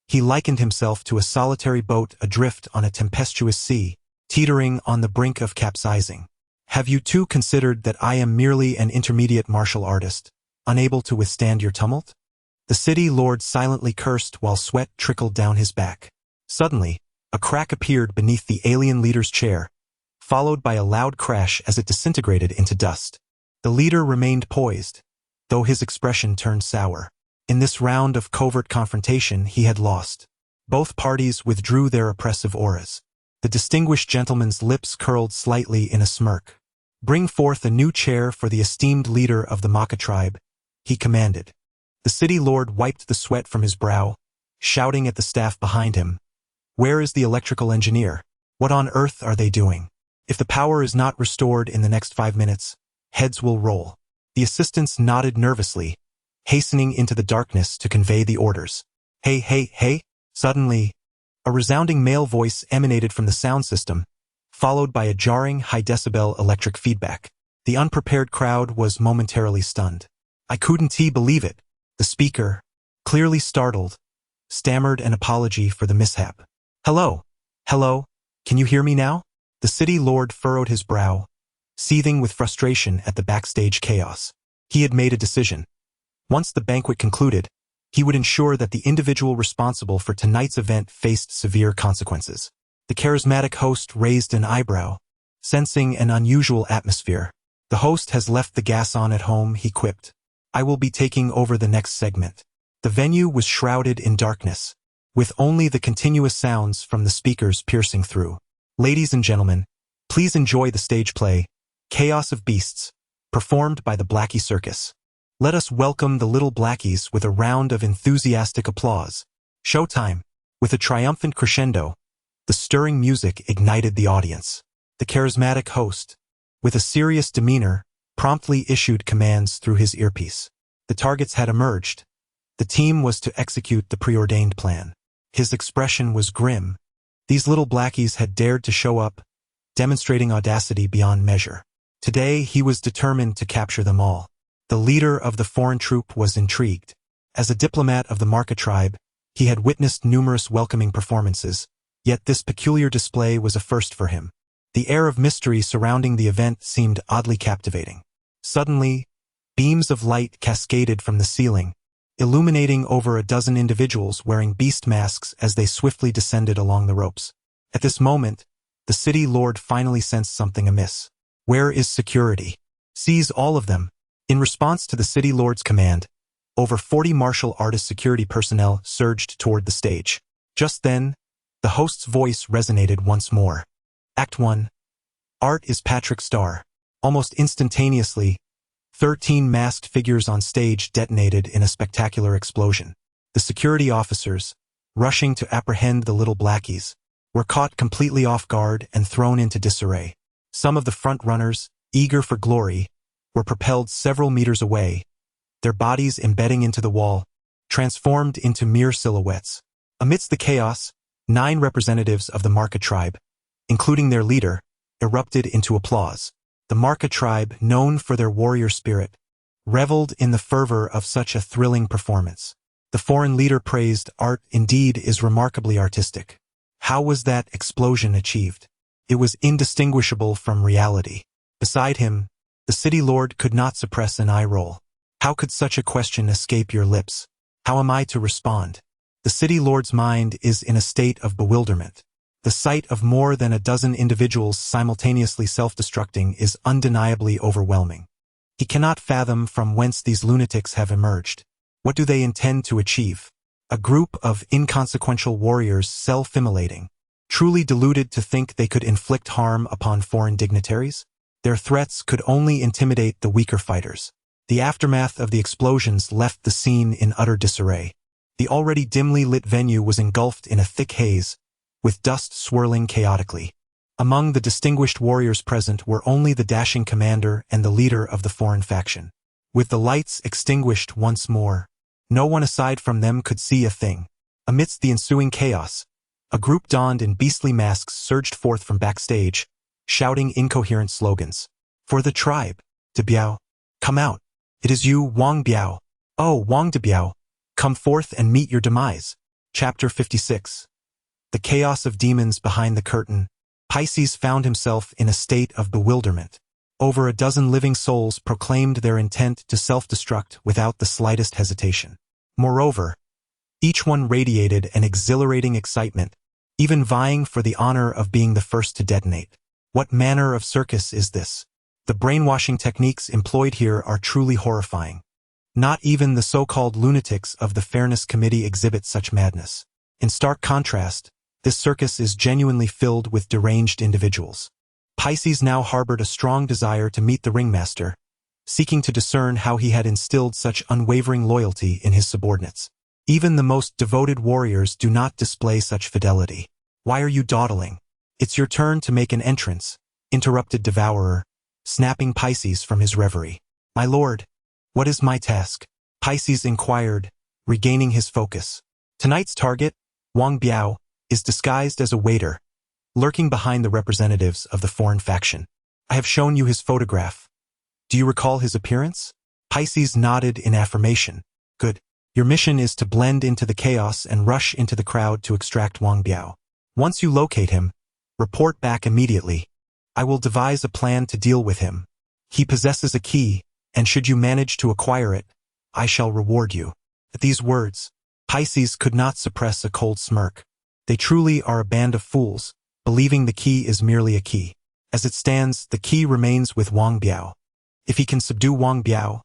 he likened himself to a solitary boat adrift on a tempestuous sea, teetering on the brink of capsizing. Have you too considered that I am merely an intermediate martial artist, unable to withstand your tumult? The city lord silently cursed while sweat trickled down his back. Suddenly, a crack appeared beneath the alien leader's chair, followed by a loud crash as it disintegrated into dust. The leader remained poised, though his expression turned sour. In this round of covert confrontation, he had lost. Both parties withdrew their oppressive auras. The distinguished gentleman's lips curled slightly in a smirk. "Bring forth a new chair for the esteemed leader of the Maka tribe," he commanded. The city lord wiped the sweat from his brow, shouting at the staff behind him, "Where is the electrical engineer? What on earth are they doing? If the power is not restored in the next 5 minutes, heads will roll." The assistants nodded nervously, hastening into the darkness to convey the orders. "Hey, hey, hey!" Suddenly, a resounding male voice emanated from the sound system, followed by a jarring, high-decibel electric feedback. The unprepared crowd was momentarily stunned. "I couldn't believe it." The speaker, clearly startled, stammered an apology for the mishap. Hello, can you hear me now?" The city lord furrowed his brow, seething with frustration at the backstage chaos. He had made a decision. Once the banquet concluded, he would ensure that the individual responsible for tonight's event faced severe consequences. The charismatic host raised an eyebrow, sensing an unusual atmosphere. "The host has left the gas on at home," he quipped. "I will be taking over the next segment." The venue was shrouded in darkness, with only the continuous sounds from the speakers piercing through. Ladies and gentlemen, please enjoy the stage play, Chaos of Beasts, performed by the Blackie Circus. Let us welcome the little Blackies with a round of enthusiastic applause. Showtime. With a triumphant crescendo, the stirring music ignited the audience. The charismatic host, with a serious demeanor, promptly issued commands through his earpiece. The targets had emerged. The team was to execute the preordained plan. His expression was grim. These little Blackies had dared to show up, demonstrating audacity beyond measure. Today he was determined to capture them all. The leader of the foreign troop was intrigued. As a diplomat of the Marca tribe, He had witnessed numerous welcoming performances, yet this peculiar display was a first for him. The air of mystery surrounding the event seemed oddly captivating. Suddenly, beams of light cascaded from the ceiling, illuminating over a dozen individuals wearing beast masks as they swiftly descended along the ropes. At this moment, the city lord finally sensed something amiss. "Where is security? Seize all of them." In response to the city lord's command, over 40 martial artist security personnel surged toward the stage. Just then, the host's voice resonated once more. Act 1. Art is Patrick Star. Almost instantaneously, 13 masked figures on stage detonated in a spectacular explosion. The security officers, rushing to apprehend the little blackies, were caught completely off guard and thrown into disarray. Some of the front runners, eager for glory, were propelled several meters away, their bodies embedding into the wall, transformed into mere silhouettes. Amidst the chaos, 9 representatives of the Marca tribe, including their leader, erupted into applause. The Marca tribe, known for their warrior spirit, reveled in the fervor of such a thrilling performance. The foreign leader praised, "Art indeed is remarkably artistic." How was that explosion achieved? It was indistinguishable from reality. Beside him, the city lord could not suppress an eye roll. How could such a question escape your lips? How am I to respond? The city lord's mind is in a state of bewilderment. The sight of more than a dozen individuals simultaneously self-destructing is undeniably overwhelming. He cannot fathom from whence these lunatics have emerged. What do they intend to achieve? A group of inconsequential warriors self-immolating, truly deluded to think they could inflict harm upon foreign dignitaries? Their threats could only intimidate the weaker fighters. The aftermath of the explosions left the scene in utter disarray. The already dimly lit venue was engulfed in a thick haze, with dust swirling chaotically. Among the distinguished warriors present were only the dashing commander and the leader of the foreign faction. With the lights extinguished once more, no one aside from them could see a thing. Amidst the ensuing chaos, a group donned in beastly masks surged forth from backstage, shouting incoherent slogans. "For the tribe, De Biao, come out. It is you, Wang Biao. Oh, Wang De Biao, come forth and meet your demise." Chapter 56. The chaos of demons behind the curtain. Pisces found himself in a state of bewilderment. Over a dozen living souls proclaimed their intent to self-destruct without the slightest hesitation. Moreover, each one radiated an exhilarating excitement, even vying for the honor of being the first to detonate. What manner of circus is this? The brainwashing techniques employed here are truly horrifying. Not even the so-called lunatics of the Fairness Committee exhibit such madness. In stark contrast, this circus is genuinely filled with deranged individuals. Pisces now harbored a strong desire to meet the ringmaster, seeking to discern how he had instilled such unwavering loyalty in his subordinates. Even the most devoted warriors do not display such fidelity. "Why are you dawdling? It's your turn to make an entrance," interrupted Devourer, snapping Pisces from his reverie. "My lord, what is my task?" Pisces inquired, regaining his focus. Tonight's target, Wang Biao, is disguised as a waiter, lurking behind the representatives of the foreign faction. I have shown you his photograph. Do you recall his appearance? Pisces nodded in affirmation. Good. Your mission is to blend into the chaos and rush into the crowd to extract Wang Biao. Once you locate him, report back immediately. I will devise a plan to deal with him. He possesses a key, and should you manage to acquire it, I shall reward you. At these words, Pisces could not suppress a cold smirk. They truly are a band of fools, believing the key is merely a key. As it stands, the key remains with Wang Biao. If he can subdue Wang Biao,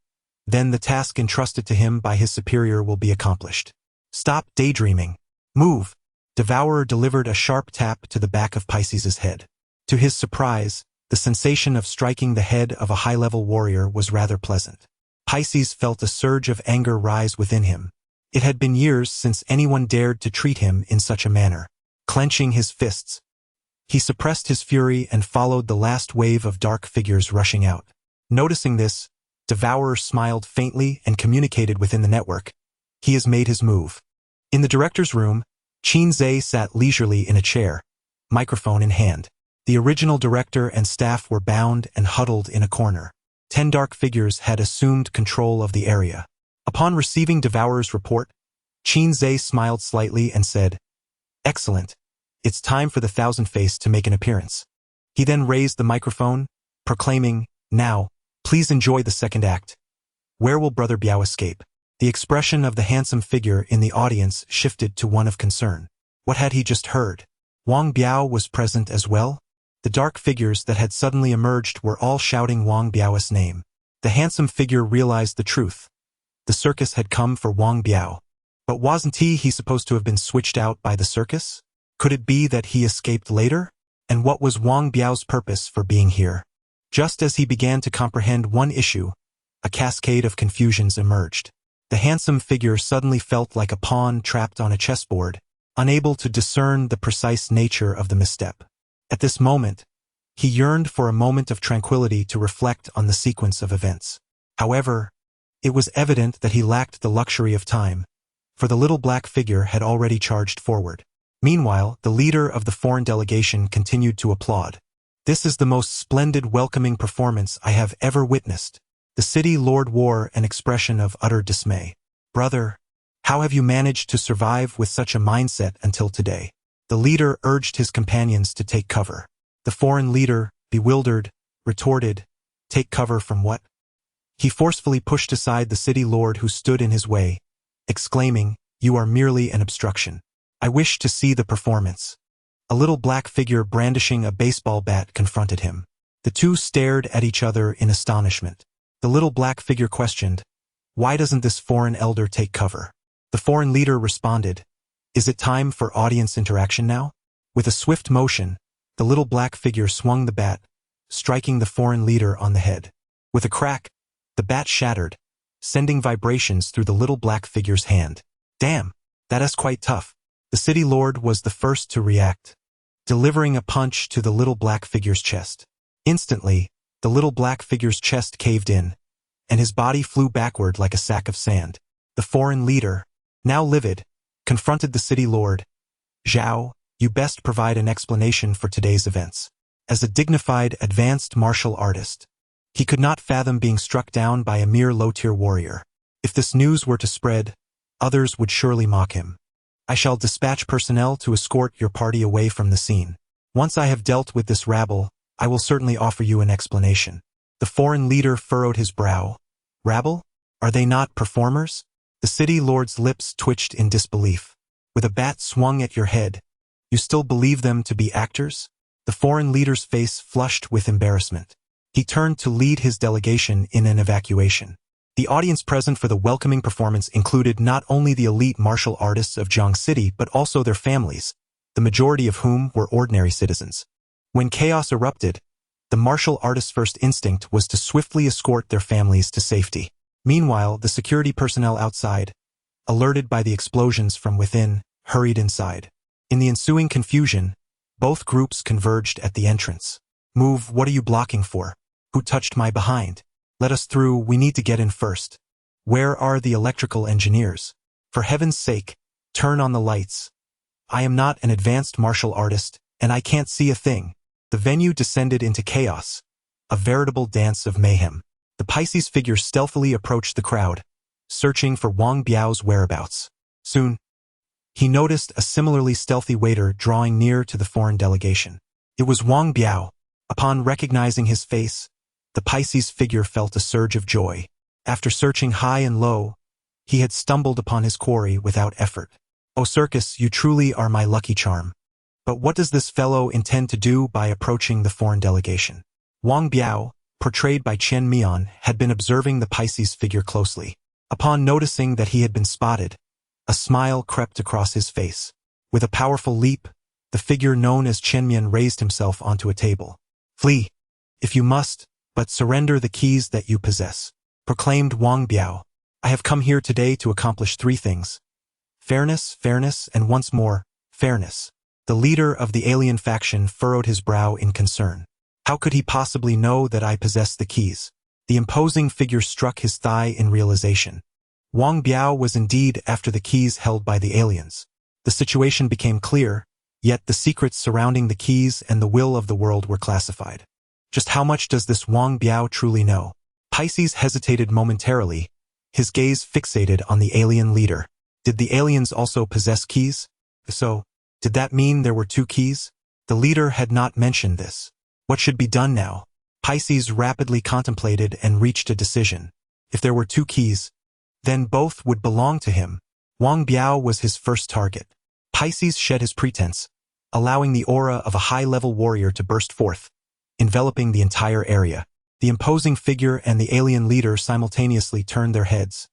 then the task entrusted to him by his superior will be accomplished. Stop daydreaming. Move. Devourer delivered a sharp tap to the back of Pisces' head. To his surprise, the sensation of striking the head of a high-level warrior was rather pleasant. Pisces felt a surge of anger rise within him. It had been years since anyone dared to treat him in such a manner. Clenching his fists, he suppressed his fury and followed the last wave of dark figures rushing out. Noticing this, Devourer smiled faintly and communicated within the network. He has made his move. In the director's room, Qin Zhe sat leisurely in a chair, microphone in hand. The original director and staff were bound and huddled in a corner. 10 dark figures had assumed control of the area. Upon receiving Devourer's report, Qin Zhe smiled slightly and said, "Excellent. It's time for the thousand-face to make an appearance." He then raised the microphone, proclaiming, "Now, please enjoy the second act. Where will Brother Biao escape?" The expression of the handsome figure in the audience shifted to one of concern. What had he just heard? Wang Biao was present as well? The dark figures that had suddenly emerged were all shouting Wang Biao's name. The handsome figure realized the truth. The circus had come for Wang Biao. But wasn't he supposed to have been switched out by the circus? Could it be that he escaped later? And what was Wang Biao's purpose for being here? Just as he began to comprehend one issue, a cascade of confusions emerged. The handsome figure suddenly felt like a pawn trapped on a chessboard, unable to discern the precise nature of the misstep. At this moment, he yearned for a moment of tranquility to reflect on the sequence of events. However, it was evident that he lacked the luxury of time, for the little black figure had already charged forward. Meanwhile, the leader of the foreign delegation continued to applaud. "This is the most splendid welcoming performance I have ever witnessed." The city lord wore an expression of utter dismay. "Brother, how have you managed to survive with such a mindset until today?" The leader urged his companions to take cover. The foreign leader, bewildered, retorted, "Take cover from what?" He forcefully pushed aside the city lord who stood in his way, exclaiming, "You are merely an obstruction. I wish to see the performance." A little black figure brandishing a baseball bat confronted him. The two stared at each other in astonishment. The little black figure questioned, "Why doesn't this foreign elder take cover?" The foreign leader responded, "Is it time for audience interaction now?" With a swift motion, the little black figure swung the bat, striking the foreign leader on the head. With a crack, the bat shattered, sending vibrations through the little black figure's hand. "Damn, that is quite tough." The city lord was the first to react, delivering a punch to the little black figure's chest. Instantly, the little black figure's chest caved in, and his body flew backward like a sack of sand. The foreign leader, now livid, confronted the city lord. "Zhao, you best provide an explanation for today's events." As a dignified, advanced martial artist, he could not fathom being struck down by a mere low-tier warrior. If this news were to spread, others would surely mock him. "I shall dispatch personnel to escort your party away from the scene. Once I have dealt with this rabble, I will certainly offer you an explanation." The foreign leader furrowed his brow. "Rabble? Are they not performers?" The city lord's lips twitched in disbelief. "With a bat swung at your head, you still believe them to be actors?" The foreign leader's face flushed with embarrassment. He turned to lead his delegation in an evacuation. The audience present for the welcoming performance included not only the elite martial artists of Jiang City but also their families, the majority of whom were ordinary citizens. When chaos erupted, the martial artists' first instinct was to swiftly escort their families to safety. Meanwhile, the security personnel outside, alerted by the explosions from within, hurried inside. In the ensuing confusion, both groups converged at the entrance. "Move, what are you blocking for? Who touched my behind? Let us through, we need to get in first. Where are the electrical engineers? For heaven's sake, turn on the lights. I am not an advanced martial artist, and I can't see a thing." The venue descended into chaos, a veritable dance of mayhem. The Pisces figure stealthily approached the crowd, searching for Wang Biao's whereabouts. Soon, he noticed a similarly stealthy waiter drawing near to the foreign delegation. It was Wang Biao. Upon recognizing his face, the Pisces figure felt a surge of joy. After searching high and low, he had stumbled upon his quarry without effort. "O circus, you truly are my lucky charm. But what does this fellow intend to do by approaching the foreign delegation?" Wang Biao, portrayed by Chen Mian, had been observing the Pisces figure closely. Upon noticing that he had been spotted, a smile crept across his face. With a powerful leap, the figure known as Chen Mian raised himself onto a table. "Flee, if you must, but surrender the keys that you possess," proclaimed Wang Biao. "I have come here today to accomplish 3 things. Fairness, fairness, and once more, fairness." The leader of the alien faction furrowed his brow in concern. How could he possibly know that I possessed the keys? The imposing figure struck his thigh in realization. Wang Biao was indeed after the keys held by the aliens. The situation became clear, yet the secrets surrounding the keys and the will of the world were classified. Just how much does this Wang Biao truly know? Pisces hesitated momentarily, his gaze fixated on the alien leader. Did the aliens also possess keys? If so, did that mean there were 2 keys? The leader had not mentioned this. What should be done now? Pisces rapidly contemplated and reached a decision. If there were 2 keys, then both would belong to him. Wang Biao was his first target. Pisces shed his pretense, allowing the aura of a high-level warrior to burst forth, enveloping the entire area. The imposing figure and the alien leader simultaneously turned their heads,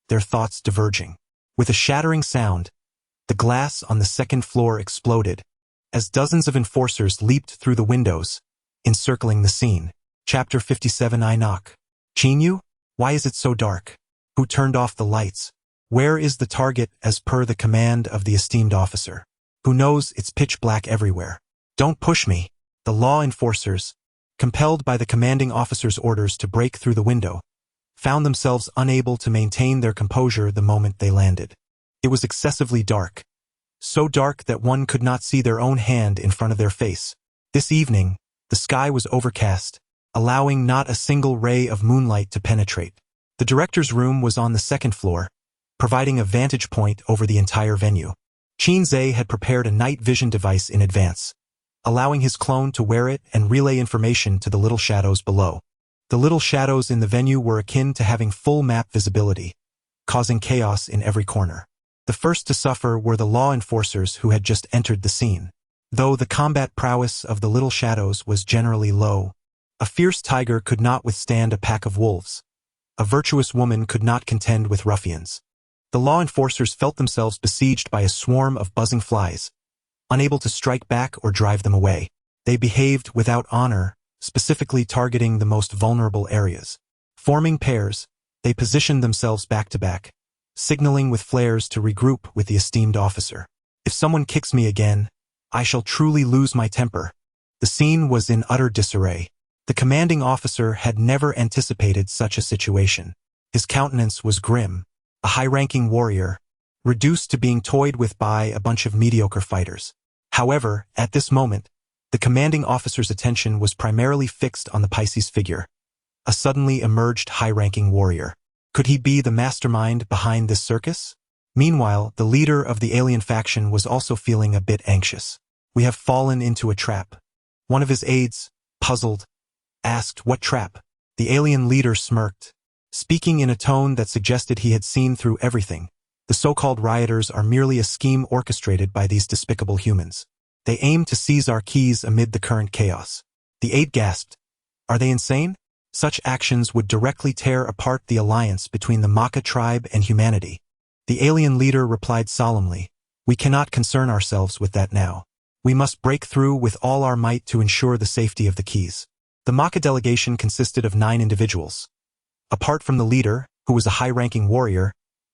their thoughts diverging. With a shattering sound, the glass on the 2nd floor exploded, as dozens of enforcers leaped through the windows, encircling the scene. Chapter 57. I knock. Chinyu? Why is it so dark? Who turned off the lights? Where is the target as per the command of the esteemed officer? Who knows it's pitch black everywhere? Don't push me. The law enforcers, compelled by the commanding officer's orders to break through the window, found themselves unable to maintain their composure the moment they landed. It was excessively dark, so dark that one could not see their own hand in front of their face. This evening, the sky was overcast, allowing not a single ray of moonlight to penetrate. The director's room was on the 2nd floor, providing a vantage point over the entire venue. Qin Zhe had prepared a night vision device in advance, allowing his clone to wear it and relay information to the little shadows below. The little shadows in the venue were akin to having full map visibility, causing chaos in every corner. The first to suffer were the law enforcers who had just entered the scene. Though the combat prowess of the little shadows was generally low, a fierce tiger could not withstand a pack of wolves. A virtuous woman could not contend with ruffians. The law enforcers felt themselves besieged by a swarm of buzzing flies, unable to strike back or drive them away. They behaved without honor, specifically targeting the most vulnerable areas. Forming pairs, they positioned themselves back to back, signaling with flares to regroup with the esteemed officer. If someone kicks me again, I shall truly lose my temper. The scene was in utter disarray. The commanding officer had never anticipated such a situation. His countenance was grim, a high-ranking warrior, reduced to being toyed with by a bunch of mediocre fighters. However, at this moment, the commanding officer's attention was primarily fixed on the Pisces figure, a suddenly emerged high-ranking warrior. Could he be the mastermind behind this circus? Meanwhile, the leader of the alien faction was also feeling a bit anxious. We have fallen into a trap. One of his aides, puzzled, asked, "What trap?" The alien leader smirked, speaking in a tone that suggested he had seen through everything. The so-called rioters are merely a scheme orchestrated by these despicable humans. They aim to seize our keys amid the current chaos. The aide gasped, "Are they insane? Such actions would directly tear apart the alliance between the Maka tribe and humanity." The alien leader replied solemnly, "We cannot concern ourselves with that now. We must break through with all our might to ensure the safety of the keys." The Maka delegation consisted of 9 individuals. Apart from the leader, who was a high-ranking warrior,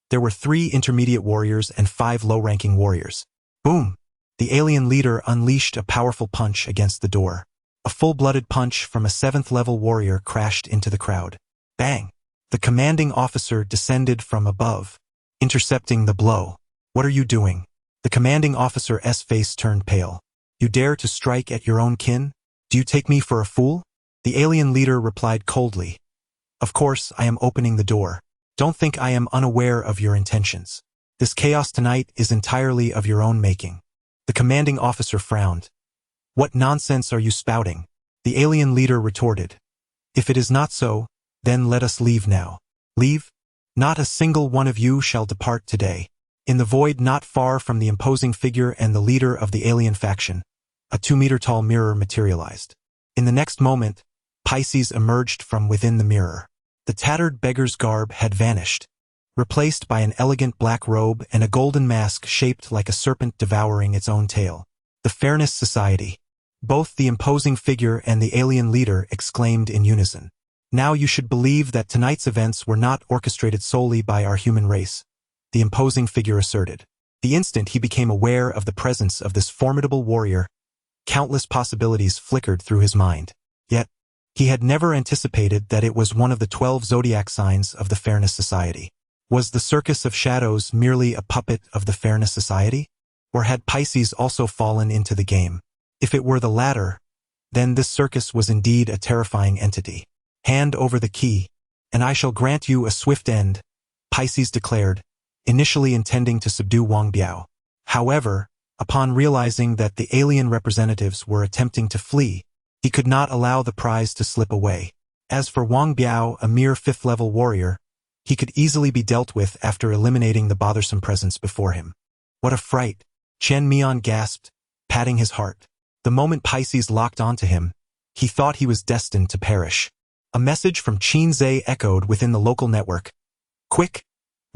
there were 3 intermediate warriors and 5 low-ranking warriors. Boom! The alien leader unleashed a powerful punch against the door. A full-blooded punch from a 7th-level warrior crashed into the crowd. Bang! The commanding officer descended from above, intercepting the blow. "What are you doing?" The commanding officer's face turned pale. "You dare to strike at your own kin? Do you take me for a fool?" The alien leader replied coldly, "Of course I am opening the door. Don't think I am unaware of your intentions. This chaos tonight is entirely of your own making." The commanding officer frowned. "What nonsense are you spouting?" The alien leader retorted, "If it is not so, then let us leave now." "Leave? Not a single one of you shall depart today." In the void not far from the imposing figure and the leader of the alien faction, a 2-meter-tall mirror materialized. In the next moment, Pisces emerged from within the mirror. The tattered beggar's garb had vanished, replaced by an elegant black robe and a golden mask shaped like a serpent devouring its own tail. The Fairness Society. Both the imposing figure and the alien leader exclaimed in unison. "Now you should believe that tonight's events were not orchestrated solely by our human race," the imposing figure asserted. The instant he became aware of the presence of this formidable warrior, countless possibilities flickered through his mind. Yet, he had never anticipated that it was one of the 12 zodiac signs of the Fairness Society. Was the Circus of Shadows merely a puppet of the Fairness Society? Or had Pisces also fallen into the game? If it were the latter, then this circus was indeed a terrifying entity. "Hand over the key, and I shall grant you a swift end," Pisces declared, initially intending to subdue Wang Biao. However, upon realizing that the alien representatives were attempting to flee, he could not allow the prize to slip away. As for Wang Biao, a mere 5th-level warrior, he could easily be dealt with after eliminating the bothersome presence before him. What a fright! Chen Mian gasped, patting his heart. The moment Pisces locked onto him, he thought he was destined to perish. A message from Qin Zhe echoed within the local network. Quick!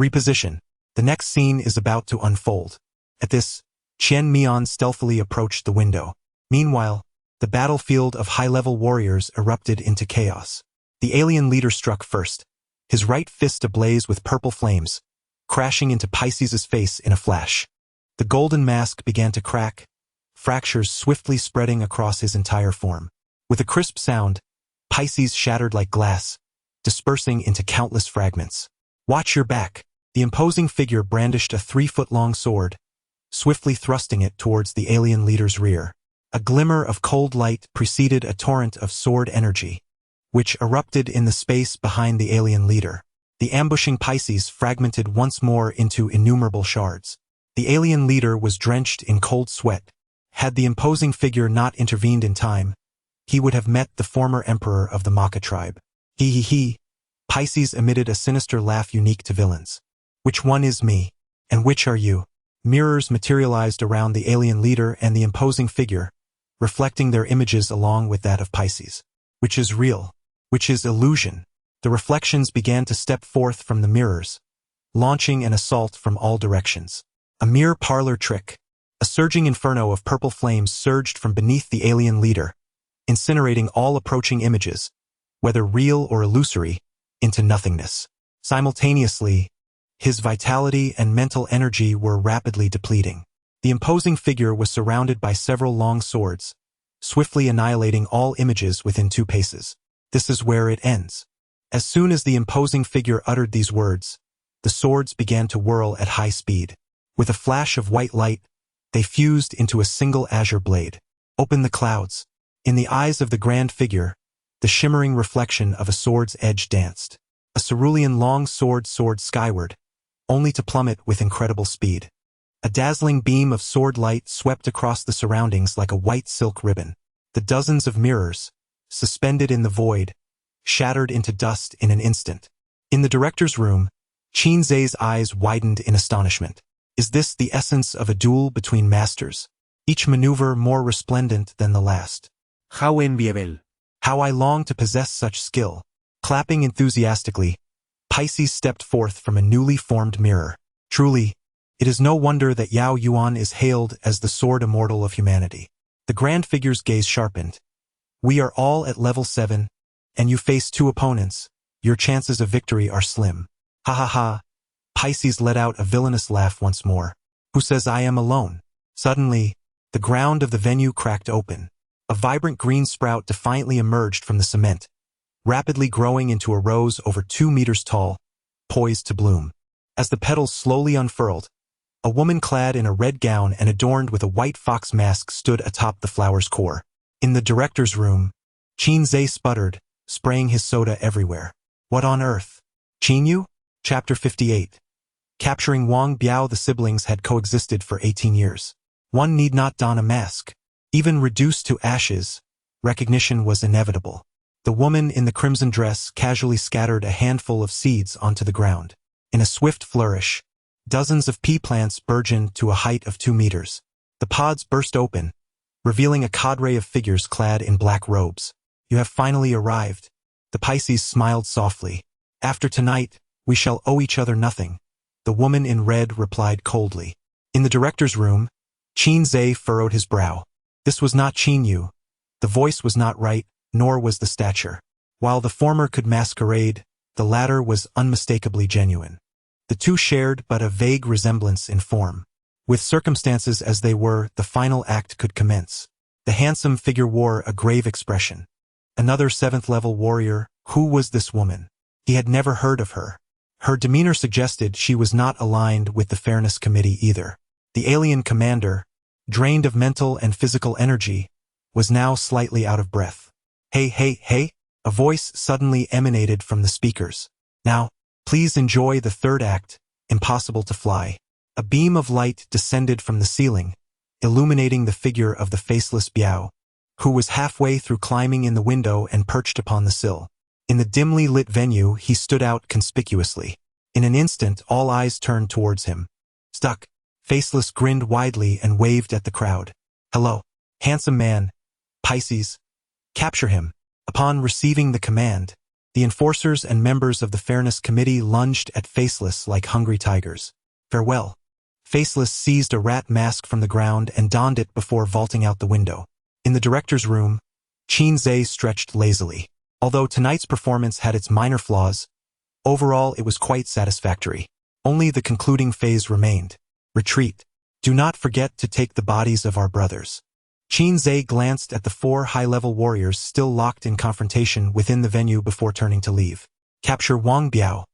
Reposition. The next scene is about to unfold. At this, Chen Mian stealthily approached the window. Meanwhile, the battlefield of high-level warriors erupted into chaos. The alien leader struck first, his right fist ablaze with purple flames, crashing into Pisces' face in a flash. The golden mask began to crack, fractures swiftly spreading across his entire form. With a crisp sound, Pisces shattered like glass, dispersing into countless fragments. Watch your back! The imposing figure brandished a 3-foot-long sword, swiftly thrusting it towards the alien leader's rear. A glimmer of cold light preceded a torrent of sword energy, which erupted in the space behind the alien leader. The ambushing Pisces fragmented once more into innumerable shards. The alien leader was drenched in cold sweat. Had the imposing figure not intervened in time, he would have met the former emperor of the Maka tribe. He. Pisces emitted a sinister laugh unique to villains. Which one is me? And which are you? Mirrors materialized around the alien leader and the imposing figure, reflecting their images along with that of Pisces. Which is real? Which is illusion? The reflections began to step forth from the mirrors, launching an assault from all directions. A mere parlor trick. A surging inferno of purple flames surged from beneath the alien leader, incinerating all approaching images, whether real or illusory, into nothingness. Simultaneously, his vitality and mental energy were rapidly depleting. The imposing figure was surrounded by several long swords, swiftly annihilating all images within 2 paces. This is where it ends. As soon as the imposing figure uttered these words, the swords began to whirl at high speed. With a flash of white light, they fused into a single azure blade. Open the clouds. In the eyes of the grand figure, the shimmering reflection of a sword's edge danced. A cerulean long sword soared skyward, only to plummet with incredible speed. A dazzling beam of sword light swept across the surroundings like a white silk ribbon. The dozens of mirrors, suspended in the void, shattered into dust in an instant. In the director's room, Qin Zhe's eyes widened in astonishment. Is this the essence of a duel between masters? Each maneuver more resplendent than the last. How enviable. How I long to possess such skill. Clapping enthusiastically, Pisces stepped forth from a newly formed mirror. Truly, it is no wonder that Yao Yuan is hailed as the sword immortal of humanity. The grand figure's gaze sharpened. We are all at level 7, and you face 2 opponents. Your chances of victory are slim. Ha ha ha. Pisces let out a villainous laugh once more. Who says I am alone? Suddenly, the ground of the venue cracked open. A vibrant green sprout defiantly emerged from the cement, rapidly growing into a rose over 2 meters tall, poised to bloom. As the petals slowly unfurled, a woman clad in a red gown and adorned with a white fox mask stood atop the flower's core. In the director's room, Qin Zhe sputtered, spraying his soda everywhere. What on earth? Qinyu? Chapter 58. Capturing Wang Biao. The siblings had coexisted for 18 years. One need not don a mask. Even reduced to ashes, recognition was inevitable. The woman in the crimson dress casually scattered a handful of seeds onto the ground. In a swift flourish, dozens of pea plants burgeoned to a height of 2 meters. The pods burst open, revealing a cadre of figures clad in black robes. You have finally arrived. The Pisces smiled softly. After tonight, we shall owe each other nothing. The woman in red replied coldly. In the director's room, Qin Zhe furrowed his brow. This was not Qinyu. The voice was not right, nor was the stature. While the former could masquerade, the latter was unmistakably genuine. The two shared but a vague resemblance in form. With circumstances as they were, the final act could commence. The handsome figure wore a grave expression. Another 7th-level warrior. Who was this woman? He had never heard of her. Her demeanor suggested she was not aligned with the Fairness Committee either. The alien commander, drained of mental and physical energy, was now slightly out of breath. Hey, a voice suddenly emanated from the speakers. Now, please enjoy the 3rd act, impossible to fly. A beam of light descended from the ceiling, illuminating the figure of the faceless Biao, who was halfway through climbing in the window and perched upon the sill. In the dimly lit venue, he stood out conspicuously. In an instant, all eyes turned towards him. Stuck. Faceless grinned widely and waved at the crowd. Hello. Handsome man. Pisces. Capture him. Upon receiving the command, the enforcers and members of the Fairness Committee lunged at Faceless like hungry tigers. Farewell. Faceless seized a rat mask from the ground and donned it before vaulting out the window. In the director's room, Qin Zhe stretched lazily. Although tonight's performance had its minor flaws, overall it was quite satisfactory. Only the concluding phase remained. Retreat. Do not forget to take the bodies of our brothers. Qin Zhe glanced at the 4 high-level warriors still locked in confrontation within the venue before turning to leave. Capture Wang Biao.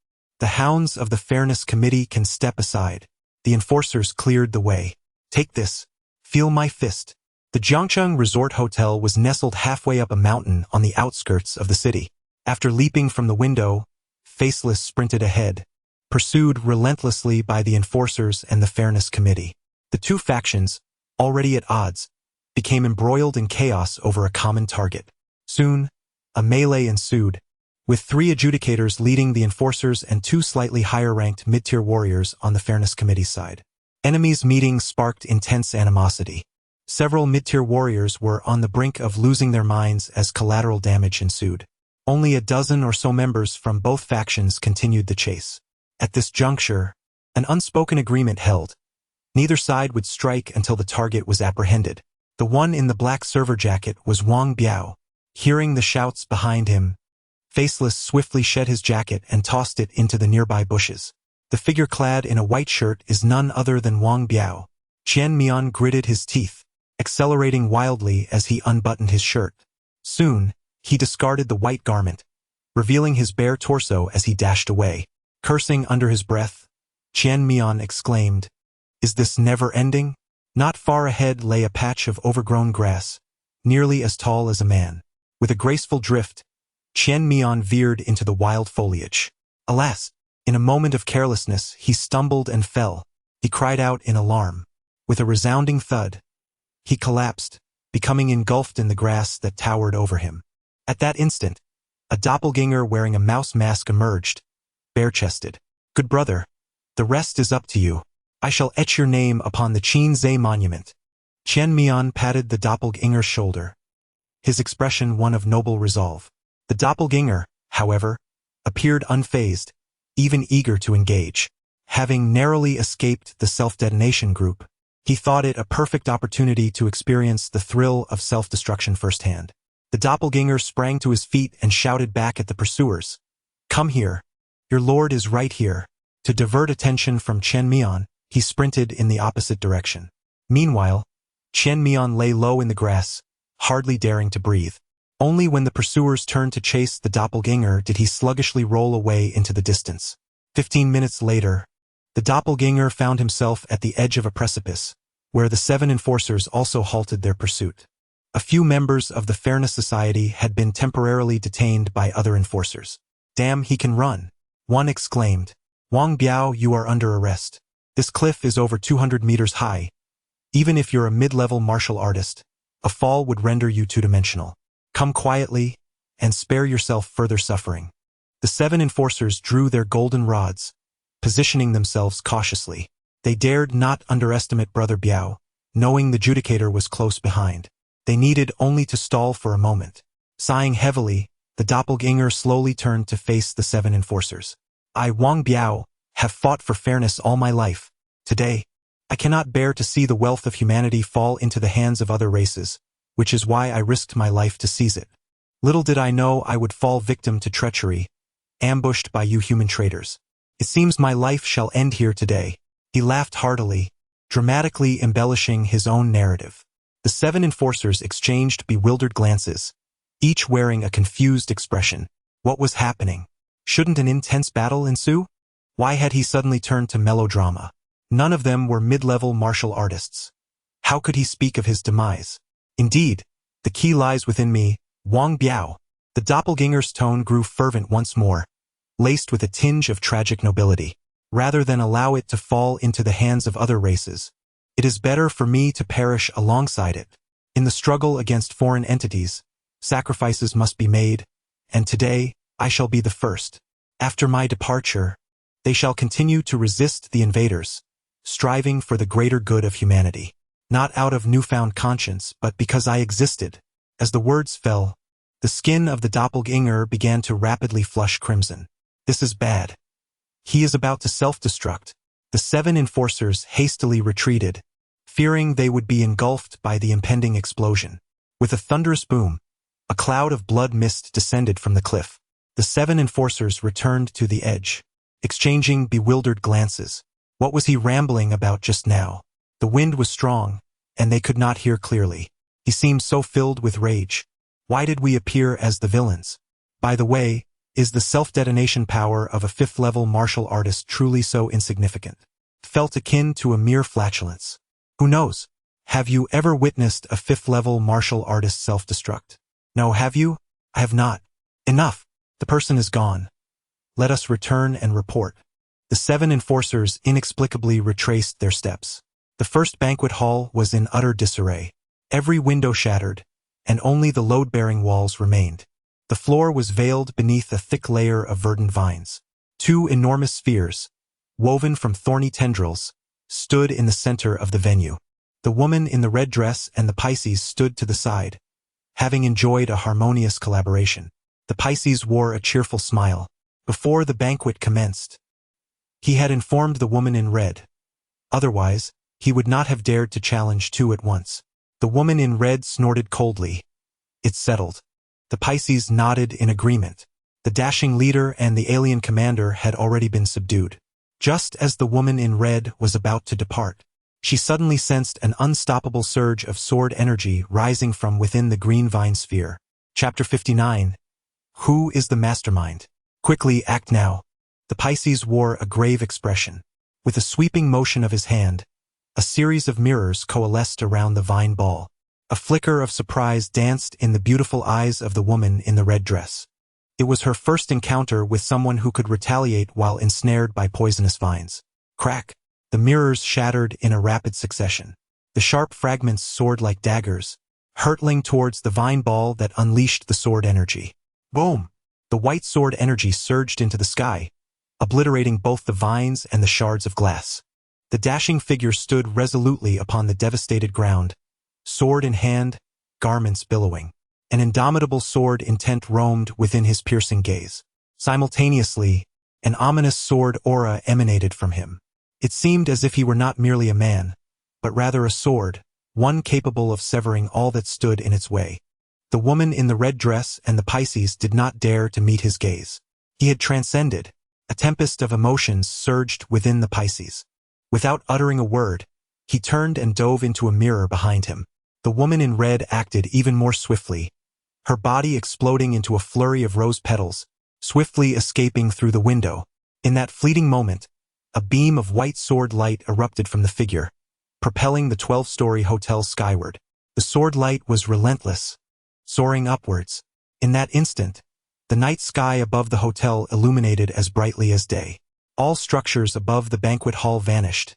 The hounds of the Fairness Committee can step aside. The enforcers cleared the way. Take this. Feel my fist. The Jiangcheng Resort Hotel was nestled halfway up a mountain on the outskirts of the city. After leaping from the window, Faceless sprinted ahead, pursued relentlessly by the enforcers and the Fairness Committee. The two factions, already at odds, became embroiled in chaos over a common target. Soon, a melee ensued, with 3 adjudicators leading the enforcers and 2 slightly higher-ranked mid-tier warriors on the Fairness Committee's side. Enemies meeting sparked intense animosity. Several mid-tier warriors were on the brink of losing their minds as collateral damage ensued. Only a dozen or so members from both factions continued the chase. At this juncture, an unspoken agreement held. Neither side would strike until the target was apprehended. The one in the black server jacket was Wang Biao. Hearing the shouts behind him, Faceless swiftly shed his jacket and tossed it into the nearby bushes. The figure clad in a white shirt is none other than Wang Biao. Qian Mian gritted his teeth, accelerating wildly as he unbuttoned his shirt. Soon, he discarded the white garment, revealing his bare torso as he dashed away. Cursing under his breath, Qian Mian exclaimed, "Is this never ending?" Not far ahead lay a patch of overgrown grass, nearly as tall as a man. With a graceful drift, Qian Mian veered into the wild foliage. Alas! In a moment of carelessness, he stumbled and fell. He cried out in alarm. With a resounding thud, he collapsed, becoming engulfed in the grass that towered over him. At that instant, a doppelganger wearing a mouse mask emerged, bare-chested. "Good brother, the rest is up to you. I shall etch your name upon the Qin Zhe monument." Qian Mian patted the doppelganger's shoulder, his expression one of noble resolve. The doppelganger, however, appeared unfazed, even eager to engage. Having narrowly escaped the self-detonation group, he thought it a perfect opportunity to experience the thrill of self-destruction firsthand. The doppelganger sprang to his feet and shouted back at the pursuers, "Come here. Your lord is right here." To divert attention from Qian Mian, he sprinted in the opposite direction. Meanwhile, Qian Mian lay low in the grass, hardly daring to breathe. Only when the pursuers turned to chase the doppelganger did he sluggishly roll away into the distance. 15 minutes later, the doppelganger found himself at the edge of a precipice, where the 7 enforcers also halted their pursuit. A few members of the Fairness Society had been temporarily detained by other enforcers. "Damn, he can run," one exclaimed. "Wang Biao, you are under arrest. This cliff is over 200 meters high. Even if you're a mid-level martial artist, a fall would render you two-dimensional. Come quietly, and spare yourself further suffering." The 7 enforcers drew their golden rods, positioning themselves cautiously. They dared not underestimate Brother Biao, knowing the judicator was close behind. They needed only to stall for a moment. Sighing heavily, the doppelganger slowly turned to face the 7 enforcers. "I, Wang Biao, have fought for fairness all my life. Today, I cannot bear to see the wealth of humanity fall into the hands of other races, which is why I risked my life to seize it. Little did I know I would fall victim to treachery, ambushed by you human traitors. It seems my life shall end here today." He laughed heartily, dramatically embellishing his own narrative. The 7 enforcers exchanged bewildered glances, each wearing a confused expression. What was happening? Shouldn't an intense battle ensue? Why had he suddenly turned to melodrama? None of them were mid-level martial artists. How could he speak of his demise? "Indeed, the key lies within me, Wang Biao." The doppelganger's tone grew fervent once more, laced with a tinge of tragic nobility. rather than allow it to fall into the hands of other races. It is better for me to perish alongside it. In the struggle against foreign entities, sacrifices must be made, and today, I shall be the first. After my departure, they shall continue to resist the invaders, striving for the greater good of humanity. Not out of newfound conscience, but because I existed. As the words fell, the skin of the doppelganger began to rapidly flush crimson. This is bad. He is about to self-destruct. The 7 enforcers hastily retreated, fearing they would be engulfed by the impending explosion. With a thunderous boom, a cloud of blood mist descended from the cliff. The 7 enforcers returned to the edge, exchanging bewildered glances. What was he rambling about just now? The wind was strong, and they could not hear clearly. He seemed so filled with rage. Why did we appear as the villains? By the way, is the self-detonation power of a 5th-level martial artist truly so insignificant? Felt akin to a mere flatulence. Who knows? Have you ever witnessed a 5th-level martial artist self-destruct? No, have you? I have not. Enough. The person is gone. Let us return and report. The 7 enforcers inexplicably retraced their steps. The first banquet hall was in utter disarray. Every window shattered, and only the load-bearing walls remained. The floor was veiled beneath a thick layer of verdant vines. 2 enormous spheres, woven from thorny tendrils, stood in the center of the venue. The woman in the red dress and the Pisces stood to the side, having enjoyed a harmonious collaboration. The Pisces wore a cheerful smile. Before the banquet commenced, he had informed the woman in red. Otherwise, he would not have dared to challenge 2 at once. The woman in red snorted coldly. It's settled. The Pisces nodded in agreement. The dashing leader and the alien commander had already been subdued. Just as the woman in red was about to depart, she suddenly sensed an unstoppable surge of sword energy rising from within the green vine sphere. Chapter 59. Who is the mastermind? Quickly, act now. The Pisces wore a grave expression. With a sweeping motion of his hand, a series of mirrors coalesced around the vine ball. A flicker of surprise danced in the beautiful eyes of the woman in the red dress. It was her first encounter with someone who could retaliate while ensnared by poisonous vines. Crack! The mirrors shattered in a rapid succession. The sharp fragments soared like daggers, hurtling towards the vine ball that unleashed the sword energy. Boom! The white sword energy surged into the sky, obliterating both the vines and the shards of glass. The dashing figure stood resolutely upon the devastated ground, sword in hand, garments billowing. An indomitable sword intent roamed within his piercing gaze. Simultaneously, an ominous sword aura emanated from him. It seemed as if he were not merely a man, but rather a sword, one capable of severing all that stood in its way. The woman in the red dress and the Pisces did not dare to meet his gaze. He had transcended. A tempest of emotions surged within the Pisces. Without uttering a word, he turned and dove into a mirror behind him. The woman in red acted even more swiftly, her body exploding into a flurry of rose petals, swiftly escaping through the window. In that fleeting moment, a beam of white sword light erupted from the figure, propelling the 12-story hotel skyward. The sword light was relentless, soaring upwards. In that instant, the night sky above the hotel illuminated as brightly as day. All structures above the banquet hall vanished,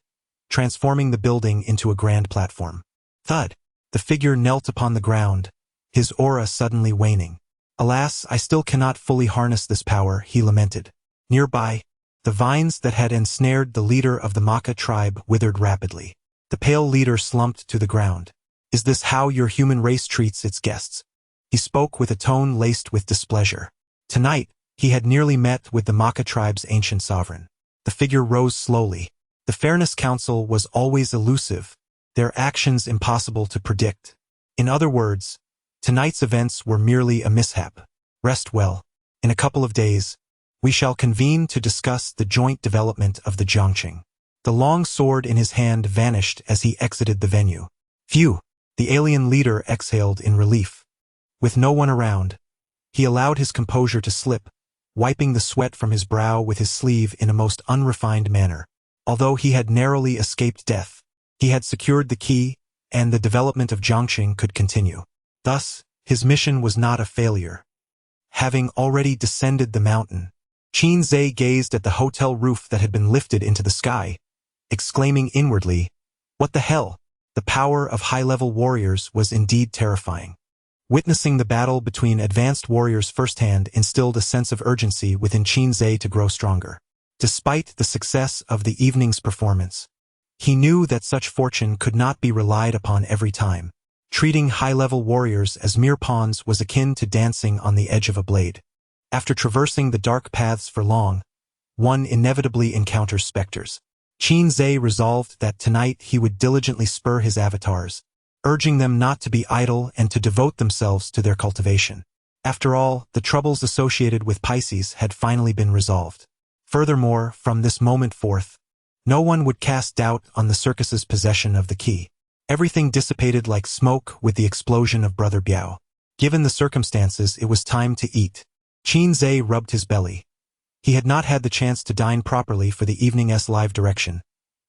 transforming the building into a grand platform. Thud! The figure knelt upon the ground, his aura suddenly waning. Alas, I still cannot fully harness this power, he lamented. Nearby, the vines that had ensnared the leader of the Maka tribe withered rapidly. The pale leader slumped to the ground. Is this how your human race treats its guests? He spoke with a tone laced with displeasure. Tonight, he had nearly met with the Maka tribe's ancient sovereign. The figure rose slowly. The Fairness Council was always elusive, their actions impossible to predict. In other words, tonight's events were merely a mishap. Rest well. In a couple of days, we shall convene to discuss the joint development of the Jiangqing. The long sword in his hand vanished as he exited the venue. Phew! The alien leader exhaled in relief. With no one around, he allowed his composure to slip, wiping the sweat from his brow with his sleeve in a most unrefined manner. Although he had narrowly escaped death, he had secured the key, and the development of Jiangqing could continue. Thus, his mission was not a failure. Having already descended the mountain, Qin Zhe gazed at the hotel roof that had been lifted into the sky, exclaiming inwardly, "What the hell?" The power of high-level warriors was indeed terrifying. Witnessing the battle between advanced warriors firsthand instilled a sense of urgency within Qin Zhe to grow stronger. Despite the success of the evening's performance, he knew that such fortune could not be relied upon every time. Treating high-level warriors as mere pawns was akin to dancing on the edge of a blade. After traversing the dark paths for long, one inevitably encounters specters. Qin Zhe resolved that tonight he would diligently spur his avatars, urging them not to be idle and to devote themselves to their cultivation. After all, the troubles associated with Pisces had finally been resolved. Furthermore, from this moment forth, no one would cast doubt on the circus's possession of the key. Everything dissipated like smoke with the explosion of Brother Biao. Given the circumstances, it was time to eat. Qin Zhe rubbed his belly. He had not had the chance to dine properly for the evening's live direction,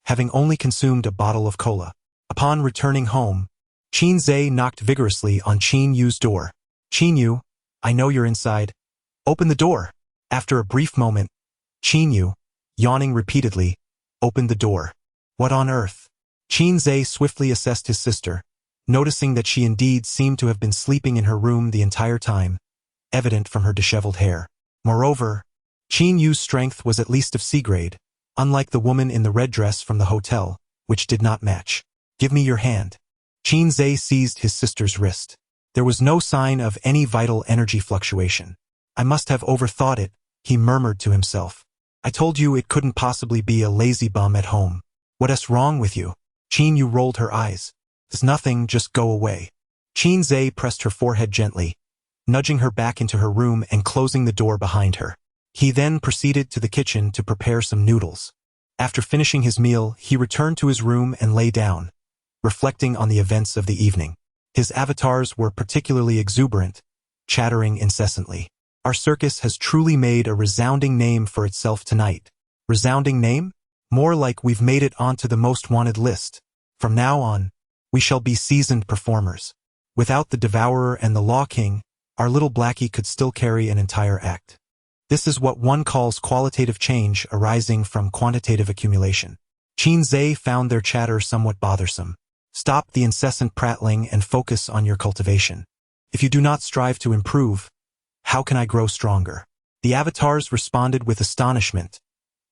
having only consumed a bottle of cola. Upon returning home, Qin Zhe knocked vigorously on Qin Yu's door. "Qin Yu, I know you're inside. Open the door." After a brief moment, Qin Yu, yawning repeatedly, opened the door. What on earth? Qin Zhe swiftly assessed his sister, noticing that she indeed seemed to have been sleeping in her room the entire time, evident from her disheveled hair. Moreover, Qin Yu's strength was at least of C-grade, unlike the woman in the red dress from the hotel, which did not match. "Give me your hand." Qin Zhe seized his sister's wrist. There was no sign of any vital energy fluctuation. "I must have overthought it," he murmured to himself. "I told you it couldn't possibly be a lazy bum at home. What's wrong with you?" Qin Yu rolled her eyes. "There's nothing, just go away." Qin Zhe pressed her forehead gently, nudging her back into her room and closing the door behind her. He then proceeded to the kitchen to prepare some noodles. After finishing his meal, he returned to his room and lay down, reflecting on the events of the evening. His avatars were particularly exuberant, chattering incessantly. "Our circus has truly made a resounding name for itself tonight." Resounding name? More like we've made it onto the most wanted list. From now on, we shall be seasoned performers. Without the Devourer and the Law King, our little Blackie could still carry an entire act. This is what one calls qualitative change arising from quantitative accumulation. Qin Zhe found their chatter somewhat bothersome. Stop the incessant prattling and focus on your cultivation. If you do not strive to improve, how can I grow stronger? The avatars responded with astonishment.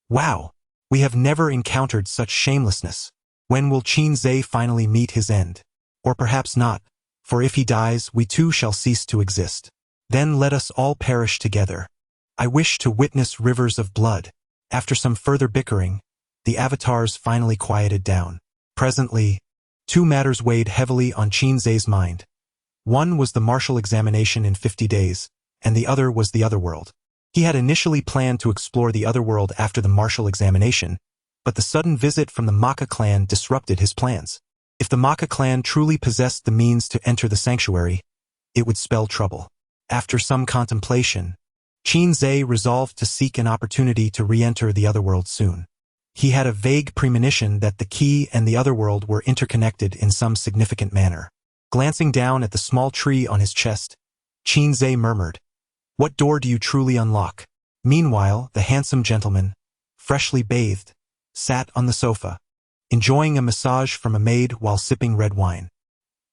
"Wow, we have never encountered such shamelessness. When will Qin Zhe finally meet his end? Or perhaps not, for if he dies, we too shall cease to exist. Then let us all perish together. I wish to witness rivers of blood." After some further bickering, the avatars finally quieted down. Presently, two matters weighed heavily on Qin Zhe's mind. One was the martial examination in 50 days, and the other was the Otherworld. He had initially planned to explore the Otherworld after the martial examination, but the sudden visit from the Maka clan disrupted his plans. If the Maka clan truly possessed the means to enter the sanctuary, it would spell trouble. After some contemplation, Qin Zhe resolved to seek an opportunity to re-enter the Otherworld soon. He had a vague premonition that the key and the Otherworld were interconnected in some significant manner. Glancing down at the small tree on his chest, Qin Zhe murmured, "What door do you truly unlock?" Meanwhile, the handsome gentleman, freshly bathed, sat on the sofa, enjoying a massage from a maid while sipping red wine.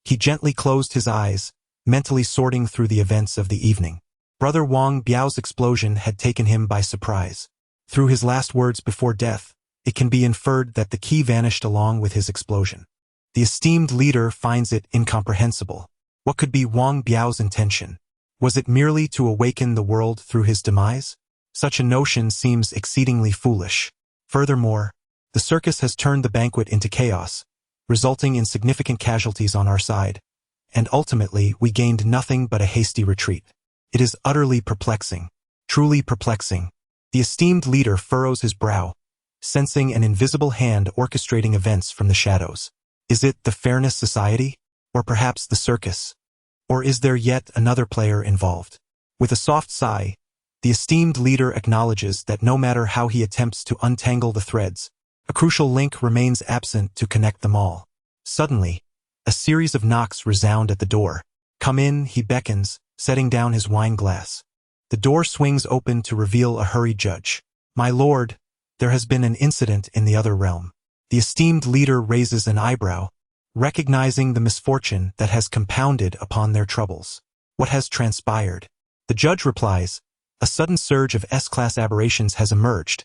He gently closed his eyes, mentally sorting through the events of the evening. Brother Wang Biao's explosion had taken him by surprise. Through his last words before death, it can be inferred that the key vanished along with his explosion. The esteemed leader finds it incomprehensible. What could be Wang Biao's intention? Was it merely to awaken the world through his demise? Such a notion seems exceedingly foolish. Furthermore, the circus has turned the banquet into chaos, resulting in significant casualties on our side, and ultimately we gained nothing but a hasty retreat. It is utterly perplexing, truly perplexing. The esteemed leader furrows his brow, sensing an invisible hand orchestrating events from the shadows. Is it the Fairness Society? Or perhaps the circus? Or is there yet another player involved? With a soft sigh, the esteemed leader acknowledges that no matter how he attempts to untangle the threads, a crucial link remains absent to connect them all. Suddenly, a series of knocks resound at the door. "Come in," he beckons, setting down his wine glass. The door swings open to reveal a hurried judge. "My lord, there has been an incident in the other realm." The esteemed leader raises an eyebrow, recognizing the misfortune that has compounded upon their troubles. "What has transpired?" The judge replies, "A sudden surge of S-class aberrations has emerged,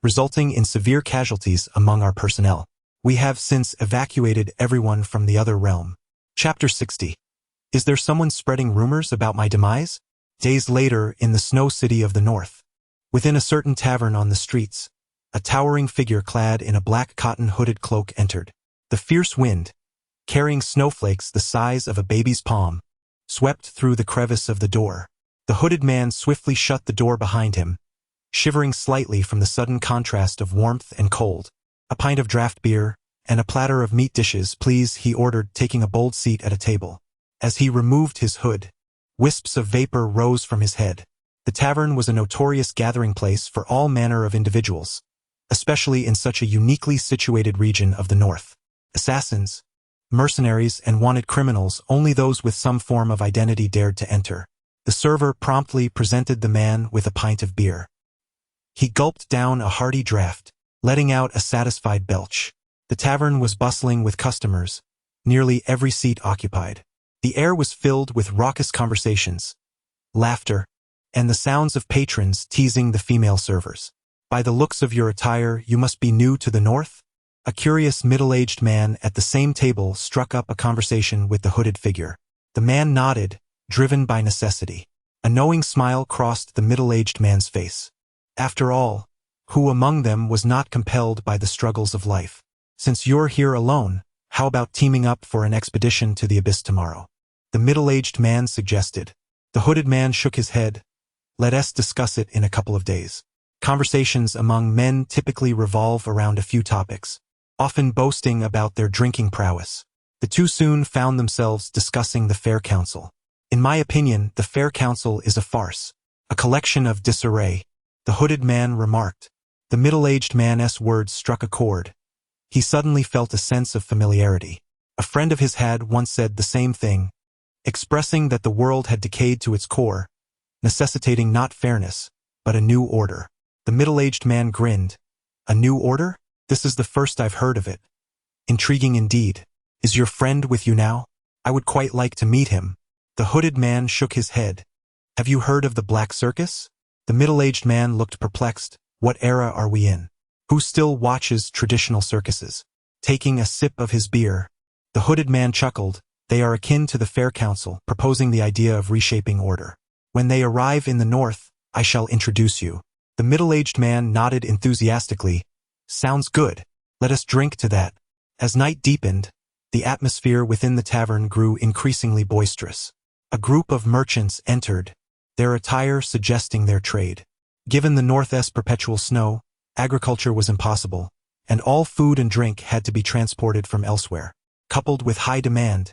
resulting in severe casualties among our personnel. We have since evacuated everyone from the other realm." Chapter 60. Is there someone spreading rumors about my demise? Days later, in the snow city of the north. Within a certain tavern on the streets, a towering figure clad in a black cotton-hooded cloak entered. The fierce wind, carrying snowflakes the size of a baby's palm, swept through the crevice of the door. The hooded man swiftly shut the door behind him, shivering slightly from the sudden contrast of warmth and cold. "A pint of draft beer, and a platter of meat dishes, please," he ordered, taking a bold seat at a table. As he removed his hood, wisps of vapor rose from his head. The tavern was a notorious gathering place for all manner of individuals, especially in such a uniquely situated region of the north. Assassins, mercenaries, and wanted criminals, only those with some form of identity dared to enter. The server promptly presented the man with a pint of beer. He gulped down a hearty draught, letting out a satisfied belch. The tavern was bustling with customers, nearly every seat occupied. The air was filled with raucous conversations, laughter, and the sounds of patrons teasing the female servers. "By the looks of your attire, you must be new to the north?" A curious middle-aged man at the same table struck up a conversation with the hooded figure. The man nodded, driven by necessity. A knowing smile crossed the middle-aged man's face. After all, who among them was not compelled by the struggles of life? "Since you're here alone, how about teaming up for an expedition to the abyss tomorrow?" the middle-aged man suggested. The hooded man shook his head. "Let us discuss it in a couple of days." Conversations among men typically revolve around a few topics, often boasting about their drinking prowess. The two soon found themselves discussing the Fair Council. "In my opinion, the Fair Council is a farce, a collection of disarray," the hooded man remarked. The middle-aged man's words struck a chord. He suddenly felt a sense of familiarity. A friend of his had once said the same thing, expressing that the world had decayed to its core, necessitating not fairness, but a new order. The middle-aged man grinned. "A new order? This is the first I've heard of it. Intriguing indeed. Is your friend with you now? I would quite like to meet him." The hooded man shook his head. "Have you heard of the Black Circus?" The middle-aged man looked perplexed. "What era are we in? Who still watches traditional circuses?" Taking a sip of his beer, the hooded man chuckled. "They are akin to the Fair Council, proposing the idea of reshaping order. When they arrive in the north, I shall introduce you." The middle-aged man nodded enthusiastically. "Sounds good. Let us drink to that." As night deepened, the atmosphere within the tavern grew increasingly boisterous. A group of merchants entered, their attire suggesting their trade. Given the North's perpetual snow, agriculture was impossible, and all food and drink had to be transported from elsewhere. Coupled with high demand,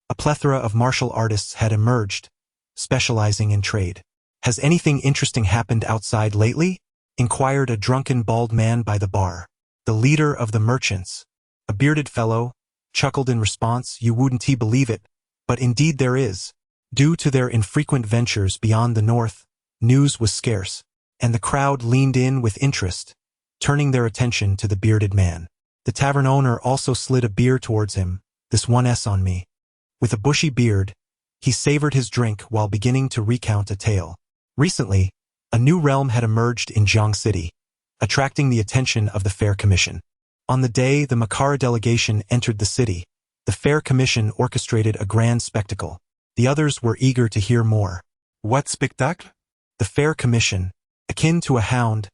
a plethora of martial artists had emerged, specializing in trade. "Has anything interesting happened outside lately?" inquired a drunken bald man by the bar. The leader of the merchants, a bearded fellow, chuckled in response. "You wouldn't believe it, but indeed there is." Due to their infrequent ventures beyond the north, news was scarce, and the crowd leaned in with interest, turning their attention to the bearded man. The tavern owner also slid a beer towards him. "This one S on me." With a bushy beard, he savored his drink while beginning to recount a tale. Recently, a new realm had emerged in Jiang City, attracting the attention of the Fair Commission. On the day the Makara delegation entered the city, the Fair Commission orchestrated a grand spectacle. The others were eager to hear more. What spectacle? The Fair Commission, akin to a hound,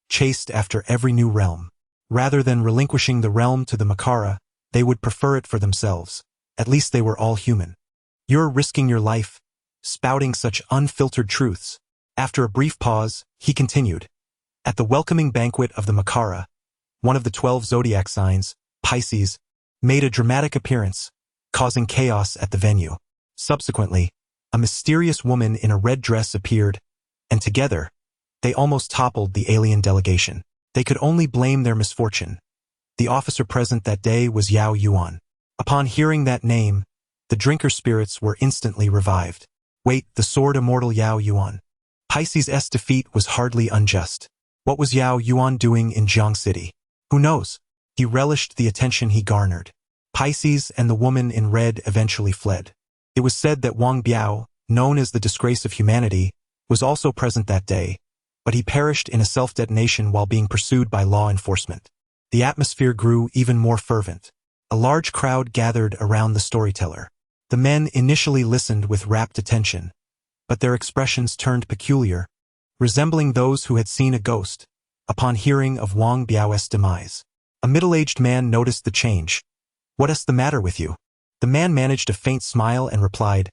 chased after every new realm. Rather than relinquishing the realm to the Makara, they would prefer it for themselves. At least they were all human. "You're risking your life, spouting such unfiltered truths." After a brief pause, he continued. At the welcoming banquet of the Makara, one of the 12 zodiac signs, Pisces, made a dramatic appearance, causing chaos at the venue. Subsequently, a mysterious woman in a red dress appeared, and together, they almost toppled the alien delegation. They could only blame their misfortune. The officer present that day was Yao Yuan. Upon hearing that name, the drinker spirits were instantly revived. "Wait, the sword immortal Yao Yuan." Pisces' defeat was hardly unjust. What was Yao Yuan doing in Jiang City? Who knows? He relished the attention he garnered. Pisces and the woman in red eventually fled. It was said that Wang Biao, known as the disgrace of humanity, was also present that day, but he perished in a self-detonation while being pursued by law enforcement. The atmosphere grew even more fervent. A large crowd gathered around the storyteller. The men initially listened with rapt attention, but their expressions turned peculiar, resembling those who had seen a ghost, upon hearing of Wang Biao's demise. A middle-aged man noticed the change. "What's the matter with you?" The man managed a faint smile and replied,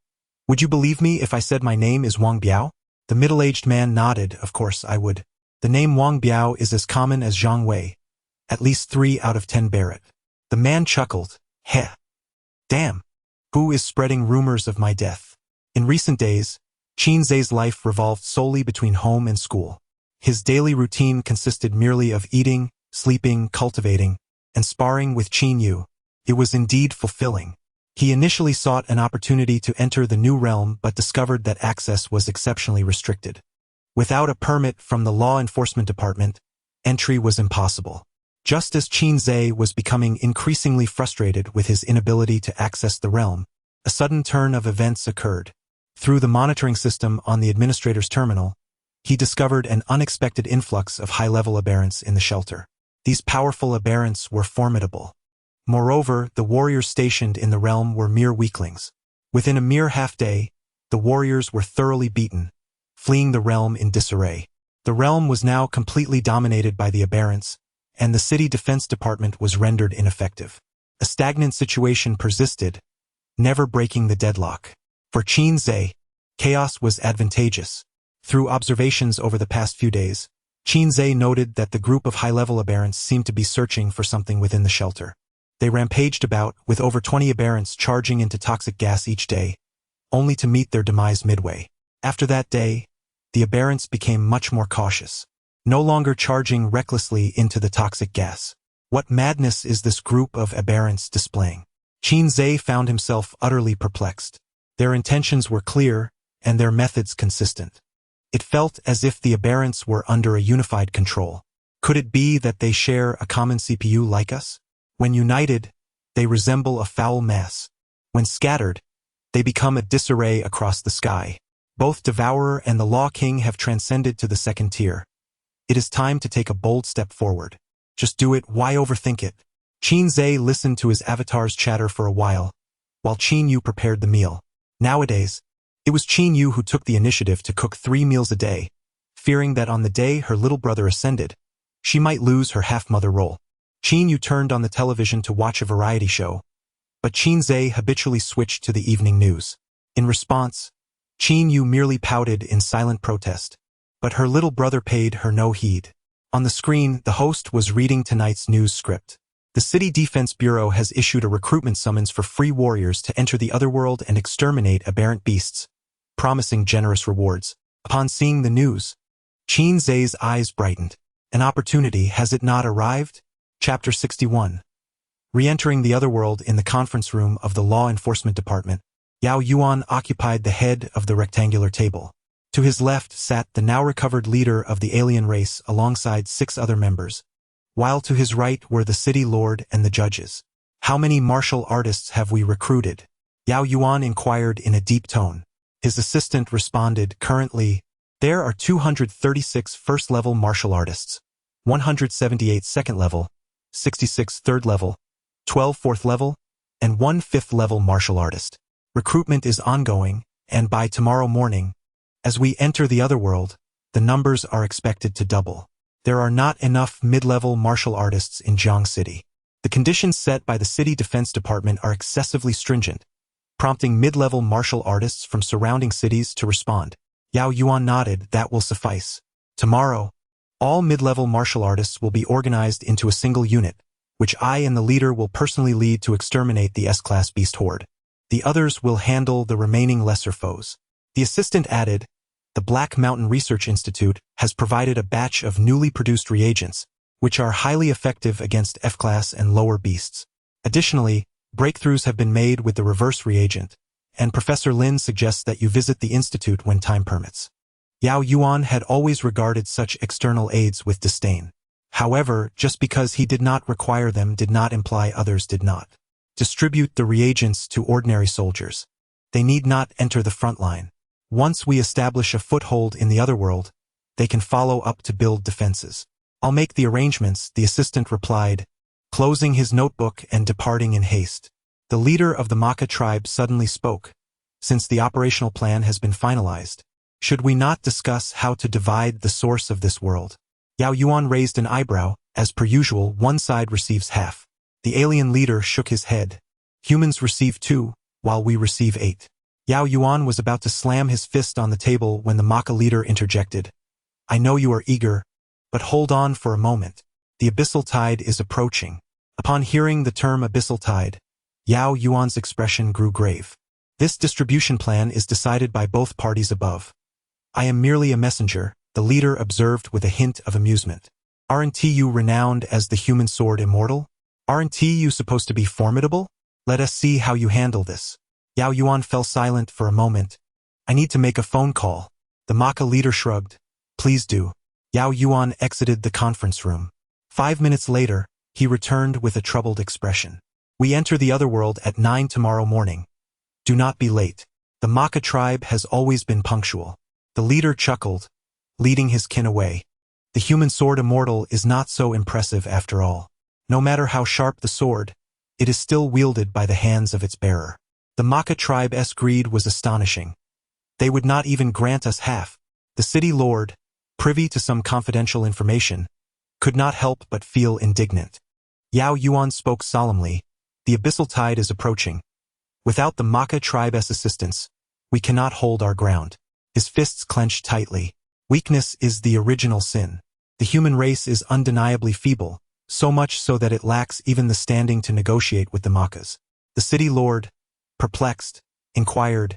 "Would you believe me if I said my name is Wang Biao?" The middle-aged man nodded. "Of course I would. The name Wang Biao is as common as Zhang Wei. At least 3 out of 10 bear it." The man chuckled. "Heh. Damn. Who is spreading rumors of my death?" In recent days, Qin Zhe's life revolved solely between home and school. His daily routine consisted merely of eating, sleeping, cultivating, and sparring with Qin Yu. It was indeed fulfilling. He initially sought an opportunity to enter the new realm but discovered that access was exceptionally restricted. Without a permit from the law enforcement department, entry was impossible. Just as Qin Zhe was becoming increasingly frustrated with his inability to access the realm, a sudden turn of events occurred. Through the monitoring system on the administrator's terminal, he discovered an unexpected influx of high-level aberrants in the shelter. These powerful aberrants were formidable. Moreover, the warriors stationed in the realm were mere weaklings. Within a mere half-day, the warriors were thoroughly beaten, fleeing the realm in disarray. The realm was now completely dominated by the aberrants, and the city defense department was rendered ineffective. A stagnant situation persisted, never breaking the deadlock. For Qin Zhe, chaos was advantageous. Through observations over the past few days, Qin Zhe noted that the group of high-level aberrants seemed to be searching for something within the shelter. They rampaged about, with over 20 aberrants charging into toxic gas each day, only to meet their demise midway. After that day, the aberrants became much more cautious, no longer charging recklessly into the toxic gas. What madness is this group of aberrants displaying? Qin Zhe found himself utterly perplexed. Their intentions were clear, and their methods consistent. It felt as if the aberrants were under a unified control. Could it be that they share a common CPU like us? When united, they resemble a foul mass. When scattered, they become a disarray across the sky. Both Devourer and the Law King have transcended to the second tier. It is time to take a bold step forward. Just do it, why overthink it? Qin Zhe listened to his avatar's chatter for a while Qin Yu prepared the meal. Nowadays, it was Qin Yu who took the initiative to cook 3 meals a day, fearing that on the day her little brother ascended, she might lose her half-mother role. Qin Yu turned on the television to watch a variety show, but Qin Zhe habitually switched to the evening news. In response, Qin Yu merely pouted in silent protest, but her little brother paid her no heed. On the screen, the host was reading tonight's news script. The City Defense Bureau has issued a recruitment summons for free warriors to enter the Otherworld and exterminate aberrant beasts, promising generous rewards. Upon seeing the news, Qin Zhe's eyes brightened. An opportunity, has it not arrived? Chapter 61. Re-entering the Otherworld in the conference room of the Law Enforcement Department, Yao Yuan occupied the head of the rectangular table. To his left sat the now-recovered leader of the alien race alongside 6 other members, while to his right were the city lord and the judges. "How many martial artists have we recruited?" Yao Yuan inquired in a deep tone. His assistant responded, "Currently, there are 236 first-level martial artists, 178 second-level, 66 third-level, 12 fourth-level, and 1 fifth-level martial artist. Recruitment is ongoing, and by tomorrow morning, as we enter the Otherworld, the numbers are expected to double. There are not enough mid-level martial artists in Jiang City. The conditions set by the City Defense Department are excessively stringent, prompting mid-level martial artists from surrounding cities to respond." Yao Yuan nodded. "That will suffice. Tomorrow, all mid-level martial artists will be organized into a single unit, which I and the leader will personally lead to exterminate the S-Class beast horde. The others will handle the remaining lesser foes." The assistant added, "The Black Mountain Research Institute has provided a batch of newly produced reagents, which are highly effective against F-Class and lower beasts. Additionally, breakthroughs have been made with the reverse reagent, and Professor Lin suggests that you visit the institute when time permits." Yao Yuan had always regarded such external aids with disdain. However, just because he did not require them did not imply others did not. Distribute the reagents to ordinary soldiers. They need not enter the front line. Once we establish a foothold in the Otherworld, they can follow up to build defenses. I'll make the arrangements, the assistant replied, closing his notebook and departing in haste. The leader of the Maka tribe suddenly spoke. Since the operational plan has been finalized, should we not discuss how to divide the source of this world? Yao Yuan raised an eyebrow. As per usual, one side receives half. The alien leader shook his head. Humans receive 2, while we receive 8. Yao Yuan was about to slam his fist on the table when the Maka leader interjected. I know you are eager, but hold on for a moment. The abyssal tide is approaching. Upon hearing the term abyssal tide, Yao Yuan's expression grew grave. This distribution plan is decided by both parties above. I am merely a messenger, the leader observed with a hint of amusement. Aren't you renowned as the human sword immortal? Aren't you supposed to be formidable? Let us see how you handle this. Yao Yuan fell silent for a moment. I need to make a phone call. The Maka leader shrugged. Please do. Yao Yuan exited the conference room. 5 minutes later, he returned with a troubled expression. We enter the Otherworld at 9 tomorrow morning. Do not be late. The Maka tribe has always been punctual. The leader chuckled, leading his kin away. The human sword immortal is not so impressive after all. No matter how sharp the sword, it is still wielded by the hands of its bearer. The Maka tribe's greed was astonishing. They would not even grant us half. The city lord, privy to some confidential information, could not help but feel indignant. Yao Yuan spoke solemnly. The abyssal tide is approaching. Without the Maka tribe's assistance, we cannot hold our ground. His fists clenched tightly. Weakness is the original sin. The human race is undeniably feeble, so much so that it lacks even the standing to negotiate with the Makas. The city lord, perplexed, inquired,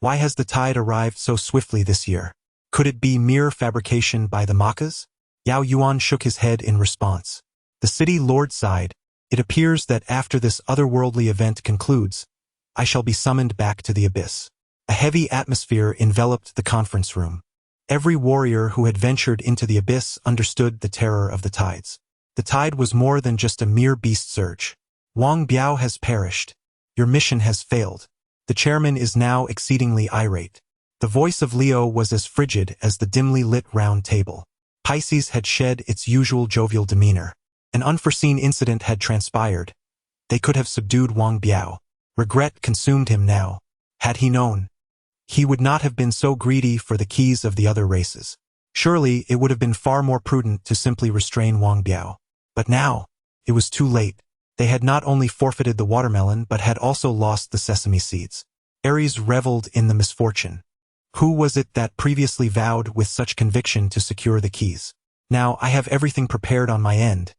why has the tide arrived so swiftly this year? Could it be mere fabrication by the Makas? Yao Yuan shook his head in response. The city lord sighed. It appears that after this otherworldly event concludes, I shall be summoned back to the abyss. A heavy atmosphere enveloped the conference room. Every warrior who had ventured into the abyss understood the terror of the tides. The tide was more than just a mere beast surge. Wang Biao has perished. Your mission has failed. The chairman is now exceedingly irate. The voice of Leo was as frigid as the dimly lit round table. Pisces had shed its usual jovial demeanor. An unforeseen incident had transpired. They could have subdued Wang Biao. Regret consumed him now. Had he known, he would not have been so greedy for the keys of the other races. Surely it would have been far more prudent to simply restrain Wang Biao. But now, it was too late. They had not only forfeited the watermelon but had also lost the sesame seeds. Ares reveled in the misfortune. Who was it that previously vowed with such conviction to secure the keys? Now I have everything prepared on my end.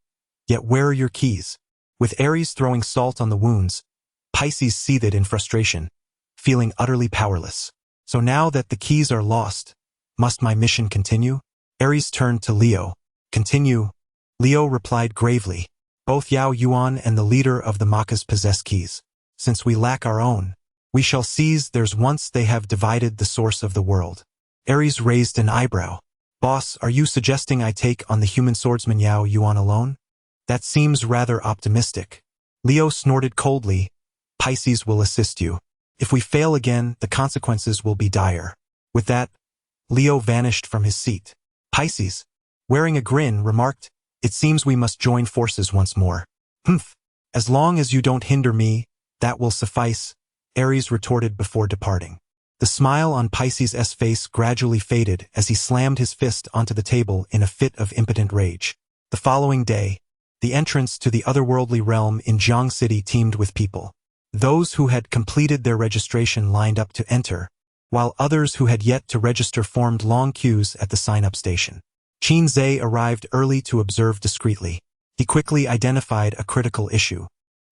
Yet where are your keys? With Ares throwing salt on the wounds, Pisces seethed in frustration, feeling utterly powerless. So now that the keys are lost, must my mission continue? Ares turned to Leo. Continue. Leo replied gravely. Both Yao Yuan and the leader of the Makas possess keys. Since we lack our own, we shall seize theirs once they have divided the source of the world. Ares raised an eyebrow. Boss, are you suggesting I take on the human swordsman Yao Yuan alone? That seems rather optimistic. Leo snorted coldly. Pisces will assist you. If we fail again, the consequences will be dire. With that, Leo vanished from his seat. Pisces, wearing a grin, remarked, it seems we must join forces once more. Humph. As long as you don't hinder me, that will suffice, Ares retorted before departing. The smile on Pisces' face gradually faded as he slammed his fist onto the table in a fit of impotent rage. The following day, the entrance to the otherworldly realm in Jiang City teemed with people. Those who had completed their registration lined up to enter, while others who had yet to register formed long queues at the sign-up station. Qin Zhe arrived early to observe discreetly. He quickly identified a critical issue.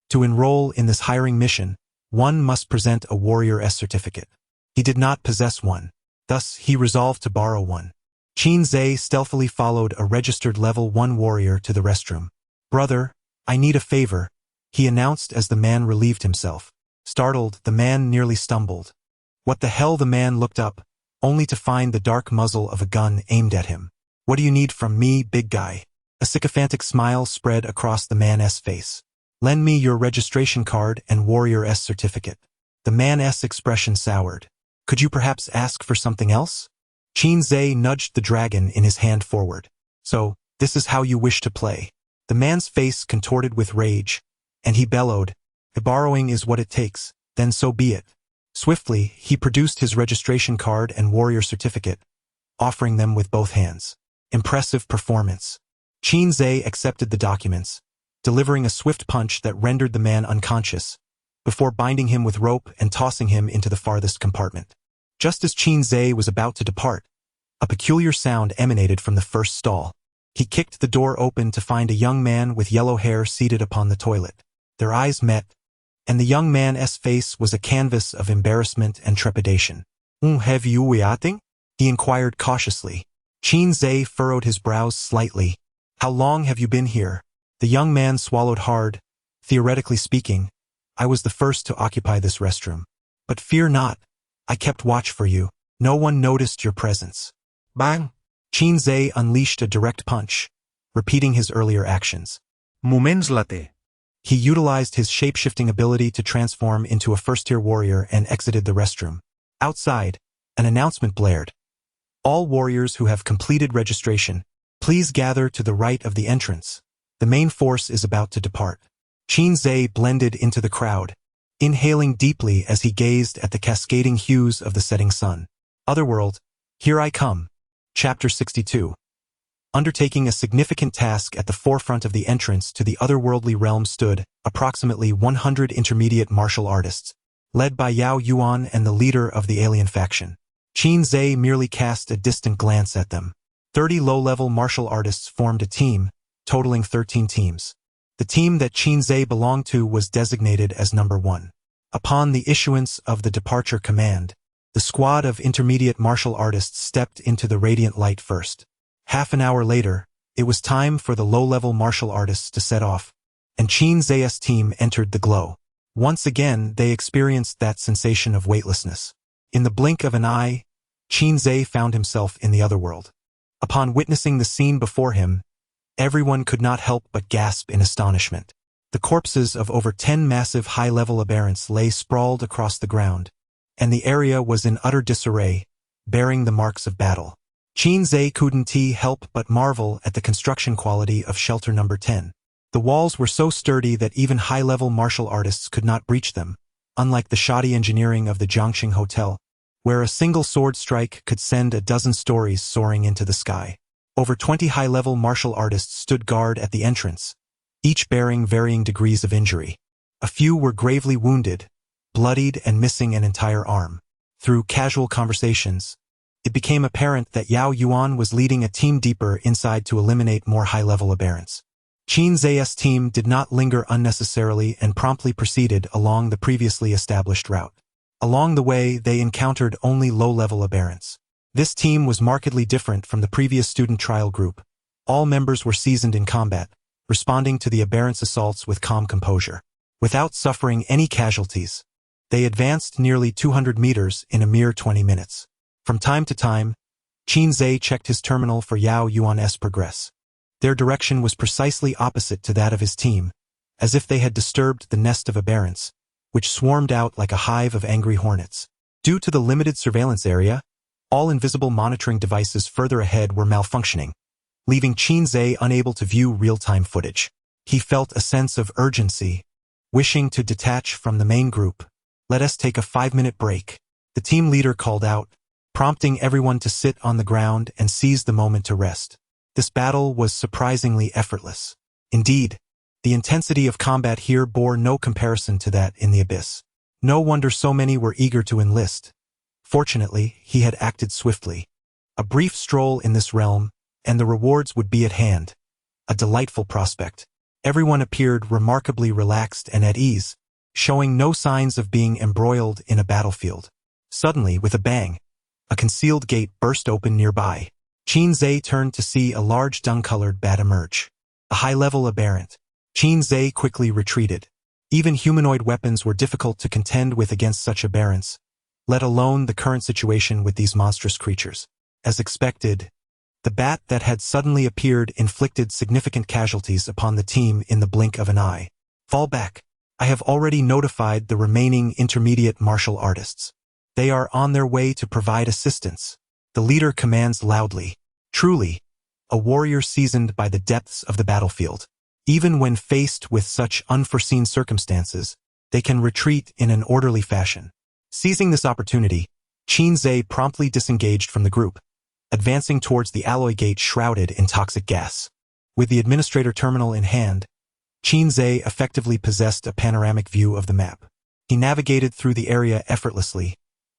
To enroll in this hiring mission, one must present a warrior-S certificate. He did not possess one. Thus, he resolved to borrow one. Qin Zhe stealthily followed a registered level 1 warrior to the restroom. Brother, I need a favor, he announced as the man relieved himself. Startled, the man nearly stumbled. What the hell? The man looked up, only to find the dark muzzle of a gun aimed at him. "What do you need from me, big guy?" A sycophantic smile spread across the man's face. "Lend me your registration card and Warrior-S certificate." The man's expression soured. "Could you perhaps ask for something else?" Qin nudged the dragon in his hand forward. "So, this is how you wish to play." The man's face contorted with rage, and he bellowed, "If borrowing is what it takes, then so be it." Swiftly, he produced his registration card and warrior certificate, offering them with both hands. Impressive performance. Qin accepted the documents, delivering a swift punch that rendered the man unconscious, before binding him with rope and tossing him into the farthest compartment. Just as Qin was about to depart, a peculiar sound emanated from the first stall. He kicked the door open to find a young man with yellow hair seated upon the toilet. Their eyes met, and the young man's face was a canvas of embarrassment and trepidation. Have you waiting?" he inquired cautiously. Qin furrowed his brows slightly. "How long have you been here?" The young man swallowed hard. "Theoretically speaking, I was the first to occupy this restroom. But fear not, I kept watch for you. No one noticed your presence." Bang! Qin unleashed a direct punch, repeating his earlier actions. Moments later. He utilized his shape-shifting ability to transform into a first-tier warrior and exited the restroom. Outside, an announcement blared. "All warriors who have completed registration, please gather to the right of the entrance. The main force is about to depart." Qin blended into the crowd, inhaling deeply as he gazed at the cascading hues of the setting sun. Otherworld, here I come. Chapter 62. Undertaking a significant task at the forefront of the entrance to the otherworldly realm stood approximately 100 intermediate martial artists, led by Yao Yuan and the leader of the alien faction. Qin merely cast a distant glance at them. 30 low-level martial artists formed a team, totaling 13 teams. The team that Qin belonged to was designated as number 1. Upon the issuance of the departure command, the squad of intermediate martial artists stepped into the radiant light first. Half an hour later, it was time for the low-level martial artists to set off, and Qin's team entered the glow. Once again, they experienced that sensation of weightlessness. In the blink of an eye, Qin found himself in the otherworld. Upon witnessing the scene before him, everyone could not help but gasp in astonishment. The corpses of over 10 massive high-level aberrants lay sprawled across the ground, and the area was in utter disarray, bearing the marks of battle. Qin couldn't help but marvel at the construction quality of shelter number 10. The walls were so sturdy that even high-level martial artists could not breach them, unlike the shoddy engineering of the Jiangxing Hotel, where a single sword strike could send a dozen stories soaring into the sky. Over 20 high-level martial artists stood guard at the entrance, each bearing varying degrees of injury. A few were gravely wounded, bloodied and missing an entire arm. Through casual conversations, it became apparent that Yao Yuan was leading a team deeper inside to eliminate more high-level aberrants. Qin's team did not linger unnecessarily and promptly proceeded along the previously established route. Along the way, they encountered only low-level aberrants. This team was markedly different from the previous student trial group. All members were seasoned in combat, responding to the aberrants' assaults with calm composure. Without suffering any casualties, they advanced nearly 200 meters in a mere 20 minutes. From time to time, Qin checked his terminal for Yao Yuan's progress. Their direction was precisely opposite to that of his team, as if they had disturbed the nest of aberrants, which swarmed out like a hive of angry hornets. Due to the limited surveillance area, all invisible monitoring devices further ahead were malfunctioning, leaving Qin unable to view real-time footage. He felt a sense of urgency, wishing to detach from the main group. "Let us take a 5-minute break," the team leader called out, prompting everyone to sit on the ground and seize the moment to rest. This battle was surprisingly effortless. Indeed, the intensity of combat here bore no comparison to that in the abyss. No wonder so many were eager to enlist. Fortunately, he had acted swiftly. A brief stroll in this realm, and the rewards would be at hand. A delightful prospect. Everyone appeared remarkably relaxed and at ease, showing no signs of being embroiled in a battlefield. Suddenly, with a bang, a concealed gate burst open nearby. Qin turned to see a large dung-colored bat emerge. A high-level aberrant. Qin quickly retreated. Even humanoid weapons were difficult to contend with against such aberrants, let alone the current situation with these monstrous creatures. As expected, the bat that had suddenly appeared inflicted significant casualties upon the team in the blink of an eye. Fall back. I have already notified the remaining intermediate martial artists. They are on their way to provide assistance. The leader commands loudly. Truly, a warrior seasoned by the depths of the battlefield. Even when faced with such unforeseen circumstances, they can retreat in an orderly fashion. Seizing this opportunity, Qin promptly disengaged from the group, advancing towards the alloy gate shrouded in toxic gas. With the administrator terminal in hand, Qin effectively possessed a panoramic view of the map. He navigated through the area effortlessly,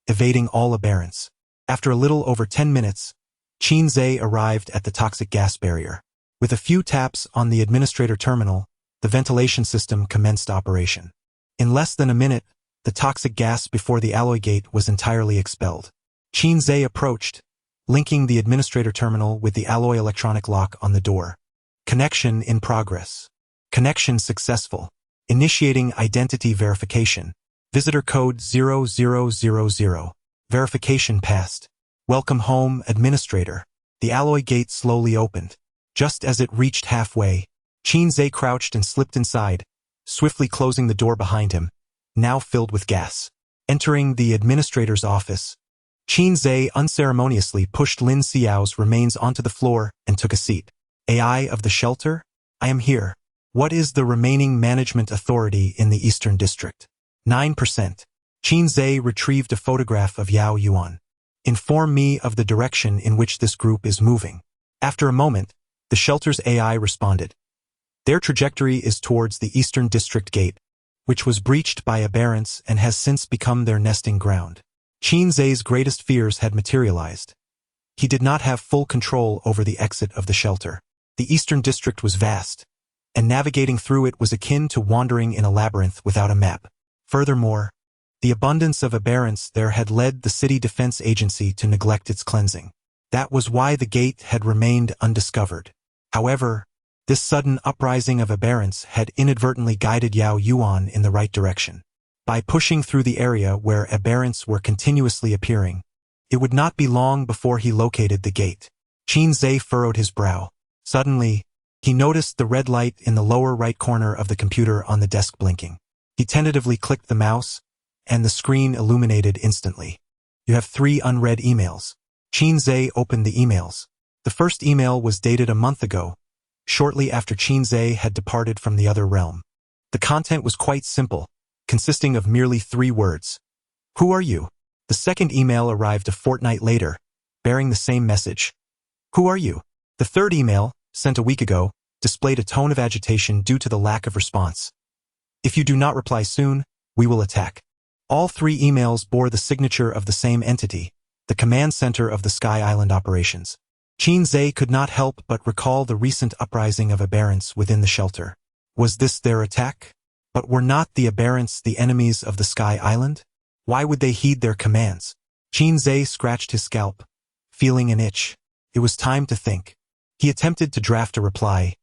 evading all aberrants. After a little over 10 minutes, Qin arrived at the toxic gas barrier. With a few taps on the administrator terminal, the ventilation system commenced operation. In less than a minute, the toxic gas before the alloy gate was entirely expelled. Qin approached, linking the administrator terminal with the alloy electronic lock on the door. Connection in progress. Connection successful. Initiating identity verification. Visitor code 0000. Verification passed. Welcome home, administrator. The alloy gate slowly opened. Just as it reached halfway, Qin crouched and slipped inside, swiftly closing the door behind him, now filled with gas. Entering the administrator's office, Qin unceremoniously pushed Lin Xiao's remains onto the floor and took a seat. AI of the shelter? I am here. What is the remaining management authority in the Eastern District? 9%. Qin retrieved a photograph of Yao Yuan. Inform me of the direction in which this group is moving. After a moment, the shelter's AI responded. Their trajectory is towards the Eastern District Gate, which was breached by aberrants and has since become their nesting ground. Qin's greatest fears had materialized. He did not have full control over the exit of the shelter. The Eastern District was vast, and navigating through it was akin to wandering in a labyrinth without a map. Furthermore, the abundance of aberrants there had led the City Defense Agency to neglect its cleansing. That was why the gate had remained undiscovered. However, this sudden uprising of aberrants had inadvertently guided Yao Yuan in the right direction. By pushing through the area where aberrants were continuously appearing, it would not be long before he located the gate. Qin furrowed his brow. Suddenly, he noticed the red light in the lower right corner of the computer on the desk blinking. He tentatively clicked the mouse, and the screen illuminated instantly. You have 3 unread emails. Qin opened the emails. The first email was dated a month ago, shortly after Qin had departed from the other realm. The content was quite simple, consisting of merely 3 words. Who are you? The second email arrived a fortnight later, bearing the same message. Who are you? The third email, sent a week ago, displayed a tone of agitation due to the lack of response. If you do not reply soon, we will attack. All 3 emails bore the signature of the same entity, the command center of the Sky Island operations. Qin could not help but recall the recent uprising of aberrants within the shelter. Was this their attack? But were not the aberrants the enemies of the Sky Island? Why would they heed their commands? Qin scratched his scalp, feeling an itch. It was time to think. He attempted to draft a reply.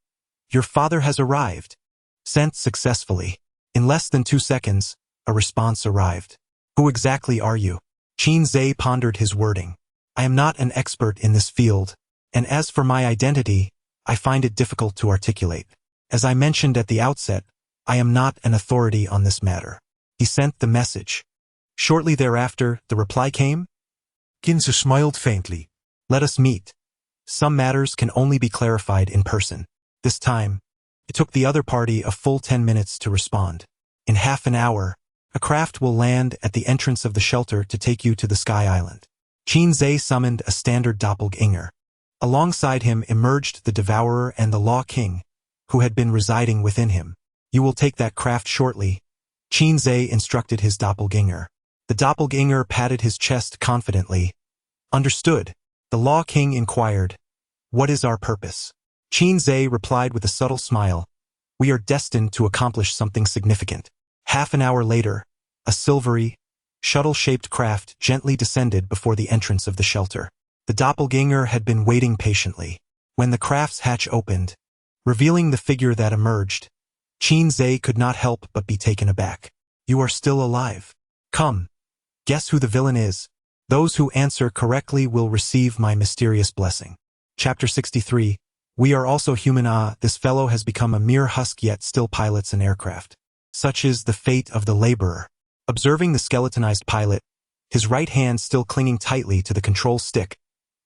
Your father has arrived. Sent successfully. In less than 2 seconds, a response arrived. Who exactly are you? Qin pondered his wording. I am not an expert in this field, and as for my identity, I find it difficult to articulate. As I mentioned at the outset, I am not an authority on this matter. He sent the message. Shortly thereafter, the reply came. Qin smiled faintly. Let us meet. Some matters can only be clarified in person. This time, it took the other party a full 10 minutes to respond. In half an hour, a craft will land at the entrance of the shelter to take you to the Sky Island. Qin summoned a standard doppelganger. Alongside him emerged the Devourer and the Law King, who had been residing within him. You will take that craft shortly, Qin instructed his doppelganger. The doppelganger patted his chest confidently. Understood. The Law King inquired, what is our purpose? Qin replied with a subtle smile. We are destined to accomplish something significant. Half an hour later, a silvery, shuttle-shaped craft gently descended before the entrance of the shelter. The doppelganger had been waiting patiently. When the craft's hatch opened, revealing the figure that emerged, Qin could not help but be taken aback. You are still alive. Come. Guess who the villain is? Those who answer correctly will receive my mysterious blessing. Chapter 63. We are also human. This fellow has become a mere husk yet still pilots an aircraft. Such is the fate of the laborer. Observing the skeletonized pilot, his right hand still clinging tightly to the control stick,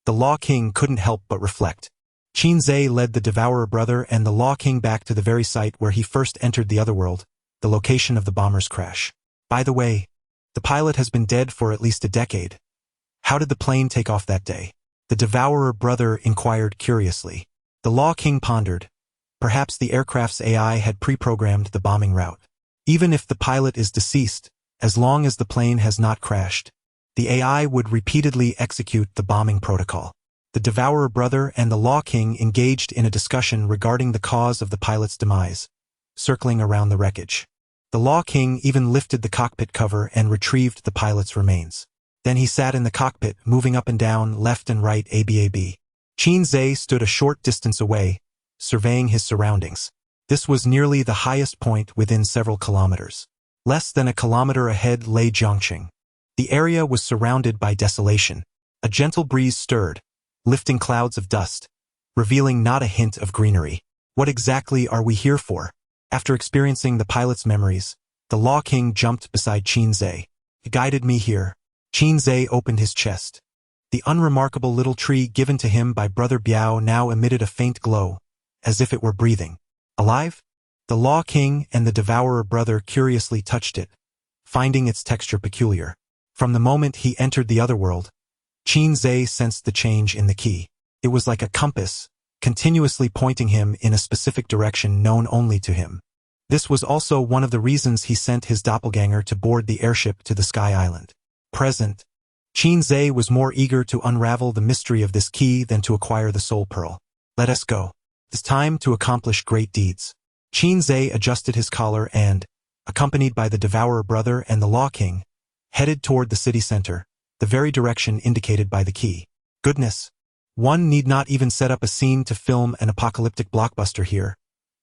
the Law King couldn't help but reflect. Qinzhe led the Devourer brother and the Law King back to the very site where he first entered the Otherworld, the location of the bomber's crash. By the way, the pilot has been dead for at least a decade. How did the plane take off that day? The Devourer brother inquired curiously. The Law King pondered. Perhaps the aircraft's AI had pre-programmed the bombing route. Even if the pilot is deceased, as long as the plane has not crashed, the AI would repeatedly execute the bombing protocol. The Devourer brother and the Law King engaged in a discussion regarding the cause of the pilot's demise, circling around the wreckage. The Law King even lifted the cockpit cover and retrieved the pilot's remains. Then he sat in the cockpit, moving up and down, left and right, ABAB. Qinzhe stood a short distance away, surveying his surroundings. This was nearly the highest point within several kilometers. Less than a kilometer ahead lay Jiangqing. The area was surrounded by desolation. A gentle breeze stirred, lifting clouds of dust, revealing not a hint of greenery. What exactly are we here for? After experiencing the pilot's memories, the Law King jumped beside Qinzhe. He guided me here. Qinzhe opened his chest. The unremarkable little tree given to him by Brother Biao now emitted a faint glow, as if it were breathing. Alive? The Law King and the Devourer brother curiously touched it, finding its texture peculiar. From the moment he entered the Otherworld, Qinzhe sensed the change in the key. It was like a compass, continuously pointing him in a specific direction known only to him. This was also one of the reasons he sent his doppelganger to board the airship to the Sky Island. Present, Qinzhe was more eager to unravel the mystery of this key than to acquire the soul pearl. Let us go. It's time to accomplish great deeds. Qinzhe adjusted his collar and, accompanied by the Devourer brother and the Law King, headed toward the city center, the very direction indicated by the key. Goodness! One need not even set up a scene to film an apocalyptic blockbuster here,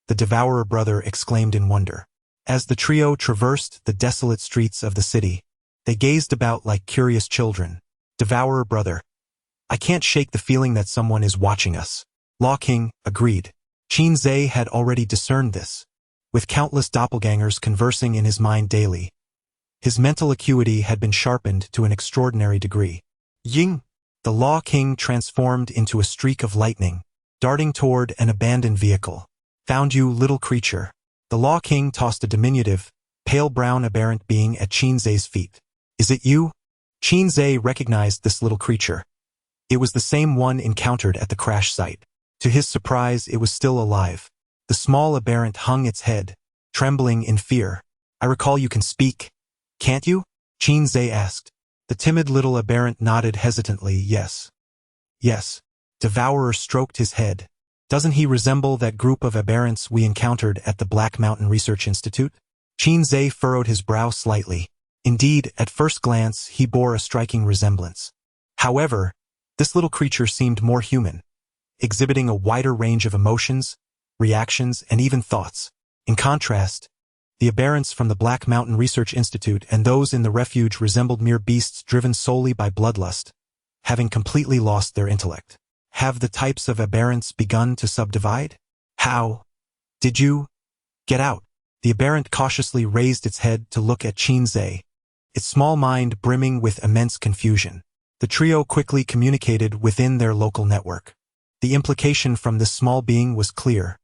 the Devourer brother exclaimed in wonder. As the trio traversed the desolate streets of the city, they gazed about like curious children. Devourer brother. I can't shake the feeling that someone is watching us. Law King agreed. Qinzhe had already discerned this. With countless doppelgangers conversing in his mind daily, his mental acuity had been sharpened to an extraordinary degree. Ying! The Law King transformed into a streak of lightning, darting toward an abandoned vehicle. Found you, little creature. The Law King tossed a diminutive, pale brown aberrant being at Qinzhe's feet. Is it you? Qinzhe recognized this little creature. It was the same one encountered at the crash site. To his surprise, it was still alive. The small aberrant hung its head, trembling in fear. I recall you can speak. Can't you? Qinzhe asked. The timid little aberrant nodded hesitantly, yes. Yes. Devourer stroked his head. Doesn't he resemble that group of aberrants we encountered at the Black Mountain Research Institute? Qinzhe furrowed his brow slightly. Indeed, at first glance, he bore a striking resemblance. However, this little creature seemed more human, exhibiting a wider range of emotions, reactions, and even thoughts. In contrast, the aberrants from the Black Mountain Research Institute and those in the refuge resembled mere beasts driven solely by bloodlust, having completely lost their intellect. Have the types of aberrants begun to subdivide? How did you get out? The aberrant cautiously raised its head to look at Qinzhe, its small mind brimming with immense confusion. The trio quickly communicated within their local network. The implication from this small being was clear.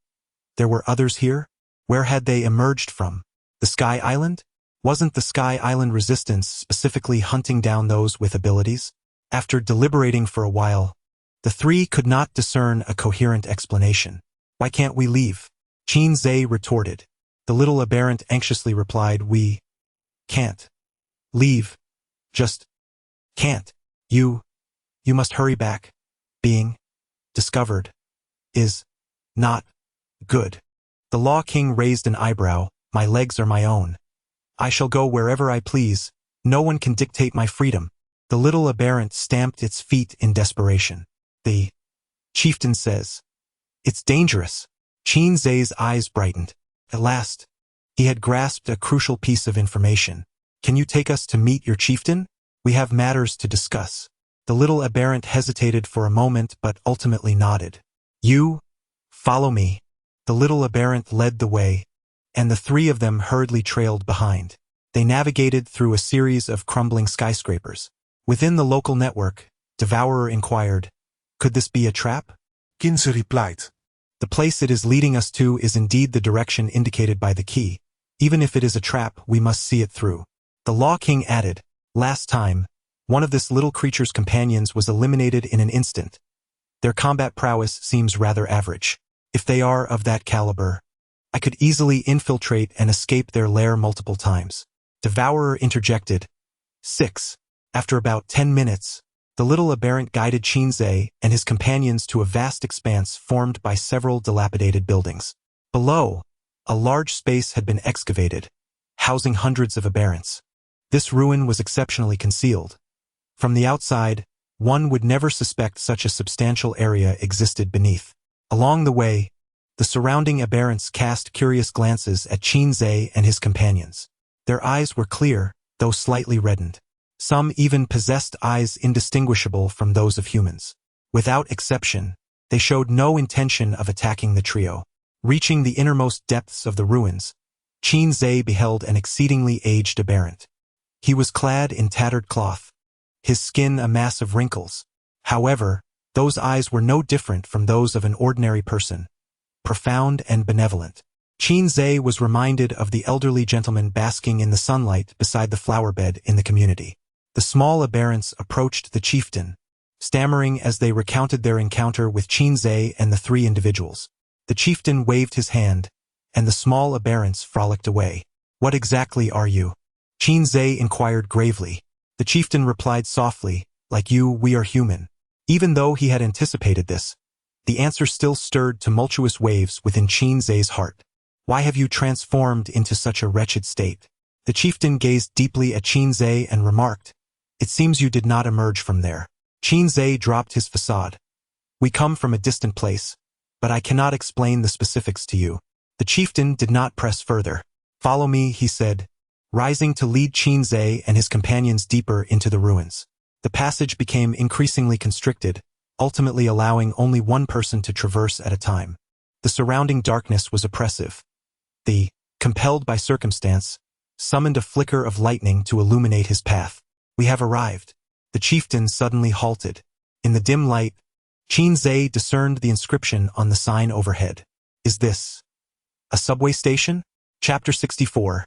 There were others here? Where had they emerged from? The Sky Island? Wasn't the Sky Island resistance specifically hunting down those with abilities? After deliberating for a while, the three could not discern a coherent explanation. Why can't we leave? Qinzhe retorted. The little aberrant anxiously replied, we can't leave. Just can't. You must hurry back. Being discovered is not good. The Law King raised an eyebrow. My legs are my own. I shall go wherever I please. No one can dictate my freedom. The little aberrant stamped its feet in desperation. The chieftain says, it's dangerous. Qinzhe's eyes brightened. At last, he had grasped a crucial piece of information. Can you take us to meet your chieftain? We have matters to discuss. The little aberrant hesitated for a moment but ultimately nodded. You, follow me. The little aberrant led the way, and the three of them hurriedly trailed behind. They navigated through a series of crumbling skyscrapers. Within the local network, Devourer inquired, could this be a trap? Ginza replied. The place it is leading us to is indeed the direction indicated by the key. Even if it is a trap, we must see it through. The Law King added, last time, one of this little creature's companions was eliminated in an instant. Their combat prowess seems rather average. If they are of that caliber, I could easily infiltrate and escape their lair multiple times. Devourer interjected. 6. After about 10 minutes, the little aberrant guided Qinze and his companions to a vast expanse formed by several dilapidated buildings. Below, a large space had been excavated, housing hundreds of aberrants. This ruin was exceptionally concealed. From the outside, one would never suspect such a substantial area existed beneath. Along the way, the surrounding aberrants cast curious glances at Qinze and his companions. Their eyes were clear, though slightly reddened. Some even possessed eyes indistinguishable from those of humans. Without exception, they showed no intention of attacking the trio. Reaching the innermost depths of the ruins, Qinze beheld an exceedingly aged aberrant. He was clad in tattered cloth, his skin a mass of wrinkles. However, those eyes were no different from those of an ordinary person, profound and benevolent. Qinze was reminded of the elderly gentleman basking in the sunlight beside the flower bed in the community. The small aberrants approached the chieftain, stammering as they recounted their encounter with Qinze and the three individuals. The chieftain waved his hand, and the small aberrants frolicked away. What exactly are you? Qinze inquired gravely. The chieftain replied softly, like you, we are human. Even though he had anticipated this, the answer still stirred tumultuous waves within Qinze's heart. Why have you transformed into such a wretched state? The chieftain gazed deeply at Qinze and remarked, it seems you did not emerge from there. Qinze dropped his facade. We come from a distant place, but I cannot explain the specifics to you. The chieftain did not press further. Follow me, he said, rising to lead Qinze and his companions deeper into the ruins. The passage became increasingly constricted, ultimately allowing only one person to traverse at a time. The surrounding darkness was oppressive. The, compelled by circumstance, summoned a flicker of lightning to illuminate his path. We have arrived. The chieftain suddenly halted. In the dim light, Qinze discerned the inscription on the sign overhead. Is this a subway station? Chapter 64.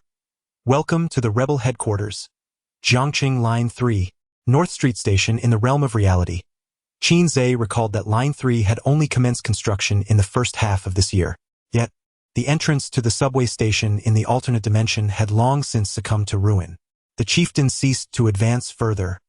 Welcome to the Rebel Headquarters. Jiangqing Line 3, North Street Station in the realm of reality. Qinze recalled that Line 3 had only commenced construction in the first half of this year. Yet, the entrance to the subway station in the alternate dimension had long since succumbed to ruin. The chieftain ceased to advance further,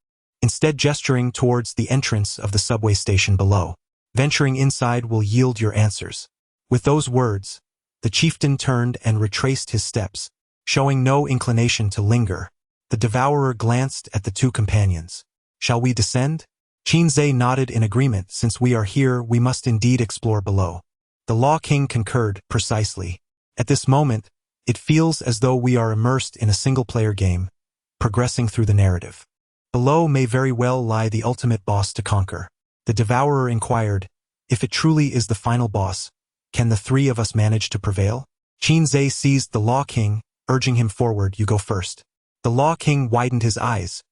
instead gesturing towards the entrance of the subway station below. Venturing inside will yield your answers. With those words, the chieftain turned and retraced his steps, showing no inclination to linger. The devourer glanced at the two companions. Shall we descend? Qinze nodded in agreement. Since we are here, we must indeed explore below. The Law King concurred, precisely. At this moment, it feels as though we are immersed in a single-player game, progressing through the narrative. Below may very well lie the ultimate boss to conquer. The devourer inquired, if it truly is the final boss, can the three of us manage to prevail? Qinze seized the Law King, urging him forward. You go first. The Law King widened his eyes.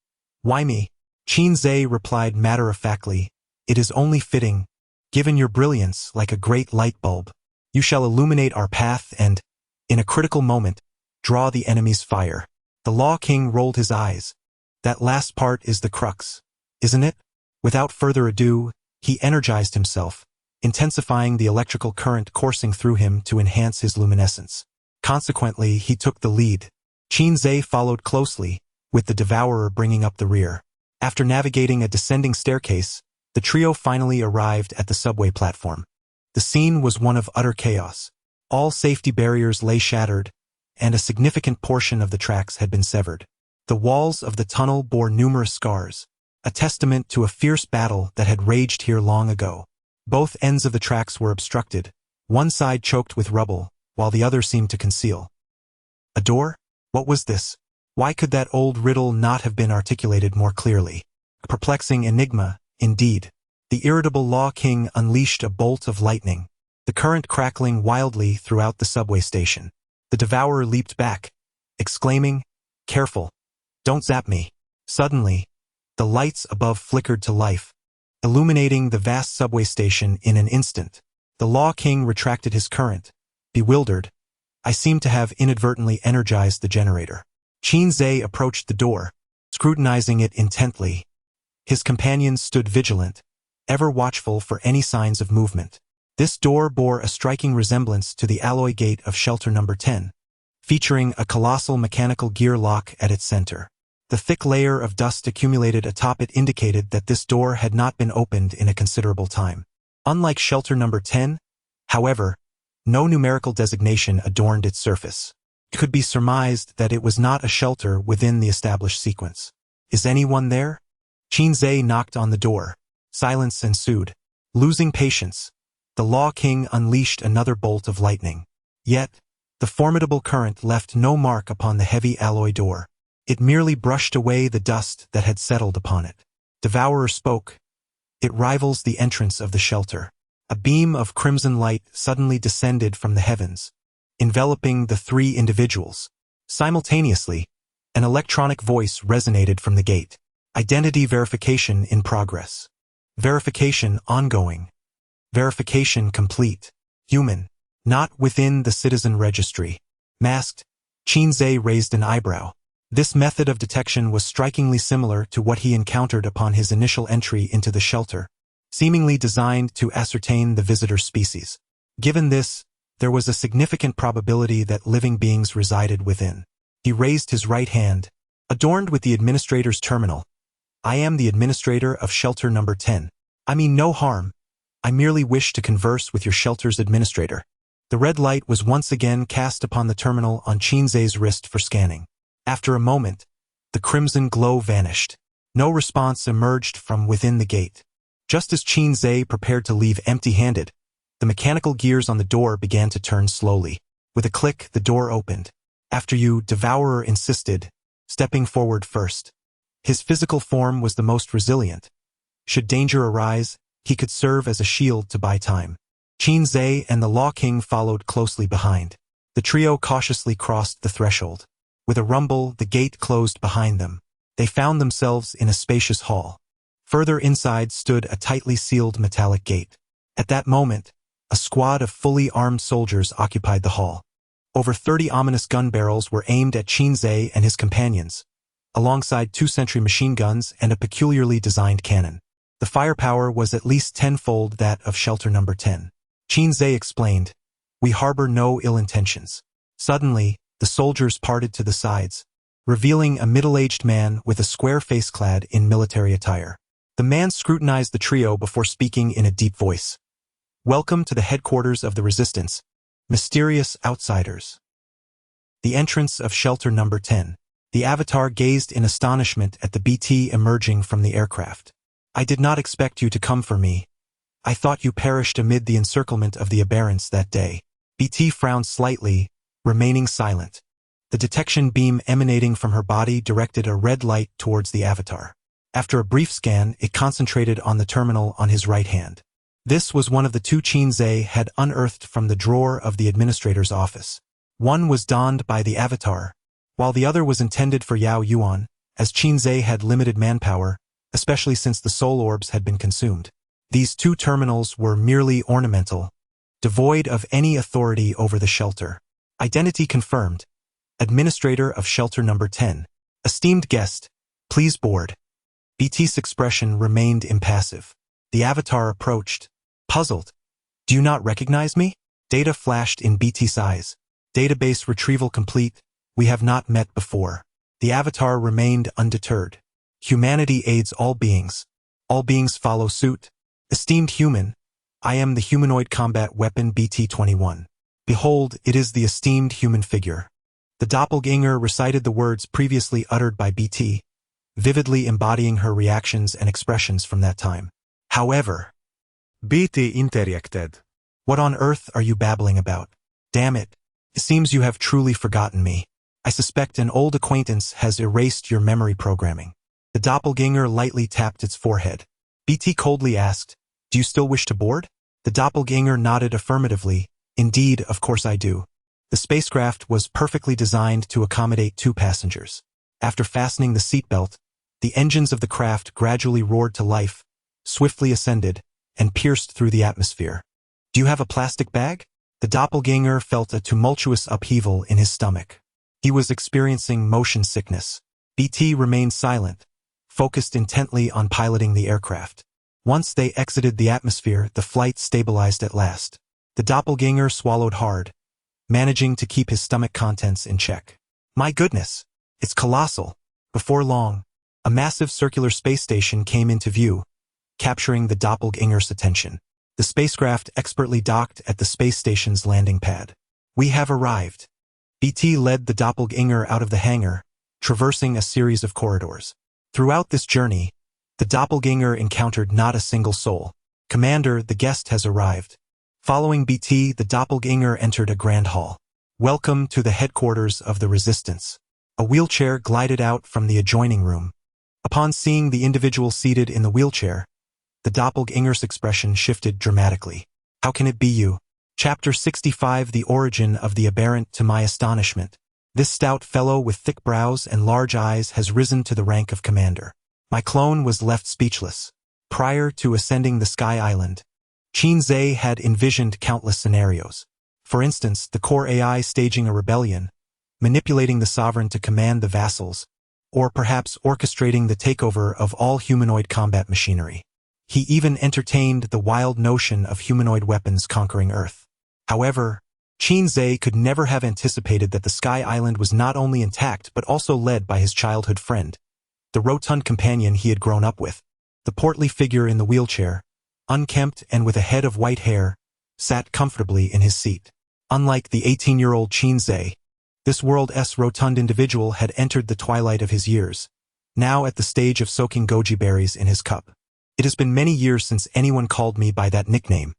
Why me? Qinze replied matter-of-factly, it is only fitting, given your brilliance like a great light bulb. You shall illuminate our path and, in a critical moment, draw the enemy's fire. The Law King rolled his eyes. That last part is the crux, isn't it? Without further ado, he energized himself, intensifying the electrical current coursing through him to enhance his luminescence. Consequently, he took the lead. Qinze followed closely, with the devourer bringing up the rear. After navigating a descending staircase, the trio finally arrived at the subway platform. The scene was one of utter chaos. All safety barriers lay shattered, and a significant portion of the tracks had been severed. The walls of the tunnel bore numerous scars, a testament to a fierce battle that had raged here long ago. Both ends of the tracks were obstructed, one side choked with rubble, while the other seemed to conceal. A door? What was this? Why could that old riddle not have been articulated more clearly? A perplexing enigma, indeed. The irritable Law King unleashed a bolt of lightning, the current crackling wildly throughout the subway station. The devourer leaped back, exclaiming, "Careful! Don't zap me!" Suddenly, the lights above flickered to life, illuminating the vast subway station in an instant. The Law King retracted his current. Bewildered, I seemed to have inadvertently energized the generator. Qinze approached the door, scrutinizing it intently. His companions stood vigilant, ever watchful for any signs of movement. This door bore a striking resemblance to the alloy gate of shelter number 10, featuring a colossal mechanical gear lock at its center. The thick layer of dust accumulated atop it indicated that this door had not been opened in a considerable time. Unlike shelter number 10, however, no numerical designation adorned its surface. It could be surmised that it was not a shelter within the established sequence. "Is anyone there?" Qinze knocked on the door. Silence ensued. Losing patience, the Law King unleashed another bolt of lightning. Yet, the formidable current left no mark upon the heavy alloy door. It merely brushed away the dust that had settled upon it. Devourer spoke. "It rivals the entrance of the shelter." A beam of crimson light suddenly descended from the heavens, enveloping the three individuals. Simultaneously, an electronic voice resonated from the gate. "Identity verification in progress. Verification ongoing. Verification complete. Human. Not within the citizen registry." Masked, Qinze raised an eyebrow. This method of detection was strikingly similar to what he encountered upon his initial entry into the shelter, seemingly designed to ascertain the visitor's species. Given this, there was a significant probability that living beings resided within. He raised his right hand, adorned with the administrator's terminal. "I am the administrator of shelter number 10. I mean no harm. I merely wish to converse with your shelter's administrator." The red light was once again cast upon the terminal on Qinze's wrist for scanning. After a moment, the crimson glow vanished. No response emerged from within the gate. Just as Qinze prepared to leave empty-handed, the mechanical gears on the door began to turn slowly. With a click, the door opened. "After you," Devourer insisted, stepping forward first. His physical form was the most resilient. Should danger arise, he could serve as a shield to buy time. Qinze and the Law King followed closely behind. The trio cautiously crossed the threshold. With a rumble, the gate closed behind them. They found themselves in a spacious hall. Further inside stood a tightly sealed metallic gate. At that moment, a squad of fully armed soldiers occupied the hall. Over 30 ominous gun barrels were aimed at Qinze and his companions, alongside 2 sentry machine guns and a peculiarly designed cannon. The firepower was at least tenfold that of shelter number 10. Qinze explained, "We harbor no ill intentions." Suddenly, the soldiers parted to the sides, revealing a middle-aged man with a square face clad in military attire. The man scrutinized the trio before speaking in a deep voice. "Welcome to the headquarters of the Resistance, mysterious outsiders." The entrance of shelter number 10. The Avatar gazed in astonishment at the BT emerging from the aircraft. "I did not expect you to come for me. I thought you perished amid the encirclement of the aberrants that day." BT frowned slightly, remaining silent. The detection beam emanating from her body directed a red light towards the Avatar. After a brief scan, it concentrated on the terminal on his right hand. This was one of the 2 Qinze had unearthed from the drawer of the administrator's office. One was donned by the Avatar, while the other was intended for Yao Yuan, as Qinze had limited manpower, especially since the soul orbs had been consumed. These 2 terminals were merely ornamental, devoid of any authority over the shelter. Identity confirmed. Administrator of shelter number 10. "Esteemed guest, please board." BT's expression remained impassive. The Avatar approached, puzzled. "Do you not recognize me?" Data flashed in BT's eyes. "Database retrieval complete. We have not met before." The Avatar remained undeterred. "Humanity aids all beings. All beings follow suit. Esteemed human, I am the humanoid combat weapon BT-21. Behold, it is the esteemed human figure." The doppelganger recited the words previously uttered by BT, vividly embodying her reactions and expressions from that time. However, BT interjected. "What on earth are you babbling about? Damn it, it seems you have truly forgotten me." I suspect an old acquaintance has erased your memory programming. The doppelganger lightly tapped its forehead. BT coldly asked, "Do you still wish to board?" The doppelganger nodded affirmatively. "Indeed, of course I do." The spacecraft was perfectly designed to accommodate 2 passengers. After fastening the seatbelt, the engines of the craft gradually roared to life, swiftly ascended, and pierced through the atmosphere. "Do you have a plastic bag?" The doppelganger felt a tumultuous upheaval in his stomach. He was experiencing motion sickness. BT remained silent, focused intently on piloting the aircraft. Once they exited the atmosphere, the flight stabilized at last. The doppelganger swallowed hard, managing to keep his stomach contents in check. "My goodness, it's colossal." Before long, a massive circular space station came into view, capturing the doppelganger's attention. The spacecraft expertly docked at the space station's landing pad. "We have arrived." BT led the doppelganger out of the hangar, traversing a series of corridors. Throughout this journey, the doppelganger encountered not a single soul. "Commander, the guest has arrived." Following BT, the doppelganger entered a grand hall. "Welcome to the headquarters of the Resistance." A wheelchair glided out from the adjoining room. Upon seeing the individual seated in the wheelchair, the doppelganger's expression shifted dramatically. "How can it be you?" Chapter 65 The Origin of the Aberrant. To my astonishment, this stout fellow with thick brows and large eyes has risen to the rank of commander. My clone was left speechless. Prior to ascending the Sky Island, Qin had envisioned countless scenarios. For instance, the core AI staging a rebellion, manipulating the sovereign to command the vassals, or perhaps orchestrating the takeover of all humanoid combat machinery. He even entertained the wild notion of humanoid weapons conquering Earth. However, Qin could never have anticipated that the Sky Island was not only intact but also led by his childhood friend, the rotund companion he had grown up with. The portly figure in the wheelchair, unkempt and with a head of white hair, sat comfortably in his seat. Unlike the 18-year-old Qin, this world's rotund individual had entered the twilight of his years, now at the stage of soaking goji berries in his cup. "It has been many years since anyone called me by that nickname.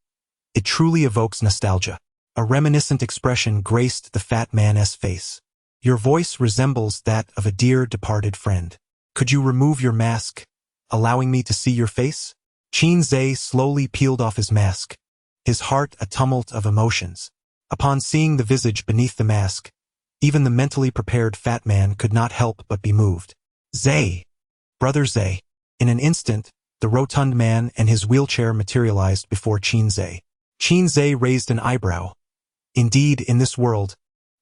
It truly evokes nostalgia." A reminiscent expression graced the fat man's face. "Your voice resembles that of a dear departed friend. Could you remove your mask, allowing me to see your face?" Qin slowly peeled off his mask, his heart a tumult of emotions. Upon seeing the visage beneath the mask, even the mentally prepared fat man could not help but be moved. "Zay! Brother Zay!" In an instant, the rotund man and his wheelchair materialized before Qin. Qin raised an eyebrow. Indeed, in this world,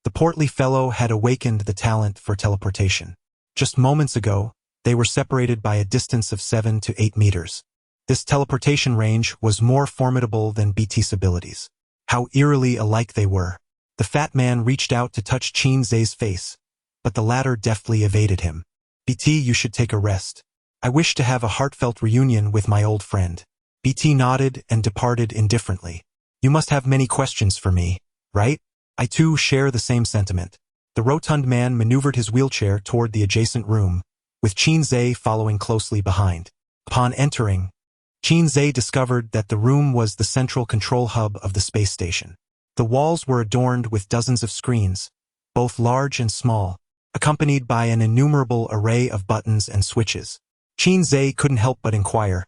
the portly fellow had awakened the talent for teleportation. Just moments ago, they were separated by a distance of 7 to 8 meters. This teleportation range was more formidable than BT's abilities. How eerily alike they were. The fat man reached out to touch Qin's face, but the latter deftly evaded him. "BT, you should take a rest. I wish to have a heartfelt reunion with my old friend." BT nodded and departed indifferently. "You must have many questions for me, right?" "I too share the same sentiment." The rotund man maneuvered his wheelchair toward the adjacent room, with Qin following closely behind. Upon entering, Qin discovered that the room was the central control hub of the space station. The walls were adorned with dozens of screens, both large and small, accompanied by an innumerable array of buttons and switches. Qin couldn't help but inquire,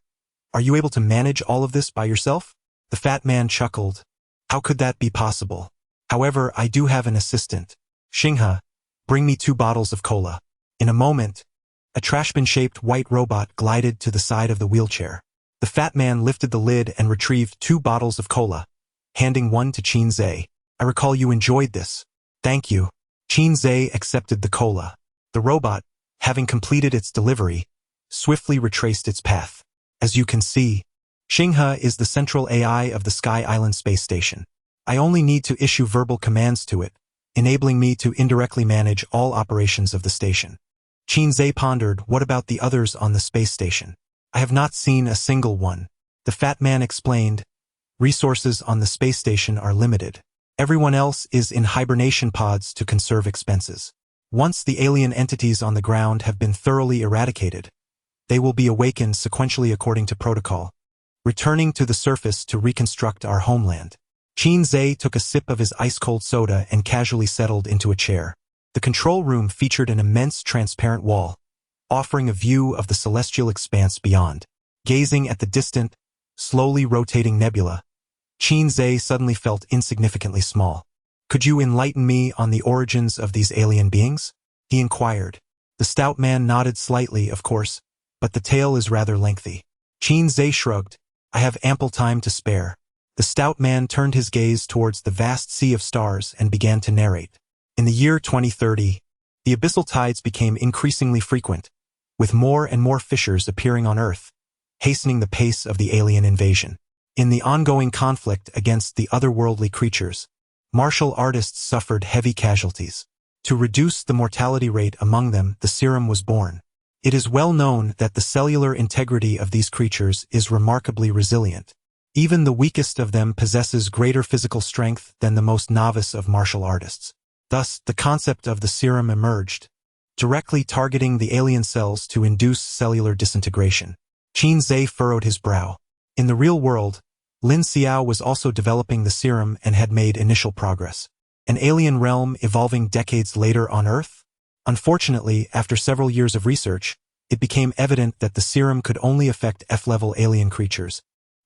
"Are you able to manage all of this by yourself?" The fat man chuckled. "How could that be possible? However, I do have an assistant. Xinghe, bring me 2 bottles of cola." In a moment, a trashbin-shaped white robot glided to the side of the wheelchair. The fat man lifted the lid and retrieved 2 bottles of cola, handing one to Qin. "I recall you enjoyed this." "Thank you." Qin accepted the cola. The robot, having completed its delivery, swiftly retraced its path. As you can see, Xinghe is the central AI of the Sky Island space station. I only need to issue verbal commands to it, enabling me to indirectly manage all operations of the station. Qin pondered, "What about the others on the space station?" "I have not seen a single one." The fat man explained, "Resources on the space station are limited. Everyone else is in hibernation pods to conserve expenses. Once the alien entities on the ground have been thoroughly eradicated, they will be awakened sequentially according to protocol, returning to the surface to reconstruct our homeland." Qin took a sip of his ice-cold soda and casually settled into a chair. The control room featured an immense transparent wall, offering a view of the celestial expanse beyond. Gazing at the distant, slowly rotating nebula, Qin suddenly felt insignificantly small. "Could you enlighten me on the origins of these alien beings?" he inquired. The stout man nodded slightly, "Of course, but the tale is rather lengthy." Qin shrugged. "I have ample time to spare." The stout man turned his gaze towards the vast sea of stars and began to narrate. In the year 2030, the abyssal tides became increasingly frequent, with more and more fissures appearing on Earth, hastening the pace of the alien invasion. In the ongoing conflict against the otherworldly creatures, martial artists suffered heavy casualties. To reduce the mortality rate among them, the serum was born. It is well known that the cellular integrity of these creatures is remarkably resilient. Even the weakest of them possesses greater physical strength than the most novice of martial artists. Thus, the concept of the serum emerged, directly targeting the alien cells to induce cellular disintegration. Qin furrowed his brow. In the real world, Lin Xiao was also developing the serum and had made initial progress. An alien realm evolving decades later on Earth? Unfortunately, after several years of research, it became evident that the serum could only affect F-level alien creatures,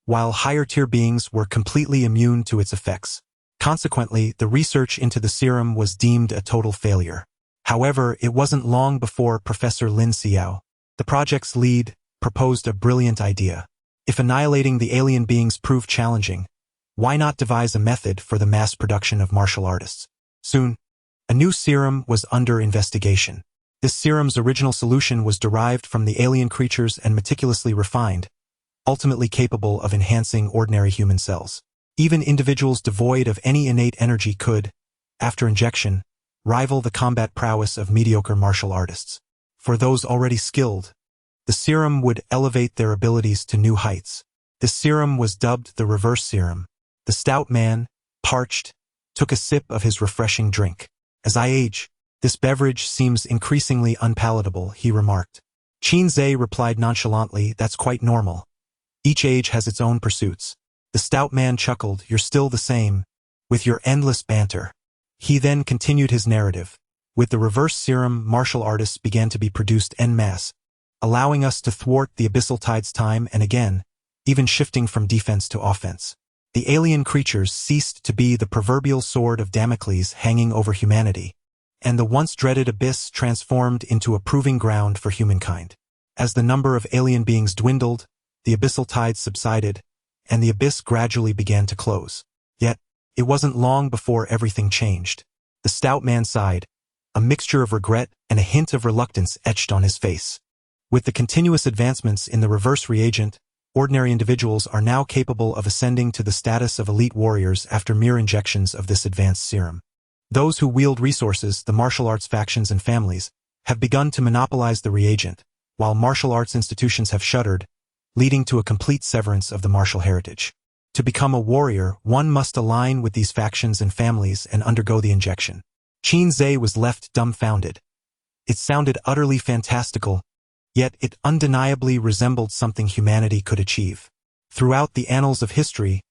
while higher-tier beings were completely immune to its effects. Consequently, the research into the serum was deemed a total failure. However, it wasn't long before Professor Lin Xiao, the project's lead, proposed a brilliant idea. If annihilating the alien beings proved challenging, why not devise a method for the mass production of martial artists? Soon, a new serum was under investigation. This serum's original solution was derived from the alien creatures and meticulously refined, ultimately capable of enhancing ordinary human cells. Even individuals devoid of any innate energy could, after injection, rival the combat prowess of mediocre martial artists. For those already skilled, the serum would elevate their abilities to new heights. This serum was dubbed the reverse serum. The stout man, parched, took a sip of his refreshing drink. "As I age, this beverage seems increasingly unpalatable," he remarked. Qin replied nonchalantly, "That's quite normal. Each age has its own pursuits." The stout man chuckled, "You're still the same, with your endless banter." He then continued his narrative. With the reverse serum, martial artists began to be produced en masse, allowing us to thwart the abyssal tides time and again, even shifting from defense to offense. The alien creatures ceased to be the proverbial sword of Damocles hanging over humanity, and the once dreaded abyss transformed into a proving ground for humankind. As the number of alien beings dwindled, the abyssal tides subsided, and the abyss gradually began to close. Yet, it wasn't long before everything changed. The stout man sighed, a mixture of regret and a hint of reluctance etched on his face. With the continuous advancements in the reverse reagent, ordinary individuals are now capable of ascending to the status of elite warriors after mere injections of this advanced serum. Those who wield resources, the martial arts factions and families, have begun to monopolize the reagent, while martial arts institutions have shuttered, leading to a complete severance of the martial heritage. To become a warrior, one must align with these factions and families and undergo the injection. Qin was left dumbfounded. It sounded utterly fantastical, yet it undeniably resembled something humanity could achieve. Throughout the annals of history,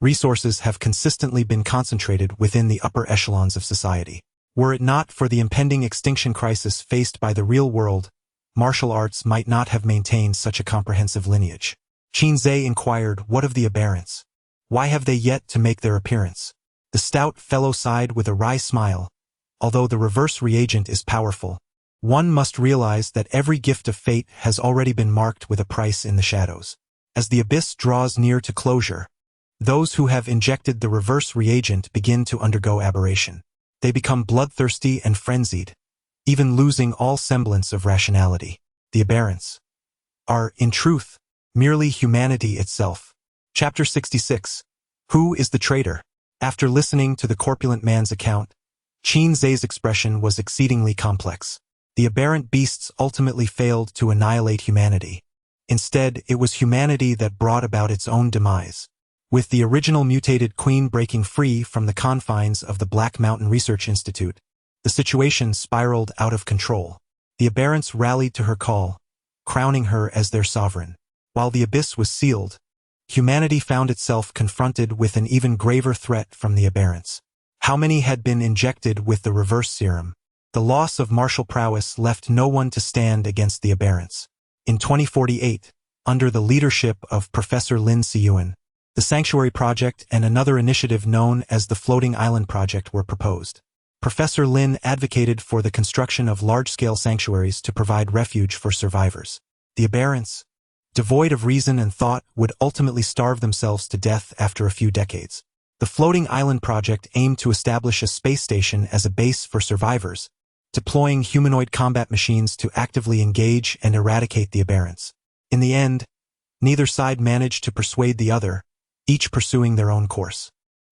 resources have consistently been concentrated within the upper echelons of society. Were it not for the impending extinction crisis faced by the real world, martial arts might not have maintained such a comprehensive lineage. Qin inquired, "What of the aberrants? Why have they yet to make their appearance?" The stout fellow sighed with a wry smile. "Although the reverse reagent is powerful, one must realize that every gift of fate has already been marked with a price in the shadows. As the abyss draws near to closure, those who have injected the reverse reagent begin to undergo aberration. They become bloodthirsty and frenzied, even losing all semblance of rationality. The aberrants are, in truth, merely humanity itself." Chapter 66. Who is the traitor? After listening to the corpulent man's account, Qin expression was exceedingly complex. The aberrant beasts ultimately failed to annihilate humanity. Instead, it was humanity that brought about its own demise. With the original mutated queen breaking free from the confines of the Black Mountain Research Institute, the situation spiraled out of control. The aberrants rallied to her call, crowning her as their sovereign. While the abyss was sealed, humanity found itself confronted with an even graver threat from the aberrants. How many had been injected with the reverse serum? The loss of martial prowess left no one to stand against the aberrants. In 2048, under the leadership of Professor Lin Siyuan, the Sanctuary Project and another initiative known as the Floating Island Project were proposed. Professor Lin advocated for the construction of large-scale sanctuaries to provide refuge for survivors. The aberrants, devoid of reason and thought, would ultimately starve themselves to death after a few decades. The Floating Island Project aimed to establish a space station as a base for survivors, deploying humanoid combat machines to actively engage and eradicate the aberrants. In the end, neither side managed to persuade the other, each pursuing their own course.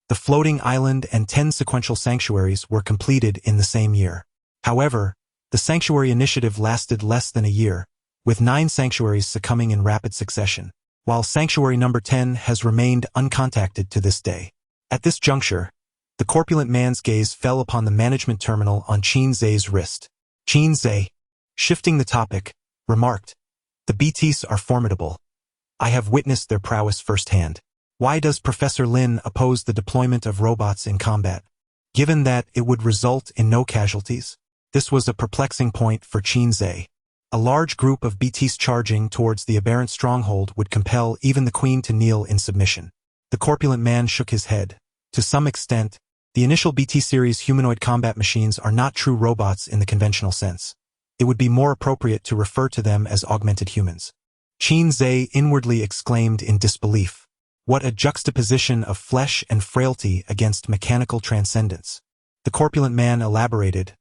The Floating Island and 10 sequential sanctuaries were completed in the same year. However, the Sanctuary Initiative lasted less than a year, with 9 sanctuaries succumbing in rapid succession, while Sanctuary number 10 has remained uncontacted to this day. At this juncture, the corpulent man's gaze fell upon the management terminal on Qin Zhe's wrist. Qin Zhe, shifting the topic, remarked, "The BTs are formidable. I have witnessed their prowess firsthand. Why does Professor Lin oppose the deployment of robots in combat, given that it would result in no casualties?" This was a perplexing point for Qin Zhe. A large group of BTs charging towards the aberrant stronghold would compel even the Queen to kneel in submission. The corpulent man shook his head. To some extent, the initial BT series humanoid combat machines are not true robots in the conventional sense. It would be more appropriate to refer to them as augmented humans. Qin Zhe inwardly exclaimed in disbelief. What a juxtaposition of flesh and frailty against mechanical transcendence. The corpulent man elaborated.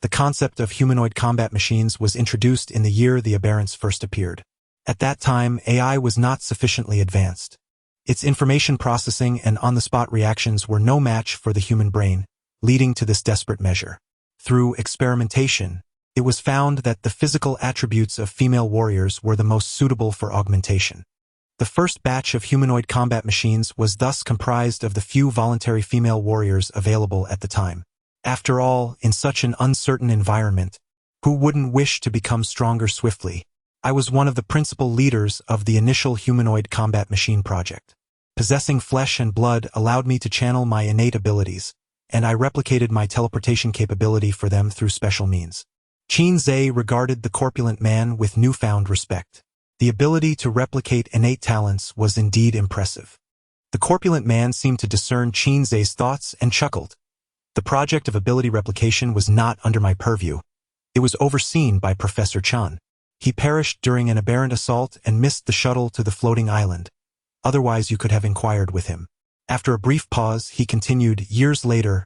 The concept of humanoid combat machines was introduced in the year the aberrants first appeared. At that time, AI was not sufficiently advanced. Its information processing and on-the-spot reactions were no match for the human brain, leading to this desperate measure. Through experimentation, it was found that the physical attributes of female warriors were the most suitable for augmentation. The first batch of humanoid combat machines was thus comprised of the few voluntary female warriors available at the time. After all, in such an uncertain environment, who wouldn't wish to become stronger swiftly? I was one of the principal leaders of the initial humanoid combat machine project. Possessing flesh and blood allowed me to channel my innate abilities, and I replicated my teleportation capability for them through special means. Qin Zhe regarded the corpulent man with newfound respect. The ability to replicate innate talents was indeed impressive. The corpulent man seemed to discern Qin Zhe's thoughts and chuckled. The project of ability replication was not under my purview. It was overseen by Professor Chan. He perished during an aberrant assault and missed the shuttle to the floating island. Otherwise you could have inquired with him. After a brief pause, he continued, years later,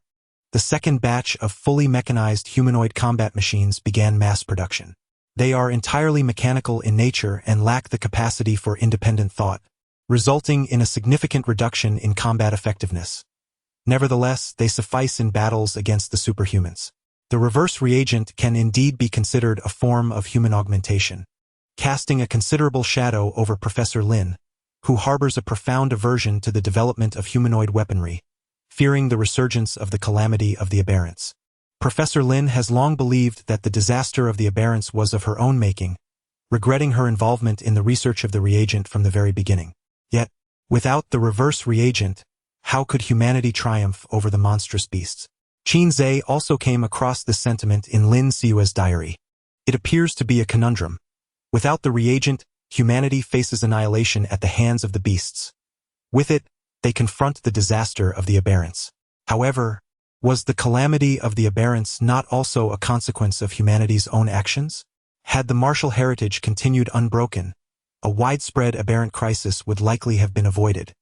the second batch of fully mechanized humanoid combat machines began mass production. They are entirely mechanical in nature and lack the capacity for independent thought, resulting in a significant reduction in combat effectiveness. Nevertheless, they suffice in battles against the superhumans. The reverse reagent can indeed be considered a form of human augmentation, casting a considerable shadow over Professor Lin, who harbors a profound aversion to the development of humanoid weaponry, fearing the resurgence of the calamity of the aberrants. Professor Lin has long believed that the disaster of the aberrants was of her own making, regretting her involvement in the research of the reagent from the very beginning. Yet, without the reverse reagent, how could humanity triumph over the monstrous beasts? Qin Zhe also came across this sentiment in Lin Siyue's diary. It appears to be a conundrum. Without the reagent, humanity faces annihilation at the hands of the beasts. With it, they confront the disaster of the aberrants. However, was the calamity of the aberrants not also a consequence of humanity's own actions? Had the martial heritage continued unbroken, a widespread aberrant crisis would likely have been avoided.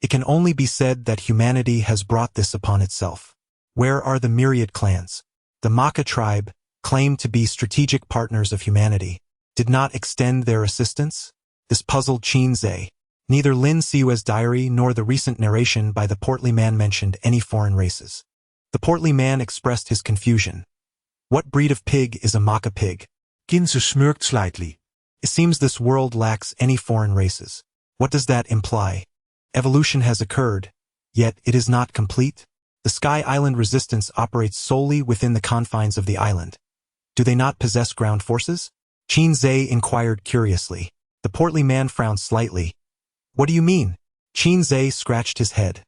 It can only be said that humanity has brought this upon itself. Where are the myriad clans? The Maka tribe, claimed to be strategic partners of humanity, did not extend their assistance? This puzzled Qin Zhe. Neither Lin Siyue's diary nor the recent narration by the portly man mentioned any foreign races. The portly man expressed his confusion. What breed of pig is a Maka pig? Qin Zhe smirked slightly. It seems this world lacks any foreign races. What does that imply? Evolution has occurred, yet it is not complete. The Sky Island resistance operates solely within the confines of the island. Do they not possess ground forces? Qin Zhe inquired curiously. The portly man frowned slightly. What do you mean? Qin Zhe scratched his head.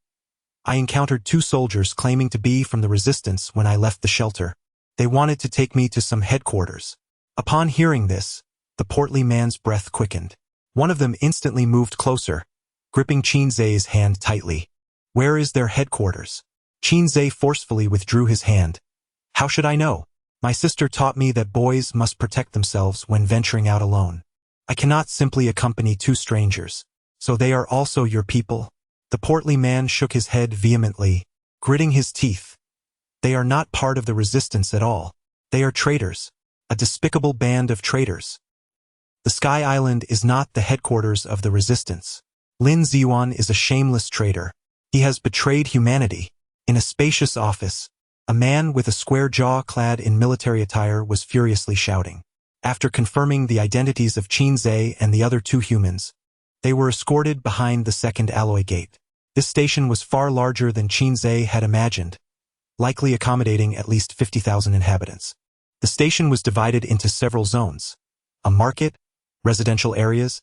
I encountered 2 soldiers claiming to be from the resistance when I left the shelter. They wanted to take me to some headquarters. Upon hearing this, the portly man's breath quickened. One of them instantly moved closer, gripping Qinzhe's hand tightly. Where is their headquarters? Qinzhe forcefully withdrew his hand. How should I know? My sister taught me that boys must protect themselves when venturing out alone. I cannot simply accompany two strangers. So they are also your people? The portly man shook his head vehemently, gritting his teeth. They are not part of the resistance at all. They are traitors. A despicable band of traitors. The Sky Island is not the headquarters of the resistance. Lin Ziyuan is a shameless traitor. He has betrayed humanity. In a spacious office, a man with a square jaw clad in military attire was furiously shouting. After confirming the identities of Qinzhe and the other two humans, they were escorted behind the second alloy gate. This station was far larger than Qinzhe had imagined, likely accommodating at least 50,000 inhabitants. The station was divided into several zones: a market, residential areas,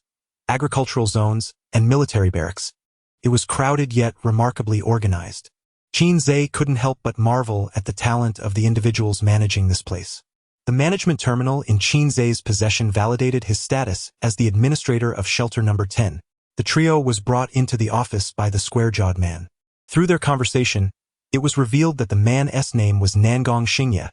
agricultural zones, and military barracks. It was crowded yet remarkably organized. Qinzhe couldn't help but marvel at the talent of the individuals managing this place. The management terminal in Qinzhe's possession validated his status as the administrator of shelter number 10. The trio was brought into the office by the square-jawed man. Through their conversation, it was revealed that the man's name was Nangong Xingye,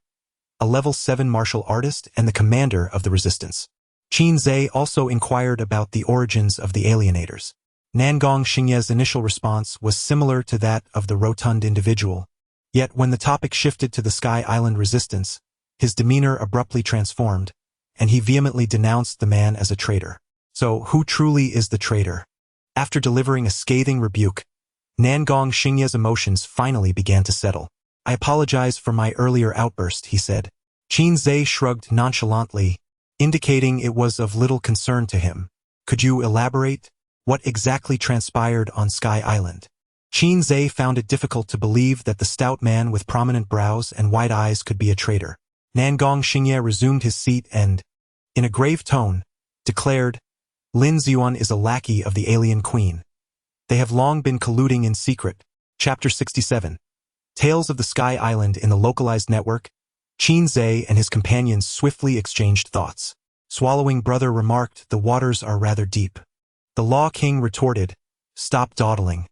a level 7 martial artist and the commander of the resistance. Qinzhe also inquired about the origins of the alienators. Nangong Xingye's initial response was similar to that of the rotund individual. Yet when the topic shifted to the Sky Island resistance, his demeanor abruptly transformed, and he vehemently denounced the man as a traitor. So, who truly is the traitor? After delivering a scathing rebuke, Nangong Xingye's emotions finally began to settle. I apologize for my earlier outburst, he said. Qinzhe shrugged nonchalantly, indicating it was of little concern to him. Could you elaborate? What exactly transpired on Sky Island? Qinzhe found it difficult to believe that the stout man with prominent brows and wide eyes could be a traitor. Nangong Xingye resumed his seat and, in a grave tone, declared, Lin Ziyuan is a lackey of the alien queen. They have long been colluding in secret. Chapter 67. Tales of the Sky Island in the localized network. Qinzhe and his companions swiftly exchanged thoughts. Swallowing Brother remarked, the waters are rather deep. The Law King retorted, stop dawdling.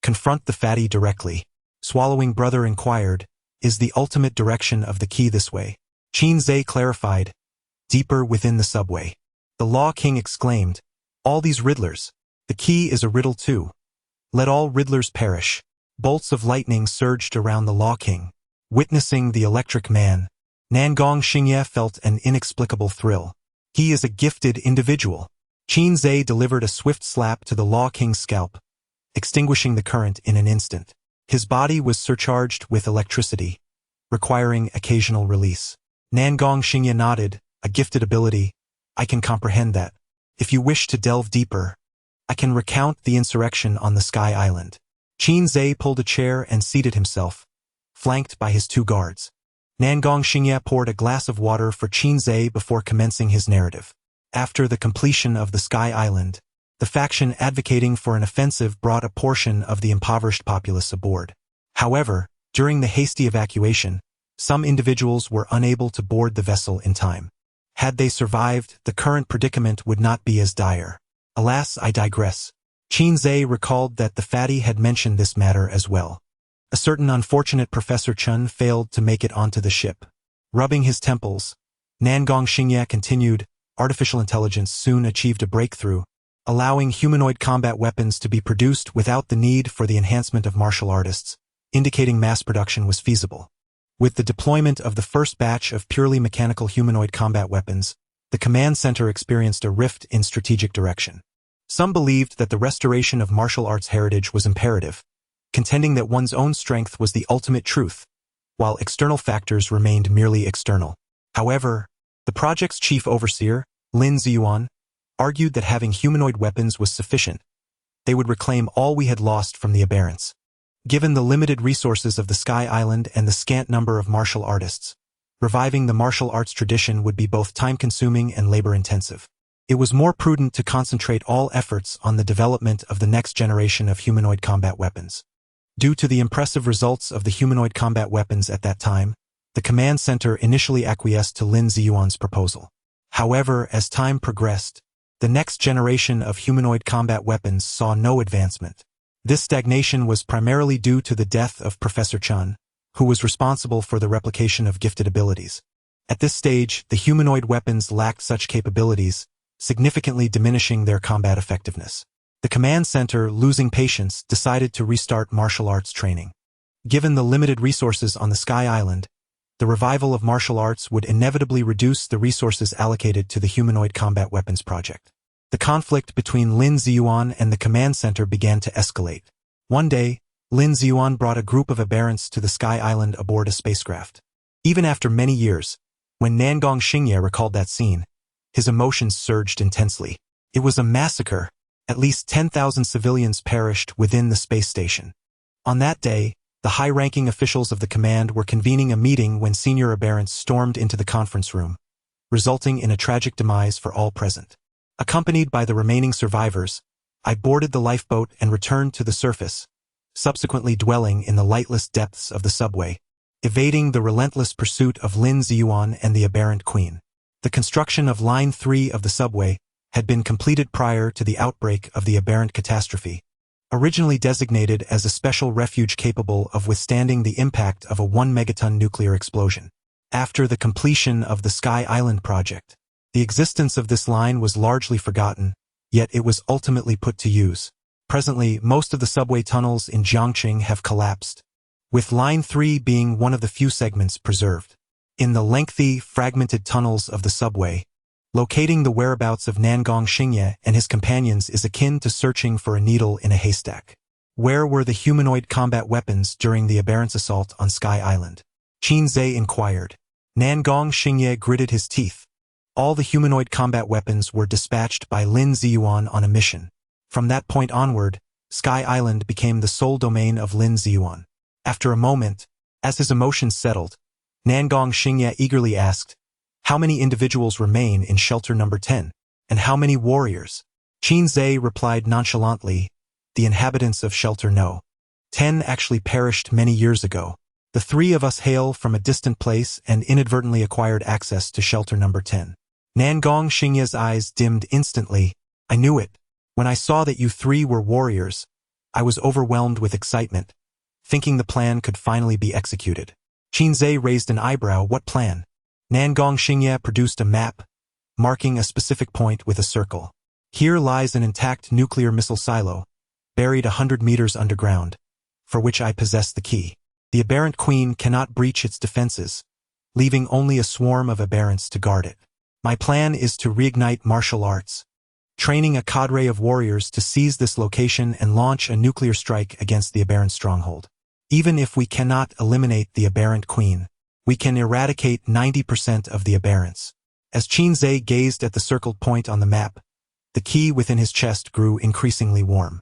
Confront the fatty directly. Swallowing Brother inquired, is the ultimate direction of the key this way? Qinzhe clarified, deeper within the subway. The Law King exclaimed, all these riddlers. The key is a riddle too. Let all riddlers perish. Bolts of lightning surged around the Law King. Witnessing the electric man, Nangong Xingye felt an inexplicable thrill. He is a gifted individual. Qinzhe delivered a swift slap to the Law King's scalp, extinguishing the current in an instant. His body was surcharged with electricity, requiring occasional release. Nangong Xingye nodded, a gifted ability. I can comprehend that. If you wish to delve deeper, I can recount the insurrection on the Sky Island. Qinzhe pulled a chair and seated himself, flanked by his two guards. Nangong Xingye poured a glass of water for Qinzhe before commencing his narrative. After the completion of the Sky Island, the faction advocating for an offensive brought a portion of the impoverished populace aboard. However, during the hasty evacuation, some individuals were unable to board the vessel in time. Had they survived, the current predicament would not be as dire. Alas, I digress. Qinzhe recalled that the fatty had mentioned this matter as well. A certain unfortunate Professor Chun failed to make it onto the ship. Rubbing his temples, Nangong Xingye continued, artificial intelligence soon achieved a breakthrough, allowing humanoid combat weapons to be produced without the need for the enhancement of martial artists, indicating mass production was feasible. With the deployment of the first batch of purely mechanical humanoid combat weapons, the command center experienced a rift in strategic direction. Some believed that the restoration of martial arts heritage was imperative, contending that one's own strength was the ultimate truth, while external factors remained merely external. However, the project's chief overseer, Lin Ziyuan, argued that having humanoid weapons was sufficient. They would reclaim all we had lost from the aberrants. Given the limited resources of the Sky Island and the scant number of martial artists, reviving the martial arts tradition would be both time-consuming and labor-intensive. It was more prudent to concentrate all efforts on the development of the next generation of humanoid combat weapons. Due to the impressive results of the humanoid combat weapons at that time, the command center initially acquiesced to Lin Ziyuan's proposal. However, as time progressed, the next generation of humanoid combat weapons saw no advancement. This stagnation was primarily due to the death of Professor Chun, who was responsible for the replication of gifted abilities. At this stage, the humanoid weapons lacked such capabilities, significantly diminishing their combat effectiveness. The command center, losing patience, decided to restart martial arts training. Given the limited resources on the Sky Island, the revival of martial arts would inevitably reduce the resources allocated to the humanoid combat weapons project. The conflict between Lin Ziyuan and the command center began to escalate. One day, Lin Ziyuan brought a group of aberrants to the Sky Island aboard a spacecraft. Even after many years, when Nangong Xingye recalled that scene, his emotions surged intensely. It was a massacre. At least 10,000 civilians perished within the space station. On that day, the high-ranking officials of the command were convening a meeting when senior aberrants stormed into the conference room, resulting in a tragic demise for all present. Accompanied by the remaining survivors, I boarded the lifeboat and returned to the surface, subsequently dwelling in the lightless depths of the subway, evading the relentless pursuit of Lin Ziyuan and the aberrant queen. The construction of Line 3 of the subway had been completed prior to the outbreak of the aberrant catastrophe, originally designated as a special refuge capable of withstanding the impact of a 1-megaton nuclear explosion. After the completion of the Sky Island project, the existence of this line was largely forgotten, yet it was ultimately put to use. Presently, most of the subway tunnels in Jiangqing have collapsed, with Line 3 being one of the few segments preserved. In the lengthy, fragmented tunnels of the subway, locating the whereabouts of Nangong Xingye and his companions is akin to searching for a needle in a haystack. Where were the humanoid combat weapons during the aberrant's assault on Sky Island? Qin Zhe inquired. Nangong Xingye gritted his teeth. All the humanoid combat weapons were dispatched by Lin Ziyuan on a mission. From that point onward, Sky Island became the sole domain of Lin Ziyuan. After a moment, as his emotions settled, Nangong Xingye eagerly asked, "How many individuals remain in shelter number 10? And how many warriors?" Qin Zhe replied nonchalantly, "The inhabitants of shelter know. 10 actually perished many years ago. The 3 of us hail from a distant place and inadvertently acquired access to shelter number 10. Nangong Xingye's eyes dimmed instantly. "I knew it. When I saw that you 3 were warriors, I was overwhelmed with excitement, thinking the plan could finally be executed." Qin Zhe raised an eyebrow. "What plan?" Nangong Xingye produced a map, marking a specific point with a circle. "Here lies an intact nuclear missile silo, buried 100 meters underground, for which I possess the key. The aberrant queen cannot breach its defenses, leaving only a swarm of aberrants to guard it. My plan is to reignite martial arts, training a cadre of warriors to seize this location and launch a nuclear strike against the aberrant stronghold. Even if we cannot eliminate the aberrant queen, we can eradicate 90% of the aberrants." As Qin Zhe gazed at the circled point on the map, the key within his chest grew increasingly warm.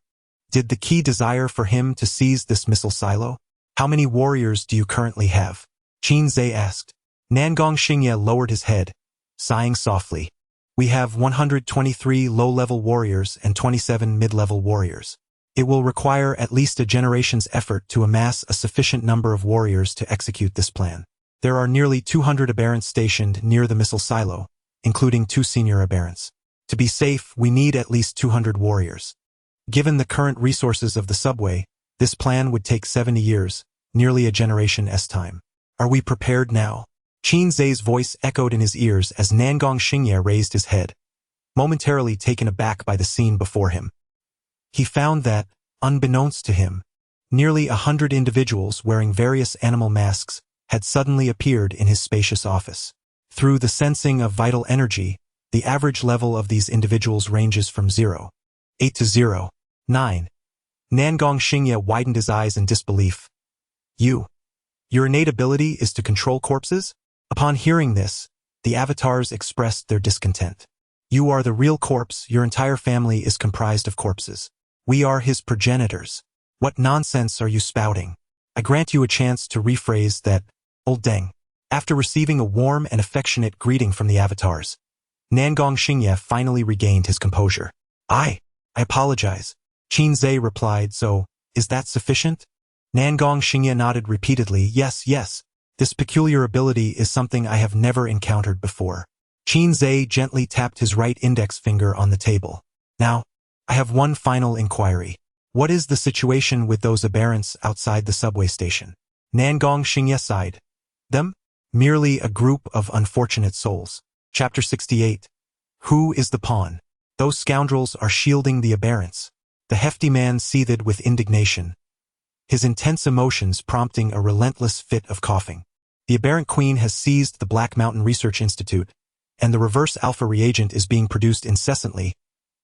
Did the key desire for him to seize this missile silo? "How many warriors do you currently have?" Qin Zhe asked. Nangong Xingye lowered his head, sighing softly. "We have 123 low-level warriors and 27 mid-level warriors. It will require at least a generation's effort to amass a sufficient number of warriors to execute this plan. There are nearly 200 aberrants stationed near the missile silo, including 2 senior aberrants. To be safe, we need at least 200 warriors. Given the current resources of the subway, this plan would take 70 years, nearly a generation's time. Are we prepared now?" Qin Zhe's voice echoed in his ears as Nangong Xingye raised his head, momentarily taken aback by the scene before him. He found that, unbeknownst to him, nearly 100 individuals wearing various animal masks had suddenly appeared in his spacious office. Through the sensing of vital energy, the average level of these individuals ranges from 0.8 to 0.9. Nangong Xingye widened his eyes in disbelief. Your innate ability is to control corpses?" Upon hearing this, the avatars expressed their discontent. "You are the real corpse. Your entire family is comprised of corpses. We are his progenitors. What nonsense are you spouting? I grant you a chance to rephrase that, old deng." After receiving a warm and affectionate greeting from the avatars, Nangong Xingye finally regained his composure. I apologize," Qin Zhe replied. "So, is that sufficient?" Nangong Xingye nodded repeatedly. Yes, This peculiar ability is something I have never encountered before. Qin Zhe gently tapped his right index finger on the table. Now, I have one final inquiry. What is the situation with those aberrants outside the subway station? Nangong Xingye sighed. Them? Merely a group of unfortunate souls. Chapter 68. Who is the pawn? Those scoundrels are shielding the aberrants. The hefty man seethed with indignation, his intense emotions prompting a relentless fit of coughing. The aberrant queen has seized the Black Mountain Research Institute, and the reverse alpha reagent is being produced incessantly,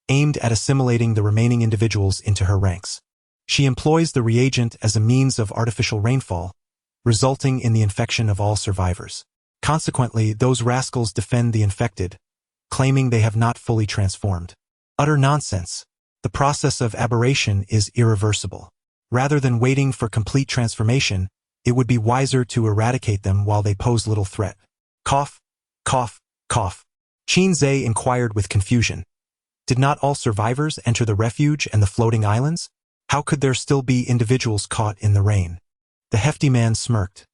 aimed at assimilating the remaining individuals into her ranks. She employs the reagent as a means of artificial rainfall, resulting in the infection of all survivors. Consequently, those rascals defend the infected, claiming they have not fully transformed. Utter nonsense. The process of aberration is irreversible. Rather than waiting for complete transformation, it would be wiser to eradicate them while they pose little threat. Cough, cough, cough. Qin Zhe inquired with confusion. Did not all survivors enter the refuge and the floating islands? How could there still be individuals caught in the rain? The hefty man smirked.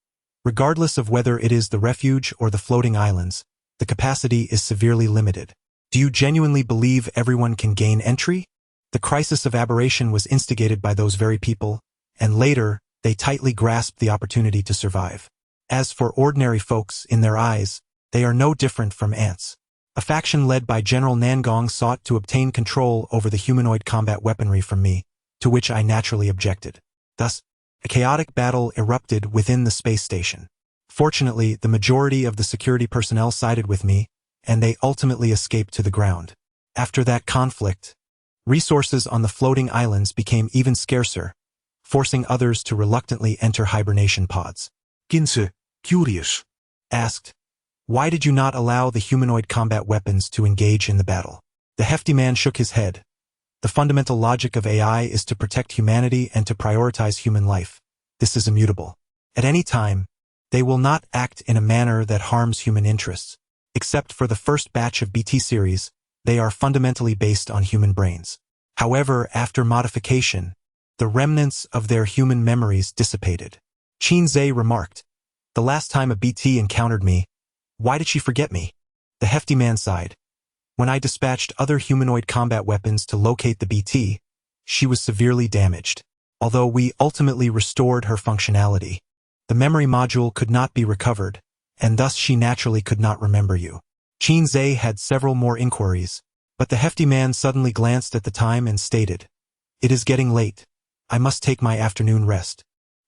Regardless of whether it is the refuge or the floating islands, the capacity is severely limited. Do you genuinely believe everyone can gain entry? The crisis of aberration was instigated by those very people, and later, they tightly grasped the opportunity to survive. As for ordinary folks, in their eyes, they are no different from ants. A faction led by General Nangong sought to obtain control over the humanoid combat weaponry from me, to which I naturally objected. Thus, a chaotic battle erupted within the space station. Fortunately, the majority of the security personnel sided with me, and they ultimately escaped to the ground. After that conflict, resources on the floating islands became even scarcer, forcing others to reluctantly enter hibernation pods. Qin Zhe, curious, asked, "Why did you not allow the humanoid combat weapons to engage in the battle?" The hefty man shook his head. The fundamental logic of AI is to protect humanity and to prioritize human life. This is immutable. At any time, they will not act in a manner that harms human interests. Except for the first batch of BT series, they are fundamentally based on human brains. However, after modification, the remnants of their human memories dissipated. Qin Zhe remarked, "The last time a BT encountered me, why did she forget me?" The hefty man sighed. "When I dispatched other humanoid combat weapons to locate the BT, she was severely damaged. Although we ultimately restored her functionality, the memory module could not be recovered, and thus she naturally could not remember you." Qin Zhe had several more inquiries, but the hefty man suddenly glanced at the time and stated, "It is getting late. I must take my afternoon rest.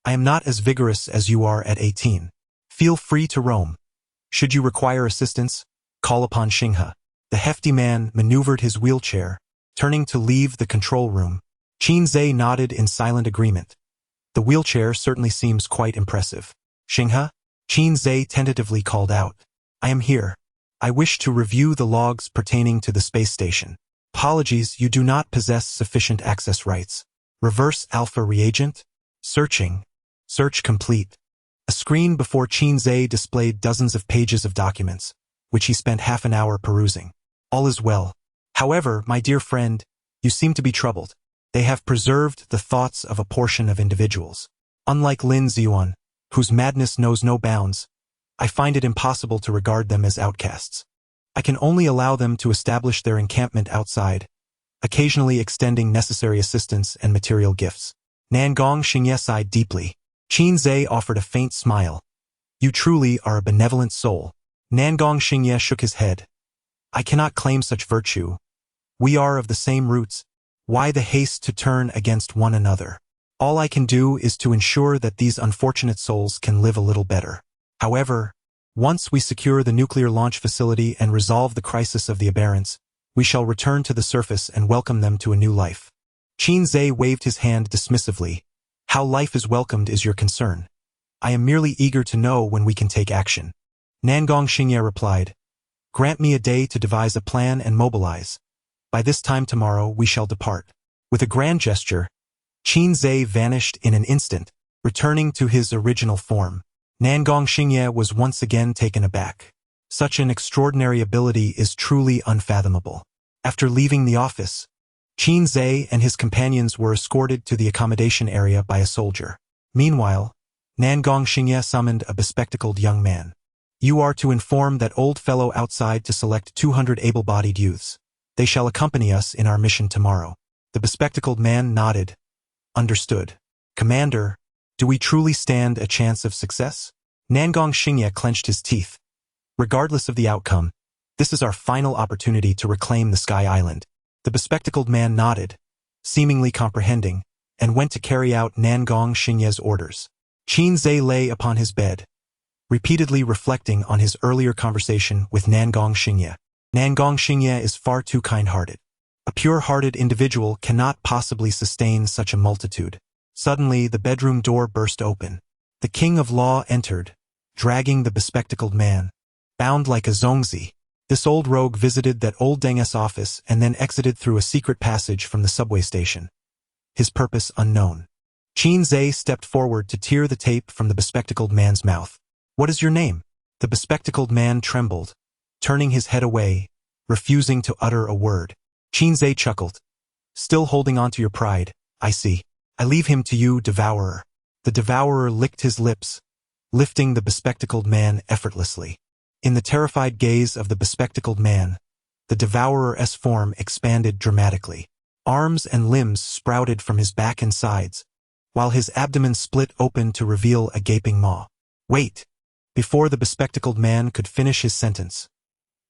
I am not as vigorous as you are at 18. Feel free to roam. Should you require assistance, call upon Xinghe." The hefty man maneuvered his wheelchair, turning to leave the control room. Qin Zhe nodded in silent agreement. The wheelchair certainly seems quite impressive. "Xinghe?" Qin Zhe tentatively called out. "I am here. I wish to review the logs pertaining to the space station. Apologies, you do not possess sufficient access rights. Reverse alpha reagent? Searching. Search complete." A screen before Qin Zhe displayed dozens of pages of documents, which he spent half an hour perusing. "All is well. However, my dear friend, you seem to be troubled. They have preserved the thoughts of a portion of individuals. Unlike Lin Ziyuan, whose madness knows no bounds, I find it impossible to regard them as outcasts. I can only allow them to establish their encampment outside, occasionally extending necessary assistance and material gifts." Nangong Xingye sighed deeply. Qin Zhe offered a faint smile. "You truly are a benevolent soul." Nangong Xingye shook his head. "I cannot claim such virtue. We are of the same roots. Why the haste to turn against one another? All I can do is to ensure that these unfortunate souls can live a little better. However, once we secure the nuclear launch facility and resolve the crisis of the aberrants, we shall return to the surface and welcome them to a new life." Qin Zhe waved his hand dismissively. "How life is welcomed is your concern. I am merely eager to know when we can take action." Nangong Xingye replied, "Grant me a day to devise a plan and mobilize. By this time tomorrow we shall depart." With a grand gesture, Qin Zhe vanished in an instant, returning to his original form. Nangong Xingye was once again taken aback. Such an extraordinary ability is truly unfathomable. After leaving the office, Qin Zhe and his companions were escorted to the accommodation area by a soldier. Meanwhile, Nangong Xingye summoned a bespectacled young man. You are to inform that old fellow outside to select 200 able-bodied youths. They shall accompany us in our mission tomorrow. The bespectacled man nodded. Understood. Commander, do we truly stand a chance of success? Nangong Xingye clenched his teeth. Regardless of the outcome, this is our final opportunity to reclaim the Sky Island. The bespectacled man nodded, seemingly comprehending, and went to carry out Nangong Xingye's orders. Qin Zhe lay upon his bed, repeatedly reflecting on his earlier conversation with Nangong Xingye. Nangong Xingye is far too kind-hearted. A pure-hearted individual cannot possibly sustain such a multitude. Suddenly, the bedroom door burst open. The king of law entered, dragging the bespectacled man. Bound like a zongzi, this old rogue visited that old Deng's office and then exited through a secret passage from the subway station. His purpose unknown. Qin Zhe stepped forward to tear the tape from the bespectacled man's mouth. What is your name? The bespectacled man trembled, turning his head away, refusing to utter a word. Qin Zhe chuckled. Still holding on to your pride, I see. I leave him to you, devourer. The devourer licked his lips, lifting the bespectacled man effortlessly. In the terrified gaze of the bespectacled man, the devourer's form expanded dramatically. Arms and limbs sprouted from his back and sides, while his abdomen split open to reveal a gaping maw. Wait! Before the bespectacled man could finish his sentence,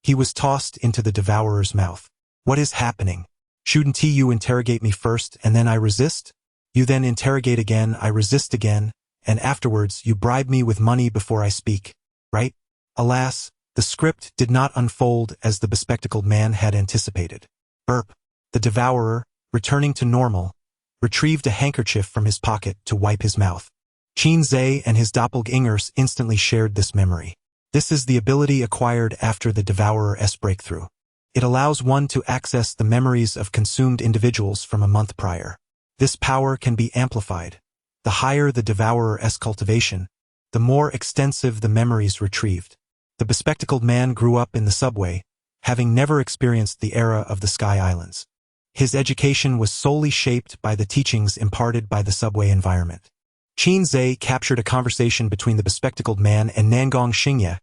he was tossed into the devourer's mouth. What is happening? Shouldn't you interrogate me first and then I resist? You then interrogate again, I resist again, and afterwards you bribe me with money before I speak, right? Alas, the script did not unfold as the bespectacled man had anticipated. Burp. The devourer, returning to normal, retrieved a handkerchief from his pocket to wipe his mouth. Qin Zhe and his doppelgangers instantly shared this memory. This is the ability acquired after the devourer's breakthrough. It allows one to access the memories of consumed individuals from a month prior. This power can be amplified. The higher the devourer's cultivation, the more extensive the memories retrieved. The bespectacled man grew up in the subway, having never experienced the era of the Sky Islands. His education was solely shaped by the teachings imparted by the subway environment. Qin Zhe captured a conversation between the bespectacled man and Nangong Xingye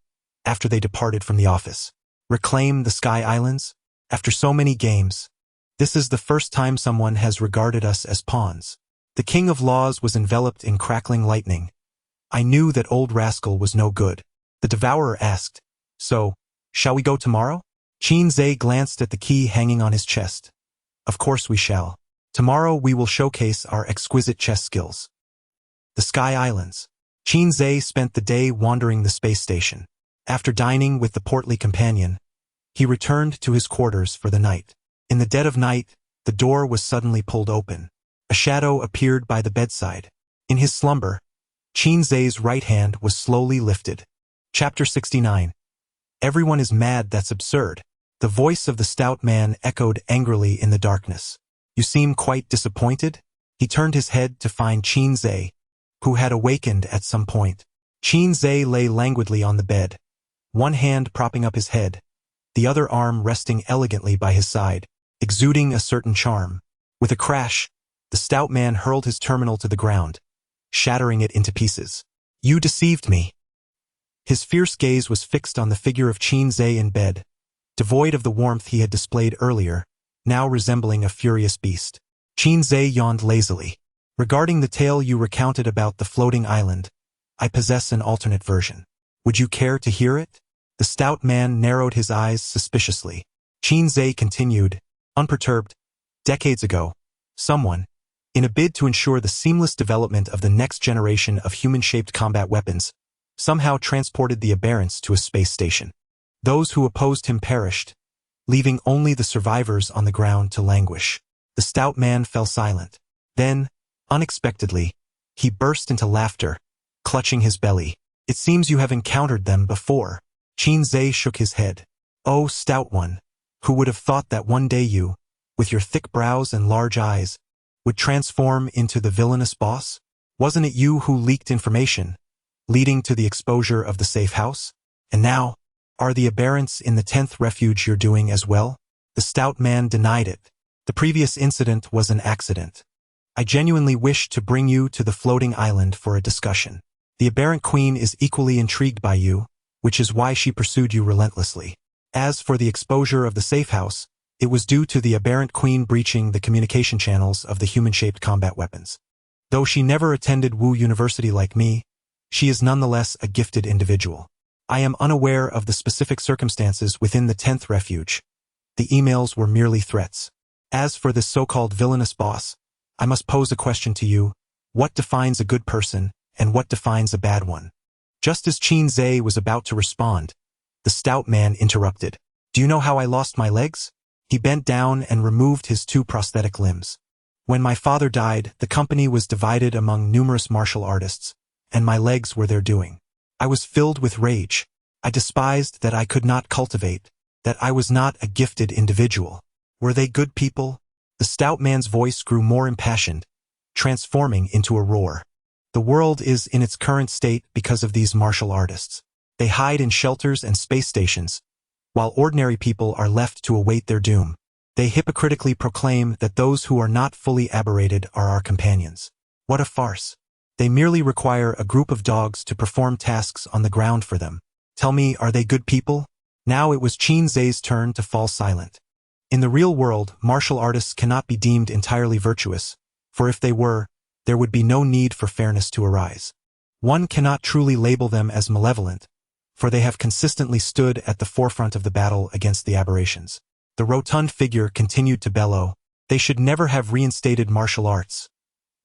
after they departed from the office. Reclaim the Sky Islands? After so many games, this is the first time someone has regarded us as pawns. The king of laws was enveloped in crackling lightning. I knew that old rascal was no good. The devourer asked, So, shall we go tomorrow? Qin Zhe glanced at the key hanging on his chest. Of course we shall. Tomorrow we will showcase our exquisite chess skills. The Sky Islands. Qin Zhe spent the day wandering the space station. After dining with the portly companion, he returned to his quarters for the night. In the dead of night, the door was suddenly pulled open. A shadow appeared by the bedside. In his slumber, Qin Zhe's right hand was slowly lifted. Chapter 69. Everyone is mad, that's absurd. The voice of the stout man echoed angrily in the darkness. You seem quite disappointed? He turned his head to find Qin Zhe, who had awakened at some point. Qin Zhe lay languidly on the bed, one hand propping up his head, the other arm resting elegantly by his side, exuding a certain charm. With a crash, the stout man hurled his terminal to the ground, shattering it into pieces. You deceived me. His fierce gaze was fixed on the figure of Qin Zhe in bed, devoid of the warmth he had displayed earlier, now resembling a furious beast. Qin Zhe yawned lazily. Regarding the tale you recounted about the floating island, I possess an alternate version. Would you care to hear it? The stout man narrowed his eyes suspiciously. Qin Zhe continued, unperturbed. Decades ago, someone, in a bid to ensure the seamless development of the next generation of human-shaped combat weapons, somehow transported the aberrants to a space station. Those who opposed him perished, leaving only the survivors on the ground to languish. The stout man fell silent. Then, unexpectedly, he burst into laughter, clutching his belly. It seems you have encountered them before. Qin Zhe shook his head. Oh, stout one, who would have thought that one day you, with your thick brows and large eyes, would transform into the villainous boss? Wasn't it you who leaked information, leading to the exposure of the safe house? And now, are the aberrants in the 10th refuge you're doing as well? The stout man denied it. The previous incident was an accident. I genuinely wished to bring you to the floating island for a discussion. The aberrant queen is equally intrigued by you, which is why she pursued you relentlessly. As for the exposure of the safe house, it was due to the aberrant queen breaching the communication channels of the human-shaped combat weapons. Though she never attended Wu University like me, she is nonetheless a gifted individual. I am unaware of the specific circumstances within the 10th refuge. The emails were merely threats. As for this so-called villainous boss, I must pose a question to you. What defines a good person, and what defines a bad one? Just as Qin Zhe was about to respond, the stout man interrupted. Do you know how I lost my legs? He bent down and removed his 2 prosthetic limbs. When my father died, the company was divided among numerous martial artists, and my legs were their doing. I was filled with rage. I despised that I could not cultivate, that I was not a gifted individual. Were they good people? The stout man's voice grew more impassioned, transforming into a roar. The world is in its current state because of these martial artists. They hide in shelters and space stations, while ordinary people are left to await their doom. They hypocritically proclaim that those who are not fully aberrated are our companions. What a farce. They merely require a group of dogs to perform tasks on the ground for them. Tell me, are they good people? Now it was Qin Zhe's turn to fall silent. In the real world, martial artists cannot be deemed entirely virtuous, for if they were, there would be no need for fairness to arise. One cannot truly label them as malevolent, for they have consistently stood at the forefront of the battle against the aberrations. The rotund figure continued to bellow. They should never have reinstated martial arts.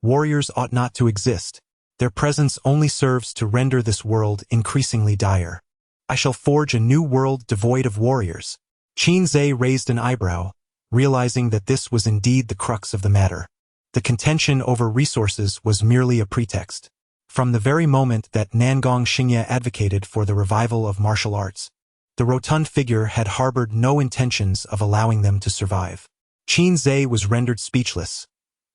Warriors ought not to exist. Their presence only serves to render this world increasingly dire. I shall forge a new world devoid of warriors. Qin Zhe raised an eyebrow, realizing that this was indeed the crux of the matter. The contention over resources was merely a pretext. From the very moment that Nangong Xingye advocated for the revival of martial arts, the rotund figure had harbored no intentions of allowing them to survive. Qin Zhe was rendered speechless.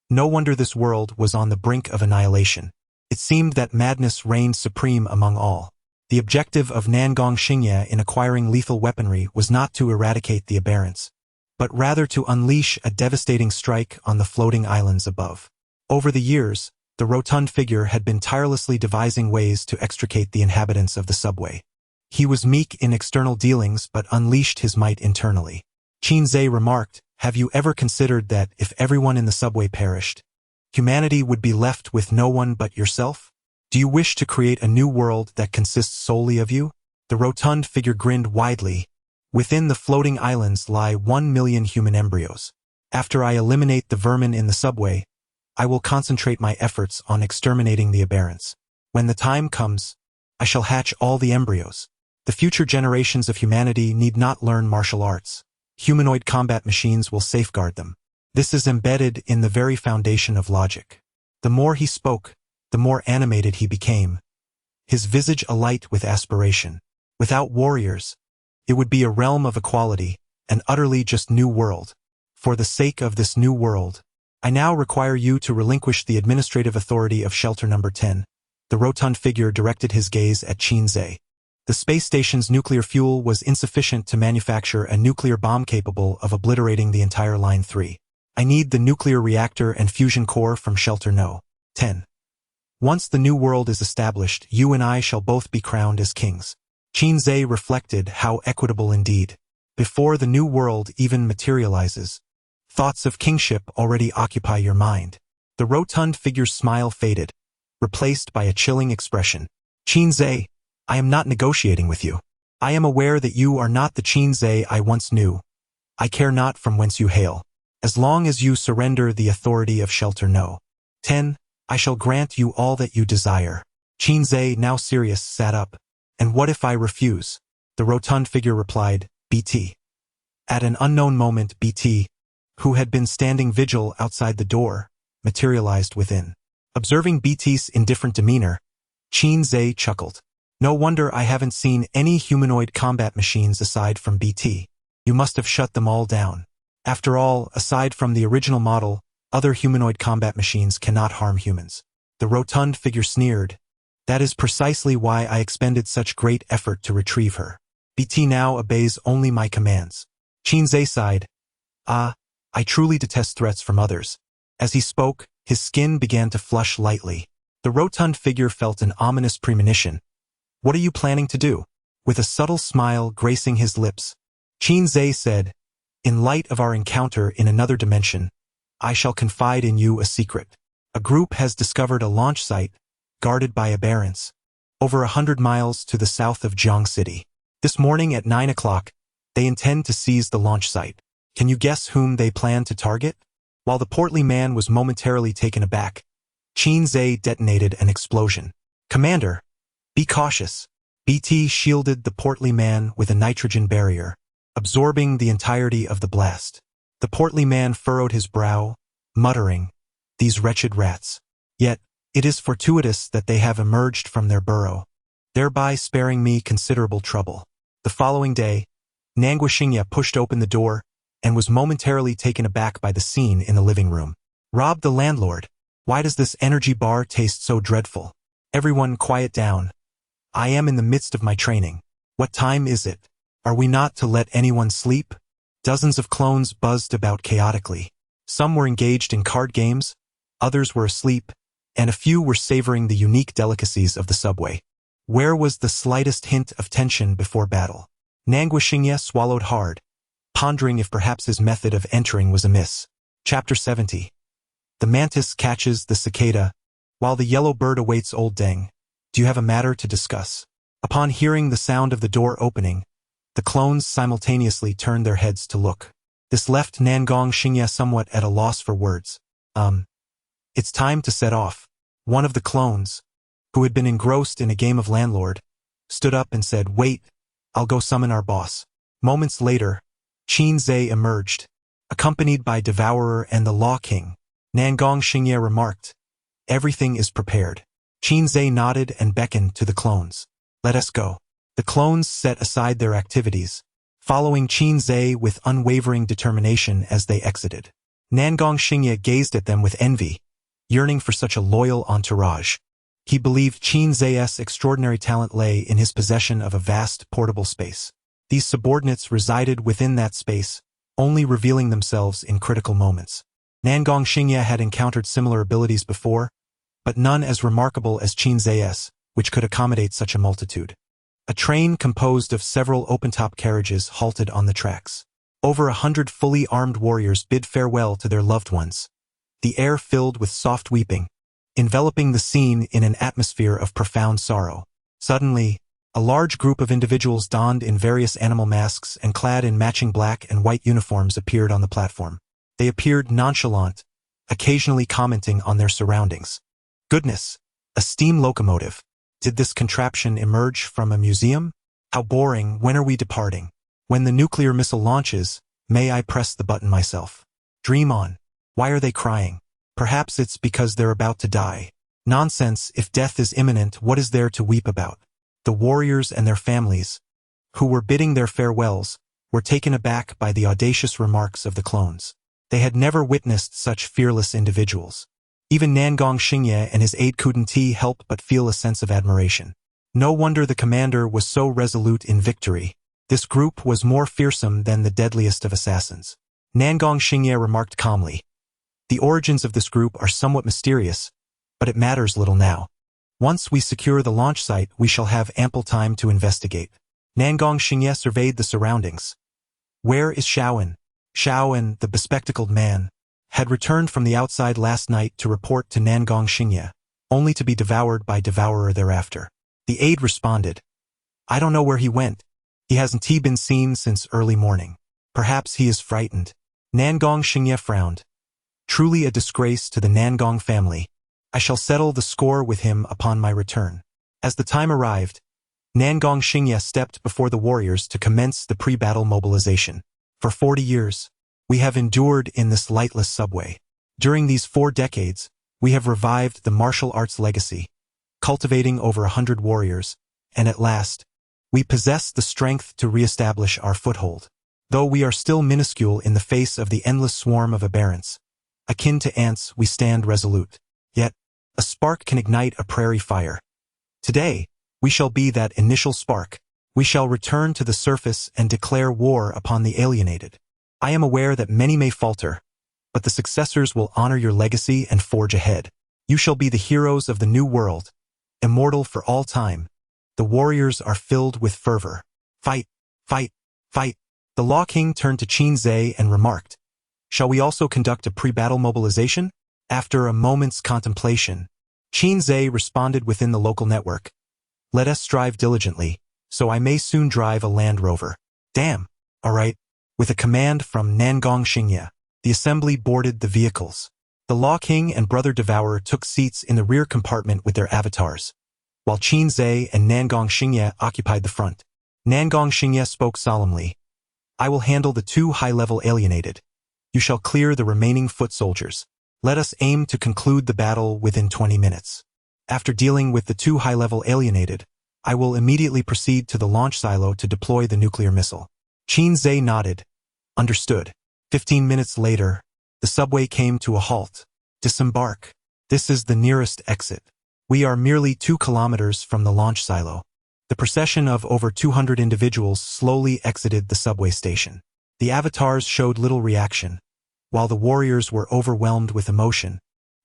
No wonder this world was on the brink of annihilation. It seemed that madness reigned supreme among all. The objective of Nangong Xingye in acquiring lethal weaponry was not to eradicate the aberrants, but rather to unleash a devastating strike on the floating islands above. Over the years, the rotund figure had been tirelessly devising ways to extricate the inhabitants of the subway. He was meek in external dealings but unleashed his might internally. Qin Zhe remarked, "Have you ever considered that if everyone in the subway perished, humanity would be left with no one but yourself? Do you wish to create a new world that consists solely of you?" The rotund figure grinned widely. "Within the floating islands lie 1 million human embryos. After I eliminate the vermin in the subway, I will concentrate my efforts on exterminating the aberrants. When the time comes, I shall hatch all the embryos. The future generations of humanity need not learn martial arts. Humanoid combat machines will safeguard them. This is embedded in the very foundation of logic." The more he spoke, the more animated he became, his visage alight with aspiration. Without warriors, it would be a realm of equality, an utterly just new world. For the sake of this new world, I now require you to relinquish the administrative authority of shelter number 10. The rotund figure directed his gaze at Qin Zhe. The space station's nuclear fuel was insufficient to manufacture a nuclear bomb capable of obliterating the entire Line 3. I need the nuclear reactor and fusion core from shelter No. 10. Once the new world is established, you and I shall both be crowned as kings. Qin Zhe reflected, how equitable indeed. Before the new world even materializes, thoughts of kingship already occupy your mind. The rotund figure's smile faded, replaced by a chilling expression. Qin Zhe, I am not negotiating with you. I am aware that you are not the Qin Zhe I once knew. I care not from whence you hail. As long as you surrender the authority of shelter No. 10, I shall grant you all that you desire. Qin Zhe, now serious, sat up. And what if I refuse? The rotund figure replied, BT. At an unknown moment, BT, who had been standing vigil outside the door, materialized within. Observing BT's indifferent demeanor, Qin Zhe chuckled. No wonder I haven't seen any humanoid combat machines aside from BT. You must have shut them all down. After all, aside from the original model, other humanoid combat machines cannot harm humans. The rotund figure sneered. That is precisely why I expended such great effort to retrieve her. BT now obeys only my commands. Qin Zhe sighed. I truly detest threats from others. As he spoke, his skin began to flush lightly. The rotund figure felt an ominous premonition. What are you planning to do? With a subtle smile gracing his lips, Qin Zhe said, in light of our encounter in another dimension, I shall confide in you a secret. A group has discovered a launch site, guarded by aberrants, over 100 miles to the south of Jiang City. This morning at 9 o'clock, they intend to seize the launch site. Can you guess whom they plan to target? While the portly man was momentarily taken aback, Qin Zhe detonated an explosion. Commander, be cautious. BT shielded the portly man with a nitrogen barrier, absorbing the entirety of the blast. The portly man furrowed his brow, muttering, these wretched rats. Yet, it is fortuitous that they have emerged from their burrow, thereby sparing me considerable trouble. The following day, Nanguashingya pushed open the door and was momentarily taken aback by the scene in the living room. Rob the landlord. Why does this energy bar taste so dreadful? Everyone quiet down. I am in the midst of my training. What time is it? Are we not to let anyone sleep? Dozens of clones buzzed about chaotically. Some were engaged in card games, others were asleep, and a few were savoring the unique delicacies of the subway. Where was the slightest hint of tension before battle? Nanguashingya swallowed hard, pondering if perhaps his method of entering was amiss. Chapter 70. The mantis catches the cicada, while the yellow bird awaits old Deng. Do you have a matter to discuss? Upon hearing the sound of the door opening, the clones simultaneously turned their heads to look. This left Nanguashingya somewhat at a loss for words. It's time to set off. One of the clones, who had been engrossed in a game of landlord, stood up and said, wait, I'll go summon our boss. Moments later, Qin Zhe emerged, accompanied by Devourer and the Law King. Nanguashingya remarked, everything is prepared. Qin Zhe nodded and beckoned to the clones. Let us go. The clones set aside their activities, following Qin Zhe with unwavering determination as they exited. Nanguashingya gazed at them with envy, yearning for such a loyal entourage. He believed Qin Zhe's extraordinary talent lay in his possession of a vast portable space. These subordinates resided within that space, only revealing themselves in critical moments. Nanguashingya had encountered similar abilities before, but none as remarkable as Qin Zhe's, which could accommodate such a multitude. A train composed of several open-top carriages halted on the tracks. Over 100 fully armed warriors bid farewell to their loved ones. The air filled with soft weeping, enveloping the scene in an atmosphere of profound sorrow. Suddenly, a large group of individuals donned in various animal masks and clad in matching black and white uniforms appeared on the platform. They appeared nonchalant, occasionally commenting on their surroundings. Goodness, a steam locomotive. Did this contraption emerge from a museum? How boring, when are we departing? When the nuclear missile launches, may I press the button myself? Dream on. Why are they crying? Perhaps it's because they're about to die. Nonsense, if death is imminent, what is there to weep about? The warriors and their families, who were bidding their farewells, were taken aback by the audacious remarks of the clones. They had never witnessed such fearless individuals. Even Nanguashingya and his aide couldn't help but feel a sense of admiration. No wonder the commander was so resolute in victory. This group was more fearsome than the deadliest of assassins. Nanguashingya remarked calmly, the origins of this group are somewhat mysterious, but it matters little now. Once we secure the launch site, we shall have ample time to investigate. Nanguashingya surveyed the surroundings. Where is Shaoan? Shaoan, the bespectacled man, had returned from the outside last night to report to Nanguashingya, only to be devoured by Devourer thereafter. The aide responded, I don't know where he went. He hasn't been seen since early morning. Perhaps he is frightened. Nanguashingya frowned. Truly a disgrace to the Nangang family. I shall settle the score with him upon my return. As the time arrived, Nanguashingya stepped before the warriors to commence the pre-battle mobilization. For 40 years, we have endured in this lightless subway. During these 4 decades, we have revived the martial arts legacy, cultivating over 100 warriors, and at last, we possess the strength to re-establish our foothold. Though we are still minuscule in the face of the endless swarm of aberrants, akin to ants, we stand resolute. Yet, a spark can ignite a prairie fire. Today, we shall be that initial spark. We shall return to the surface and declare war upon the alienated. I am aware that many may falter, but the successors will honor your legacy and forge ahead. You shall be the heroes of the new world, immortal for all time. The warriors are filled with fervor. Fight, fight, fight. The Law King turned to Qin Zhe and remarked, "Shall we also conduct a pre-battle mobilization?" After a moment's contemplation, Qin Zhe responded within the local network, "Let us strive diligently, so I may soon drive a Land Rover." Damn. All right. With a command from Nangong Xingye, the assembly boarded the vehicles. The Law King and Brother Devourer took seats in the rear compartment with their avatars, while Qin Zhe and Nangong Xingye occupied the front. Nangong Xingye spoke solemnly, "I will handle the 2 high-level alienated. You shall clear the remaining foot soldiers. Let us aim to conclude the battle within 20 minutes. After dealing with the 2 high-level alienated, I will immediately proceed to the launch silo to deploy the nuclear missile." Qin Zhe nodded. Understood. 15 minutes later, the subway came to a halt. Disembark. This is the nearest exit. We are merely 2 kilometers from the launch silo. The procession of over 200 individuals slowly exited the subway station. The avatars showed little reaction, while the warriors were overwhelmed with emotion,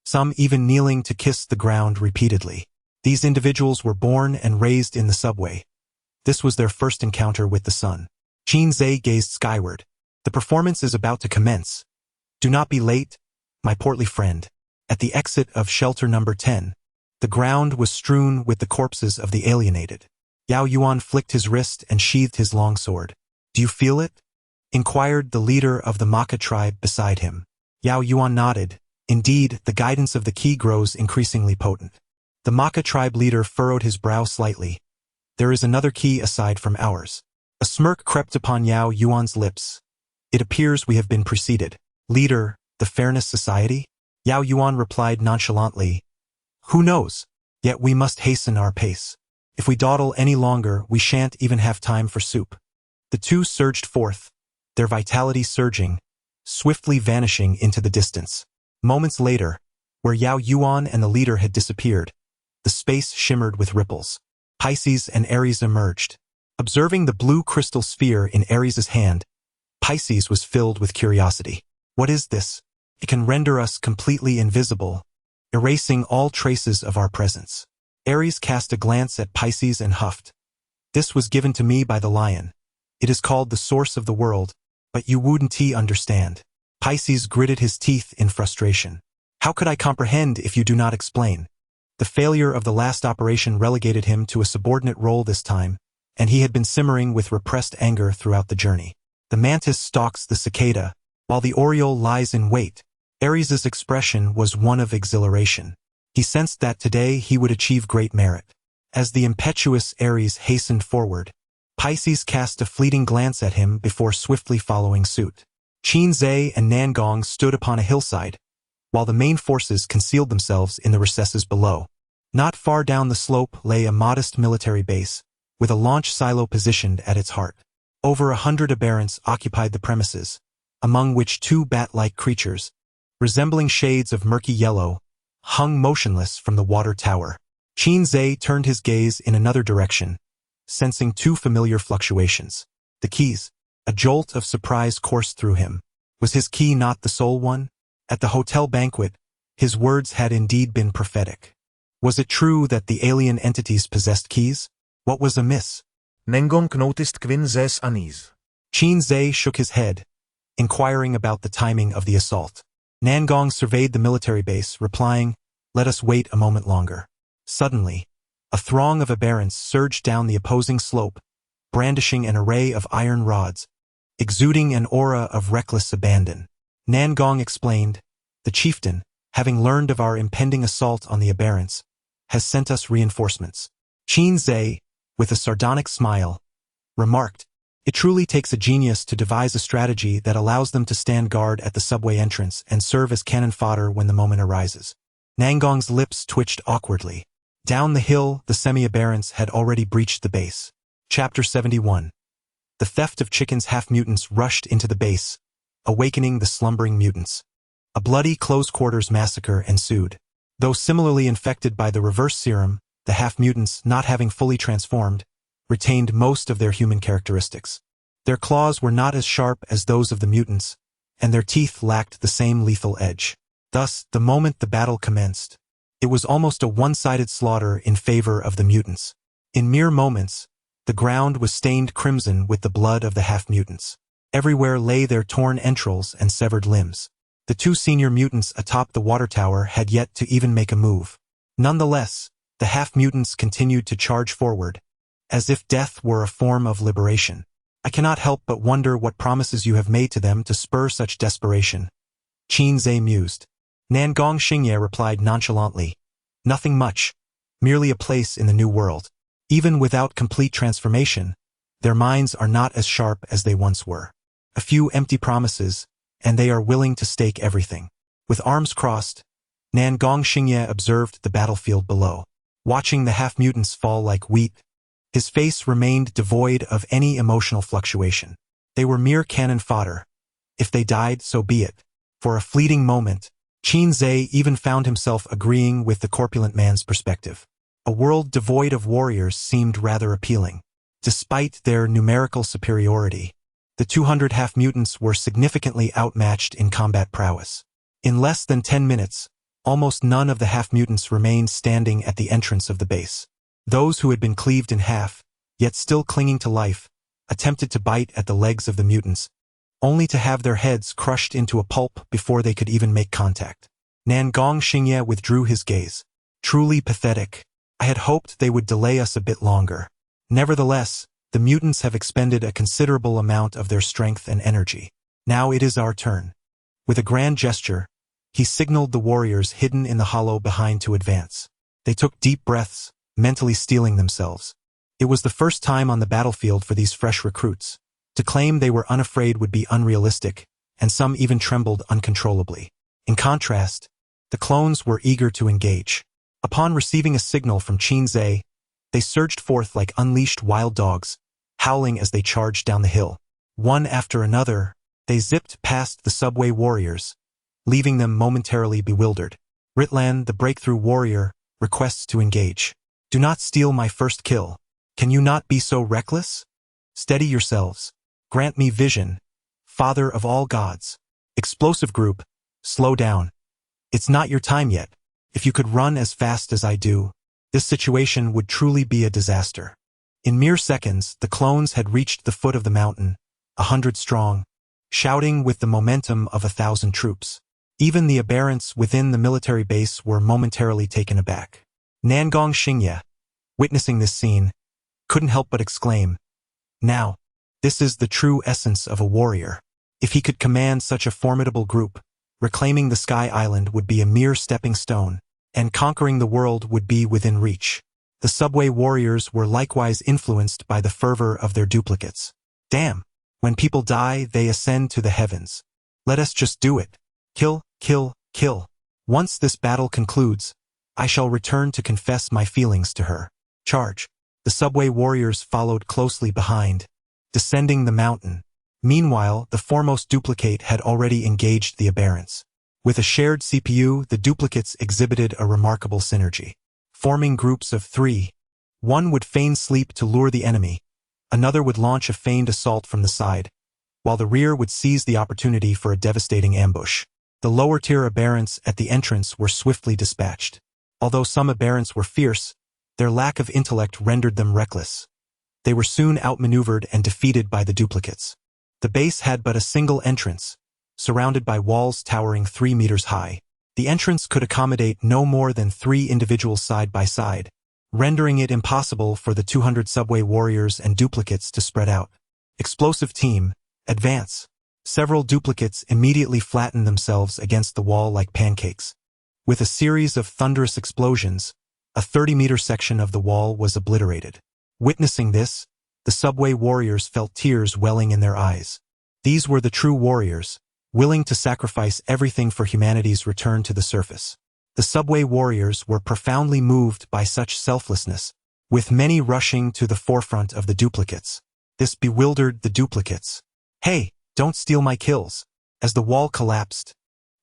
some even kneeling to kiss the ground repeatedly. These individuals were born and raised in the subway. This was their first encounter with the sun. Qin Zhe gazed skyward. The performance is about to commence. Do not be late, my portly friend. At the exit of shelter number 10, the ground was strewn with the corpses of the alienated. Yao Yuan flicked his wrist and sheathed his long sword. "Do you feel it?" inquired the leader of the Maka tribe beside him. Yao Yuan nodded. Indeed, the guidance of the key grows increasingly potent. The Maka tribe leader furrowed his brow slightly. "There is another key aside from ours." A smirk crept upon Yao Yuan's lips. "It appears we have been preceded." "Leader, the Fairness Society?" Yao Yuan replied nonchalantly. "Who knows? Yet we must hasten our pace. If we dawdle any longer, we shan't even have time for soup." The 2 surged forth, their vitality surging, swiftly vanishing into the distance. Moments later, where Yao Yuan and the leader had disappeared, the space shimmered with ripples. Pisces and Aries emerged. Observing the blue crystal sphere in Aries' hand, Pisces was filled with curiosity. "What is this? It can render us completely invisible, erasing all traces of our presence." Aries cast a glance at Pisces and huffed. "This was given to me by the lion. It is called the source of the world, but you wouldn't understand." Pisces gritted his teeth in frustration. "How could I comprehend if you do not explain?" The failure of the last operation relegated him to a subordinate role this time, and he had been simmering with repressed anger throughout the journey. The mantis stalks the cicada, while the oriole lies in wait. Aries' expression was one of exhilaration. He sensed that today he would achieve great merit. As the impetuous Aries hastened forward, Pisces cast a fleeting glance at him before swiftly following suit. Qin Zhe and Nangong stood upon a hillside, while the main forces concealed themselves in the recesses below. Not far down the slope lay a modest military base, with a launch silo positioned at its heart. Over 100 aberrants occupied the premises, among which 2 bat-like creatures, resembling shades of murky yellow, hung motionless from the water tower. Qin Zhe turned his gaze in another direction, sensing 2 familiar fluctuations. The keys. A jolt of surprise coursed through him. Was his key not the sole one? At the hotel banquet, his words had indeed been prophetic. Was it true that the alien entities possessed keys? What was amiss? Nangong noticed Qin Zhe's unease. Qin Zhe shook his head, inquiring about the timing of the assault. Nangong surveyed the military base, replying, "Let us wait a moment longer." Suddenly, a throng of aberrants surged down the opposing slope, brandishing an array of iron rods, exuding an aura of reckless abandon. Nangong explained, "The chieftain, having learned of our impending assault on the aberrants, has sent us reinforcements." Qin Zhe, with a sardonic smile, remarked, "It truly takes a genius to devise a strategy that allows them to stand guard at the subway entrance and serve as cannon fodder when the moment arises." Nangong's lips twitched awkwardly. Down the hill, the semi-aberrants had already breached the base. Chapter 71. The theft of chickens. Half-mutants rushed into the base, awakening the slumbering mutants. A bloody close-quarters massacre ensued. Though similarly infected by the reverse serum, the half-mutants, not having fully transformed, retained most of their human characteristics. Their claws were not as sharp as those of the mutants, and their teeth lacked the same lethal edge. Thus, the moment the battle commenced, It was almost a one-sided slaughter in favor of the mutants. In mere moments, the ground was stained crimson with the blood of the half-mutants. Everywhere lay their torn entrails and severed limbs. The two senior mutants atop the water tower had yet to even make a move. Nonetheless, the half-mutants continued to charge forward, as if death were a form of liberation. I cannot help but wonder what promises you have made to them to spur such desperation. Qin Zhe mused. Nangong Xingye replied nonchalantly. Nothing much, merely a place in the new world. Even without complete transformation, their minds are not as sharp as they once were. A few empty promises, and they are willing to stake everything. With arms crossed, Nangong Xingye observed the battlefield below. Watching the half-mutants fall like wheat, his face remained devoid of any emotional fluctuation. They were mere cannon fodder. If they died, so be it. For a fleeting moment, Qin Zhe even found himself agreeing with the corpulent man's perspective. A world devoid of warriors seemed rather appealing. Despite their numerical superiority, the 200 half-mutants were significantly outmatched in combat prowess. In less than 10 minutes, almost none of the half-mutants remained standing at the entrance of the base. Those who had been cleaved in half, yet still clinging to life, attempted to bite at the legs of the mutants, only to have their heads crushed into a pulp before they could even make contact. Nangong Xingye withdrew his gaze. Truly pathetic. I had hoped they would delay us a bit longer. Nevertheless, the mutants have expended a considerable amount of their strength and energy. Now it is our turn. With a grand gesture, he signaled the warriors hidden in the hollow behind to advance. They took deep breaths, mentally steeling themselves. It was the first time on the battlefield for these fresh recruits. To claim they were unafraid would be unrealistic, and some even trembled uncontrollably. In contrast, the clones were eager to engage. Upon receiving a signal from Qin Zhe, they surged forth like unleashed wild dogs, howling as they charged down the hill. One after another, they zipped past the subway warriors, leaving them momentarily bewildered. Ritlan, the breakthrough warrior, requests to engage. Do not steal my first kill. Can you not be so reckless? Steady yourselves. Grant me vision, Father of all gods. Explosive group, slow down. It's not your time yet. If you could run as fast as I do, this situation would truly be a disaster. In mere seconds, the clones had reached the foot of the mountain, 100 strong, shouting with the momentum of 1,000 troops. Even the aberrants within the military base were momentarily taken aback. Nangong Xingye, witnessing this scene, couldn't help but exclaim, "Now, this is the true essence of a warrior." If he could command such a formidable group, reclaiming the Sky Island would be a mere stepping stone, and conquering the world would be within reach. The subway warriors were likewise influenced by the fervor of their duplicates. Damn! When people die, they ascend to the heavens. Let us just do it. Kill, kill, kill. Once this battle concludes, I shall return to confess my feelings to her. Charge. The subway warriors followed closely behind, descending the mountain. Meanwhile, the foremost duplicate had already engaged the aberrants. With a shared CPU, the duplicates exhibited a remarkable synergy. Forming groups of 3, one would feign sleep to lure the enemy, another would launch a feigned assault from the side, while the rear would seize the opportunity for a devastating ambush. The lower-tier aberrants at the entrance were swiftly dispatched. Although some aberrants were fierce, their lack of intellect rendered them reckless. They were soon outmaneuvered and defeated by the duplicates. The base had but a single entrance, surrounded by walls towering 3 meters high. The entrance could accommodate no more than 3 individuals side by side, rendering it impossible for the 200 subway warriors and duplicates to spread out. Explosive team, advance. Several duplicates immediately flattened themselves against the wall like pancakes. With a series of thunderous explosions, a 30-meter section of the wall was obliterated. Witnessing this, the subway warriors felt tears welling in their eyes. These were the true warriors, willing to sacrifice everything for humanity's return to the surface. The subway warriors were profoundly moved by such selflessness, with many rushing to the forefront of the duplicates. This bewildered the duplicates. Hey, don't steal my kills. As the wall collapsed,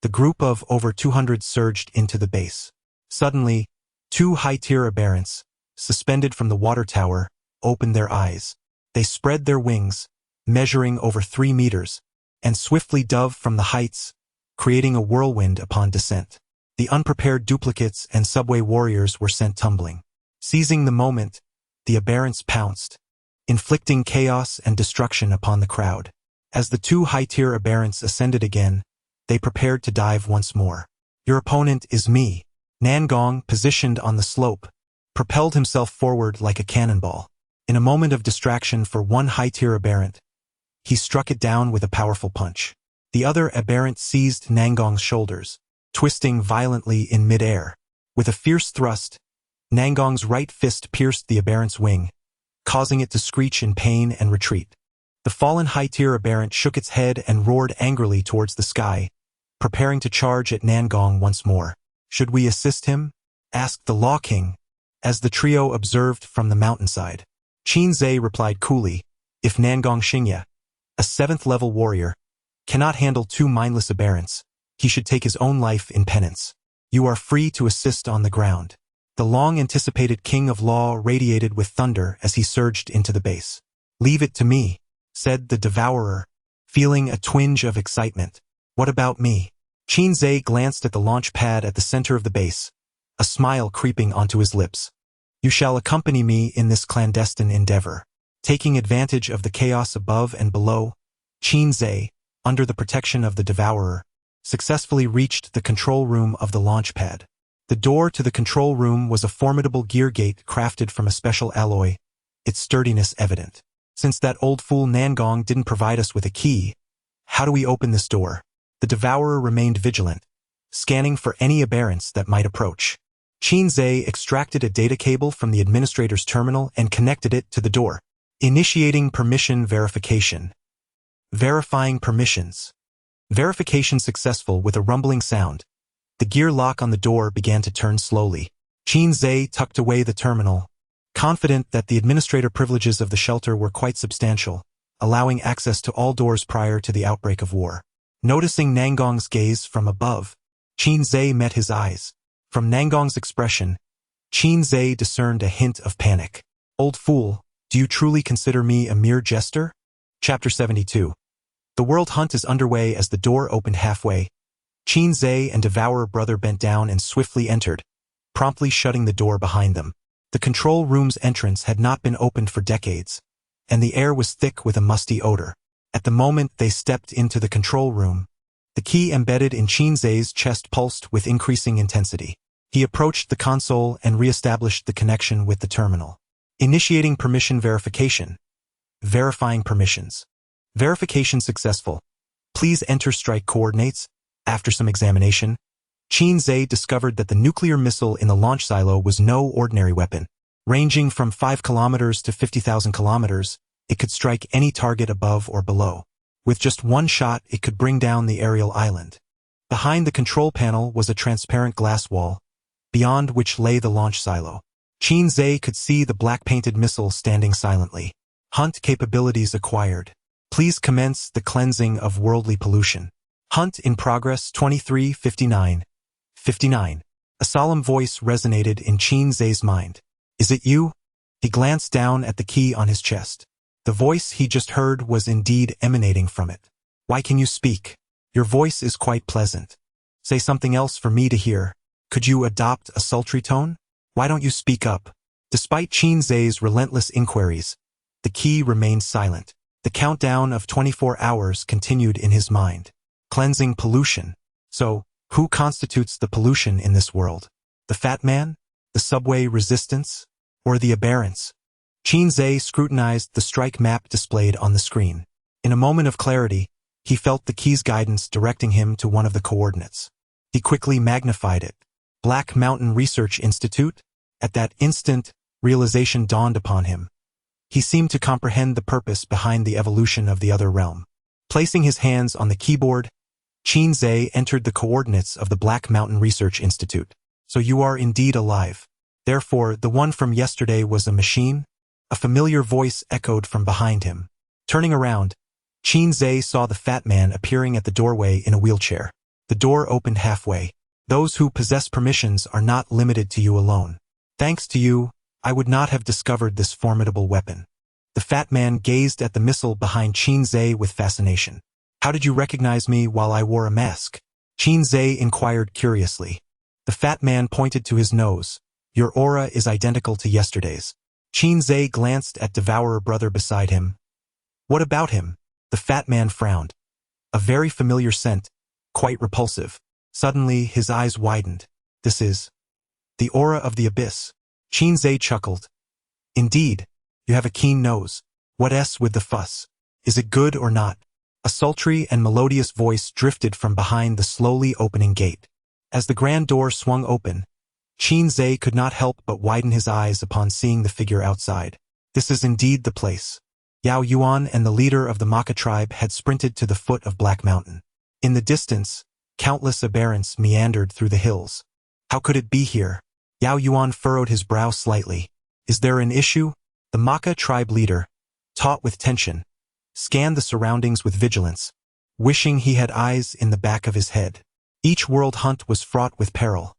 the group of over 200 surged into the base. Suddenly, 2 high-tier aberrants, suspended from the water tower, opened their eyes. They spread their wings, measuring over 3 meters, and swiftly dove from the heights, creating a whirlwind upon descent. The unprepared duplicates and subway warriors were sent tumbling. Seizing the moment, the aberrants pounced, inflicting chaos and destruction upon the crowd. As the two high-tier aberrants ascended again, they prepared to dive once more. Your opponent is me. Nangong, positioned on the slope, propelled himself forward like a cannonball. In a moment of distraction for one high-tier aberrant, he struck it down with a powerful punch. The other aberrant seized Nangong's shoulders, twisting violently in mid-air. With a fierce thrust, Nangong's right fist pierced the aberrant's wing, causing it to screech in pain and retreat. The fallen high-tier aberrant shook its head and roared angrily towards the sky, preparing to charge at Nangong once more. Should we assist him? Asked the Law King, as the trio observed from the mountainside. Qin Zhe replied coolly, if Nangong Xingye, a 7th-level warrior, cannot handle two mindless aberrants, he should take his own life in penance. You are free to assist on the ground. The long-anticipated King of Law radiated with thunder as he surged into the base. Leave it to me, said the Devourer, feeling a twinge of excitement. What about me? Qin Zhe glanced at the launch pad at the center of the base, a smile creeping onto his lips. You shall accompany me in this clandestine endeavor. Taking advantage of the chaos above and below, Qin Zhe, under the protection of the Devourer, successfully reached the control room of the launch pad. The door to the control room was a formidable gear gate crafted from a special alloy, its sturdiness evident. Since that old fool Nangong didn't provide us with a key, how do we open this door? The Devourer remained vigilant, scanning for any aberrants that might approach. Qin Zhe extracted a data cable from the administrator's terminal and connected it to the door. Initiating permission verification. Verifying permissions. Verification successful. With a rumbling sound, the gear lock on the door began to turn slowly. Qin Zhe tucked away the terminal, confident that the administrator privileges of the shelter were quite substantial, allowing access to all doors prior to the outbreak of war. Noticing Nangong's gaze from above, Qin Zhe met his eyes. From Nangong's expression, Qin Zhe discerned a hint of panic. Old fool, do you truly consider me a mere jester? Chapter 72. The world hunt is underway. As the door opened halfway, Qin Zhe and Devourer brother bent down and swiftly entered, promptly shutting the door behind them. The control room's entrance had not been opened for decades, and the air was thick with a musty odor. At the moment they stepped into the control room, the key embedded in Qin Zhe's chest pulsed with increasing intensity. He approached the console and re-established the connection with the terminal. Initiating permission verification. Verifying permissions. Verification successful. Please enter strike coordinates. After some examination, Qin Zhe discovered that the nuclear missile in the launch silo was no ordinary weapon. Ranging from 5 kilometers to 50,000 kilometers, it could strike any target above or below. With just one shot, it could bring down the aerial island. Behind the control panel was a transparent glass wall, beyond which lay the launch silo. Qin Zhe could see the black-painted missile standing silently. Hunt capabilities acquired. Please commence the cleansing of worldly pollution. Hunt in progress 2359. 59. A solemn voice resonated in Qin Zhe's mind. Is it you? He glanced down at the key on his chest. The voice he just heard was indeed emanating from it. Why can you speak? Your voice is quite pleasant. Say something else for me to hear. Could you adopt a sultry tone? Why don't you speak up? Despite Qin Zhe's relentless inquiries, the key remained silent. The countdown of 24 hours continued in his mind. Cleansing pollution. So, who constitutes the pollution in this world? The fat man? The subway resistance? Or the aberrants? Qin Zhe scrutinized the strike map displayed on the screen. In a moment of clarity, he felt the key's guidance directing him to one of the coordinates. He quickly magnified it. Black Mountain Research Institute? At that instant, realization dawned upon him. He seemed to comprehend the purpose behind the evolution of the other realm. Placing his hands on the keyboard, Qin Zhe entered the coordinates of the Black Mountain Research Institute. So you are indeed alive. Therefore, the one from yesterday was a machine? A familiar voice echoed from behind him. Turning around, Qin Zhe saw the fat man appearing at the doorway in a wheelchair. The door opened halfway. Those who possess permissions are not limited to you alone. Thanks to you, I would not have discovered this formidable weapon. The fat man gazed at the missile behind Qin Zhe with fascination. How did you recognize me while I wore a mask? Qin Zhe inquired curiously. The fat man pointed to his nose. Your aura is identical to yesterday's. Qin Zhe glanced at Devourer brother beside him. What about him? The fat man frowned. A very familiar scent, quite repulsive. Suddenly, his eyes widened. This is the aura of the abyss. Qin Zhe chuckled. Indeed, you have a keen nose. What with the fuss? Is it good or not? A sultry and melodious voice drifted from behind the slowly opening gate. As the grand door swung open, Qin Zhe could not help but widen his eyes upon seeing the figure outside. This is indeed the place. Yao Yuan and the leader of the Maka tribe had sprinted to the foot of Black Mountain. In the distance, countless aberrants meandered through the hills. How could it be here? Yao Yuan furrowed his brow slightly. Is there an issue? The Maka tribe leader, taut with tension, scanned the surroundings with vigilance, wishing he had eyes in the back of his head. Each world hunt was fraught with peril.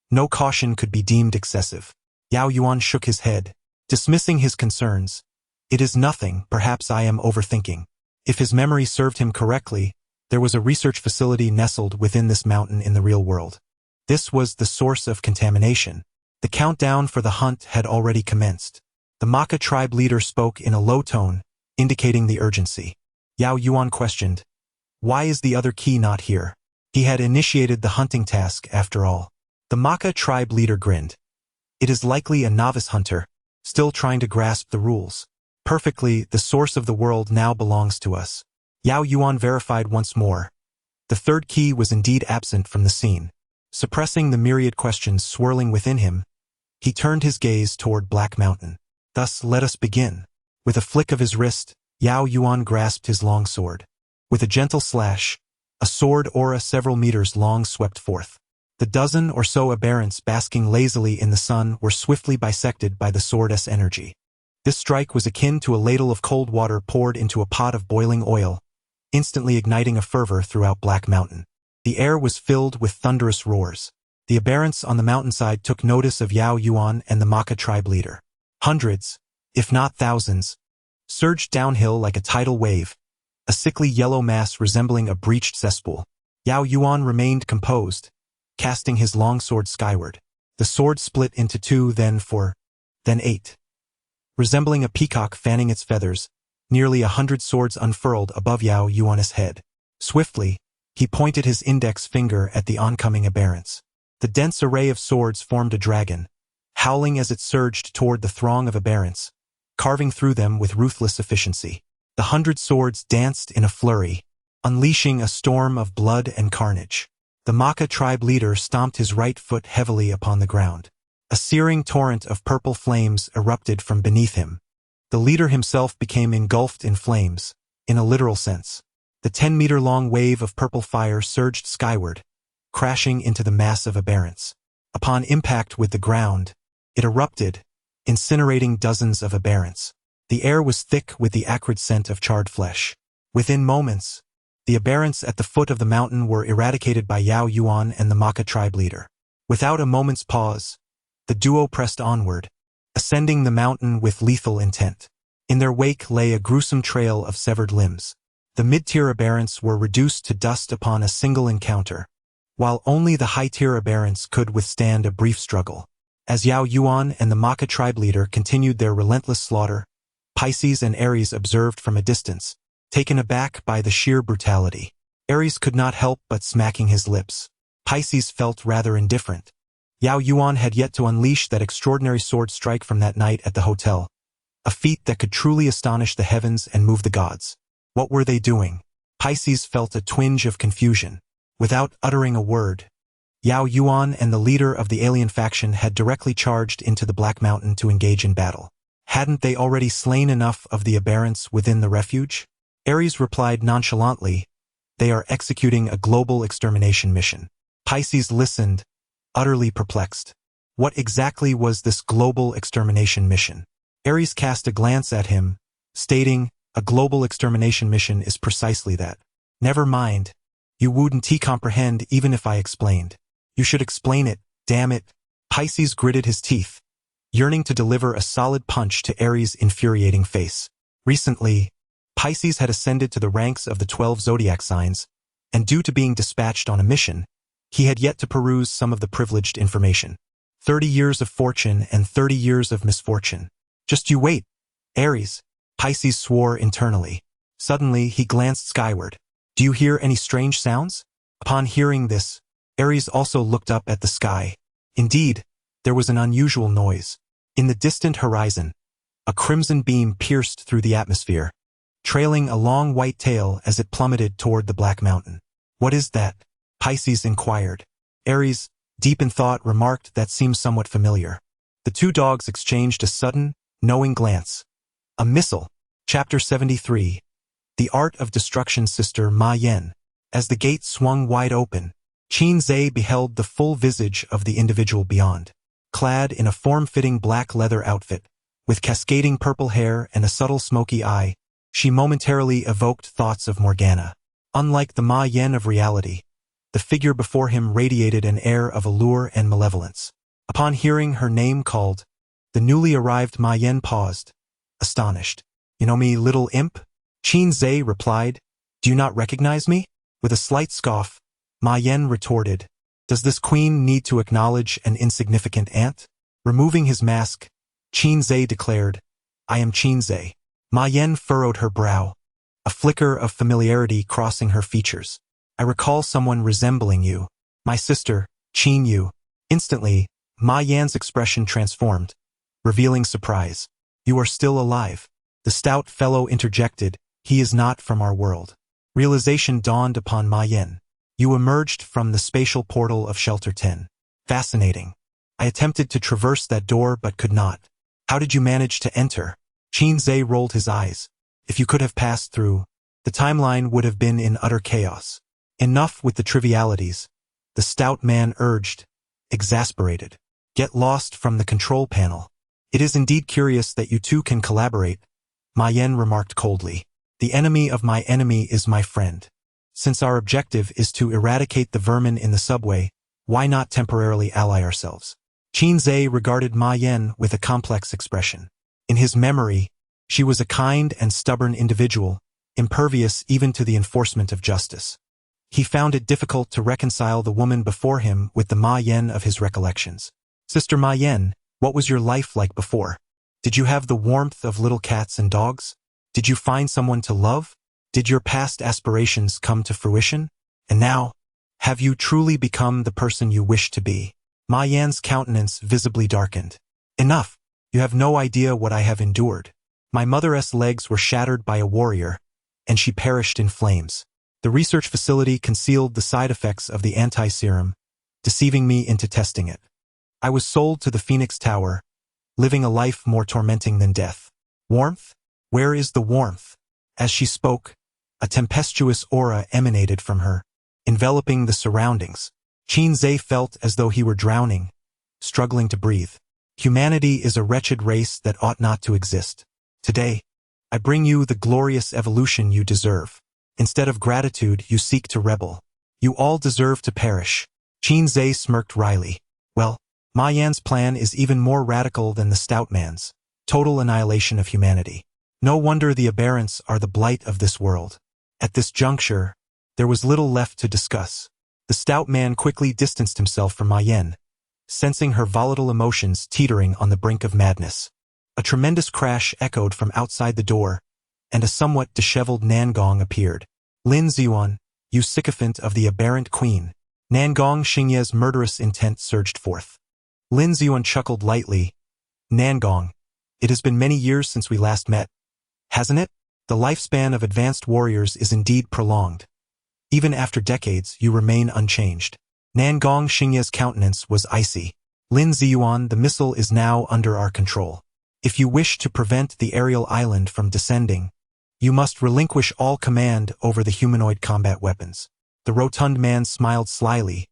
No caution could be deemed excessive. Yao Yuan shook his head, dismissing his concerns. It is nothing, perhaps I am overthinking. If his memory served him correctly, there was a research facility nestled within this mountain in the real world. This was the source of contamination. The countdown for the hunt had already commenced. The Maka tribe leader spoke in a low tone, indicating the urgency. Yao Yuan questioned, why is the other key not here? He had initiated the hunting task after all. The Maka tribe leader grinned. It is likely a novice hunter, still trying to grasp the rules. Perfectly, the source of the world now belongs to us. Yao Yuan verified once more. The third key was indeed absent from the scene. Suppressing the myriad questions swirling within him, he turned his gaze toward Black Mountain. Thus, let us begin. With a flick of his wrist, Yao Yuan grasped his long sword. With a gentle slash, a sword aura several meters long swept forth. The dozen or so aberrants basking lazily in the sun were swiftly bisected by the sword's energy. This strike was akin to a ladle of cold water poured into a pot of boiling oil, instantly igniting a fervor throughout Black Mountain. The air was filled with thunderous roars. The aberrants on the mountainside took notice of Yao Yuan and the Maka tribe leader. Hundreds, if not thousands, surged downhill like a tidal wave, a sickly yellow mass resembling a breached cesspool. Yao Yuan remained composed, casting his long sword skyward. The sword split into two, then eight. Resembling a peacock fanning its feathers, nearly 100 swords unfurled above Yao Yuan's head. Swiftly, he pointed his index finger at the oncoming aberrants. The dense array of swords formed a dragon, howling as it surged toward the throng of aberrants, carving through them with ruthless efficiency. The 100 swords danced in a flurry, unleashing a storm of blood and carnage. The Maka tribe leader stomped his right foot heavily upon the ground. A searing torrent of purple flames erupted from beneath him. The leader himself became engulfed in flames, in a literal sense. The 10-meter-long wave of purple fire surged skyward, crashing into the mass of aberrants. Upon impact with the ground, it erupted, incinerating dozens of aberrants. The air was thick with the acrid scent of charred flesh. Within moments, the aberrants at the foot of the mountain were eradicated by Yao Yuan and the Maka tribe leader. Without a moment's pause, the duo pressed onward, ascending the mountain with lethal intent. In their wake lay a gruesome trail of severed limbs. The mid-tier aberrants were reduced to dust upon a single encounter, while only the high-tier aberrants could withstand a brief struggle. As Yao Yuan and the Maka tribe leader continued their relentless slaughter, Pisces and Ares observed from a distance, taken aback by the sheer brutality. Ares could not help but smacking his lips. Pisces felt rather indifferent. Yao Yuan had yet to unleash that extraordinary sword strike from that night at the hotel, a feat that could truly astonish the heavens and move the gods. What were they doing? Pisces felt a twinge of confusion. Without uttering a word, Yao Yuan and the leader of the alien faction had directly charged into the Black Mountain to engage in battle. Hadn't they already slain enough of the aberrants within the refuge? Ares replied nonchalantly, they are executing a global extermination mission. Pisces listened, utterly perplexed. What exactly was this global extermination mission? Ares cast a glance at him, stating, a global extermination mission is precisely that. Never mind. You wouldn't comprehend even if I explained. You should explain it, damn it. Pisces gritted his teeth, yearning to deliver a solid punch to Ares' infuriating face. Recently, Pisces had ascended to the ranks of the 12 zodiac signs, and due to being dispatched on a mission, He had yet to peruse some of the privileged information. 30 years of fortune and 30 years of misfortune. Just you wait, Aries. Pisces swore internally. Suddenly, he glanced skyward. Do you hear any strange sounds? Upon hearing this, Aries also looked up at the sky. Indeed, there was an unusual noise. In the distant horizon, a crimson beam pierced through the atmosphere, trailing a long white tail as it plummeted toward the black mountain. What is that? Pisces inquired. Aries, deep in thought, remarked that seems somewhat familiar. The two dogs exchanged a sudden, knowing glance. A missile. Chapter 73. The Art of Destruction. Sister Ma Yan. As the gate swung wide open, Qin Zhe beheld the full visage of the individual beyond. Clad in a form-fitting black leather outfit, with cascading purple hair and a subtle smoky eye, she momentarily evoked thoughts of Morgana. Unlike the Ma Yan of reality, the figure before him radiated an air of allure and malevolence. Upon hearing her name called, the newly arrived Ma Yan paused, astonished. You know me, little imp? Qin Zhe replied. Do you not recognize me? With a slight scoff, Ma Yan retorted. Does this queen need to acknowledge an insignificant ant? Removing his mask, Qin Zhe declared, I am Qin Zhe. Ma Yan furrowed her brow, a flicker of familiarity crossing her features. I recall someone resembling you. My sister, Qin Yu. Instantly, Ma Yan's expression transformed, revealing surprise. You are still alive. The stout fellow interjected, he is not from our world. Realization dawned upon Ma Yan. You emerged from the spatial portal of Shelter 10. Fascinating. I attempted to traverse that door but could not. How did you manage to enter? Qin Zhe rolled his eyes. If you could have passed through, the timeline would have been in utter chaos. Enough with the trivialities, the stout man urged, exasperated. Get lost from the control panel. It is indeed curious that you two can collaborate, Ma Yan remarked coldly. The enemy of my enemy is my friend. Since our objective is to eradicate the vermin in the subway, why not temporarily ally ourselves? Qin Zhe regarded Ma Yan with a complex expression. In his memory, she was a kind and stubborn individual, impervious even to the enforcement of justice. He found it difficult to reconcile the woman before him with the Ma Yan of his recollections. Sister Ma Yan, what was your life like before? Did you have the warmth of little cats and dogs? Did you find someone to love? Did your past aspirations come to fruition? And now, have you truly become the person you wish to be? Ma Yan's countenance visibly darkened. Enough! You have no idea what I have endured. My mother's legs were shattered by a warrior, and she perished in flames. The research facility concealed the side effects of the anti-serum, deceiving me into testing it. I was sold to the Phoenix Tower, living a life more tormenting than death. Warmth? Where is the warmth? As she spoke, a tempestuous aura emanated from her, enveloping the surroundings. Qin Zhe felt as though he were drowning, struggling to breathe. Humanity is a wretched race that ought not to exist. Today, I bring you the glorious evolution you deserve. Instead of gratitude, you seek to rebel. You all deserve to perish. Qin Zhe smirked wryly. Well, Ma Yan's plan is even more radical than the stout man's. Total annihilation of humanity. No wonder the aberrants are the blight of this world. At this juncture, there was little left to discuss. The stout man quickly distanced himself from Ma Yan, sensing her volatile emotions teetering on the brink of madness. A tremendous crash echoed from outside the door, and a somewhat disheveled Nangong appeared. Lin Ziyuan, you sycophant of the aberrant queen. Nangong Xingye's murderous intent surged forth. Lin Ziyuan chuckled lightly. Nangong, it has been many years since we last met, hasn't it? The lifespan of advanced warriors is indeed prolonged. Even after decades, you remain unchanged. Nangong Xingye's countenance was icy. Lin Ziyuan, the missile is now under our control. If you wish to prevent the aerial island from descending, you must relinquish all command over the humanoid combat weapons. The rotund man smiled slyly.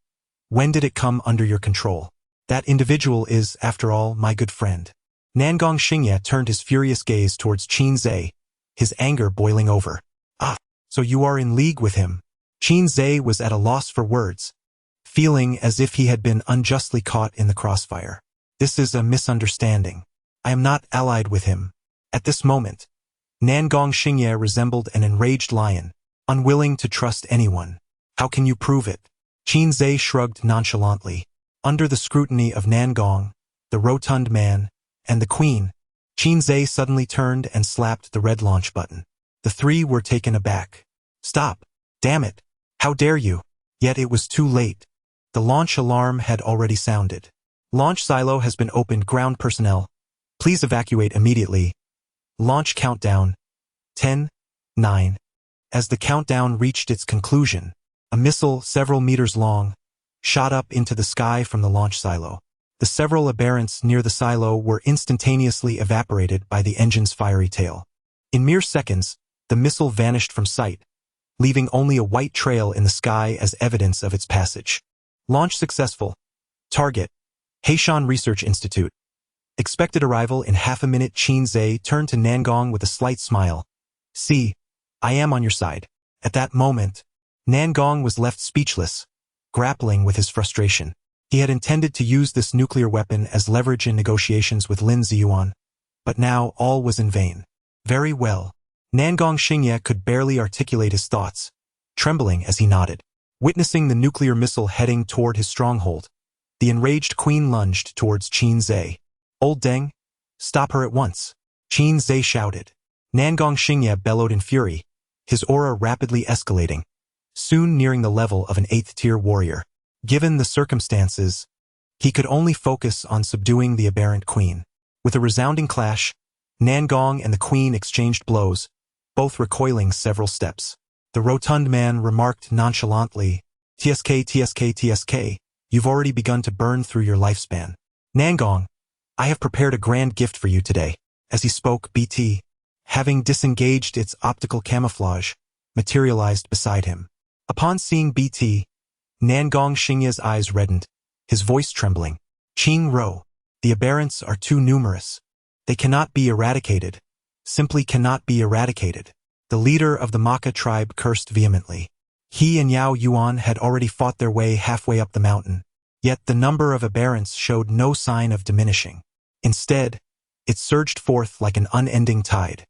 When did it come under your control? That individual is, after all, my good friend. Nangong Xingye turned his furious gaze towards Qin Zhe, his anger boiling over. Ah, so you are in league with him. Qin Zhe was at a loss for words, feeling as if he had been unjustly caught in the crossfire. This is a misunderstanding. I am not allied with him. At this moment, Nangong Xingye resembled an enraged lion, unwilling to trust anyone. How can you prove it? Qin Zhe shrugged nonchalantly. Under the scrutiny of Nangong, the rotund man, and the queen, Qin Zhe suddenly turned and slapped the red launch button. The three were taken aback. Stop! Damn it! How dare you! Yet it was too late. The launch alarm had already sounded. Launch silo has been opened. Ground personnel, please evacuate immediately. Launch countdown. 10, 9. As the countdown reached its conclusion, a missile several meters long shot up into the sky from the launch silo. The several aberrants near the silo were instantaneously evaporated by the engine's fiery tail. In mere seconds, the missile vanished from sight, leaving only a white trail in the sky as evidence of its passage. Launch successful. Target: Heishan Research Institute. Expected arrival in half a minute. Qin Zhe turned to Nangong with a slight smile. See, I am on your side. At that moment, Nangong was left speechless, grappling with his frustration. He had intended to use this nuclear weapon as leverage in negotiations with Lin Ziyuan, but now all was in vain. Very well. Nangong Xingye could barely articulate his thoughts, trembling as he nodded. Witnessing the nuclear missile heading toward his stronghold, the enraged queen lunged towards Qin Zhe. Old Deng, stop her at once. Qin Zhe shouted. Nangong Xingye bellowed in fury, his aura rapidly escalating, soon nearing the level of an 8th-tier warrior. Given the circumstances, he could only focus on subduing the aberrant queen. With a resounding clash, Nangong and the queen exchanged blows, both recoiling several steps. The rotund man remarked nonchalantly, TSK, you've already begun to burn through your lifespan. Nangong, I have prepared a grand gift for you today. As he spoke, BT, having disengaged its optical camouflage, materialized beside him. Upon seeing BT, Nangong Xingye's eyes reddened, his voice trembling. Qing Ro, the aberrants are too numerous. They cannot be eradicated. Simply cannot be eradicated. The leader of the Maka tribe cursed vehemently. He and Yao Yuan had already fought their way halfway up the mountain, yet the number of aberrants showed no sign of diminishing. Instead, it surged forth like an unending tide.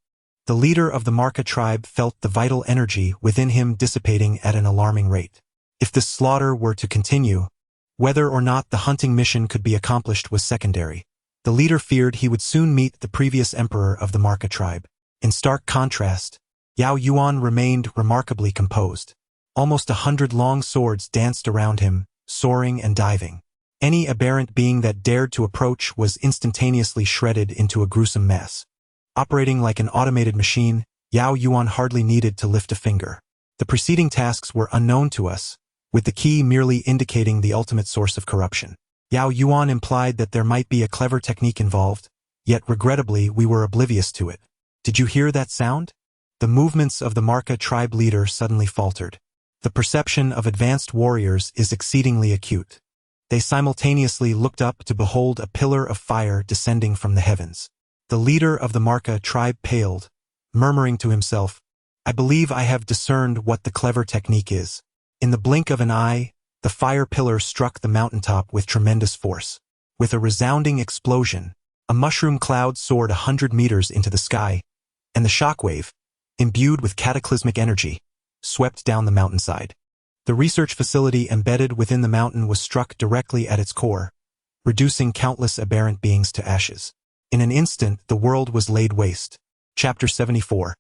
The leader of the Marka tribe felt the vital energy within him dissipating at an alarming rate. If this slaughter were to continue, whether or not the hunting mission could be accomplished was secondary. The leader feared he would soon meet the previous emperor of the Marka tribe. In stark contrast, Yao Yuan remained remarkably composed. Almost 100 long swords danced around him, soaring and diving. Any aberrant being that dared to approach was instantaneously shredded into a gruesome mass. Operating like an automated machine, Yao Yuan hardly needed to lift a finger. The preceding tasks were unknown to us, with the key merely indicating the ultimate source of corruption. Yao Yuan implied that there might be a clever technique involved, yet regrettably we were oblivious to it. Did you hear that sound? The movements of the Marka tribe leader suddenly faltered. The perception of advanced warriors is exceedingly acute. They simultaneously looked up to behold a pillar of fire descending from the heavens. The leader of the Marka tribe paled, murmuring to himself, I believe I have discerned what the clever technique is. In the blink of an eye, the fire pillar struck the mountaintop with tremendous force. With a resounding explosion, a mushroom cloud soared 100 meters into the sky, and the shockwave, imbued with cataclysmic energy, swept down the mountainside. The research facility embedded within the mountain was struck directly at its core, reducing countless aberrant beings to ashes. In an instant, the world was laid waste. Chapter 74.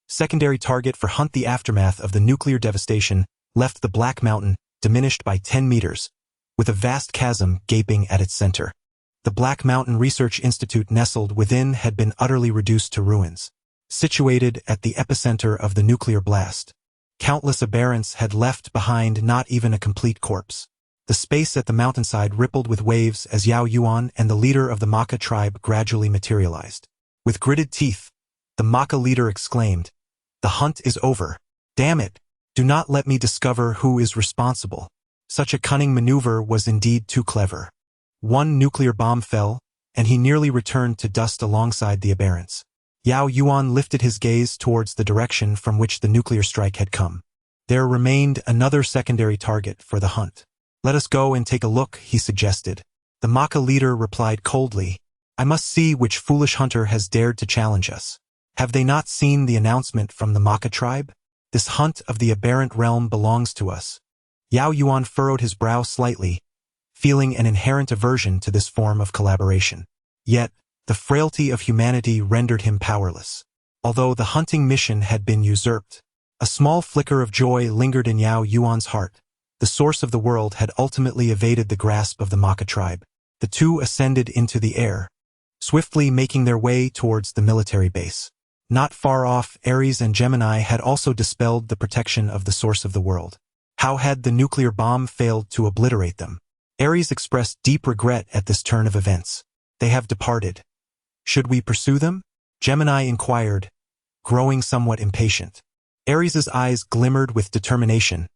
Secondary target for hunt. The aftermath of the nuclear devastation left the Black Mountain diminished by 10 meters, with a vast chasm gaping at its center. The Black Mountain Research Institute nestled within had been utterly reduced to ruins. Situated at the epicenter of the nuclear blast, countless aberrants had left behind not even a complete corpse. The space at the mountainside rippled with waves as Yao Yuan and the leader of the Maka tribe gradually materialized. With gritted teeth, the Maka leader exclaimed, The hunt is over. Damn it! Do not let me discover who is responsible. Such a cunning maneuver was indeed too clever. One nuclear bomb fell, and he nearly returned to dust alongside the aberrants. Yao Yuan lifted his gaze towards the direction from which the nuclear strike had come. There remained another secondary target for the hunt. Let us go and take a look, he suggested. The Maka leader replied coldly, I must see which foolish hunter has dared to challenge us. Have they not seen the announcement from the Maka tribe? This hunt of the aberrant realm belongs to us. Yao Yuan furrowed his brow slightly, feeling an inherent aversion to this form of collaboration. Yet, the frailty of humanity rendered him powerless. Although the hunting mission had been usurped, a small flicker of joy lingered in Yao Yuan's heart. The source of the world had ultimately evaded the grasp of the Maka tribe. The two ascended into the air, swiftly making their way towards the military base. Not far off, Ares and Gemini had also dispelled the protection of the source of the world. How had the nuclear bomb failed to obliterate them? Ares expressed deep regret at this turn of events. They have departed. Should we pursue them? Gemini inquired, growing somewhat impatient. Ares's eyes glimmered with determination.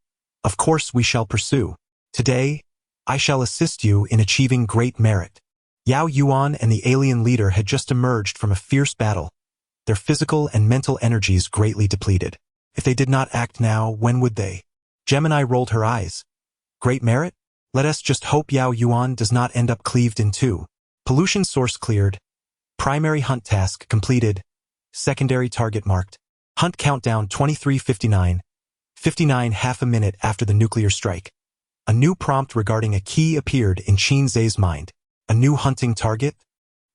Of course we shall pursue. Today, I shall assist you in achieving great merit. Yao Yuan and the alien leader had just emerged from a fierce battle, their physical and mental energies greatly depleted. If they did not act now, when would they? Gemini rolled her eyes. Great merit? Let us just hope Yao Yuan does not end up cleaved in two. Pollution source cleared. Primary hunt task completed. Secondary target marked. Hunt countdown 23:59. 59 half a minute after the nuclear strike. A new prompt regarding a key appeared in Qin Zhe's mind. A new hunting target?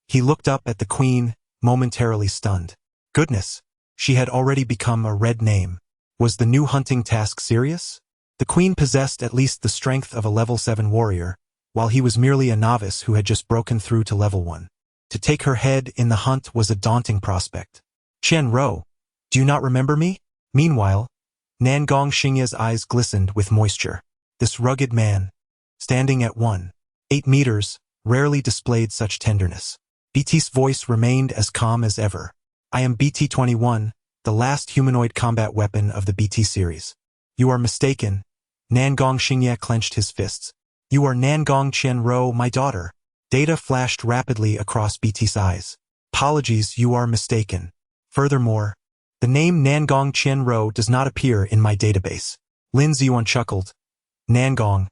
He looked up at the queen, momentarily stunned. Goodness, she had already become a red name. Was the new hunting task serious? The queen possessed at least the strength of a level 7 warrior, while he was merely a novice who had just broken through to level 1. To take her head in the hunt was a daunting prospect. Qian Rou, do you not remember me? Meanwhile, Nangong Xingye's eyes glistened with moisture. This rugged man, standing at 1.8 meters, rarely displayed such tenderness. BT's voice remained as calm as ever. I am BT-21, the last humanoid combat weapon of the BT series. You are mistaken. Nangong Xingye clenched his fists. You are Nangong Qianrou, my daughter. Data flashed rapidly across BT's eyes. Apologies, you are mistaken. Furthermore, the name Nangong Qianrou does not appear in my database. Lin Ziyuan chuckled. Nangong,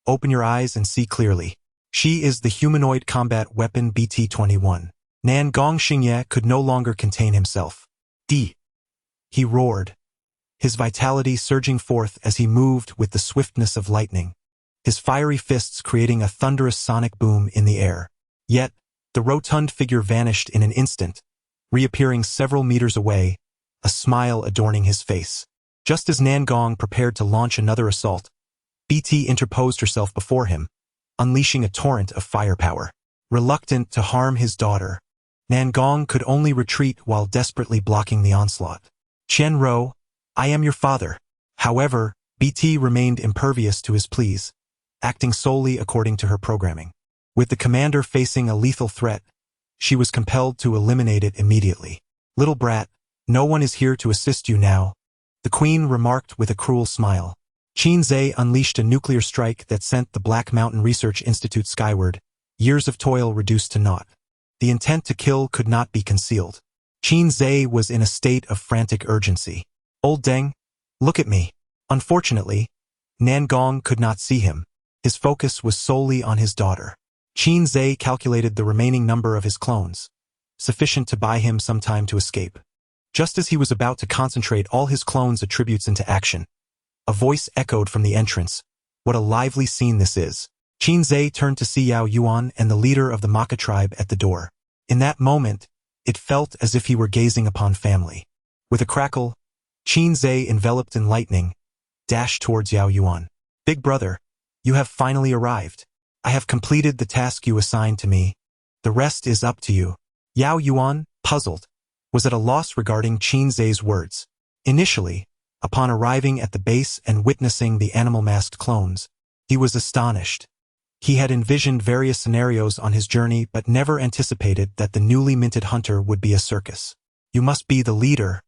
open your eyes and see clearly. She is the humanoid combat weapon BT-21. Nangong Xingye could no longer contain himself. D. He roared, his vitality surging forth as he moved with the swiftness of lightning, his fiery fists creating a thunderous sonic boom in the air. Yet, the rotund figure vanished in an instant, reappearing several meters away, a smile adorning his face. Just as Nangong prepared to launch another assault, BT interposed herself before him, unleashing a torrent of firepower. Reluctant to harm his daughter, Nangong could only retreat while desperately blocking the onslaught. Qianrou, I am your father. However, BT remained impervious to his pleas, acting solely according to her programming. With the commander facing a lethal threat, she was compelled to eliminate it immediately. Little brat, no one is here to assist you now, the queen remarked with a cruel smile. Qin Zhe unleashed a nuclear strike that sent the Black Mountain Research Institute skyward, years of toil reduced to naught. The intent to kill could not be concealed. Qin Zhe was in a state of frantic urgency. Old Deng, look at me. Unfortunately, Nangong could not see him. His focus was solely on his daughter. Qin Zhe calculated the remaining number of his clones, sufficient to buy him some time to escape. Just as he was about to concentrate all his clones' attributes into action, a voice echoed from the entrance. What a lively scene this is. Qin Zhe turned to see Yao Yuan and the leader of the Maka tribe at the door. In that moment, it felt as if he were gazing upon family. With a crackle, Qin Zhe, enveloped in lightning, dashed towards Yao Yuan. Big brother, you have finally arrived. I have completed the task you assigned to me. The rest is up to you. Yao Yuan, puzzled, was at a loss regarding Qin Zhe's words. Initially, upon arriving at the base and witnessing the animal-masked clones, he was astonished. He had envisioned various scenarios on his journey but never anticipated that the newly minted hunter would be a circus. You must be the leader.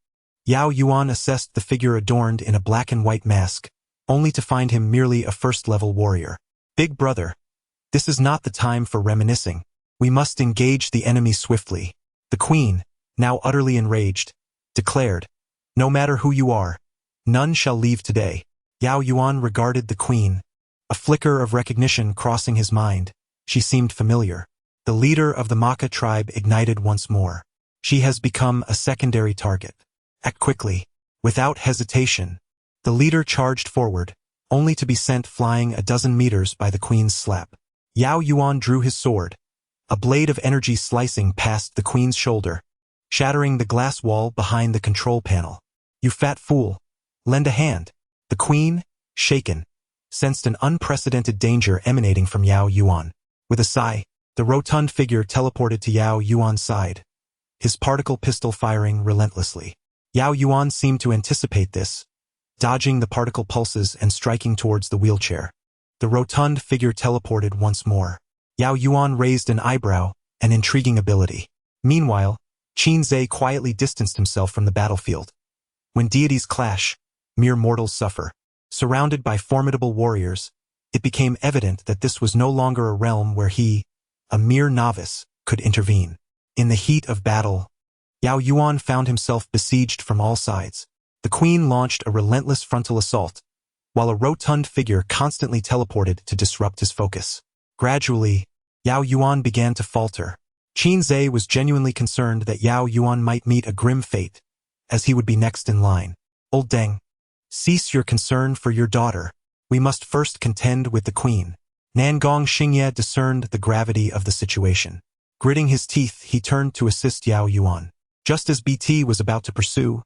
Yao Yuan assessed the figure adorned in a black and white mask, only to find him merely a first-level warrior. Big brother, this is not the time for reminiscing. We must engage the enemy swiftly. The queen, now utterly enraged, declared, no matter who you are, none shall leave today. Yao Yuan regarded the queen, a flicker of recognition crossing his mind. She seemed familiar. The leader of the Maka tribe ignited once more. She has become a secondary target. Act quickly. Without hesitation, the leader charged forward, only to be sent flying a dozen meters by the queen's slap. Yao Yuan drew his sword, a blade of energy slicing past the queen's shoulder, shattering the glass wall behind the control panel. You fat fool, lend a hand. The queen, shaken, sensed an unprecedented danger emanating from Yao Yuan. With a sigh, the rotund figure teleported to Yao Yuan's side, his particle pistol firing relentlessly. Yao Yuan seemed to anticipate this, dodging the particle pulses and striking towards the wheelchair. The rotund figure teleported once more. Yao Yuan raised an eyebrow, an intriguing ability. Meanwhile, Qin Zhe quietly distanced himself from the battlefield. When deities clash, mere mortals suffer. Surrounded by formidable warriors, it became evident that this was no longer a realm where he, a mere novice, could intervene. In the heat of battle, Yao Yuan found himself besieged from all sides. The queen launched a relentless frontal assault, while a rotund figure constantly teleported to disrupt his focus. Gradually, Yao Yuan began to falter. Qin Zhe was genuinely concerned that Yao Yuan might meet a grim fate, as he would be next in line. Old Deng, cease your concern for your daughter. We must first contend with the queen. Nangong Xingye discerned the gravity of the situation. Gritting his teeth, he turned to assist Yao Yuan. Just as BT was about to pursue,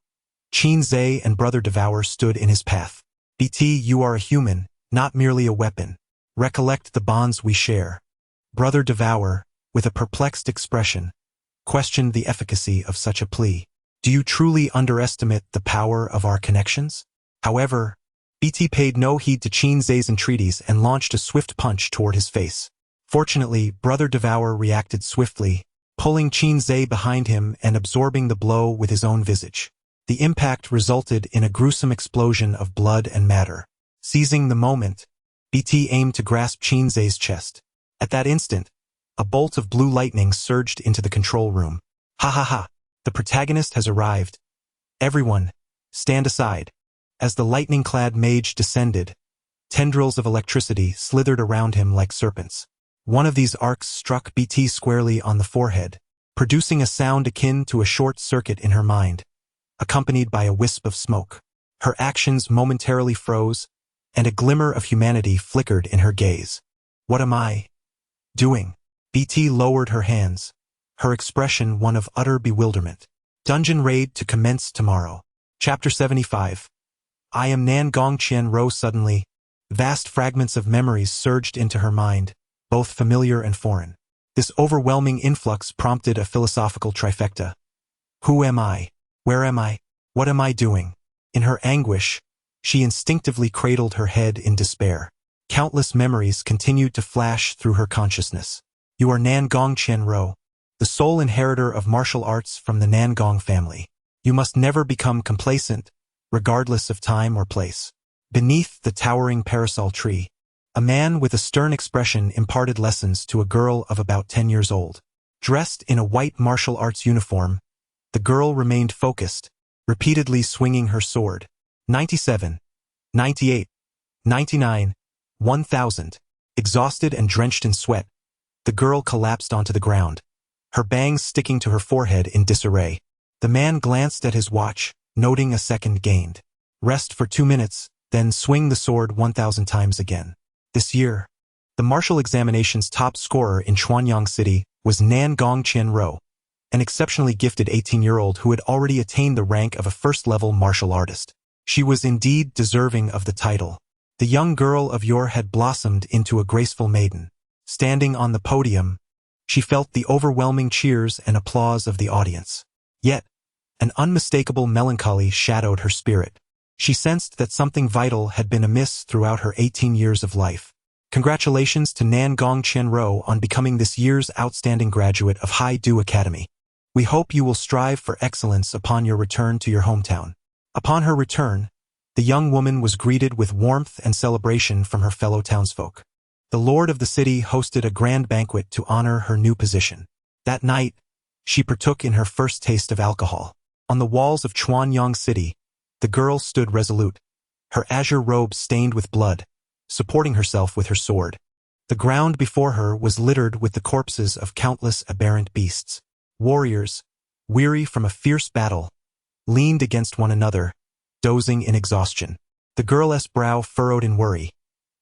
Qin Zhe and Brother Devour stood in his path. BT, you are a human, not merely a weapon. Recollect the bonds we share. Brother Devour, with a perplexed expression, questioned the efficacy of such a plea. Do you truly underestimate the power of our connections? However, BT paid no heed to Qin Zhe's entreaties and launched a swift punch toward his face. Fortunately, Brother Devour reacted swiftly, pulling Qin Zhe behind him and absorbing the blow with his own visage. The impact resulted in a gruesome explosion of blood and matter. Seizing the moment, BT aimed to grasp Qin Zhe's chest. At that instant, a bolt of blue lightning surged into the control room. Ha ha ha! The protagonist has arrived. Everyone, stand aside. As the lightning-clad mage descended, tendrils of electricity slithered around him like serpents. One of these arcs struck BT squarely on the forehead, producing a sound akin to a short circuit in her mind, accompanied by a wisp of smoke. Her actions momentarily froze, and a glimmer of humanity flickered in her gaze. What am I doing? BT lowered her hands, her expression one of utter bewilderment. Dungeon raid to commence tomorrow. Chapter 75. I am Nan Gong Qian Ro. Suddenly, vast fragments of memories surged into her mind, both familiar and foreign. This overwhelming influx prompted a philosophical trifecta. Who am I? Where am I? What am I doing? In her anguish, she instinctively cradled her head in despair. Countless memories continued to flash through her consciousness. You are Nan Gong Qian Ro, the sole inheritor of martial arts from the Nangong family. You must never become complacent, regardless of time or place. Beneath the towering parasol tree, a man with a stern expression imparted lessons to a girl of about 10 years old. Dressed in a white martial arts uniform, the girl remained focused, repeatedly swinging her sword. 97, 98, 99, 1000. Exhausted and drenched in sweat, the girl collapsed onto the ground, her bangs sticking to her forehead in disarray. The man glanced at his watch, noting a second gained. Rest for 2 minutes, then swing the sword 1000 times again. This year, the martial examination's top scorer in Chuanyang City was Nan Gong Qian Ro, an exceptionally gifted 18-year-old who had already attained the rank of a first-level martial artist. She was indeed deserving of the title. The young girl of yore had blossomed into a graceful maiden. Standing on the podium, she felt the overwhelming cheers and applause of the audience. Yet, an unmistakable melancholy shadowed her spirit. She sensed that something vital had been amiss throughout her 18 years of life. Congratulations to Nan Gong Qian Ro on becoming this year's outstanding graduate of Hai-Du Academy. We hope you will strive for excellence upon your return to your hometown. Upon her return, the young woman was greeted with warmth and celebration from her fellow townsfolk. The lord of the city hosted a grand banquet to honor her new position. That night, she partook in her first taste of alcohol. On the walls of Chuanyang City, the girl stood resolute, her azure robe stained with blood, supporting herself with her sword. The ground before her was littered with the corpses of countless aberrant beasts. Warriors, weary from a fierce battle, leaned against one another, dozing in exhaustion. The girl's brow furrowed in worry.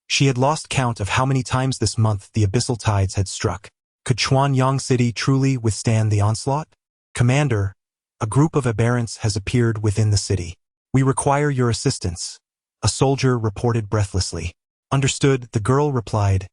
She had lost count of how many times this month the abyssal tides had struck. Could Chuanyang City truly withstand the onslaught? Commander, a group of aberrants has appeared within the city. We require your assistance, a soldier reported breathlessly. Understood, the girl replied,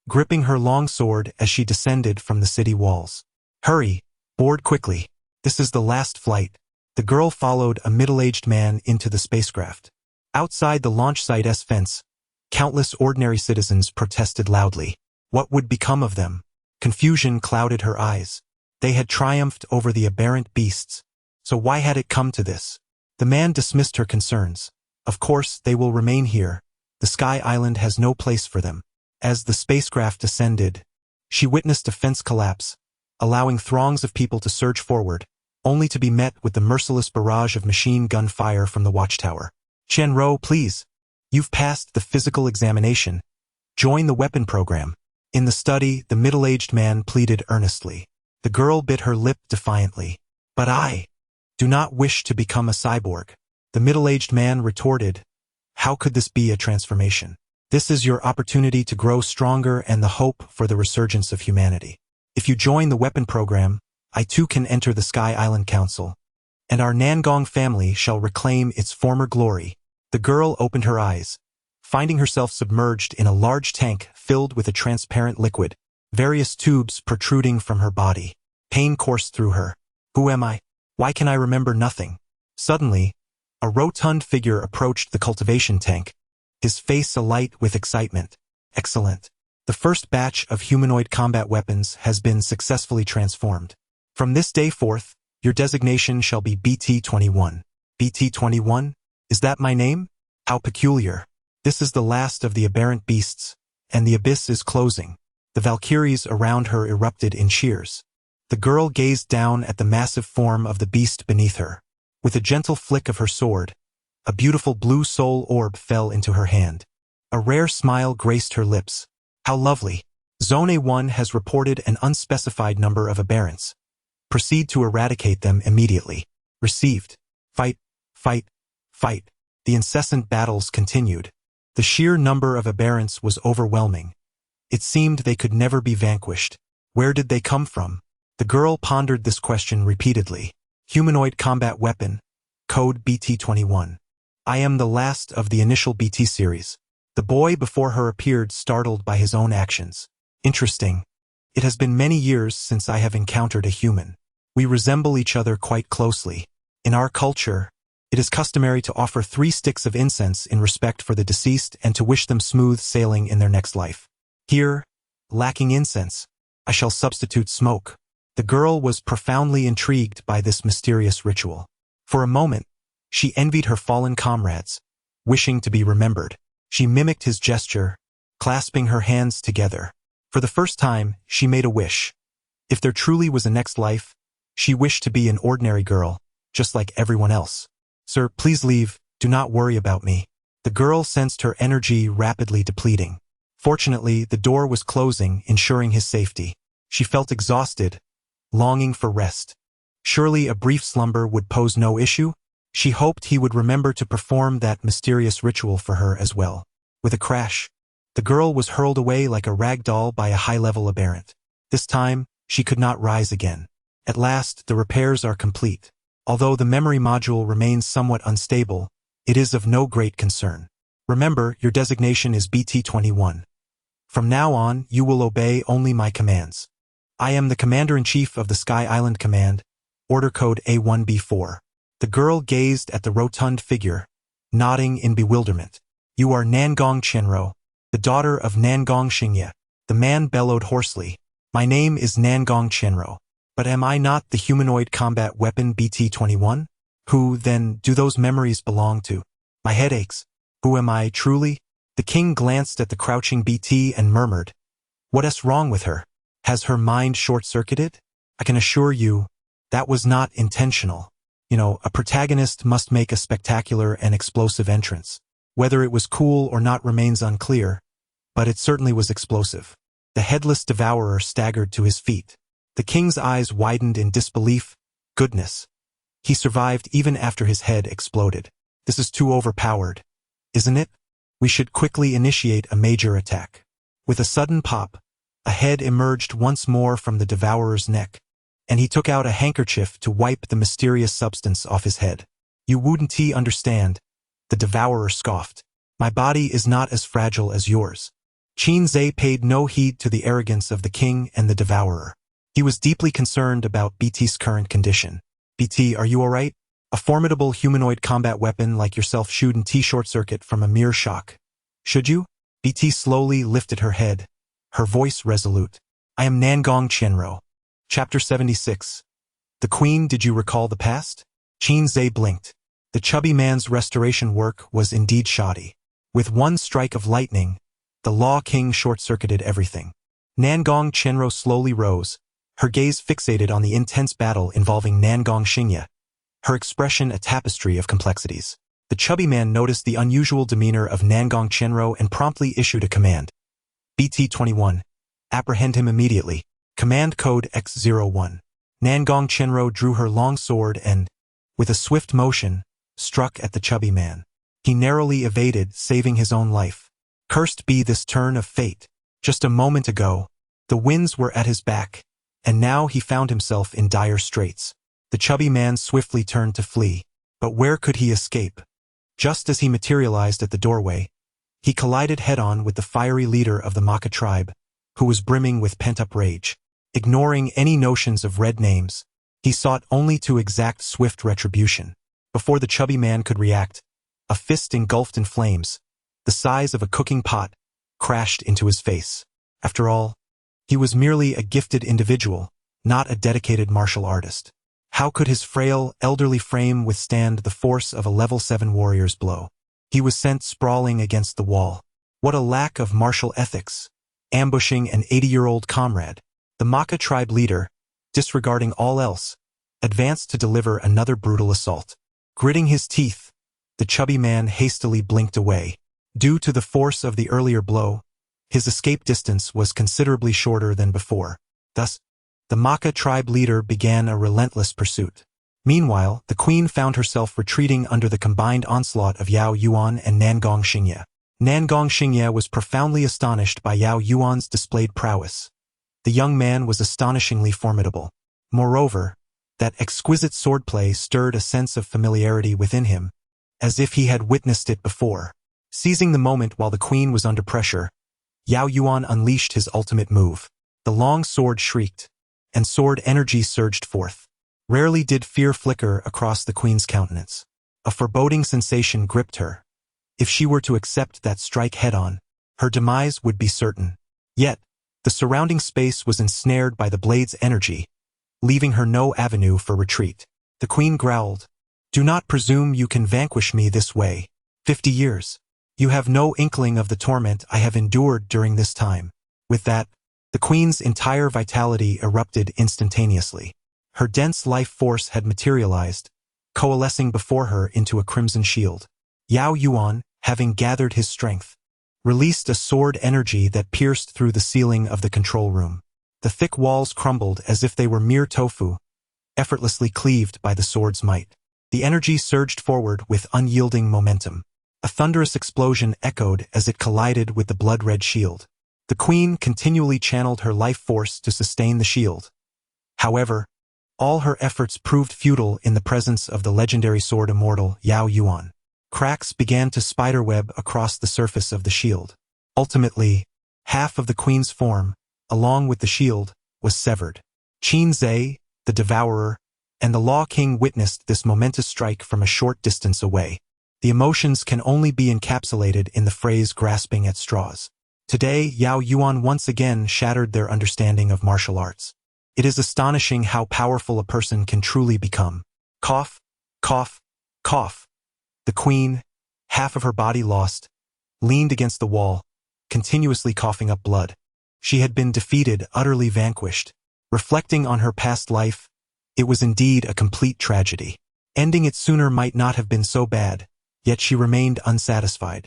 gripping her long sword as she descended from the city walls. Hurry, board quickly. This is the last flight. The girl followed a middle-aged man into the spacecraft. Outside the launch site's fence, countless ordinary citizens protested loudly. What would become of them? Confusion clouded her eyes. They had triumphed over the aberrant beasts. So why had it come to this? The man dismissed her concerns. Of course, they will remain here. The Sky Island has no place for them. As the spacecraft descended, she witnessed a fence collapse, allowing throngs of people to surge forward, only to be met with the merciless barrage of machine gun fire from the watchtower. Chen-Ro, please. You've passed the physical examination. Join the weapon program. In the study, the middle-aged man pleaded earnestly. The girl bit her lip defiantly. But I do not wish to become a cyborg. The middle-aged man retorted. How could this be a transformation? This is your opportunity to grow stronger and the hope for the resurgence of humanity. If you join the weapon program, I too can enter the Sky Island Council, and our Nangong family shall reclaim its former glory. The girl opened her eyes, finding herself submerged in a large tank filled with a transparent liquid, various tubes protruding from her body. Pain coursed through her. Who am I? Why can I remember nothing? Suddenly, a rotund figure approached the cultivation tank, his face alight with excitement. Excellent. The first batch of humanoid combat weapons has been successfully transformed. From this day forth, your designation shall be BT-21. BT-21? Is that my name? How peculiar. This is the last of the aberrant beasts, and the abyss is closing. The Valkyries around her erupted in cheers. The girl gazed down at the massive form of the beast beneath her. With a gentle flick of her sword, a beautiful blue soul orb fell into her hand. A rare smile graced her lips. How lovely. Zone A1 has reported an unspecified number of aberrants. Proceed to eradicate them immediately. Received. Fight, fight, fight. The incessant battles continued. The sheer number of aberrants was overwhelming. It seemed they could never be vanquished. Where did they come from? The girl pondered this question repeatedly. Humanoid combat weapon, code BT-21. I am the last of the initial BT series. The boy before her appeared startled by his own actions. Interesting. It has been many years since I have encountered a human. We resemble each other quite closely. In our culture, it is customary to offer 3 sticks of incense in respect for the deceased and to wish them smooth sailing in their next life. Here, lacking incense, I shall substitute smoke. The girl was profoundly intrigued by this mysterious ritual. For a moment, she envied her fallen comrades, wishing to be remembered. She mimicked his gesture, clasping her hands together. For the first time, she made a wish. If there truly was a next life, she wished to be an ordinary girl, just like everyone else. Sir, please leave, do not worry about me. The girl sensed her energy rapidly depleting. Fortunately, the door was closing, ensuring his safety. She felt exhausted, longing for rest. Surely a brief slumber would pose no issue? She hoped he would remember to perform that mysterious ritual for her as well. With a crash, the girl was hurled away like a rag doll by a high-level aberrant. This time, she could not rise again. At last, the repairs are complete. Although the memory module remains somewhat unstable, it is of no great concern. Remember, your designation is BT-21. From now on, you will obey only my commands. I am the Commander-in-Chief of the Sky Island Command, Order Code A1B4. The girl gazed at the rotund figure, nodding in bewilderment. You are Nangong Chen-Ro, the daughter of Nangong Xingye. The man bellowed hoarsely. My name is Nangong Chen-Ro. But am I not the humanoid combat weapon BT-21? Who, then, do those memories belong to? My head aches. Who am I, truly? The king glanced at the crouching BT and murmured, what is wrong with her? Has her mind short-circuited? I can assure you, that was not intentional. A protagonist must make a spectacular and explosive entrance. Whether it was cool or not remains unclear, but it certainly was explosive. The headless devourer staggered to his feet. The king's eyes widened in disbelief. Goodness. He survived even after his head exploded. This is too overpowered. isn't it? We should quickly initiate a major attack. With a sudden pop, a head emerged once more from the devourer's neck, and he took out a handkerchief to wipe the mysterious substance off his head. You wouldn't understand, the devourer scoffed. My body is not as fragile as yours. Qin Zhe paid no heed to the arrogance of the king and the devourer. He was deeply concerned about BT's current condition. BT, are you alright? A formidable humanoid combat weapon like yourself shouldn't short-circuit from a mere shock. Should you? BT slowly lifted her head, her voice resolute. I am Nangong Qianro. Chapter 76. The Queen, did you recall the past? Qin Zhe blinked. The chubby man's restoration work was indeed shoddy. With one strike of lightning, the Law King short-circuited everything. Nangong Qianro slowly rose, her gaze fixated on the intense battle involving Nangong Xingye, her expression a tapestry of complexities. The chubby man noticed the unusual demeanor of Nangong Qianro and promptly issued a command. BT-21. Apprehend him immediately. Command code X-01. Nangong Qianro drew her long sword and, with a swift motion, struck at the chubby man. He narrowly evaded, saving his own life. Cursed be this turn of fate. Just a moment ago, the winds were at his back, and now he found himself in dire straits. The chubby man swiftly turned to flee. But where could he escape? Just as he materialized at the doorway, he collided head-on with the fiery leader of the Maka tribe, who was brimming with pent-up rage. Ignoring any notions of red names, he sought only to exact swift retribution. Before the chubby man could react, a fist engulfed in flames, the size of a cooking pot, crashed into his face. After all, he was merely a gifted individual, not a dedicated martial artist. How could his frail, elderly frame withstand the force of a level 7 warrior's blow? He was sent sprawling against the wall. What a lack of martial ethics, ambushing an 80-year-old comrade. The Maka tribe leader, disregarding all else, advanced to deliver another brutal assault. Gritting his teeth, the chubby man hastily blinked away. Due to the force of the earlier blow, his escape distance was considerably shorter than before. Thus, the Maka tribe leader began a relentless pursuit. Meanwhile, the queen found herself retreating under the combined onslaught of Yao Yuan and Nangong Xingye. Nangong Xingye was profoundly astonished by Yao Yuan's displayed prowess. The young man was astonishingly formidable. Moreover, that exquisite swordplay stirred a sense of familiarity within him, as if he had witnessed it before. Seizing the moment while the queen was under pressure, Yao Yuan unleashed his ultimate move. The long sword shrieked, and sword energy surged forth. Rarely did fear flicker across the queen's countenance. A foreboding sensation gripped her. If she were to accept that strike head-on, her demise would be certain. Yet, the surrounding space was ensnared by the blade's energy, leaving her no avenue for retreat. The queen growled, "Do not presume you can vanquish me this way. 50 years. You have no inkling of the torment I have endured during this time." With that, the queen's entire vitality erupted instantaneously. Her dense life force had materialized, coalescing before her into a crimson shield. Yao Yuan, having gathered his strength, released a sword energy that pierced through the ceiling of the control room. The thick walls crumbled as if they were mere tofu, effortlessly cleaved by the sword's might. The energy surged forward with unyielding momentum. A thunderous explosion echoed as it collided with the blood-red shield. The queen continually channeled her life force to sustain the shield. However, all her efforts proved futile in the presence of the legendary sword immortal Yao Yuan. Cracks began to spiderweb across the surface of the shield. Ultimately, half of the queen's form, along with the shield, was severed. Qin Zhe, the devourer, and the Law King witnessed this momentous strike from a short distance away. The emotions can only be encapsulated in the phrase grasping at straws. Today, Yao Yuan once again shattered their understanding of martial arts. It is astonishing how powerful a person can truly become. Cough, cough, cough. The queen, half of her body lost, leaned against the wall, continuously coughing up blood. She had been defeated, utterly vanquished. Reflecting on her past life, it was indeed a complete tragedy. Ending it sooner might not have been so bad, yet she remained unsatisfied.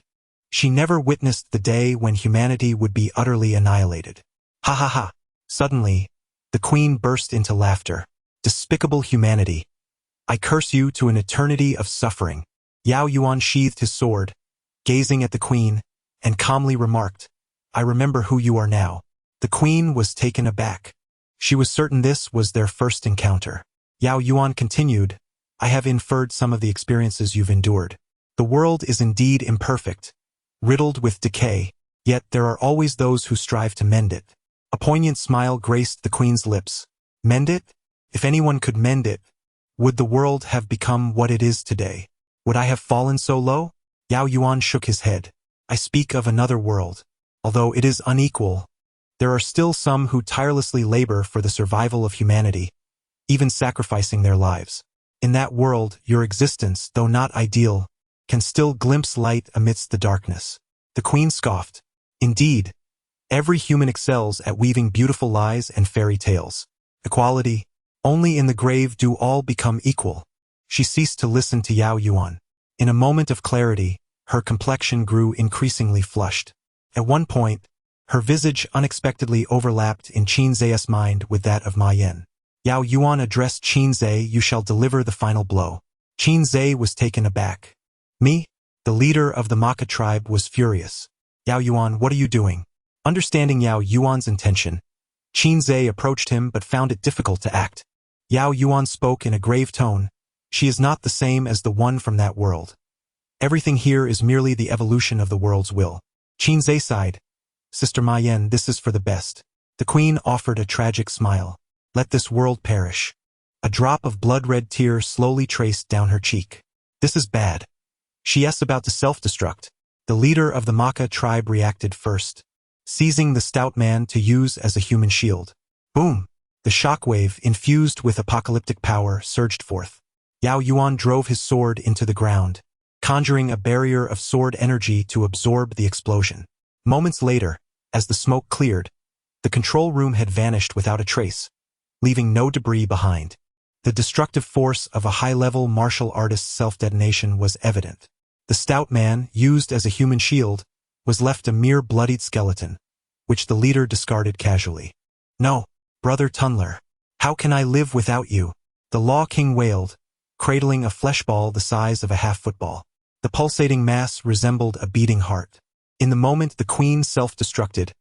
She never witnessed the day when humanity would be utterly annihilated. Ha ha ha! Suddenly, the queen burst into laughter. Despicable humanity! I curse you to an eternity of suffering. Yao Yuan sheathed his sword, gazing at the queen, and calmly remarked, "I remember who you are now." The queen was taken aback. She was certain this was their first encounter. Yao Yuan continued, "I have inferred some of the experiences you've endured. The world is indeed imperfect, riddled with decay, yet there are always those who strive to mend it." A poignant smile graced the queen's lips. Mend it? If anyone could mend it, would the world have become what it is today? Would I have fallen so low? Yao Yuan shook his head. I speak of another world. Although it is unequal, there are still some who tirelessly labor for the survival of humanity, even sacrificing their lives. In that world, your existence, though not ideal, can still glimpse light amidst the darkness. The queen scoffed. Indeed, every human excels at weaving beautiful lies and fairy tales. Equality, only in the grave do all become equal. She ceased to listen to Yao Yuan. In a moment of clarity, her complexion grew increasingly flushed. At one point, her visage unexpectedly overlapped in Qin Zhe's mind with that of Ma Yan. Yao Yuan addressed Qin Zhe, "You shall deliver the final blow." Qin Zhe was taken aback. "Me?" The leader of the Maka tribe was furious. "Yao Yuan, what are you doing?" Understanding Yao Yuan's intention, Qin Zhe approached him but found it difficult to act. Yao Yuan spoke in a grave tone, "She is not the same as the one from that world. Everything here is merely the evolution of the world's will." Qin Zhe sighed. "Sister Ma Yan, this is for the best." The queen offered a tragic smile. "Let this world perish." A drop of blood-red tear slowly traced down her cheek. "This is bad." She is about to self-destruct. The leader of the Maka tribe reacted first, seizing the stout man to use as a human shield. Boom! The shockwave, infused with apocalyptic power, surged forth. Yao Yuan drove his sword into the ground, conjuring a barrier of sword energy to absorb the explosion. Moments later, as the smoke cleared, the control room had vanished without a trace, leaving no debris behind. The destructive force of a high-level martial artist's self-detonation was evident. The stout man, used as a human shield, was left a mere bloodied skeleton, which the leader discarded casually. "No, Brother Tunler, how can I live without you?" The Law King wailed, cradling a flesh ball the size of a half-football. The pulsating mass resembled a beating heart. In the moment the queen self-destructed,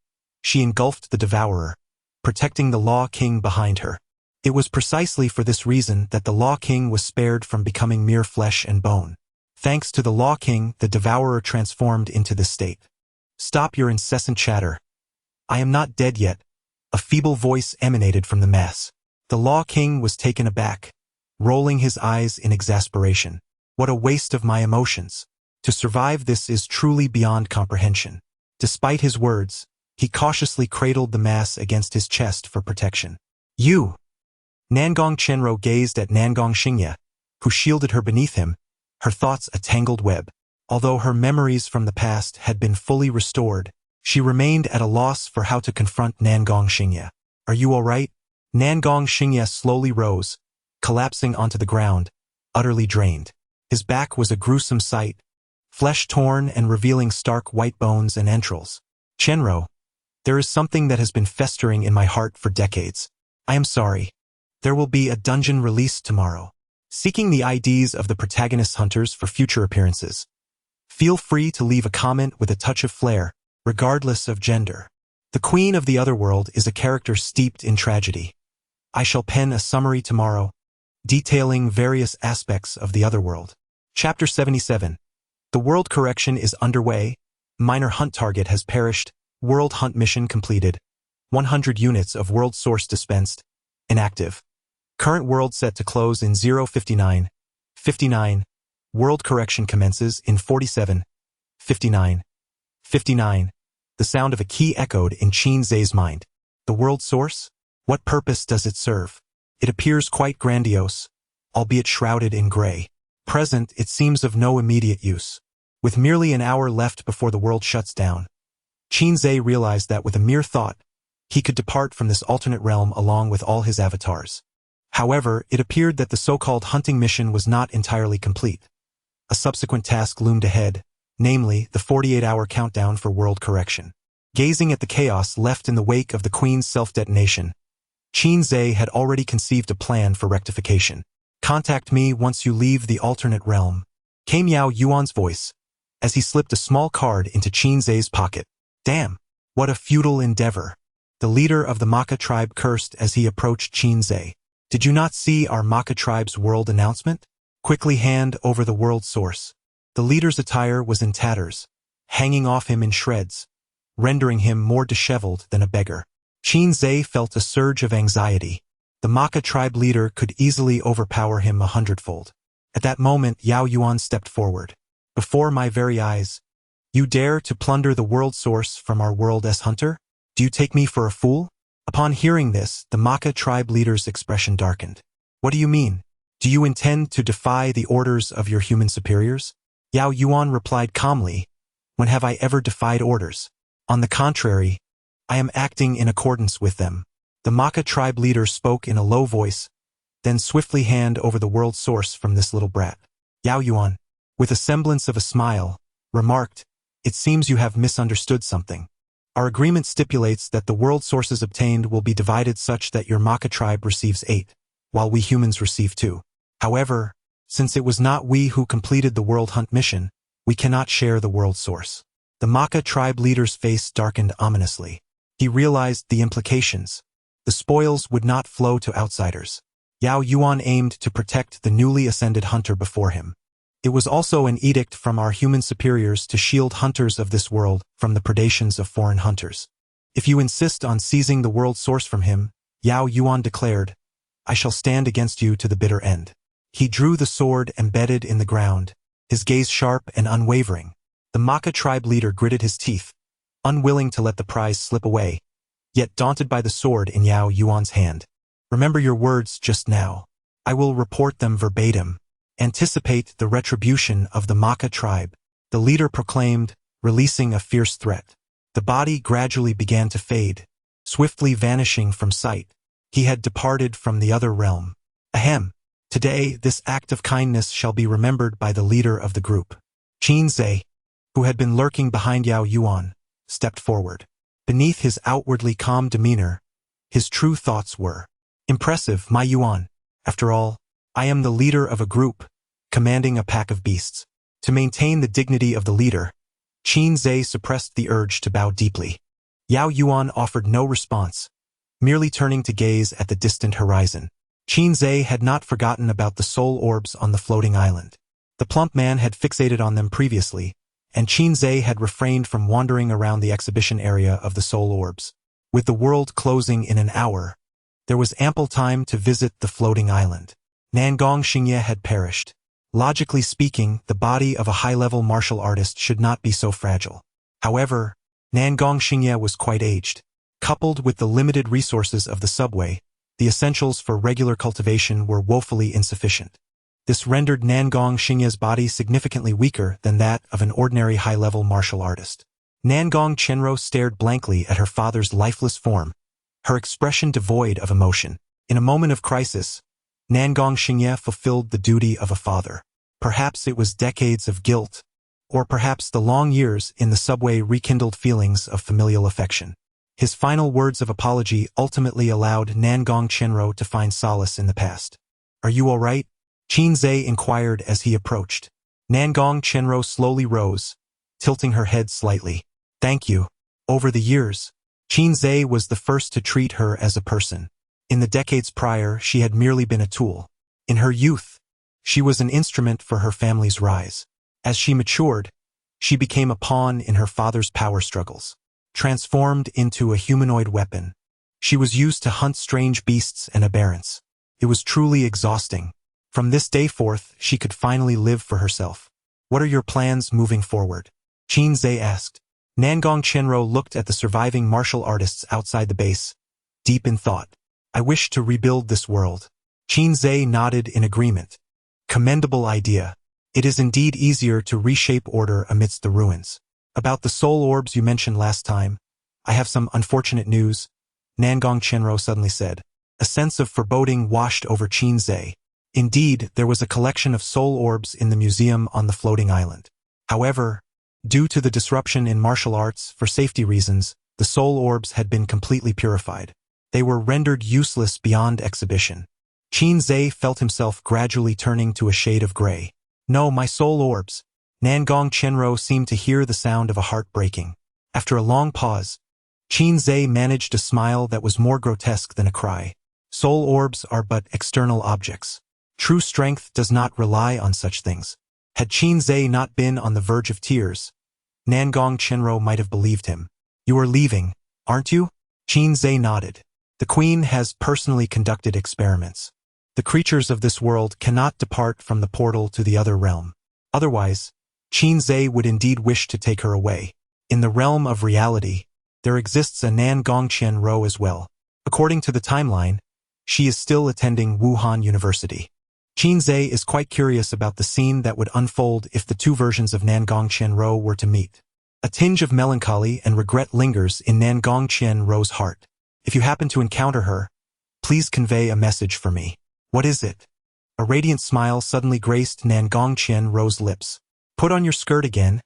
she engulfed the devourer, protecting the Law King behind her. It was precisely for this reason that the Law King was spared from becoming mere flesh and bone. Thanks to the Law King, the devourer transformed into this state. "Stop your incessant chatter. I am not dead yet," a feeble voice emanated from the mass. The Law King was taken aback, rolling his eyes in exasperation. "What a waste of my emotions. To survive this is truly beyond comprehension." Despite his words, he cautiously cradled the mass against his chest for protection. "You!" Nangong Chenro gazed at Nangong Xingye, who shielded her beneath him, her thoughts a tangled web. Although her memories from the past had been fully restored, she remained at a loss for how to confront Nangong Xingye. "Are you all right?" Nangong Xingye slowly rose, collapsing onto the ground, utterly drained. His back was a gruesome sight, flesh torn and revealing stark white bones and entrails. "Chenro, there is something that has been festering in my heart for decades. I am sorry. There will be a dungeon release tomorrow. Seeking the IDs of the protagonist's hunters for future appearances. Feel free to leave a comment with a touch of flair, regardless of gender. The Queen of the Otherworld is a character steeped in tragedy. I shall pen a summary tomorrow, detailing various aspects of the Otherworld. Chapter 77. The world correction is underway. Minor hunt target has perished. World hunt mission completed. 100 units of world source dispensed. Inactive. Current world set to close in 0:59. 59. World correction commences in 47. 59. 59. The sound of a key echoed in Qin Zhe's mind. The world source? What purpose does it serve? It appears quite grandiose, albeit shrouded in gray. Present, it seems of no immediate use. With merely an hour left before the world shuts down, Qin Zhe realized that with a mere thought, he could depart from this alternate realm along with all his avatars. However, it appeared that the so-called hunting mission was not entirely complete. A subsequent task loomed ahead, namely, the 48-hour countdown for world correction. Gazing at the chaos left in the wake of the Queen's self-detonation, Qin Zhe had already conceived a plan for rectification. "Contact me once you leave the alternate realm," came Yao Yuan's voice, as he slipped a small card into Qinzhe's pocket. Damn! What a futile endeavor! The leader of the Maka tribe cursed as he approached Qinzhe. Did you not see our Maka tribe's world announcement? Quickly hand over the world source. The leader's attire was in tatters, hanging off him in shreds, rendering him more disheveled than a beggar. Qinzhe felt a surge of anxiety. The Maka tribe leader could easily overpower him 100-fold. At that moment, Yao Yuan stepped forward. Before my very eyes, you dare to plunder the world source from our world as hunter? Do you take me for a fool? Upon hearing this, the Maka tribe leader's expression darkened. What do you mean? Do you intend to defy the orders of your human superiors? Yao Yuan replied calmly, when have I ever defied orders? On the contrary, I am acting in accordance with them. The Maka tribe leader spoke in a low voice, then swiftly hand over the world source from this little brat. Yao Yuan, with a semblance of a smile, remarked, it seems you have misunderstood something. Our agreement stipulates that the world sources obtained will be divided such that your Maka tribe receives 8, while we humans receive 2. However, since it was not we who completed the world hunt mission, we cannot share the world source. The Maka tribe leader's face darkened ominously. He realized the implications. The spoils would not flow to outsiders. Yao Yuan aimed to protect the newly ascended hunter before him. It was also an edict from our human superiors to shield hunters of this world from the predations of foreign hunters. If you insist on seizing the world source from him, Yao Yuan declared, I shall stand against you to the bitter end. He drew the sword embedded in the ground, his gaze sharp and unwavering. The Maka tribe leader gritted his teeth, unwilling to let the prize slip away, yet daunted by the sword in Yao Yuan's hand. Remember your words just now. I will report them verbatim. Anticipate the retribution of the Maka tribe, the leader proclaimed, releasing a fierce threat. The body gradually began to fade, swiftly vanishing from sight. He had departed from the other realm. Ahem. Today, this act of kindness shall be remembered by the leader of the group. Qinzhe, who had been lurking behind Yao Yuan, stepped forward. Beneath his outwardly calm demeanor, his true thoughts were, impressive, my Yuan. After all, I am the leader of a group, commanding a pack of beasts. To maintain the dignity of the leader, Qinzhe suppressed the urge to bow deeply. Yao Yuan offered no response, merely turning to gaze at the distant horizon. Qinzhe had not forgotten about the soul orbs on the floating island. The plump man had fixated on them previously, and Qinzhe had refrained from wandering around the exhibition area of the soul orbs. With the world closing in an hour, there was ample time to visit the floating island. Nangong Xingye had perished. Logically speaking, the body of a high-level martial artist should not be so fragile. However, Nangong Xingye was quite aged. Coupled with the limited resources of the subway, the essentials for regular cultivation were woefully insufficient. This rendered Nangong Xingye's body significantly weaker than that of an ordinary high-level martial artist. Nangong Chenro stared blankly at her father's lifeless form, her expression devoid of emotion. In a moment of crisis, Nangong Xingye fulfilled the duty of a father. Perhaps it was decades of guilt, or perhaps the long years in the subway rekindled feelings of familial affection. His final words of apology ultimately allowed Nangong Chenro to find solace in the past. Are you all right? Qinzhe inquired as he approached. Nangong Chenro slowly rose, tilting her head slightly. Thank you. Over the years, Qinzhe was the first to treat her as a person. In the decades prior, she had merely been a tool. In her youth, she was an instrument for her family's rise. As she matured, she became a pawn in her father's power struggles. Transformed into a humanoid weapon, she was used to hunt strange beasts and aberrants. It was truly exhausting. From this day forth, she could finally live for herself. What are your plans moving forward? Qinzhe asked. Nangong Chenro looked at the surviving martial artists outside the base, deep in thought. I wish to rebuild this world. Qinzhe nodded in agreement. Commendable idea. It is indeed easier to reshape order amidst the ruins. About the soul orbs you mentioned last time, I have some unfortunate news, Nangong Chenro suddenly said. A sense of foreboding washed over Qinzhe. Indeed, there was a collection of soul orbs in the museum on the floating island. However, due to the disruption in martial arts, for safety reasons, the soul orbs had been completely purified. They were rendered useless beyond exhibition. Qinzhe felt himself gradually turning to a shade of gray. No, my soul orbs. Nangong Chenro seemed to hear the sound of a heart breaking. After a long pause, Qin Zhe managed a smile that was more grotesque than a cry. Soul orbs are but external objects. True strength does not rely on such things. Had Qin Zhe not been on the verge of tears, Nangong Chenro might have believed him. You are leaving, aren't you? Qin Zhe nodded. The Queen has personally conducted experiments. The creatures of this world cannot depart from the portal to the other realm. Otherwise, Qin Zhe would indeed wish to take her away. In the realm of reality, there exists a Nangong Chenro as well. According to the timeline, she is still attending Wuhan University. Qin Zhe is quite curious about the scene that would unfold if the two versions of Nangong Chenro were to meet. A tinge of melancholy and regret lingers in Nangong Chenro's heart. If you happen to encounter her, please convey a message for me. What is it? A radiant smile suddenly graced Nangong Chenro's lips. Put on your skirt again,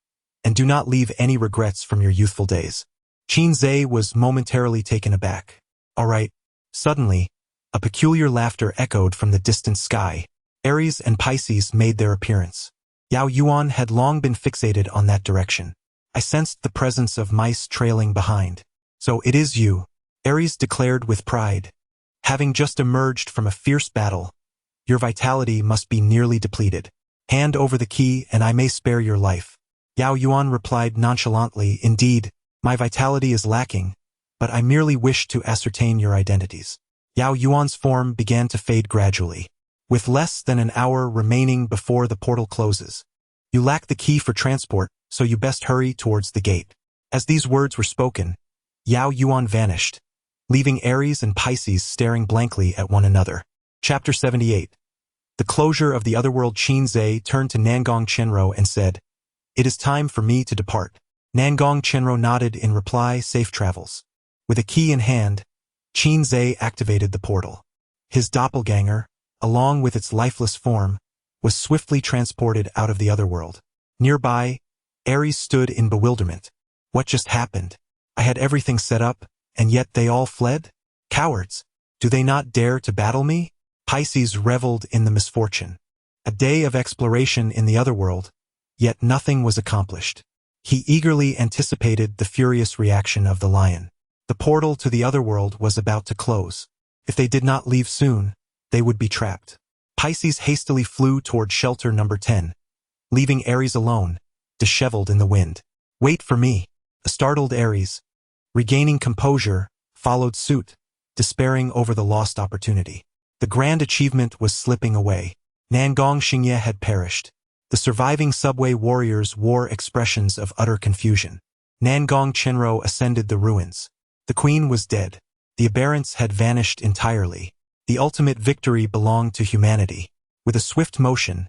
and do not leave any regrets from your youthful days. Qin Zhe was momentarily taken aback. All right. Suddenly, a peculiar laughter echoed from the distant sky. Aries and Pisces made their appearance. Yao Yuan had long been fixated on that direction. I sensed the presence of mice trailing behind. So it is you, Aries declared with pride. Having just emerged from a fierce battle, your vitality must be nearly depleted. Hand over the key and I may spare your life. Yao Yuan replied nonchalantly, indeed, my vitality is lacking, but I merely wish to ascertain your identities. Yao Yuan's form began to fade gradually. With less than an hour remaining before the portal closes, you lack the key for transport, so you best hurry towards the gate. As these words were spoken, Yao Yuan vanished, leaving Aries and Pisces staring blankly at one another. Chapter 78. The closure of the Otherworld. Qin Zhe turned to Nangong Chenro and said, "It is time for me to depart." Nangong Chenro nodded in reply, safe travels. With a key in hand, Qin Zhe activated the portal. His doppelganger, along with its lifeless form, was swiftly transported out of the Otherworld. Nearby, Aries stood in bewilderment. What just happened? I had everything set up, and yet they all fled? Cowards! Do they not dare to battle me? Pisces reveled in the misfortune. A day of exploration in the Otherworld, yet nothing was accomplished. He eagerly anticipated the furious reaction of the lion. The portal to the Otherworld was about to close. If they did not leave soon, they would be trapped. Pisces hastily flew toward shelter number 10, leaving Aries alone, disheveled in the wind. Wait for me. A startled Aries, regaining composure, followed suit, despairing over the lost opportunity. The grand achievement was slipping away. Nangong Xingye had perished. The surviving subway warriors wore expressions of utter confusion. Nangong Chenro ascended the ruins. The queen was dead. The aberrants had vanished entirely. The ultimate victory belonged to humanity. With a swift motion,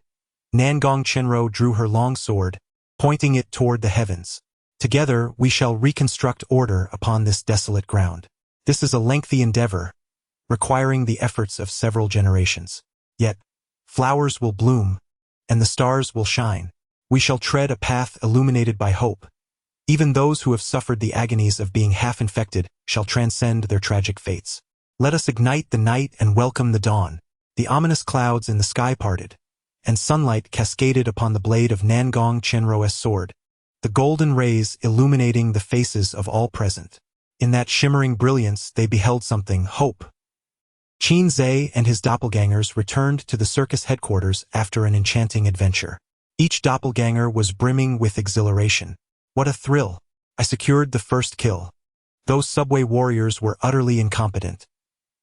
Nangong Chenro drew her long sword, pointing it toward the heavens. Together we shall reconstruct order upon this desolate ground. This is a lengthy endeavor, requiring the efforts of several generations. Yet, flowers will bloom, and the stars will shine. We shall tread a path illuminated by hope. Even those who have suffered the agonies of being half-infected shall transcend their tragic fates. Let us ignite the night and welcome the dawn. The ominous clouds in the sky parted, and sunlight cascaded upon the blade of Nangong Chenro's sword, the golden rays illuminating the faces of all present. In that shimmering brilliance they beheld something, hope. Qin Zhe and his doppelgangers returned to the circus headquarters after an enchanting adventure. Each doppelganger was brimming with exhilaration. What a thrill! I secured the first kill. Those subway warriors were utterly incompetent.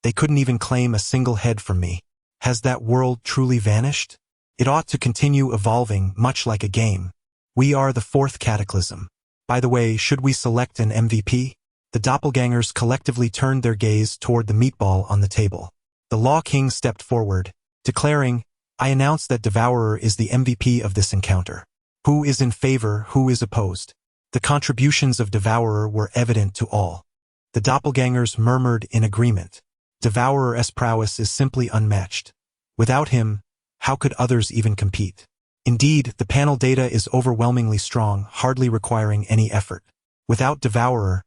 They couldn't even claim a single head from me. Has that world truly vanished? It ought to continue evolving, much like a game. We are the fourth cataclysm. By the way, should we select an MVP? The doppelgangers collectively turned their gaze toward the meatball on the table. The Law King stepped forward, declaring, I announce that Devourer is the MVP of this encounter. Who is in favor, who is opposed? The contributions of Devourer were evident to all. The doppelgangers murmured in agreement. Devourer's prowess is simply unmatched. Without him, how could others even compete? Indeed, the panel data is overwhelmingly strong, hardly requiring any effort. Without Devourer,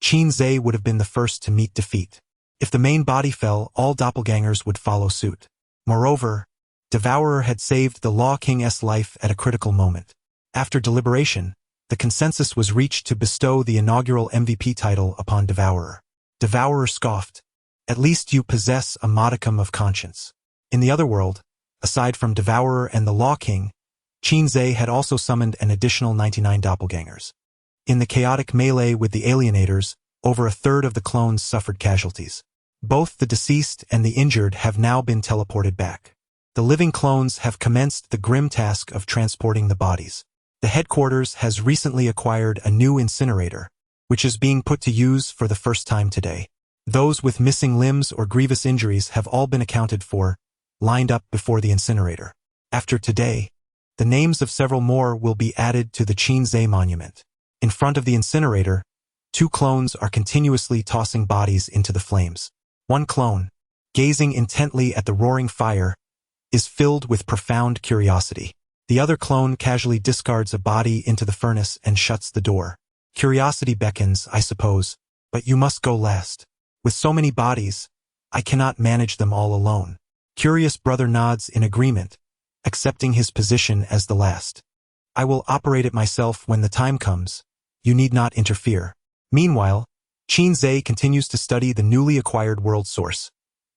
Qin Zhe would have been the first to meet defeat. If the main body fell, all doppelgangers would follow suit. Moreover, Devourer had saved the Law King's life at a critical moment. After deliberation, the consensus was reached to bestow the inaugural MVP title upon Devourer. Devourer scoffed. At least you possess a modicum of conscience. In the Otherworld, aside from Devourer and the Law King, Qinze had also summoned an additional 99 doppelgangers. In the chaotic melee with the alienators, over a third of the clones suffered casualties. Both the deceased and the injured have now been teleported back. The living clones have commenced the grim task of transporting the bodies. The headquarters has recently acquired a new incinerator, which is being put to use for the first time today. Those with missing limbs or grievous injuries have all been accounted for, lined up before the incinerator. After today, the names of several more will be added to the Qinze monument. In front of the incinerator, 2 clones are continuously tossing bodies into the flames. One clone, gazing intently at the roaring fire, is filled with profound curiosity. The other clone casually discards a body into the furnace and shuts the door. Curiosity beckons, I suppose, but you must go last. With so many bodies, I cannot manage them all alone. Curious brother nods in agreement, accepting his position as the last. I will operate it myself when the time comes. You need not interfere. Meanwhile, Qinze continues to study the newly acquired world source,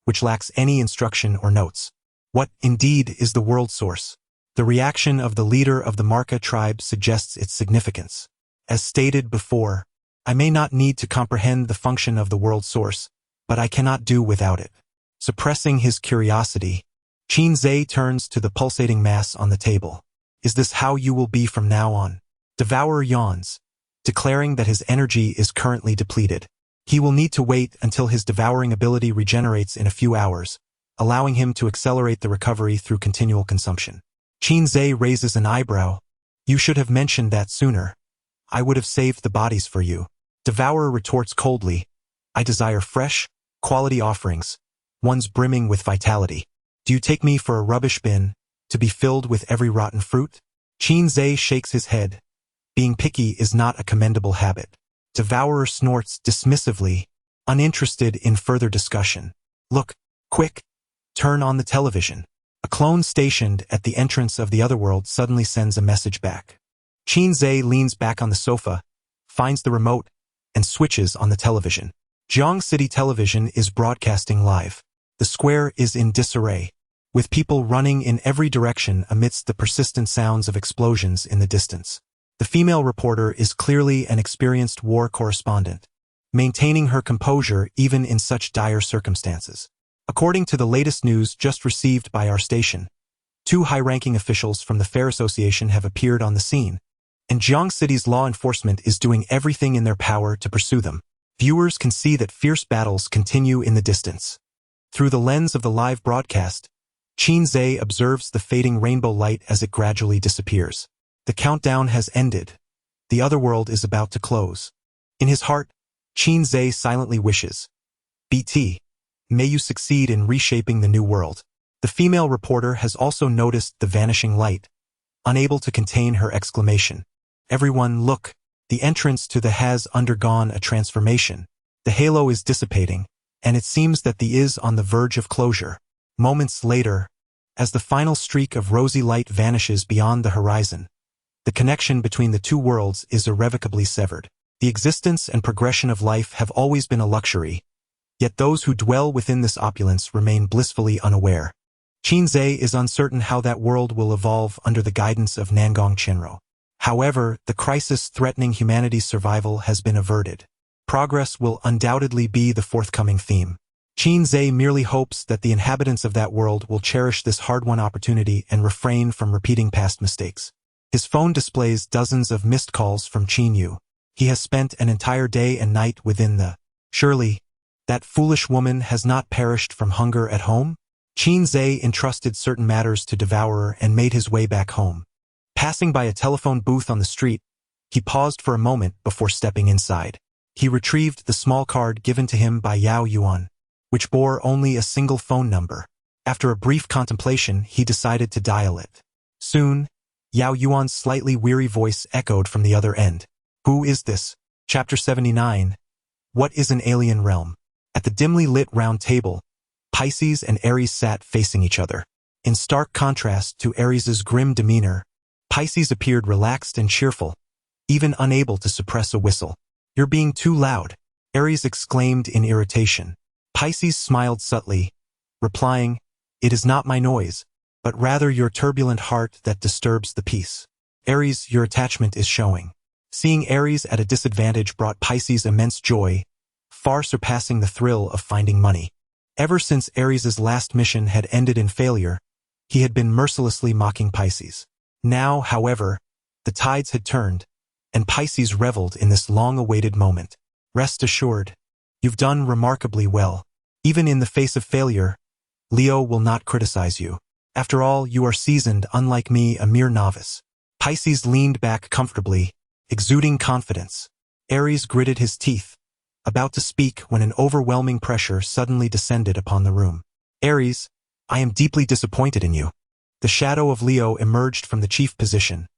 which lacks any instruction or notes. What, indeed, is the world source? The reaction of the leader of the Marca tribe suggests its significance. As stated before, I may not need to comprehend the function of the world source, but I cannot do without it. Suppressing his curiosity, Qinze turns to the pulsating mass on the table. Is this how you will be from now on? Devourer yawns, declaring that his energy is currently depleted. He will need to wait until his devouring ability regenerates in a few hours, allowing him to accelerate the recovery through continual consumption. Qinze raises an eyebrow. You should have mentioned that sooner. I would have saved the bodies for you. Devourer retorts coldly. I desire fresh, quality offerings, ones brimming with vitality. Do you take me for a rubbish bin, to be filled with every rotten fruit? Qinze shakes his head. Being picky is not a commendable habit. Devourer snorts dismissively, uninterested in further discussion. Look, quick, turn on the television. A clone stationed at the entrance of the Otherworld suddenly sends a message back. Qinze leans back on the sofa, finds the remote, and switches on the television. Jiang City Television is broadcasting live. The square is in disarray, with people running in every direction amidst the persistent sounds of explosions in the distance. The female reporter is clearly an experienced war correspondent, maintaining her composure even in such dire circumstances. According to the latest news just received by our station, 2 high-ranking officials from the Fair Association have appeared on the scene, and Jiang City's law enforcement is doing everything in their power to pursue them. Viewers can see that fierce battles continue in the distance. Through the lens of the live broadcast, Qinze observes the fading rainbow light as it gradually disappears. The countdown has ended. The Otherworld is about to close. In his heart, Qinze silently wishes, BT, may you succeed in reshaping the new world. The female reporter has also noticed the vanishing light, unable to contain her exclamation. Everyone, look, the entrance to the has undergone a transformation. The halo is dissipating, and it seems that the is on the verge of closure. Moments later, as the final streak of rosy light vanishes beyond the horizon, the connection between the 2 worlds is irrevocably severed. The existence and progression of life have always been a luxury, yet those who dwell within this opulence remain blissfully unaware. Qinze is uncertain how that world will evolve under the guidance of Nangong Chenro. However, the crisis threatening humanity's survival has been averted. Progress will undoubtedly be the forthcoming theme. Qinze merely hopes that the inhabitants of that world will cherish this hard-won opportunity and refrain from repeating past mistakes. His phone displays dozens of missed calls from Qinyu. He has spent an entire day and night within the... Surely, that foolish woman has not perished from hunger at home? Qinze entrusted certain matters to Devourer and made his way back home. Passing by a telephone booth on the street, he paused for a moment before stepping inside. He retrieved the small card given to him by Yao Yuan, which bore only a single phone number. After a brief contemplation, he decided to dial it. Soon, Yao Yuan's slightly weary voice echoed from the other end. Who is this? Chapter 79. What is an alien realm? At the dimly lit round table, Pisces and Ares sat facing each other. In stark contrast to Ares's grim demeanor, Pisces appeared relaxed and cheerful, even unable to suppress a whistle. "You're being too loud," Aries exclaimed in irritation. Pisces smiled subtly, replying, "It is not my noise, but rather your turbulent heart that disturbs the peace." "Aries, your attachment is showing." Seeing Aries at a disadvantage brought Pisces immense joy, far surpassing the thrill of finding money. Ever since Aries' last mission had ended in failure, he had been mercilessly mocking Pisces. Now, however, the tides had turned, and Pisces reveled in this long-awaited moment. "Rest assured, you've done remarkably well. Even in the face of failure, Leo will not criticize you. After all, you are seasoned, unlike me, a mere novice." Pisces leaned back comfortably, exuding confidence. Aries gritted his teeth, about to speak when an overwhelming pressure suddenly descended upon the room. "Aries, I am deeply disappointed in you." The shadow of Leo emerged from the chief position,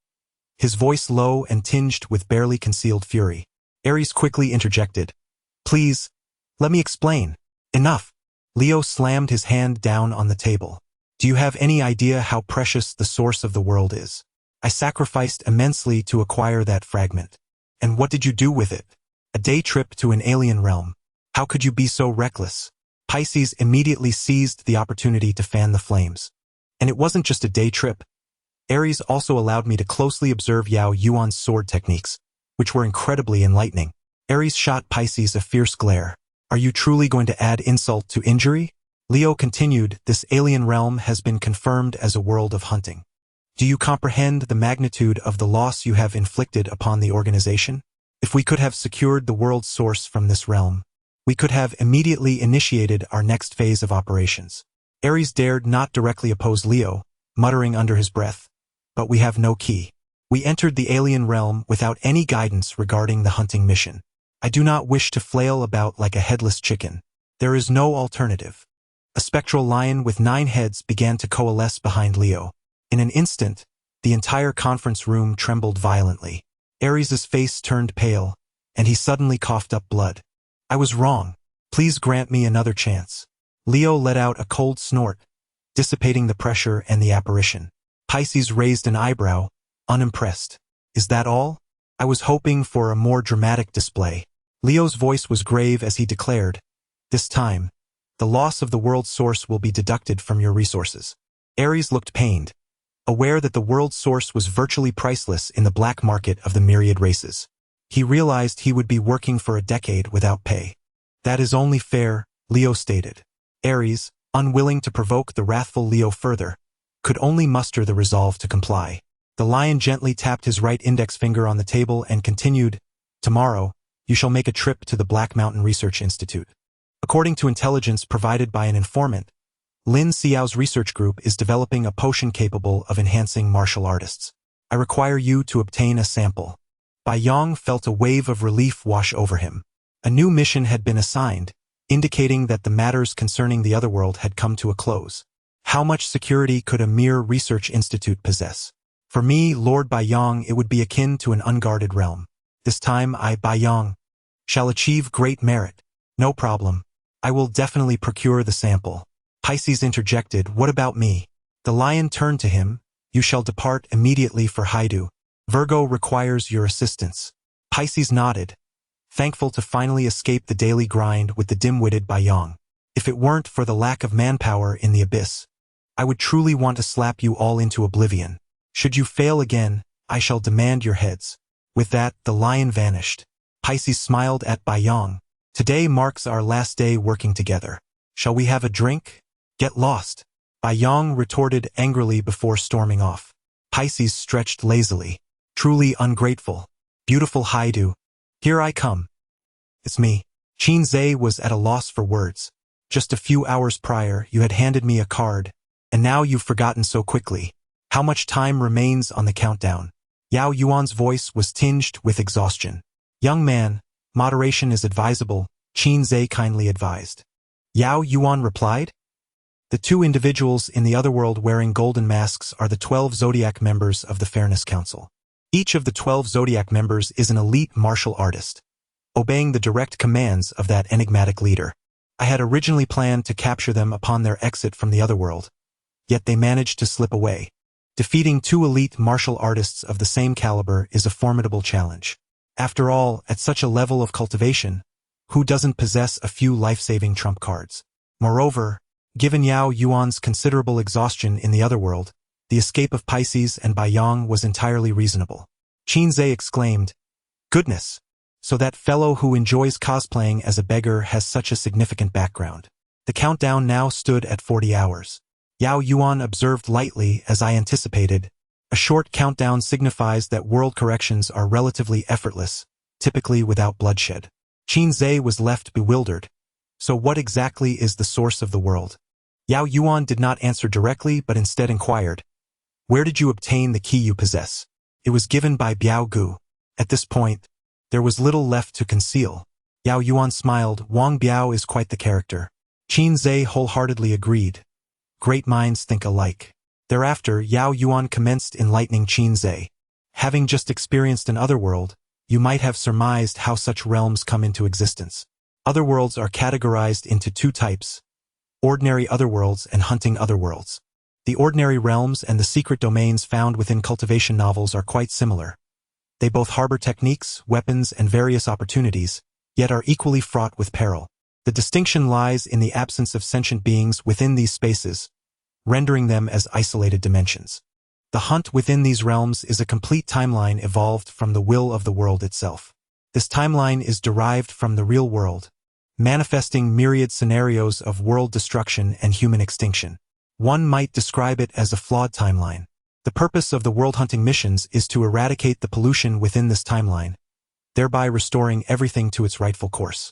his voice low and tinged with barely concealed fury. Aries quickly interjected, "Please, let me explain." "Enough." Leo slammed his hand down on the table. "Do you have any idea how precious the source of the world is? I sacrificed immensely to acquire that fragment. And what did you do with it? A day trip to an alien realm. How could you be so reckless?" Pisces immediately seized the opportunity to fan the flames. "And it wasn't just a day trip. Aries also allowed me to closely observe Yao Yuan's sword techniques, which were incredibly enlightening." Aries shot Pisces a fierce glare. "Are you truly going to add insult to injury?" Leo continued, "This alien realm has been confirmed as a world of hunting. Do you comprehend the magnitude of the loss you have inflicted upon the organization? If we could have secured the world's source from this realm, we could have immediately initiated our next phase of operations." Aries dared not directly oppose Leo, muttering under his breath, "But we have no key. We entered the alien realm without any guidance regarding the hunting mission. I do not wish to flail about like a headless chicken. There is no alternative." A spectral lion with 9 heads began to coalesce behind Leo. In an instant, the entire conference room trembled violently. Aries' face turned pale, and he suddenly coughed up blood. "I was wrong. Please grant me another chance." Leo let out a cold snort, dissipating the pressure and the apparition. Pisces raised an eyebrow, unimpressed. "Is that all? I was hoping for a more dramatic display." Leo's voice was grave as he declared, "This time, the loss of the world's source will be deducted from your resources." Aries looked pained, aware that the world's source was virtually priceless in the black market of the myriad races. He realized he would be working for a decade without pay. "That is only fair," Leo stated. Aries, unwilling to provoke the wrathful Leo further, could only muster the resolve to comply. The lion gently tapped his right index finger on the table and continued, "Tomorrow, you shall make a trip to the Black Mountain Research Institute. According to intelligence provided by an informant, Lin Xiao's research group is developing a potion capable of enhancing martial artists. I require you to obtain a sample." Bai Yong felt a wave of relief wash over him. A new mission had been assigned, indicating that the matters concerning the Otherworld had come to a close. How much security could a mere research institute possess? For me, Lord Bai Yong, it would be akin to an unguarded realm. This time I, Bai Yong, shall achieve great merit. No problem. I will definitely procure the sample." Pisces interjected, "What about me?" The lion turned to him, "You shall depart immediately for Haidu. Virgo requires your assistance." Pisces nodded, thankful to finally escape the daily grind with the dim-witted Bai Yong. "If it weren't for the lack of manpower in the abyss, I would truly want to slap you all into oblivion. Should you fail again, I shall demand your heads." With that, the lion vanished. Pisces smiled at Bai Yong. "Today marks our last day working together. Shall we have a drink?" "Get lost," Bai Yong retorted angrily before storming off. Pisces stretched lazily. "Truly ungrateful. Beautiful Haidu. Here I come." "It's me." Qin Zhe was at a loss for words. "Just a few hours prior, you had handed me a card, and now you've forgotten so quickly. How much time remains on the countdown?" Yao Yuan's voice was tinged with exhaustion. "Young man, moderation is advisable," Qin Zhe kindly advised. Yao Yuan replied, "The 2 individuals in the Otherworld wearing golden masks are the 12 Zodiac members of the Fairness Council. Each of the 12 Zodiac members is an elite martial artist, obeying the direct commands of that enigmatic leader. I had originally planned to capture them upon their exit from the Otherworld, yet they managed to slip away. Defeating two elite martial artists of the same caliber is a formidable challenge. After all, at such a level of cultivation, who doesn't possess a few life-saving trump cards? Moreover, given Yao Yuan's considerable exhaustion in the Otherworld, the escape of Pisces and Bai Yang was entirely reasonable. Qin Zhe exclaimed, "Goodness! So that fellow who enjoys cosplaying as a beggar has such a significant background." The countdown now stood at 40 hours. Yao Yuan observed lightly, as I anticipated. A short countdown signifies that world corrections are relatively effortless, typically without bloodshed. Qin Zhe was left bewildered. So what exactly is the source of the world? Yao Yuan did not answer directly but instead inquired, "Where did you obtain the key you possess?" "It was given by Biao Gu." At this point, there was little left to conceal. Yao Yuan smiled. Wang Biao is quite the character. Qin Zhe wholeheartedly agreed. Great minds think alike. Thereafter, Yao Yuan commenced enlightening Qin Zhe. Having just experienced an Otherworld, you might have surmised how such realms come into existence. Otherworlds are categorized into two types: ordinary Otherworlds and hunting Otherworlds. The ordinary realms and the secret domains found within cultivation novels are quite similar. They both harbor techniques, weapons, and various opportunities, yet are equally fraught with peril. The distinction lies in the absence of sentient beings within these spaces, rendering them as isolated dimensions. The hunt within these realms is a complete timeline evolved from the will of the world itself. This timeline is derived from the real world, manifesting myriad scenarios of world destruction and human extinction. One might describe it as a flawed timeline. The purpose of the world hunting missions is to eradicate the pollution within this timeline, thereby restoring everything to its rightful course.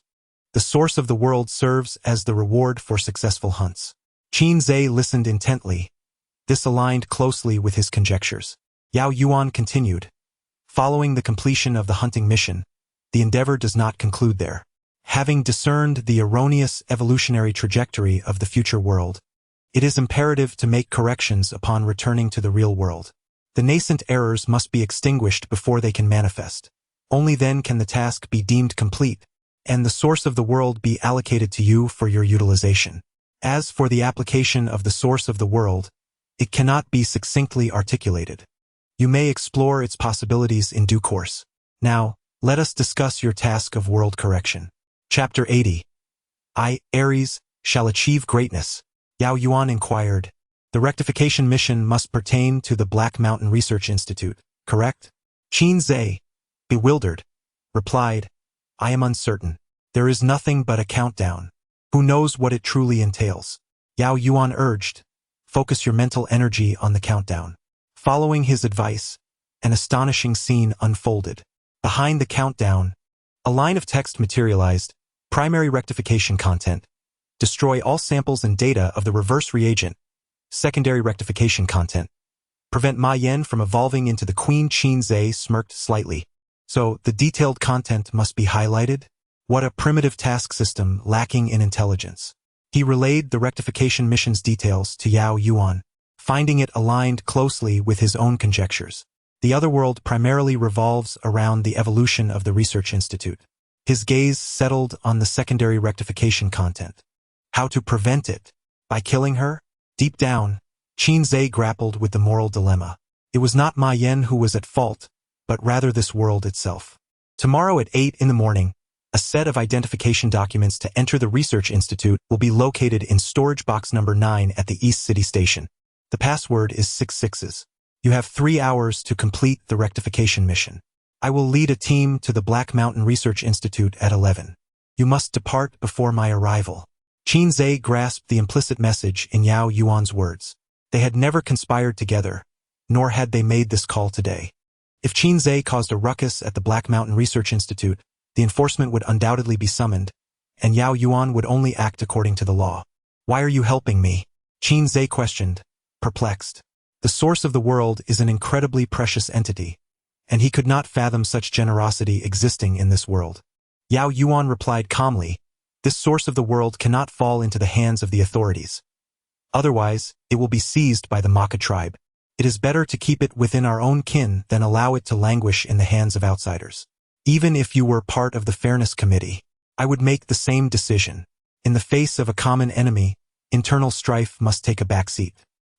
The source of the world serves as the reward for successful hunts. Qin Zhe listened intently. This aligned closely with his conjectures. Yao Yuan continued, "Following the completion of the hunting mission, the endeavor does not conclude there. Having discerned the erroneous evolutionary trajectory of the future world, it is imperative to make corrections upon returning to the real world. The nascent errors must be extinguished before they can manifest. Only then can the task be deemed complete, and the source of the world be allocated to you for your utilization. As for the application of the source of the world, it cannot be succinctly articulated. You may explore its possibilities in due course. Now, let us discuss your task of world correction." Chapter 80. I, Aries, shall achieve greatness. Yao Yuan inquired. "The rectification mission must pertain to the Black Mountain Research Institute, correct?" Qin Zhe, bewildered, replied, "I am uncertain. There is nothing but a countdown. Who knows what it truly entails?" Yao Yuan urged, "Focus your mental energy on the countdown." Following his advice, an astonishing scene unfolded. Behind the countdown, a line of text materialized. Primary rectification content. Destroy all samples and data of the reverse reagent. Secondary rectification content. Prevent Ma Yan from evolving into the queen. Qin Zhe smirked slightly. So, the detailed content must be highlighted? What a primitive task system lacking in intelligence. He relayed the rectification mission's details to Yao Yuan, finding it aligned closely with his own conjectures. The Otherworld primarily revolves around the evolution of the Research Institute. His gaze settled on the secondary rectification content. How to prevent it? By killing her? Deep down, Qin Zhe grappled with the moral dilemma. It was not Ma Yan who was at fault, but rather this world itself. Tomorrow at 8 in the morning, a set of identification documents to enter the Research Institute will be located in storage box number 9 at the East City Station. The password is 66s. You have 3 hours to complete the rectification mission. I will lead a team to the Black Mountain Research Institute at 11. You must depart before my arrival. Qin Zhe grasped the implicit message in Yao Yuan's words. They had never conspired together, nor had they made this call today. If Qin Zhe caused a ruckus at the Black Mountain Research Institute, the enforcement would undoubtedly be summoned, and Yao Yuan would only act according to the law. "Why are you helping me?" Qin Zhe questioned, perplexed. The source of the world is an incredibly precious entity, and he could not fathom such generosity existing in this world. Yao Yuan replied calmly, "This source of the world cannot fall into the hands of the authorities. Otherwise, it will be seized by the Maka tribe. It is better to keep it within our own kin than allow it to languish in the hands of outsiders. Even if you were part of the Fairness Committee, I would make the same decision. In the face of a common enemy, internal strife must take a backseat."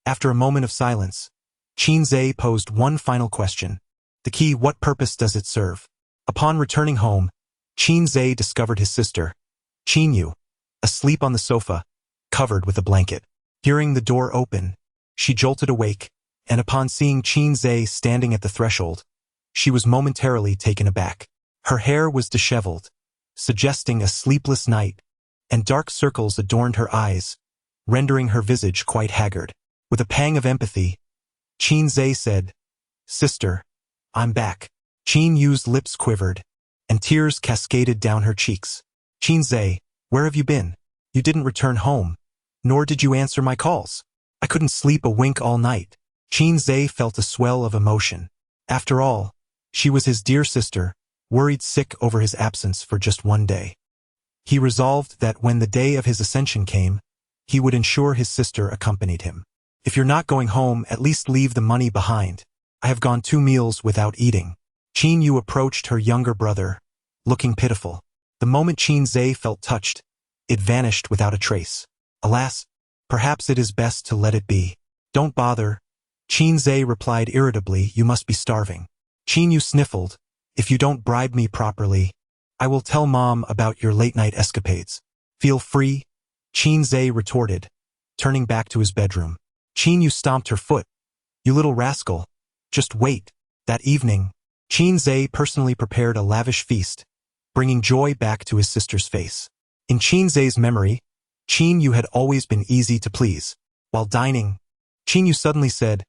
After a moment of silence, Qin Zhe posed one final question. The key, what purpose does it serve? Upon returning home, Qin Zhe discovered his sister, Qin Yu, asleep on the sofa, covered with a blanket. Hearing the door open, she jolted awake, and upon seeing Qin Zhe standing at the threshold, she was momentarily taken aback. Her hair was disheveled, suggesting a sleepless night, and dark circles adorned her eyes, rendering her visage quite haggard. With a pang of empathy, Qin Zhe said, "Sister, I'm back." Qin Yu's lips quivered, and tears cascaded down her cheeks. "Qin Zhe, where have you been? You didn't return home, nor did you answer my calls. I couldn't sleep a wink all night." Qin Zhe felt a swell of emotion. After all, she was his dear sister, worried sick over his absence for just one day. He resolved that when the day of his ascension came, he would ensure his sister accompanied him. "If you're not going home, at least leave the money behind. I have gone 2 meals without eating." Qin Yu approached her younger brother, looking pitiful. The moment Qin Zhe felt touched, it vanished without a trace. Alas, perhaps it is best to let it be. "Don't bother," Qin Zhe replied irritably, "you must be starving." Qin Yu sniffled, "If you don't bribe me properly, I will tell Mom about your late-night escapades." "Feel free," Qin Zhe retorted, turning back to his bedroom. Qin Yu stomped her foot. "You little rascal, just wait." That evening, Qin Zhe personally prepared a lavish feast, bringing joy back to his sister's face. In Qin Zhe's memory, Qin Yu had always been easy to please. While dining, Qin Yu suddenly said,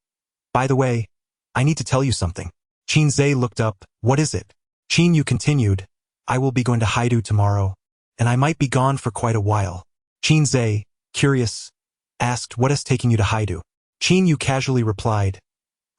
"By the way, I need to tell you something." Qin Zhe looked up. "What is it?" Qin Yu continued, "I will be going to Haidu tomorrow, and I might be gone for quite a while." Qin Zhe, curious, asked, "What is taking you to Haidu?" Qin Yu casually replied,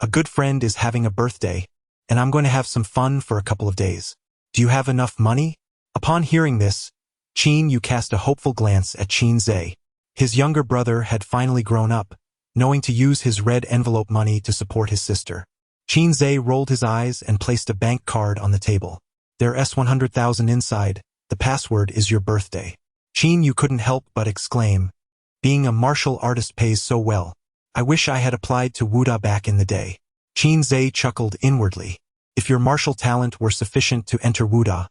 "A good friend is having a birthday, and I'm going to have some fun for a couple of days. Do you have enough money?" Upon hearing this, Qin Yu cast a hopeful glance at Qin Zhe. His younger brother had finally grown up, knowing to use his red envelope money to support his sister. Qin Zhe rolled his eyes and placed a bank card on the table. "There's 100,000 inside. The password is your birthday." Qin Yu couldn't help but exclaim, "Being a martial artist pays so well. I wish I had applied to Wuda back in the day." Qin Zhe chuckled inwardly. If your martial talent were sufficient to enter Wuda,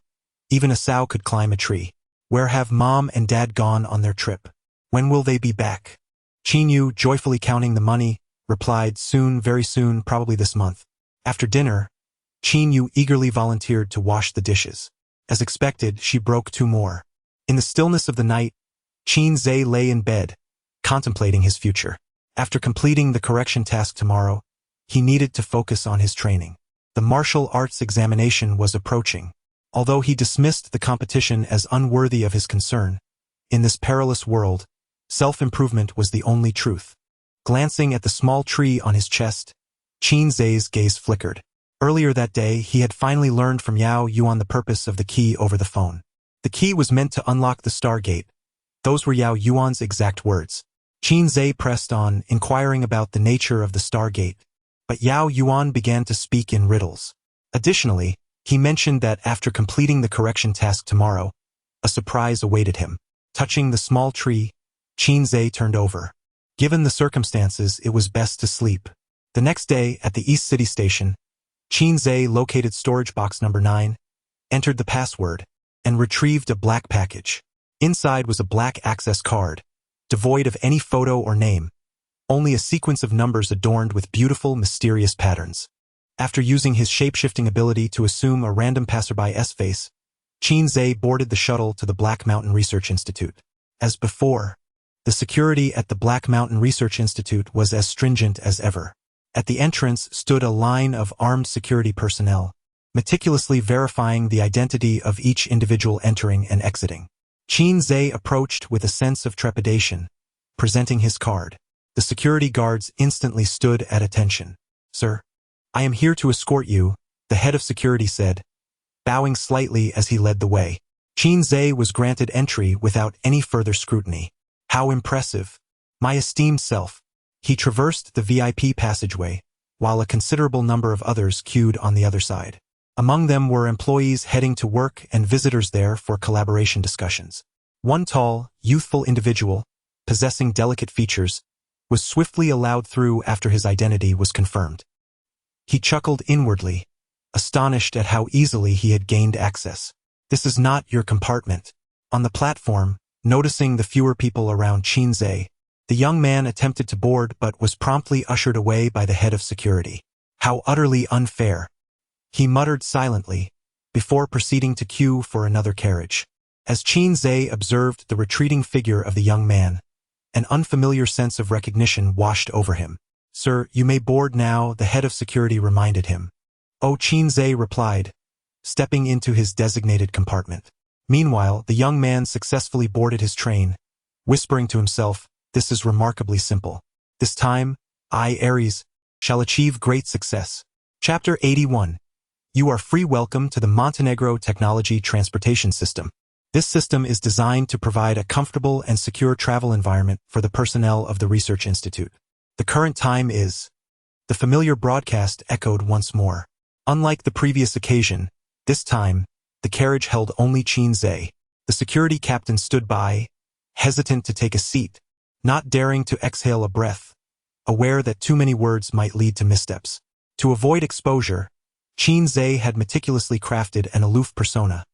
even a sow could climb a tree. Where have Mom and Dad gone on their trip? When will they be back? Qin Yu, joyfully counting the money, replied, "Soon, very soon, probably this month." After dinner, Qin Yu eagerly volunteered to wash the dishes. As expected, she broke 2 more. In the stillness of the night, Qin Zhe lay in bed, contemplating his future. After completing the correction task tomorrow, he needed to focus on his training. The martial arts examination was approaching. Although he dismissed the competition as unworthy of his concern, in this perilous world, self-improvement was the only truth. Glancing at the small tree on his chest, Qin Zhe's gaze flickered. Earlier that day, he had finally learned from Yao Yuan the purpose of the key over the phone. The key was meant to unlock the Stargate. Those were Yao Yuan's exact words. Qin Zhe pressed on, inquiring about the nature of the Stargate, but Yao Yuan began to speak in riddles. Additionally, he mentioned that after completing the correction task tomorrow, a surprise awaited him. Touching the small tree, Qin Zhe turned over. Given the circumstances, it was best to sleep. The next day, at the East City Station, Qin Zhe located storage box number 9, entered the password, and retrieved a black package. Inside was a black access card, devoid of any photo or name, only a sequence of numbers adorned with beautiful, mysterious patterns. After using his shape-shifting ability to assume a random passerby's face, Qin Zhe boarded the shuttle to the Black Mountain Research Institute. As before, the security at the Black Mountain Research Institute was as stringent as ever. At the entrance stood a line of armed security personnel, meticulously verifying the identity of each individual entering and exiting. Qin Zhe approached with a sense of trepidation, presenting his card. The security guards instantly stood at attention. "Sir, I am here to escort you," the head of security said, bowing slightly as he led the way. Qin Zhe was granted entry without any further scrutiny. "How impressive. My esteemed self." He traversed the VIP passageway, while a considerable number of others queued on the other side. Among them were employees heading to work and visitors there for collaboration discussions. One tall, youthful individual, possessing delicate features, was swiftly allowed through after his identity was confirmed. He chuckled inwardly, astonished at how easily he had gained access. This is not your compartment. On the platform, noticing the fewer people around Qinze, the young man attempted to board but was promptly ushered away by the head of security. How utterly unfair. He muttered silently, before proceeding to queue for another carriage. As Qinze observed the retreating figure of the young man, an unfamiliar sense of recognition washed over him. "Sir, you may board now," the head of security reminded him. "Oh," Qinze replied, stepping into his designated compartment. Meanwhile, the young man successfully boarded his train, whispering to himself, "This is remarkably simple. This time, I, Ares, shall achieve great success." Chapter 81. You are free. Welcome to the Montenegro Technology Transportation System. This system is designed to provide a comfortable and secure travel environment for the personnel of the Research Institute. The current time is... The familiar broadcast echoed once more. Unlike the previous occasion, this time, the carriage held only Qinze. The security captain stood by, hesitant to take a seat, not daring to exhale a breath, aware that too many words might lead to missteps. To avoid exposure, Qinze had meticulously crafted an aloof persona,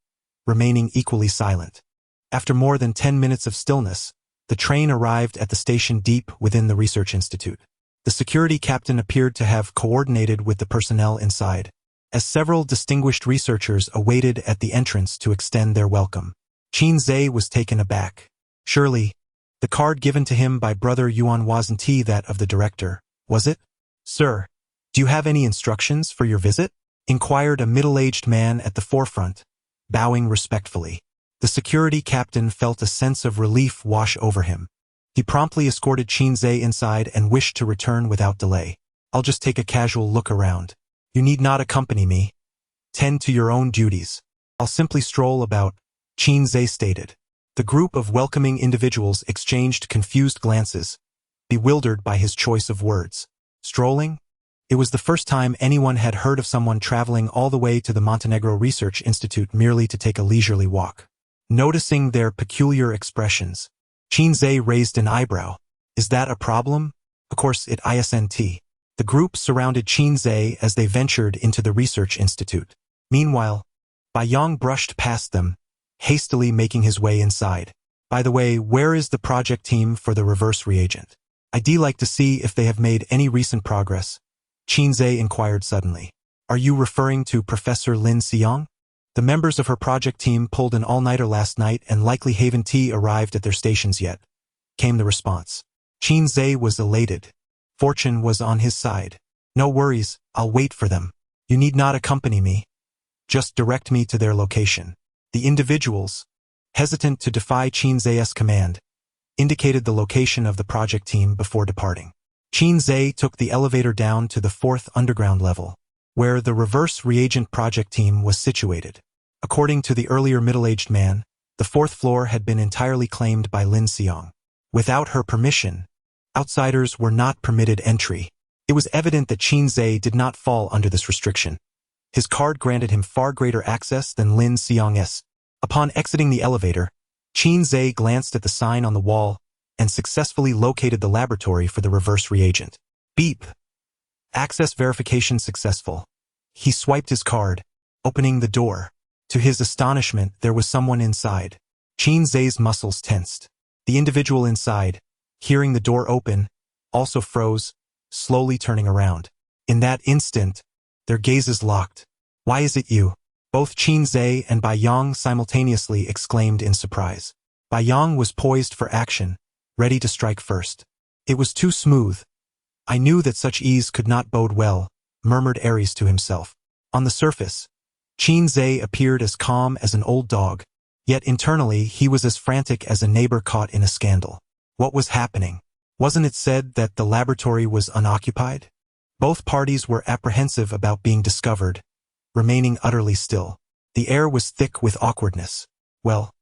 remaining equally silent. After more than 10 minutes of stillness, the train arrived at the station deep within the Research Institute. The security captain appeared to have coordinated with the personnel inside, as several distinguished researchers awaited at the entrance to extend their welcome. Qinze was taken aback. Surely, the card given to him by Brother Yuan wasn't that of the director, was it? "Sir, do you have any instructions for your visit?" inquired a middle-aged man at the forefront, bowing respectfully. The security captain felt a sense of relief wash over him. He promptly escorted Qinze inside and wished to return without delay. "I'll just take a casual look around. You need not accompany me. Tend to your own duties. I'll simply stroll about," Qinze stated. The group of welcoming individuals exchanged confused glances, bewildered by his choice of words. Strolling? It was the first time anyone had heard of someone traveling all the way to the Montenegro Research Institute merely to take a leisurely walk. Noticing their peculiar expressions, Qinze raised an eyebrow. "Is that a problem?" "Of course it isn't." The group surrounded Qinze as they ventured into the Research Institute. Meanwhile, Bayang brushed past them, hastily making his way inside. "By the way, where is the project team for the reverse reagent? I'd like to see if they have made any recent progress," Qinze inquired suddenly. "Are you referring to Professor Lin Xiong? The members of her project team pulled an all-nighter last night and likely haven't arrived at their stations yet," came the response. Qinze was elated. Fortune was on his side. "No worries, I'll wait for them. You need not accompany me. Just direct me to their location." The individuals, hesitant to defy Qinze's command, indicated the location of the project team before departing. Qinze took the elevator down to the 4th underground level, where the reverse reagent project team was situated. According to the earlier middle-aged man, the 4th floor had been entirely claimed by Lin Xiong. Without her permission, outsiders were not permitted entry. It was evident that Qinze did not fall under this restriction. His card granted him far greater access than Lin Xiong's. Upon exiting the elevator, Qinze glanced at the sign on the wall and successfully located the laboratory for the reverse reagent. Beep. Access verification successful. He swiped his card, opening the door. To his astonishment, there was someone inside. Qinze's muscles tensed. The individual inside, hearing the door open, also froze, slowly turning around. In that instant, their gazes locked. "Why is it you?" Both Qinze and Bayang simultaneously exclaimed in surprise. Bayang was poised for action, ready to strike first. "It was too smooth. I knew that such ease could not bode well," murmured Ares to himself. On the surface, Qinze appeared as calm as an old dog, yet internally he was as frantic as a neighbor caught in a scandal. What was happening? Wasn't it said that the laboratory was unoccupied? Both parties were apprehensive about being discovered, remaining utterly still. The air was thick with awkwardness. "Well,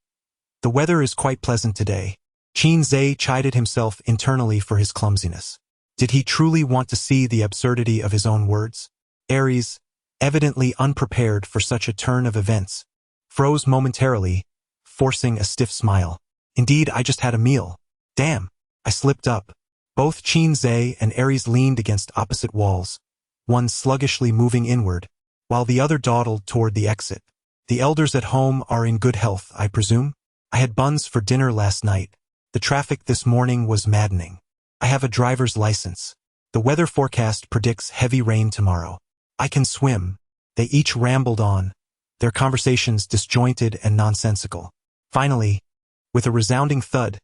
the weather is quite pleasant today." Qinze chided himself internally for his clumsiness. Did he truly want to see the absurdity of his own words? Ares, evidently unprepared for such a turn of events, froze momentarily, forcing a stiff smile. "Indeed, I just had a meal. Damn, I slipped up." Both Qin and Ares leaned against opposite walls, one sluggishly moving inward, while the other dawdled toward the exit. The elders at home are in good health, I presume? I had buns for dinner last night. The traffic this morning was maddening. I have a driver's license. The weather forecast predicts heavy rain tomorrow. I can swim. They each rambled on, their conversations disjointed and nonsensical. Finally, with a resounding thud,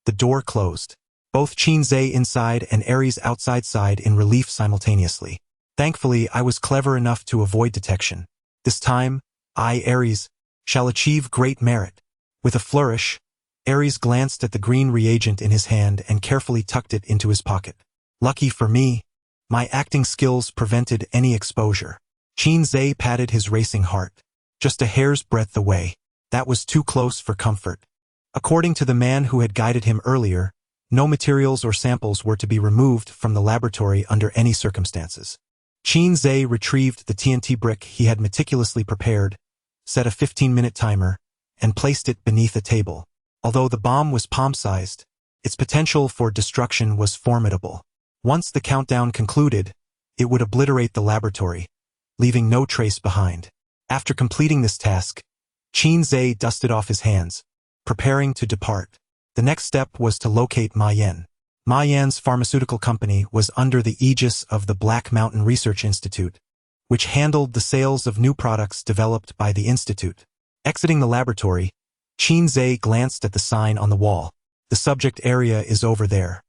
the door closed. Both Qin inside and Ares outside in relief simultaneously. Thankfully, I was clever enough to avoid detection. This time, I, Ares, shall achieve great merit. With a flourish, Ares glanced at the green reagent in his hand and carefully tucked it into his pocket. Lucky for me, my acting skills prevented any exposure. Qin patted his racing heart. Just a hair's breadth away. That was too close for comfort. According to the man who had guided him earlier, no materials or samples were to be removed from the laboratory under any circumstances. Qin retrieved the TNT brick he had meticulously prepared, set a 15-minute timer, and placed it beneath a table. Although the bomb was palm-sized, its potential for destruction was formidable. Once the countdown concluded, it would obliterate the laboratory, leaving no trace behind. After completing this task, Qin dusted off his hands, preparing to depart. The next step was to locate Ma Yan. Ma Yan's pharmaceutical company was under the aegis of the Black Mountain Research Institute, which handled the sales of new products developed by the institute. Exiting the laboratory, Qin glanced at the sign on the wall. The subject area is over there.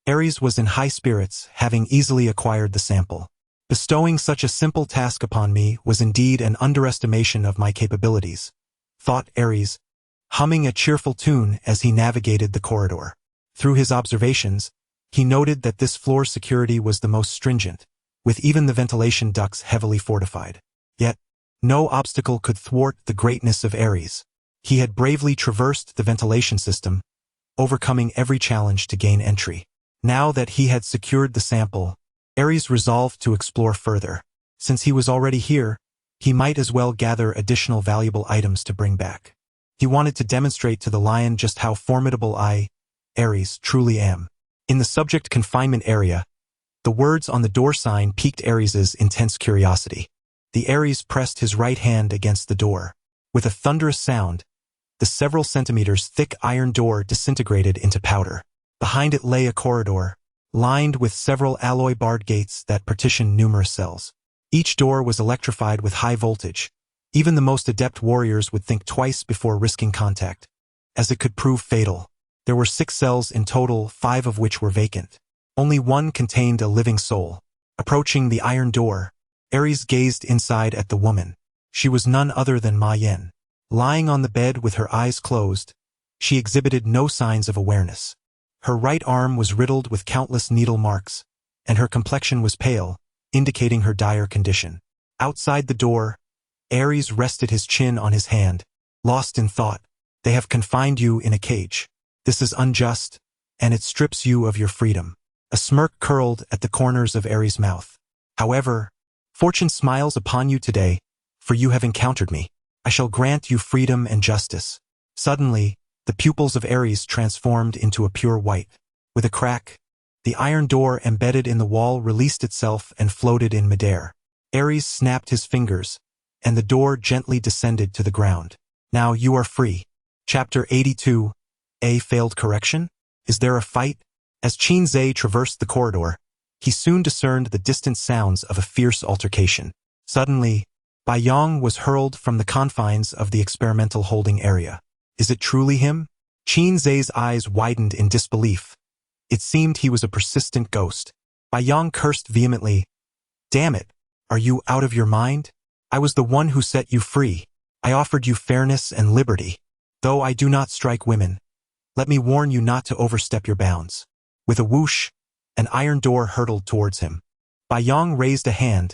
Ares was in high spirits, having easily acquired the sample. Bestowing such a simple task upon me was indeed an underestimation of my capabilities, thought Ares, humming a cheerful tune as he navigated the corridor. Through his observations, he noted that this floor's security was the most stringent, with even the ventilation ducts heavily fortified. Yet, no obstacle could thwart the greatness of Ares. He had bravely traversed the ventilation system, overcoming every challenge to gain entry. Now that he had secured the sample, Ares resolved to explore further. Since he was already here, he might as well gather additional valuable items to bring back. He wanted to demonstrate to the lion just how formidable I, Ares, truly am. In the subject confinement area, the words on the door sign piqued Ares's intense curiosity. The Ares pressed his right hand against the door. With a thunderous sound, the several centimeters thick iron door disintegrated into powder. Behind it lay a corridor, lined with several alloy-barred gates that partitioned numerous cells. Each door was electrified with high voltage. Even the most adept warriors would think twice before risking contact, as it could prove fatal. There were 6 cells in total, 5 of which were vacant. Only one contained a living soul. Approaching the iron door, Ares gazed inside at the woman. She was none other than Ma Yan. Lying on the bed with her eyes closed, she exhibited no signs of awareness. Her right arm was riddled with countless needle marks, and her complexion was pale, indicating her dire condition. Outside the door, Ares rested his chin on his hand, lost in thought. They have confined you in a cage. This is unjust, and it strips you of your freedom. A smirk curled at the corners of Ares' mouth. However, fortune smiles upon you today, for you have encountered me. I shall grant you freedom and justice. Suddenly, the pupils of Ares transformed into a pure white. With a crack, the iron door embedded in the wall released itself and floated in midair. Ares snapped his fingers, and the door gently descended to the ground. Now you are free. Chapter 82. A failed correction? Is there a fight? As Qin traversed the corridor, he soon discerned the distant sounds of a fierce altercation. Suddenly, Bai Yong was hurled from the confines of the experimental holding area. Is it truly him? Qin's eyes widened in disbelief. It seemed he was a persistent ghost. Bai Yong cursed vehemently. Damn it! Are you out of your mind? I was the one who set you free. I offered you fairness and liberty. Though I do not strike women, let me warn you not to overstep your bounds. With a whoosh, an iron door hurtled towards him. Bai Yong raised a hand,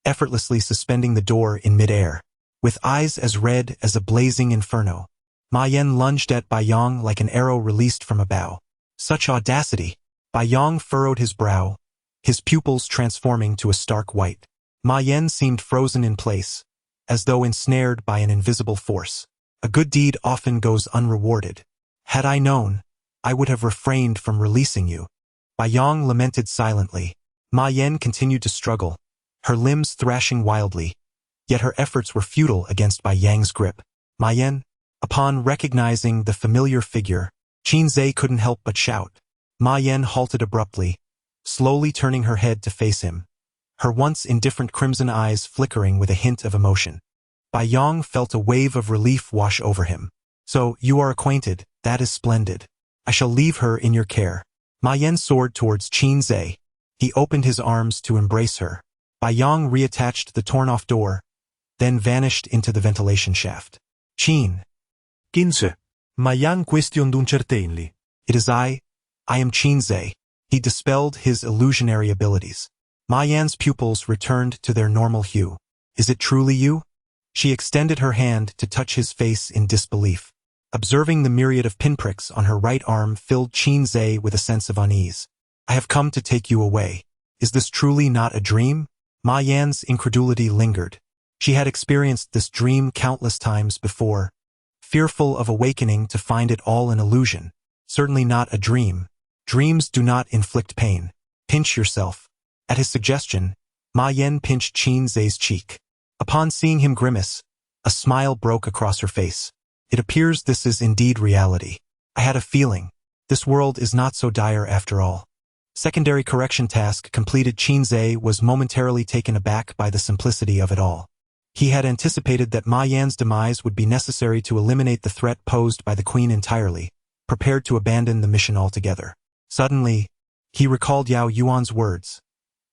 effortlessly suspending the door in midair. With eyes as red as a blazing inferno, Ma Yan lunged at Bai Yong like an arrow released from a bow. Such audacity! Bai Yong furrowed his brow, his pupils transforming to a stark white. Ma Yan seemed frozen in place, as though ensnared by an invisible force. A good deed often goes unrewarded. Had I known, I would have refrained from releasing you. Bai Yang lamented silently. Ma Yan continued to struggle, her limbs thrashing wildly, yet her efforts were futile against Bai Yang's grip. Ma Yan, upon recognizing the familiar figure, Qin Zhe couldn't help but shout. Ma Yan halted abruptly, slowly turning her head to face him, her once indifferent crimson eyes flickering with a hint of emotion. Bai Yang felt a wave of relief wash over him. So, you are acquainted, that is splendid. I shall leave her in your care. Ma Yan soared towards Qin Zhe. He opened his arms to embrace her. Bai Yang reattached the torn-off door, then vanished into the ventilation shaft. Qin. 15. Ma Yang questioned uncertainly. It is I am Qin Zhe. He dispelled his illusionary abilities. Ma Yan's pupils returned to their normal hue. Is it truly you? She extended her hand to touch his face in disbelief. Observing the myriad of pinpricks on her right arm filled Qin Zhe with a sense of unease. I have come to take you away. Is this truly not a dream? Ma Yan's incredulity lingered. She had experienced this dream countless times before, fearful of awakening to find it all an illusion. Certainly not a dream. Dreams do not inflict pain. Pinch yourself. At his suggestion, Ma Yan pinched Qin Zhe's cheek. Upon seeing him grimace, a smile broke across her face. It appears this is indeed reality. I had a feeling. This world is not so dire after all. Secondary correction task completed. Qin Zhe was momentarily taken aback by the simplicity of it all. He had anticipated that Ma Yan's demise would be necessary to eliminate the threat posed by the queen entirely, prepared to abandon the mission altogether. Suddenly, he recalled Yao Yuan's words.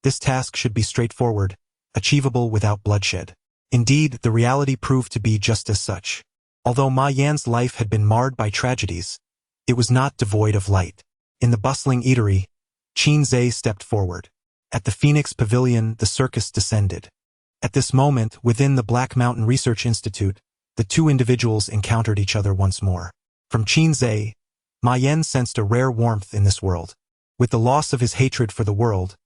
This task should be straightforward, achievable without bloodshed. Indeed, the reality proved to be just as such. Although Ma Yan's life had been marred by tragedies, it was not devoid of light. In the bustling eatery, Qin Zhe stepped forward. At the Phoenix Pavilion, the circus descended. At this moment, within the Black Mountain Research Institute, the two individuals encountered each other once more. From Qin Zhe, Ma Yan sensed a rare warmth in this world. With the loss of his hatred for the world,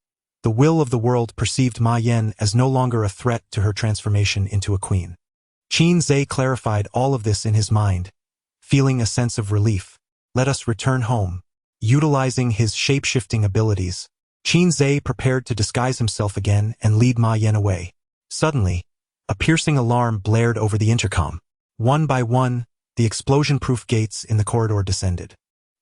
the will of the world perceived Ma Yan as no longer a threat to her transformation into a queen. Qin Zhe clarified all of this in his mind, feeling a sense of relief. Let us return home. Utilizing his shape-shifting abilities, Qin Zhe prepared to disguise himself again and lead Ma Yan away. Suddenly, a piercing alarm blared over the intercom. One by one, the explosion-proof gates in the corridor descended.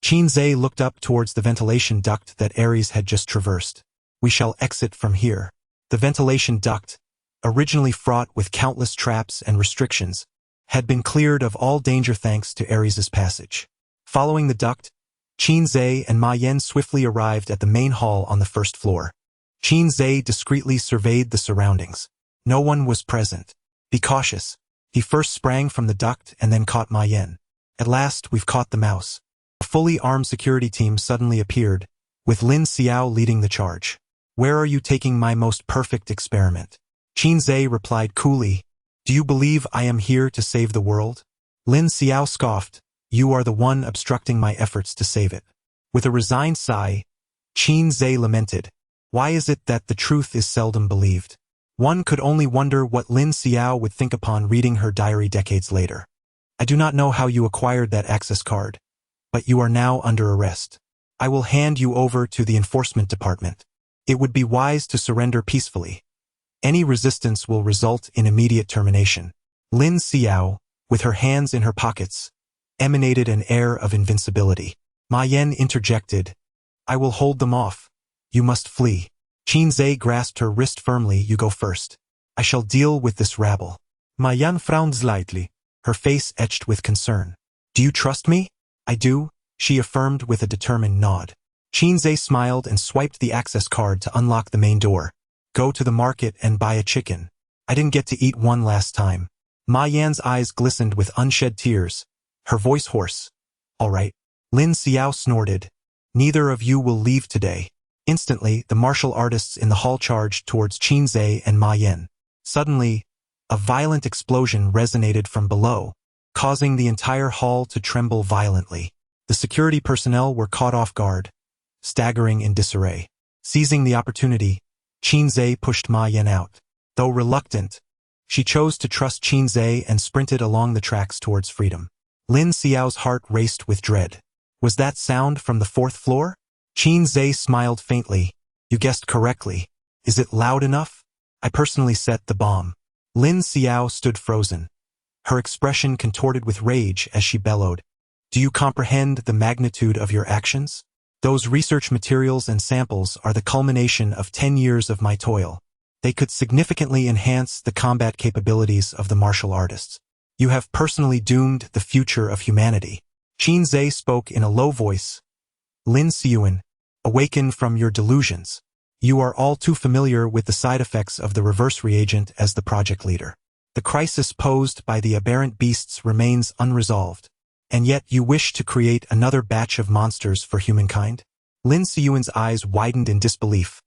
Qin Zhe looked up towards the ventilation duct that Ares had just traversed. We shall exit from here. The ventilation duct, originally fraught with countless traps and restrictions, had been cleared of all danger thanks to Ares's passage. Following the duct, Qin Zhe and Ma Yan swiftly arrived at the main hall on the first floor. Qin Zhe discreetly surveyed the surroundings. No one was present. Be cautious. He first sprang from the duct and then caught Ma Yan. At last, we've caught the mouse. A fully armed security team suddenly appeared, with Lin Xiao leading the charge. Where are you taking my most perfect experiment? Qin Zhe replied coolly. Do you believe I am here to save the world? Lin Xiao scoffed. You are the one obstructing my efforts to save it. With a resigned sigh, Qin Zhe lamented. Why is it that the truth is seldom believed? One could only wonder what Lin Xiao would think upon reading her diary decades later. I do not know how you acquired that access card, but you are now under arrest. I will hand you over to the enforcement department. It would be wise to surrender peacefully. Any resistance will result in immediate termination. Lin Xiao, with her hands in her pockets, emanated an air of invincibility. Ma Yan interjected. I will hold them off. You must flee. Qin Zhe grasped her wrist firmly. You go first. I shall deal with this rabble. Ma Yan frowned slightly, her face etched with concern. Do you trust me? I do, she affirmed with a determined nod. Qin Zhe smiled and swiped the access card to unlock the main door. Go to the market and buy a chicken. I didn't get to eat one last time. Ma Yan's eyes glistened with unshed tears, her voice hoarse. All right. Lin Xiao snorted. Neither of you will leave today. Instantly, the martial artists in the hall charged towards Qin Zhe and Ma Yan. Suddenly, a violent explosion resonated from below, causing the entire hall to tremble violently. The security personnel were caught off guard, staggering in disarray. Seizing the opportunity, Qin Zhe pushed Ma Yan out. Though reluctant, she chose to trust Qin Zhe and sprinted along the tracks towards freedom. Lin Xiao's heart raced with dread. Was that sound from the fourth floor? Qin Zhe smiled faintly. You guessed correctly. Is it loud enough? I personally set the bomb. Lin Xiao stood frozen. Her expression contorted with rage as she bellowed. Do you comprehend the magnitude of your actions? Those research materials and samples are the culmination of 10 years of my toil. They could significantly enhance the combat capabilities of the martial artists. You have personally doomed the future of humanity. Qin Zhe spoke in a low voice. Lin Xiuan, awaken from your delusions. You are all too familiar with the side effects of the reverse reagent as the project leader. The crisis posed by the aberrant beasts remains unresolved. And yet you wish to create another batch of monsters for humankind? Lin Xiuan's eyes widened in disbelief.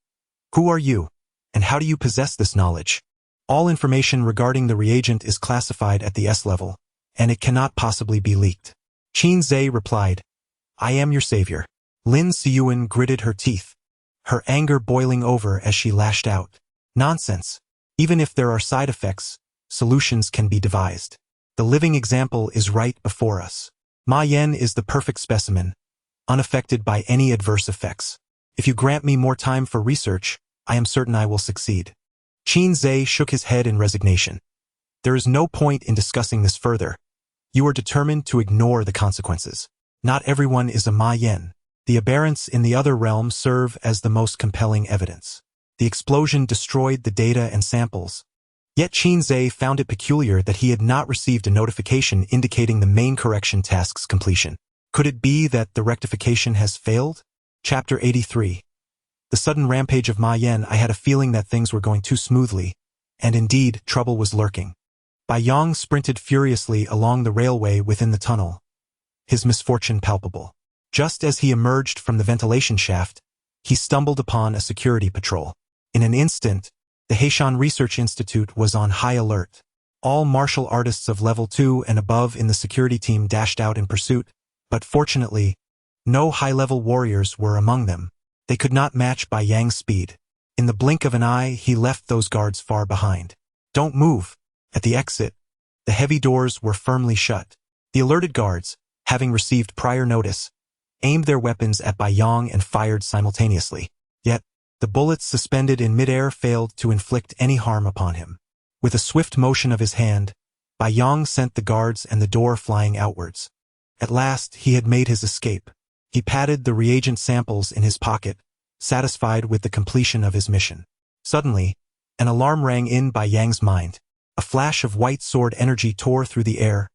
Who are you? And how do you possess this knowledge? All information regarding the reagent is classified at the S level, and it cannot possibly be leaked. Qin Zhe replied, I am your savior. Lin Xiuan gritted her teeth, her anger boiling over as she lashed out. Nonsense. Even if there are side effects, solutions can be devised. The living example is right before us. Ma Yan is the perfect specimen, unaffected by any adverse effects. If you grant me more time for research, I am certain I will succeed. Qin Zhe shook his head in resignation. There is no point in discussing this further. You are determined to ignore the consequences. Not everyone is a Ma Yan. The aberrants in the other realm serve as the most compelling evidence. The explosion destroyed the data and samples. Yet Qin Zhe found it peculiar that he had not received a notification indicating the main correction task's completion. Could it be that the rectification has failed? Chapter 83. The sudden rampage of Ma Yan, I had a feeling that things were going too smoothly, and indeed, trouble was lurking. Bai Yang sprinted furiously along the railway within the tunnel, his misfortune palpable. Just as he emerged from the ventilation shaft, he stumbled upon a security patrol. In an instant, the Heishan Research Institute was on high alert. All martial artists of level 2 and above in the security team dashed out in pursuit, but fortunately, no high-level warriors were among them. They could not match Bai Yang's speed. In the blink of an eye, he left those guards far behind. Don't move. At the exit, the heavy doors were firmly shut. The alerted guards, having received prior notice, aimed their weapons at Bai Yang and fired simultaneously. Yet, the bullets suspended in midair failed to inflict any harm upon him. With a swift motion of his hand, Bai Yang sent the guards and the door flying outwards. At last, he had made his escape. He patted the reagent samples in his pocket, satisfied with the completion of his mission. Suddenly, an alarm rang in Bai Yang's mind. A flash of white sword energy tore through the air,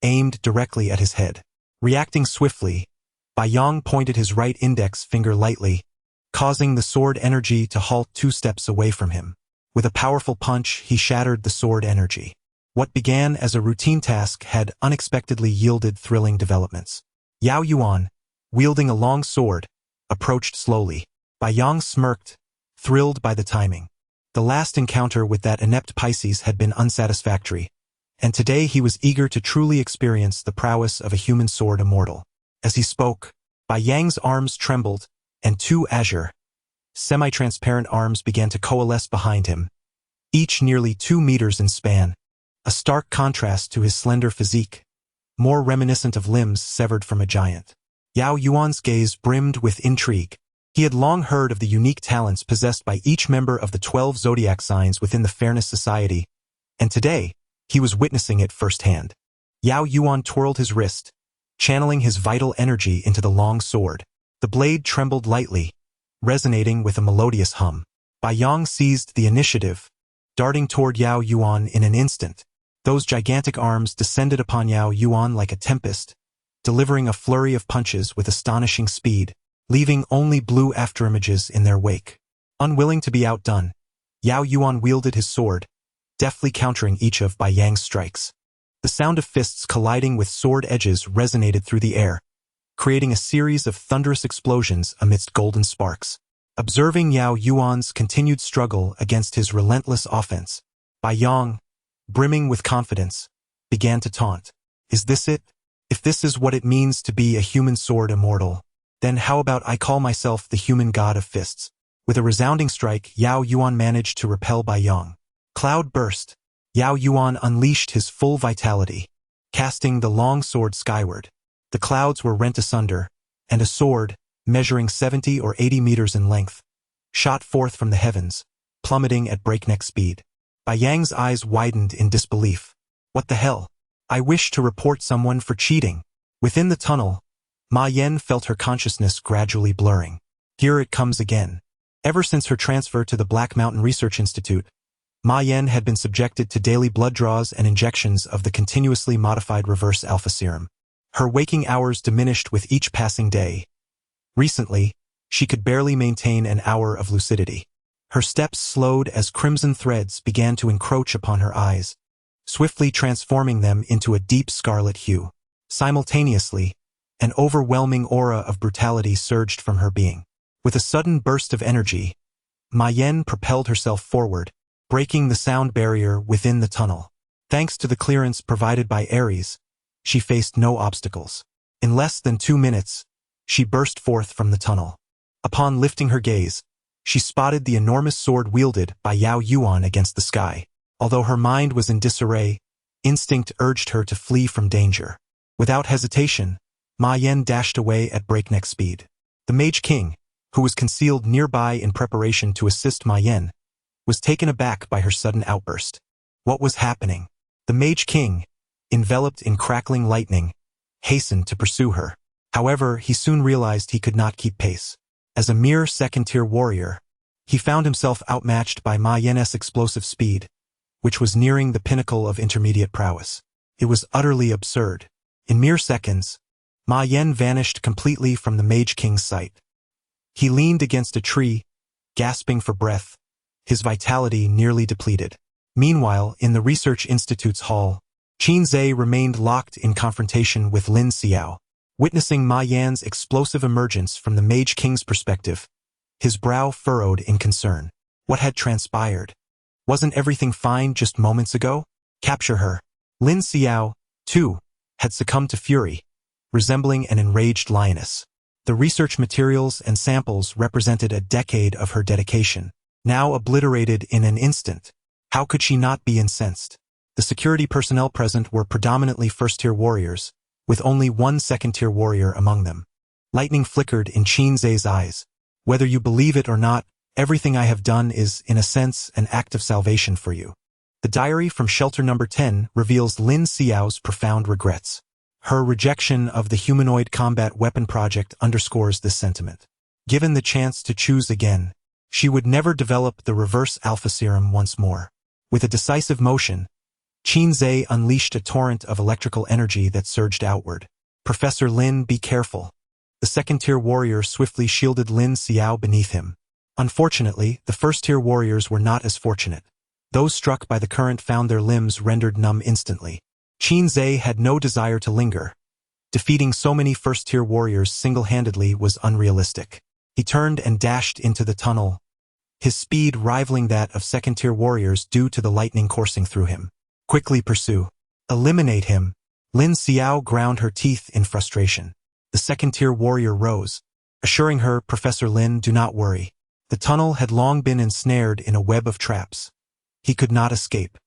aimed directly at his head. Reacting swiftly, Bai Yang pointed his right index finger lightly, causing the sword energy to halt 2 steps away from him. With a powerful punch, he shattered the sword energy. What began as a routine task had unexpectedly yielded thrilling developments. Yao Yuan, wielding a long sword, approached slowly. Bai Yang smirked, thrilled by the timing. The last encounter with that inept Pisces had been unsatisfactory, and today he was eager to truly experience the prowess of a human sword immortal. As he spoke, Bai Yang's arms trembled, and 2 azure, semi-transparent arms began to coalesce behind him, each nearly 2 meters in span, a stark contrast to his slender physique, more reminiscent of limbs severed from a giant. Yao Yuan's gaze brimmed with intrigue. He had long heard of the unique talents possessed by each member of the 12 zodiac signs within the Fairness Society, and today, he was witnessing it firsthand. Yao Yuan twirled his wrist, channeling his vital energy into the long sword. The blade trembled lightly, resonating with a melodious hum. Bai Yang seized the initiative, darting toward Yao Yuan in an instant. Those gigantic arms descended upon Yao Yuan like a tempest, delivering a flurry of punches with astonishing speed, leaving only blue afterimages in their wake. Unwilling to be outdone, Yao Yuan wielded his sword, deftly countering each of Bai Yang's strikes. The sound of fists colliding with sword edges resonated through the air, creating a series of thunderous explosions amidst golden sparks. Observing Yao Yuan's continued struggle against his relentless offense, Bai Yang, brimming with confidence, began to taunt. Is this it? If this is what it means to be a human sword immortal, then how about I call myself the human god of fists? With a resounding strike, Yao Yuan managed to repel Bai Yang. Cloud burst. Yao Yuan unleashed his full vitality, casting the long sword skyward. The clouds were rent asunder, and a sword, measuring 70 or 80 meters in length, shot forth from the heavens, plummeting at breakneck speed. Bai Yang's eyes widened in disbelief. What the hell? I wish to report someone for cheating. Within the tunnel, Ma Yan felt her consciousness gradually blurring. Here it comes again. Ever since her transfer to the Black Mountain Research Institute, Ma Yan had been subjected to daily blood draws and injections of the continuously modified reverse alpha serum. Her waking hours diminished with each passing day. Recently, she could barely maintain an hour of lucidity. Her steps slowed as crimson threads began to encroach upon her eyes, swiftly transforming them into a deep scarlet hue. Simultaneously, an overwhelming aura of brutality surged from her being. With a sudden burst of energy, Ma Yan propelled herself forward, breaking the sound barrier within the tunnel. Thanks to the clearance provided by Ares, she faced no obstacles. In less than 2 minutes, she burst forth from the tunnel. Upon lifting her gaze, she spotted the enormous sword wielded by Yao Yuan against the sky. Although her mind was in disarray, instinct urged her to flee from danger. Without hesitation, Ma Yan dashed away at breakneck speed. The Mage King, who was concealed nearby in preparation to assist Ma Yan, was taken aback by her sudden outburst. What was happening? The Mage King, enveloped in crackling lightning, hastened to pursue her. However, he soon realized he could not keep pace. As a mere second-tier warrior, he found himself outmatched by Ma Yan's explosive speed, which was nearing the pinnacle of intermediate prowess. It was utterly absurd. In mere seconds, Ma Yan vanished completely from the Mage King's sight. He leaned against a tree, gasping for breath, his vitality nearly depleted. Meanwhile, in the Research Institute's hall, Qin Zhe remained locked in confrontation with Lin Xiao. Witnessing Ma Yan's explosive emergence from the Mage King's perspective, his brow furrowed in concern. What had transpired? Wasn't everything fine just moments ago? Capture her. Lin Xiao, too, had succumbed to fury, resembling an enraged lioness. The research materials and samples represented a decade of her dedication, now obliterated in an instant. How could she not be incensed? The security personnel present were predominantly first-tier warriors, with only one second-tier warrior among them. Lightning flickered in Qin Zhe's eyes. Whether you believe it or not, everything I have done is, in a sense, an act of salvation for you. The diary from Shelter Number 10 reveals Lin Xiao's profound regrets. Her rejection of the humanoid combat weapon project underscores this sentiment. Given the chance to choose again, she would never develop the reverse alpha serum once more. With a decisive motion, Qin Zhe unleashed a torrent of electrical energy that surged outward. Professor Lin, be careful. The second-tier warrior swiftly shielded Lin Xiao beneath him. Unfortunately, the first-tier warriors were not as fortunate. Those struck by the current found their limbs rendered numb instantly. Qin Zhe had no desire to linger. Defeating so many first-tier warriors single-handedly was unrealistic. He turned and dashed into the tunnel, his speed rivaling that of second-tier warriors due to the lightning coursing through him. Quickly pursue. Eliminate him. Lin Xiao ground her teeth in frustration. The second-tier warrior rose, assuring her, Professor Lin, do not worry. The tunnel had long been ensnared in a web of traps. He could not escape.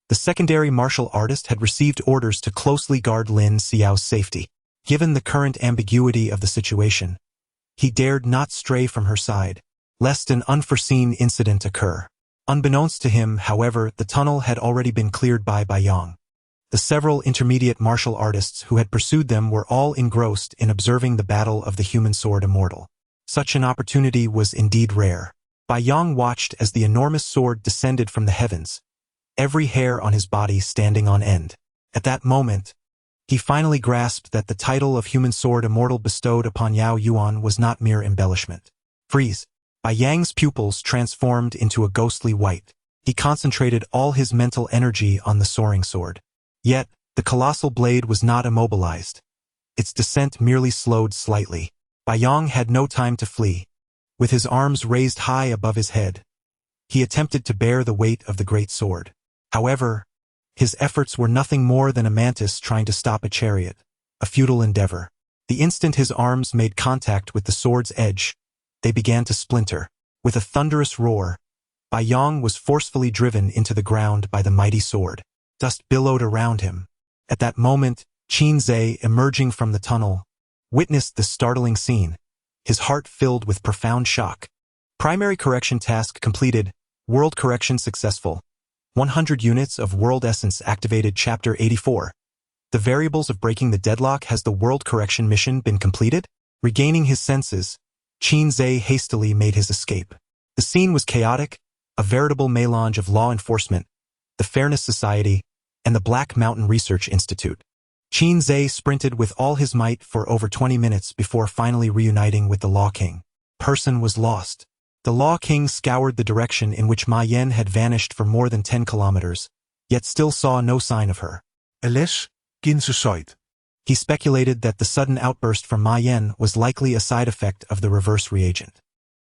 The secondary martial artist had received orders to closely guard Lin Xiao's safety. Given the current ambiguity of the situation, he dared not stray from her side, lest an unforeseen incident occur. Unbeknownst to him, however, the tunnel had already been cleared by Yang. The several intermediate martial artists who had pursued them were all engrossed in observing the battle of the human sword immortal. Such an opportunity was indeed rare. Yang watched as the enormous sword descended from the heavens, every hair on his body standing on end. At that moment, he finally grasped that the title of human sword immortal bestowed upon Yao Yuan was not mere embellishment. Freeze. Yang's pupils transformed into a ghostly white. He concentrated all his mental energy on the soaring sword. Yet, the colossal blade was not immobilized. Its descent merely slowed slightly. Yang had no time to flee. With his arms raised high above his head, he attempted to bear the weight of the great sword. However, his efforts were nothing more than a mantis trying to stop a chariot, a futile endeavor. The instant his arms made contact with the sword's edge, they began to splinter. With a thunderous roar, Yang was forcefully driven into the ground by the mighty sword. Dust billowed around him. At that moment, Qin Zhe, emerging from the tunnel, witnessed the startling scene. his heart filled with profound shock. Primary correction task completed. World correction successful. 100 units of world essence activated. Chapter 84. The variables of breaking the deadlock. Has the world correction mission been completed? Regaining his senses, Qin Zhe hastily made his escape. The scene was chaotic, a veritable melange of law enforcement, the Fairness Society, and the Black Mountain Research Institute. Qin Zhe sprinted with all his might for over 20 minutes before finally reuniting with the Law King. Person was lost. The Law King scoured the direction in which Ma Yan had vanished for more than 10 kilometers, yet still saw no sign of her. Eles, kinse soit. He speculated that the sudden outburst from Ma Yan was likely a side effect of the reverse reagent.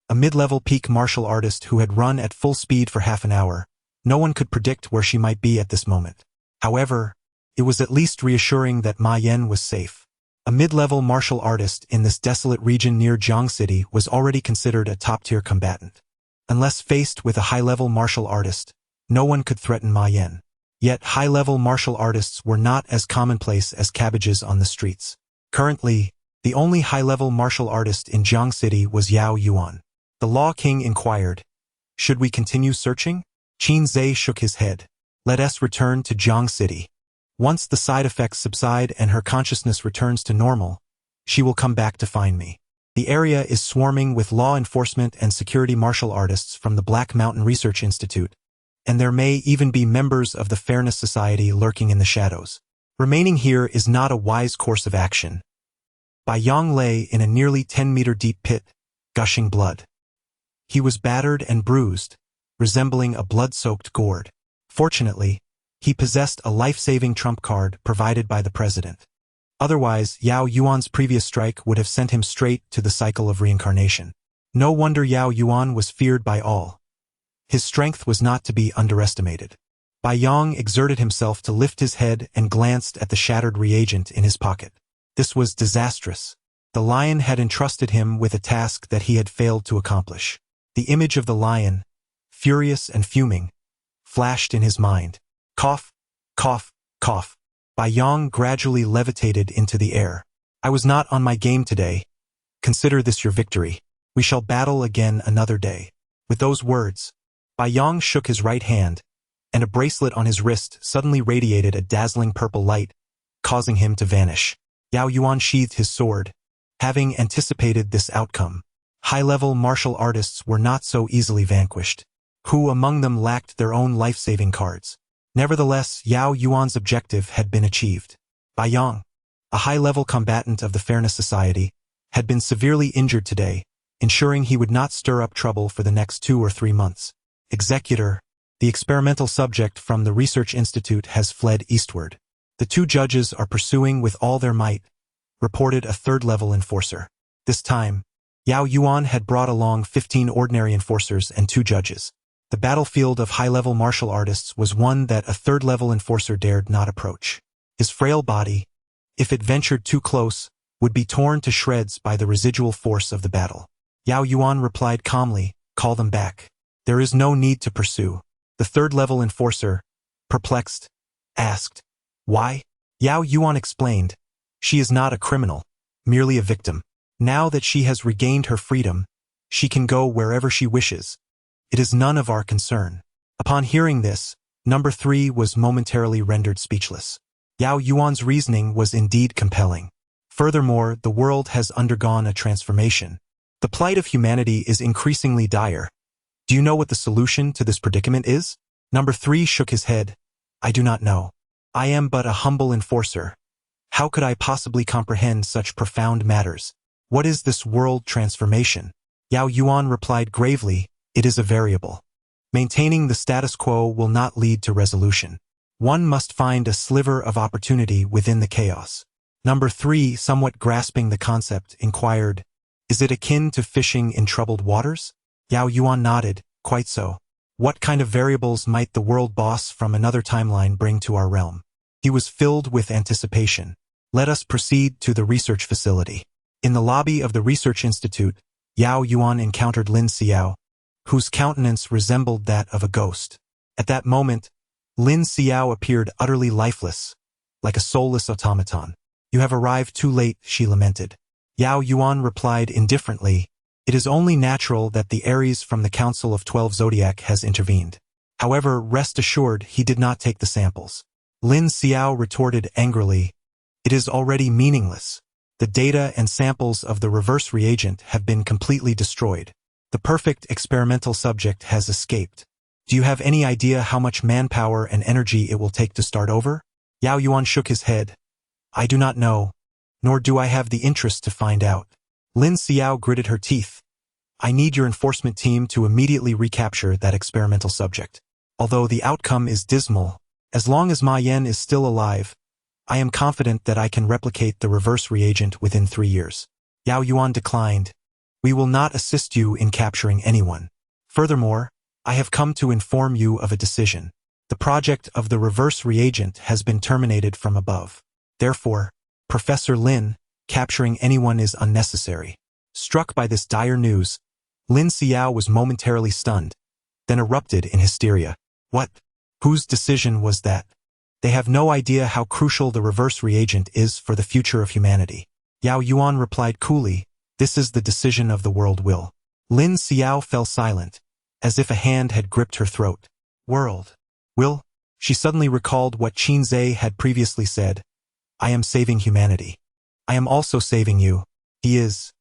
A mid-level peak martial artist who had run at full speed for half an hour, no one could predict where she might be at this moment. However, it was at least reassuring that Ma Yan was safe. A mid-level martial artist in this desolate region near Jiang City was already considered a top-tier combatant. Unless faced with a high-level martial artist, no one could threaten Ma Yan. Yet high-level martial artists were not as commonplace as cabbages on the streets. Currently, the only high-level martial artist in Jiang City was Yao Yuan. The Law King inquired, "Should we continue searching?" Qin Zhe shook his head. "Let us return to Jiang City. Once the side effects subside and her consciousness returns to normal, she will come back to find me. The area is swarming with law enforcement and security martial artists from the Black Mountain Research Institute, and there may even be members of the Fairness Society lurking in the shadows. Remaining here is not a wise course of action." Bai Yang lay in a nearly 10-meter deep pit, gushing blood. He was battered and bruised, resembling a blood-soaked gourd. Fortunately, he possessed a life-saving trump card provided by the president. Otherwise, Yao Yuan's previous strike would have sent him straight to the cycle of reincarnation. No wonder Yao Yuan was feared by all. His strength was not to be underestimated. Bai Yang exerted himself to lift his head and glanced at the shattered reagent in his pocket. This was disastrous. The lion had entrusted him with a task that he had failed to accomplish. The image of the lion, furious and fuming, flashed in his mind. Cough, cough, cough. Bai Yang gradually levitated into the air. "I was not on my game today. Consider this your victory. We shall battle again another day." With those words, Bai Yang shook his right hand, and a bracelet on his wrist suddenly radiated a dazzling purple light, causing him to vanish. Yao Yuan sheathed his sword, having anticipated this outcome. High-level martial artists were not so easily vanquished. Who among them lacked their own life-saving cards? Nevertheless, Yao Yuan's objective had been achieved. Bai Yang, a high-level combatant of the Fairness Society, had been severely injured today, ensuring he would not stir up trouble for the next 2 or 3 months. Executor, the experimental subject from the Research Institute has fled eastward. The 2 judges are pursuing with all their might, reported a 3rd-level enforcer. This time, Yao Yuan had brought along 15 ordinary enforcers and 2 judges. The battlefield of high-level martial artists was one that a 3rd-level enforcer dared not approach. His frail body, if it ventured too close, would be torn to shreds by the residual force of the battle. Yao Yuan replied calmly, "Call them back. There is no need to pursue." The 3rd-level enforcer, perplexed, asked, "Why?" Yao Yuan explained, "She is not a criminal, merely a victim. Now that she has regained her freedom, she can go wherever she wishes. It is none of our concern." Upon hearing this, number 3 was momentarily rendered speechless. Yao Yuan's reasoning was indeed compelling. Furthermore, the world has undergone a transformation. The plight of humanity is increasingly dire. Do you know what the solution to this predicament is? Number 3 shook his head. "I do not know. I am but a humble enforcer. How could I possibly comprehend such profound matters? What is this world transformation?" Yao Yuan replied gravely, "It is a variable. Maintaining the status quo will not lead to resolution. One must find a sliver of opportunity within the chaos." Number 3, somewhat grasping the concept, inquired, "Is it akin to fishing in troubled waters?" Yao Yuan nodded, "Quite so. What kind of variables might the world boss from another timeline bring to our realm?" He was filled with anticipation. Let us proceed to the research facility. In the lobby of the Research Institute, Yao Yuan encountered Lin Xiao, whose countenance resembled that of a ghost. At that moment, Lin Xiao appeared utterly lifeless, like a soulless automaton. "You have arrived too late," she lamented. Yao Yuan replied indifferently, "It is only natural that the Aries from the Council of 12 Zodiac has intervened. However, rest assured he did not take the samples." Lin Xiao retorted angrily, "It is already meaningless. The data and samples of the reverse reagent have been completely destroyed. The perfect experimental subject has escaped. Do you have any idea how much manpower and energy it will take to start over?" Yao Yuan shook his head. "I do not know, nor do I have the interest to find out." Lin Xiao gritted her teeth. "I need your enforcement team to immediately recapture that experimental subject. Although the outcome is dismal, as long as Ma Yan is still alive, I am confident that I can replicate the reverse reagent within 3 years." Yao Yuan declined. "We will not assist you in capturing anyone. Furthermore, I have come to inform you of a decision. The project of the reverse reagent has been terminated from above. Therefore, Professor Lin, capturing anyone is unnecessary." Struck by this dire news, Lin Xiao was momentarily stunned, then erupted in hysteria. "What? Whose decision was that? They have no idea how crucial the reverse reagent is for the future of humanity." Yao Yuan replied coolly, "This is the decision of the world will." Lin Xiao fell silent, as if a hand had gripped her throat. "World will?" She suddenly recalled what Qin Zhe had previously said. "I am saving humanity. I am also saving you." "He is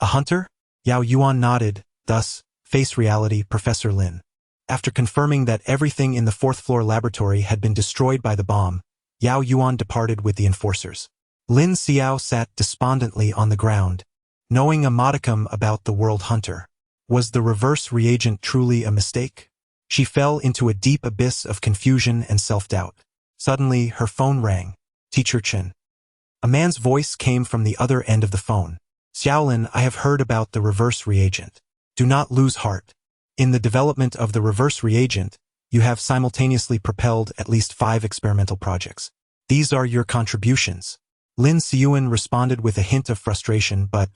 a hunter?" Yao Yuan nodded, thus, face reality, Professor Lin. After confirming that everything in the 4th floor laboratory had been destroyed by the bomb, Yao Yuan departed with the enforcers. Lin Xiao sat despondently on the ground, knowing a modicum about the world hunter. Was the reverse reagent truly a mistake? She fell into a deep abyss of confusion and self-doubt. Suddenly, her phone rang. "Teacher Chen." A man's voice came from the other end of the phone. "Xiaolin, I have heard about the reverse reagent. Do not lose heart. In the development of the reverse reagent, you have simultaneously propelled at least 5 experimental projects. These are your contributions." Lin Xiuan responded with a hint of frustration, "But,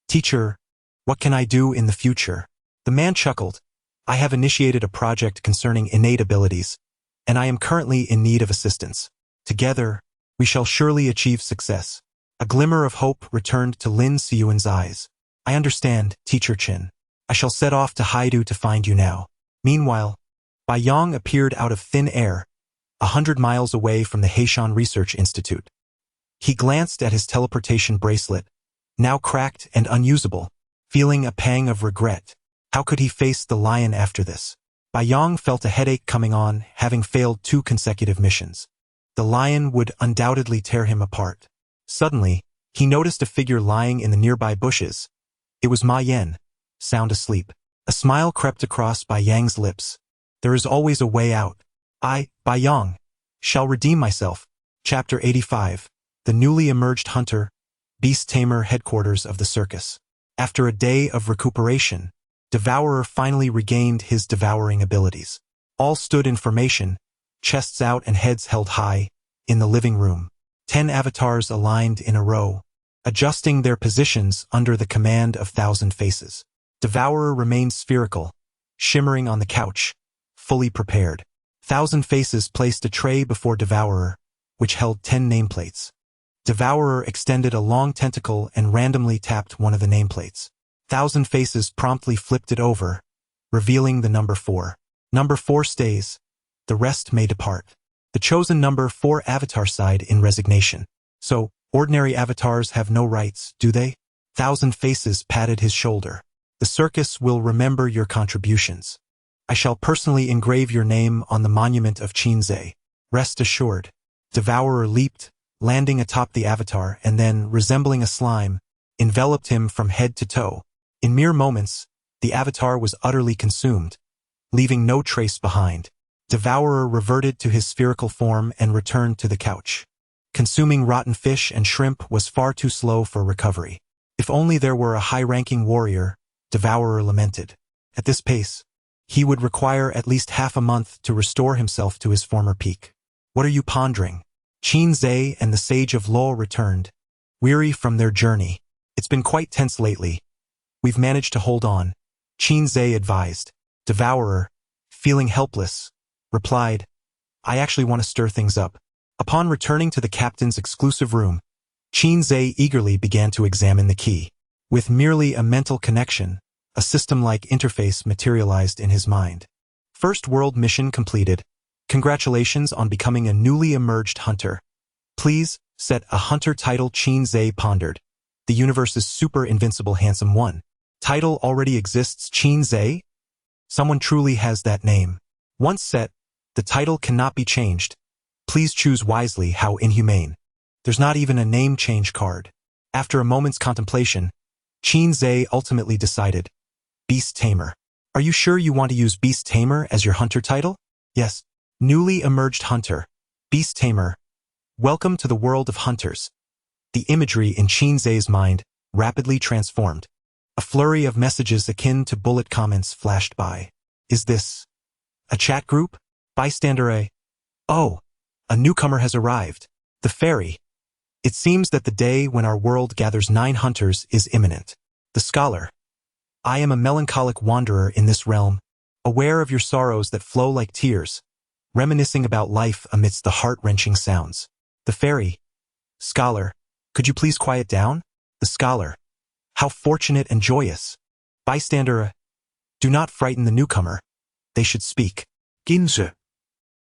teacher, what can I do in the future?" The man chuckled. "I have initiated a project concerning innate abilities, and I am currently in need of assistance. Together, we shall surely achieve success." A glimmer of hope returned to Lin Xiuan's eyes. "I understand, Teacher Chen. I shall set off to Haidu to find you now." Meanwhile, Bai Yang appeared out of thin air, 100 miles away from the Heishan Research Institute. He glanced at his teleportation bracelet, now cracked and unusable, feeling a pang of regret. How could he face the lion after this? Bai Yang felt a headache coming on, having failed 2 consecutive missions. The lion would undoubtedly tear him apart. Suddenly, he noticed a figure lying in the nearby bushes. It was Ma Yan, sound asleep. A smile crept across Bai Yang's lips. "There is always a way out. I, Bai Yang, shall redeem myself." Chapter 85. The newly emerged hunter, beast tamer headquarters of the circus. After a day of recuperation, Devourer finally regained his devouring abilities. All stood in formation, chests out and heads held high, in the living room. 10 avatars aligned in a row, adjusting their positions under the command of 1,000 faces. Devourer remained spherical, shimmering on the couch, fully prepared. 1,000 faces placed a tray before Devourer, which held 10 nameplates. Devourer extended a long tentacle and randomly tapped one of the nameplates. 1,000 faces promptly flipped it over, revealing the number 4. Number 4 stays. The rest may depart. The chosen number 4 avatar sighed in resignation. "So, ordinary avatars have no rights, do they?" 1,000 faces patted his shoulder. "The circus will remember your contributions. I shall personally engrave your name on the monument of Qinzhe. Rest assured." Devourer leaped, landing atop the avatar and then, resembling a slime, enveloped him from head to toe. In mere moments, the avatar was utterly consumed, leaving no trace behind. Devourer reverted to his spherical form and returned to the couch. Consuming rotten fish and shrimp was far too slow for recovery. If only there were a high-ranking warrior, Devourer lamented. At this pace, he would require at least half a month to restore himself to his former peak. "What are you pondering?" Qinzhe and the Sage of Luo returned, weary from their journey. "It's been quite tense lately. We've managed to hold on," Qinzhe advised. Devourer, feeling helpless, replied, "I actually want to stir things up." Upon returning to the captain's exclusive room, Qinzhe eagerly began to examine the key. With merely a mental connection, a system-like interface materialized in his mind. First world mission completed. Congratulations on becoming a newly emerged hunter. Please set a hunter title. Qinzhe pondered. The universe's super invincible handsome one. Title already exists. Qinzhe? Someone truly has that name. Once set, the title cannot be changed. Please choose wisely. How inhumane. There's not even a name change card. After a moment's contemplation, Qinzhe ultimately decided. Beast Tamer. Are you sure you want to use Beast Tamer as your hunter title? Yes. Newly emerged hunter. Beast Tamer. Welcome to the world of hunters. The imagery in Qinzhe's mind rapidly transformed. A flurry of messages akin to bullet comments flashed by. Is this a chat group? Bystander A. Oh, a newcomer has arrived. The fairy. It seems that the day when our world gathers 9 hunters is imminent. The scholar. I am a melancholic wanderer in this realm, aware of your sorrows that flow like tears, reminiscing about life amidst the heart-wrenching sounds. The fairy. Scholar. Could you please quiet down? The scholar. How fortunate and joyous. Bystander. Do not frighten the newcomer. They should speak. Ginze.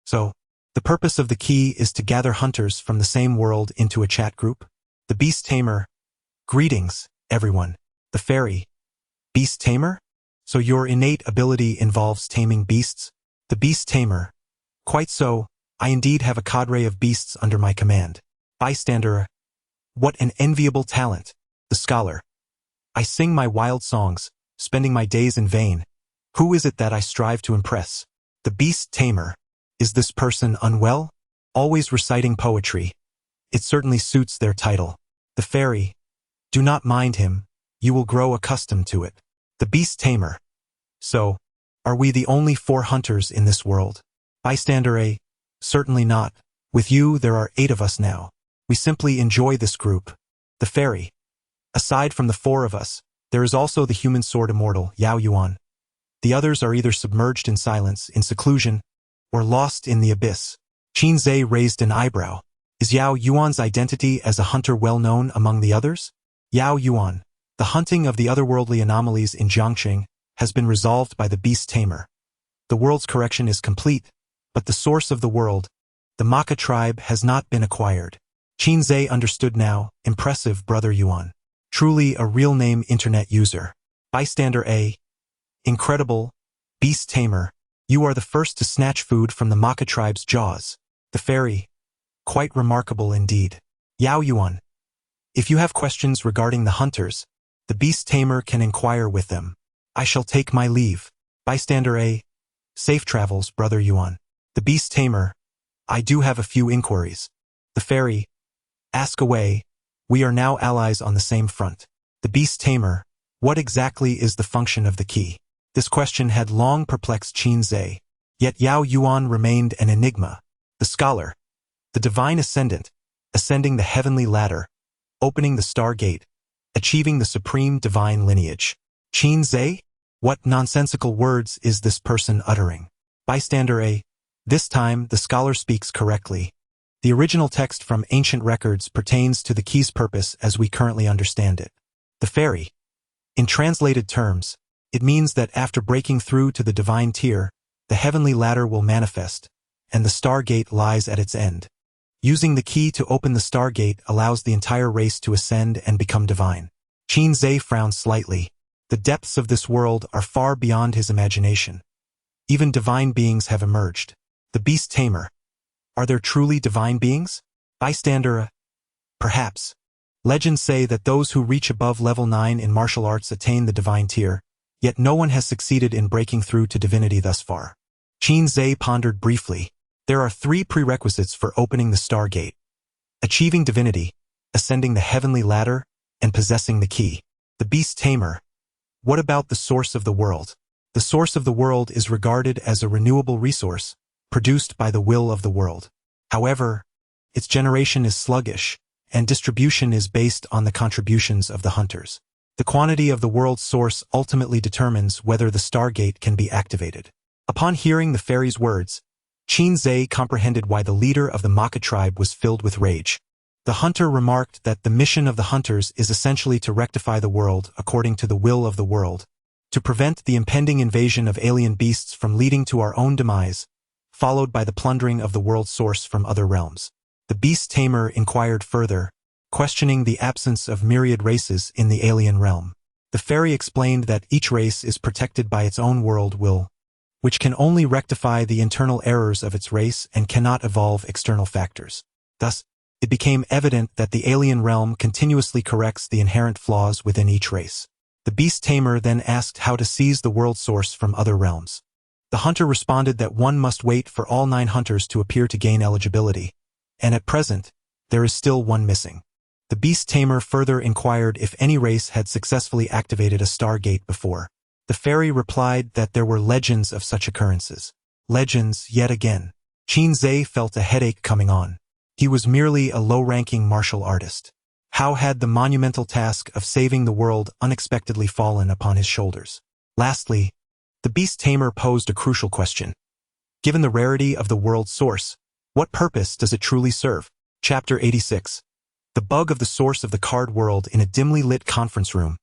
So, the purpose of the key is to gather hunters from the same world into a chat group. The Beast Tamer. Greetings, everyone. The fairy. Beast Tamer? So your innate ability involves taming beasts? The Beast Tamer. Quite so, I indeed have a cadre of beasts under my command. Bystander. What an enviable talent. The scholar. I sing my wild songs, spending my days in vain. Who is it that I strive to impress? The Beast Tamer. Is this person unwell? Always reciting poetry. It certainly suits their title. The fairy. Do not mind him. You will grow accustomed to it. The Beast Tamer. So, are we the only 4 hunters in this world? Bystander A. Certainly not. With you, there are 8 of us now. We simply enjoy this group. The fairy. Aside from the 4 of us, there is also the human sword immortal, Yao Yuan. The others are either submerged in silence, in seclusion, or lost in the abyss. Qinzhe raised an eyebrow. Is Yao Yuan's identity as a hunter well known among the others? Yao Yuan. The hunting of the otherworldly anomalies in Jiangqing has been resolved by the Beast Tamer. The world's correction is complete, but the source of the world, the Maka tribe, has not been acquired. Qinzhe understood now. Impressive, Brother Yuan. Truly a real-name internet user. Bystander A. Incredible. Beast Tamer. You are the first to snatch food from the Maka tribe's jaws. The fairy. Quite remarkable indeed. Yao Yuan. If you have questions regarding the hunters, the Beast Tamer can inquire with them. I shall take my leave. Bystander A. Safe travels, Brother Yuan. The Beast Tamer. I do have a few inquiries. The fairy. Ask away. We are now allies on the same front. The Beast Tamer. What exactly is the function of the key? This question had long perplexed Qinzhe. Yet Yao Yuan remained an enigma. The scholar. The divine ascendant. Ascending the heavenly ladder. Opening the stargate. Achieving the supreme divine lineage. Qinzhe? What nonsensical words is this person uttering? Bystander A. This time, the scholar speaks correctly. The original text from ancient records pertains to the key's purpose as we currently understand it. The fairy. In translated terms, it means that after breaking through to the divine tier, the heavenly ladder will manifest, and the stargate lies at its end. Using the key to open the stargate allows the entire race to ascend and become divine. Qinzhe frowned slightly. The depths of this world are far beyond his imagination. Even divine beings have emerged. The Beast Tamer. Are there truly divine beings? Bystander. Perhaps. Legends say that those who reach above level 9 in martial arts attain the divine tier, yet no one has succeeded in breaking through to divinity thus far. Qinzhe pondered briefly. There are 3 prerequisites for opening the stargate: achieving divinity, ascending the heavenly ladder, and possessing the key. The Beast Tamer. What about the source of the world? The source of the world is regarded as a renewable resource, produced by the will of the world. However, its generation is sluggish, and distribution is based on the contributions of the hunters. The quantity of the world's source ultimately determines whether the stargate can be activated. Upon hearing the fairy's words, Qinzhe comprehended why the leader of the Maka tribe was filled with rage. The hunter remarked that the mission of the hunters is essentially to rectify the world according to the will of the world, to prevent the impending invasion of alien beasts from leading to our own demise, followed by the plundering of the world's source from other realms. The beast tamer inquired further, questioning the absence of myriad races in the alien realm. The fairy explained that each race is protected by its own world will, which can only rectify the internal errors of its race and cannot evolve external factors. Thus, it became evident that the alien realm continuously corrects the inherent flaws within each race. The beast tamer then asked how to seize the world source from other realms. The hunter responded that one must wait for all 9 hunters to appear to gain eligibility, and at present, there is still one missing. The beast tamer further inquired if any race had successfully activated a stargate before. The fairy replied that there were legends of such occurrences. Legends, yet again. Qin felt a headache coming on. He was merely a low-ranking martial artist. How had the monumental task of saving the world unexpectedly fallen upon his shoulders? Lastly, the beast tamer posed a crucial question. Given the rarity of the world's source, what purpose does it truly serve? Chapter 86. The bug of the source of the card world. In a dimly lit conference room,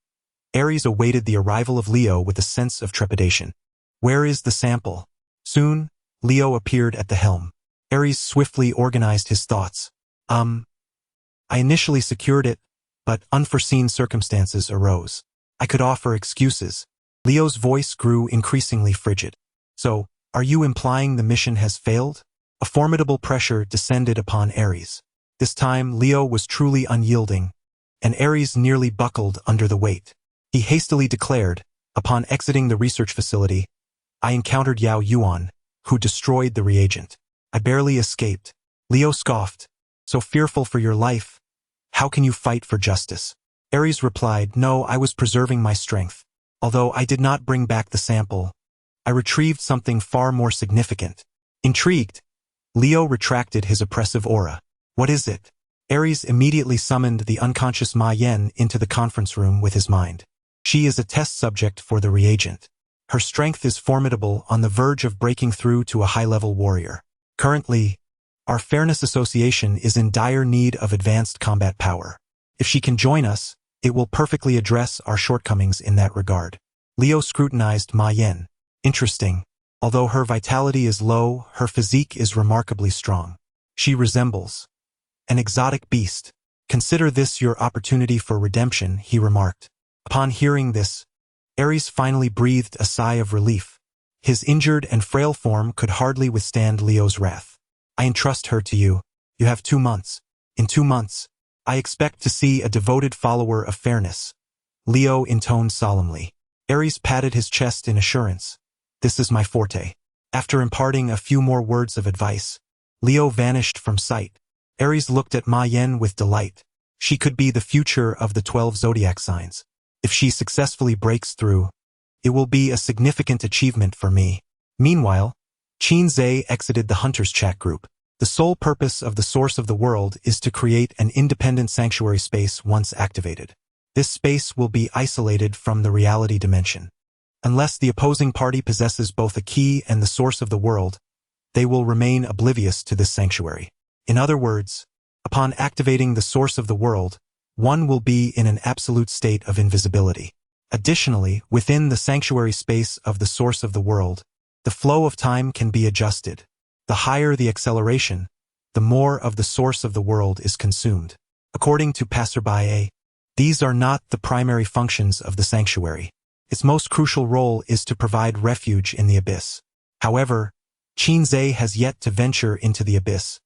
Ares awaited the arrival of Leo with a sense of trepidation. Where is the sample? Soon, Leo appeared at the helm. Ares swiftly organized his thoughts. I initially secured it, but unforeseen circumstances arose. I could offer excuses. Leo's voice grew increasingly frigid. So, are you implying the mission has failed? A formidable pressure descended upon Ares. This time, Leo was truly unyielding, and Ares nearly buckled under the weight. He hastily declared, upon exiting the research facility, I encountered Yao Yuan, who destroyed the reagent. I barely escaped. Leo scoffed. So fearful for your life? How can you fight for justice? Ares replied, no, I was preserving my strength. Although I did not bring back the sample, I retrieved something far more significant. Intrigued, Leo retracted his oppressive aura. What is it? Ares immediately summoned the unconscious Ma Yen into the conference room with his mind. She is a test subject for the reagent. Her strength is formidable, on the verge of breaking through to a high-level warrior. Currently, our Fairness Association is in dire need of advanced combat power. If she can join us, it will perfectly address our shortcomings in that regard. Leo scrutinized Ma Yen. Interesting. Although her vitality is low, her physique is remarkably strong. She resembles an exotic beast. Consider this your opportunity for redemption, he remarked. Upon hearing this, Ares finally breathed a sigh of relief. His injured and frail form could hardly withstand Leo's wrath. I entrust her to you. You have 2 months. In 2 months, I expect to see a devoted follower of fairness. Leo intoned solemnly. Ares patted his chest in assurance. This is my forte. After imparting a few more words of advice, Leo vanished from sight. Ares looked at Ma Yen with delight. She could be the future of the 12 zodiac signs. If she successfully breaks through, it will be a significant achievement for me. Meanwhile, Qin exited the Hunters chat group. The sole purpose of the source of the world is to create an independent sanctuary space once activated. This space will be isolated from the reality dimension. Unless the opposing party possesses both a key and the source of the world, they will remain oblivious to this sanctuary. In other words, upon activating the source of the world, one will be in an absolute state of invisibility. Additionally, within the sanctuary space of the source of the world, the flow of time can be adjusted. The higher the acceleration, the more of the source of the world is consumed. According to Passerby A, these are not the primary functions of the sanctuary. Its most crucial role is to provide refuge in the abyss. However, Qin has yet to venture into the abyss,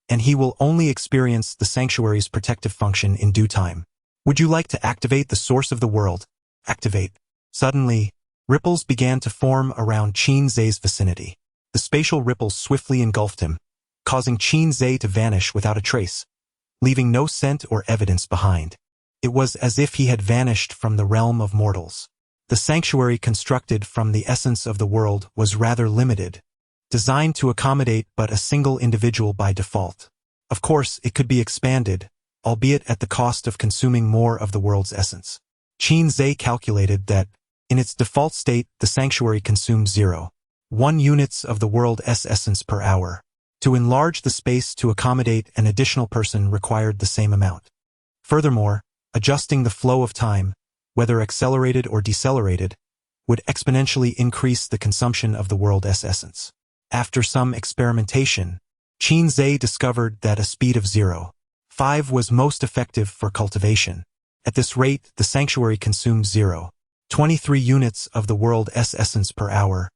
and he will only experience the sanctuary's protective function in due time. Would you like to activate the source of the world? Activate. Suddenly, ripples began to form around Qin's vicinity. The spatial ripples swiftly engulfed him, causing Qin to vanish without a trace, leaving no scent or evidence behind. It was as if he had vanished from the realm of mortals. The sanctuary constructed from the essence of the world was rather limited, designed to accommodate but a single individual by default. Of course, it could be expanded, albeit at the cost of consuming more of the world's essence. Qin calculated that, in its default state, the sanctuary consumes 0.1 units of the world's essence per hour. To enlarge the space to accommodate an additional person required the same amount. Furthermore, adjusting the flow of time, whether accelerated or decelerated, would exponentially increase the consumption of the world's essence. After some experimentation, Qin discovered that a speed of 0.5 was most effective for cultivation. At this rate, the sanctuary consumed 0.23 units of the world's essence per hour,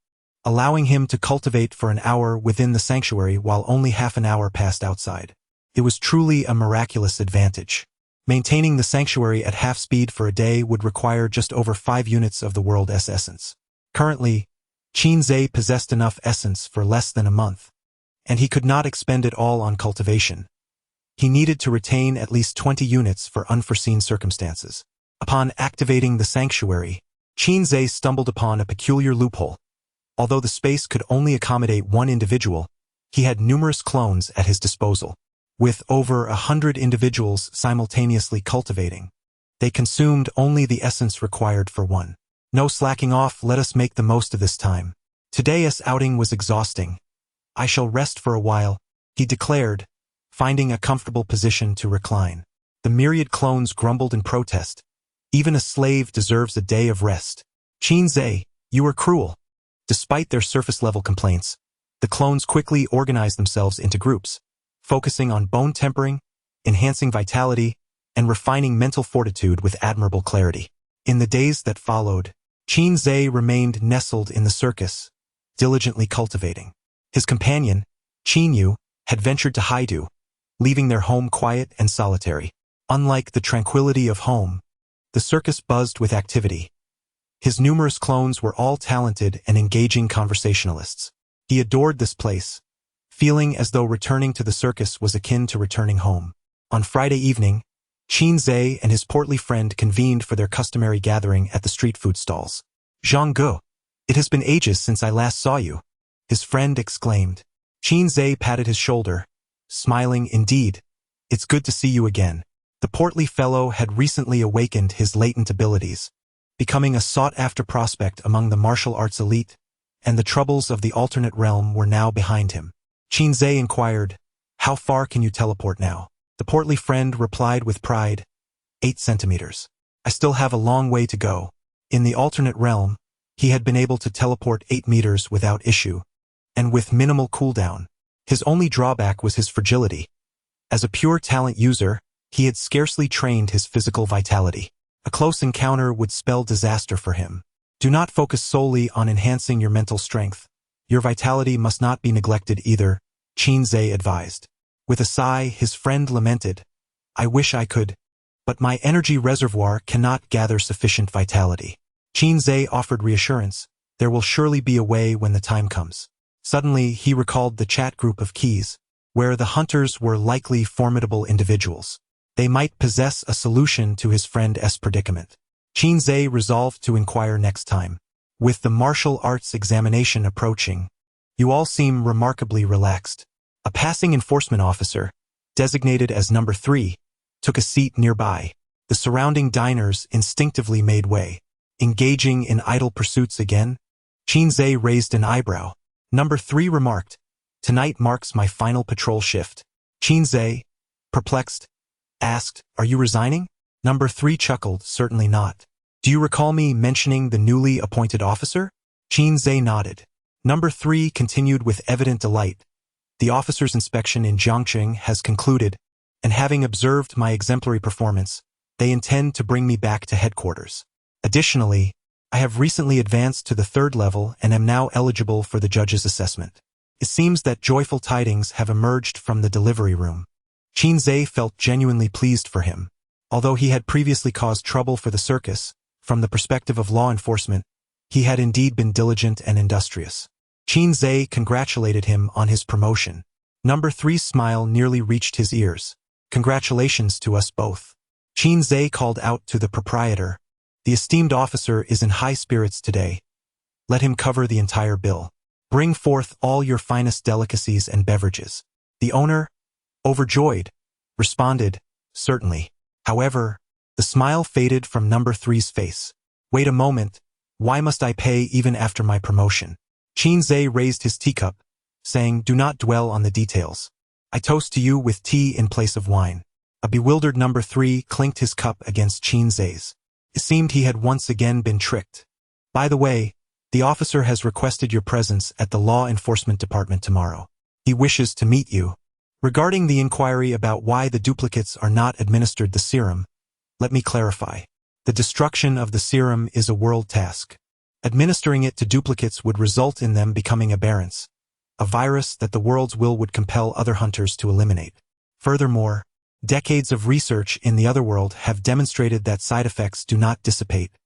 allowing him to cultivate for an hour within the sanctuary while only half an hour passed outside. It was truly a miraculous advantage. Maintaining the sanctuary at half speed for a day would require just over 5 units of the world's essence. Currently, Qin possessed enough essence for less than a month, and he could not expend it all on cultivation. He needed to retain at least 20 units for unforeseen circumstances. Upon activating the sanctuary, Qin stumbled upon a peculiar loophole. Although the space could only accommodate one individual, he had numerous clones at his disposal. With over 100 individuals simultaneously cultivating, they consumed only the essence required for one. No slacking off, let us make the most of this time. Today's outing was exhausting. I shall rest for a while, he declared, finding a comfortable position to recline. The myriad clones grumbled in protest. Even a slave deserves a day of rest. Qin, you are cruel. Despite their surface-level complaints, the clones quickly organized themselves into groups, focusing on bone tempering, enhancing vitality, and refining mental fortitude with admirable clarity. In the days that followed, Qin remained nestled in the circus, diligently cultivating. His companion, Qin Yu, had ventured to Haidu, leaving their home quiet and solitary. Unlike the tranquility of home, the circus buzzed with activity. His numerous clones were all talented and engaging conversationalists. He adored this place, feeling as though returning to the circus was akin to returning home. On Friday evening, Qin and his portly friend convened for their customary gathering at the street food stalls. Zhang Gu, it has been ages since I last saw you, his friend exclaimed. Qin patted his shoulder, smiling. Indeed, it's good to see you again. The portly fellow had recently awakened his latent abilities, becoming a sought-after prospect among the martial arts elite, and the troubles of the alternate realm were now behind him. Qin inquired, how far can you teleport now? The portly friend replied with pride, 8 centimeters. I still have a long way to go. In the alternate realm, he had been able to teleport 8 meters without issue, and with minimal cooldown. His only drawback was his fragility. As a pure talent user, he had scarcely trained his physical vitality. A close encounter would spell disaster for him. Do not focus solely on enhancing your mental strength. Your vitality must not be neglected either, Qin advised. With a sigh, his friend lamented, I wish I could, but my energy reservoir cannot gather sufficient vitality. Qin offered reassurance, there will surely be a way when the time comes. Suddenly, he recalled the chat group of keys, where the hunters were likely formidable individuals. They might possess a solution to his friend's predicament. Qin resolved to inquire next time. With the martial arts examination approaching, you all seem remarkably relaxed. A passing enforcement officer, designated as number 3, took a seat nearby. The surrounding diners instinctively made way. Engaging in idle pursuits again? Qin raised an eyebrow. Number 3 remarked, tonight marks my final patrol shift. Qin, perplexed, asked, are you resigning? Number 3 chuckled, certainly not. Do you recall me mentioning the newly appointed officer? Qin nodded. Number 3 continued with evident delight. The officer's inspection in Jiangqing has concluded, and having observed my exemplary performance, they intend to bring me back to headquarters. Additionally, I have recently advanced to the 3rd level and am now eligible for the judge's assessment. It seems that joyful tidings have emerged from the delivery room. Qin felt genuinely pleased for him. Although he had previously caused trouble for the circus, from the perspective of law enforcement, he had indeed been diligent and industrious. Qin congratulated him on his promotion. Number 3's smile nearly reached his ears. Congratulations to us both. Qin called out to the proprietor. The esteemed officer is in high spirits today. Let him cover the entire bill. Bring forth all your finest delicacies and beverages. The owner, overjoyed, responded, certainly. However, the smile faded from number 3's face. Wait a moment, why must I pay even after my promotion? Qin raised his teacup, saying, "Do not dwell on the details. I toast to you with tea in place of wine." A bewildered number 3 clinked his cup against Qin Zhe's. It seemed he had once again been tricked. "By the way, the officer has requested your presence at the Law Enforcement Department tomorrow. He wishes to meet you. Regarding the inquiry about why the duplicates are not administered the serum, let me clarify. The destruction of the serum is a world task. Administering it to duplicates would result in them becoming aberrants, a virus that the world's will would compel other hunters to eliminate. Furthermore, decades of research in the Otherworld have demonstrated that side effects do not dissipate,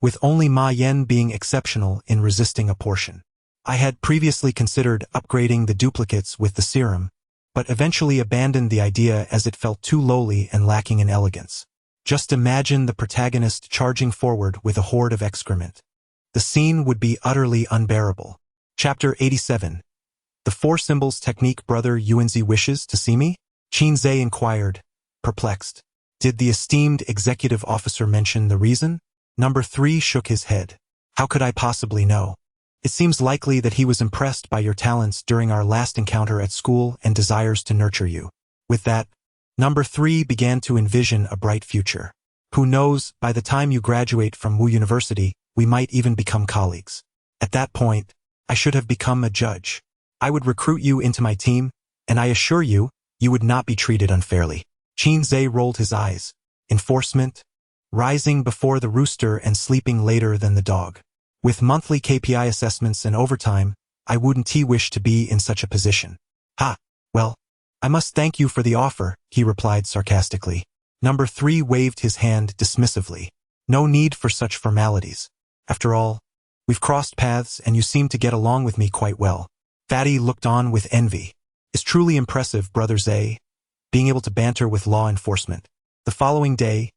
with only Ma Yen being exceptional in resisting a portion. I had previously considered upgrading the duplicates with the serum, but eventually abandoned the idea as it felt too lowly and lacking in elegance. Just imagine the protagonist charging forward with a horde of excrement. The scene would be utterly unbearable. Chapter 87. The Four Symbols Technique. Brother Yuanzi wishes to see me? Qin Zhe inquired, perplexed. Did the esteemed executive officer mention the reason? Number 3 shook his head. How could I possibly know? It seems likely that he was impressed by your talents during our last encounter at school and desires to nurture you. With that, Number 3 began to envision a bright future. Who knows, by the time you graduate from Wu University, we might even become colleagues. At that point, I should have become a judge. I would recruit you into my team, and I assure you, you would not be treated unfairly. Qin Zhe rolled his eyes. Enforcement? Rising before the rooster and sleeping later than the dog. With monthly KPI assessments and overtime, I wouldn't wish to be in such a position. Ha! Well, I must thank you for the offer, he replied sarcastically. Number 3 waved his hand dismissively. No need for such formalities. After all, we've crossed paths and you seem to get along with me quite well. Fatty looked on with envy. It's truly impressive, Brother Zhe, being able to banter with law enforcement. The following day,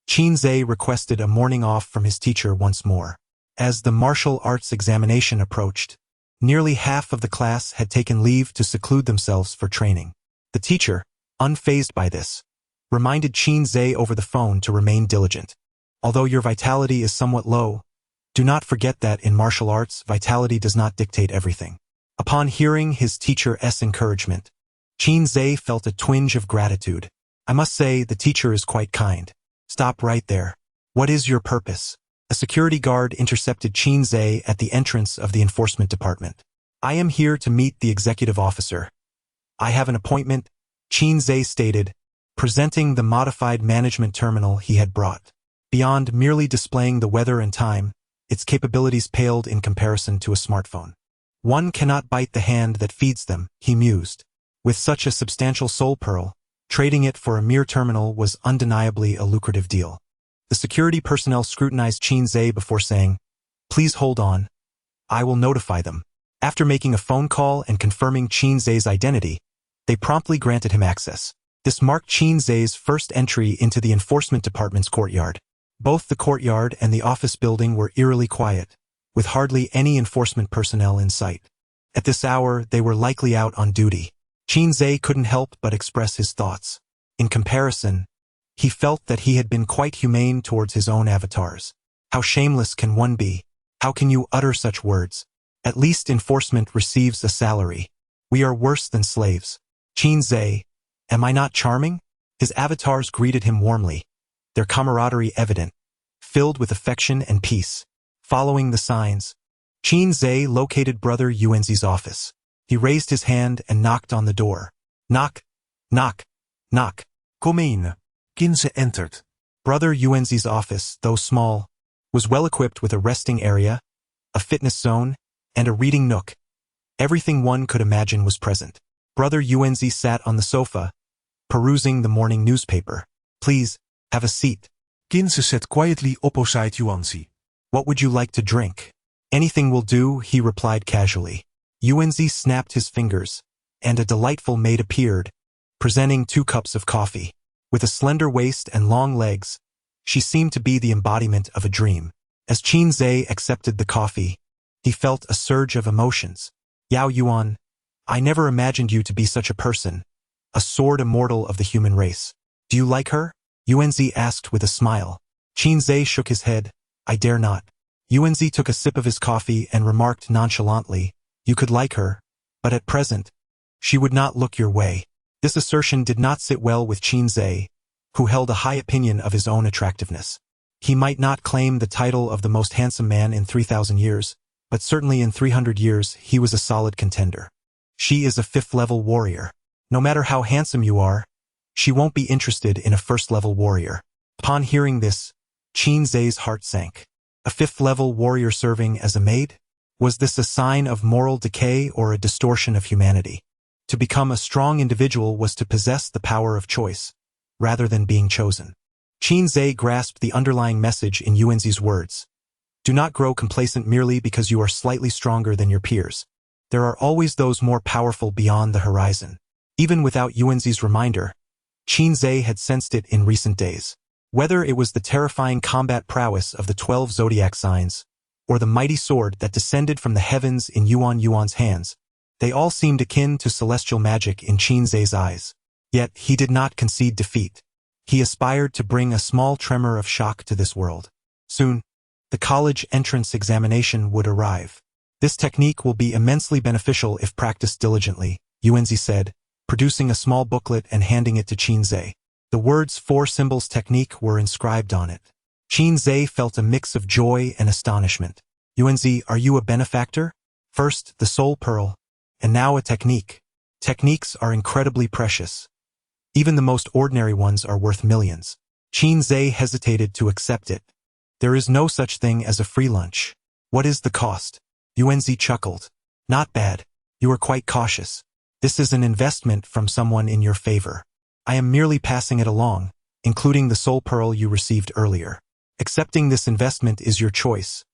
Qin Zhe requested a morning off from his teacher once more. As the martial arts examination approached, nearly half of the class had taken leave to seclude themselves for training. The teacher, unfazed by this, reminded Qin Zhe over the phone to remain diligent. Although your vitality is somewhat low, do not forget that in martial arts, vitality does not dictate everything. Upon hearing his teacher's encouragement, Qin Zhe felt a twinge of gratitude. I must say, the teacher is quite kind. Stop right there. What is your purpose? A security guard intercepted Qin Zhe at the entrance of the enforcement department. I am here to meet the executive officer. I have an appointment, Qin Zhe stated, presenting the modified management terminal he had brought. Beyond merely displaying the weather and time, its capabilities paled in comparison to a smartphone. One cannot bite the hand that feeds them, he mused. With such a substantial soul pearl, trading it for a mere terminal was undeniably a lucrative deal. The security personnel scrutinized Qin Zhe before saying, "Please hold on. I will notify them." After making a phone call and confirming Qin Zhe's identity, they promptly granted him access. This marked Qin Zhe's first entry into the enforcement department's courtyard. Both the courtyard and the office building were eerily quiet, with hardly any enforcement personnel in sight. At this hour, they were likely out on duty. Qin Zhe couldn't help but express his thoughts. In comparison, he felt that he had been quite humane towards his own avatars. How shameless can one be? How can you utter such words? At least enforcement receives a salary. We are worse than slaves. Qin Zhe, am I not charming? His avatars greeted him warmly, their camaraderie evident, filled with affection and peace. Following the signs, Qin Zhe located Brother Yuanzi's office. He raised his hand and knocked on the door. Knock, knock, knock. Come in. Qin Zhe entered. Brother Yuanzi's office, though small, was well equipped with a resting area, a fitness zone, and a reading nook. Everything one could imagine was present. Brother Yuanzi sat on the sofa, perusing the morning newspaper. Please, have a seat. Qin Zhe sat quietly opposite Yuanzi. What would you like to drink? Anything will do, he replied casually. Yuanzi snapped his fingers, and a delightful maid appeared, presenting 2 cups of coffee. With a slender waist and long legs, she seemed to be the embodiment of a dream. As Qin Zhe accepted the coffee, he felt a surge of emotions. Yao Yuan, I never imagined you to be such a person, a sword immortal of the human race. Do you like her? Yuanzi asked with a smile. Qin Zhe shook his head. I dare not. Yuanzi took a sip of his coffee and remarked nonchalantly, you could like her, but at present, she would not look your way. This assertion did not sit well with Qin Zhe, who held a high opinion of his own attractiveness. He might not claim the title of the most handsome man in 3,000 years, but certainly in 300 years he was a solid contender. She is a 5th-level warrior. No matter how handsome you are, she won't be interested in a 1st-level warrior. Upon hearing this, Qin Zhe's heart sank. A 5th-level warrior serving as a maid? Was this a sign of moral decay or a distortion of humanity? To become a strong individual was to possess the power of choice, rather than being chosen. Qin Zhe grasped the underlying message in Yuanzi's words. Do not grow complacent merely because you are slightly stronger than your peers. There are always those more powerful beyond the horizon. Even without Yuanzi's reminder, Qin Zhe had sensed it in recent days. Whether it was the terrifying combat prowess of the 12 zodiac signs, or the mighty sword that descended from the heavens in Yuan's hands, they all seemed akin to celestial magic in Qin Zhe's eyes. Yet he did not concede defeat. He aspired to bring a small tremor of shock to this world. Soon, the college entrance examination would arrive. This technique will be immensely beneficial if practiced diligently, Yuanzi said, producing a small booklet and handing it to Qin Zhe. The words 4 symbols technique were inscribed on it. Qin Zhe felt a mix of joy and astonishment. Yuanzi, are you a benefactor? First, the soul pearl, and now a technique. Techniques are incredibly precious. Even the most ordinary ones are worth millions. Qin Zhe hesitated to accept it. There is no such thing as a free lunch. What is the cost? Yuanzi chuckled. Not bad. You are quite cautious. This is an investment from someone in your favor. I am merely passing it along, including the soul pearl you received earlier. Accepting this investment is your choice.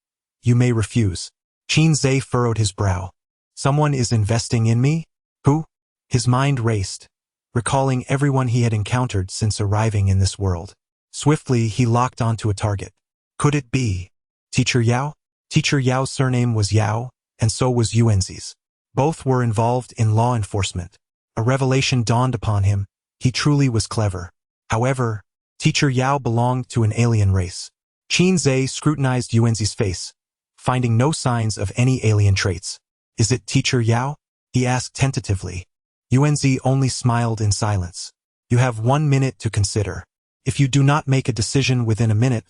You may refuse. Qin Zhe furrowed his brow. Someone is investing in me? Who? His mind raced, recalling everyone he had encountered since arriving in this world. Swiftly, he locked onto a target. Could it be Teacher Yao? Teacher Yao's surname was Yao, and so was Yuanzi's. Both were involved in law enforcement. A revelation dawned upon him. He truly was clever. However, Teacher Yao belonged to an alien race. Qin Zhe scrutinized Yuanzi's face, finding no signs of any alien traits. Is it Teacher Yao? He asked tentatively. Yuanzi only smiled in silence. You have 1 minute to consider. If you do not make a decision within a minute,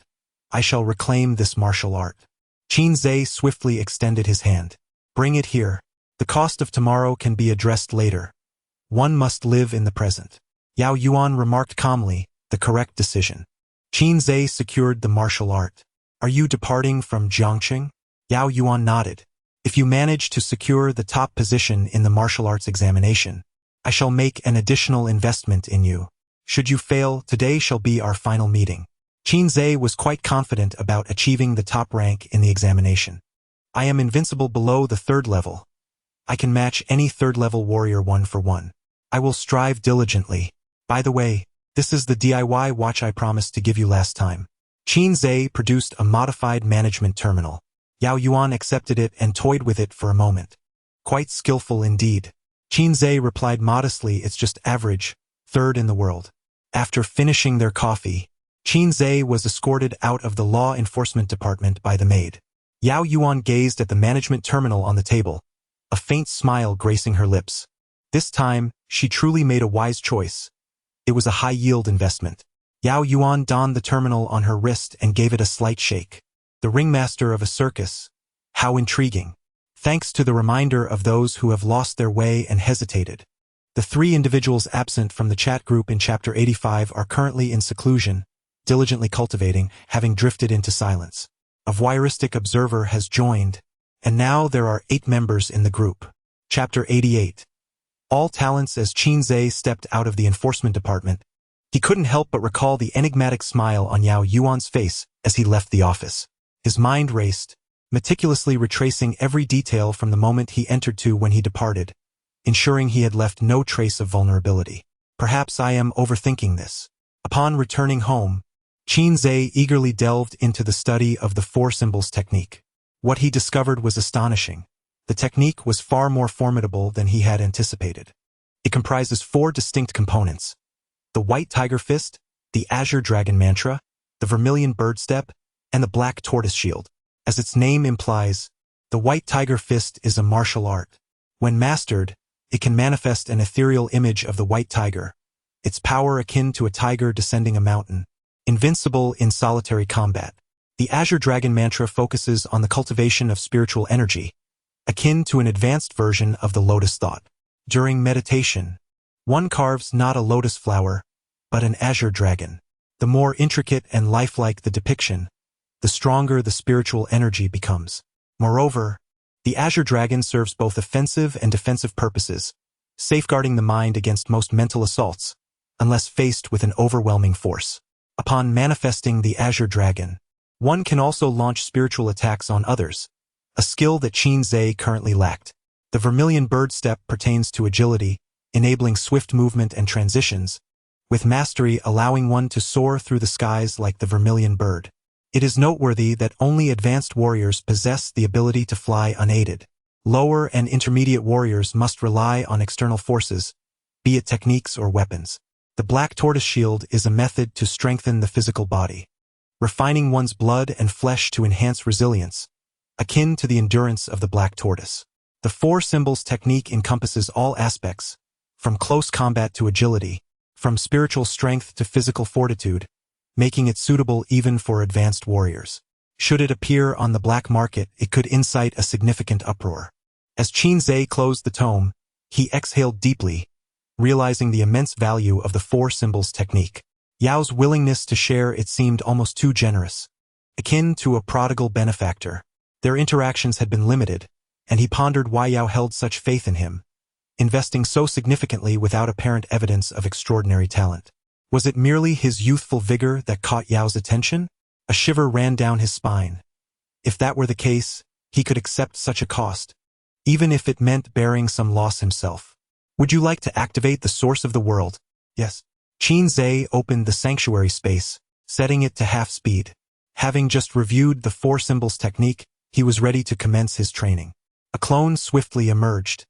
I shall reclaim this martial art. Qin Zhe swiftly extended his hand. Bring it here. The cost of tomorrow can be addressed later. One must live in the present. Yao Yuan remarked calmly, the correct decision. Qin Zhe secured the martial art. Are you departing from Jiangqing? Yao Yuan nodded. If you manage to secure the top position in the martial arts examination, I shall make an additional investment in you. Should you fail, today shall be our final meeting. Qin Zhe was quite confident about achieving the top rank in the examination. I am invincible below the 3rd level. I can match any 3rd-level warrior 1 for 1. I will strive diligently. By the way, this is the DIY watch I promised to give you last time. Qin Zhe produced a modified management terminal. Yao Yuan accepted it and toyed with it for a moment. Quite skillful indeed. Qin Zhe replied modestly, it's just average, 3rd in the world. After finishing their coffee, Qin Zhe was escorted out of the law enforcement department by the maid. Yao Yuan gazed at the management terminal on the table, a faint smile gracing her lips. This time, she truly made a wise choice. It was a high-yield investment. Yao Yuan donned the terminal on her wrist and gave it a slight shake. The ringmaster of a circus. How intriguing. Thanks to the reminder of those who have lost their way and hesitated. The 3 individuals absent from the chat group in Chapter 85 are currently in seclusion, diligently cultivating, having drifted into silence. A voyeuristic observer has joined, and now there are 8 members in the group. Chapter 88. All talents. As Qin Zhe stepped out of the enforcement department, he couldn't help but recall the enigmatic smile on Yao Yuan's face as he left the office. His mind raced, meticulously retracing every detail from the moment he entered to when he departed, ensuring he had left no trace of vulnerability. Perhaps I am overthinking this. Upon returning home, Qin Zhe eagerly delved into the study of the 4 symbols technique. What he discovered was astonishing. The technique was far more formidable than he had anticipated. It comprises 4 distinct components: the White Tiger Fist, the Azure Dragon Mantra, the Vermilion Bird Step, and the Black Tortoise Shield. As its name implies, the White Tiger Fist is a martial art. When mastered, it can manifest an ethereal image of the white tiger, its power akin to a tiger descending a mountain, invincible in solitary combat. The Azure Dragon mantra focuses on the cultivation of spiritual energy, akin to an advanced version of the lotus thought. During meditation, one carves not a lotus flower, but an azure dragon. The more intricate and lifelike the depiction, the stronger the spiritual energy becomes. Moreover, the azure dragon serves both offensive and defensive purposes, safeguarding the mind against most mental assaults, unless faced with an overwhelming force. Upon manifesting the azure dragon, one can also launch spiritual attacks on others, a skill that Qin Zhe currently lacked. The vermilion bird step pertains to agility, enabling swift movement and transitions, with mastery allowing one to soar through the skies like the vermilion bird. It is noteworthy that only advanced warriors possess the ability to fly unaided. Lower and intermediate warriors must rely on external forces, be it techniques or weapons. The black tortoise shield is a method to strengthen the physical body, refining one's blood and flesh to enhance resilience, akin to the endurance of the black tortoise. The four symbols technique encompasses all aspects, from close combat to agility, from spiritual strength to physical fortitude, making it suitable even for advanced warriors. Should it appear on the black market, it could incite a significant uproar. As Qin Zhe closed the tome, he exhaled deeply, realizing the immense value of the four symbols technique. Yao's willingness to share it seemed almost too generous, akin to a prodigal benefactor. Their interactions had been limited, and he pondered why Yao held such faith in him, investing so significantly without apparent evidence of extraordinary talent. Was it merely his youthful vigor that caught Yao's attention? A shiver ran down his spine. If that were the case, he could accept such a cost, even if it meant bearing some loss himself. Would you like to activate the source of the world? Yes. Qin Zhe opened the sanctuary space, setting it to half speed. Having just reviewed the four symbols technique, he was ready to commence his training. A clone swiftly emerged,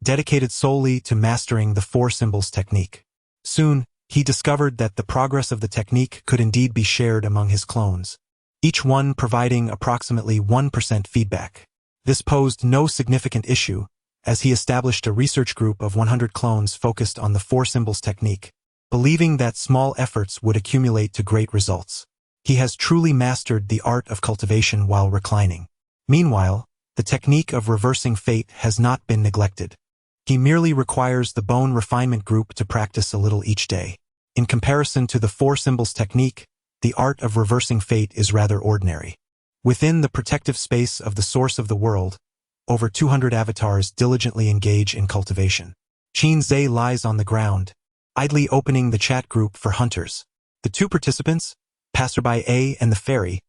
dedicated solely to mastering the four symbols technique. Soon, he discovered that the progress of the technique could indeed be shared among his clones, each one providing approximately 1% feedback. This posed no significant issue, as he established a research group of 100 clones focused on the four symbols technique, believing that small efforts would accumulate to great results. He has truly mastered the art of cultivation while reclining. Meanwhile, the technique of reversing fate has not been neglected. He merely requires the bone refinement group to practice a little each day. In comparison to the four symbols technique, the art of reversing fate is rather ordinary. Within the protective space of the source of the world, over 200 avatars diligently engage in cultivation. Qin Zhe lies on the ground, idly opening the chat group for hunters. The two participants, Passerby A and the Fairy,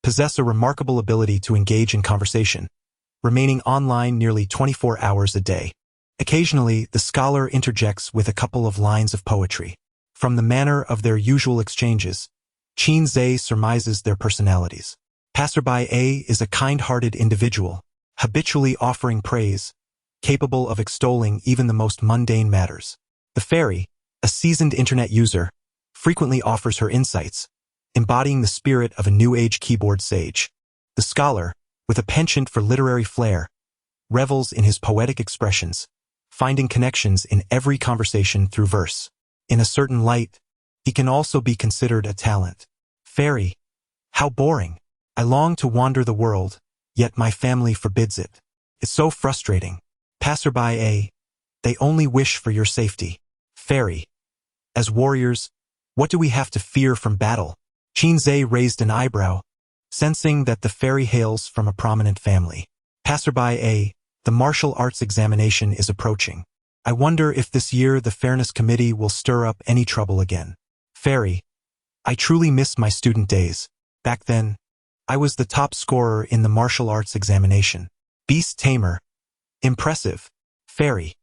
possess a remarkable ability to engage in conversation, remaining online nearly 24 hours a day. Occasionally, the scholar interjects with a couple of lines of poetry. From the manner of their usual exchanges, Qin Zhe surmises their personalities. Passerby A is a kind-hearted individual, habitually offering praise, capable of extolling even the most mundane matters. The Fairy, a seasoned internet user, frequently offers her insights, embodying the spirit of a new-age keyboard sage. The scholar, with a penchant for literary flair, revels in his poetic expressions, finding connections in every conversation through verse. In a certain light, he can also be considered a talent. Fairy, how boring. I long to wander the world, yet my family forbids it. It's so frustrating. Passerby A, they only wish for your safety. Fairy, as warriors, what do we have to fear from battle? Qin Zhe raised an eyebrow, sensing that the Fairy hails from a prominent family. Passerby A, the martial arts examination is approaching. I wonder if this year the Fairness Committee will stir up any trouble again. Fairy, I truly miss my student days. Back then, I was the top scorer in the martial arts examination. Beast Tamer. Impressive. Fairy,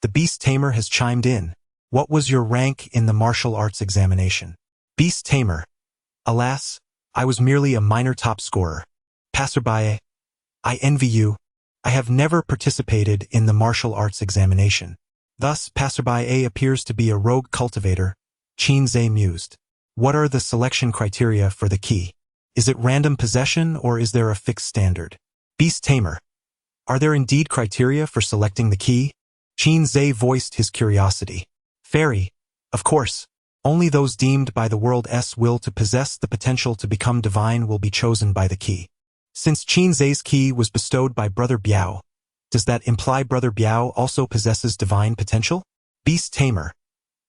the Beast Tamer has chimed in. What was your rank in the martial arts examination? Beast Tamer. Alas, I was merely a minor top scorer. Passerby, I envy you. I have never participated in the martial arts examination. Thus, Passerby A appears to be a rogue cultivator, Qin Zhe mused. What are the selection criteria for the key? Is it random possession or is there a fixed standard? Beast Tamer. Are there indeed criteria for selecting the key? Qin Zhe voiced his curiosity. Fairy, of course. Only those deemed by the world's will to possess the potential to become divine will be chosen by the key. Since Qin Zhe's key was bestowed by Brother Biao, does that imply Brother Biao also possesses divine potential? Beast Tamer.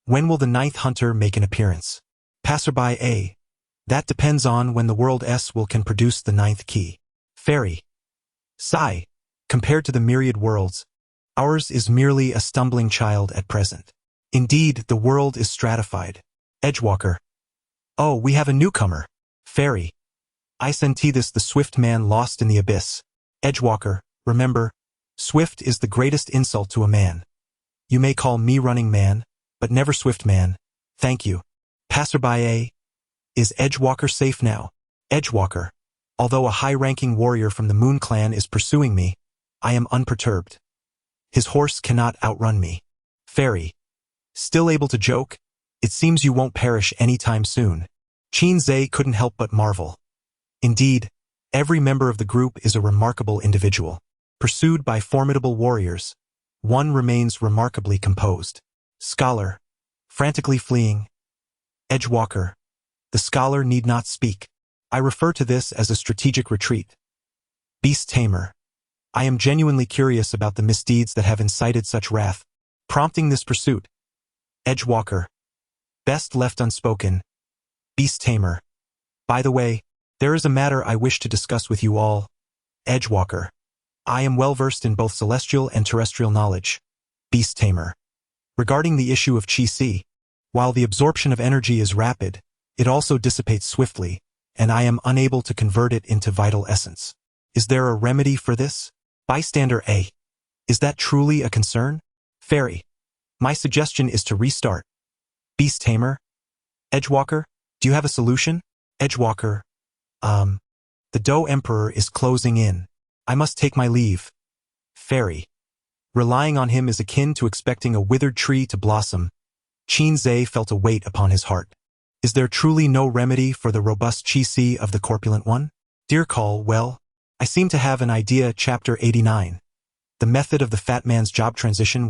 When will the 9th hunter make an appearance? Passerby A. That depends on when the world's will can produce the 9th key. Fairy. Sigh. Compared to the myriad worlds, ours is merely a stumbling child at present. Indeed, the world is stratified. Edgewalker. Oh, we have a newcomer. Fairy. I senti this the swift man lost in the abyss. Edgewalker, remember, swift is the greatest insult to a man. You may call me running man, but never swift man. Thank you. Passerby A. Is Edgewalker safe now? Edgewalker. Although a high-ranking warrior from the Moon Clan is pursuing me, I am unperturbed. His horse cannot outrun me. Fairy. Still able to joke? It seems you won't perish any time soon. Qin Zhe couldn't help but marvel. Indeed, every member of the group is a remarkable individual. Pursued by formidable warriors, one remains remarkably composed. Scholar. Frantically fleeing. Edgewalker. The scholar need not speak. I refer to this as a strategic retreat. Beast Tamer. I am genuinely curious about the misdeeds that have incited such wrath, prompting this pursuit. Edgewalker. Best left unspoken. Beast Tamer. By the way, there is a matter I wish to discuss with you all. Edgewalker. I am well versed in both celestial and terrestrial knowledge. Beast Tamer. Regarding the issue of Qi, while the absorption of energy is rapid, it also dissipates swiftly, and I am unable to convert it into vital essence. Is there a remedy for this? Bystander A. Is that truly a concern? Fairy. My suggestion is to restart. Beast Tamer. Edgewalker, do you have a solution? Edgewalker. The Doe Emperor is closing in. I must take my leave. Fairy. Relying on him is akin to expecting a withered tree to blossom. Qin Zhe felt a weight upon his heart. Is there truly no remedy for the robust Qi of the corpulent one? Dear Call, well, I seem to have an idea. Chapter 89. The method of the fat man's job transition was